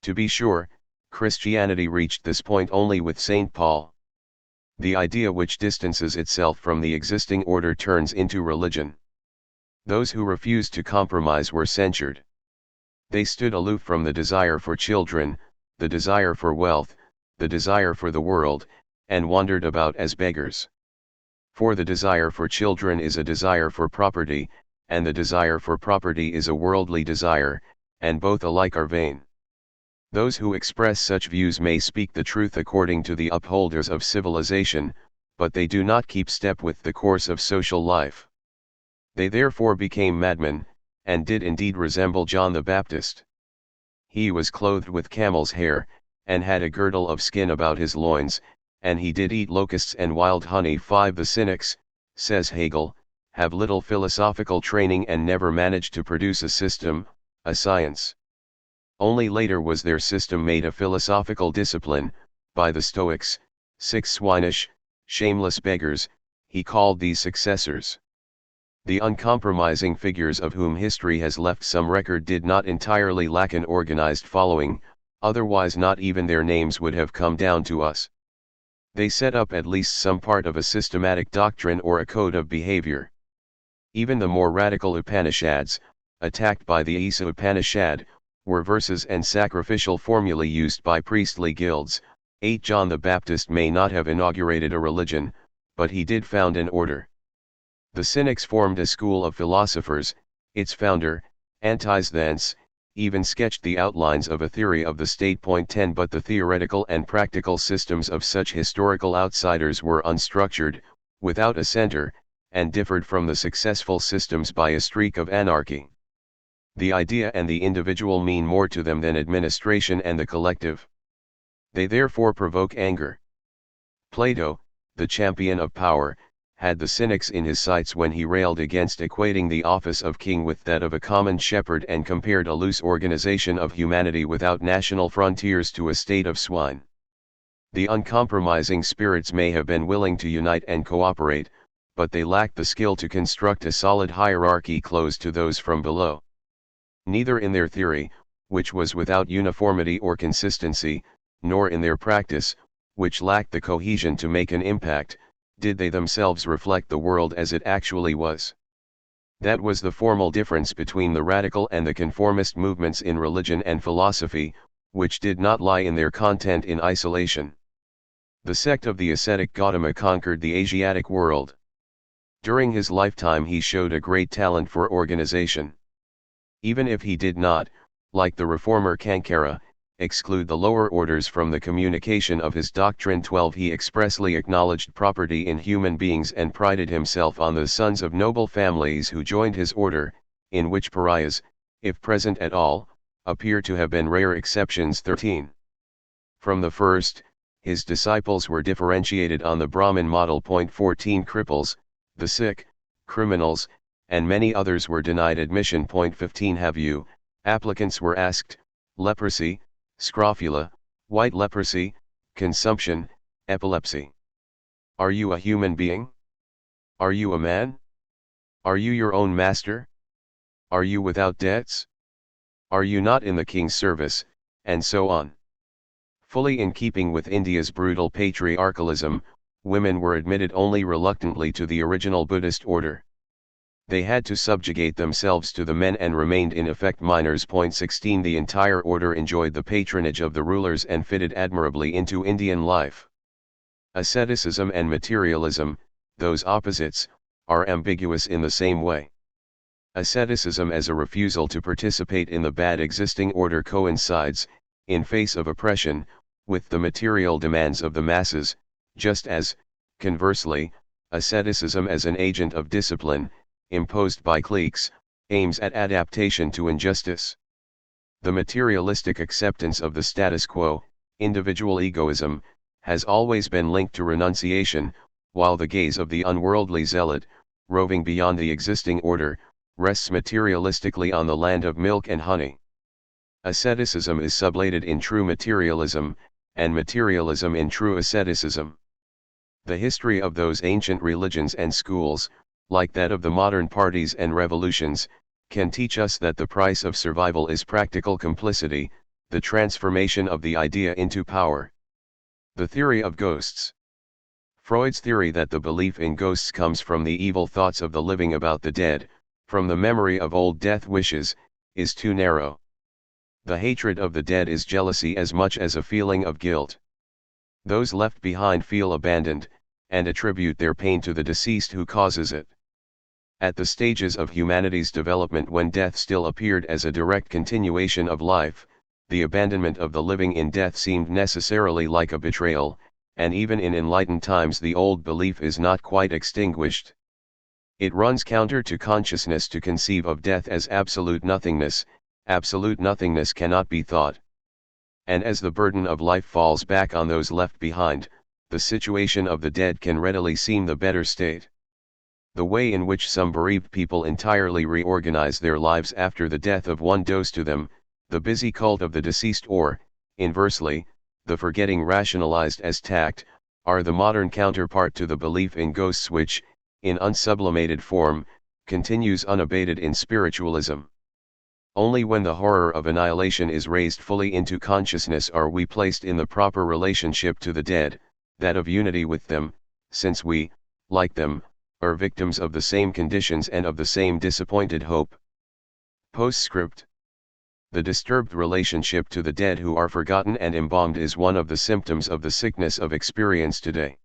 S1: To be sure, Christianity reached this point only with St. Paul. The idea which distances itself from the existing order turns into religion. Those who refused to compromise were censured. They stood aloof from the desire for children, the desire for wealth, the desire for the world, and wandered about as beggars. For the desire for children is a desire for property, and the desire for property is a worldly desire, and both alike are vain. Those who express such views may speak the truth according to the upholders of civilization, but they do not keep step with the course of social life. They therefore became madmen, and did indeed resemble John the Baptist. He was clothed with camel's hair, and had a girdle of skin about his loins, and he did eat locusts and wild honey. 5 The Cynics, says Hegel, have little philosophical training and never managed to produce a system, a science. Only later was their system made a philosophical discipline, by the Stoics, 6 swinish, shameless beggars, he called these successors. The uncompromising figures of whom history has left some record did not entirely lack an organized following, otherwise not even their names would have come down to us. They set up at least some part of a systematic doctrine or a code of behavior. Even the more radical Upanishads, attacked by the Isa Upanishad, were verses and sacrificial formulae used by priestly guilds. 8 John the Baptist may not have inaugurated a religion, but he did found an order. The Cynics formed a school of philosophers. Its founder, Antisthenes, even sketched the outlines of a theory of the state. 10 But the theoretical and practical systems of such historical outsiders were unstructured, without a center, and differed from the successful systems by a streak of anarchy. The idea and the individual mean more to them than administration and the collective. They therefore provoke anger. Plato, the champion of power, had the Cynics in his sights when he railed against equating the office of king with that of a common shepherd and compared a loose organization of humanity without national frontiers to a state of swine. The uncompromising spirits may have been willing to unite and cooperate, but they lacked the skill to construct a solid hierarchy close to those from below. Neither in their theory, which was without uniformity or consistency, nor in their practice, which lacked the cohesion to make an impact, did they themselves reflect the world as it actually was. That was the formal difference between the radical and the conformist movements in religion and philosophy, which did not lie in their content in isolation. The sect of the ascetic Gautama conquered the Asiatic world. During his lifetime he showed a great talent for organization. Even if he did not, like the reformer Kankara, exclude the lower orders from the communication of his doctrine. 12 He expressly acknowledged property in human beings and prided himself on the sons of noble families who joined his order, in which pariahs, if present at all, appear to have been rare exceptions. 13 From the first, his disciples were differentiated on the Brahmin model. 14 Cripples, the sick, criminals, and many others were denied admission. 15 Have you, applicants were asked, leprosy, scrofula, white leprosy, consumption, epilepsy? Are you a human being? Are you a man? Are you your own master? Are you without debts? Are you not in the king's service, and so on. Fully in keeping with India's brutal patriarchalism, women were admitted only reluctantly to the original Buddhist order. They had to subjugate themselves to the men and remained in effect minors. 16 The entire order enjoyed the patronage of the rulers and fitted admirably into Indian life. Asceticism and materialism, those opposites, are ambiguous in the same way. Asceticism as a refusal to participate in the bad existing order coincides, in face of oppression, with the material demands of the masses, just as, conversely, asceticism as an agent of discipline, imposed by cliques, aims at adaptation to injustice. The materialistic acceptance of the status quo, individual egoism, has always been linked to renunciation, while the gaze of the unworldly zealot, roving beyond the existing order, rests materialistically on the land of milk and honey. Asceticism is sublated in true materialism, and materialism in true asceticism. The history of those ancient religions and schools, like that of the modern parties and revolutions, can teach us that the price of survival is practical complicity, the transformation of the idea into power. The theory of ghosts. Freud's theory that the belief in ghosts comes from the evil thoughts of the living about the dead, from the memory of old death wishes, is too narrow. The hatred of the dead is jealousy as much as a feeling of guilt. Those left behind feel abandoned, and attribute their pain to the deceased who causes it. At the stages of humanity's development when death still appeared as a direct continuation of life, the abandonment of the living in death seemed necessarily like a betrayal, and even in enlightened times the old belief is not quite extinguished. It runs counter to consciousness to conceive of death as absolute nothingness. Absolute nothingness cannot be thought. And as the burden of life falls back on those left behind, the situation of the dead can readily seem the better state. The way in which some bereaved people entirely reorganize their lives after the death of one dose to them, the busy cult of the deceased or, inversely, the forgetting rationalized as tact, are the modern counterpart to the belief in ghosts which, in unsublimated form, continues unabated in spiritualism. Only when the horror of annihilation is raised fully into consciousness are we placed in the proper relationship to the dead, that of unity with them, since we, like them, are victims of the same conditions and of the same disappointed hope. Postscript. The disturbed relationship to the dead who are forgotten and embalmed is one of the symptoms of the sickness of experience today.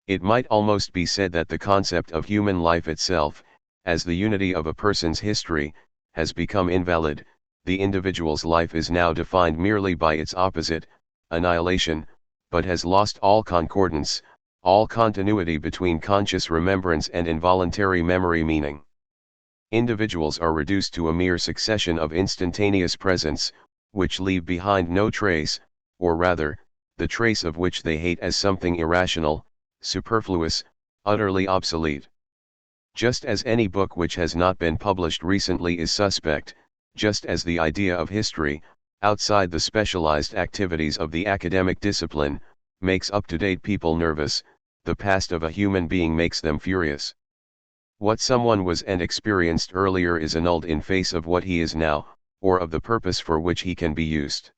S1: It might almost be said that the concept of human life itself, as the unity of a person's history, has become invalid. The individual's life is now defined merely by its opposite, annihilation, but has lost all concordance, all continuity between conscious remembrance and involuntary memory meaning. Individuals are reduced to a mere succession of instantaneous presents, which leave behind no trace, or rather, the trace of which they hate as something irrational, superfluous, utterly obsolete. Just as any book which has not been published recently is suspect, just as the idea of history, outside the specialized activities of the academic discipline, makes up-to-date people nervous, the past of a human being makes them furious. What someone was and experienced earlier is annulled in face of what he is now, or of the purpose for which he can be used.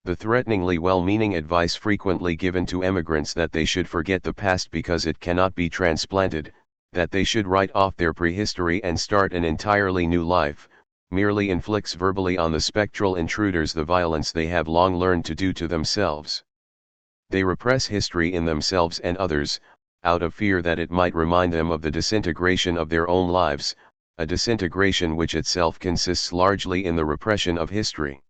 S1: The threateningly well-meaning advice frequently given to emigrants that they should forget the past because it cannot be transplanted, that they should write off their prehistory and start an entirely new life, merely inflicts verbally on the spectral intruders the violence they have long learned to do to themselves. They repress history in themselves and others, out of fear that it might remind them of the disintegration of their own lives, a disintegration which itself consists largely in the repression of history.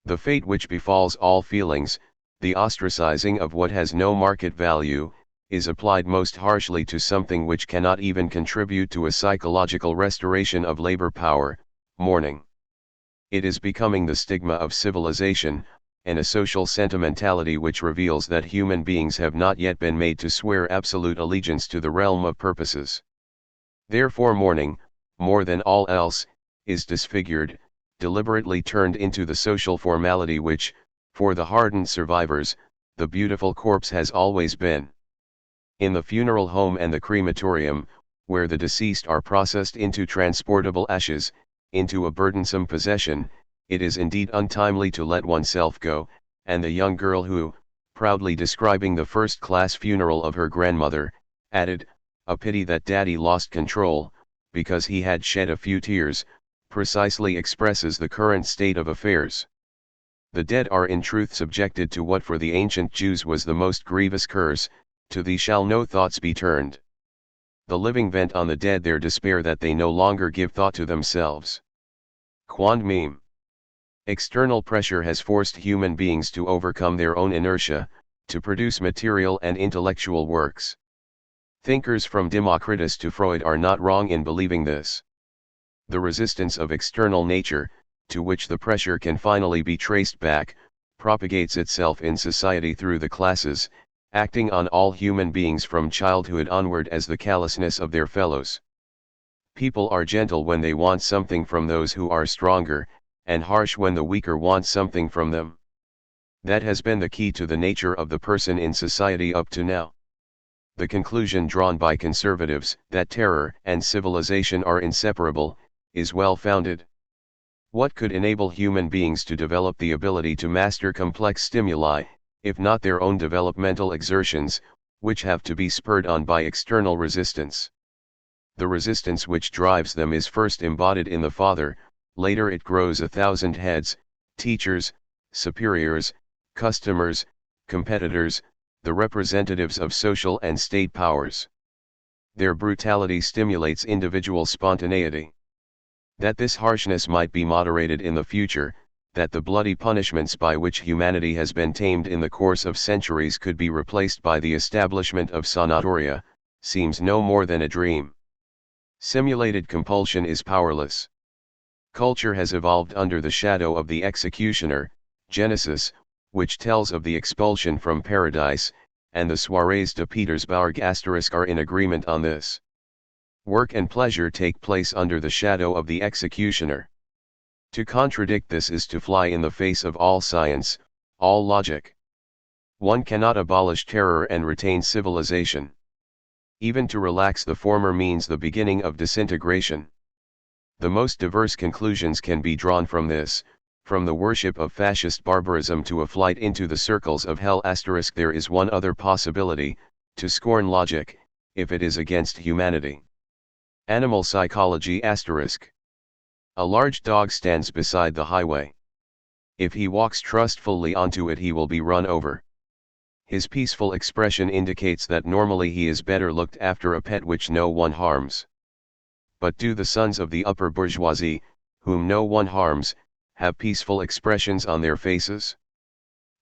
S1: The fate which befalls all feelings, the ostracizing of what has no market value, is applied most harshly to something which cannot even contribute to a psychological restoration of labor power, mourning. It is becoming the stigma of civilization, and a social sentimentality which reveals that human beings have not yet been made to swear absolute allegiance to the realm of purposes. Therefore mourning, more than all else, is disfigured, deliberately turned into the social formality which, for the hardened survivors, the beautiful corpse has always been. In the funeral home and the crematorium, where the deceased are processed into transportable ashes, into a burdensome possession, it is indeed untimely to let oneself go, and the young girl who, proudly describing the first-class funeral of her grandmother, added, "A pity that Daddy lost control, because he had shed a few tears," precisely expresses the current state of affairs. The dead are in truth subjected to what for the ancient Jews was the most grievous curse, to thee shall no thoughts be turned. The living vent on the dead their despair that they no longer give thought to themselves. Quond meme. External pressure has forced human beings to overcome their own inertia, to produce material and intellectual works. Thinkers from Democritus to Freud are not wrong in believing this. The resistance of external nature, to which the pressure can finally be traced back, propagates itself in society through the classes, acting on all human beings from childhood onward as the callousness of their fellows. People are gentle when they want something from those who are stronger, and harsh when the weaker want something from them. That has been the key to the nature of the person in society up to now. The conclusion drawn by conservatives, that terror and civilization are inseparable, is well founded. What could enable human beings to develop the ability to master complex stimuli, if not their own developmental exertions, which have to be spurred on by external resistance? The resistance which drives them is first embodied in the father, later it grows 1,000 heads, teachers, superiors, customers, competitors, the representatives of social and state powers. Their brutality stimulates individual spontaneity. That this harshness might be moderated in the future, that the bloody punishments by which humanity has been tamed in the course of centuries could be replaced by the establishment of sanatoria, seems no more than a dream. Simulated compulsion is powerless. Culture has evolved under the shadow of the executioner, Genesis, which tells of the expulsion from paradise, and the Soirées de Petersburg * are in agreement on this. Work and pleasure take place under the shadow of the executioner. To contradict this is to fly in the face of all science, all logic. One cannot abolish terror and retain civilization. Even to relax the former means the beginning of disintegration. The most diverse conclusions can be drawn from this, from the worship of fascist barbarism to a flight into the circles of hell. There is one other possibility, to scorn logic, if it is against humanity. Animal psychology. A large dog stands beside the highway. If he walks trustfully onto it, he will be run over. His peaceful expression indicates that normally he is better looked after, a pet which no one harms. But do the sons of the upper bourgeoisie, whom no one harms, have peaceful expressions on their faces?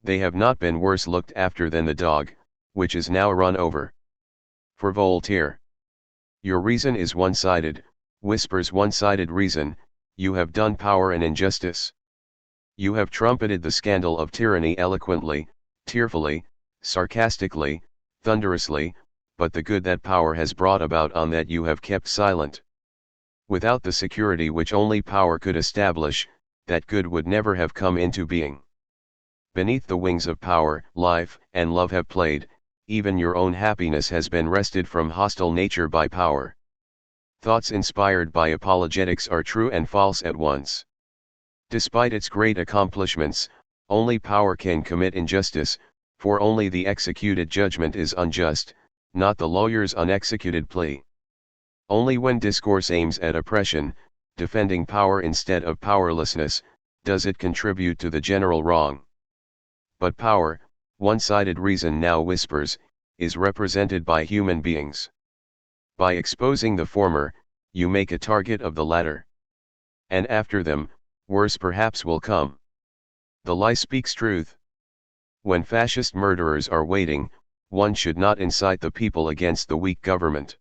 S1: They have not been worse looked after than the dog, which is now run over. For Voltaire, your reason is one-sided, whispers one-sided reason, you have done power an injustice. You have trumpeted the scandal of tyranny eloquently, tearfully, sarcastically, thunderously, but the good that power has brought about, on that you have kept silent. Without the security which only power could establish, that good would never have come into being. Beneath the wings of power, life and love have played, even your own happiness has been wrested from hostile nature by power. Thoughts inspired by apologetics are true and false at once. Despite its great accomplishments, only power can commit injustice, for only the executed judgment is unjust, not the lawyer's unexecuted plea. Only when discourse aims at oppression, defending power instead of powerlessness, does it contribute to the general wrong. But power, one-sided reason now whispers, is represented by human beings. By exposing the former, you make a target of the latter. And after them, worse perhaps will come. The lie speaks truth. When fascist murderers are waiting, one should not incite the people against the weak government.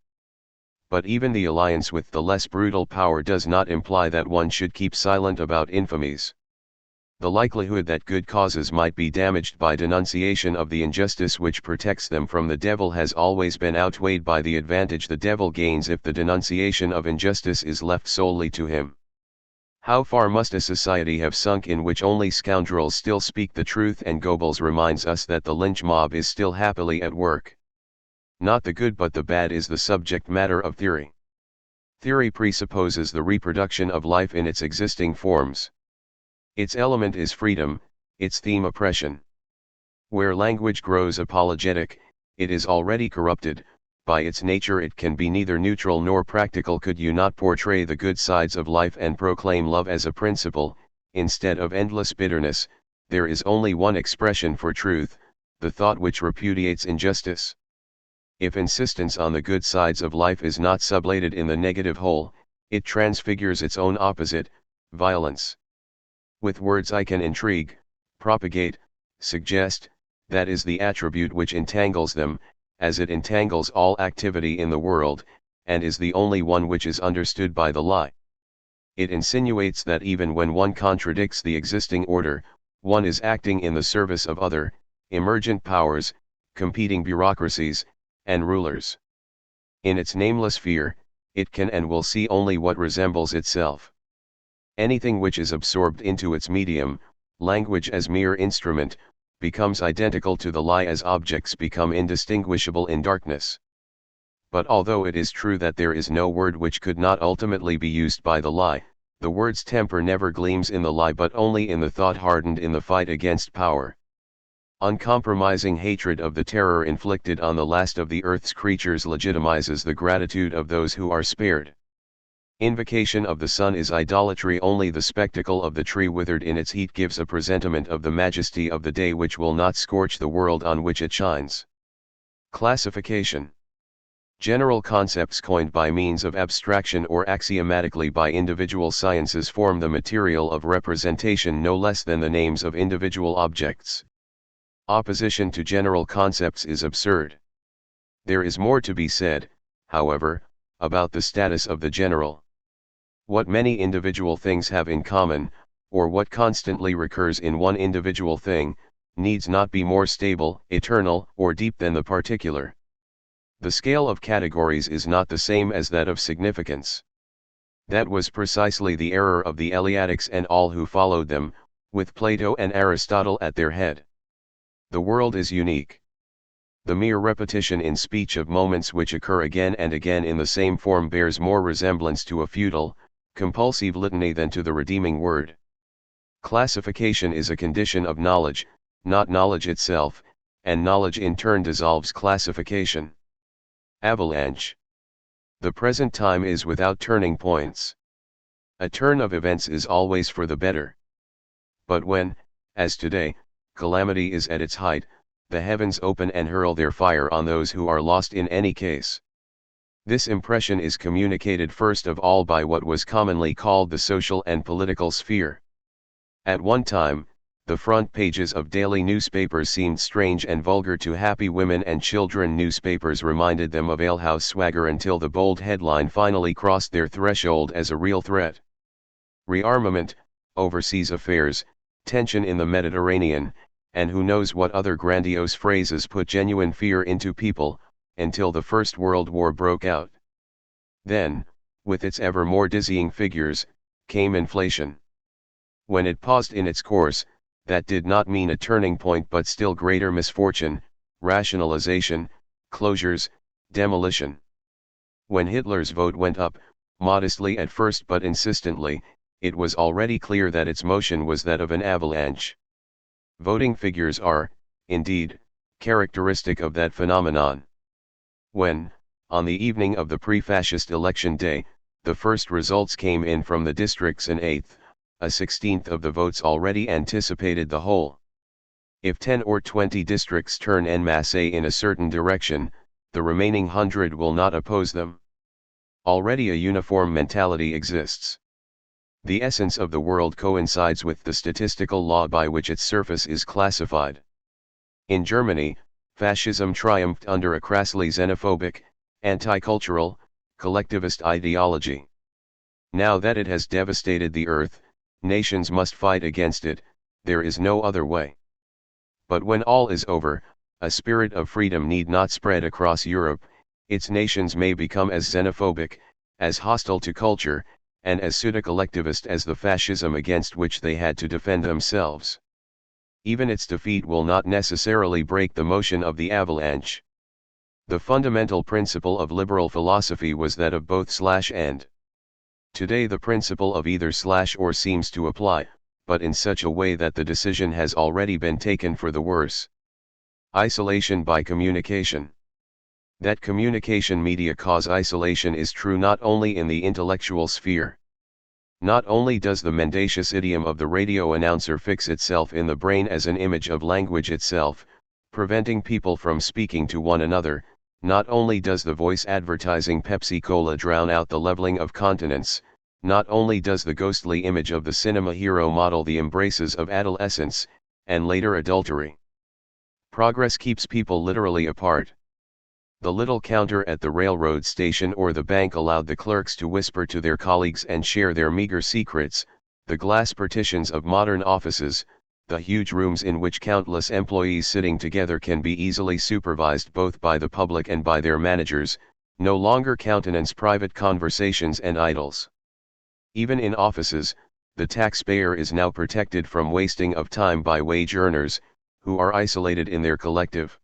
S1: But even the alliance with the less brutal power does not imply that one should keep silent about infamies. The likelihood that good causes might be damaged by denunciation of the injustice which protects them from the devil has always been outweighed by the advantage the devil gains if the denunciation of injustice is left solely to him. How far must a society have sunk in which only scoundrels still speak the truth? And Goebbels reminds us that the lynch mob is still happily at work. Not the good but the bad is the subject matter of theory. Theory presupposes the reproduction of life in its existing forms. Its element is freedom, its theme oppression. Where language grows apologetic, it is already corrupted. By its nature it can be neither neutral nor practical. Could you not portray the good sides of life and proclaim love as a principle, instead of endless bitterness? There is only one expression for truth, the thought which repudiates injustice. If insistence on the good sides of life is not sublated in the negative whole, it transfigures its own opposite, violence. With words I can intrigue, propagate, suggest, that is the attribute which entangles them, as it entangles all activity in the world, and is the only one which is understood by the lie. It insinuates that even when one contradicts the existing order, one is acting in the service of other, emergent powers, competing bureaucracies, and rulers. In its nameless fear, it can and will see only what resembles itself. Anything which is absorbed into its medium, language as mere instrument, becomes identical to the lie as objects become indistinguishable in darkness. But although it is true that there is no word which could not ultimately be used by the lie, the word's temper never gleams in the lie but only in the thought hardened in the fight against power. Uncompromising hatred of the terror inflicted on the last of the earth's creatures legitimizes the gratitude of those who are spared. Invocation of the sun is idolatry. Only the spectacle of the tree withered in its heat gives a presentiment of the majesty of the day which will not scorch the world on which it shines. Classification. General concepts coined by means of abstraction or axiomatically by individual sciences form the material of representation no less than the names of individual objects. Opposition to general concepts is absurd. There is more to be said, however, about the status of the general. What many individual things have in common, or what constantly recurs in one individual thing, needs not be more stable, eternal, or deep than the particular. The scale of categories is not the same as that of significance. That was precisely the error of the Eleatics and all who followed them, with Plato and Aristotle at their head. The world is unique. The mere repetition in speech of moments which occur again and again in the same form bears more resemblance to a futile, compulsive litany than to the redeeming word. Classification is a condition of knowledge, not knowledge itself, and knowledge in turn dissolves classification. Avalanche. The present time is without turning points. A turn of events is always for the better. But when, as today, calamity is at its height, the heavens open and hurl their fire on those who are lost in any case. This impression is communicated first of all by what was commonly called the social and political sphere. At one time, the front pages of daily newspapers seemed strange and vulgar to happy women and children. Newspapers reminded them of alehouse swagger until the bold headline finally crossed their threshold as a real threat. Rearmament, overseas affairs, tension in the Mediterranean, and who knows what other grandiose phrases put genuine fear into people, until the First World War broke out. Then, with its ever more dizzying figures, came inflation. When it paused in its course, that did not mean a turning point but still greater misfortune, rationalization, closures, demolition. When Hitler's vote went up, modestly at first but insistently, it was already clear that its motion was that of an avalanche. Voting figures are, indeed, characteristic of that phenomenon. When, on the evening of the pre-fascist election day, the first results came in from the districts, an eighth, a 16th of the votes already anticipated the whole. If 10 or 20 districts turn en masse in a certain direction, the remaining 100 will not oppose them. Already a uniform mentality exists. The essence of the world coincides with the statistical law by which its surface is classified. In Germany, fascism triumphed under a crassly xenophobic, anti-cultural, collectivist ideology. Now that it has devastated the earth, nations must fight against it, there is no other way. But when all is over, a spirit of freedom need not spread across Europe, its nations may become as xenophobic, as hostile to culture, and as pseudo-collectivist as the fascism against which they had to defend themselves. Even its defeat will not necessarily break the motion of the avalanche. The fundamental principle of liberal philosophy was that of both/and. Today the principle of either/or seems to apply, but in such a way that the decision has already been taken for the worse. Isolation by communication. That communication media cause isolation is true not only in the intellectual sphere. Not only does the mendacious idiom of the radio announcer fix itself in the brain as an image of language itself, preventing people from speaking to one another, not only does the voice advertising Pepsi-Cola drown out the leveling of continents, not only does the ghostly image of the cinema hero model the embraces of adolescence, and later adultery. Progress keeps people literally apart. The little counter at the railroad station or the bank allowed the clerks to whisper to their colleagues and share their meager secrets. The glass partitions of modern offices, the huge rooms in which countless employees sitting together can be easily supervised both by the public and by their managers, no longer countenance private conversations and idles. Even in offices, the taxpayer is now protected from wasting of time by wage earners, who are isolated in their collective.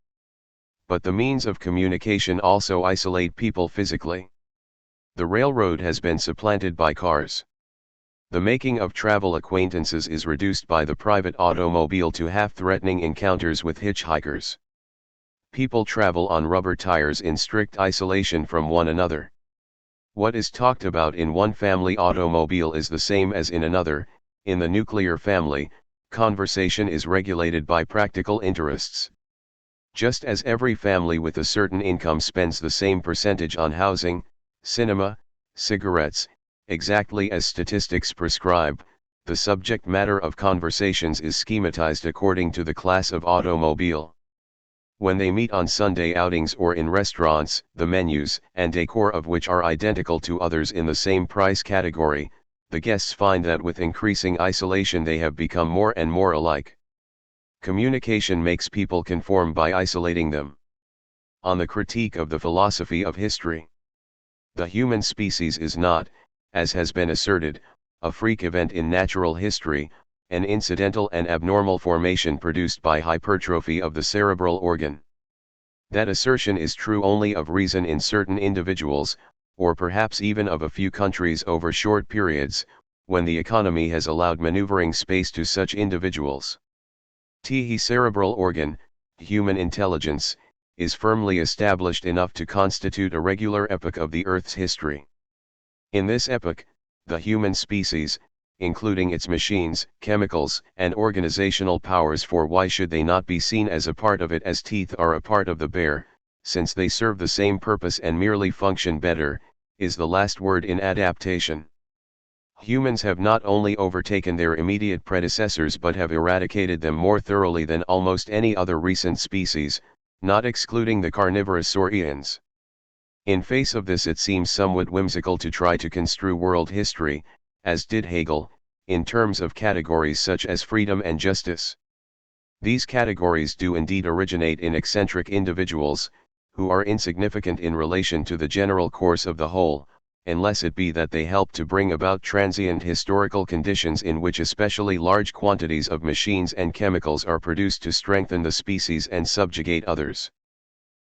S1: But the means of communication also isolate people physically. The railroad has been supplanted by cars. The making of travel acquaintances is reduced by the private automobile to half-threatening encounters with hitchhikers. People travel on rubber tires in strict isolation from one another. What is talked about in one family automobile is the same as in another. In the nuclear family, conversation is regulated by practical interests. Just as every family with a certain income spends the same percentage on housing, cinema, cigarettes, exactly as statistics prescribe, the subject matter of conversations is schematized according to the class of automobile. When they meet on Sunday outings or in restaurants, the menus and decor of which are identical to others in the same price category, the guests find that with increasing isolation they have become more and more alike. Communication makes people conform by isolating them. On the critique of the philosophy of history. The human species is not, as has been asserted, a freak event in natural history, an incidental and abnormal formation produced by hypertrophy of the cerebral organ. That assertion is true only of reason in certain individuals, or perhaps even of a few countries over short periods, when the economy has allowed maneuvering space to such individuals. The cerebral organ, human intelligence, is firmly established enough to constitute a regular epoch of the Earth's history. In this epoch, the human species, including its machines, chemicals, and organizational powers, for why should they not be seen as a part of it as teeth are a part of the bear, since they serve the same purpose and merely function better, is the last word in adaptation. Humans have not only overtaken their immediate predecessors but have eradicated them more thoroughly than almost any other recent species, not excluding the carnivorous saurians. In face of this, it seems somewhat whimsical to try to construe world history, as did Hegel, in terms of categories such as freedom and justice. These categories do indeed originate in eccentric individuals, who are insignificant in relation to the general course of the whole, unless it be that they help to bring about transient historical conditions in which especially large quantities of machines and chemicals are produced to strengthen the species and subjugate others.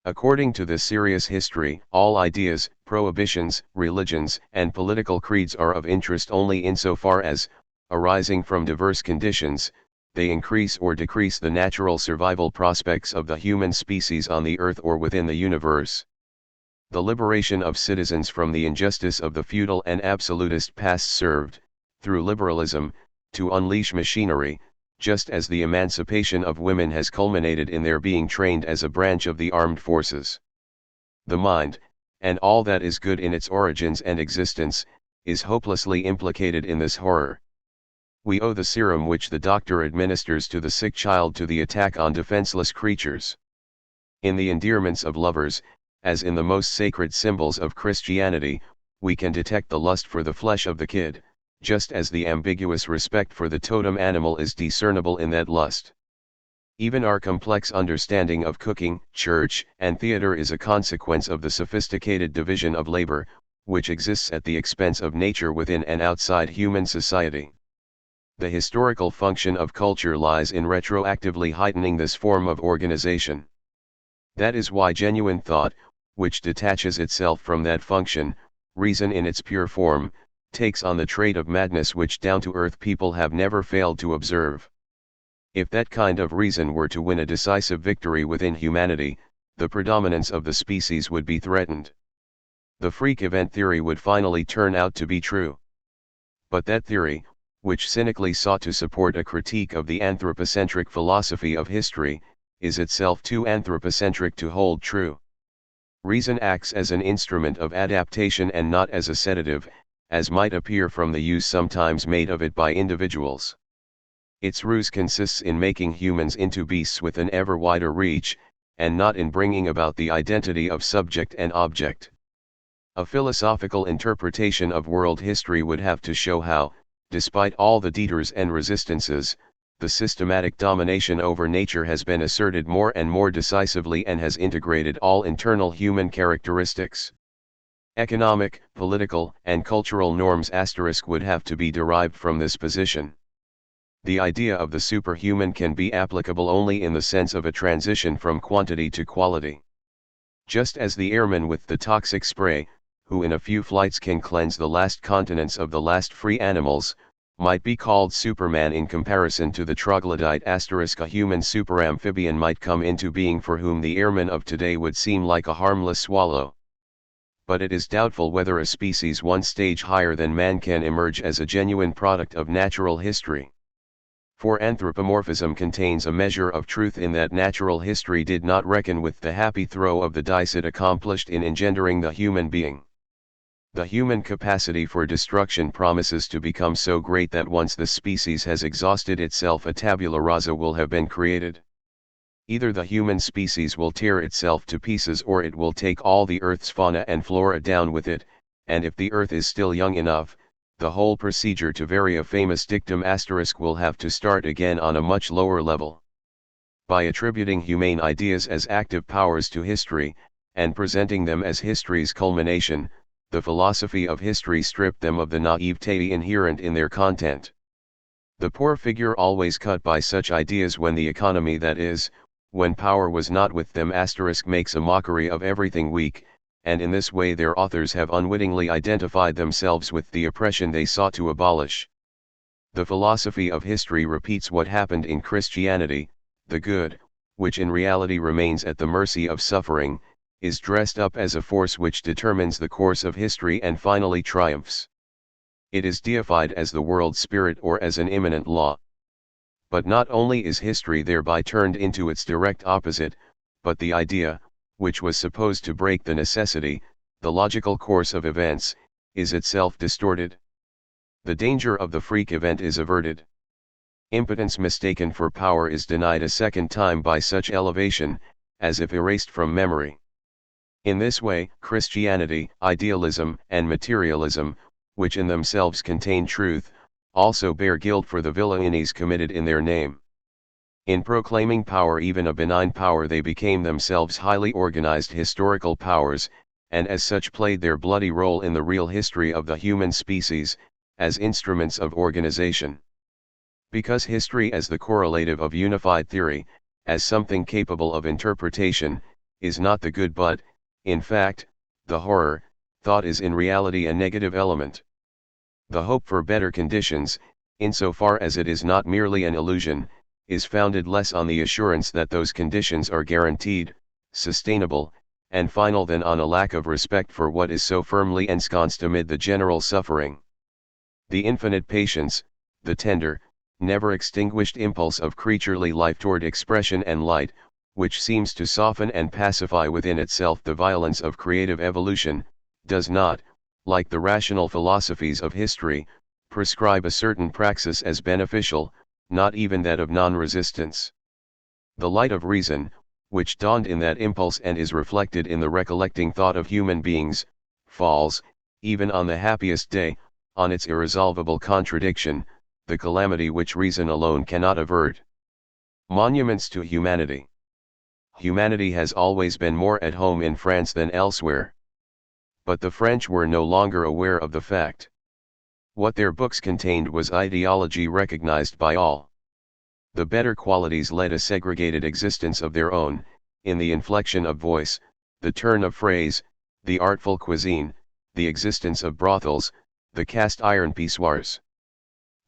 S1: According to this serious history, all ideas, prohibitions, religions, and political creeds are of interest only insofar as, arising from diverse conditions, they increase or decrease the natural survival prospects of the human species on the earth or within the universe. The liberation of citizens from the injustice of the feudal and absolutist past served, through liberalism, to unleash machinery, just as the emancipation of women has culminated in their being trained as a branch of the armed forces. The mind, and all that is good in its origins and existence, is hopelessly implicated in this horror. We owe the serum which the doctor administers to the sick child to the attack on defenseless creatures. In the endearments of lovers, as in the most sacred symbols of Christianity, we can detect the lust for the flesh of the kid, just as the ambiguous respect for the totem animal is discernible in that lust. Even our complex understanding of cooking, church, and theater is a consequence of the sophisticated division of labor, which exists at the expense of nature within and outside human society. The historical function of culture lies in retroactively heightening this form of organization. That is why genuine thought, which detaches itself from that function, reason in its pure form, takes on the trait of madness which down-to-earth people have never failed to observe. If that kind of reason were to win a decisive victory within humanity, the predominance of the species would be threatened. The freak event theory would finally turn out to be true. But that theory, which cynically sought to support a critique of the anthropocentric philosophy of history, is itself too anthropocentric to hold true. Reason acts as an instrument of adaptation and not as a sedative, as might appear from the use sometimes made of it by individuals. Its ruse consists in making humans into beasts with an ever wider reach, and not in bringing about the identity of subject and object. A philosophical interpretation of world history would have to show how, despite all the detours and resistances, the systematic domination over nature has been asserted more and more decisively and has integrated all internal human characteristics. Economic, political, and cultural norms * would have to be derived from this position. The idea of the superhuman can be applicable only in the sense of a transition from quantity to quality. Just as the airman with the toxic spray, who in a few flights can cleanse the last continents of the last free animals, might be called Superman in comparison to the troglodyte *, a human superamphibian might come into being for whom the airman of today would seem like a harmless swallow. But it is doubtful whether a species one stage higher than man can emerge as a genuine product of natural history. For anthropomorphism contains a measure of truth in that natural history did not reckon with the happy throw of the dice it accomplished in engendering the human being. The human capacity for destruction promises to become so great that once the species has exhausted itself a tabula rasa will have been created. Either the human species will tear itself to pieces or it will take all the Earth's fauna and flora down with it, and if the Earth is still young enough, the whole procedure to vary a famous dictum * will have to start again on a much lower level. By attributing humane ideas as active powers to history, and presenting them as history's culmination, the philosophy of history stripped them of the naivete inherent in their content. The poor figure always cut by such ideas when the economy, that is, when power was not with them, makes a mockery of everything weak, and in this way their authors have unwittingly identified themselves with the oppression they sought to abolish. The philosophy of history repeats what happened in Christianity. The good, which in reality remains at the mercy of suffering, is dressed up as a force which determines the course of history and finally triumphs. It is deified as the world spirit or as an immanent law. But not only is history thereby turned into its direct opposite, but the idea, which was supposed to break the necessity, the logical course of events, is itself distorted. The danger of the freak event is averted. Impotence mistaken for power is denied a second time by such elevation, as if erased from memory. In this way, Christianity, idealism, and materialism, which in themselves contain truth, also bear guilt for the villainies committed in their name. In proclaiming power, even a benign power, they became themselves highly organized historical powers, and as such played their bloody role in the real history of the human species, as instruments of organization. Because history as the correlative of unified theory, as something capable of interpretation, is not the good but, in fact, the horror, thought is in reality a negative element. The hope for better conditions, insofar as it is not merely an illusion, is founded less on the assurance that those conditions are guaranteed, sustainable, and final than on a lack of respect for what is so firmly ensconced amid the general suffering. The infinite patience, the tender, never extinguished impulse of creaturely life toward expression and light, which seems to soften and pacify within itself the violence of creative evolution, does not, like the rational philosophies of history, prescribe a certain praxis as beneficial, not even that of non-resistance. The light of reason, which dawned in that impulse and is reflected in the recollecting thought of human beings, falls, even on the happiest day, on its irresolvable contradiction, the calamity which reason alone cannot avert. Monuments to humanity. Humanity has always been more at home in France than elsewhere. But the French were no longer aware of the fact. What their books contained was ideology recognized by all. The better qualities led a segregated existence of their own, in the inflection of voice, the turn of phrase, the artful cuisine, the existence of brothels, the cast iron pissoirs.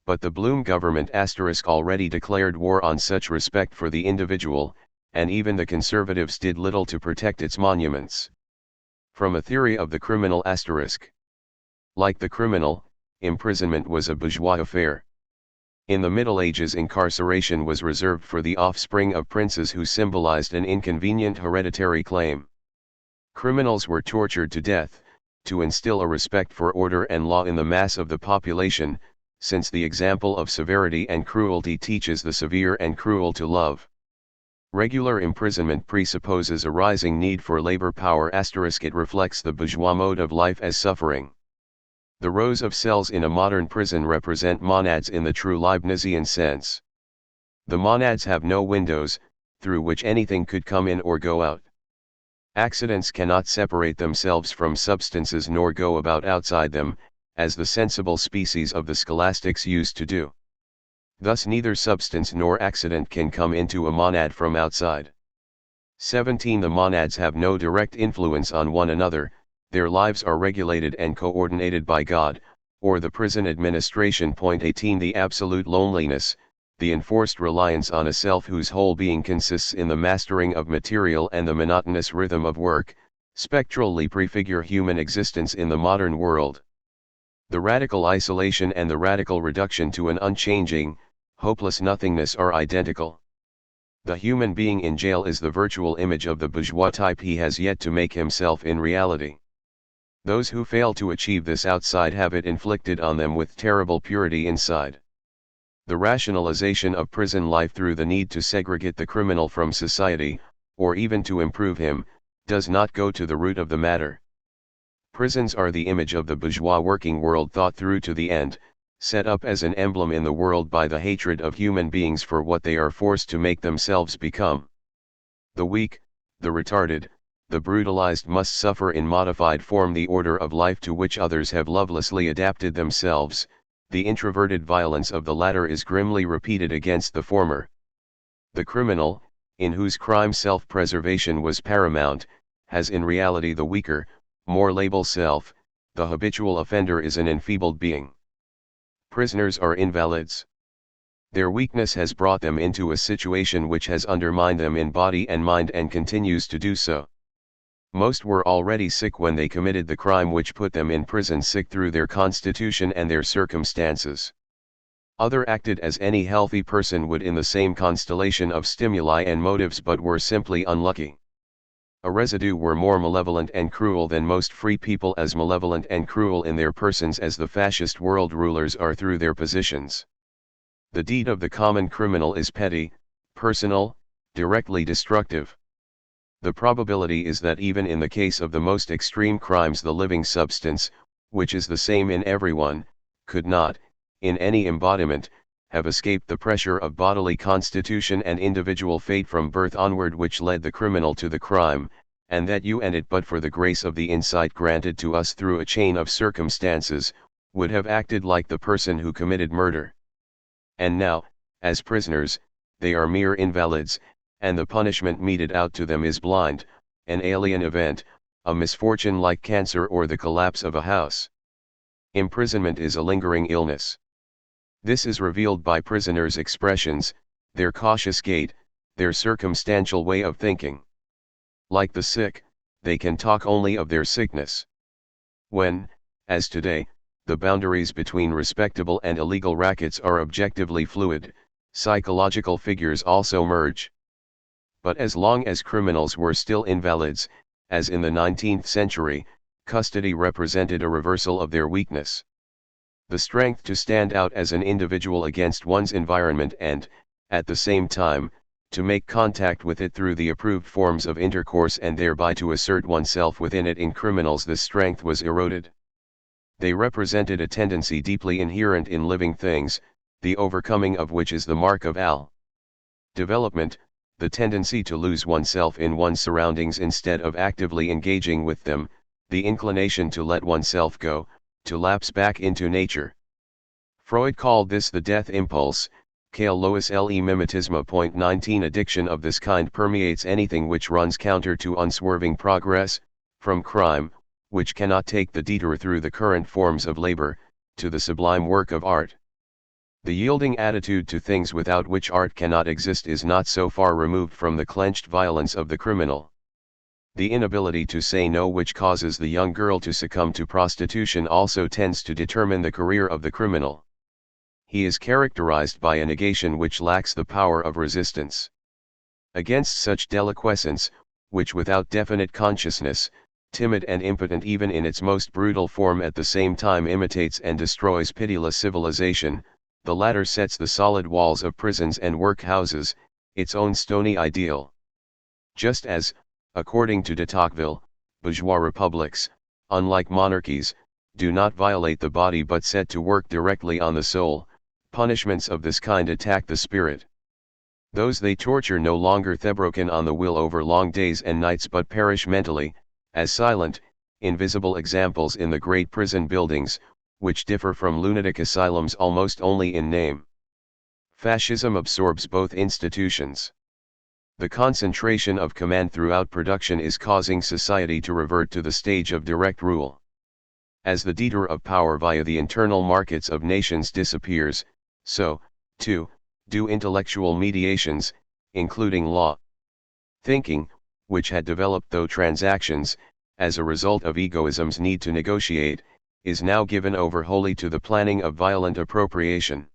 S1: But the Blum government already declared war on such respect for the individual, and even the conservatives did little to protect its monuments. From a theory of the criminal like the criminal, imprisonment was a bourgeois affair. In the Middle Ages, incarceration was reserved for the offspring of princes who symbolized an inconvenient hereditary claim. Criminals were tortured to death, to instill a respect for order and law in the mass of the population, since the example of severity and cruelty teaches the severe and cruel to love. Regular imprisonment presupposes a rising need for labor power. It reflects the bourgeois mode of life as suffering. The rows of cells in a modern prison represent monads in the true Leibnizian sense. The monads have no windows, through which anything could come in or go out. Accidents cannot separate themselves from substances nor go about outside them, as the sensible species of the scholastics used to do. Thus neither substance nor accident can come into a monad from outside. 17. The monads have no direct influence on one another, their lives are regulated and coordinated by God, or the prison administration. 18. The absolute loneliness, the enforced reliance on a self whose whole being consists in the mastering of material and the monotonous rhythm of work, spectrally prefigure human existence in the modern world. The radical isolation and the radical reduction to an unchanging, hopeless nothingness are identical. The human being in jail is the virtual image of the bourgeois type he has yet to make himself in reality. Those who fail to achieve this outside have it inflicted on them with terrible purity inside. The rationalization of prison life through the need to segregate the criminal from society, or even to improve him, does not go to the root of the matter. Prisons are the image of the bourgeois working world thought through to the end, set up as an emblem in the world by the hatred of human beings for what they are forced to make themselves become. The weak, the retarded, the brutalized must suffer in modified form the order of life to which others have lovelessly adapted themselves, the introverted violence of the latter is grimly repeated against the former. The criminal, in whose crime self-preservation was paramount, has in reality the weaker, more labile self. The habitual offender is an enfeebled being. Prisoners are invalids. Their weakness has brought them into a situation which has undermined them in body and mind and continues to do so. Most were already sick when they committed the crime which put them in prison, sick through their constitution and their circumstances. Other acted as any healthy person would in the same constellation of stimuli and motives, but were simply unlucky. A residue were more malevolent and cruel than most free people, as malevolent and cruel in their persons as the fascist world rulers are through their positions. The deed of the common criminal is petty, personal, directly destructive. The probability is that even in the case of the most extreme crimes the living substance, which is the same in everyone, could not, in any embodiment, have escaped the pressure of bodily constitution and individual fate from birth onward which led the criminal to the crime, and that you and it, but for the grace of the insight granted to us through a chain of circumstances, would have acted like the person who committed murder. And now, as prisoners, they are mere invalids, and the punishment meted out to them is blind, an alien event, a misfortune like cancer or the collapse of a house. Imprisonment is a lingering illness. This is revealed by prisoners' expressions, their cautious gait, their circumstantial way of thinking. Like the sick, they can talk only of their sickness. When, as today, the boundaries between respectable and illegal rackets are objectively fluid, psychological figures also merge. But as long as criminals were still invalids, as in the 19th century, custody represented a reversal of their weakness. The strength to stand out as an individual against one's environment and, at the same time, to make contact with it through the approved forms of intercourse and thereby to assert oneself within it. In criminals this strength was eroded. They represented a tendency deeply inherent in living things, the overcoming of which is the mark of development, the tendency to lose oneself in one's surroundings instead of actively engaging with them, the inclination to let oneself go, to lapse back into nature. Freud called this the death impulse. Kale Lois Le mimetisme. 19 Addiction of this kind permeates anything which runs counter to unswerving progress, from crime, which cannot take the detour through the current forms of labor, to the sublime work of art. The yielding attitude to things without which art cannot exist is not so far removed from the clenched violence of the criminal. The inability to say no which causes the young girl to succumb to prostitution also tends to determine the career of the criminal. He is characterized by a negation which lacks the power of resistance. Against such deliquescence, which without definite consciousness, timid and impotent even in its most brutal form at the same time imitates and destroys pitiless civilization, the latter sets the solid walls of prisons and workhouses, its own stony ideal. Just as, according to de Tocqueville, bourgeois republics, unlike monarchies, do not violate the body but set to work directly on the soul, punishments of this kind attack the spirit. Those they torture no longer thebroken on the will over long days and nights but perish mentally, as silent, invisible examples in the great prison buildings, which differ from lunatic asylums almost only in name. Fascism absorbs both institutions. The concentration of command throughout production is causing society to revert to the stage of direct rule. As the detour of power via the internal markets of nations disappears, so, too, do intellectual mediations, including law. Thinking, which had developed through transactions, as a result of egoism's need to negotiate, is now given over wholly to the planning of violent appropriation.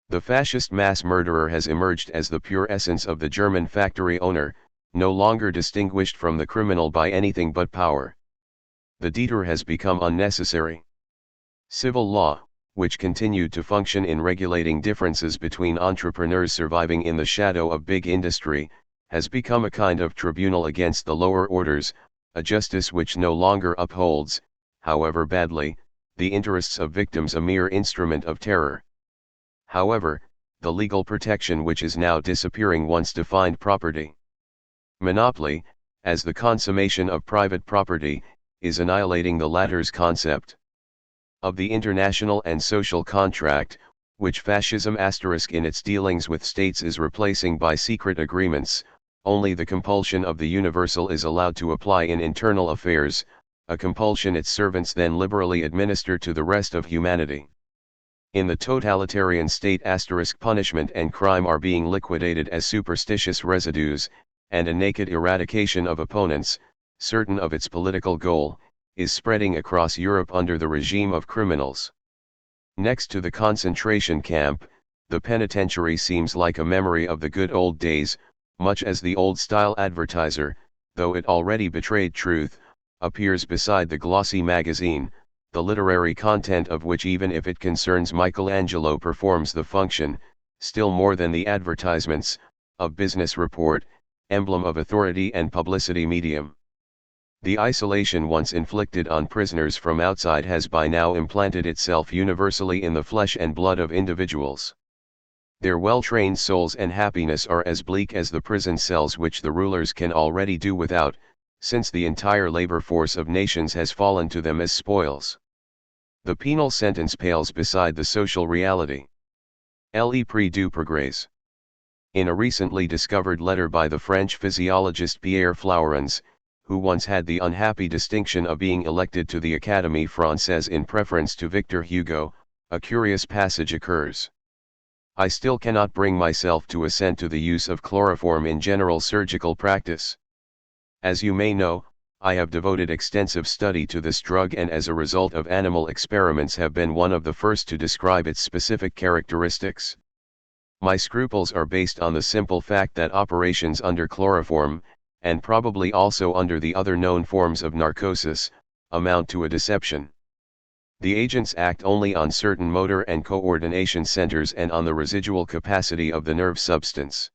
S1: The fascist mass murderer has emerged as the pure essence of the German factory owner, no longer distinguished from the criminal by anything but power. The detour has become unnecessary. Civil law, which continued to function in regulating differences between entrepreneurs surviving in the shadow of big industry, has become a kind of tribunal against the lower orders, a justice which no longer upholds, however badly, the interests of victims, a mere instrument of terror. However, the legal protection which is now disappearing once defined property. Monopoly, as the consummation of private property, is annihilating the latter's concept. of the international and social contract, which fascism * in its dealings with states is replacing by secret agreements. Only the compulsion of the universal is allowed to apply in internal affairs, a compulsion its servants then liberally administer to the rest of humanity. In the totalitarian state * punishment and crime are being liquidated as superstitious residues, and a naked eradication of opponents, certain of its political goal, is spreading across Europe under the regime of criminals. Next to the concentration camp, the penitentiary seems like a memory of the good old days, much as the old-style advertiser, though it already betrayed truth, appears beside the glossy magazine, the literary content of which, even if it concerns Michelangelo, performs the function, still more than the advertisements, of business report, emblem of authority and publicity medium. The isolation once inflicted on prisoners from outside has by now implanted itself universally in the flesh and blood of individuals. Their well-trained souls and happiness are as bleak as the prison cells which the rulers can already do without, since the entire labor force of nations has fallen to them as spoils. The penal sentence pales beside the social reality. Le prix du progrès. In a recently discovered letter by the French physiologist Pierre Flourens, who once had the unhappy distinction of being elected to the Académie Française in preference to Victor Hugo, a curious passage occurs. I still cannot bring myself to assent to the use of chloroform in general surgical practice. As you may know, I have devoted extensive study to this drug and as a result of animal experiments have been one of the first to describe its specific characteristics. My scruples are based on the simple fact that operations under chloroform, and probably also under the other known forms of narcosis, amount to a deception. The agents act only on certain motor and coordination centers and on the residual capacity of the nerve substance.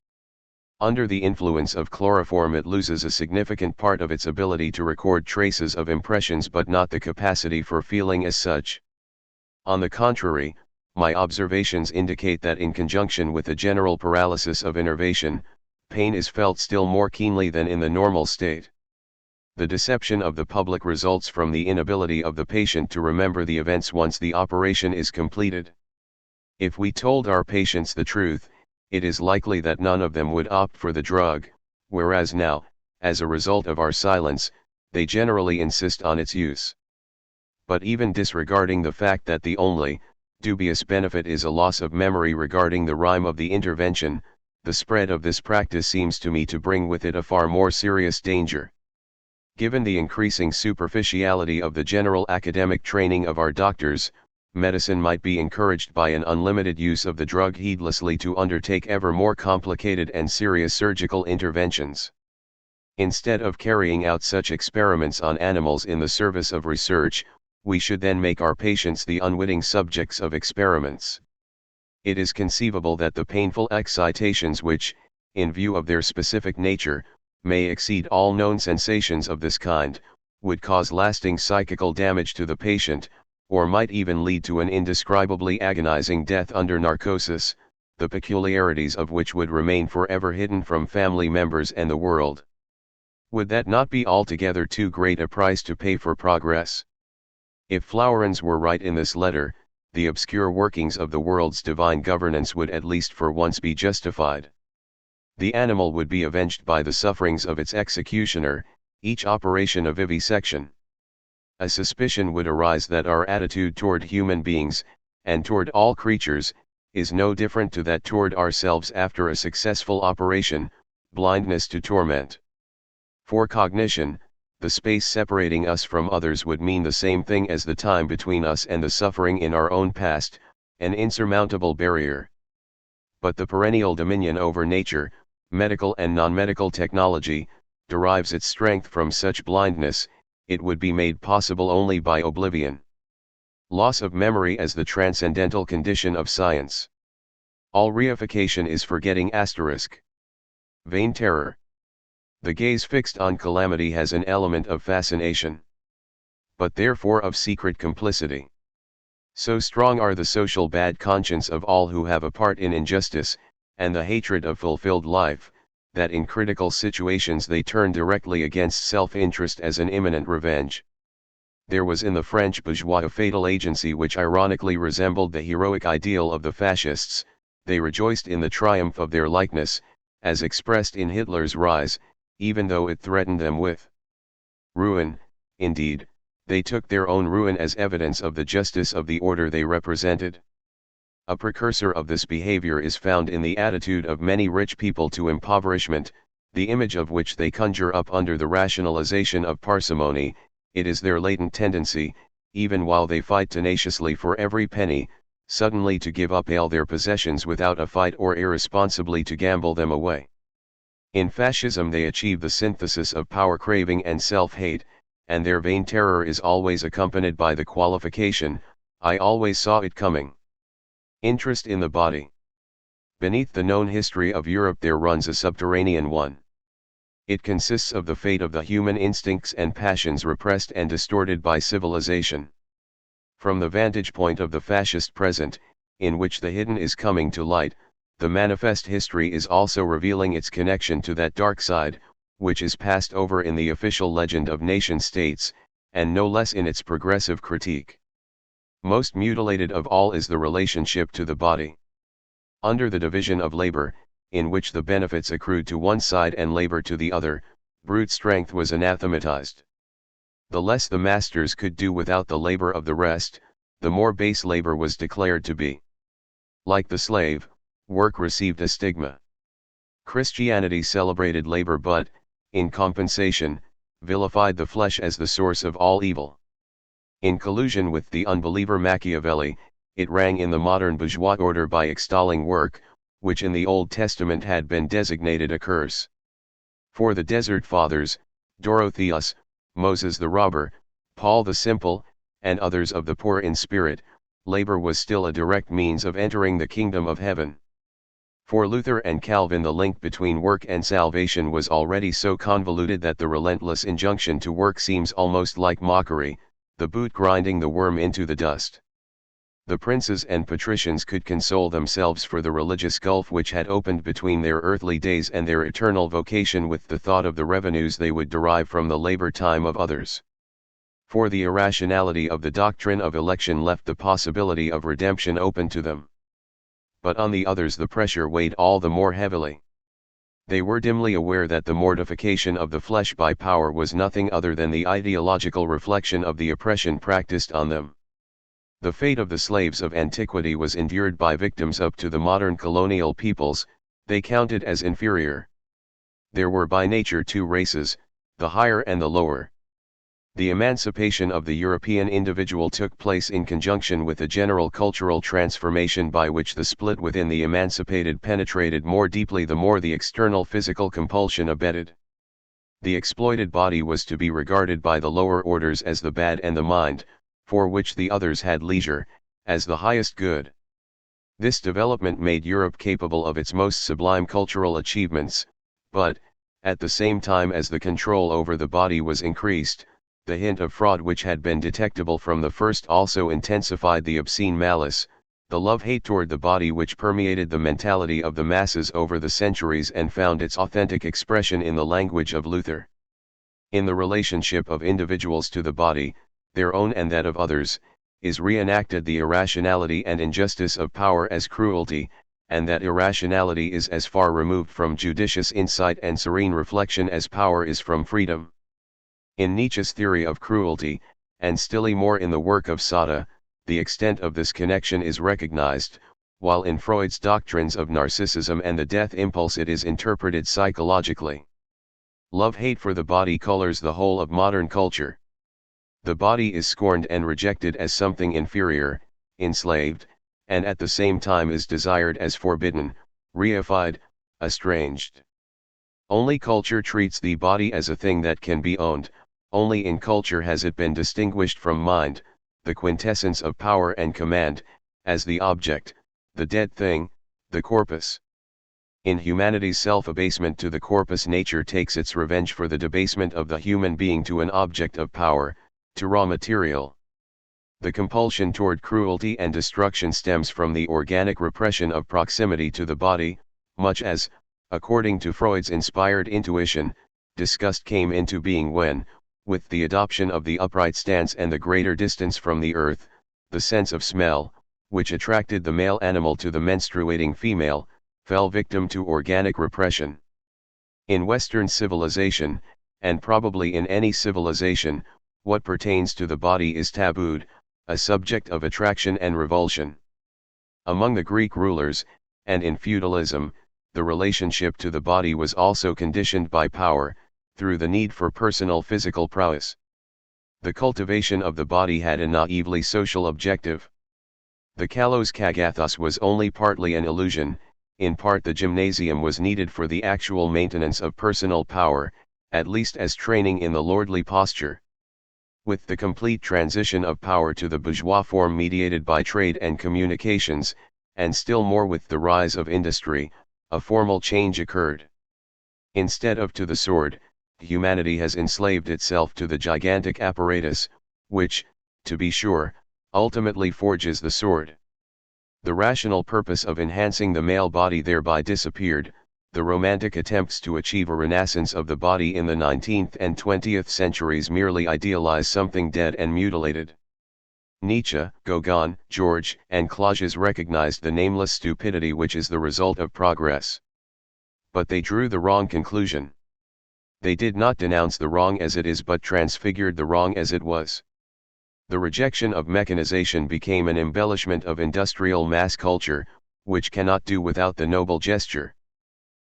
S1: Under the influence of chloroform it loses a significant part of its ability to record traces of impressions but not the capacity for feeling as such. On the contrary, my observations indicate that in conjunction with a general paralysis of innervation, pain is felt still more keenly than in the normal state. The deception of the public results from the inability of the patient to remember the events once the operation is completed. If we told our patients the truth, it is likely that none of them would opt for the drug, whereas now, as a result of our silence, they generally insist on its use. But even disregarding the fact that the only, dubious benefit is a loss of memory regarding the rhyme of the intervention, the spread of this practice seems to me to bring with it a far more serious danger. Given the increasing superficiality of the general academic training of our doctors, medicine might be encouraged by an unlimited use of the drug heedlessly to undertake ever more complicated and serious surgical interventions. Instead of carrying out such experiments on animals in the service of research, we should then make our patients the unwitting subjects of experiments. It is conceivable that the painful excitations which, in view of their specific nature, may exceed all known sensations of this kind, would cause lasting psychical damage to the patient, or might even lead to an indescribably agonizing death under narcosis, the peculiarities of which would remain forever hidden from family members and the world. Would that not be altogether too great a price to pay for progress? If Flourens were right in this letter, the obscure workings of the world's divine governance would at least for once be justified. The animal would be avenged by the sufferings of its executioner, each operation a vivisection. A suspicion would arise that our attitude toward human beings, and toward all creatures, is no different to that toward ourselves after a successful operation, blindness to torment. For cognition, the space separating us from others would mean the same thing as the time between us and the suffering in our own past, an insurmountable barrier. But the perennial dominion over nature, medical and non-medical technology, derives its strength from such blindness. It would be made possible only by oblivion. Loss of memory as the transcendental condition of science. All reification is forgetting *. Vain terror. The gaze fixed on calamity has an element of fascination, but therefore of secret complicity. So strong are the social bad conscience of all who have a part in injustice, and the hatred of fulfilled life, that in critical situations they turn directly against self-interest as an imminent revenge. There was in the French bourgeois a fatal agency which ironically resembled the heroic ideal of the fascists. They rejoiced in the triumph of their likeness, as expressed in Hitler's rise, even though it threatened them with ruin. Indeed, they took their own ruin as evidence of the justice of the order they represented. A precursor of this behavior is found in the attitude of many rich people to impoverishment, the image of which they conjure up under the rationalization of parsimony. It is their latent tendency, even while they fight tenaciously for every penny, suddenly to give up all their possessions without a fight or irresponsibly to gamble them away. In fascism they achieve the synthesis of power craving and self-hate, and their vain terror is always accompanied by the qualification, "I always saw it coming." Interest in the body. Beneath the known history of Europe there runs a subterranean one. It consists of the fate of the human instincts and passions repressed and distorted by civilization. From the vantage point of the fascist present, in which the hidden is coming to light, the manifest history is also revealing its connection to that dark side, which is passed over in the official legend of nation-states, and no less in its progressive critique. Most mutilated of all is the relationship to the body. Under the division of labor, in which the benefits accrued to one side and labor to the other, brute strength was anathematized. The less the masters could do without the labor of the rest, the more base labor was declared to be. Like the slave, work received a stigma. Christianity celebrated labor but, in compensation, vilified the flesh as the source of all evil. In collusion with the unbeliever Machiavelli, it rang in the modern bourgeois order by extolling work, which in the Old Testament had been designated a curse. For the Desert Fathers, Dorotheus, Moses the robber, Paul the simple, and others of the poor in spirit, labor was still a direct means of entering the kingdom of heaven. For Luther and Calvin the link between work and salvation was already so convoluted that the relentless injunction to work seems almost like mockery, the boot grinding the worm into the dust. The princes and patricians could console themselves for the religious gulf which had opened between their earthly days and their eternal vocation with the thought of the revenues they would derive from the labor time of others. For the irrationality of the doctrine of election left the possibility of redemption open to them. But on the others the pressure weighed all the more heavily. They were dimly aware that the mortification of the flesh by power was nothing other than the ideological reflection of the oppression practiced on them. The fate of the slaves of antiquity was endured by victims up to the modern colonial peoples, they counted as inferior. There were by nature two races, the higher and the lower. The emancipation of the European individual took place in conjunction with a general cultural transformation by which the split within the emancipated penetrated more deeply the more the external physical compulsion abetted. The exploited body was to be regarded by the lower orders as the bad and the mind, for which the others had leisure, as the highest good. This development made Europe capable of its most sublime cultural achievements, but, at the same time as the control over the body was increased, the hint of fraud which had been detectable from the first also intensified the obscene malice, the love-hate toward the body which permeated the mentality of the masses over the centuries and found its authentic expression in the language of Luther. In the relationship of individuals to the body, their own and that of others, is reenacted the irrationality and injustice of power as cruelty, and that irrationality is as far removed from judicious insight and serene reflection as power is from freedom. In Nietzsche's theory of cruelty, and still more in the work of Sada, the extent of this connection is recognized, while in Freud's doctrines of narcissism and the death impulse it is interpreted psychologically. Love-hate for the body colors the whole of modern culture. The body is scorned and rejected as something inferior, enslaved, and at the same time is desired as forbidden, reified, estranged. Only culture treats the body as a thing that can be owned, only in culture has it been distinguished from mind, the quintessence of power and command, as the object, the dead thing, the corpus. In humanity's self-abasement to the corpus nature takes its revenge for the debasement of the human being to an object of power, to raw material. The compulsion toward cruelty and destruction stems from the organic repression of proximity to the body, much as, according to Freud's inspired intuition, disgust came into being when, With the adoption of the upright stance and the greater distance from the earth, the sense of smell, which attracted the male animal to the menstruating female, fell victim to organic repression. In Western civilization, and probably in any civilization, what pertains to the body is tabooed, a subject of attraction and revulsion. Among the Greek rulers, and in feudalism, the relationship to the body was also conditioned by power, through the need for personal physical prowess. The cultivation of the body had a naively social objective. The kalos kagathos was only partly an illusion, in part the gymnasium was needed for the actual maintenance of personal power, at least as training in the lordly posture. With the complete transition of power to the bourgeois form mediated by trade and communications, and still more with the rise of industry, a formal change occurred. Instead of to the sword, humanity has enslaved itself to the gigantic apparatus, which, to be sure, ultimately forges the sword. The rational purpose of enhancing the male body thereby disappeared. The romantic attempts to achieve a renaissance of the body in the 19th and 20th centuries merely idealize something dead and mutilated. Nietzsche, Gauguin, George, and Clausius recognized the nameless stupidity which is the result of progress. But they drew the wrong conclusion. They did not denounce the wrong as it is but transfigured the wrong as it was. The rejection of mechanization became an embellishment of industrial mass culture, which cannot do without the noble gesture.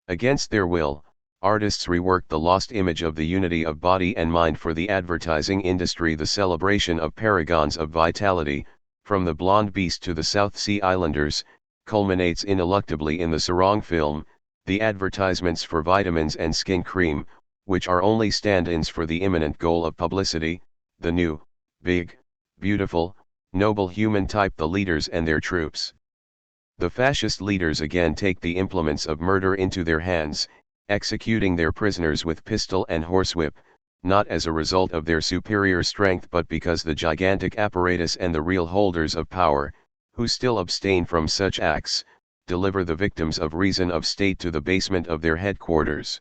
S1: Against their will, artists reworked the lost image of the unity of body and mind for the advertising industry. The celebration of paragons of vitality, from the blonde beast to the South Sea Islanders, culminates ineluctably in the sarong film, the advertisements for vitamins and skin cream, which are only stand-ins for the imminent goal of publicity, the new, big, beautiful, noble human type, the leaders and their troops. The fascist leaders again take the implements of murder into their hands, executing their prisoners with pistol and horsewhip, not as a result of their superior strength but because the gigantic apparatus and the real holders of power, who still abstain from such acts, deliver the victims of reason of state to the basement of their headquarters.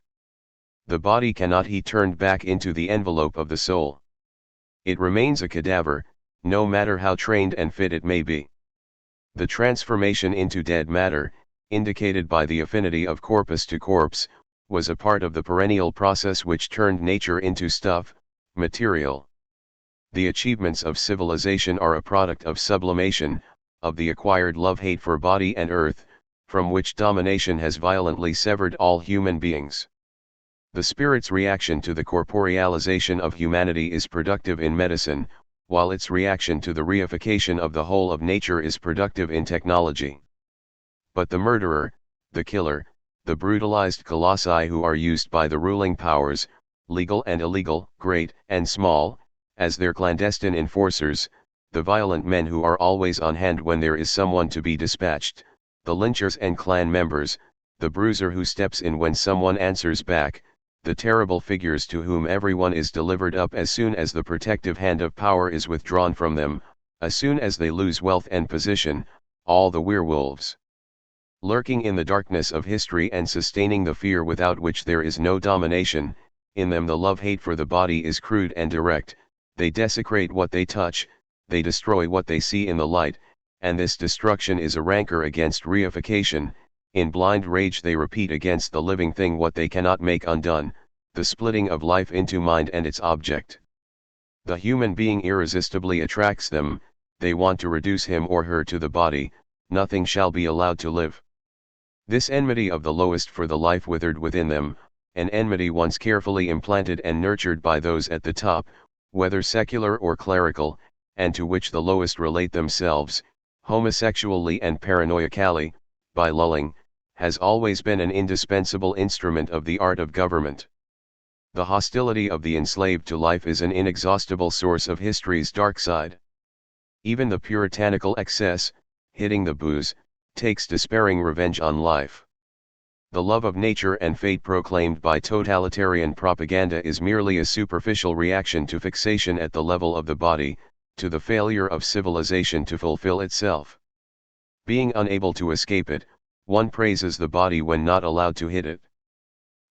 S1: The body cannot be turned back into the envelope of the soul. It remains a cadaver, no matter how trained and fit it may be. The transformation into dead matter, indicated by the affinity of corpus to corpse, was a part of the perennial process which turned nature into stuff, material. The achievements of civilization are a product of sublimation, of the acquired love-hate for body and earth, from which domination has violently severed all human beings. The spirit's reaction to the corporealization of humanity is productive in medicine, while its reaction to the reification of the whole of nature is productive in technology. But the murderer, the killer, the brutalized colossi who are used by the ruling powers, legal and illegal, great and small, as their clandestine enforcers, the violent men who are always on hand when there is someone to be dispatched, the lynchers and clan members, the bruiser who steps in when someone answers back, the terrible figures to whom everyone is delivered up as soon as the protective hand of power is withdrawn from them, as soon as they lose wealth and position, all the werewolves. Lurking in the darkness of history and sustaining the fear without which there is no domination, in them the love-hate for the body is crude and direct, they desecrate what they touch, they destroy what they see in the light, and this destruction is a rancor against reification. In blind rage they repeat against the living thing what they cannot make undone, the splitting of life into mind and its object. The human being irresistibly attracts them, they want to reduce him or her to the body, nothing shall be allowed to live. This enmity of the lowest for the life withered within them, an enmity once carefully implanted and nurtured by those at the top, whether secular or clerical, and to which the lowest relate themselves, homosexually and paranoiacally, by lulling, has always been an indispensable instrument of the art of government. The hostility of the enslaved to life is an inexhaustible source of history's dark side. Even the puritanical excess, hitting the booze, takes despairing revenge on life. The love of nature and fate proclaimed by totalitarian propaganda is merely a superficial reaction to fixation at the level of the body, to the failure of civilization to fulfill itself. Being unable to escape it, one praises the body when not allowed to hit it.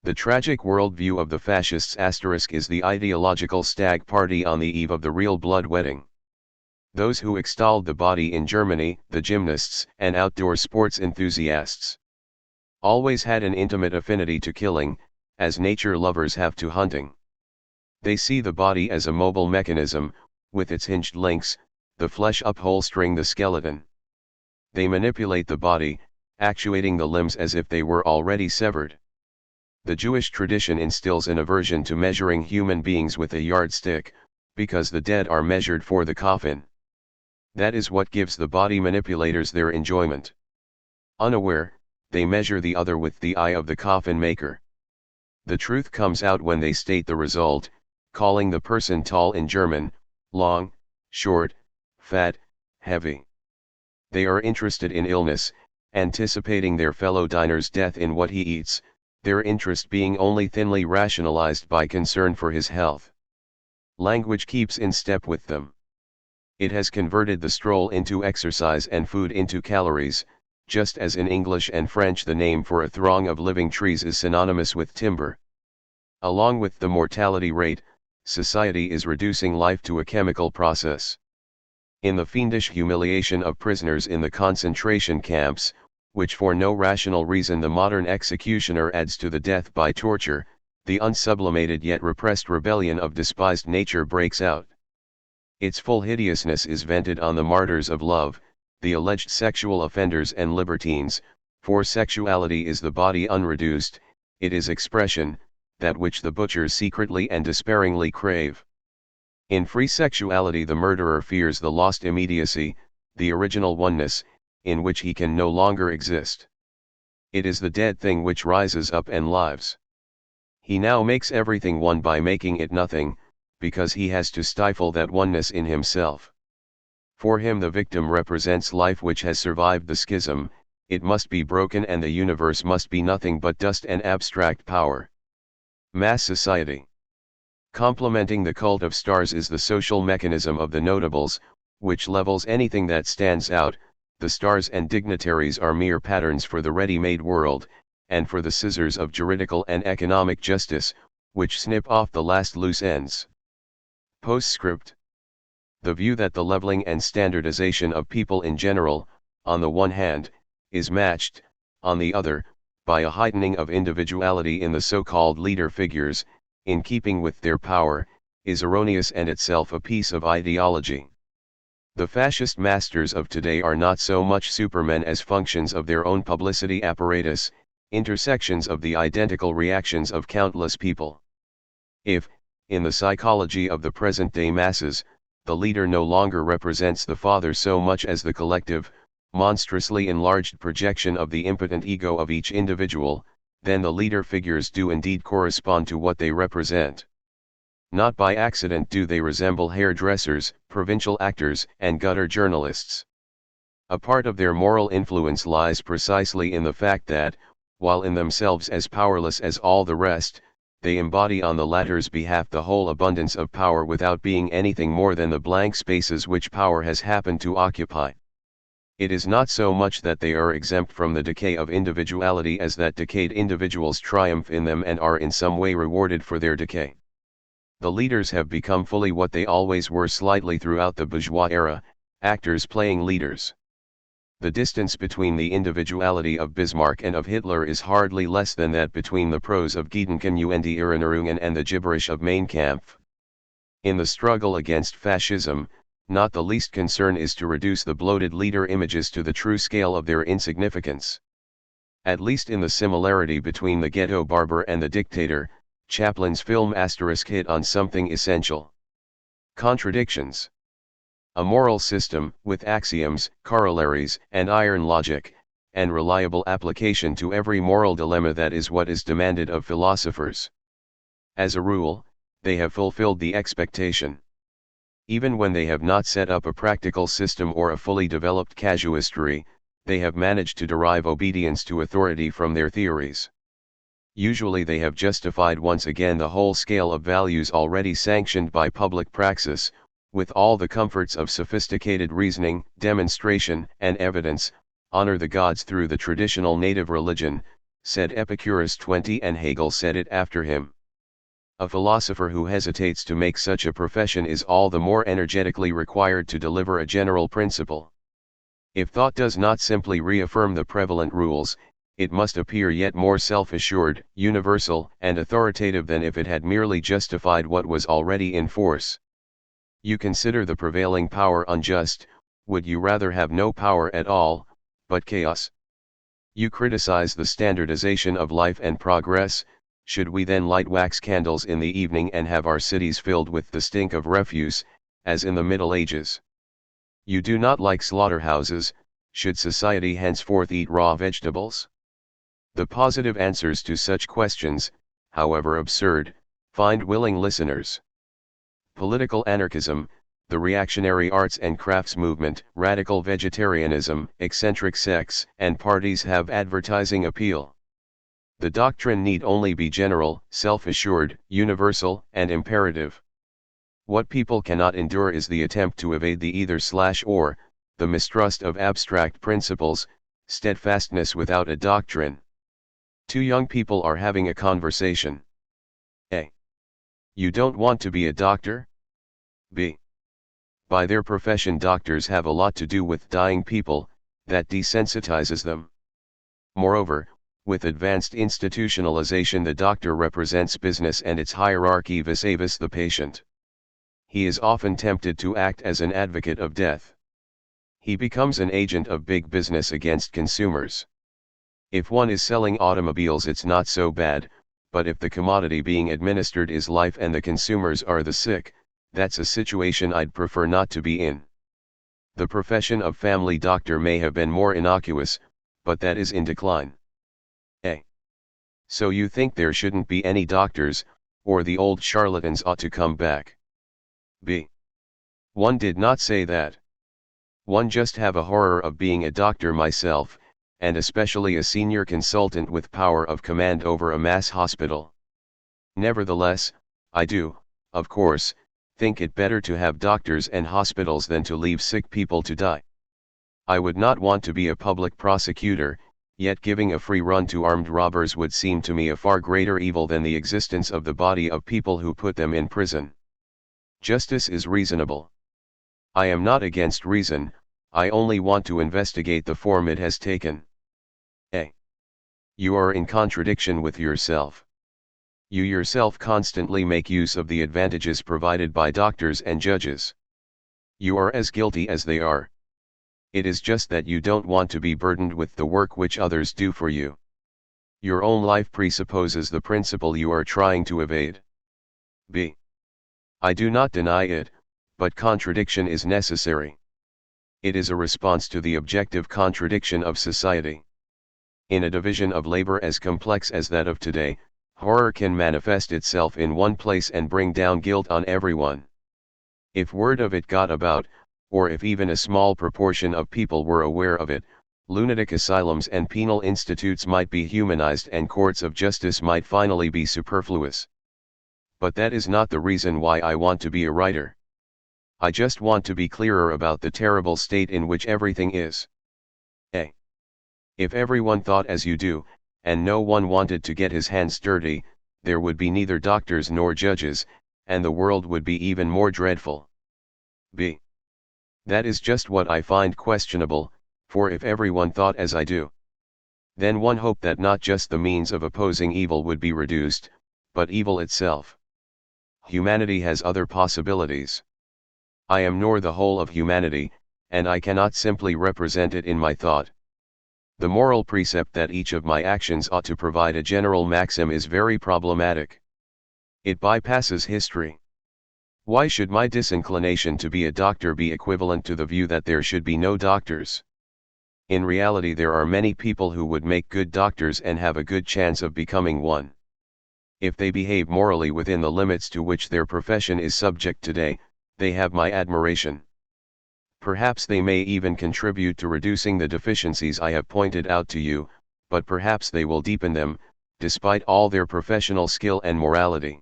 S1: The tragic worldview of the fascists * is the ideological stag party on the eve of the real blood wedding. Those who extolled the body in Germany, the gymnasts and outdoor sports enthusiasts, always had an intimate affinity to killing, as nature lovers have to hunting. They see the body as a mobile mechanism, with its hinged links, the flesh upholstering the skeleton. They manipulate the body, actuating the limbs as if they were already severed. The Jewish tradition instills an aversion to measuring human beings with a yardstick, because the dead are measured for the coffin. That is what gives the body manipulators their enjoyment. Unaware, they measure the other with the eye of the coffin maker. The truth comes out when they state the result, calling the person tall in German, long, short, fat, heavy. They are interested in illness, anticipating their fellow diner's death in what he eats, their interest being only thinly rationalized by concern for his health. Language keeps in step with them. It has converted the stroll into exercise and food into calories, just as in English and French the name for a throng of living trees is synonymous with timber. Along with the mortality rate, society is reducing life to a chemical process. In the fiendish humiliation of prisoners in the concentration camps, which for no rational reason the modern executioner adds to the death by torture, the unsublimated yet repressed rebellion of despised nature breaks out. Its full hideousness is vented on the martyrs of love, the alleged sexual offenders and libertines, for sexuality is the body unreduced, it is expression, that which the butchers secretly and despairingly crave. In free sexuality the murderer fears the lost immediacy, the original oneness, in which he can no longer exist. It is the dead thing which rises up and lives. He now makes everything one by making it nothing, because he has to stifle that oneness in himself. For him the victim represents life which has survived the schism, it must be broken and the universe must be nothing but dust and abstract power. Mass society. Complementing the cult of stars is the social mechanism of the notables, which levels anything that stands out. The stars and dignitaries are mere patterns for the ready-made world, and for the scissors of juridical and economic justice, which snip off the last loose ends. Postscript. The view that the leveling and standardization of people in general, on the one hand, is matched, on the other, by a heightening of individuality in the so-called leader figures, in keeping with their power, is erroneous and itself a piece of ideology. The fascist masters of today are not so much supermen as functions of their own publicity apparatus, intersections of the identical reactions of countless people. If, in the psychology of the present-day masses, the leader no longer represents the father so much as the collective, monstrously enlarged projection of the impotent ego of each individual, then the leader figures do indeed correspond to what they represent. Not by accident do they resemble hairdressers, provincial actors, and gutter journalists. A part of their moral influence lies precisely in the fact that, while in themselves as powerless as all the rest, they embody on the latter's behalf the whole abundance of power without being anything more than the blank spaces which power has happened to occupy. It is not so much that they are exempt from the decay of individuality as that decayed individuals triumph in them and are in some way rewarded for their decay. The leaders have become fully what they always were slightly throughout the bourgeois era, actors playing leaders. The distance between the individuality of Bismarck and of Hitler is hardly less than that between the prose of Gedenken und die Erinnerungen and the gibberish of Mein Kampf. In the struggle against fascism, not the least concern is to reduce the bloated leader images to the true scale of their insignificance. At least in the similarity between the ghetto barber and the dictator, Chaplin's film * hit on something essential. Contradictions. A moral system, with axioms, corollaries, and iron logic, and reliable application to every moral dilemma, that is what is demanded of philosophers. As a rule, they have fulfilled the expectation. Even when they have not set up a practical system or a fully developed casuistry, they have managed to derive obedience to authority from their theories. Usually they have justified once again the whole scale of values already sanctioned by public praxis, with all the comforts of sophisticated reasoning, demonstration, and evidence, honor the gods through the traditional native religion, said Epicurus 20, and Hegel said it after him. A philosopher who hesitates to make such a profession is all the more energetically required to deliver a general principle. If thought does not simply reaffirm the prevalent rules, it must appear yet more self-assured, universal, and authoritative than if it had merely justified what was already in force. You consider the prevailing power unjust. Would you rather have no power at all, but chaos? You criticize the standardization of life and progress. Should we then light wax candles in the evening and have our cities filled with the stink of refuse, as in the Middle Ages? You do not like slaughterhouses. Should society henceforth eat raw vegetables? The positive answers to such questions, however absurd, find willing listeners. Political anarchism, the reactionary arts and crafts movement, radical vegetarianism, eccentric sects and parties have advertising appeal. The doctrine need only be general, self-assured, universal, and imperative. What people cannot endure is the attempt to evade the either/or, the mistrust of abstract principles, steadfastness without a doctrine. Two young people are having a conversation. A. You don't want to be a doctor? B. By their profession doctors have a lot to do with dying people, that desensitizes them. Moreover, with advanced institutionalization the doctor represents business and its hierarchy vis-a-vis the patient. He is often tempted to act as an advocate of death. He becomes an agent of big business against consumers. If one is selling automobiles it's not so bad, but if the commodity being administered is life and the consumers are the sick, that's a situation I'd prefer not to be in. The profession of family doctor may have been more innocuous, but that is in decline. A. So you think there shouldn't be any doctors, or the old charlatans ought to come back? B. One did not say that. One just have a horror of being a doctor myself, and especially a senior consultant with power of command over a mass hospital. Nevertheless, I do, of course, think it better to have doctors and hospitals than to leave sick people to die. I would not want to be a public prosecutor, yet giving a free run to armed robbers would seem to me a far greater evil than the existence of the body of people who put them in prison. Justice is reasonable. I am not against reason, I only want to investigate the form it has taken. A. You are in contradiction with yourself. You yourself constantly make use of the advantages provided by doctors and judges. You are as guilty as they are. It is just that you don't want to be burdened with the work which others do for you. Your own life presupposes the principle you are trying to evade. B. I do not deny it, but contradiction is necessary. It is a response to the objective contradiction of society. In a division of labor as complex as that of today, horror can manifest itself in one place and bring down guilt on everyone. If word of it got about, or if even a small proportion of people were aware of it, lunatic asylums and penal institutes might be humanized and courts of justice might finally be superfluous. But that is not the reason why I want to be a writer. I just want to be clearer about the terrible state in which everything is. A. If everyone thought as you do, and no one wanted to get his hands dirty, there would be neither doctors nor judges, and the world would be even more dreadful. B. That is just what I find questionable, for if everyone thought as I do, then one hoped that not just the means of opposing evil would be reduced, but evil itself. Humanity has other possibilities. I am nor the whole of humanity, and I cannot simply represent it in my thought. The moral precept that each of my actions ought to provide a general maxim is very problematic. It bypasses history. Why should my disinclination to be a doctor be equivalent to the view that there should be no doctors? In reality there are many people who would make good doctors and have a good chance of becoming one. If they behave morally within the limits to which their profession is subject today, they have my admiration. Perhaps they may even contribute to reducing the deficiencies I have pointed out to you, but perhaps they will deepen them, despite all their professional skill and morality.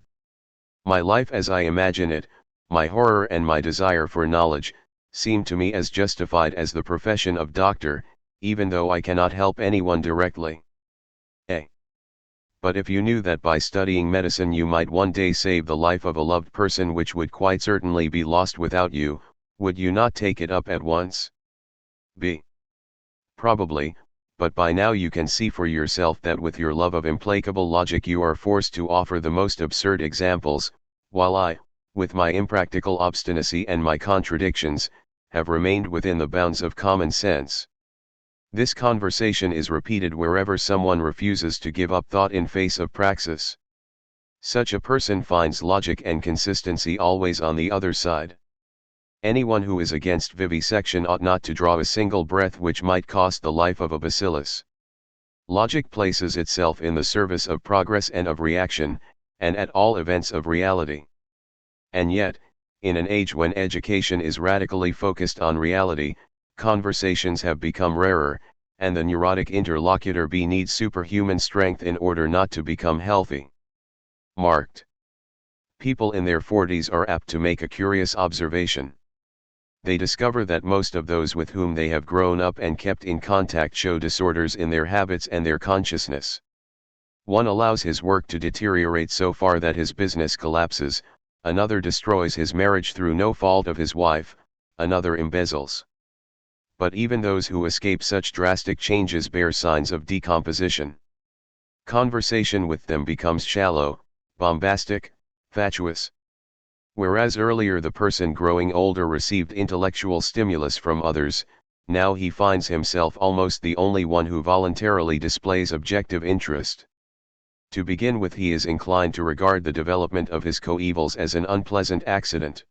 S1: My life as I imagine it, my horror and my desire for knowledge, seem to me as justified as the profession of doctor, even though I cannot help anyone directly. A. But if you knew that by studying medicine you might one day save the life of a loved person which would quite certainly be lost without you, would you not take it up at once? B. Probably, but by now you can see for yourself that with your love of implacable logic you are forced to offer the most absurd examples, while I, with my impractical obstinacy and my contradictions, have remained within the bounds of common sense. This conversation is repeated wherever someone refuses to give up thought in face of praxis. Such a person finds logic and consistency always on the other side. Anyone who is against vivisection ought not to draw a single breath which might cost the life of a bacillus. Logic places itself in the service of progress and of reaction, and at all events of reality. And yet, in an age when education is radically focused on reality, conversations have become rarer, and the neurotic interlocutor B needs superhuman strength in order not to become healthy. Marked. People in their 40s are apt to make a curious observation. They discover that most of those with whom they have grown up and kept in contact show disorders in their habits and their consciousness. One allows his work to deteriorate so far that his business collapses, another destroys his marriage through no fault of his wife, another embezzles. But even those who escape such drastic changes bear signs of decomposition. Conversation with them becomes shallow, bombastic, fatuous. Whereas earlier the person growing older received intellectual stimulus from others, now he finds himself almost the only one who voluntarily displays objective interest. To begin with, he is inclined to regard the development of his coevals as an unpleasant accident.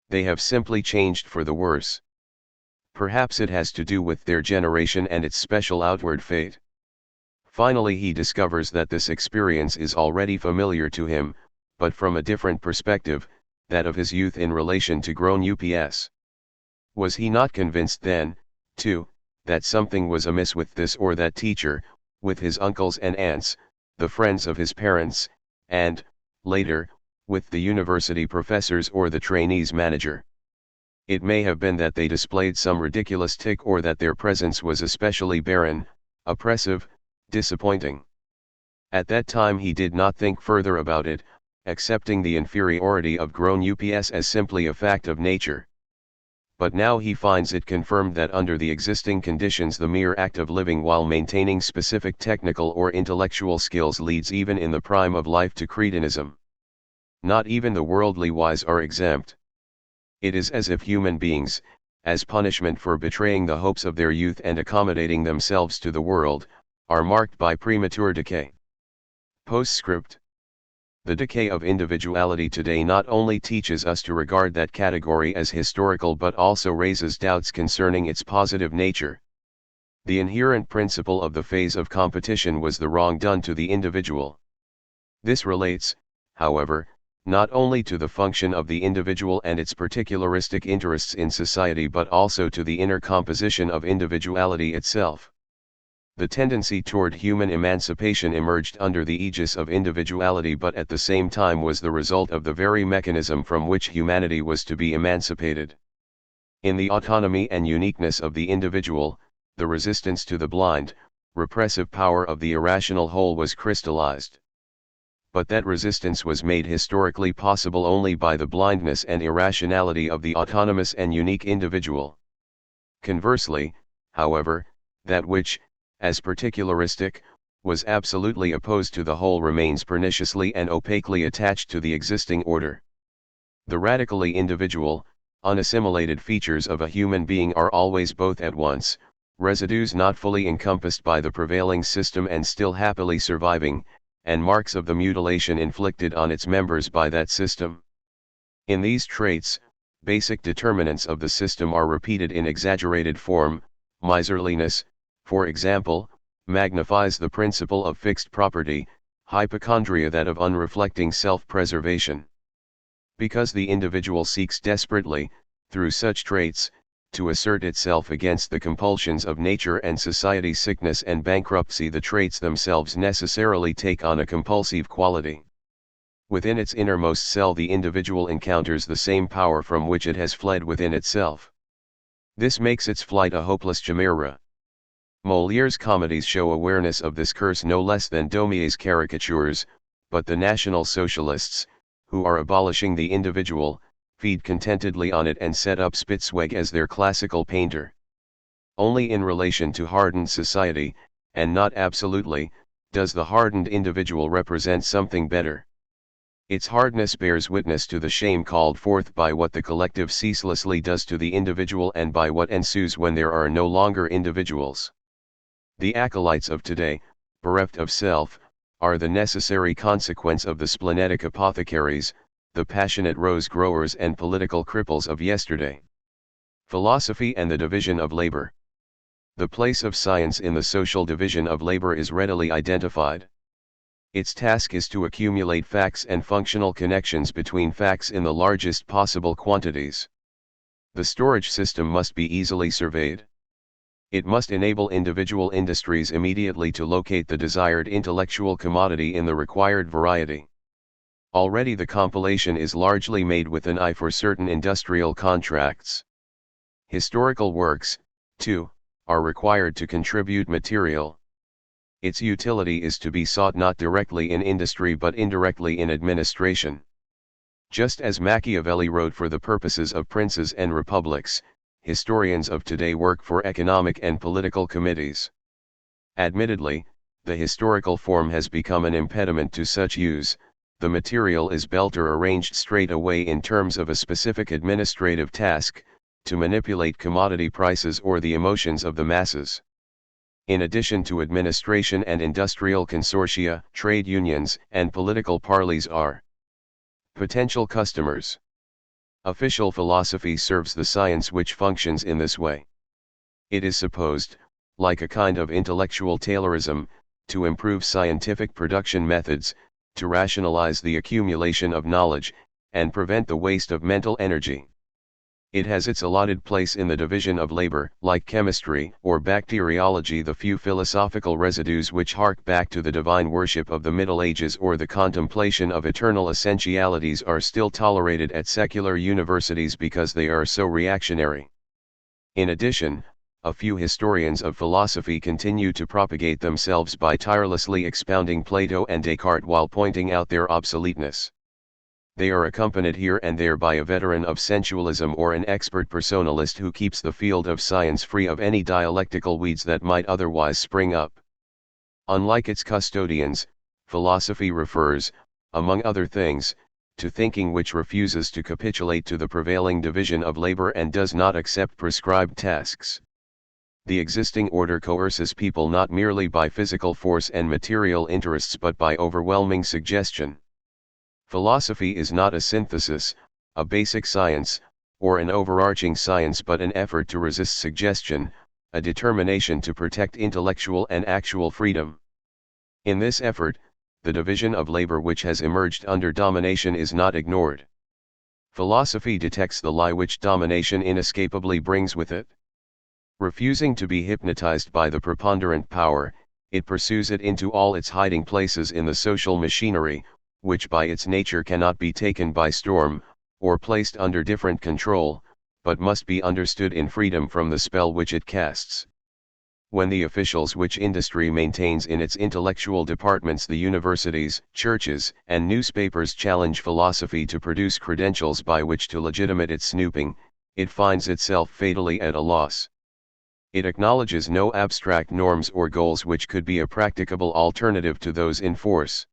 S1: They have simply changed for the worse. Perhaps it has to do with their generation and its special outward fate. Finally he discovers that this experience is already familiar to him, but from a different perspective, that of his youth in relation to grown ups. Was he not convinced then, too, that something was amiss with this or that teacher, with his uncles and aunts, the friends of his parents, and, later, with the university professors or the trainees' manager? It may have been that they displayed some ridiculous tic or that their presence was especially barren, oppressive, disappointing. At that time he did not think further about it, accepting the inferiority of grown ups as simply a fact of nature. But now he finds it confirmed that under the existing conditions the mere act of living while maintaining specific technical or intellectual skills leads even in the prime of life to cretinism. Not even the worldly wise are exempt. It is as if human beings, as punishment for betraying the hopes of their youth and accommodating themselves to the world, are marked by premature decay. Postscript. The decay of individuality today not only teaches us to regard that category as historical but also raises doubts concerning its positive nature. The inherent principle of the phase of competition was the wrong done to the individual. This relates, however, not only to the function of the individual and its particularistic interests in society but also to the inner composition of individuality itself. The tendency toward human emancipation emerged under the aegis of individuality but at the same time was the result of the very mechanism from which humanity was to be emancipated. In the autonomy and uniqueness of the individual, the resistance to the blind, repressive power of the irrational whole was crystallized. But that resistance was made historically possible only by the blindness and irrationality of the autonomous and unique individual. Conversely, however, that which, as particularistic, was absolutely opposed to the whole remains perniciously and opaquely attached to the existing order. The radically individual, unassimilated features of a human being are always both at once, residues not fully encompassed by the prevailing system and still happily surviving, and marks of the mutilation inflicted on its members by that system. In these traits, basic determinants of the system are repeated in exaggerated form. Miserliness, for example, magnifies the principle of fixed property, hypochondria that of unreflecting self-preservation. Because the individual seeks desperately, through such traits, to assert itself against the compulsions of nature and society, sickness and bankruptcy, the traits themselves necessarily take on a compulsive quality. Within its innermost cell the individual encounters the same power from which it has fled within itself. This makes its flight a hopeless chimera. Moliere's comedies show awareness of this curse no less than Daumier's caricatures, but the National Socialists, who are abolishing the individual, feed contentedly on it and set up Spitzweg as their classical painter. Only in relation to hardened society, and not absolutely, does the hardened individual represent something better. Its hardness bears witness to the shame called forth by what the collective ceaselessly does to the individual and by what ensues when there are no longer individuals. The acolytes of today, bereft of self, are the necessary consequence of the splenetic apothecaries, the passionate rose growers and political cripples of yesterday. Philosophy and the division of labor. The place of science in the social division of labor is readily identified. Its task is to accumulate facts and functional connections between facts in the largest possible quantities. The storage system must be easily surveyed. It must enable individual industries immediately to locate the desired intellectual commodity in the required variety. Already the compilation is largely made with an eye for certain industrial contracts. Historical works, too, are required to contribute material. Its utility is to be sought not directly in industry but indirectly in administration. Just as Machiavelli wrote for the purposes of princes and republics, historians of today work for economic and political committees. Admittedly, the historical form has become an impediment to such use. The material is built or arranged straight away in terms of a specific administrative task, to manipulate commodity prices or the emotions of the masses. In addition to administration and industrial consortia, trade unions and political parleys are potential customers. Official philosophy serves the science which functions in this way. It is supposed, like a kind of intellectual Taylorism, to improve scientific production methods, to rationalize the accumulation of knowledge, and prevent the waste of mental energy. It has its allotted place in the division of labor, like chemistry or bacteriology. The few philosophical residues which hark back to the divine worship of the Middle Ages or the contemplation of eternal essentialities are still tolerated at secular universities because they are so reactionary. In addition, a few historians of philosophy continue to propagate themselves by tirelessly expounding Plato and Descartes while pointing out their obsoleteness. They are accompanied here and there by a veteran of sensualism or an expert personalist who keeps the field of science free of any dialectical weeds that might otherwise spring up. Unlike its custodians, philosophy refers, among other things, to thinking which refuses to capitulate to the prevailing division of labor and does not accept prescribed tasks. The existing order coerces people not merely by physical force and material interests but by overwhelming suggestion. Philosophy is not a synthesis, a basic science, or an overarching science but an effort to resist suggestion, a determination to protect intellectual and actual freedom. In this effort, the division of labor which has emerged under domination is not ignored. Philosophy detects the lie which domination inescapably brings with it. Refusing to be hypnotized by the preponderant power, it pursues it into all its hiding places in the social machinery, which by its nature cannot be taken by storm, or placed under different control, but must be understood in freedom from the spell which it casts. When the officials which industry maintains in its intellectual departments, the universities, churches, and newspapers challenge philosophy to produce credentials by which to legitimate its snooping, it finds itself fatally at a loss. It acknowledges no abstract norms or goals which could be a practicable alternative to those in force.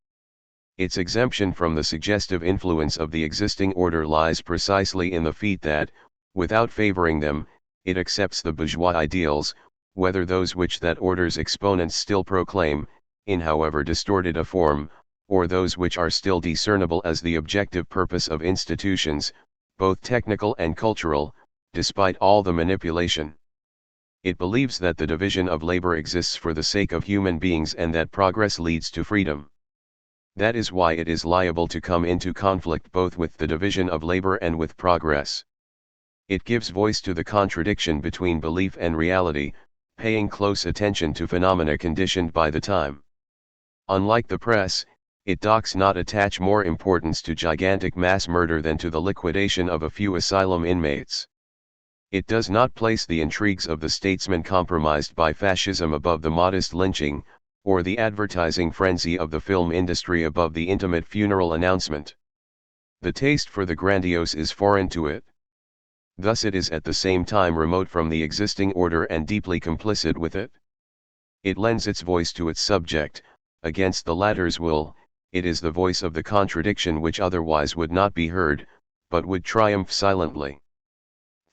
S1: Its exemption from the suggestive influence of the existing order lies precisely in the feat that, without favoring them, it accepts the bourgeois ideals, whether those which that order's exponents still proclaim, in however distorted a form, or those which are still discernible as the objective purpose of institutions, both technical and cultural, despite all the manipulation. It believes that the division of labor exists for the sake of human beings and that progress leads to freedom. That is why it is liable to come into conflict both with the division of labor and with progress. It gives voice to the contradiction between belief and reality, paying close attention to phenomena conditioned by the time. Unlike the press, it does not attach more importance to gigantic mass murder than to the liquidation of a few asylum inmates. It does not place the intrigues of the statesman compromised by fascism above the modest lynching, or the advertising frenzy of the film industry above the intimate funeral announcement. The taste for the grandiose is foreign to it. Thus it is at the same time remote from the existing order and deeply complicit with it. It lends its voice to its subject, against the latter's will. It is the voice of the contradiction which otherwise would not be heard, but would triumph silently.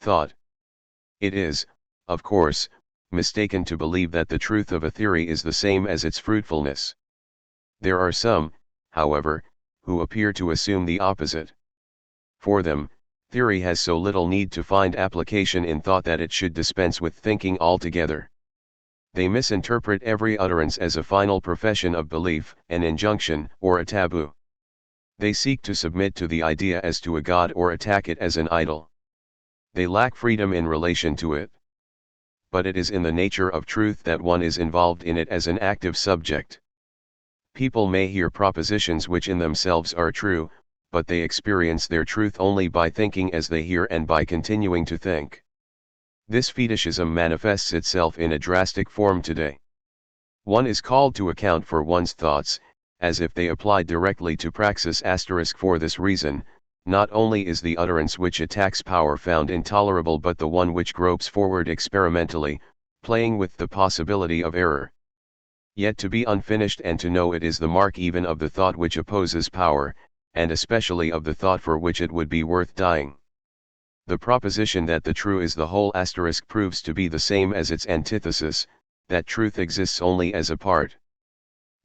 S1: Thought. It is, of course, mistaken to believe that the truth of a theory is the same as its fruitfulness. There are some, however, who appear to assume the opposite. For them, theory has so little need to find application in thought that it should dispense with thinking altogether. They misinterpret every utterance as a final profession of belief, an injunction, or a taboo. They seek to submit to the idea as to a god or attack it as an idol. They lack freedom in relation to it. But it is in the nature of truth that one is involved in it as an active subject. People may hear propositions which in themselves are true, but they experience their truth only by thinking as they hear and by continuing to think. This fetishism manifests itself in a drastic form today. One is called to account for one's thoughts, as if they applied directly to praxis. For this reason, not only is the utterance which attacks power found intolerable, but the one which gropes forward experimentally, playing with the possibility of error. Yet to be unfinished and to know it is the mark even of the thought which opposes power, and especially of the thought for which it would be worth dying. The proposition that the true is the whole * proves to be the same as its antithesis, that truth exists only as a part.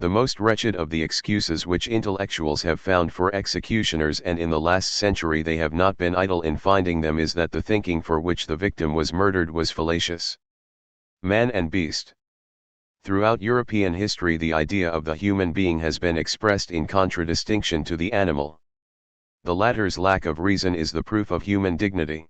S1: The most wretched of the excuses which intellectuals have found for executioners, and in the last century they have not been idle in finding them, is that the thinking for which the victim was murdered was fallacious. Man and beast. Throughout European history the idea of the human being has been expressed in contradistinction to the animal. The latter's lack of reason is the proof of human dignity.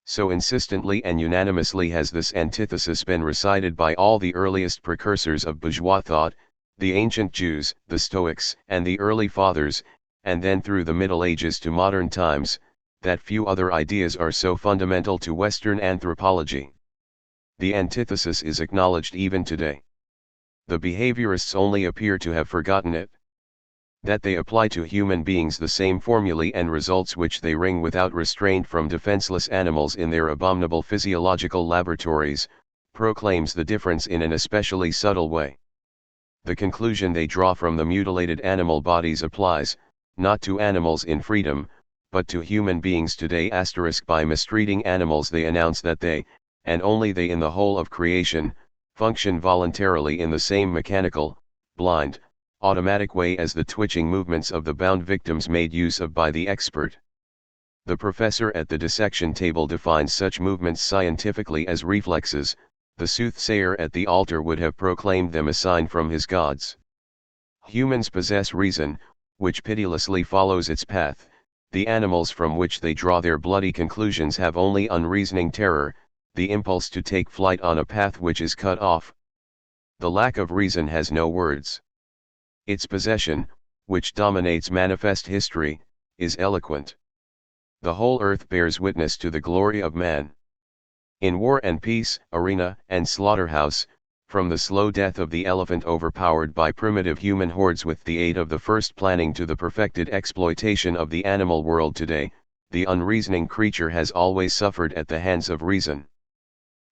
S1: So insistently and unanimously has this antithesis been recited by all the earliest precursors of bourgeois thought, the ancient Jews, the Stoics, and the early Fathers, and then through the Middle Ages to modern times, that few other ideas are so fundamental to Western anthropology. The antithesis is acknowledged even today. The behaviorists only appear to have forgotten it. That they apply to human beings the same formulae and results which they wring without restraint from defenseless animals in their abominable physiological laboratories, proclaims the difference in an especially subtle way. The conclusion they draw from the mutilated animal bodies applies, not to animals in freedom, but to human beings today. By mistreating animals they announce that they, and only they in the whole of creation, function voluntarily in the same mechanical, blind, automatic way as the twitching movements of the bound victims made use of by the expert. The professor at the dissection table defines such movements scientifically as reflexes. The soothsayer at the altar would have proclaimed them a sign from his gods. Humans possess reason, which pitilessly follows its path. The animals from which they draw their bloody conclusions have only unreasoning terror, the impulse to take flight on a path which is cut off. The lack of reason has no words. Its possession, which dominates manifest history, is eloquent. The whole earth bears witness to the glory of man. In war and peace, arena and slaughterhouse, from the slow death of the elephant overpowered by primitive human hordes with the aid of the first planning to the perfected exploitation of the animal world today, the unreasoning creature has always suffered at the hands of reason.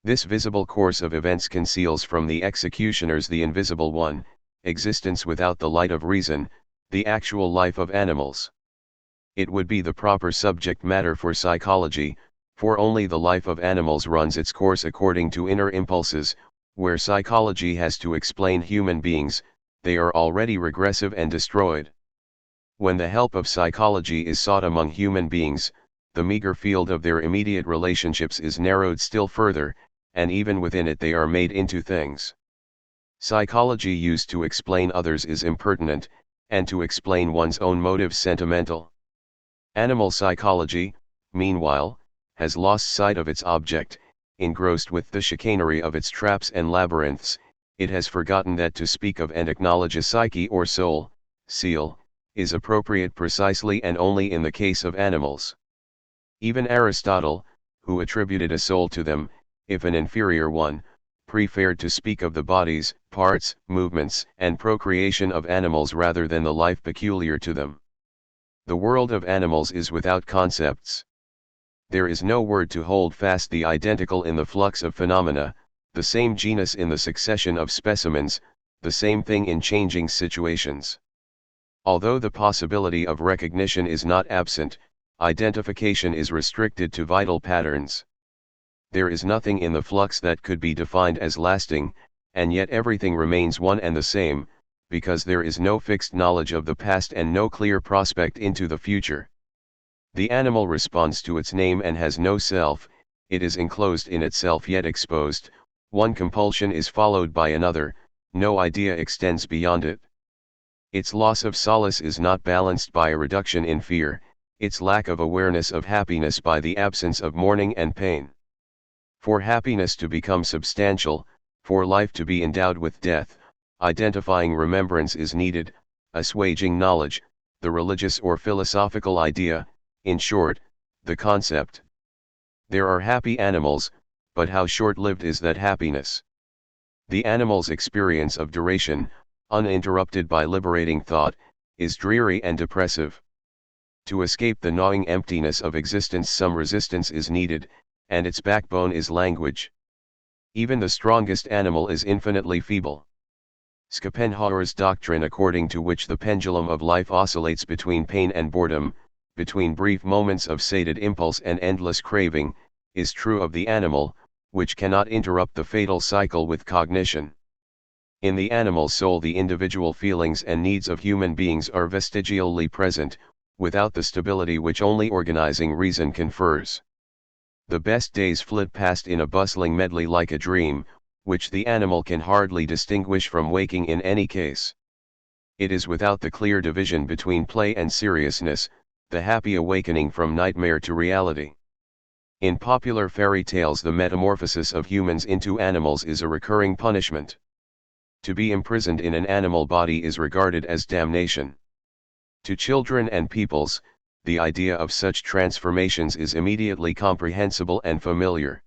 S1: This visible course of events conceals from the executioners the invisible one, existence without the light of reason, the actual life of animals. It would be the proper subject matter for psychology, for only the life of animals runs its course according to inner impulses. Where psychology has to explain human beings, they are already regressive and destroyed. When the help of psychology is sought among human beings, the meager field of their immediate relationships is narrowed still further, and even within it they are made into things. Psychology used to explain others is impertinent, and to explain one's own motives sentimental. Animal psychology, meanwhile, has lost sight of its object. Engrossed with the chicanery of its traps and labyrinths, it has forgotten that to speak of and acknowledge a psyche or soul, seal, is appropriate precisely and only in the case of animals. Even Aristotle, who attributed a soul to them, if an inferior one, preferred to speak of the bodies, parts, movements, and procreation of animals rather than the life peculiar to them. The world of animals is without concepts. There is no word to hold fast the identical in the flux of phenomena, the same genus in the succession of specimens, the same thing in changing situations. Although the possibility of recognition is not absent, identification is restricted to vital patterns. There is nothing in the flux that could be defined as lasting, and yet everything remains one and the same, because there is no fixed knowledge of the past and no clear prospect into the future. The animal responds to its name and has no self, it is enclosed in itself yet exposed, one compulsion is followed by another, no idea extends beyond it. Its loss of solace is not balanced by a reduction in fear, its lack of awareness of happiness by the absence of mourning and pain. For happiness to become substantial, for life to be endowed with death, identifying remembrance is needed, assuaging knowledge, the religious or philosophical idea, in short, the concept. There are happy animals, but how short-lived is that happiness? The animal's experience of duration, uninterrupted by liberating thought, is dreary and depressive. To escape the gnawing emptiness of existence some resistance is needed, and its backbone is language. Even the strongest animal is infinitely feeble. Schopenhauer's doctrine, according to which the pendulum of life oscillates between pain and boredom, between brief moments of sated impulse and endless craving, is true of the animal, which cannot interrupt the fatal cycle with cognition. In the animal soul the individual feelings and needs of human beings are vestigially present, without the stability which only organizing reason confers. The best days flit past in a bustling medley like a dream, which the animal can hardly distinguish from waking in any case. It is without the clear division between play and seriousness, the happy awakening from nightmare to reality. In popular fairy tales the metamorphosis of humans into animals is a recurring punishment. To be imprisoned in an animal body is regarded as damnation. To children and peoples, the idea of such transformations is immediately comprehensible and familiar.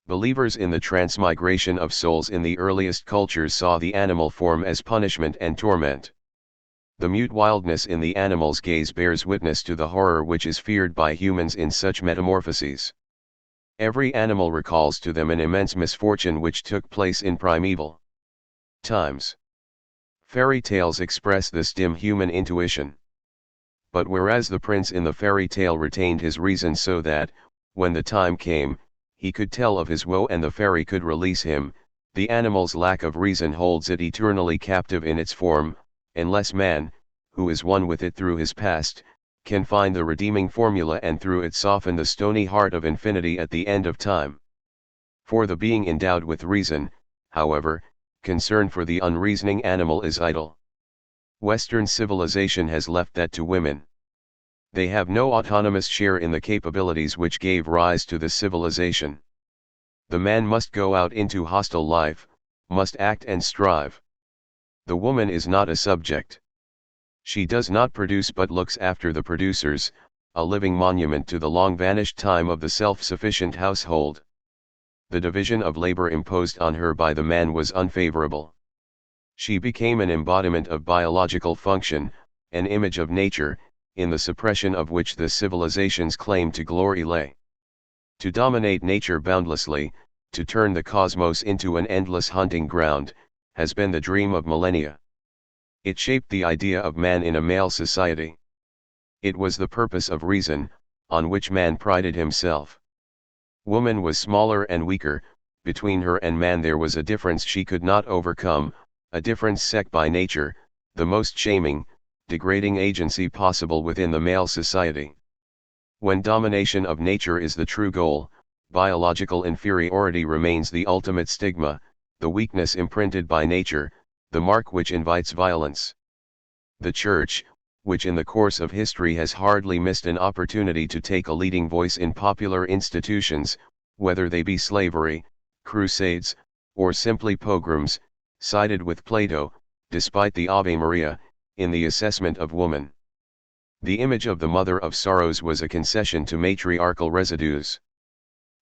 S1: Believers in the transmigration of souls in the earliest cultures saw the animal form as punishment and torment. The mute wildness in the animal's gaze bears witness to the horror which is feared by humans in such metamorphoses. Every animal recalls to them an immense misfortune which took place in primeval times. Fairy tales express this dim human intuition. But whereas the prince in the fairy tale retained his reason so that, when the time came, he could tell of his woe and the fairy could release him, the animal's lack of reason holds it eternally captive in its form, unless man, who is one with it through his past, can find the redeeming formula and through it soften the stony heart of infinity at the end of time. For the being endowed with reason, however, concern for the unreasoning animal is idle. Western civilization has left that to women. They have no autonomous share in the capabilities which gave rise to the civilization. The man must go out into hostile life, must act and strive. The woman is not a subject. She does not produce but looks after the producers, a living monument to the long-vanished time of the self-sufficient household. The division of labor imposed on her by the man was unfavorable. She became an embodiment of biological function, an image of nature, in the suppression of which the civilization's claim to glory lay. To dominate nature boundlessly, to turn the cosmos into an endless hunting ground, has been the dream of millennia. It shaped the idea of man in a male society. It was the purpose of reason, on which man prided himself. Woman was smaller and weaker, between her and man there was a difference she could not overcome, a difference set by nature, the most shaming, degrading agency possible within the male society. When domination of nature is the true goal, biological inferiority remains the ultimate stigma, the weakness imprinted by nature, the mark which invites violence. The Church, which in the course of history has hardly missed an opportunity to take a leading voice in popular institutions, whether they be slavery, crusades, or simply pogroms, sided with Plato, despite the Ave Maria, in the assessment of woman. The image of the Mother of Sorrows was a concession to matriarchal residues.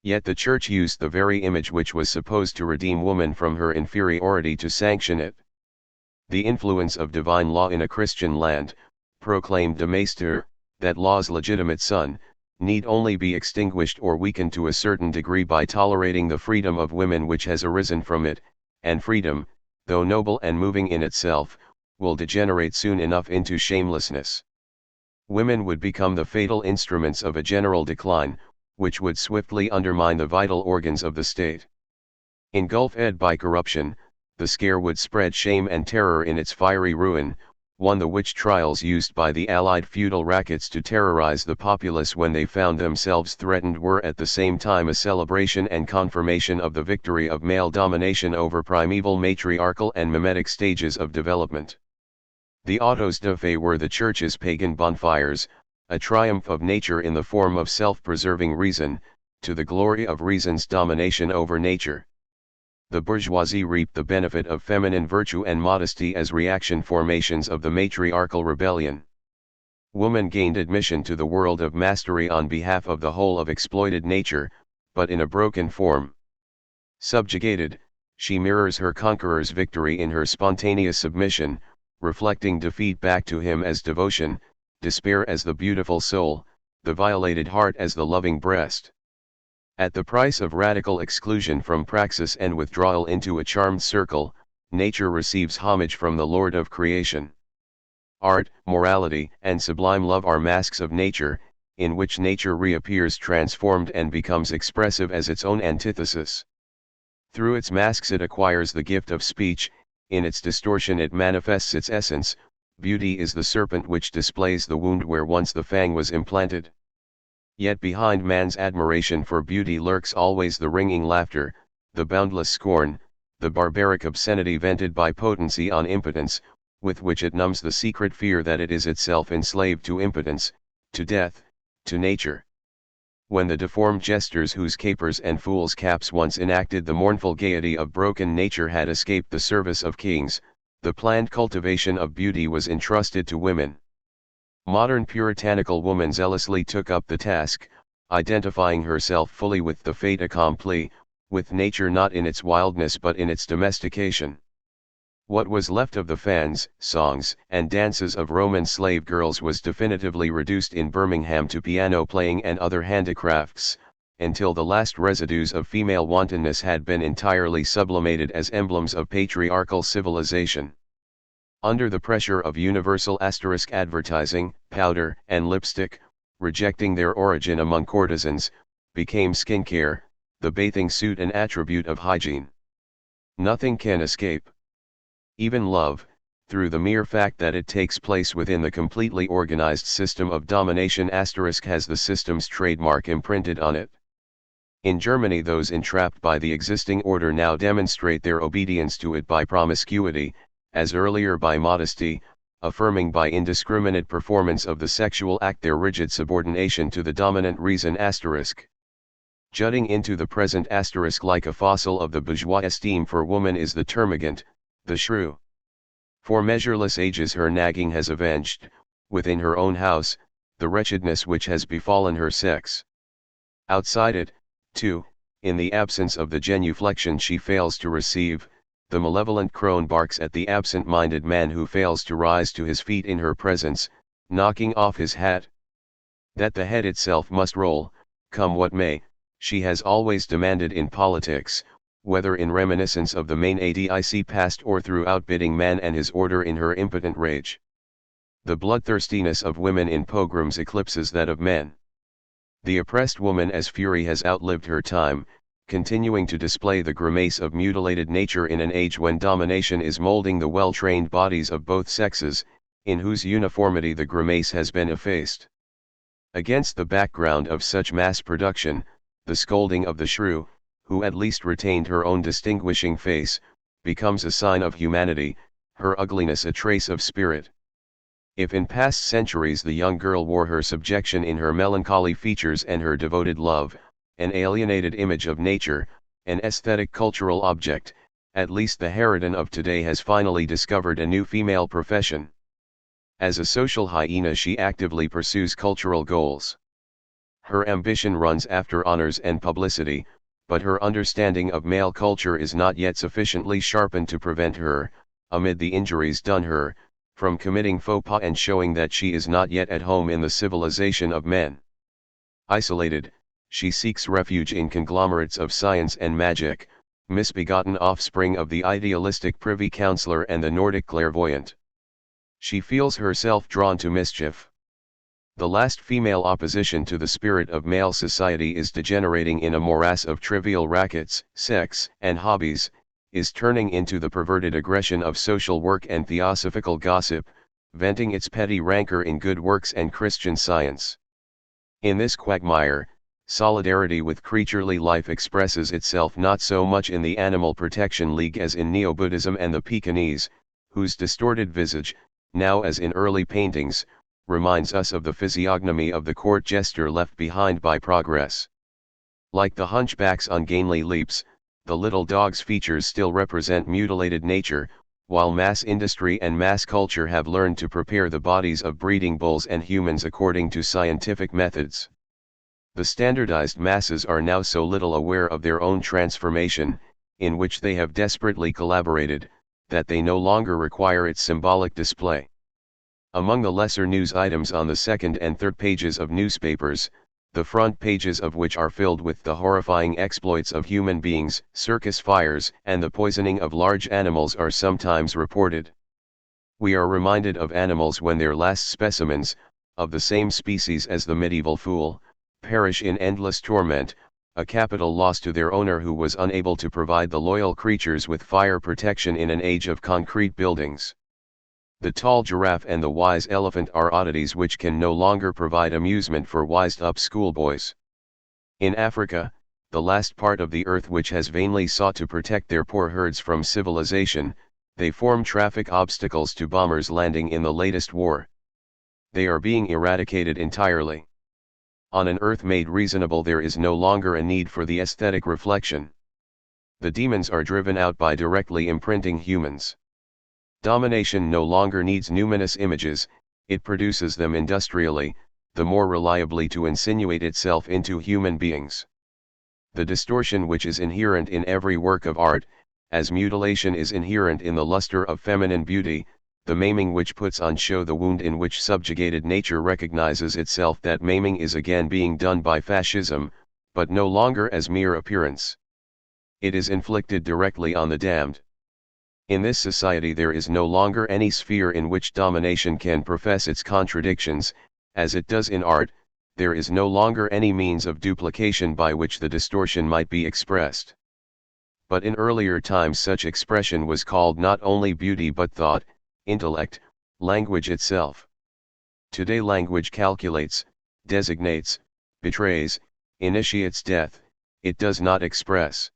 S1: Yet the Church used the very image which was supposed to redeem woman from her inferiority to sanction it. The influence of divine law in a Christian land, proclaimed de Maistre, that law's legitimate son, need only be extinguished or weakened to a certain degree by tolerating the freedom of women which has arisen from it, and freedom, though noble and moving in itself, will degenerate soon enough into shamelessness. Women would become the fatal instruments of a general decline, which would swiftly undermine the vital organs of the state. Engulfed by corruption, the scare would spread shame and terror in its fiery ruin, one the witch trials used by the allied feudal rackets to terrorize the populace when they found themselves threatened were at the same time a celebration and confirmation of the victory of male domination over primeval matriarchal and mimetic stages of development. The autos de fe were the Church's pagan bonfires, a triumph of nature in the form of self-preserving reason, to the glory of reason's domination over nature. The bourgeoisie reaped the benefit of feminine virtue and modesty as reaction formations of the matriarchal rebellion. Woman gained admission to the world of mastery on behalf of the whole of exploited nature, but in a broken form. Subjugated, she mirrors her conqueror's victory in her spontaneous submission, reflecting defeat back to him as devotion, despair as the beautiful soul, the violated heart as the loving breast. At the price of radical exclusion from praxis and withdrawal into a charmed circle, nature receives homage from the Lord of creation. Art, morality, and sublime love are masks of nature, in which nature reappears transformed and becomes expressive as its own antithesis. Through its masks it acquires the gift of speech, in its distortion it manifests its essence. Beauty is the serpent which displays the wound where once the fang was implanted. Yet behind man's admiration for beauty lurks always the ringing laughter, the boundless scorn, the barbaric obscenity vented by potency on impotence, with which it numbs the secret fear that it is itself enslaved to impotence, to death, to nature. When the deformed jesters whose capers and fools' caps once enacted the mournful gaiety of broken nature had escaped the service of kings, the planned cultivation of beauty was entrusted to women. Modern puritanical woman zealously took up the task, identifying herself fully with the fait accompli, with nature not in its wildness but in its domestication. What was left of the fans, songs, and dances of Roman slave girls was definitively reduced in Birmingham to piano playing and other handicrafts, until the last residues of female wantonness had been entirely sublimated as emblems of patriarchal civilization. Under the pressure of universal advertising, powder and lipstick, rejecting their origin among courtesans, became skincare, the bathing suit an attribute of hygiene. Nothing can escape. Even love, through the mere fact that it takes place within the completely organized system of domination has the system's trademark imprinted on it. In Germany those entrapped by the existing order now demonstrate their obedience to it by promiscuity, as earlier by modesty, affirming by indiscriminate performance of the sexual act their rigid subordination to the dominant reason *. Jutting into the present * like a fossil of the bourgeois esteem for woman is the termagant, the shrew. For measureless ages her nagging has avenged, within her own house, the wretchedness which has befallen her sex. Outside it, too, in the absence of the genuflection she fails to receive, the malevolent crone barks at the absent-minded man who fails to rise to his feet in her presence, knocking off his hat. That the head itself must roll, come what may, she has always demanded in politics, whether in reminiscence of the main adic past or through outbidding man and his order in her impotent rage. The bloodthirstiness of women in pogroms eclipses that of men. The oppressed woman as fury has outlived her time, continuing to display the grimace of mutilated nature in an age when domination is molding the well-trained bodies of both sexes, in whose uniformity the grimace has been effaced. Against the background of such mass production, the scolding of the shrew, who at least retained her own distinguishing face, becomes a sign of humanity, her ugliness a trace of spirit. If in past centuries the young girl wore her subjection in her melancholy features and her devoted love, an alienated image of nature, an aesthetic cultural object, at least the harridan of today has finally discovered a new female profession. As a social hyena she actively pursues cultural goals. Her ambition runs after honors and publicity, but her understanding of male culture is not yet sufficiently sharpened to prevent her, amid the injuries done her, from committing faux pas and showing that she is not yet at home in the civilization of men. Isolated, she seeks refuge in conglomerates of science and magic, misbegotten offspring of the idealistic privy councillor and the Nordic clairvoyant. She feels herself drawn to mischief. The last female opposition to the spirit of male society is degenerating in a morass of trivial rackets, sex, and hobbies, is turning into the perverted aggression of social work and theosophical gossip, venting its petty rancor in good works and Christian science. In this quagmire, solidarity with creaturely life expresses itself not so much in the Animal Protection League as in Neo-Buddhism and the Pekingese, whose distorted visage, now as in early paintings, reminds us of the physiognomy of the court jester left behind by progress. Like the hunchback's ungainly leaps, the little dog's features still represent mutilated nature, while mass industry and mass culture have learned to prepare the bodies of breeding bulls and humans according to scientific methods. The standardized masses are now so little aware of their own transformation, in which they have desperately collaborated, that they no longer require its symbolic display. Among the lesser news items on the second and third pages of newspapers, the front pages of which are filled with the horrifying exploits of human beings, circus fires, and the poisoning of large animals are sometimes reported. We are reminded of animals when their last specimens, of the same species as the medieval fool, perish in endless torment, a capital loss to their owner who was unable to provide the loyal creatures with fire protection in an age of concrete buildings. The tall giraffe and the wise elephant are oddities which can no longer provide amusement for wised-up schoolboys. In Africa, the last part of the earth which has vainly sought to protect their poor herds from civilization, they form traffic obstacles to bombers landing in the latest war. They are being eradicated entirely. On an earth made reasonable there is no longer a need for the aesthetic reflection. The demons are driven out by directly imprinting humans. Domination no longer needs numinous images, it produces them industrially, the more reliably to insinuate itself into human beings. The distortion which is inherent in every work of art, as mutilation is inherent in the luster of feminine beauty, the maiming which puts on show the wound in which subjugated nature recognizes itself that maiming is again being done by fascism, but no longer as mere appearance. It is inflicted directly on the damned. In this society there is no longer any sphere in which domination can profess its contradictions, as it does in art, there is no longer any means of duplication by which the distortion might be expressed. But in earlier times such expression was called not only beauty but thought, intellect, language itself. Today language calculates, designates, betrays, initiates death, it does not express.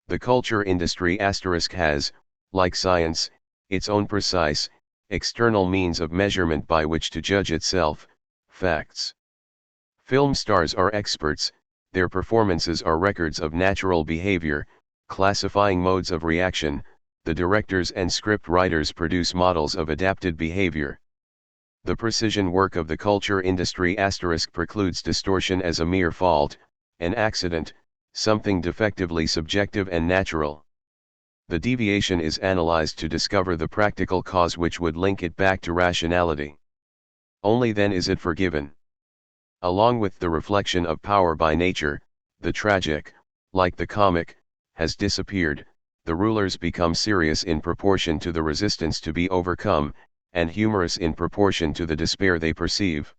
S1: The culture industry has, like science, its own precise, external means of measurement by which to judge itself, facts. Film stars are experts, their performances are records of natural behavior, classifying modes of reaction, the directors and script writers produce models of adapted behavior. The precision work of the culture industry precludes distortion as a mere fault, an accident, something defectively subjective and natural. The deviation is analyzed to discover the practical cause which would link it back to rationality. Only then is it forgiven. Along with the reflection of power by nature, the tragic, like the comic, has disappeared, the rulers become serious in proportion to the resistance to be overcome, and humorous in proportion to the despair they perceive.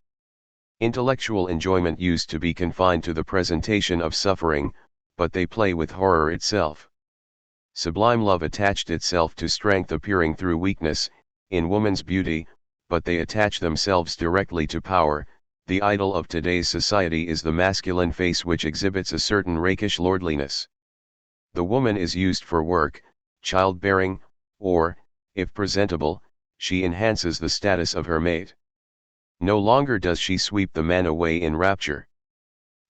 S1: Intellectual enjoyment used to be confined to the presentation of suffering, but they play with horror itself. Sublime love attached itself to strength appearing through weakness, in woman's beauty, but they attach themselves directly to power. The idol of today's society is the masculine face which exhibits a certain rakish lordliness. The woman is used for work, childbearing, or, if presentable, she enhances the status of her mate. No longer does she sweep the man away in rapture.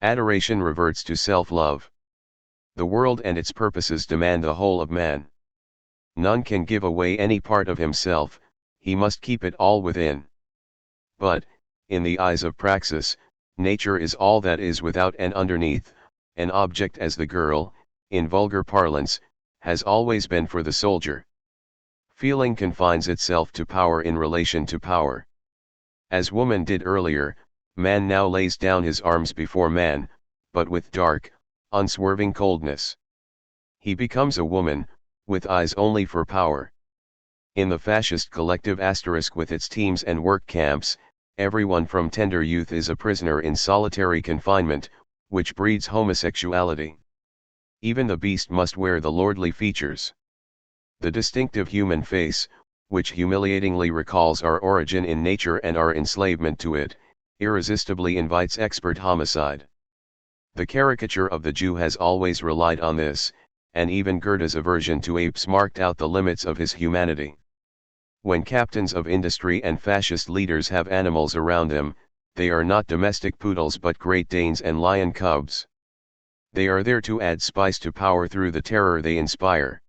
S1: Adoration reverts to self-love. The world and its purposes demand the whole of man. None can give away any part of himself, he must keep it all within. But, in the eyes of Praxis, nature is all that is without and underneath, an object as the girl, in vulgar parlance, has always been for the soldier. Feeling confines itself to power in relation to power. As woman did earlier, man now lays down his arms before man, but with dark, unswerving coldness. He becomes a woman, with eyes only for power. In the fascist collective asterisk with its teams and work camps, everyone from tender youth is a prisoner in solitary confinement, which breeds homosexuality. Even the beast must wear the lordly features. The distinctive human face, which humiliatingly recalls our origin in nature and our enslavement to it, irresistibly invites expert homicide. The caricature of the Jew has always relied on this, and even Goethe's aversion to apes marked out the limits of his humanity. When captains of industry and fascist leaders have animals around them, they are not domestic poodles but Great Danes and lion cubs. They are there to add spice to power through the terror they inspire.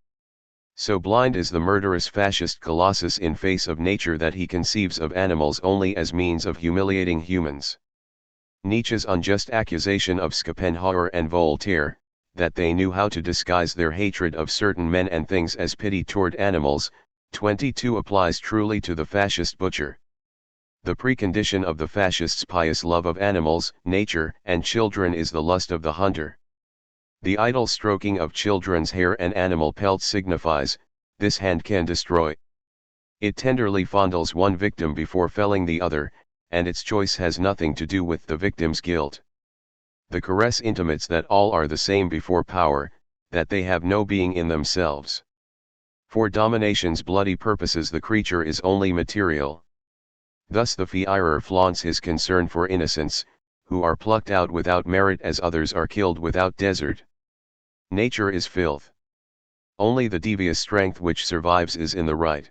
S1: So blind is the murderous fascist colossus in face of nature that he conceives of animals only as means of humiliating humans. Nietzsche's unjust accusation of Schopenhauer and Voltaire, that they knew how to disguise their hatred of certain men and things as pity toward animals, 22 applies truly to the fascist butcher. The precondition of the fascist's pious love of animals, nature, and children is the lust of the hunter. The idle stroking of children's hair and animal pelts signifies, this hand can destroy. It tenderly fondles one victim before felling the other, and its choice has nothing to do with the victim's guilt. The caress intimates that all are the same before power, that they have no being in themselves. For domination's bloody purposes the creature is only material. Thus the Führer flaunts his concern for innocents, who are plucked out without merit as others are killed without desert. Nature is filth. Only the devious strength which survives is in the right.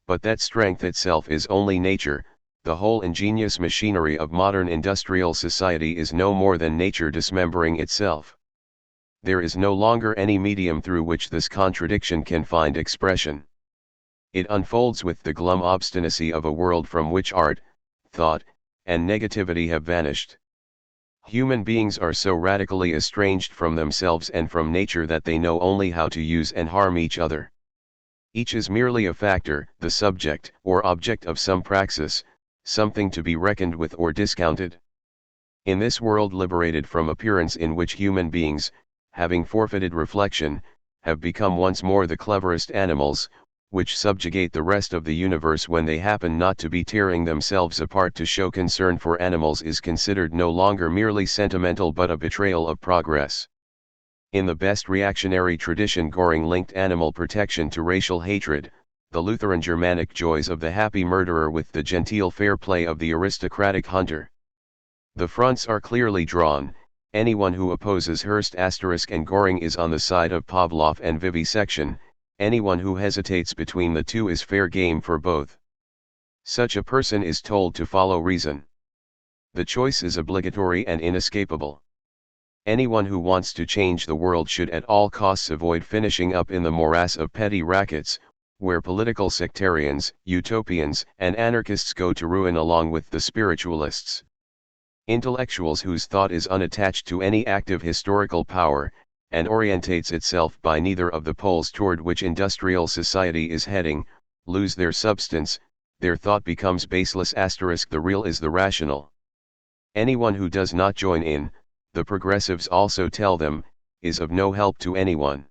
S1: But that strength itself is only nature. The whole ingenious machinery of modern industrial society is no more than nature dismembering itself. There is no longer any medium through which this contradiction can find expression. It unfolds with the glum obstinacy of a world from which art, thought, and negativity have vanished. Human beings are so radically estranged from themselves and from nature that they know only how to use and harm each other. Each is merely a factor, the subject or object of some praxis, something to be reckoned with or discounted. In this world liberated from appearance in which human beings, having forfeited reflection, have become once more the cleverest animals, which subjugate the rest of the universe when they happen not to be tearing themselves apart to show concern for animals is considered no longer merely sentimental but a betrayal of progress. In the best reactionary tradition Göring linked animal protection to racial hatred, the Lutheran Germanic joys of the happy murderer with the genteel fair play of the aristocratic hunter. The fronts are clearly drawn. Anyone who opposes Hearst and Göring is on the side of Pavlov and vivisection. Anyone who hesitates between the two is fair game for both. Such a person is told to follow reason. The choice is obligatory and inescapable. Anyone who wants to change the world should at all costs avoid finishing up in the morass of petty rackets, where political sectarians, utopians, and anarchists go to ruin along with the spiritualists. Intellectuals whose thought is unattached to any active historical power, and orientates itself by neither of the poles toward which industrial society is heading, lose their substance, their thought becomes baseless. The real is the rational. Anyone who does not join in, the progressives also tell them, is of no help to anyone.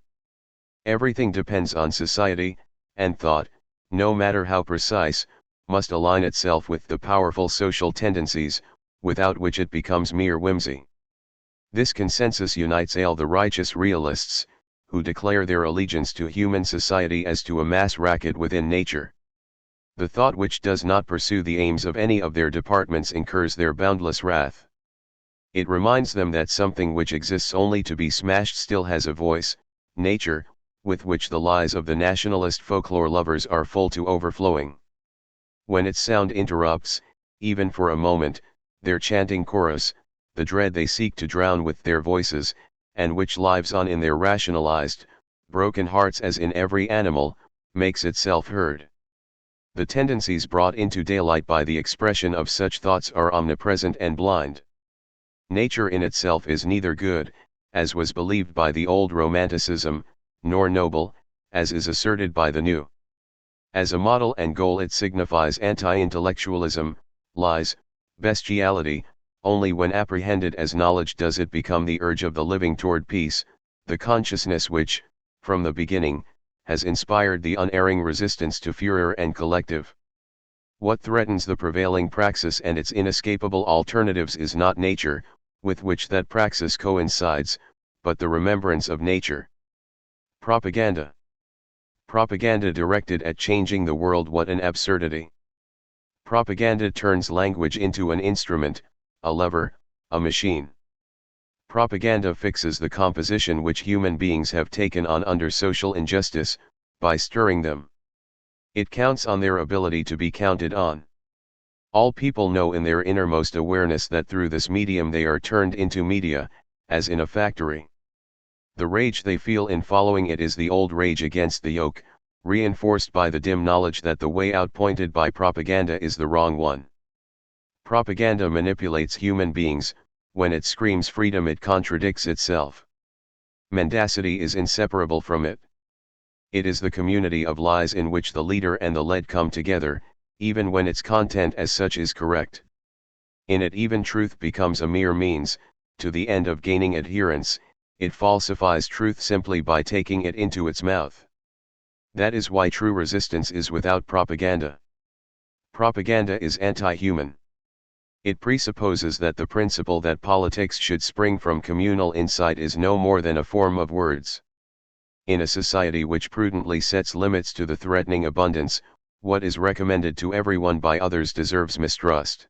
S1: Everything depends on society, and thought, no matter how precise, must align itself with the powerful social tendencies, without which it becomes mere whimsy. This consensus unites all the righteous realists, who declare their allegiance to human society as to a mass racket within nature. The thought which does not pursue the aims of any of their departments incurs their boundless wrath. It reminds them that something which exists only to be smashed still has a voice, nature, with which the lies of the nationalist folklore lovers are full to overflowing. When its sound interrupts, even for a moment, their chanting chorus, the dread they seek to drown with their voices, and which lives on in their rationalized, broken hearts as in every animal, makes itself heard. The tendencies brought into daylight by the expression of such thoughts are omnipresent and blind. Nature in itself is neither good, as was believed by the old Romanticism, nor noble, as is asserted by the new. As a model and goal it signifies anti-intellectualism, lies, bestiality. Only when apprehended as knowledge does it become the urge of the living toward peace, the consciousness which, from the beginning, has inspired the unerring resistance to Führer and collective. What threatens the prevailing praxis and its inescapable alternatives is not nature, with which that praxis coincides, but the remembrance of nature. Propaganda. Propaganda directed at changing the world, what an absurdity. Propaganda turns language into an instrument, a lever, a machine. Propaganda fixes the composition which human beings have taken on under social injustice, by stirring them. It counts on their ability to be counted on. All people know in their innermost awareness that through this medium they are turned into media, as in a factory. The rage they feel in following it is the old rage against the yoke, reinforced by the dim knowledge that the way out pointed by propaganda is the wrong one. Propaganda manipulates human beings. When it screams freedom it contradicts itself. Mendacity is inseparable from it. It is the community of lies in which the leader and the led come together, even when its content as such is correct. In it even truth becomes a mere means, to the end of gaining adherents. It falsifies truth simply by taking it into its mouth. That is why true resistance is without propaganda. Propaganda is anti-human. It presupposes that the principle that politics should spring from communal insight is no more than a form of words. In a society which prudently sets limits to the threatening abundance, what is recommended to everyone by others deserves mistrust.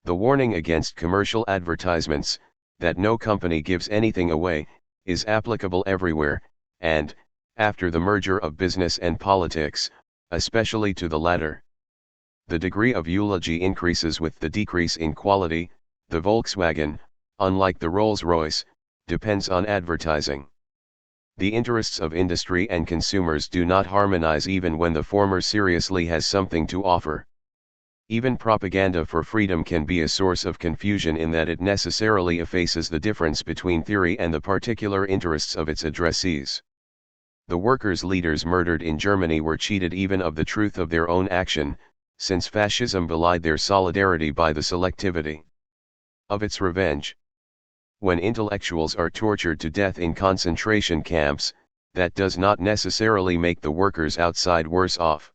S1: The warning against commercial advertisements, that no company gives anything away, is applicable everywhere, and, after the merger of business and politics, especially to the latter. The degree of eulogy increases with the decrease in quality. The Volkswagen, unlike the Rolls-Royce, depends on advertising. The interests of industry and consumers do not harmonize even when the former seriously has something to offer. Even propaganda for freedom can be a source of confusion in that it necessarily effaces the difference between theory and the particular interests of its addressees. The workers' leaders murdered in Germany were cheated even of the truth of their own action, since fascism belied their solidarity by the selectivity of its revenge. When intellectuals are tortured to death in concentration camps, that does not necessarily make the workers outside worse off.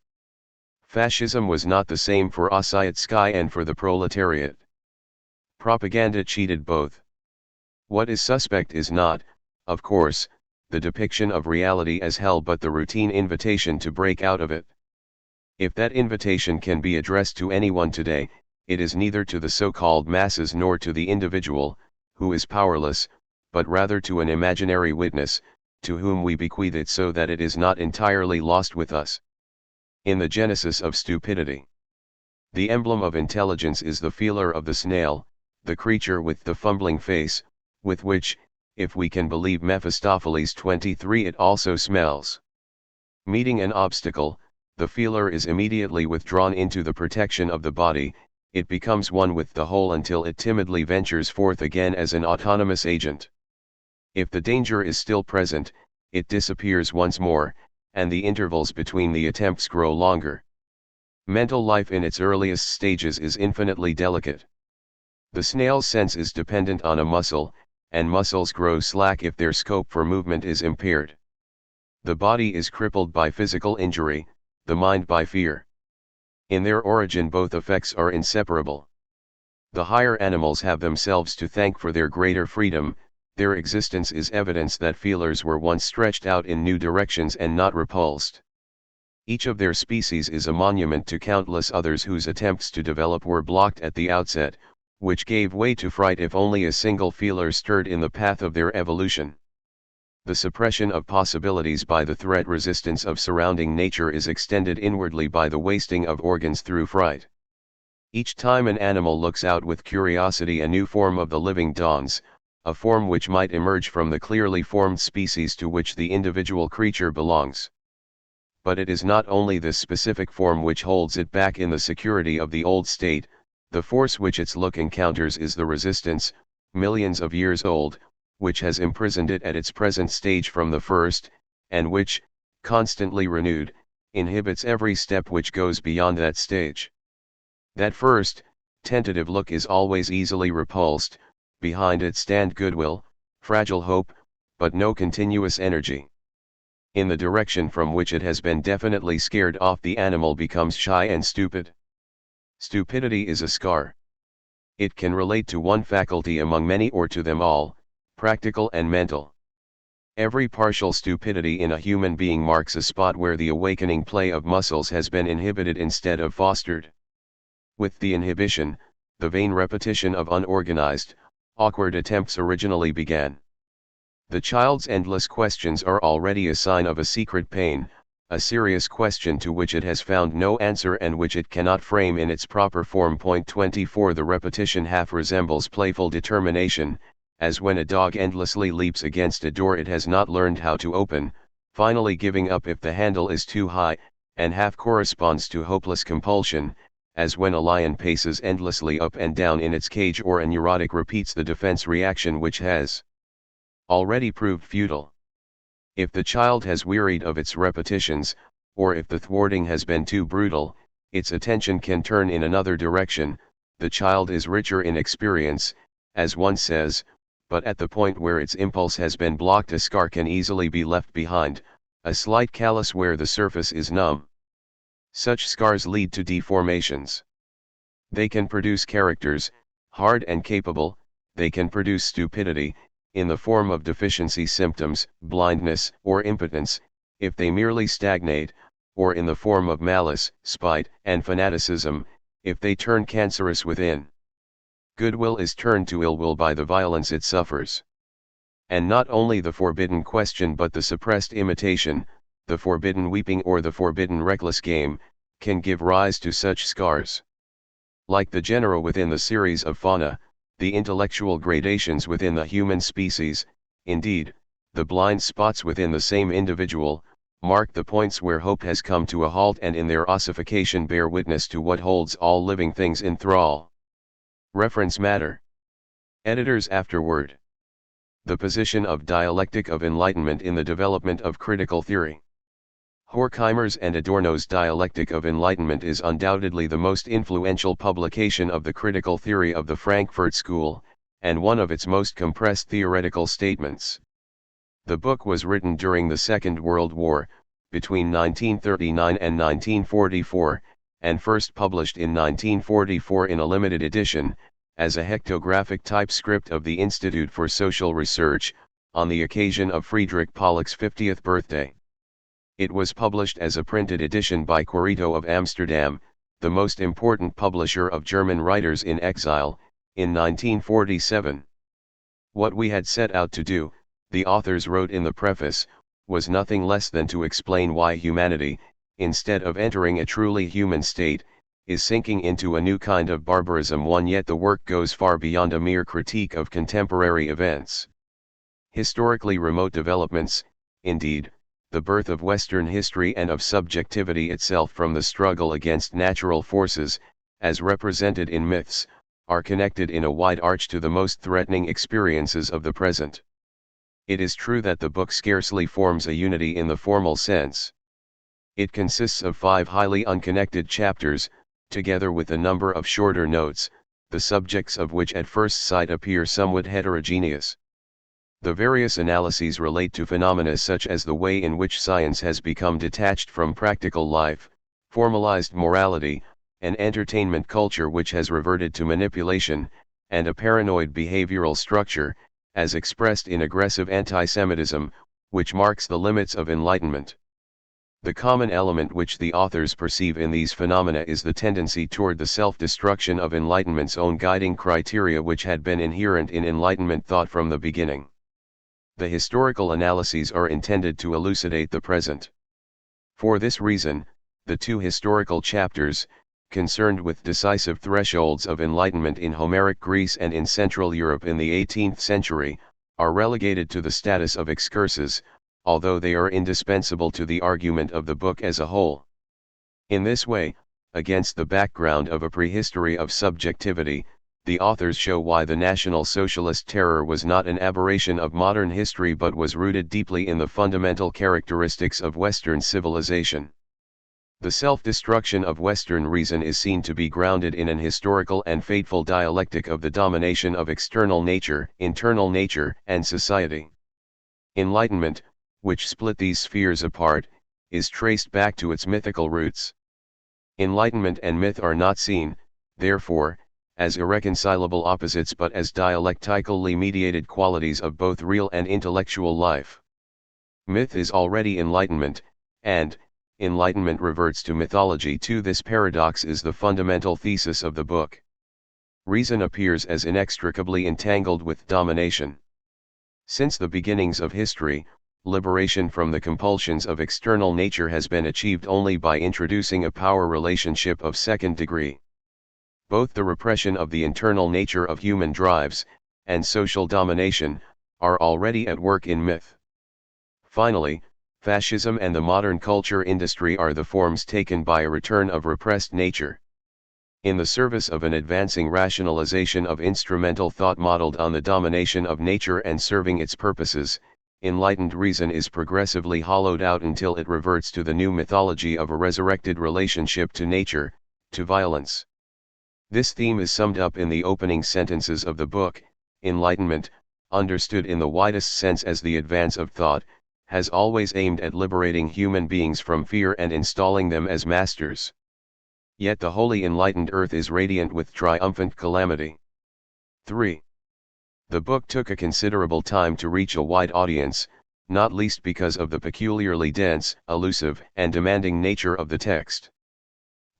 S1: Fascism was not the same for Ossietzky and for the proletariat. Propaganda cheated both. What is suspect is not, of course, the depiction of reality as hell but the routine invitation to break out of it. If that invitation can be addressed to anyone today, it is neither to the so-called masses nor to the individual, who is powerless, but rather to an imaginary witness, to whom we bequeath it so that it is not entirely lost with us. In the genesis of stupidity, the emblem of intelligence is the feeler of the snail, the creature with the fumbling face, with which, if we can believe Mephistopheles 23, it also smells. Meeting an obstacle, the feeler is immediately withdrawn into the protection of the body. It becomes one with the whole until it timidly ventures forth again as an autonomous agent. If the danger is still present, it disappears once more, and the intervals between the attempts grow longer. Mental life in its earliest stages is infinitely delicate. The snail's sense is dependent on a muscle, and muscles grow slack if their scope for movement is impaired. The body is crippled by physical injury, the mind by fear. In their origin both effects are inseparable. The higher animals have themselves to thank for their greater freedom. Their existence is evidence that feelers were once stretched out in new directions and not repulsed. Each of their species is a monument to countless others whose attempts to develop were blocked at the outset, which gave way to fright if only a single feeler stirred in the path of their evolution. The suppression of possibilities by the threat resistance of surrounding nature is extended inwardly by the wasting of organs through fright. Each time an animal looks out with curiosity, a new form of the living dawns, a form which might emerge from the clearly formed species to which the individual creature belongs. But it is not only this specific form which holds it back in the security of the old state. The force which its look encounters is the resistance, millions of years old, which has imprisoned it at its present stage from the first, and which, constantly renewed, inhibits every step which goes beyond that stage. That first, tentative look is always easily repulsed, behind it stand goodwill, fragile hope, but no continuous energy. In the direction from which it has been definitely scared off, the animal becomes shy and stupid. Stupidity is a scar. It can relate to one faculty among many or to them all, practical and mental. Every partial stupidity in a human being marks a spot where the awakening play of muscles has been inhibited instead of fostered. With the inhibition, the vain repetition of unorganized, awkward attempts originally began. The child's endless questions are already a sign of a secret pain, a serious question to which it has found no answer and which it cannot frame in its proper form. 24 The repetition half resembles playful determination, as when a dog endlessly leaps against a door it has not learned how to open, finally giving up if the handle is too high, and half corresponds to hopeless compulsion, as when a lion paces endlessly up and down in its cage or a neurotic repeats the defense reaction which has already proved futile. If the child has wearied of its repetitions, or if the thwarting has been too brutal, its attention can turn in another direction. The child is richer in experience, as one says, but at the point where its impulse has been blocked, a scar can easily be left behind, a slight callus where the surface is numb. Such scars lead to deformations. They can produce characters, hard and capable; they can produce stupidity, in the form of deficiency symptoms, blindness, or impotence, if they merely stagnate, or in the form of malice, spite, and fanaticism, if they turn cancerous within. Goodwill is turned to ill will by the violence it suffers. And not only the forbidden question but the suppressed imitation, the forbidden weeping or the forbidden reckless game, can give rise to such scars. Like the genera within the series of fauna, the intellectual gradations within the human species, indeed, the blind spots within the same individual, mark the points where hope has come to a halt and in their ossification bear witness to what holds all living things in thrall. Reference matter. Editors afterword. The position of Dialectic of Enlightenment in the development of critical theory. Horkheimer's and Adorno's Dialectic of Enlightenment is undoubtedly the most influential publication of the critical theory of the Frankfurt School, and one of its most compressed theoretical statements. The book was written during the Second World War, between 1939 and 1944, and first published in 1944 in a limited edition, as a hectographic typescript of the Institute for Social Research, on the occasion of Friedrich Pollock's 50th birthday. It was published as a printed edition by Corito of Amsterdam, the most important publisher of German writers in exile, in 1947. What we had set out to do, the authors wrote in the preface, was nothing less than to explain why humanity, instead of entering a truly human state, is sinking into a new kind of barbarism. Yet the work goes far beyond a mere critique of contemporary events. Historically remote developments, indeed, the birth of Western history and of subjectivity itself from the struggle against natural forces, as represented in myths, are connected in a wide arch to the most threatening experiences of the present. It is true that the book scarcely forms a unity in the formal sense. It consists of 5 highly unconnected chapters, together with a number of shorter notes, the subjects of which at first sight appear somewhat heterogeneous. The various analyses relate to phenomena such as the way in which science has become detached from practical life, formalized morality, an entertainment culture which has reverted to manipulation, and a paranoid behavioral structure, as expressed in aggressive anti-Semitism, which marks the limits of enlightenment. The common element which the authors perceive in these phenomena is the tendency toward the self-destruction of enlightenment's own guiding criteria, which had been inherent in Enlightenment thought from the beginning. The historical analyses are intended to elucidate the present. For this reason, the 2 historical chapters, concerned with decisive thresholds of enlightenment in Homeric Greece and in Central Europe in the 18th century, are relegated to the status of excursus, although they are indispensable to the argument of the book as a whole. In this way, against the background of a prehistory of subjectivity, the authors show why the National Socialist terror was not an aberration of modern history but was rooted deeply in the fundamental characteristics of Western civilization. The self-destruction of Western reason is seen to be grounded in an historical and fateful dialectic of the domination of external nature, internal nature, and society. Enlightenment, which split these spheres apart, is traced back to its mythical roots. Enlightenment and myth are not seen, therefore, as irreconcilable opposites but as dialectically mediated qualities of both real and intellectual life. Myth is already enlightenment, and enlightenment reverts to mythology too. This paradox is the fundamental thesis of the book. Reason appears as inextricably entangled with domination. Since the beginnings of history, liberation from the compulsions of external nature has been achieved only by introducing a power relationship of second degree. Both the repression of the internal nature of human drives, and social domination, are already at work in myth. Finally, fascism and the modern culture industry are the forms taken by a return of repressed nature. In the service of an advancing rationalization of instrumental thought modeled on the domination of nature and serving its purposes, enlightened reason is progressively hollowed out until it reverts to the new mythology of a resurrected relationship to nature, to violence. This theme is summed up in the opening sentences of the book. Enlightenment, understood in the widest sense as the advance of thought, has always aimed at liberating human beings from fear and installing them as masters. Yet the wholly enlightened earth is radiant with triumphant calamity. 3. The book took a considerable time to reach a wide audience, not least because of the peculiarly dense, elusive, and demanding nature of the text.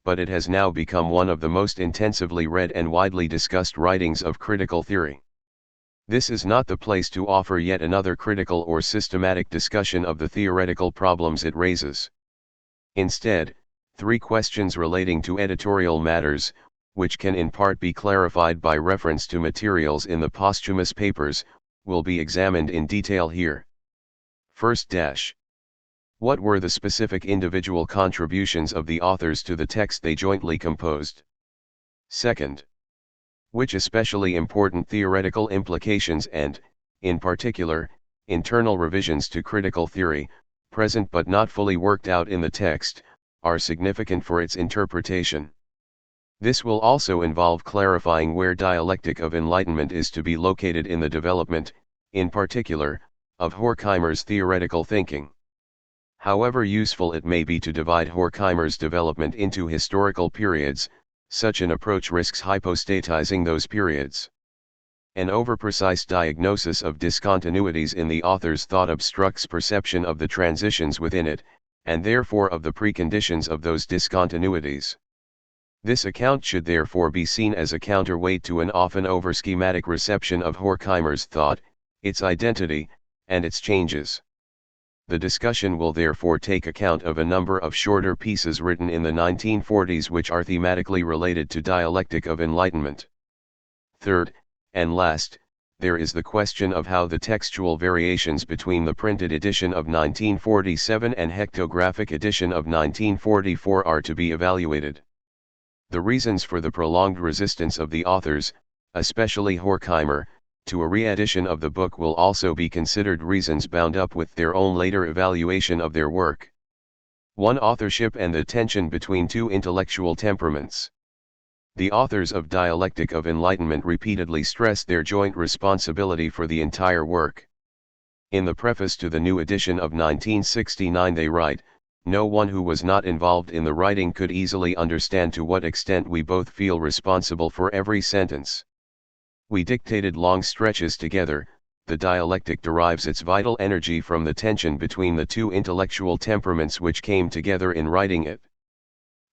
S1: But it has now become one of the most intensively read and widely discussed writings of critical theory. This is not the place to offer yet another critical or systematic discussion of the theoretical problems it raises. Instead, 3 questions relating to editorial matters, which can in part be clarified by reference to materials in the posthumous papers, will be examined in detail here. First, what were the specific individual contributions of the authors to the text they jointly composed? Second, which especially important theoretical implications and, in particular, internal revisions to critical theory, present but not fully worked out in the text, are significant for its interpretation? This will also involve clarifying where dialectic of enlightenment is to be located in the development, in particular, of Horkheimer's theoretical thinking. However useful it may be to divide Horkheimer's development into historical periods, such an approach risks hypostatizing those periods. An overprecise diagnosis of discontinuities in the author's thought obstructs perception of the transitions within it, and therefore of the preconditions of those discontinuities. This account should therefore be seen as a counterweight to an often over-schematic reception of Horkheimer's thought, its identity, and its changes. The discussion will therefore take account of a number of shorter pieces written in the 1940s which are thematically related to dialectic of enlightenment. Third, and last, there is the question of how the textual variations between the printed edition of 1947 and hectographic edition of 1944 are to be evaluated. The reasons for the prolonged resistance of the authors, especially Horkheimer, to a re-edition of the book will also be considered reasons bound up with their own later evaluation of their work. 1. Authorship and the tension between 2 intellectual temperaments. The authors of Dialectic of Enlightenment repeatedly stress their joint responsibility for the entire work. In the preface to the new edition of 1969 they write, "No one who was not involved in the writing could easily understand to what extent we both feel responsible for every sentence. We dictated long stretches together. The dialectic derives its vital energy from the tension between the 2 intellectual temperaments which came together in writing it."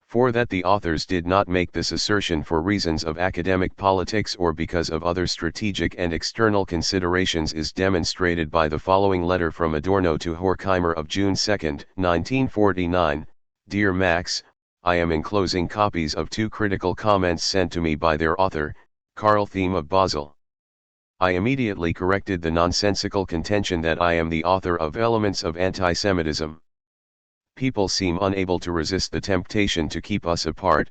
S1: For that the authors did not make this assertion for reasons of academic politics or because of other strategic and external considerations is demonstrated by the following letter from Adorno to Horkheimer of June 2, 1949, "Dear Max, I am enclosing copies of 2 critical comments sent to me by their author, Karl Thiem of Basel. I immediately corrected the nonsensical contention that I am the author of Elements of Antisemitism. People seem unable to resist the temptation to keep us apart,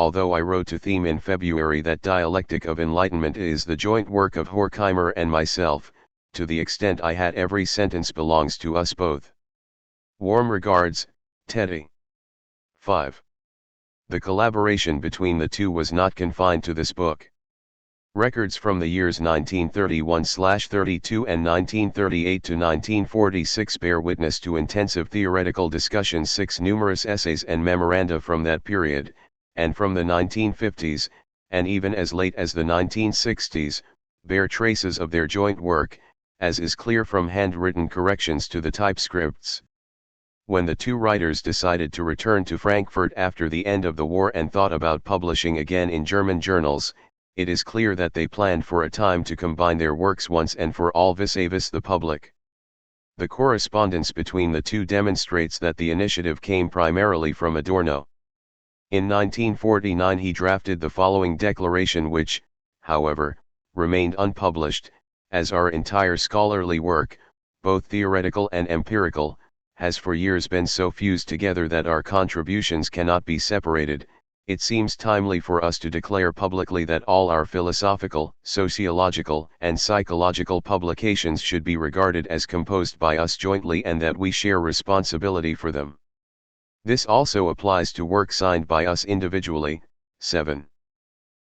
S1: although I wrote to Theme in February that Dialectic of Enlightenment is the joint work of Horkheimer and myself, to the extent I had every sentence belongs to us both. Warm regards, Teddy. 5. The collaboration between the two was not confined to this book. Records from the years 1931-32 and 1938 to 1946 bear witness to intensive theoretical discussions. 6 numerous essays and memoranda from that period, and from the 1950s, and even as late as the 1960s, bear traces of their joint work, as is clear from handwritten corrections to the typescripts. When the two writers decided to return to Frankfurt after the end of the war and thought about publishing again in German journals, it is clear that they planned for a time to combine their works once and for all vis-a-vis the public. The correspondence between the two demonstrates that the initiative came primarily from Adorno. In 1949 he drafted the following declaration which, however, remained unpublished, as our entire scholarly work, both theoretical and empirical, has for years been so fused together that our contributions cannot be separated. It seems timely for us to declare publicly that all our philosophical, sociological, and psychological publications should be regarded as composed by us jointly and that we share responsibility for them. This also applies to work signed by us individually. 7.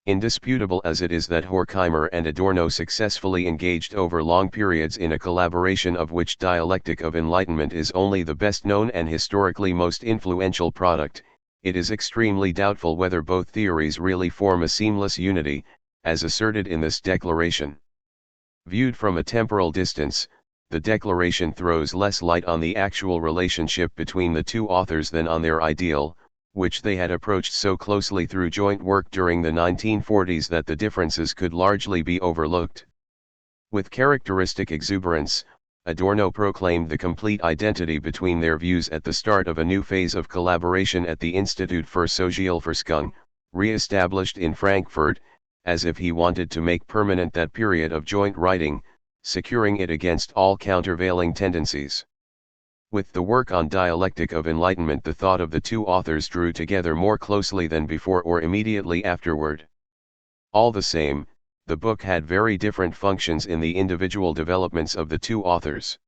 S1: Indisputable as it is that Horkheimer and Adorno successfully engaged over long periods in a collaboration of which Dialectic of Enlightenment is only the best known and historically most influential product, it is extremely doubtful whether both theories really form a seamless unity, as asserted in this declaration. Viewed from a temporal distance, the declaration throws less light on the actual relationship between the two authors than on their ideal, which they had approached so closely through joint work during the 1940s that the differences could largely be overlooked. With characteristic exuberance, Adorno proclaimed the complete identity between their views at the start of a new phase of collaboration at the Institut für Sozialforschung, re-established in Frankfurt, as if he wanted to make permanent that period of joint writing, securing it against all countervailing tendencies. With the work on Dialectic of Enlightenment, the thought of the two authors drew together more closely than before or immediately afterward. All the same, the book had very different functions in the individual developments of the two authors.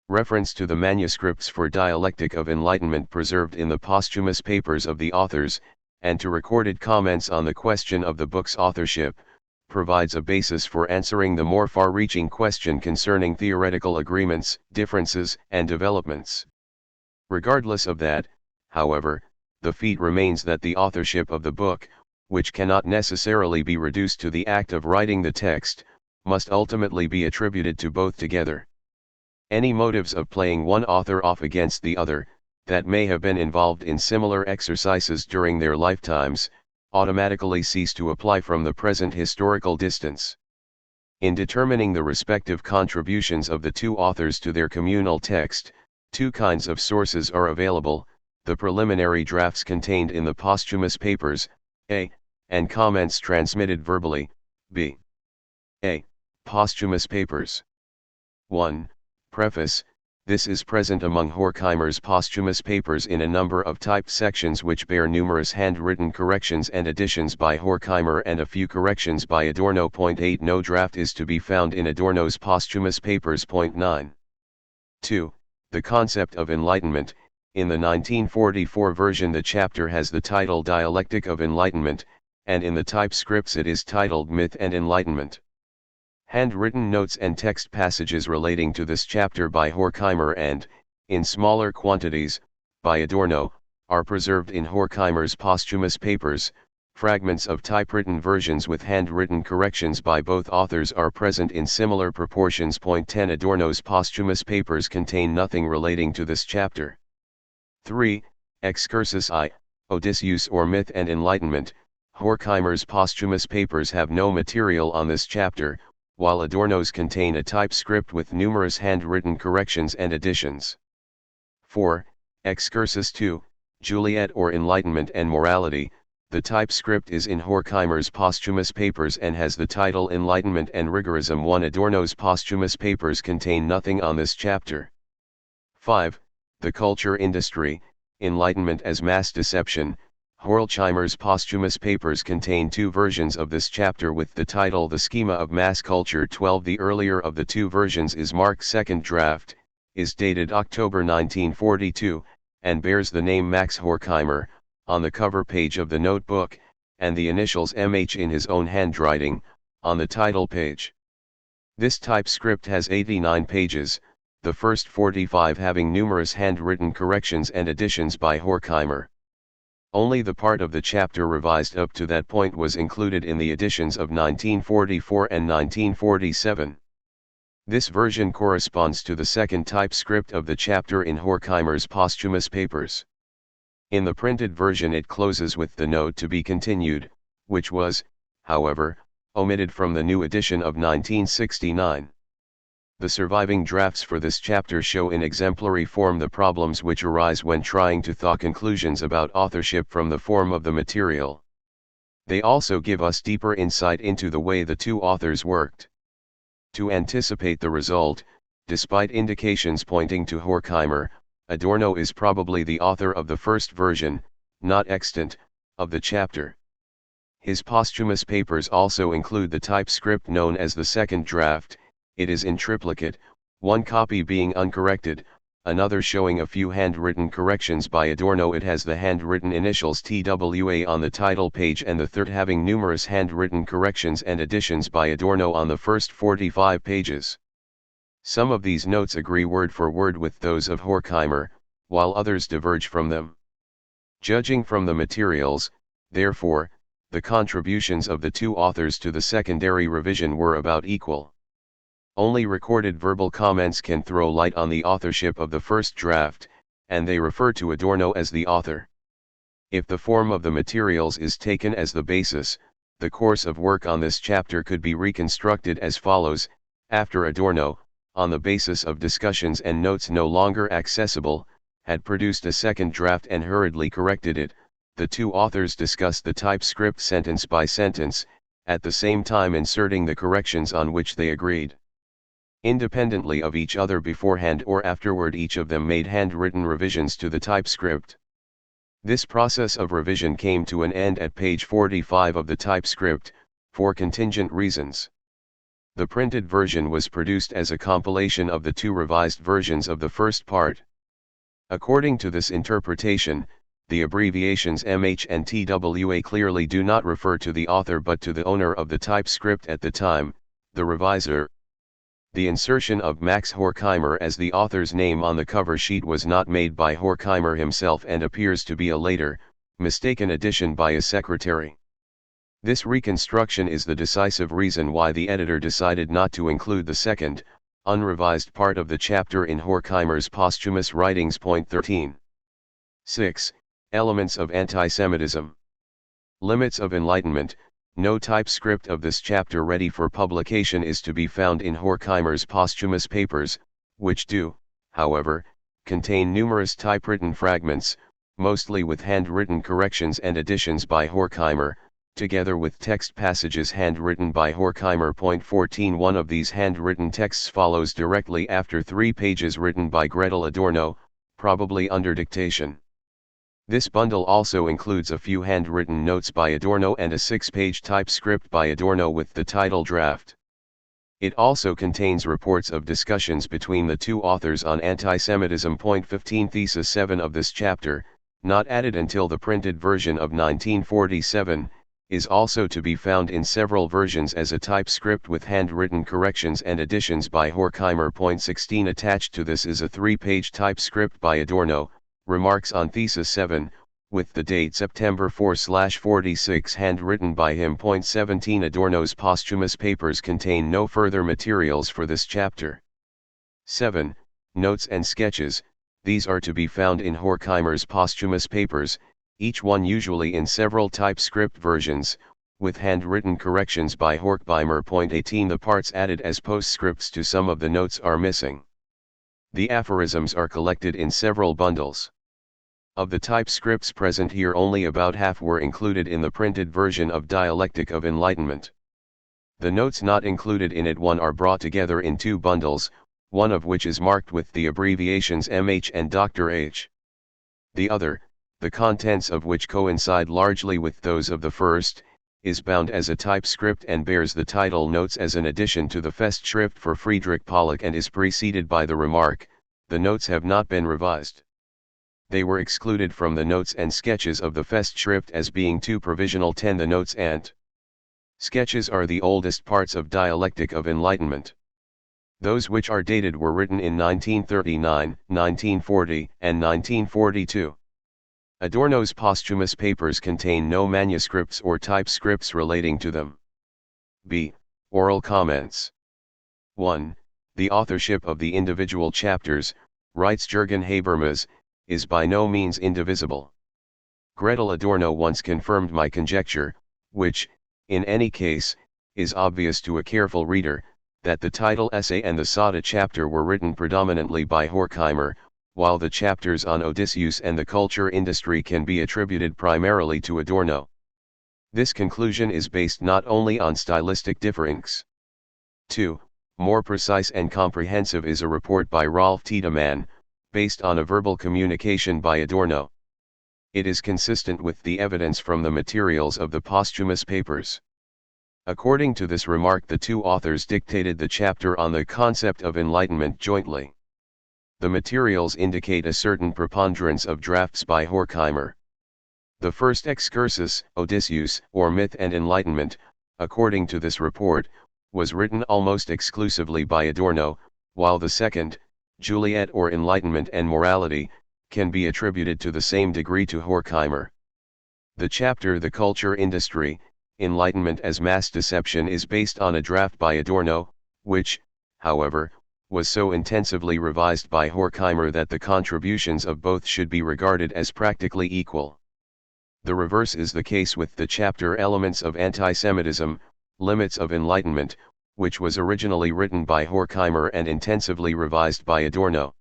S1: Reference to the manuscripts for Dialectic of Enlightenment preserved in the posthumous papers of the authors, and to recorded comments on the question of the book's authorship, provides a basis for answering the more far-reaching question concerning theoretical agreements, differences, and developments. Regardless of that, however, the feat remains that the authorship of the book, which cannot necessarily be reduced to the act of writing the text, must ultimately be attributed to both together. Any motives of playing one author off against the other, that may have been involved in similar exercises during their lifetimes, automatically cease to apply from the present historical distance. In determining the respective contributions of the two authors to their communal text, two kinds of sources are available: the preliminary drafts contained in the posthumous papers, A, and comments transmitted verbally, B. A. Posthumous papers. 1. Preface. This is present among Horkheimer's posthumous papers in a number of typed sections which bear numerous handwritten corrections and additions by Horkheimer and a few corrections by Adorno. 8. No draft is to be found in Adorno's posthumous papers. 9. 2. The concept of enlightenment. In the 1944 version the chapter has the title Dialectic of Enlightenment, and in the typescripts it is titled Myth and Enlightenment. Handwritten notes and text passages relating to this chapter by Horkheimer and, in smaller quantities, by Adorno, are preserved in Horkheimer's posthumous papers. Fragments of typewritten versions with handwritten corrections by both authors are present in similar proportions. 10. Adorno's posthumous papers contain nothing relating to this chapter. 3. Excursus I, Odysseus or Myth and Enlightenment. Horkheimer's posthumous papers have no material on this chapter, while Adorno's contain a typescript with numerous handwritten corrections and additions. 4. Excursus II, Juliet or Enlightenment and Morality. The typescript is in Horkheimer's posthumous papers and has the title Enlightenment and Rigorism. 1. Adorno's posthumous papers contain nothing on this chapter. 5. The Culture Industry, Enlightenment as Mass Deception. Horkheimer's posthumous papers contain two versions of this chapter with the title The Schema of Mass Culture 12. The earlier of the two versions is marked second draft, is dated October 1942, and bears the name Max Horkheimer on the cover page of the notebook, and the initials MH in his own handwriting on the title page. This typescript has 89 pages, the first 45 having numerous handwritten corrections and additions by Horkheimer. Only the part of the chapter revised up to that point was included in the editions of 1944 and 1947. This version corresponds to the second typescript of the chapter in Horkheimer's posthumous papers. In the printed version it closes with the note to be continued, which was, however, omitted from the new edition of 1969. The surviving drafts for this chapter show in exemplary form the problems which arise when trying to draw conclusions about authorship from the form of the material. They also give us deeper insight into the way the two authors worked. To anticipate the result, despite indications pointing to Horkheimer, Adorno is probably the author of the first version, not extant, of the chapter. His posthumous papers also include the typescript known as the second draft. It is in triplicate, one copy being uncorrected, another showing a few handwritten corrections by Adorno. It has the handwritten initials TWA on the title page, and the third having numerous handwritten corrections and additions by Adorno on the first 45 pages. Some of these notes agree word for word with those of Horkheimer, while others diverge from them. Judging from the materials, therefore, the contributions of the two authors to the secondary revision were about equal. Only recorded verbal comments can throw light on the authorship of the first draft, and they refer to Adorno as the author. If the form of the materials is taken as the basis, the course of work on this chapter could be reconstructed as follows: after Adorno, on the basis of discussions and notes no longer accessible, had produced a second draft and hurriedly corrected it, the two authors discussed the typescript sentence by sentence, at the same time inserting the corrections on which they agreed. Independently of each other beforehand or afterward, each of them made handwritten revisions to the typescript. This process of revision came to an end at page 45 of the typescript, for contingent reasons. The printed version was produced as a compilation of the two revised versions of the first part. According to this interpretation, the abbreviations MH and TWA clearly do not refer to the author but to the owner of the typescript at the time, the reviser. The insertion of Max Horkheimer as the author's name on the cover sheet was not made by Horkheimer himself and appears to be a later, mistaken addition by a secretary. This reconstruction is the decisive reason why the editor decided not to include the second, unrevised part of the chapter in Horkheimer's posthumous writings. 13. 6. Elements of Antisemitism. Limits of Enlightenment. No typescript of this chapter ready for publication is to be found in Horkheimer's posthumous papers, which do, however, contain numerous typewritten fragments, mostly with handwritten corrections and additions by Horkheimer, together with text passages handwritten by Horkheimer. 14. One of these handwritten texts follows directly after 3 pages written by Gretel Adorno, probably under dictation. This bundle also includes a few handwritten notes by Adorno and a 6-page typescript by Adorno with the title draft. It also contains reports of discussions between the two authors on antisemitism. 15. Thesis 7 of this chapter, not added until the printed version of 1947, is also to be found in several versions as a typescript with handwritten corrections and additions by Horkheimer. 16. Attached to this is a 3-page typescript by Adorno, Remarks on Thesis 7, with the date September 4/46 handwritten by him. 17. Adorno's posthumous papers contain no further materials for this chapter. 7. Notes and sketches. These are to be found in Horkheimer's posthumous papers, each one usually in several typescript versions, with handwritten corrections by Horkheimer. 18. The parts added as postscripts to some of the notes are missing. The aphorisms are collected in several bundles. Of the typescripts present here, only about half were included in the printed version of Dialectic of Enlightenment. The notes not included in it one are brought together in 2 bundles, one of which is marked with the abbreviations MH and Dr. H. The other, the contents of which coincide largely with those of the first, is bound as a typescript and bears the title Notes as an addition to the Festschrift for Friedrich Pollock and is preceded by the remark, "The notes have not been revised." They were excluded from the notes and sketches of the Festschrift as being too provisional. 10. The notes and sketches are the oldest parts of Dialectic of Enlightenment. Those which are dated were written in 1939, 1940, and 1942. Adorno's posthumous papers contain no manuscripts or typescripts relating to them. b. Oral comments. 1. The authorship of the individual chapters, writes Jürgen Habermas, is by no means indivisible. Gretel Adorno once confirmed my conjecture, which, in any case, is obvious to a careful reader, that the title essay and the Sada chapter were written predominantly by Horkheimer, while the chapters on Odysseus and the culture industry can be attributed primarily to Adorno. This conclusion is based not only on stylistic difference. 2. More precise and comprehensive is a report by Rolf Tiedemann, based on a verbal communication by Adorno. It is consistent with the evidence from the materials of the posthumous papers. According to this remark, the two authors dictated the chapter on the concept of enlightenment jointly. The materials indicate a certain preponderance of drafts by Horkheimer. The first excursus, Odysseus, or Myth and Enlightenment, according to this report, was written almost exclusively by Adorno, while the second, Juliet or Enlightenment and Morality, can be attributed to the same degree to Horkheimer. The chapter The Culture Industry, Enlightenment as Mass Deception is based on a draft by Adorno, which, however, was so intensively revised by Horkheimer that the contributions of both should be regarded as practically equal. The reverse is the case with the chapter Elements of Antisemitism, Limits of Enlightenment, which was originally written by Horkheimer and intensively revised by Adorno.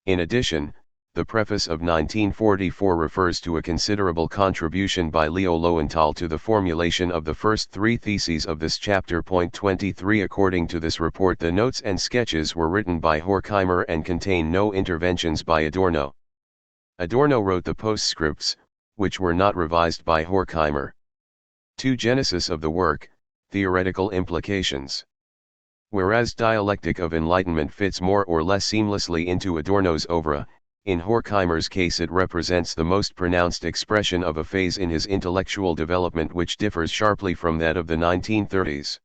S1: In addition, the preface of 1944 refers to a considerable contribution by Leo Lowenthal to the formulation of the first three theses of this chapter. 23. According to this report, the notes and sketches were written by Horkheimer and contain no interventions by Adorno. Adorno wrote the postscripts, which were not revised by Horkheimer. 2. Genesis of the work, theoretical implications. Whereas Dialectic of Enlightenment fits more or less seamlessly into Adorno's oeuvre, in Horkheimer's case it represents the most pronounced expression of a phase in his intellectual development which differs sharply from that of the 1930s.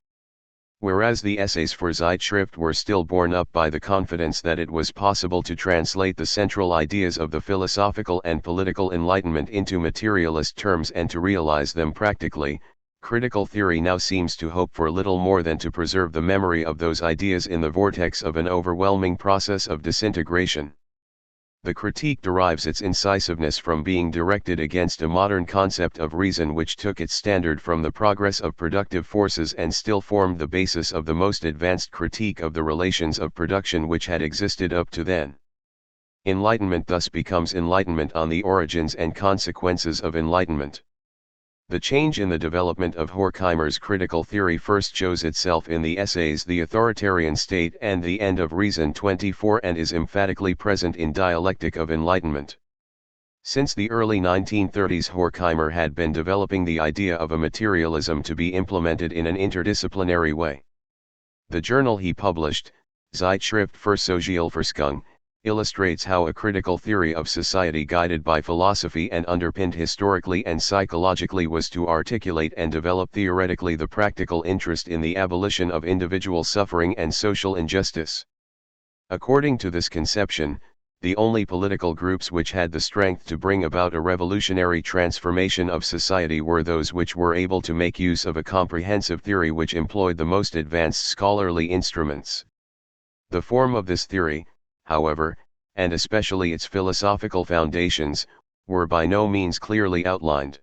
S1: Whereas the essays for Zeitschrift were still borne up by the confidence that it was possible to translate the central ideas of the philosophical and political Enlightenment into materialist terms and to realize them practically, critical theory now seems to hope for little more than to preserve the memory of those ideas in the vortex of an overwhelming process of disintegration. The critique derives its incisiveness from being directed against a modern concept of reason which took its standard from the progress of productive forces and still formed the basis of the most advanced critique of the relations of production which had existed up to then. Enlightenment thus becomes enlightenment on the origins and consequences of enlightenment. The change in the development of Horkheimer's critical theory first shows itself in the essays The Authoritarian State and The End of Reason 24 and is emphatically present in Dialectic of Enlightenment. Since the early 1930s, Horkheimer had been developing the idea of a materialism to be implemented in an interdisciplinary way. The journal he published, Zeitschrift für Sozialforschung, illustrates how a critical theory of society guided by philosophy and underpinned historically and psychologically was to articulate and develop theoretically the practical interest in the abolition of individual suffering and social injustice. According to this conception, the only political groups which had the strength to bring about a revolutionary transformation of society were those which were able to make use of a comprehensive theory which employed the most advanced scholarly instruments. The form of this theory, however, and especially its philosophical foundations, were by no means clearly outlined.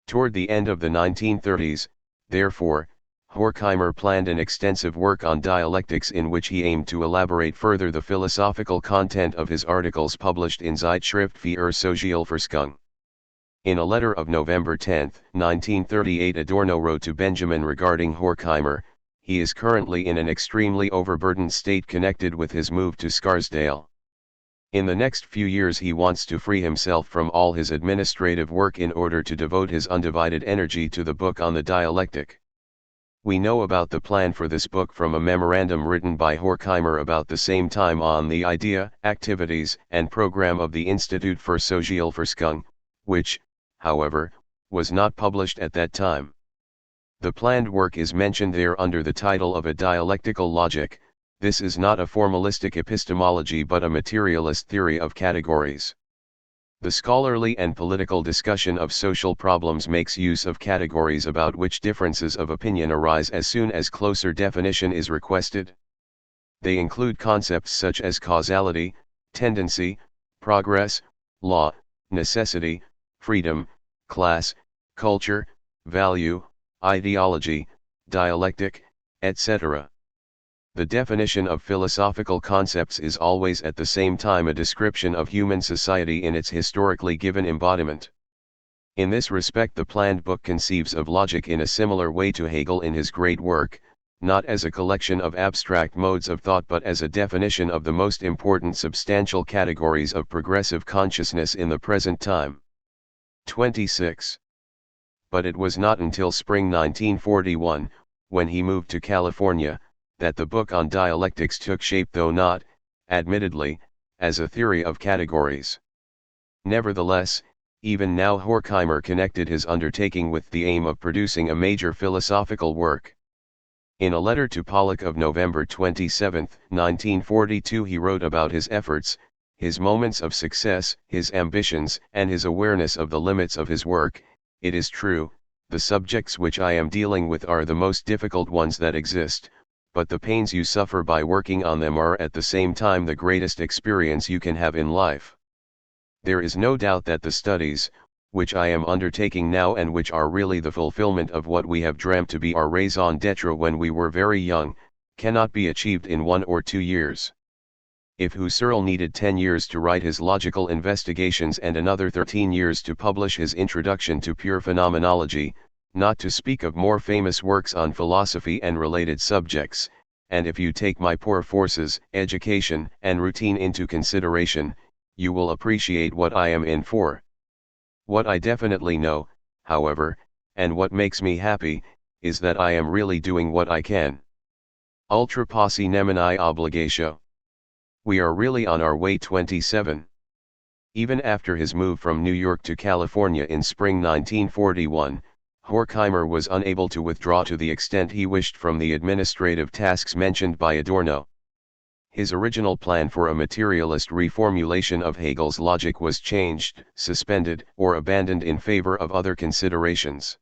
S1: Toward the end of the 1930s, therefore, Horkheimer planned an extensive work on dialectics in which he aimed to elaborate further the philosophical content of his articles published in Zeitschrift für Sozialforschung. In a letter of November 10, 1938, Adorno wrote to Benjamin regarding Horkheimer, "He is currently in an extremely overburdened state connected with his move to Scarsdale. In the next few years he wants to free himself from all his administrative work in order to devote his undivided energy to the book on the dialectic. We know about the plan for this book from a memorandum written by Horkheimer about the same time on the idea, activities, and program of the Institute für Sozialforschung, which, however, was not published at that time. The planned work is mentioned there under the title of A Dialectical Logic. This is not a formalistic epistemology but a materialist theory of categories. The scholarly and political discussion of social problems makes use of categories about which differences of opinion arise as soon as closer definition is requested. They include concepts such as causality, tendency, progress, law, necessity, freedom, class, culture, value, ideology, dialectic, etc. The definition of philosophical concepts is always at the same time a description of human society in its historically given embodiment. In this respect the planned book conceives of logic in a similar way to Hegel in his great work, not as a collection of abstract modes of thought but as a definition of the most important substantial categories of progressive consciousness in the present time. 26. But it was not until spring 1941, when he moved to California, that the book on dialectics took shape, though not, admittedly, as a theory of categories. Nevertheless, even now Horkheimer connected his undertaking with the aim of producing a major philosophical work. In a letter to Pollock of November 27, 1942 he wrote about his efforts, his moments of success, his ambitions, and his awareness of the limits of his work. It is true, the subjects which I am dealing with are the most difficult ones that exist, but the pains you suffer by working on them are at the same time the greatest experience you can have in life. There is no doubt that the studies, which I am undertaking now and which are really the fulfillment of what we have dreamt to be our raison d'etre when we were very young, cannot be achieved in 1 or 2 years. If Husserl needed 10 years to write his logical investigations and another 13 years to publish his introduction to pure phenomenology, not to speak of more famous works on philosophy and related subjects, and if you take my poor forces, education, and routine into consideration, you will appreciate what I am in for. What I definitely know, however, and what makes me happy, is that I am really doing what I can. Ultra posse nemini obligatio. We are really on our way. 27. Even after his move from New York to California in spring 1941, Horkheimer was unable to withdraw to the extent he wished from the administrative tasks mentioned by Adorno. His original plan for a materialist reformulation of Hegel's logic was changed, suspended, or abandoned in favor of other considerations.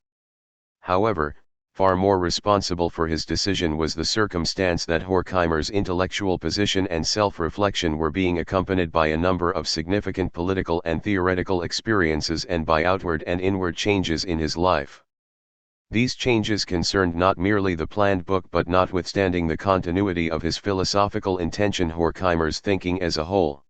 S1: However, far more responsible for his decision was the circumstance that Horkheimer's intellectual position and self-reflection were being accompanied by a number of significant political and theoretical experiences and by outward and inward changes in his life. These changes concerned not merely the planned book but notwithstanding the continuity of his philosophical intention Horkheimer's thinking as a whole.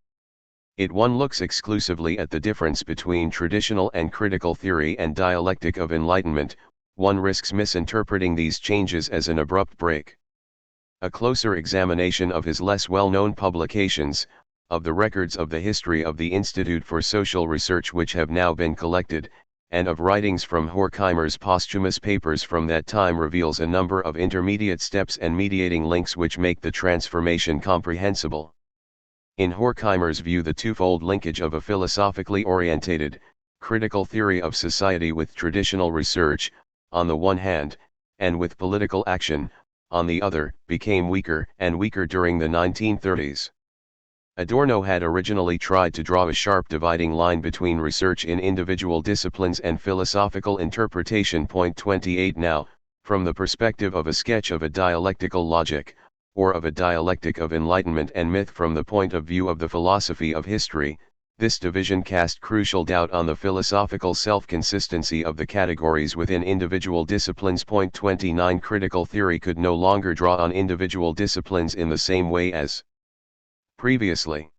S1: If one looks exclusively at the difference between traditional and critical theory and dialectic of enlightenment, one risks misinterpreting these changes as an abrupt break. A closer examination of his less well-known publications, of the records of the history of the Institute for Social Research which have now been collected, and of writings from Horkheimer's posthumous papers from that time reveals a number of intermediate steps and mediating links which make the transformation comprehensible. In Horkheimer's view, the twofold linkage of a philosophically orientated, critical theory of society with traditional research, on the one hand, and with political action, on the other, became weaker and weaker during the 1930s. Adorno had originally tried to draw a sharp dividing line between research in individual disciplines and philosophical interpretation. 28 Now, from the perspective of a sketch of a dialectical logic, or of a dialectic of enlightenment and myth from the point of view of the philosophy of history, this division cast crucial doubt on the philosophical self-consistency of the categories within individual disciplines. 29 Critical theory could no longer draw on individual disciplines in the same way as previously.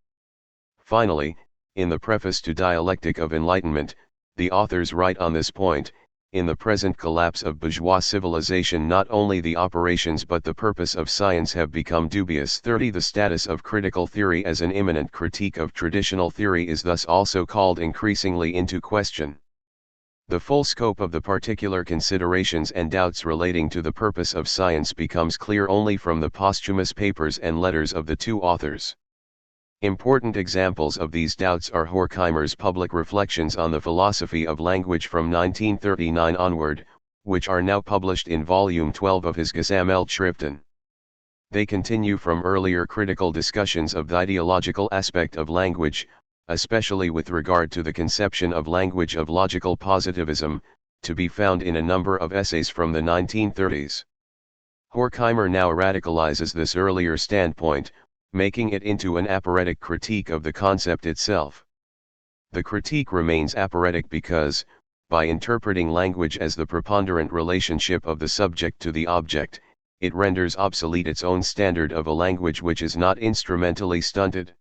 S1: Finally, in the preface to Dialectic of Enlightenment, the authors write on this point, in the present collapse of bourgeois civilization not only the operations but the purpose of science have become dubious. 30. The status of critical theory as an immanent critique of traditional theory is thus also called increasingly into question. The full scope of the particular considerations and doubts relating to the purpose of science becomes clear only from the posthumous papers and letters of the two authors. Important examples of these doubts are Horkheimer's public reflections on the philosophy of language from 1939 onward, which are now published in Volume 12 of his Gesammeltschriften. They continue from earlier critical discussions of the ideological aspect of language, especially with regard to the conception of language of logical positivism, to be found in a number of essays from the 1930s. Horkheimer now radicalizes this earlier standpoint, making it into an aporetic critique of the concept itself. The critique remains aporetic because, by interpreting language as the preponderant relationship of the subject to the object, it renders obsolete its own standard of a language which is not instrumentally stunted.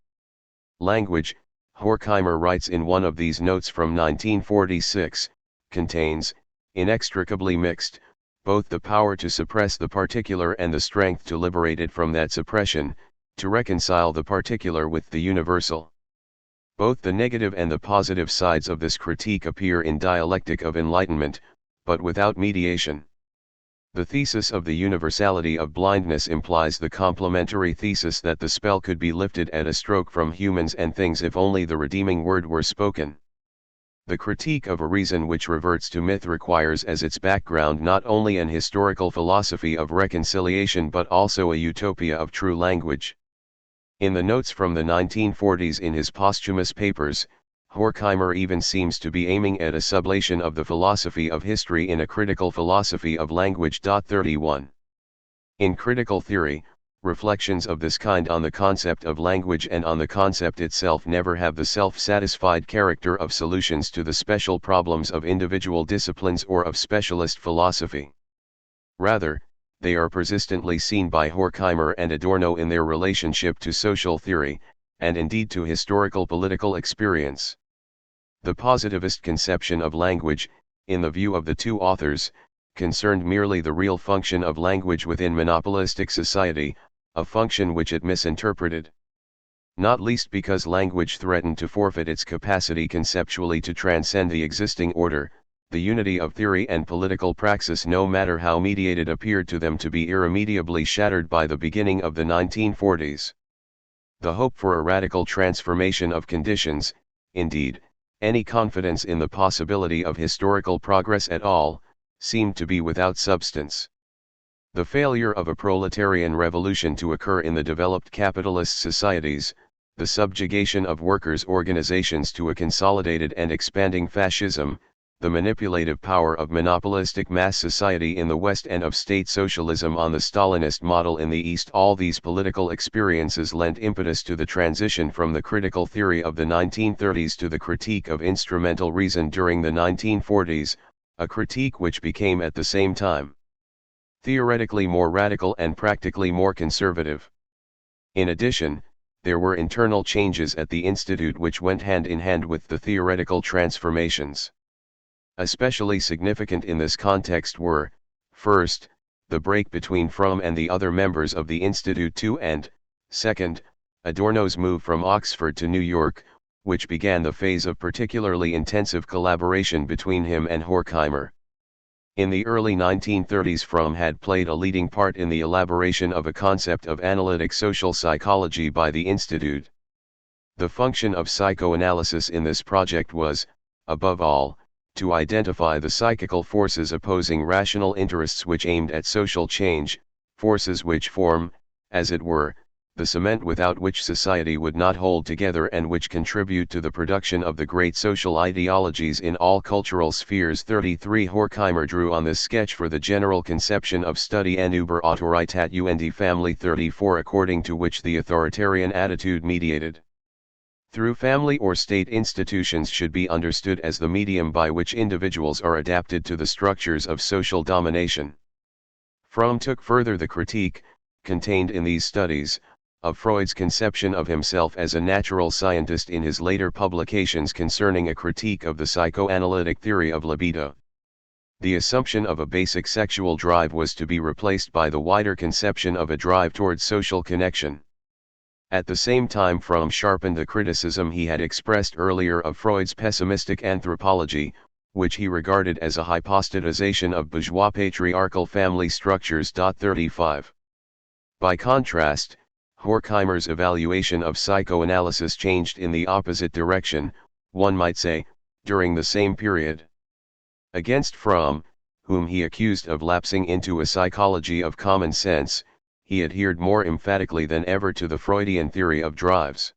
S1: Language, Horkheimer writes in one of these notes from 1946, contains, inextricably mixed, both the power to suppress the particular and the strength to liberate it from that suppression, to reconcile the particular with the universal. Both the negative and the positive sides of this critique appear in Dialectic of Enlightenment, but without mediation. The thesis of the universality of blindness implies the complementary thesis that the spell could be lifted at a stroke from humans and things if only the redeeming word were spoken. The critique of a reason which reverts to myth requires as its background not only an historical philosophy of reconciliation but also a utopia of true language. In the notes from the 1940s in his posthumous papers, Horkheimer even seems to be aiming at a sublation of the philosophy of history in a critical philosophy of language. 31. In critical theory, reflections of this kind on the concept of language and on the concept itself never have the self-satisfied character of solutions to the special problems of individual disciplines or of specialist philosophy. Rather, they are persistently seen by Horkheimer and Adorno in their relationship to social theory, and indeed to historical political experience. The positivist conception of language, in the view of the two authors, concerned merely the real function of language within monopolistic society, a function which it misinterpreted. Not least because language threatened to forfeit its capacity conceptually to transcend the existing order, the unity of theory and political praxis no matter how mediated appeared to them to be irremediably shattered by the beginning of the 1940s. The hope for a radical transformation of conditions, indeed, any confidence in the possibility of historical progress at all, seemed to be without substance. The failure of a proletarian revolution to occur in the developed capitalist societies, the subjugation of workers' organizations to a consolidated and expanding fascism, the manipulative power of monopolistic mass society in the West and of state socialism on the Stalinist model in the East, all these political experiences lent impetus to the transition from the critical theory of the 1930s to the critique of instrumental reason during the 1940s, a critique which became at the same time theoretically more radical and practically more conservative. In addition, there were internal changes at the Institute which went hand in hand with the theoretical transformations. Especially significant in this context were, first, the break between Fromm and the other members of the Institute too, and, second, Adorno's move from Oxford to New York, which began the phase of particularly intensive collaboration between him and Horkheimer. In the early 1930s, Fromm had played a leading part in the elaboration of a concept of analytic social psychology by the Institute. The function of psychoanalysis in this project was, above all, to identify the psychical forces opposing rational interests which aimed at social change, forces which form, as it were, the cement without which society would not hold together and which contribute to the production of the great social ideologies in all cultural spheres. 33. Horkheimer drew on this sketch for the general conception of study en über Autorität und Family. 34. According to which the authoritarian attitude mediated through family or state institutions should be understood as the medium by which individuals are adapted to the structures of social domination. Fromm took further the critique, contained in these studies, of Freud's conception of himself as a natural scientist in his later publications concerning a critique of the psychoanalytic theory of libido. The assumption of a basic sexual drive was to be replaced by the wider conception of a drive towards social connection. At the same time, Fromm sharpened the criticism he had expressed earlier of Freud's pessimistic anthropology, which he regarded as a hypostatization of bourgeois patriarchal family structures. 35. By contrast, Horkheimer's evaluation of psychoanalysis changed in the opposite direction, one might say, during the same period. Against Fromm, whom he accused of lapsing into a psychology of common sense, he adhered more emphatically than ever to the Freudian theory of drives.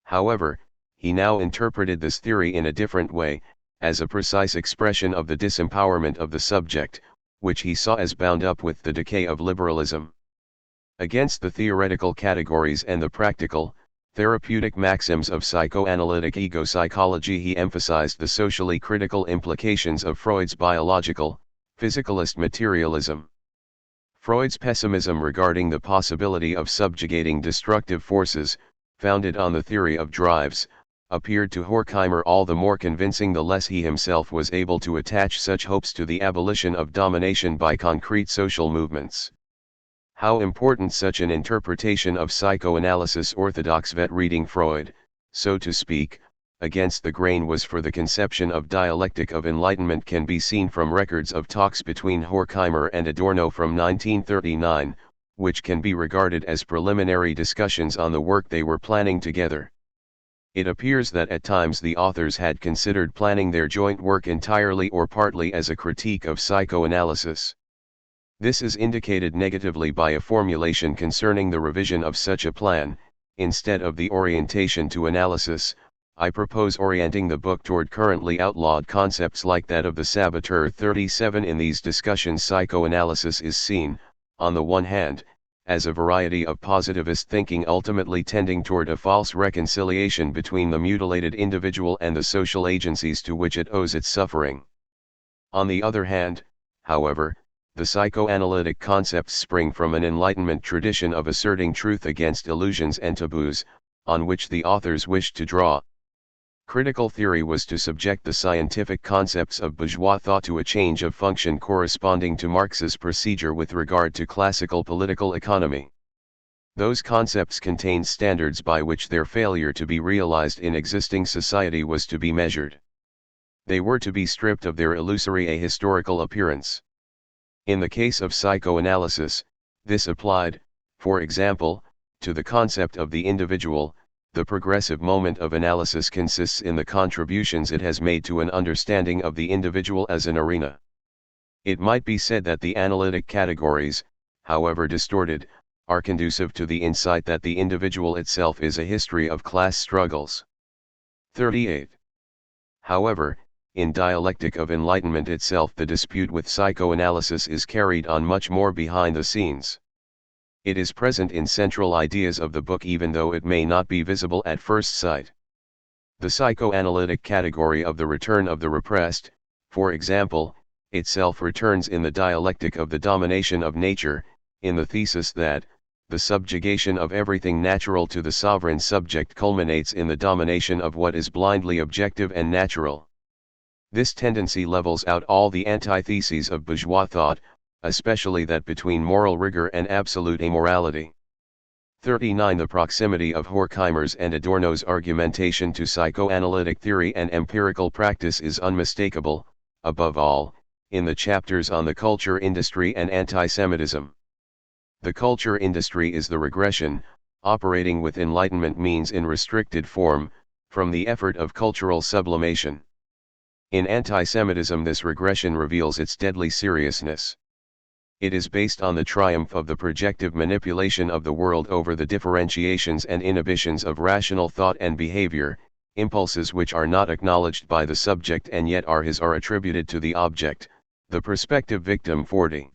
S1: However, he now interpreted this theory in a different way, as a precise expression of the disempowerment of the subject, which he saw as bound up with the decay of liberalism. Against the theoretical categories and the practical, therapeutic maxims of psychoanalytic ego psychology, he emphasized the socially critical implications of Freud's biological, physicalist materialism. Freud's pessimism regarding the possibility of subjugating destructive forces, founded on the theory of drives, appeared to Horkheimer all the more convincing the less he himself was able to attach such hopes to the abolition of domination by concrete social movements. How important such an interpretation of psychoanalysis orthodox vet reading Freud, so to speak, against the grain was for the conception of dialectic of enlightenment can be seen from records of talks between Horkheimer and Adorno from 1939, which can be regarded as preliminary discussions on the work they were planning together. It appears that at times the authors had considered planning their joint work entirely or partly as a critique of psychoanalysis. This is indicated negatively by a formulation concerning the revision of such a plan. Instead of the orientation to analysis, I propose orienting the book toward currently outlawed concepts like that of the saboteur. 37. In these discussions, psychoanalysis is seen, on the one hand, as a variety of positivist thinking ultimately tending toward a false reconciliation between the mutilated individual and the social agencies to which it owes its suffering. On the other hand, however, the psychoanalytic concepts spring from an Enlightenment tradition of asserting truth against illusions and taboos, on which the authors wished to draw. Critical theory was to subject the scientific concepts of bourgeois thought to a change of function corresponding to Marx's procedure with regard to classical political economy. Those concepts contained standards by which their failure to be realized in existing society was to be measured. They were to be stripped of their illusory ahistorical appearance. In the case of psychoanalysis, this applied, for example, to the concept of the individual. The progressive moment of analysis consists in the contributions it has made to an understanding of the individual as an arena. It might be said that the analytic categories, however distorted, are conducive to the insight that the individual itself is a history of class struggles. 38. However, in Dialectic of Enlightenment itself, the dispute with psychoanalysis is carried on much more behind the scenes. It is present in central ideas of the book even though it may not be visible at first sight. The psychoanalytic category of the return of the repressed, for example, itself returns in the dialectic of the domination of nature, in the thesis that, the subjugation of everything natural to the sovereign subject culminates in the domination of what is blindly objective and natural. This tendency levels out all the antitheses of bourgeois thought, especially that between moral rigor and absolute amorality. 39. The proximity of Horkheimer's and Adorno's argumentation to psychoanalytic theory and empirical practice is unmistakable, above all, in the chapters on the culture industry and anti-Semitism. The culture industry is the regression, operating with Enlightenment means in restricted form, from the effort of cultural sublimation. In anti-Semitism, this regression reveals its deadly seriousness. It is based on the triumph of the projective manipulation of the world over the differentiations and inhibitions of rational thought and behavior, impulses which are not acknowledged by the subject and yet are attributed to the object, the prospective victim. 40.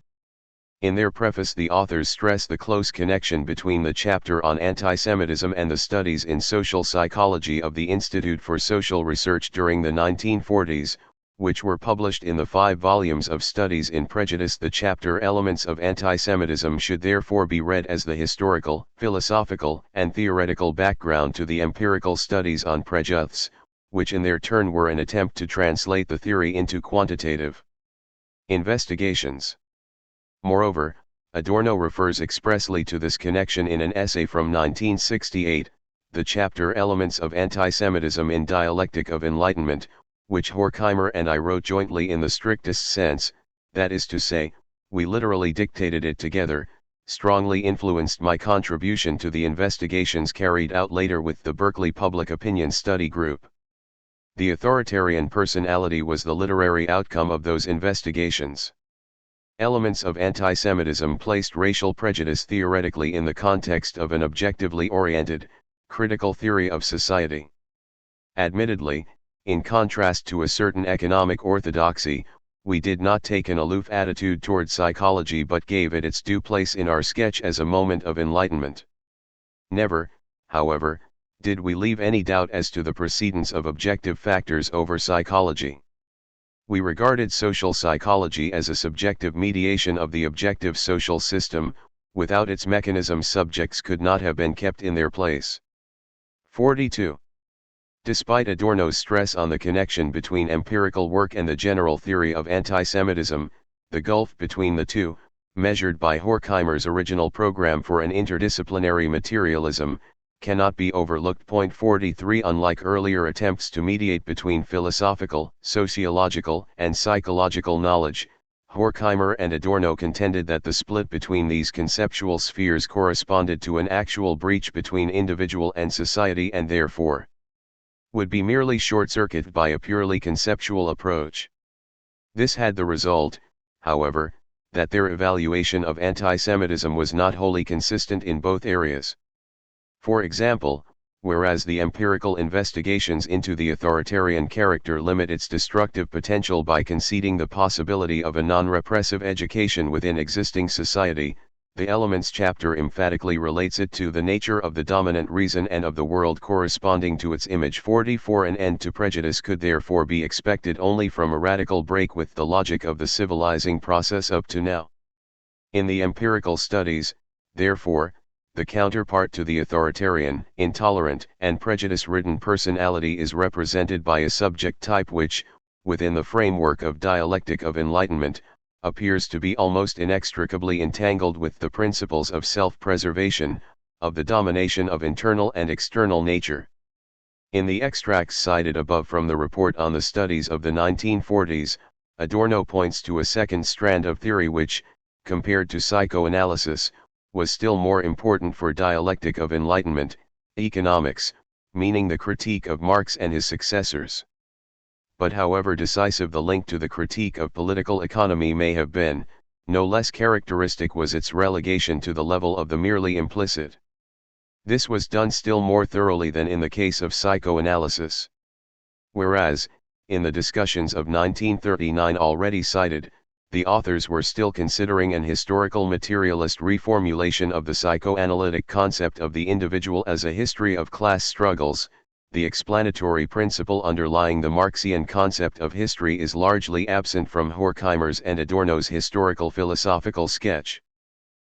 S1: In their preface, the authors stress the close connection between the chapter on anti-Semitism and the studies in social psychology of the Institute for Social Research during the 1940s, which were published in the 5 volumes of Studies in Prejudice. The chapter Elements of Anti-Semitism should therefore be read as the historical, philosophical, and theoretical background to the empirical studies on prejudice, which in their turn were an attempt to translate the theory into quantitative Investigations. Moreover, Adorno refers expressly to this connection in an essay from 1968, the chapter Elements of Antisemitism in Dialectic of Enlightenment, which Horkheimer and I wrote jointly in the strictest sense, that is to say, we literally dictated it together, strongly influenced my contribution to the investigations carried out later with the Berkeley Public Opinion Study Group. The authoritarian personality was the literary outcome of those investigations. Elements of antisemitism placed racial prejudice theoretically in the context of an objectively oriented, critical theory of society. Admittedly, in contrast to a certain economic orthodoxy, we did not take an aloof attitude toward psychology but gave it its due place in our sketch as a moment of enlightenment. Never, however, did we leave any doubt as to the precedence of objective factors over psychology. We regarded social psychology as a subjective mediation of the objective social system. Without its mechanism, subjects could not have been kept in their place. 42. Despite Adorno's stress on the connection between empirical work and the general theory of antisemitism, the gulf between the two, measured by Horkheimer's original program for an interdisciplinary materialism, cannot be overlooked. 43 Unlike earlier attempts to mediate between philosophical, sociological, and psychological knowledge, Horkheimer and Adorno contended that the split between these conceptual spheres corresponded to an actual breach between individual and society and therefore would be merely short-circuited by a purely conceptual approach. This had the result, however, that their evaluation of antisemitism was not wholly consistent in both areas. For example, whereas the empirical investigations into the authoritarian character limit its destructive potential by conceding the possibility of a non-repressive education within existing society, the Elements chapter emphatically relates it to the nature of the dominant reason and of the world corresponding to its image. 44 An end to prejudice could therefore be expected only from a radical break with the logic of the civilizing process up to now. In the empirical studies, therefore, the counterpart to the authoritarian, intolerant, and prejudice-ridden personality is represented by a subject type which, within the framework of Dialectic of Enlightenment, appears to be almost inextricably entangled with the principles of self-preservation, of the domination of internal and external nature. In the extracts cited above from the report on the studies of the 1940s, Adorno points to a second strand of theory which, compared to psychoanalysis, was still more important for Dialectic of Enlightenment, economics, meaning the critique of Marx and his successors. But however decisive the link to the critique of political economy may have been, no less characteristic was its relegation to the level of the merely implicit. This was done still more thoroughly than in the case of psychoanalysis. Whereas, in the discussions of 1939 already cited, the authors were still considering an historical materialist reformulation of the psychoanalytic concept of the individual as a history of class struggles, the explanatory principle underlying the Marxian concept of history is largely absent from Horkheimer's and Adorno's historical philosophical sketch.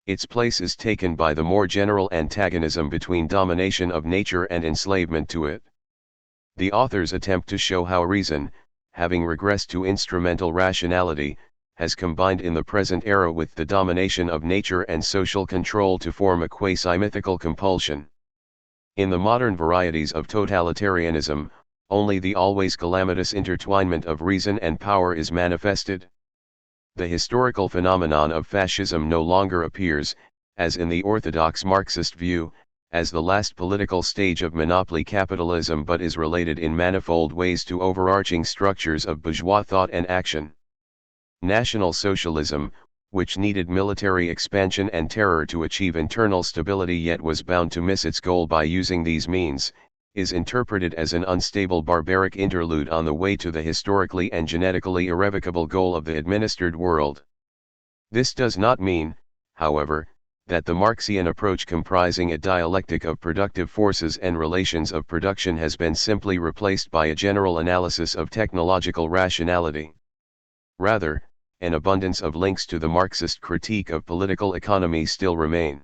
S1: Its place is taken by the more general antagonism between domination of nature and enslavement to it. The authors attempt to show how reason, having regressed to instrumental rationality, has combined in the present era with the domination of nature and social control to form a quasi-mythical compulsion. In the modern varieties of totalitarianism, only the always calamitous intertwinement of reason and power is manifested. The historical phenomenon of fascism no longer appears, as in the orthodox Marxist view, as the last political stage of monopoly capitalism but is related in manifold ways to overarching structures of bourgeois thought and action. National Socialism, which needed military expansion and terror to achieve internal stability yet was bound to miss its goal by using these means, is interpreted as an unstable barbaric interlude on the way to the historically and genetically irrevocable goal of the administered world. This does not mean, however, that the Marxian approach comprising a dialectic of productive forces and relations of production has been simply replaced by a general analysis of technological rationality. Rather, an abundance of links to the Marxist critique of political economy still remain.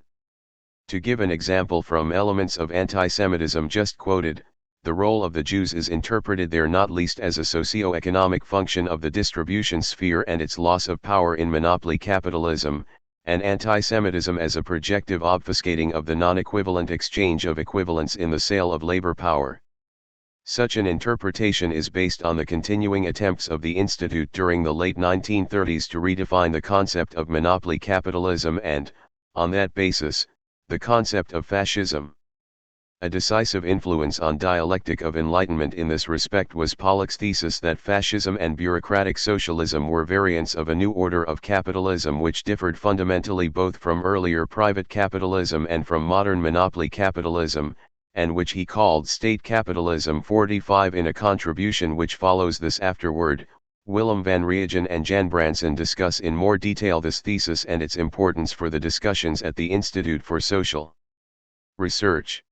S1: To give an example from Elements of Antisemitism just quoted, the role of the Jews is interpreted there not least as a socio-economic function of the distribution sphere and its loss of power in monopoly capitalism, and anti-Semitism as a projective obfuscating of the non-equivalent exchange of equivalents in the sale of labor power. Such an interpretation is based on the continuing attempts of the Institute during the late 1930s to redefine the concept of monopoly capitalism and, on that basis, the concept of fascism. A decisive influence on Dialectic of Enlightenment in this respect was Pollock's thesis that fascism and bureaucratic socialism were variants of a new order of capitalism which differed fundamentally both from earlier private capitalism and from modern monopoly capitalism, and which he called state capitalism. 45 In a contribution which follows this afterward, Willem van Reegen and Jan Branson discuss in more detail this thesis and its importance for the discussions at the Institute for Social Research.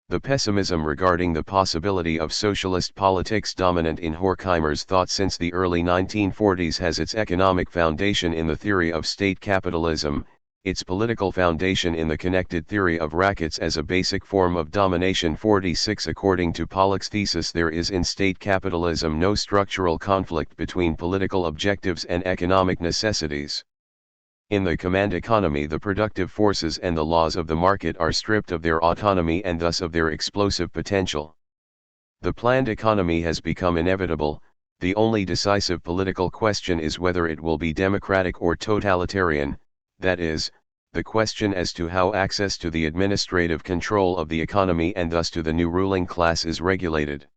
S1: The pessimism regarding the possibility of socialist politics dominant in Horkheimer's thought since the early 1940s has its economic foundation in the theory of state capitalism, its political foundation in the connected theory of rackets as a basic form of domination. 46 According to Pollock's thesis, there is in state capitalism no structural conflict between political objectives and economic necessities. In the command economy, the productive forces and the laws of the market are stripped of their autonomy and thus of their explosive potential. The planned economy has become inevitable. The only decisive political question is whether it will be democratic or totalitarian, that is, the question as to how access to the administrative control of the economy and thus to the new ruling class is regulated.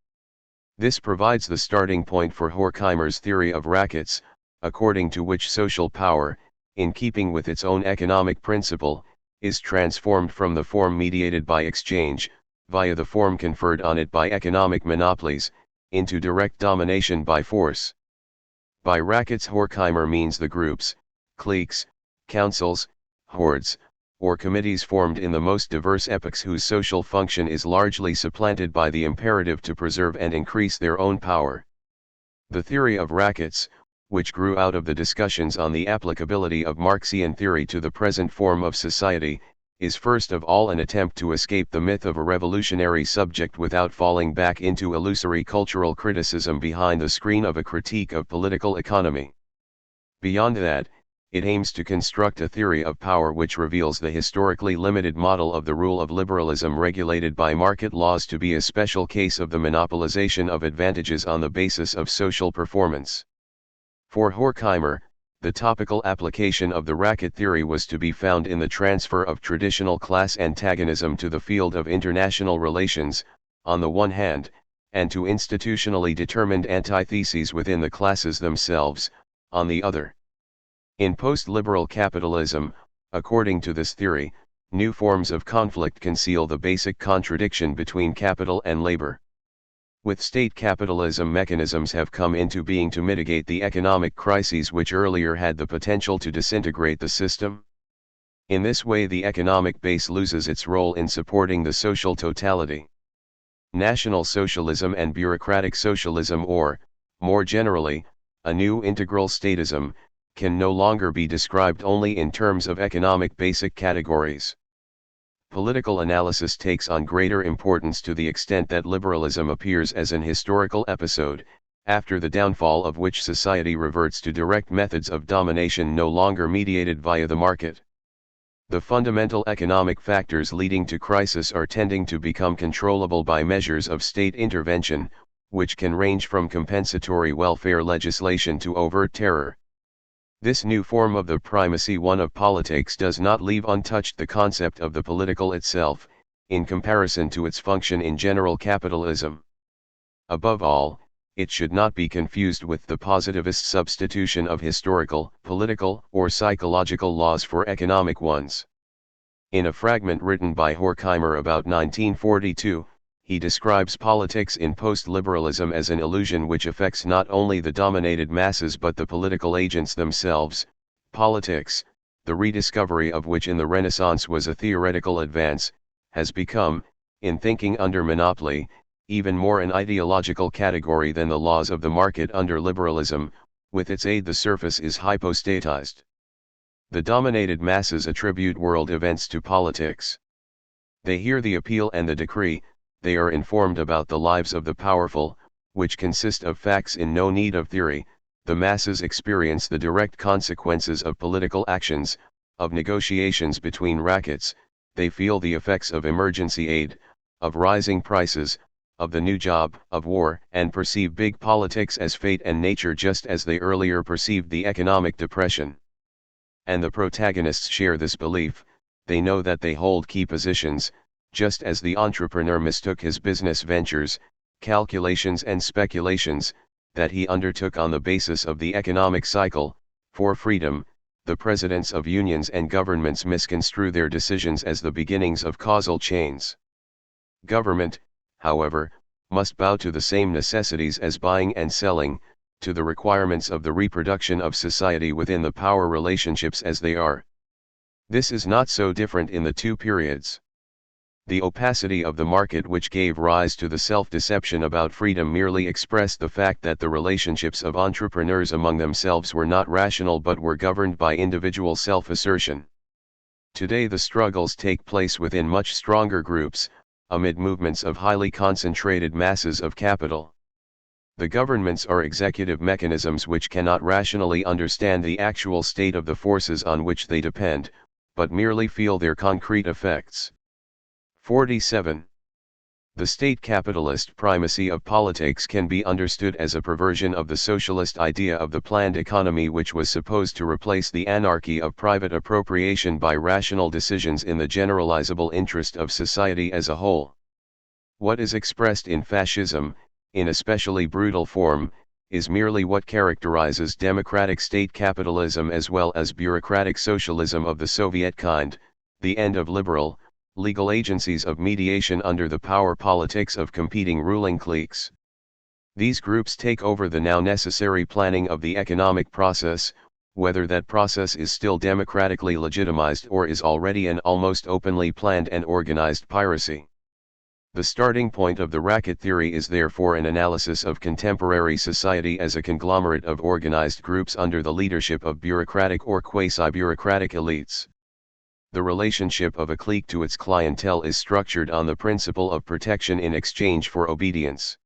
S1: This provides the starting point for Horkheimer's theory of rackets, according to which social power, in keeping with its own economic principle, is transformed from the form mediated by exchange, via the form conferred on it by economic monopolies, into direct domination by force. By rackets, Horkheimer means the groups, cliques, councils, hordes, or committees formed in the most diverse epochs whose social function is largely supplanted by the imperative to preserve and increase their own power. The theory of rackets, which grew out of the discussions on the applicability of Marxian theory to the present form of society, is first of all an attempt to escape the myth of a revolutionary subject without falling back into illusory cultural criticism behind the screen of a critique of political economy. Beyond that, it aims to construct a theory of power which reveals the historically limited model of the rule of liberalism regulated by market laws to be a special case of the monopolization of advantages on the basis of social performance. For Horkheimer, the topical application of the racket theory was to be found in the transfer of traditional class antagonism to the field of international relations, on the one hand, and to institutionally determined antitheses within the classes themselves, on the other. In post-liberal capitalism, according to this theory, new forms of conflict conceal the basic contradiction between capital and labor. With state capitalism, mechanisms have come into being to mitigate the economic crises which earlier had the potential to disintegrate the system. In this way, the economic base loses its role in supporting the social totality. National socialism and bureaucratic socialism, or, more generally, a new integral statism, can no longer be described only in terms of economic basic categories. Political analysis takes on greater importance to the extent that liberalism appears as an historical episode, after the downfall of which society reverts to direct methods of domination no longer mediated via the market. The fundamental economic factors leading to crisis are tending to become controllable by measures of state intervention, which can range from compensatory welfare legislation to overt terror. This new form of the primacy one of politics does not leave untouched the concept of the political itself, in comparison to its function in general capitalism. Above all, it should not be confused with the positivist substitution of historical, political, or psychological laws for economic ones. In a fragment written by Horkheimer about 1942, he describes politics in post-liberalism as an illusion which affects not only the dominated masses but the political agents themselves. Politics, the rediscovery of which in the Renaissance was a theoretical advance, has become, in thinking under monopoly, even more an ideological category than the laws of the market under liberalism. With its aid, the surface is hypostatized. The dominated masses attribute world events to politics. They hear the appeal and the decree, they are informed about the lives of the powerful, which consist of facts in no need of theory. The masses experience the direct consequences of political actions, of negotiations between rackets, they feel the effects of emergency aid, of rising prices, of the new job, of war, and perceive big politics as fate and nature just as they earlier perceived the economic depression. And the protagonists share this belief. They know that they hold key positions, just as the entrepreneur mistook his business ventures, calculations and speculations, that he undertook on the basis of the economic cycle, for freedom. The presidents of unions and governments misconstrue their decisions as the beginnings of causal chains. Government, however, must bow to the same necessities as buying and selling, to the requirements of the reproduction of society within the power relationships as they are. This is not so different in the two periods. The opacity of the market which gave rise to the self-deception about freedom merely expressed the fact that the relationships of entrepreneurs among themselves were not rational but were governed by individual self-assertion. Today the struggles take place within much stronger groups, amid movements of highly concentrated masses of capital. The governments are executive mechanisms which cannot rationally understand the actual state of the forces on which they depend, but merely feel their concrete effects. 47. The state capitalist primacy of politics can be understood as a perversion of the socialist idea of the planned economy which was supposed to replace the anarchy of private appropriation by rational decisions in the generalizable interest of society as a whole. What is expressed in fascism, in especially brutal form, is merely what characterizes democratic state capitalism as well as bureaucratic socialism of the Soviet kind, the end of liberal, legal agencies of mediation under the power politics of competing ruling cliques. These groups take over the now necessary planning of the economic process, whether that process is still democratically legitimized or is already an almost openly planned and organized piracy. The starting point of the racket theory is therefore an analysis of contemporary society as a conglomerate of organized groups under the leadership of bureaucratic or quasi-bureaucratic elites. The relationship of a clique to its clientele is structured on the principle of protection in exchange for obedience.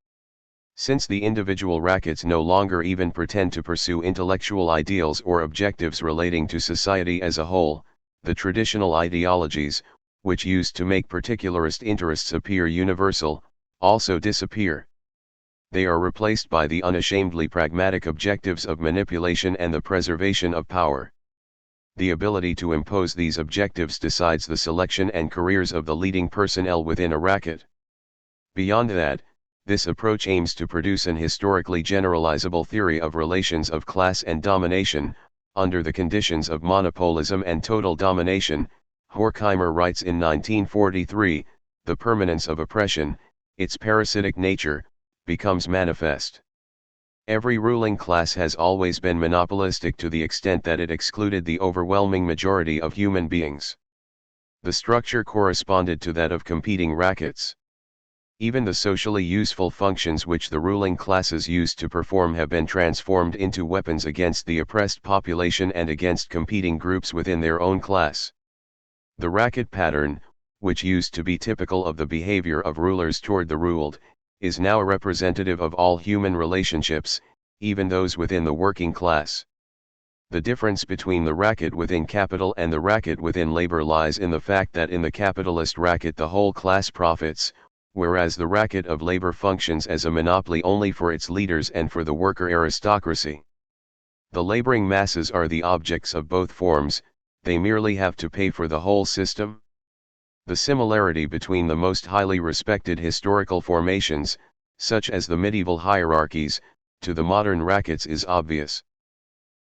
S1: Since the individual rackets no longer even pretend to pursue intellectual ideals or objectives relating to society as a whole, the traditional ideologies, which used to make particularist interests appear universal, also disappear. They are replaced by the unashamedly pragmatic objectives of manipulation and the preservation of power. The ability to impose these objectives decides the selection and careers of the leading personnel within a racket. Beyond that, this approach aims to produce an historically generalizable theory of relations of class and domination, under the conditions of monopolism and total domination. Horkheimer writes in 1943, the permanence of oppression, its parasitic nature, becomes manifest. Every ruling class has always been monopolistic to the extent that it excluded the overwhelming majority of human beings. The structure corresponded to that of competing rackets. Even the socially useful functions which the ruling classes used to perform have been transformed into weapons against the oppressed population and against competing groups within their own class. The racket pattern, which used to be typical of the behavior of rulers toward the ruled, is now representative of all human relationships, even those within the working class. The difference between the racket within capital and the racket within labor lies in the fact that in the capitalist racket the whole class profits, whereas the racket of labor functions as a monopoly only for its leaders and for the worker aristocracy. The laboring masses are the objects of both forms, they merely have to pay for the whole system. The similarity between the most highly respected historical formations, such as the medieval hierarchies, to the modern rackets is obvious.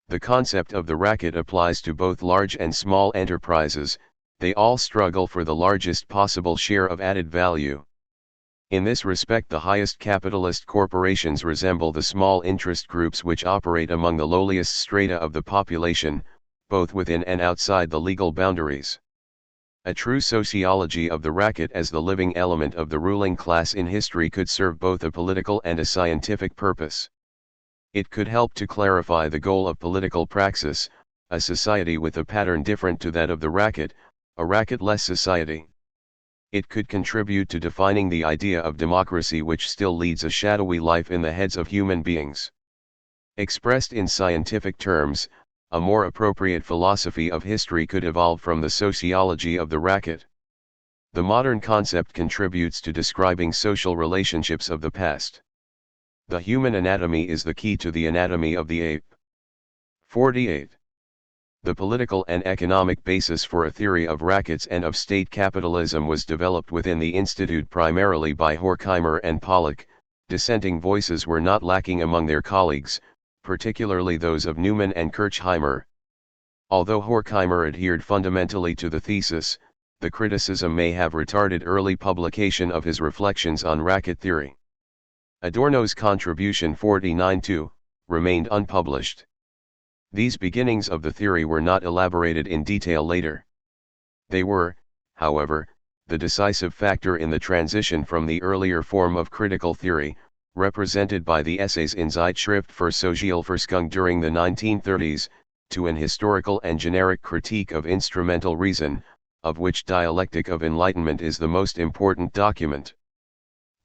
S1: The concept of the racket applies to both large and small enterprises, they all struggle for the largest possible share of added value. In this respect the highest capitalist corporations resemble the small interest groups which operate among the lowliest strata of the population, both within and outside the legal boundaries. A true sociology of the racket as the living element of the ruling class in history could serve both a political and a scientific purpose. It could help to clarify the goal of political praxis, a society with a pattern different to that of the racket, a racket-less society. It could contribute to defining the idea of democracy, which still leads a shadowy life in the heads of human beings. Expressed in scientific terms, a more appropriate philosophy of history could evolve from the sociology of the racket. The modern concept contributes to describing social relationships of the past. The human anatomy is the key to the anatomy of the ape. 48. The political and economic basis for a theory of rackets and of state capitalism was developed within the Institute primarily by Horkheimer and Pollock. Dissenting voices were not lacking among their colleagues, particularly those of Newman and Kirchheimer. Although Horkheimer adhered fundamentally to the thesis, the criticism may have retarded early publication of his reflections on racket theory. Adorno's contribution 49-2 remained unpublished. These beginnings of the theory were not elaborated in detail later. They were, however, the decisive factor in the transition from the earlier form of critical theory, represented by the essays in Zeitschrift für Sozialforschung during the 1930s, to an historical and generic critique of instrumental reason, of which Dialectic of Enlightenment is the most important document.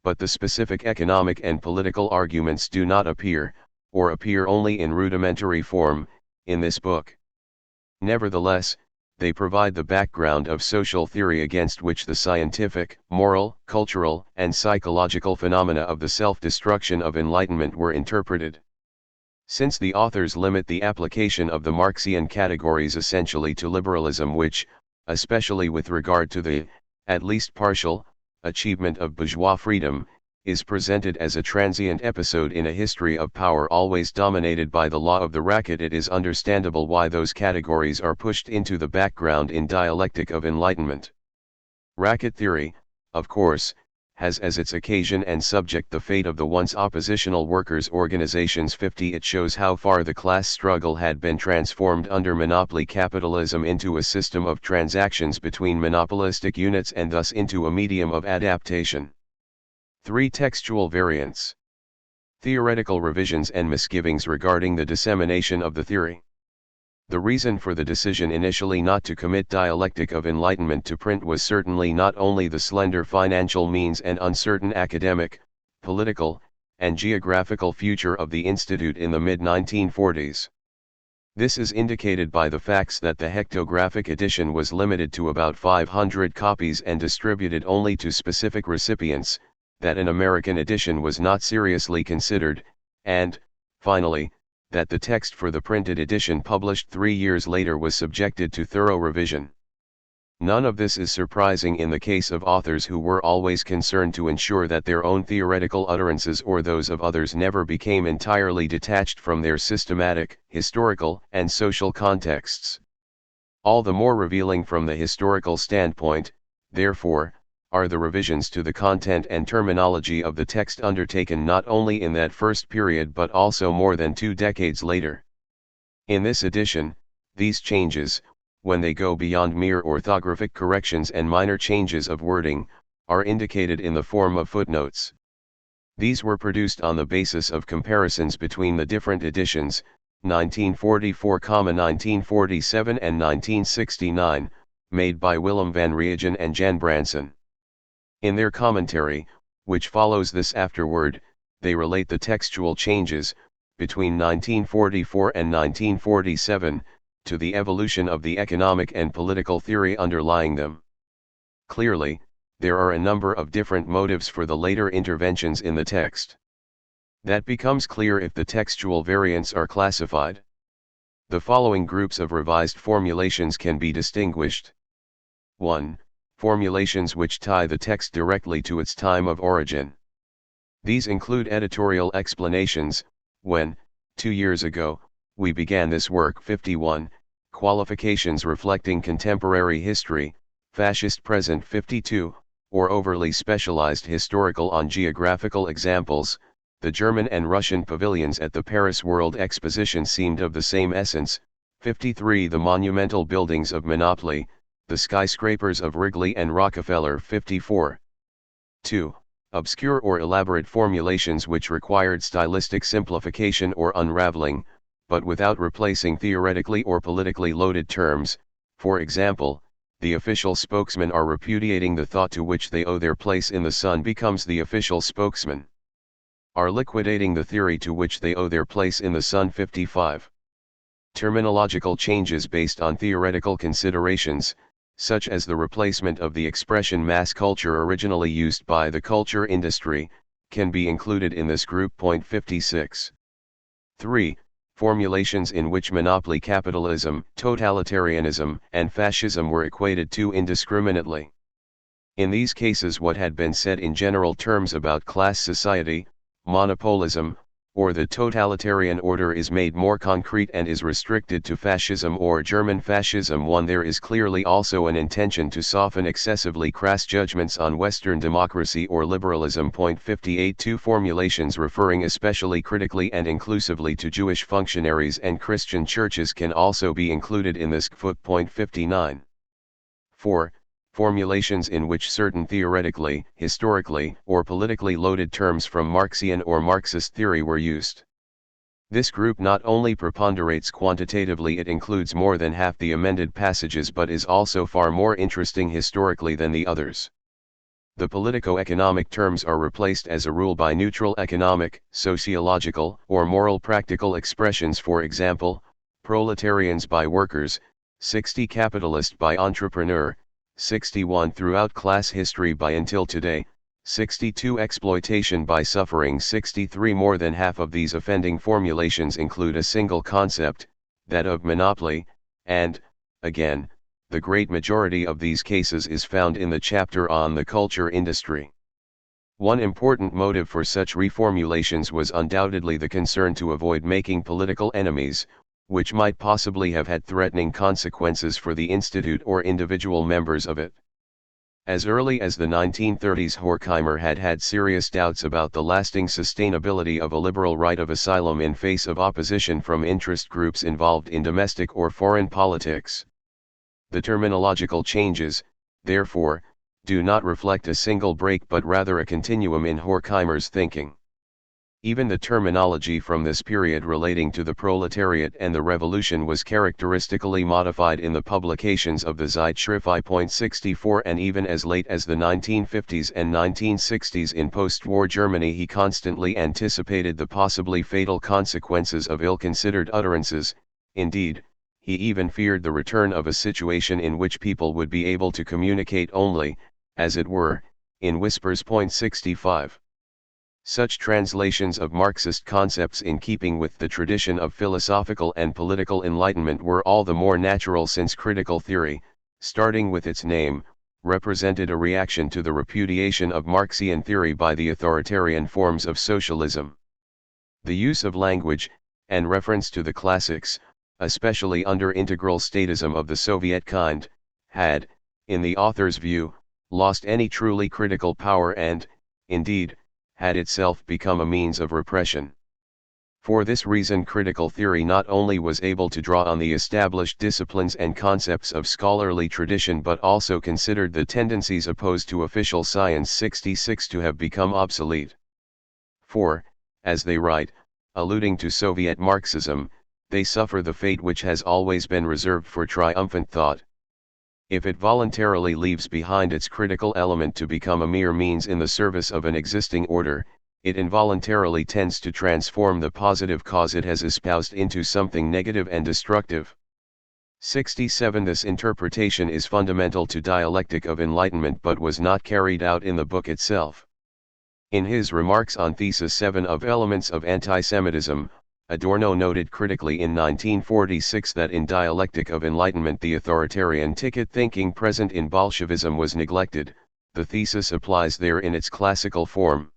S1: But the specific economic and political arguments do not appear, or appear only in rudimentary form, in this book. Nevertheless, they provide the background of social theory against which the scientific, moral, cultural, and psychological phenomena of the self-destruction of Enlightenment were interpreted. Since the authors limit the application of the Marxian categories essentially to liberalism, which, especially with regard to the, at least partial, achievement of bourgeois freedom, is presented as a transient episode in a history of power always dominated by the law of the racket, it is understandable why those categories are pushed into the background in Dialectic of Enlightenment. Racket theory, of course, has as its occasion and subject the fate of the once oppositional workers' organizations. 50. It shows how far the class struggle had been transformed under monopoly capitalism into a system of transactions between monopolistic units and thus into a medium of adaptation. 3. Textual variants. Theoretical revisions and misgivings regarding the dissemination of the theory. The reason for the decision initially not to commit Dialectic of Enlightenment to print was certainly not only the slender financial means and uncertain academic, political, and geographical future of the Institute in the mid-1940s. This is indicated by the facts that the hectographic edition was limited to about 500 copies and distributed only to specific recipients, that an American edition was not seriously considered, and, finally, that the text for the printed edition published 3 years later was subjected to thorough revision. None of this is surprising in the case of authors who were always concerned to ensure that their own theoretical utterances or those of others never became entirely detached from their systematic, historical, and social contexts. All the more revealing from the historical standpoint, therefore, are the revisions to the content and terminology of the text undertaken not only in that first period but also more than 2 decades later. In this edition, these changes, when they go beyond mere orthographic corrections and minor changes of wording, are indicated in the form of footnotes. These were produced on the basis of comparisons between the different editions, 1944, 1947 and 1969, made by Willem van Riejen and Jan Branson. In their commentary, which follows this afterward, they relate the textual changes, between 1944 and 1947, to the evolution of the economic and political theory underlying them. Clearly, there are a number of different motives for the later interventions in the text. That becomes clear if the textual variants are classified. The following groups of revised formulations can be distinguished. 1. Formulations which tie the text directly to its time of origin. These include editorial explanations. When, 2 years ago, we began this work. 51, qualifications reflecting contemporary history, fascist present. 52, or overly specialized historical on geographical examples. The German and Russian pavilions at the Paris World Exposition seemed of the same essence. 53, the monumental buildings of monopoly, the skyscrapers of Wrigley and Rockefeller. 54. 2. Obscure or elaborate formulations which required stylistic simplification or unraveling, but without replacing theoretically or politically loaded terms, for example, the official spokesmen are repudiating the thought to which they owe their place in the sun becomes the official spokesman. Are liquidating the theory to which they owe their place in the sun. 55. Terminological changes based on theoretical considerations, such as the replacement of the expression mass culture originally used by the culture industry, can be included in this group. 56. 3. Formulations in which monopoly capitalism, totalitarianism, and fascism were equated to indiscriminately. In these cases, what had been said in general terms about class society, monopolism, or the totalitarian order is made more concrete and is restricted to fascism or German fascism. 1. There is clearly also an intention to soften excessively crass judgments on Western democracy or liberalism. 58. 2. Formulations referring especially critically and inclusively to Jewish functionaries and Christian churches can also be included in this foot. 59. 4. Formulations in which certain theoretically, historically, or politically loaded terms from Marxian or Marxist theory were used. This group not only preponderates quantitatively, it includes more than half the amended passages, but is also far more interesting historically than the others. The politico-economic terms are replaced as a rule by neutral economic, sociological, or moral practical expressions. For example, proletarians by workers, 60 capitalist by entrepreneur, 61 throughout class history by until today, 62 exploitation by suffering. 63 More than half of these offending formulations include a single concept, that of monopoly, and, again, the great majority of these cases is found in the chapter on the culture industry. One important motive for such reformulations was undoubtedly the concern to avoid making political enemies, which might possibly have had threatening consequences for the institute or individual members of it. As early as the 1930s, Horkheimer had had serious doubts about the lasting sustainability of a liberal right of asylum in face of opposition from interest groups involved in domestic or foreign politics. The terminological changes, therefore, do not reflect a single break but rather a continuum in Horkheimer's thinking. Even the terminology from this period relating to the proletariat and the revolution was characteristically modified in the publications of the Zeitschrift. 64 And even as late as the 1950s and 1960s in post-war Germany, he constantly anticipated the possibly fatal consequences of ill-considered utterances. Indeed, he even feared the return of a situation in which people would be able to communicate only, as it were, in whispers. 65. Such translations of Marxist concepts in keeping with the tradition of philosophical and political enlightenment were all the more natural since critical theory, starting with its name, represented a reaction to the repudiation of Marxian theory by the authoritarian forms of socialism. The use of language, and reference to the classics, especially under integral statism of the Soviet kind, had, in the author's view, lost any truly critical power and, indeed, had itself become a means of repression. For this reason, critical theory not only was able to draw on the established disciplines and concepts of scholarly tradition but also considered the tendencies opposed to official science. 66 To have become obsolete. For, as they write, alluding to Soviet Marxism, they suffer the fate which has always been reserved for triumphant thought. If it voluntarily leaves behind its critical element to become a mere means in the service of an existing order, it involuntarily tends to transform the positive cause it has espoused into something negative and destructive. 67 This interpretation is fundamental to Dialectic of Enlightenment but was not carried out in the book itself. In his remarks on Thesis 7 of Elements of Antisemitism, Adorno noted critically in 1946 that in Dialectic of Enlightenment the authoritarian ticket thinking present in Bolshevism was neglected. The thesis applies there in its classical form.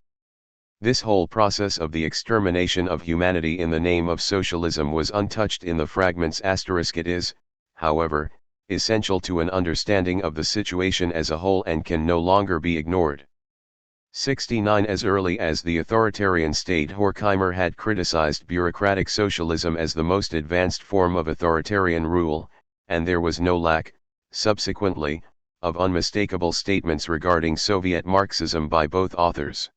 S1: This whole process of the extermination of humanity in the name of socialism was untouched in the fragments. It is, however, essential to an understanding of the situation as a whole and can no longer be ignored. 69 As early as the authoritarian state, Horkheimer had criticized bureaucratic socialism as the most advanced form of authoritarian rule, and there was no lack, subsequently, of unmistakable statements regarding Soviet Marxism by both authors.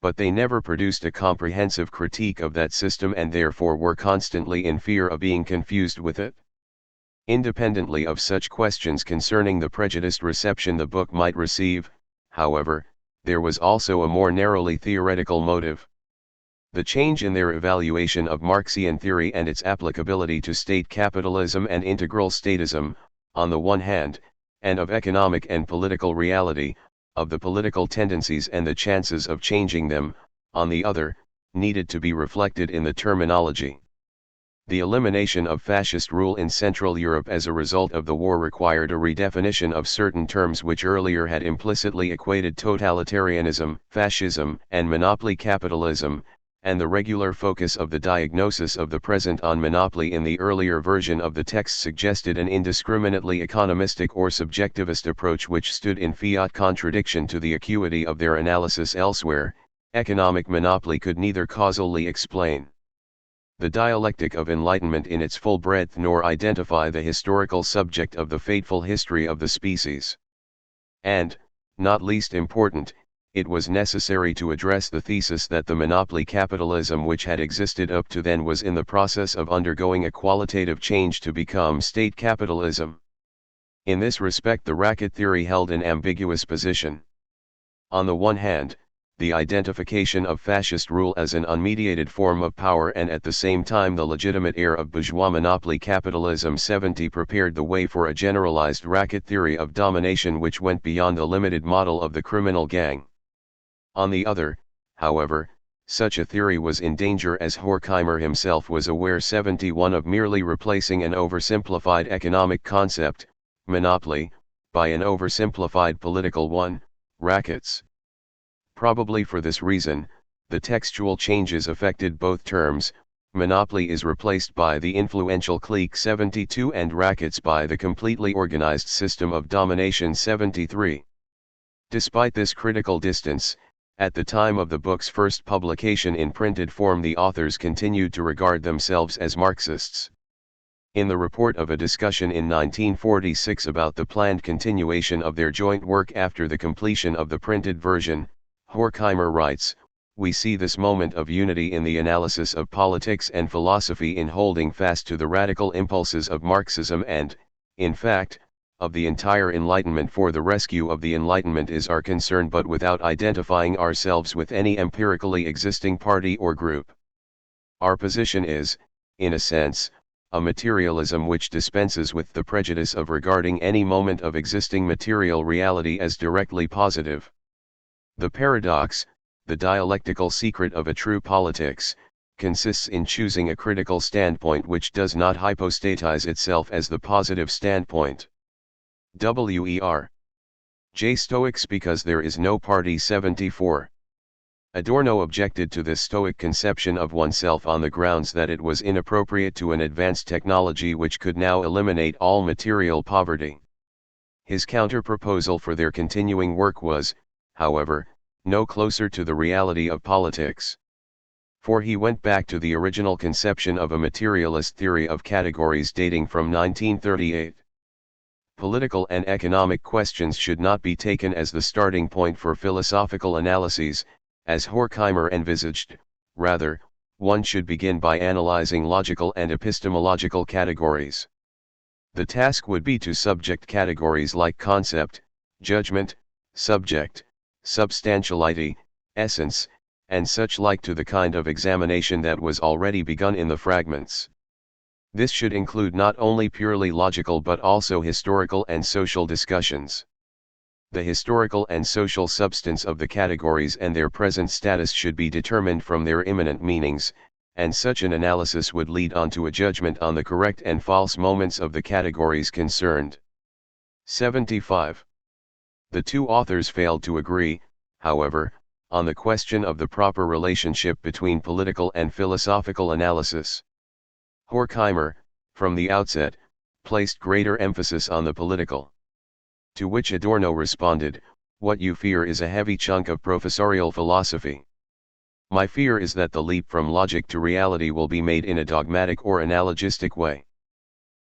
S1: But they never produced a comprehensive critique of that system and therefore were constantly in fear of being confused with it. Independently of such questions concerning the prejudiced reception the book might receive, however, there was also a more narrowly theoretical motive. The change in their evaluation of Marxian theory and its applicability to state capitalism and integral statism, on the one hand, and of economic and political reality, of the political tendencies and the chances of changing them, on the other, needed to be reflected in the terminology. The elimination of fascist rule in Central Europe as a result of the war required a redefinition of certain terms which earlier had implicitly equated totalitarianism, fascism, and monopoly capitalism, and the regular focus of the diagnosis of the present on monopoly in the earlier version of the text suggested an indiscriminately economistic or subjectivist approach which stood in fiat contradiction to the acuity of their analysis elsewhere. Economic monopoly could neither causally explain the dialectic of enlightenment in its full breadth nor identify the historical subject of the fateful history of the species. And, not least important, it was necessary to address the thesis that the monopoly capitalism which had existed up to then was in the process of undergoing a qualitative change to become state capitalism. In this respect the racket theory held an ambiguous position. On the one hand, the identification of fascist rule as an unmediated form of power and at the same time the legitimate heir of bourgeois monopoly capitalism 70 prepared the way for a generalized racket theory of domination which went beyond the limited model of the criminal gang. On the other, however, such a theory was in danger as Horkheimer himself was aware 71 of merely replacing an oversimplified economic concept, monopoly, by an oversimplified political one, rackets. Probably for this reason, the textual changes affected both terms. Monopoly is replaced by the influential clique 72 and rackets by the completely organized system of domination 73. Despite this critical distance, at the time of the book's first publication in printed form the authors continued to regard themselves as Marxists. In the report of a discussion in 1946 about the planned continuation of their joint work after the completion of the printed version, Horkheimer writes, "We see this moment of unity in the analysis of politics and philosophy in holding fast to the radical impulses of Marxism and, in fact, of the entire Enlightenment, for the rescue of the Enlightenment is our concern, but without identifying ourselves with any empirically existing party or group. Our position is, in a sense, a materialism which dispenses with the prejudice of regarding any moment of existing material reality as directly positive. The paradox, the dialectical secret of a true politics, consists in choosing a critical standpoint which does not hypostatize itself as the positive standpoint." Wer. J. Stoics because there is no party 74. Adorno objected to this Stoic conception of oneself on the grounds that it was inappropriate to an advanced technology which could now eliminate all material poverty. His counter-proposal for their continuing work was, however, no closer to the reality of politics. For he went back to the original conception of a materialist theory of categories dating from 1938. Political and economic questions should not be taken as the starting point for philosophical analyses, as Horkheimer envisaged. Rather, one should begin by analyzing logical and epistemological categories. The task would be to subject categories like concept, judgment, subject, substantiality, essence, and such like to the kind of examination that was already begun in the fragments. This should include not only purely logical but also historical and social discussions. The historical and social substance of the categories and their present status should be determined from their immanent meanings, and such an analysis would lead on to a judgment on the correct and false moments of the categories concerned. 75. The two authors failed to agree, however, on the question of the proper relationship between political and philosophical analysis. Horkheimer, from the outset, placed greater emphasis on the political. To which Adorno responded, "What you fear is a heavy chunk of professorial philosophy. My fear is that the leap from logic to reality will be made in a dogmatic or analogistic way."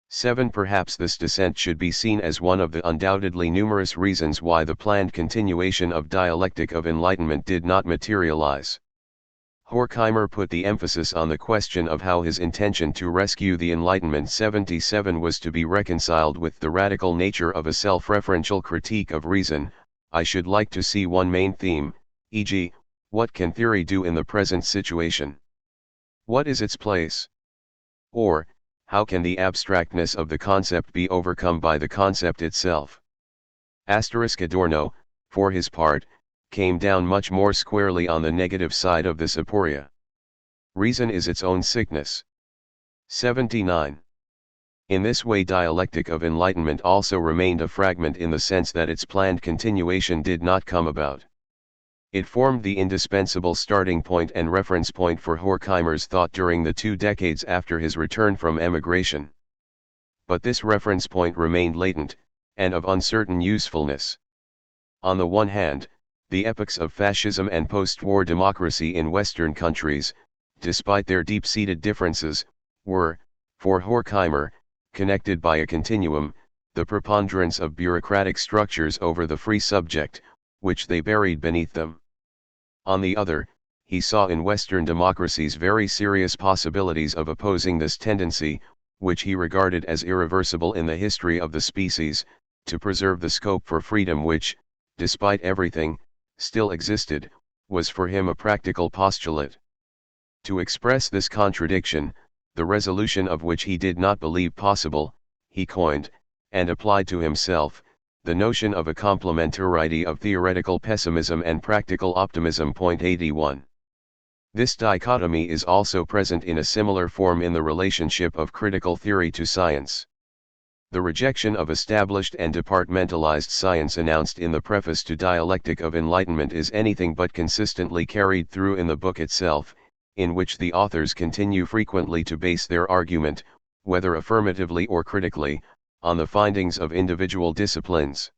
S1: 7. Perhaps this descent should be seen as one of the undoubtedly numerous reasons why the planned continuation of Dialectic of Enlightenment did not materialize. Horkheimer put the emphasis on the question of how his intention to rescue the Enlightenment 77 was to be reconciled with the radical nature of a self-referential critique of reason. I should like to see one main theme, e.g., what can theory do in the present situation? What is its place? Or, how can the abstractness of the concept be overcome by the concept itself? Adorno, for his part, came down much more squarely on the negative side of this aporia. Reason is its own sickness. 79. In this way, Dialectic of Enlightenment also remained a fragment in the sense that its planned continuation did not come about. It formed the indispensable starting point and reference point for Horkheimer's thought during the 2 decades after his return from emigration. But this reference point remained latent, and of uncertain usefulness. On the one hand, the epochs of fascism and post-war democracy in Western countries, despite their deep-seated differences, were, for Horkheimer, connected by a continuum, the preponderance of bureaucratic structures over the free subject, which they buried beneath them. On the other, he saw in Western democracies very serious possibilities of opposing this tendency, which he regarded as irreversible in the history of the species, to preserve the scope for freedom which, despite everything, still existed, was for him a practical postulate. To express this contradiction, the resolution of which he did not believe possible, he coined, and applied to himself, the notion of a complementarity of theoretical pessimism and practical optimism. 81. This dichotomy is also present in a similar form in the relationship of critical theory to science. The rejection of established and departmentalized science announced in the preface to Dialectic of Enlightenment is anything but consistently carried through in the book itself, in which the authors continue frequently to base their argument, whether affirmatively or critically, on the findings of individual disciplines.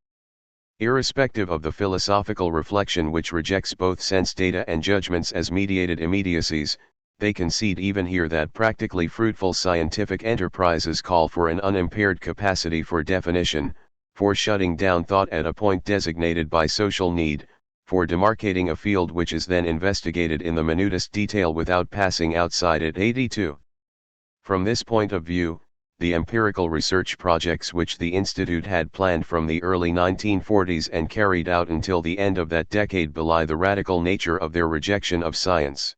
S1: Irrespective of the philosophical reflection which rejects both sense data and judgments as mediated immediacies, they concede even here that practically fruitful scientific enterprises call for an unimpaired capacity for definition, for shutting down thought at a point designated by social need, for demarcating a field which is then investigated in the minutest detail without passing outside it. 82. From this point of view, the empirical research projects which the Institute had planned from the early 1940s and carried out until the end of that decade belie the radical nature of their rejection of science.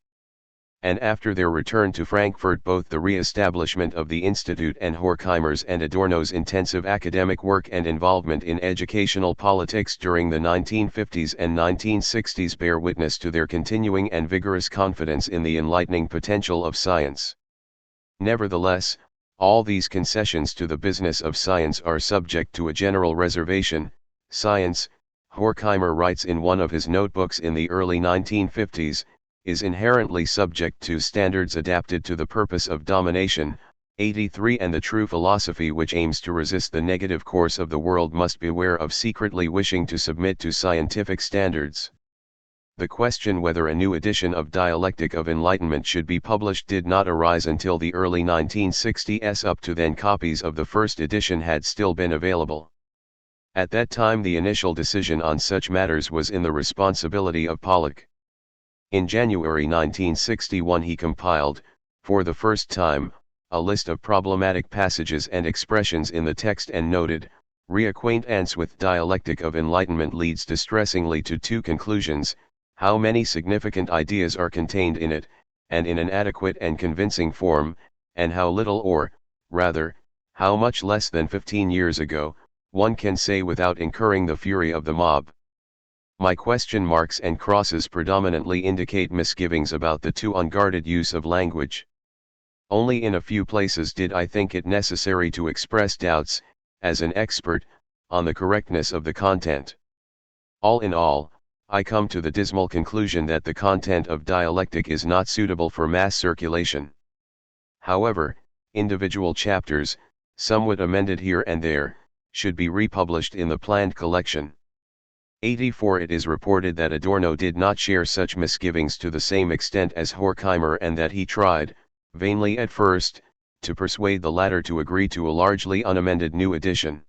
S1: And after their return to Frankfurt, both the re-establishment of the Institute and Horkheimer's and Adorno's intensive academic work and involvement in educational politics during the 1950s and 1960s bear witness to their continuing and vigorous confidence in the enlightening potential of science. Nevertheless, all these concessions to the business of science are subject to a general reservation. Science, Horkheimer writes in one of his notebooks in the early 1950s, is inherently subject to standards adapted to the purpose of domination. 83. And the true philosophy which aims to resist the negative course of the world must beware of secretly wishing to submit to scientific standards. The question whether a new edition of Dialectic of Enlightenment should be published did not arise until the early 1960s. Up to then, copies of the first edition had still been available. At that time, the initial decision on such matters was in the responsibility of Pollock. In January 1961 he compiled, for the first time, a list of problematic passages and expressions in the text and noted, "Reacquaintance with Dialectic of Enlightenment leads distressingly to 2 conclusions, how many significant ideas are contained in it, and in an adequate and convincing form, and how little, or, rather, how much less than 15 years ago, one can say without incurring the fury of the mob." My question marks and crosses predominantly indicate misgivings about the too unguarded use of language. Only in a few places did I think it necessary to express doubts, as an expert, on the correctness of the content. All in all, I come to the dismal conclusion that the content of Dialectic is not suitable for mass circulation. However, individual chapters, somewhat amended here and there, should be republished in the planned collection. 84. It is reported that Adorno did not share such misgivings to the same extent as Horkheimer, and that he tried, vainly at first, to persuade the latter to agree to a largely unamended new edition.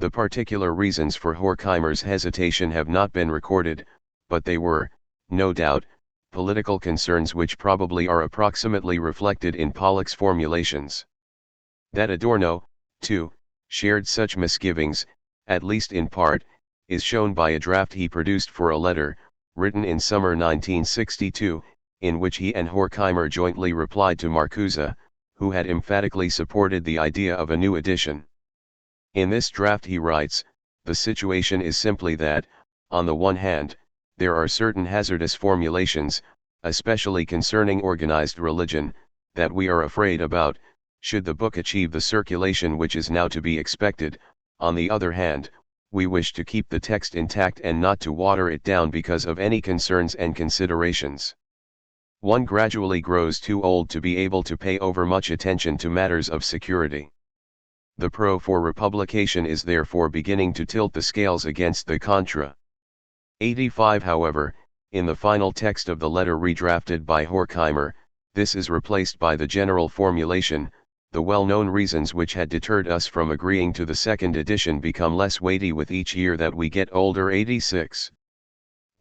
S1: The particular reasons for Horkheimer's hesitation have not been recorded, but they were, no doubt, political concerns which probably are approximately reflected in Pollock's formulations. That Adorno, too, shared such misgivings, at least in part, is shown by a draft he produced for a letter, written in summer 1962, in which he and Horkheimer jointly replied to Marcuse, who had emphatically supported the idea of a new edition. In this draft he writes, "The situation is simply that, on the one hand, there are certain hazardous formulations, especially concerning organized religion, that we are afraid about, should the book achieve the circulation which is now to be expected. On the other hand, we wish to keep the text intact and not to water it down because of any concerns and considerations. One gradually grows too old to be able to pay overmuch attention to matters of security. The pro for republication is therefore beginning to tilt the scales against the contra." 85. However, in the final text of the letter redrafted by Horkheimer, this is replaced by the general formulation, "The well-known reasons which had deterred us from agreeing to the second edition become less weighty with each year that we get older." 86.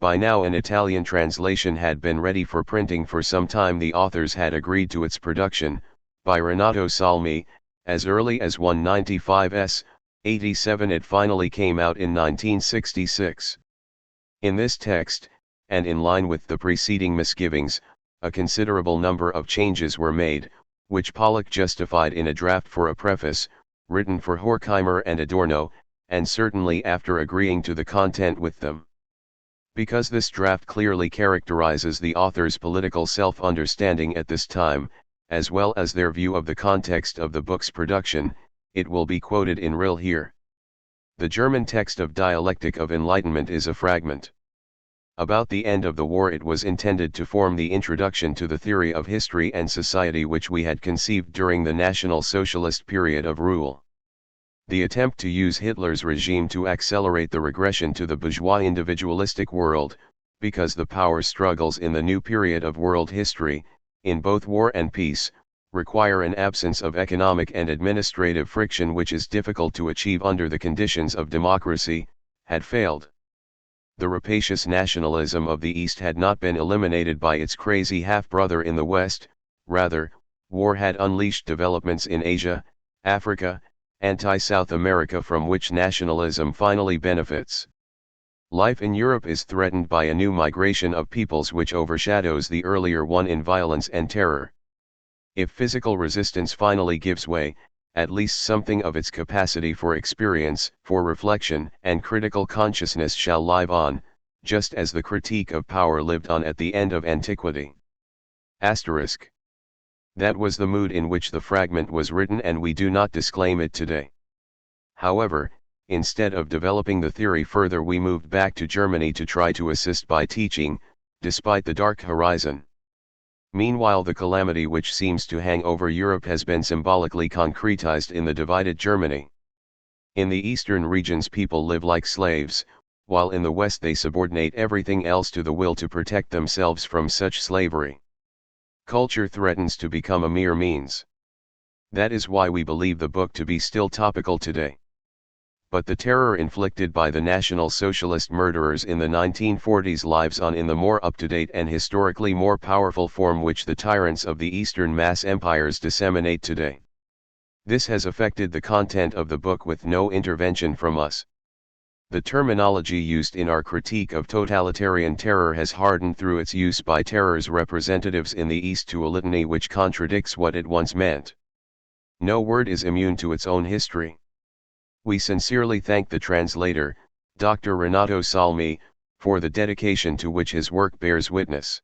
S1: By now an Italian translation had been ready for printing for some time. The authors had agreed to its production, by Renato Salmi, as early as 195s. 87. It finally came out in 1966. In this text, and in line with the preceding misgivings, a considerable number of changes were made, which Pollock justified in a draft for a preface, written for Horkheimer and Adorno, and certainly after agreeing to the content with them. Because this draft clearly characterizes the author's political self-understanding at this time, as well as their view of the context of the book's production, it will be quoted in real here. The German text of Dialectic of Enlightenment is a fragment. About the end of the war it was intended to form the introduction to the theory of history and society which we had conceived during the National Socialist period of rule. The attempt to use Hitler's regime to accelerate the regression to the bourgeois individualistic world, because the power struggles in the new period of world history, in both war and peace, require an absence of economic and administrative friction which is difficult to achieve under the conditions of democracy, had failed. The rapacious nationalism of the East had not been eliminated by its crazy half-brother in the West, rather, war had unleashed developments in Asia, Africa, anti-South America from which nationalism finally benefits. Life in Europe is threatened by a new migration of peoples which overshadows the earlier one in violence and terror. If physical resistance finally gives way, at least something of its capacity for experience, for reflection and critical consciousness shall live on, just as the critique of power lived on at the end of antiquity. Asterisk. That was the mood in which the fragment was written and we do not disclaim it today. However, instead of developing the theory further we moved back to Germany to try to assist by teaching, despite the dark horizon. Meanwhile the calamity which seems to hang over Europe has been symbolically concretized in the divided Germany. In the eastern regions people live like slaves, while in the west they subordinate everything else to the will to protect themselves from such slavery. Culture threatens to become a mere means. That is why we believe the book to be still topical today. But the terror inflicted by the National Socialist murderers in the 1940s lives on in the more up-to-date and historically more powerful form which the tyrants of the Eastern mass empires disseminate today. This has affected the content of the book with no intervention from us. The terminology used in our critique of totalitarian terror has hardened through its use by terror's representatives in the East to a litany which contradicts what it once meant. No word is immune to its own history. We sincerely thank the translator, Dr. Renato Salmi, for the dedication to which his work bears witness.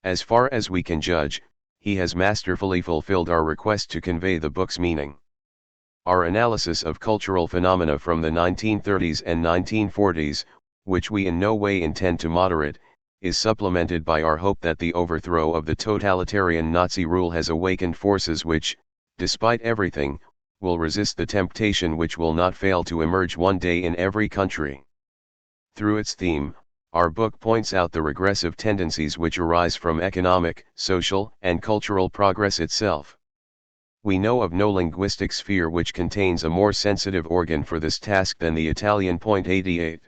S1: As far as we can judge, he has masterfully fulfilled our request to convey the book's meaning. Our analysis of cultural phenomena from the 1930s and 1940s, which we in no way intend to moderate, is supplemented by our hope that the overthrow of the totalitarian Nazi rule has awakened forces which, despite everything, will resist the temptation which will not fail to emerge one day in every country. Through its theme, our book points out the regressive tendencies which arise from economic, social, and cultural progress itself. We know of no linguistic sphere which contains a more sensitive organ for this task than the Italian. 88.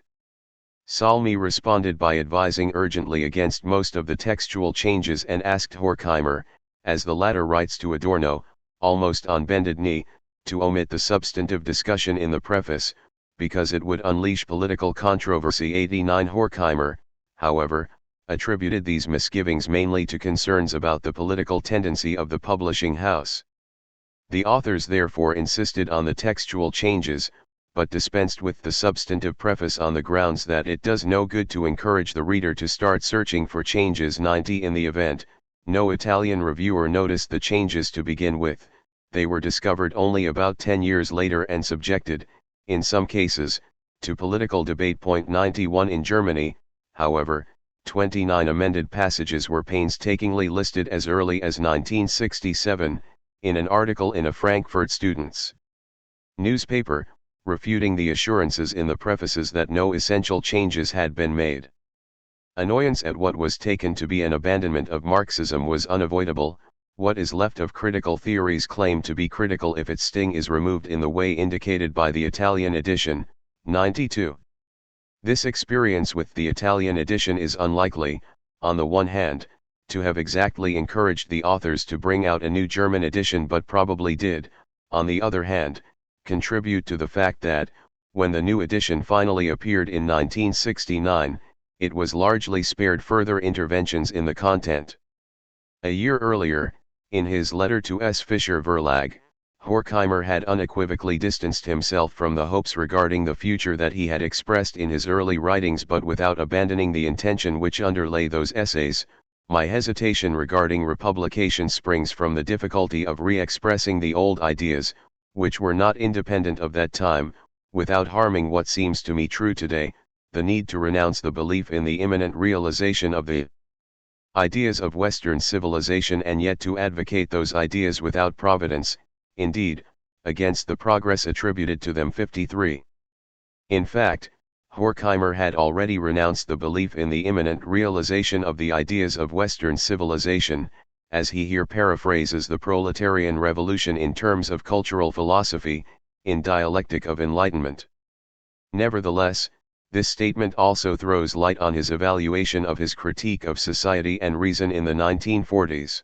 S1: Salmi responded by advising urgently against most of the textual changes and asked Horkheimer, as the latter writes to Adorno, almost on bended knee, to omit the substantive discussion in the preface, because it would unleash political controversy. 89 Horkheimer, however, attributed these misgivings mainly to concerns about the political tendency of the publishing house. The authors therefore insisted on the textual changes, but dispensed with the substantive preface on the grounds that it does no good to encourage the reader to start searching for changes. 90 In the event, no Italian reviewer noticed the changes to begin with, they were discovered only about 10 years later and subjected, in some cases, to political debate. 91 In Germany, however, 29 amended passages were painstakingly listed as early as 1967, in an article in a Frankfurt students' newspaper, refuting the assurances in the prefaces that no essential changes had been made. Annoyance at what was taken to be an abandonment of Marxism was unavoidable. What is left of critical theories claimed to be critical if its sting is removed in the way indicated by the Italian edition. 92. This experience with the Italian edition is unlikely, on the one hand, to have exactly encouraged the authors to bring out a new German edition, but probably did, on the other hand, contribute to the fact that, when the new edition finally appeared in 1969, it was largely spared further interventions in the content. A year earlier, in his letter to S. Fischer Verlag, Horkheimer had unequivocally distanced himself from the hopes regarding the future that he had expressed in his early writings, but without abandoning the intention which underlay those essays. My hesitation regarding republication springs from the difficulty of re-expressing the old ideas, which were not independent of that time, without harming what seems to me true today, the need to renounce the belief in the imminent realization of the ideas of Western civilization, and yet to advocate those ideas without providence, indeed, against the progress attributed to them. 53. In fact, Horkheimer had already renounced the belief in the imminent realization of the ideas of Western civilization, as he here paraphrases the proletarian revolution in terms of cultural philosophy, in Dialectic of Enlightenment. Nevertheless, this statement also throws light on his evaluation of his critique of society and reason in the 1940s.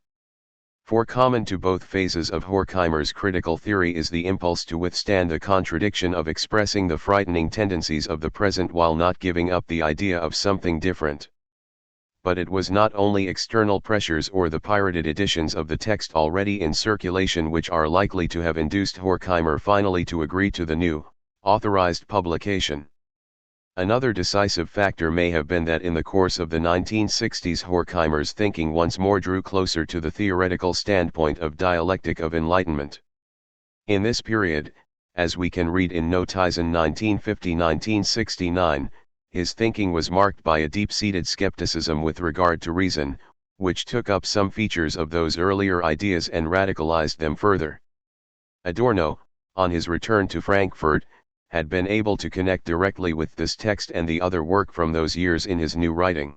S1: For common to both phases of Horkheimer's critical theory is the impulse to withstand the contradiction of expressing the frightening tendencies of the present while not giving up the idea of something different. But it was not only external pressures or the pirated editions of the text already in circulation which are likely to have induced Horkheimer finally to agree to the new, authorized publication. Another decisive factor may have been that in the course of the 1960s Horkheimer's thinking once more drew closer to the theoretical standpoint of Dialectic of Enlightenment. In this period, as we can read in Notizen 1950-1969, his thinking was marked by a deep-seated skepticism with regard to reason, which took up some features of those earlier ideas and radicalized them further. Adorno, on his return to Frankfurt, had been able to connect directly with this text and the other work from those years in his new writing.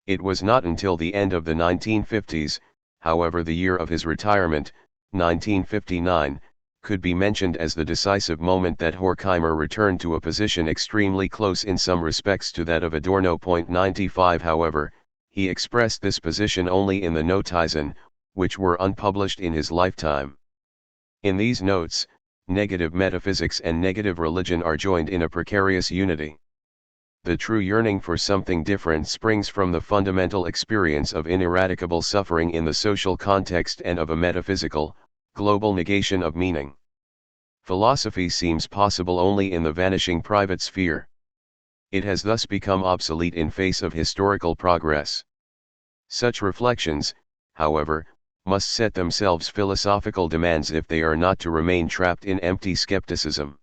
S1: It was not until the end of the 1950s, however, the year of his retirement, 1959, could be mentioned as the decisive moment that Horkheimer returned to a position extremely close in some respects to that of Adorno. 95 However, he expressed this position only in the Notizen, which were unpublished in his lifetime. In these notes, negative metaphysics and negative religion are joined in a precarious unity. The true yearning for something different springs from the fundamental experience of ineradicable suffering in the social context and of a metaphysical, global negation of meaning. Philosophy seems possible only in the vanishing private sphere. It has thus become obsolete in face of historical progress. Such reflections, however, must set themselves philosophical demands if they are not to remain trapped in empty skepticism.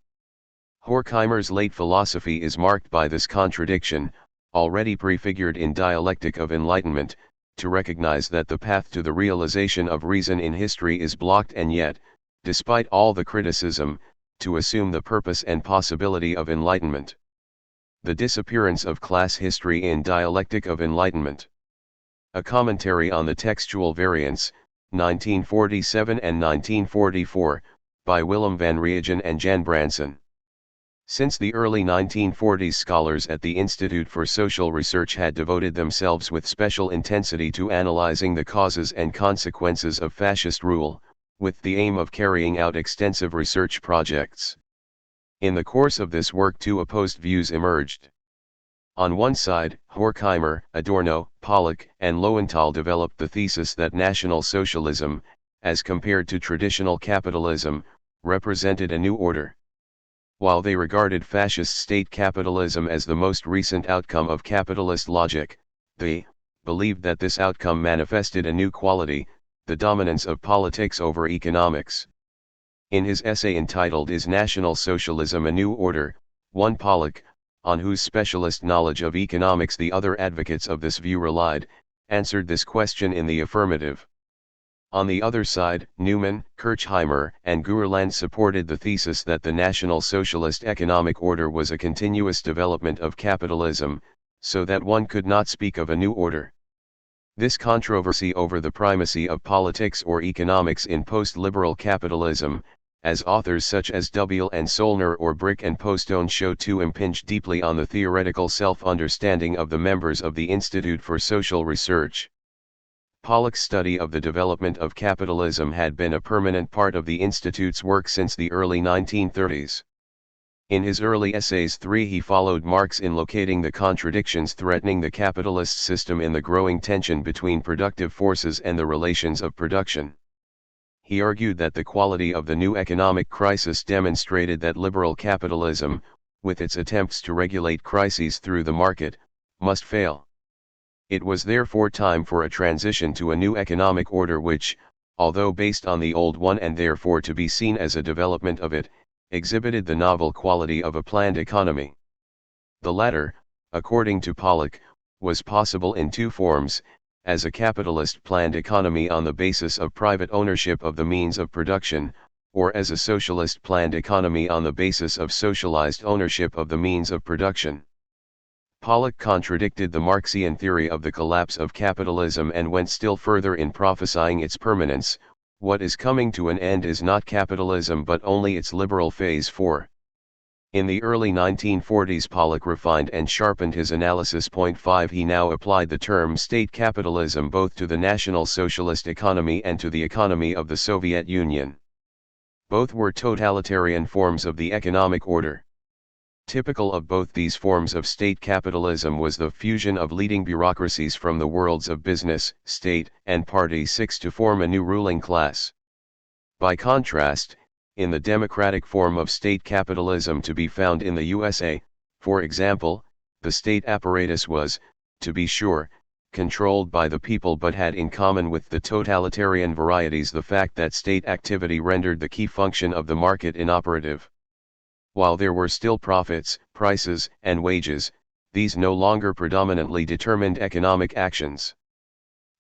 S1: Horkheimer's late philosophy is marked by this contradiction, already prefigured in Dialectic of Enlightenment, to recognize that the path to the realization of reason in history is blocked, and yet, despite all the criticism, to assume the purpose and possibility of enlightenment. The disappearance of class history in Dialectic of Enlightenment. A commentary on the textual variants, 1947 and 1944, by Willem van Riegen and Jan Branson. Since the early 1940s, scholars at the Institute for Social Research had devoted themselves with special intensity to analyzing the causes and consequences of fascist rule, with the aim of carrying out extensive research projects. In the course of this work, two opposed views emerged. On one side, Horkheimer, Adorno, Pollock, and Lowenthal developed the thesis that National Socialism, as compared to traditional capitalism, represented a new order. While they regarded fascist state capitalism as the most recent outcome of capitalist logic, they believed that this outcome manifested a new quality, the dominance of politics over economics. In his essay entitled Is National Socialism a New Order?, one Pollock, on whose specialist knowledge of economics the other advocates of this view relied, answered this question in the affirmative. On the other side, Newman, Horkheimer, and Gurland supported the thesis that the National Socialist economic order was a continuous development of capitalism, so that one could not speak of a new order. This controversy over the primacy of politics or economics in post-liberal capitalism, as authors such as Dubiel and Solner or Brick and Postone show to impinge deeply on the theoretical self-understanding of the members of the Institute for Social Research. Pollock's study of the development of capitalism had been a permanent part of the Institute's work since the early 1930s. In his early essays 3 he followed Marx in locating the contradictions threatening the capitalist system in the growing tension between productive forces and the relations of production. He argued that the quality of the new economic crisis demonstrated that liberal capitalism, with its attempts to regulate crises through the market, must fail. It was therefore time for a transition to a new economic order which, although based on the old one and therefore to be seen as a development of it, exhibited the novel quality of a planned economy. The latter, according to Pollock, was possible in two forms: as a capitalist planned economy on the basis of private ownership of the means of production, or as a socialist planned economy on the basis of socialized ownership of the means of production. Pollock contradicted the Marxian theory of the collapse of capitalism and went still further in prophesying its permanence. What is coming to an end is not capitalism but only its liberal phase 4. In the early 1940s Pollock refined and sharpened his analysis. 5 He now applied the term state capitalism both to the National Socialist economy and to the economy of the Soviet Union. Both were totalitarian forms of the economic order. Typical of both these forms of state capitalism was the fusion of leading bureaucracies from the worlds of business, state, and party 6 to form a new ruling class. By contrast, in the democratic form of state capitalism to be found in the USA, for example, the state apparatus was, to be sure, controlled by the people but had in common with the totalitarian varieties the fact that state activity rendered the key function of the market inoperative. While there were still profits, prices, and wages, these no longer predominantly determined economic actions.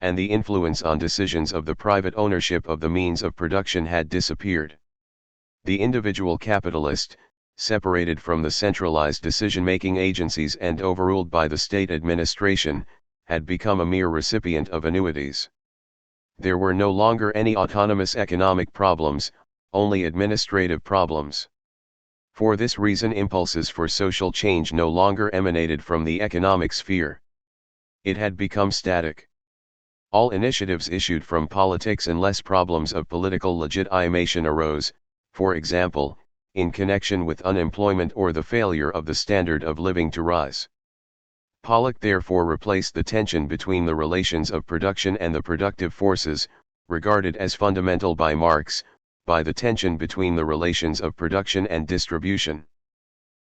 S1: And the influence on decisions of the private ownership of the means of production had disappeared. The individual capitalist, separated from the centralized decision-making agencies and overruled by the state administration, had become a mere recipient of annuities. There were no longer any autonomous economic problems, only administrative problems. For this reason impulses for social change no longer emanated from the economic sphere. It had become static. All initiatives issued from politics unless problems of political legitimation arose, for example, in connection with unemployment or the failure of the standard of living to rise. Pollock therefore replaced the tension between the relations of production and the productive forces, regarded as fundamental by Marx, by the tension between the relations of production and distribution.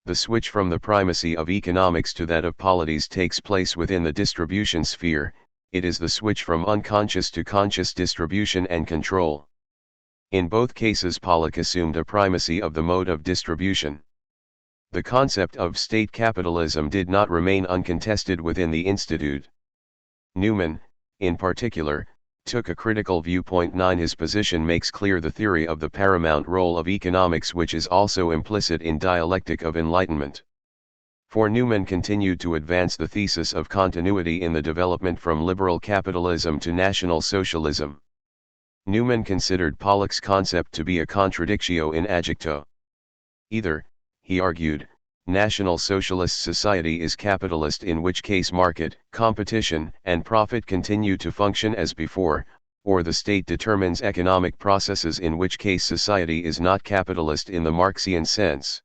S1: The switch from the primacy of economics to that of polities takes place within the distribution sphere. It is the switch from unconscious to conscious distribution and control. In both cases Pollock assumed a primacy of the mode of distribution. The concept of state capitalism did not remain uncontested within the Institute. Newman, in particular, took a critical viewpoint. 9 His position makes clear the theory of the paramount role of economics which is also implicit in Dialectic of Enlightenment. For Newman continued to advance the thesis of continuity in the development from liberal capitalism to National Socialism. Newman considered Pollock's concept to be a contradictio in adjecto. Either, he argued, National Socialist society is capitalist, in which case market, competition, and profit continue to function as before, or the state determines economic processes, in which case society is not capitalist in the Marxian sense.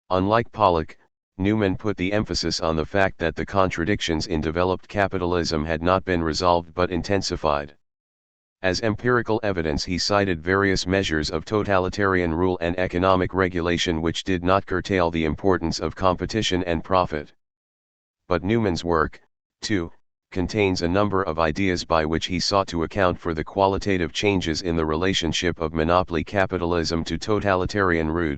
S1: Unlike Pollock, Newman put the emphasis on the fact that the contradictions in developed capitalism had not been resolved but intensified. As empirical evidence, he cited various measures of totalitarian rule and economic regulation which did not curtail the importance of competition and profit. But Newman's work, too, contains a number of ideas by which he sought to account for the qualitative changes in the relationship of monopoly capitalism to totalitarian rule.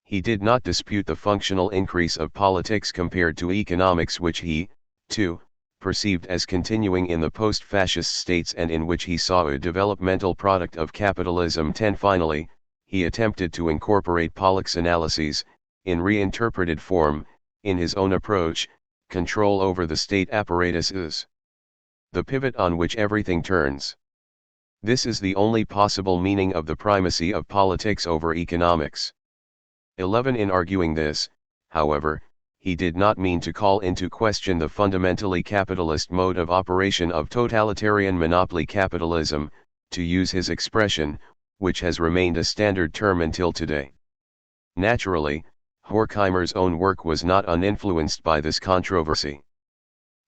S1: He did not dispute the functional increase of politics compared to economics, which he, too, perceived as continuing in the post-fascist states and in which he saw a developmental product of capitalism. 10. Finally, he attempted to incorporate Pollock's analyses, in reinterpreted form, in his own approach. Control over the state apparatus is the pivot on which everything turns. This is the only possible meaning of the primacy of politics over economics. 11. In arguing this, however, he did not mean to call into question the fundamentally capitalist mode of operation of totalitarian monopoly capitalism, to use his expression, which has remained a standard term until today. Naturally, Horkheimer's own work was not uninfluenced by this controversy.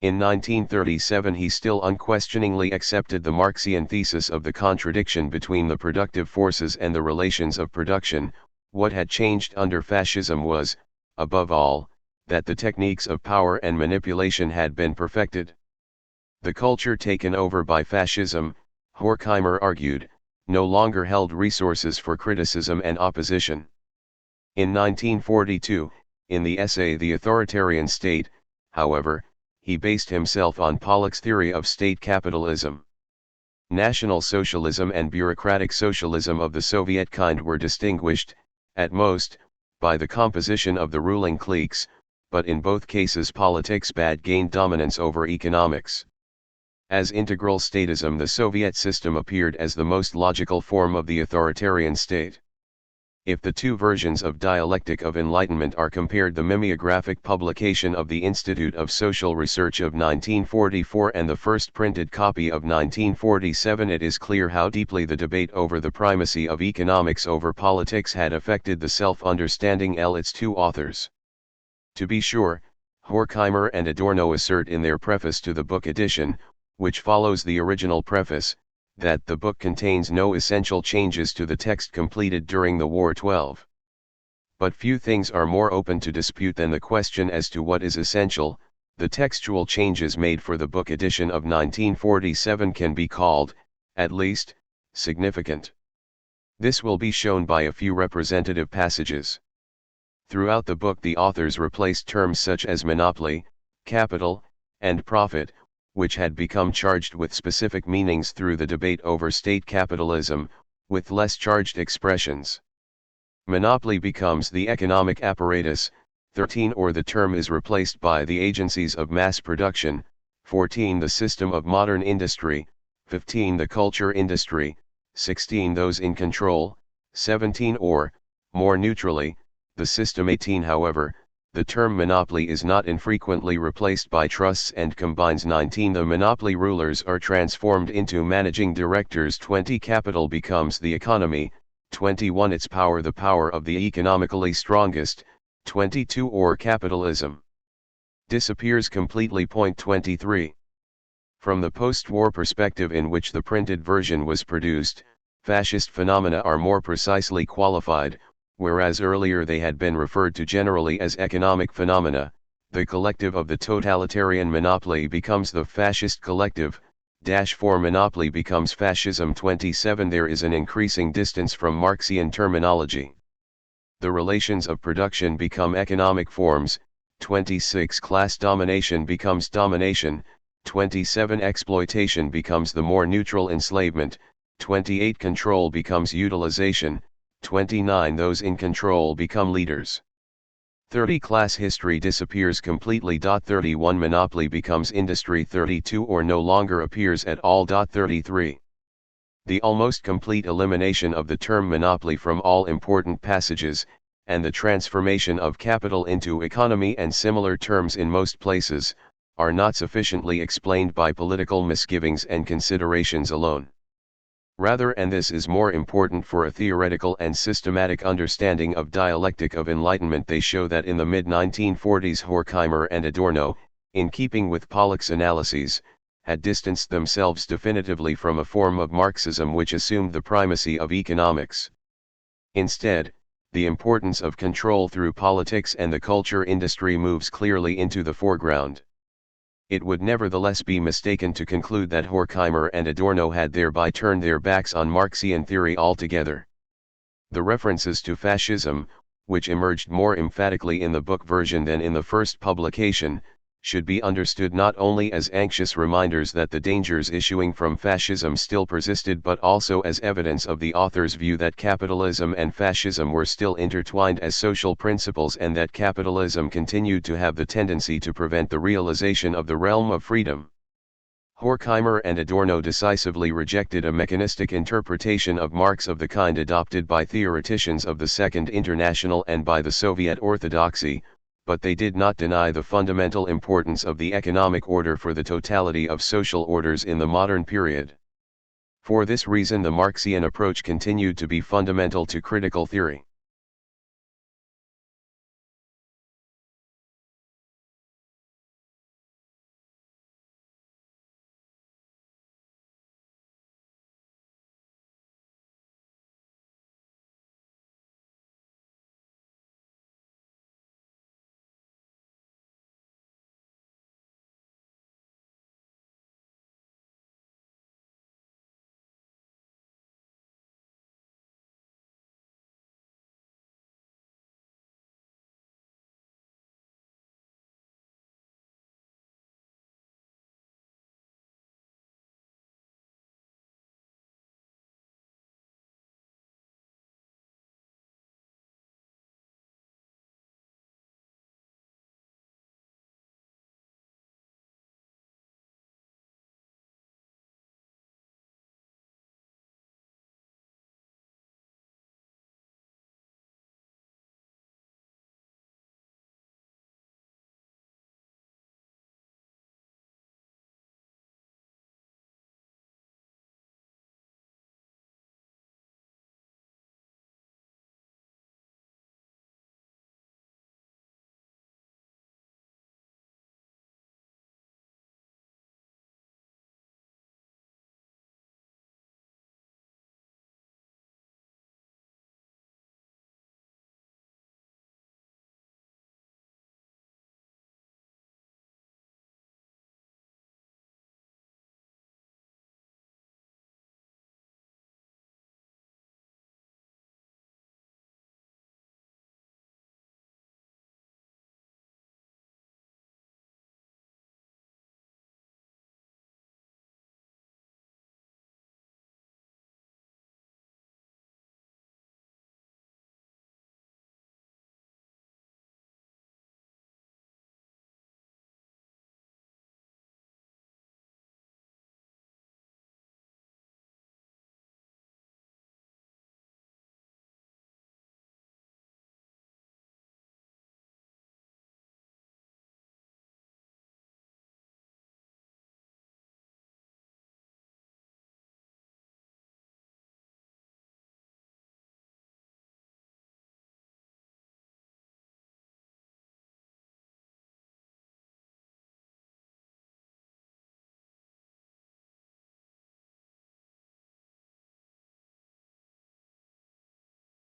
S1: In 1937 he still unquestioningly accepted the Marxian thesis of the contradiction between the productive forces and the relations of production. What had changed under fascism was, above all, that the techniques of power and manipulation had been perfected. The culture taken over by fascism, Horkheimer argued, no longer held resources for criticism and opposition. In 1942, in the essay The Authoritarian State, however, he based himself on Pollock's theory of state capitalism. National Socialism and bureaucratic socialism of the Soviet kind were distinguished, at most, by the composition of the ruling cliques, but in both cases politics bad gained dominance over economics. As integral statism, the Soviet system appeared as the most logical form of the authoritarian state. If the two versions of Dialectic of Enlightenment are compared, the mimeographic publication of the Institute of Social Research of 1944 and the first printed copy of 1947, it is clear how deeply the debate over the primacy of economics over politics had affected the self-understanding its two authors. To be sure, Horkheimer and Adorno assert in their preface to the book edition, which follows the original preface, that the book contains no essential changes to the text completed during the war. 12. But few things are more open to dispute than the question as to what is essential. The textual changes made for the book edition of 1947 can be called, at least, significant. This will be shown by a few representative passages. Throughout the book the authors replaced terms such as monopoly, capital, and profit, which had become charged with specific meanings through the debate over state capitalism, with less charged expressions. Monopoly becomes the economic apparatus. 13. Or the term is replaced by the agencies of mass production. 14. The system of modern industry. 15. The culture industry. 16. Those in control. 17. Or, more neutrally, the system. 18. However, the term monopoly is not infrequently replaced by trusts and combines. 19. The monopoly rulers are transformed into managing directors. 20. Capital becomes the economy. 21. Its power the power of the economically strongest. 22. Or capitalism disappears completely. 23. From the post-war perspective in which the printed version was produced, fascist phenomena are more precisely qualified. Whereas earlier they had been referred to generally as economic phenomena, the collective of the totalitarian monopoly becomes the fascist collective. For monopoly becomes fascism. 27. There is an increasing distance from Marxian terminology. The relations of production become economic forms. 26. Class domination becomes domination. 27. Exploitation becomes the more neutral enslavement. 28. Control becomes utilization. 29. Those in control become leaders. 30. Class history disappears completely. 31. Monopoly becomes industry. 32. Or no longer appears at all. 33. The almost complete elimination of the term monopoly from all important passages, and the transformation of capital into economy and similar terms in most places, are not sufficiently explained by political misgivings and considerations alone. Rather, and this is more important for a theoretical and systematic understanding of dialectic of enlightenment, they show that in the mid-1940s Horkheimer and Adorno, in keeping with Pollock's analyses, had distanced themselves definitively from a form of Marxism which assumed the primacy of economics. Instead, the importance of control through politics and the culture industry moves clearly into the foreground. It would nevertheless be mistaken to conclude that Horkheimer and Adorno had thereby turned their backs on Marxian theory altogether. The references to fascism, which emerged more emphatically in the book version than in the first publication, should be understood not only as anxious reminders that the dangers issuing from fascism still persisted, but also as evidence of the author's view that capitalism and fascism were still intertwined as social principles, and that capitalism continued to have the tendency to prevent the realization of the realm of freedom. Horkheimer and Adorno decisively rejected a mechanistic interpretation of Marx of the kind adopted by theoreticians of the Second International and by the Soviet orthodoxy, but they did not deny the fundamental importance of the economic order for the totality of social orders in the modern period. For this reason, the Marxian approach continued to be fundamental to critical theory.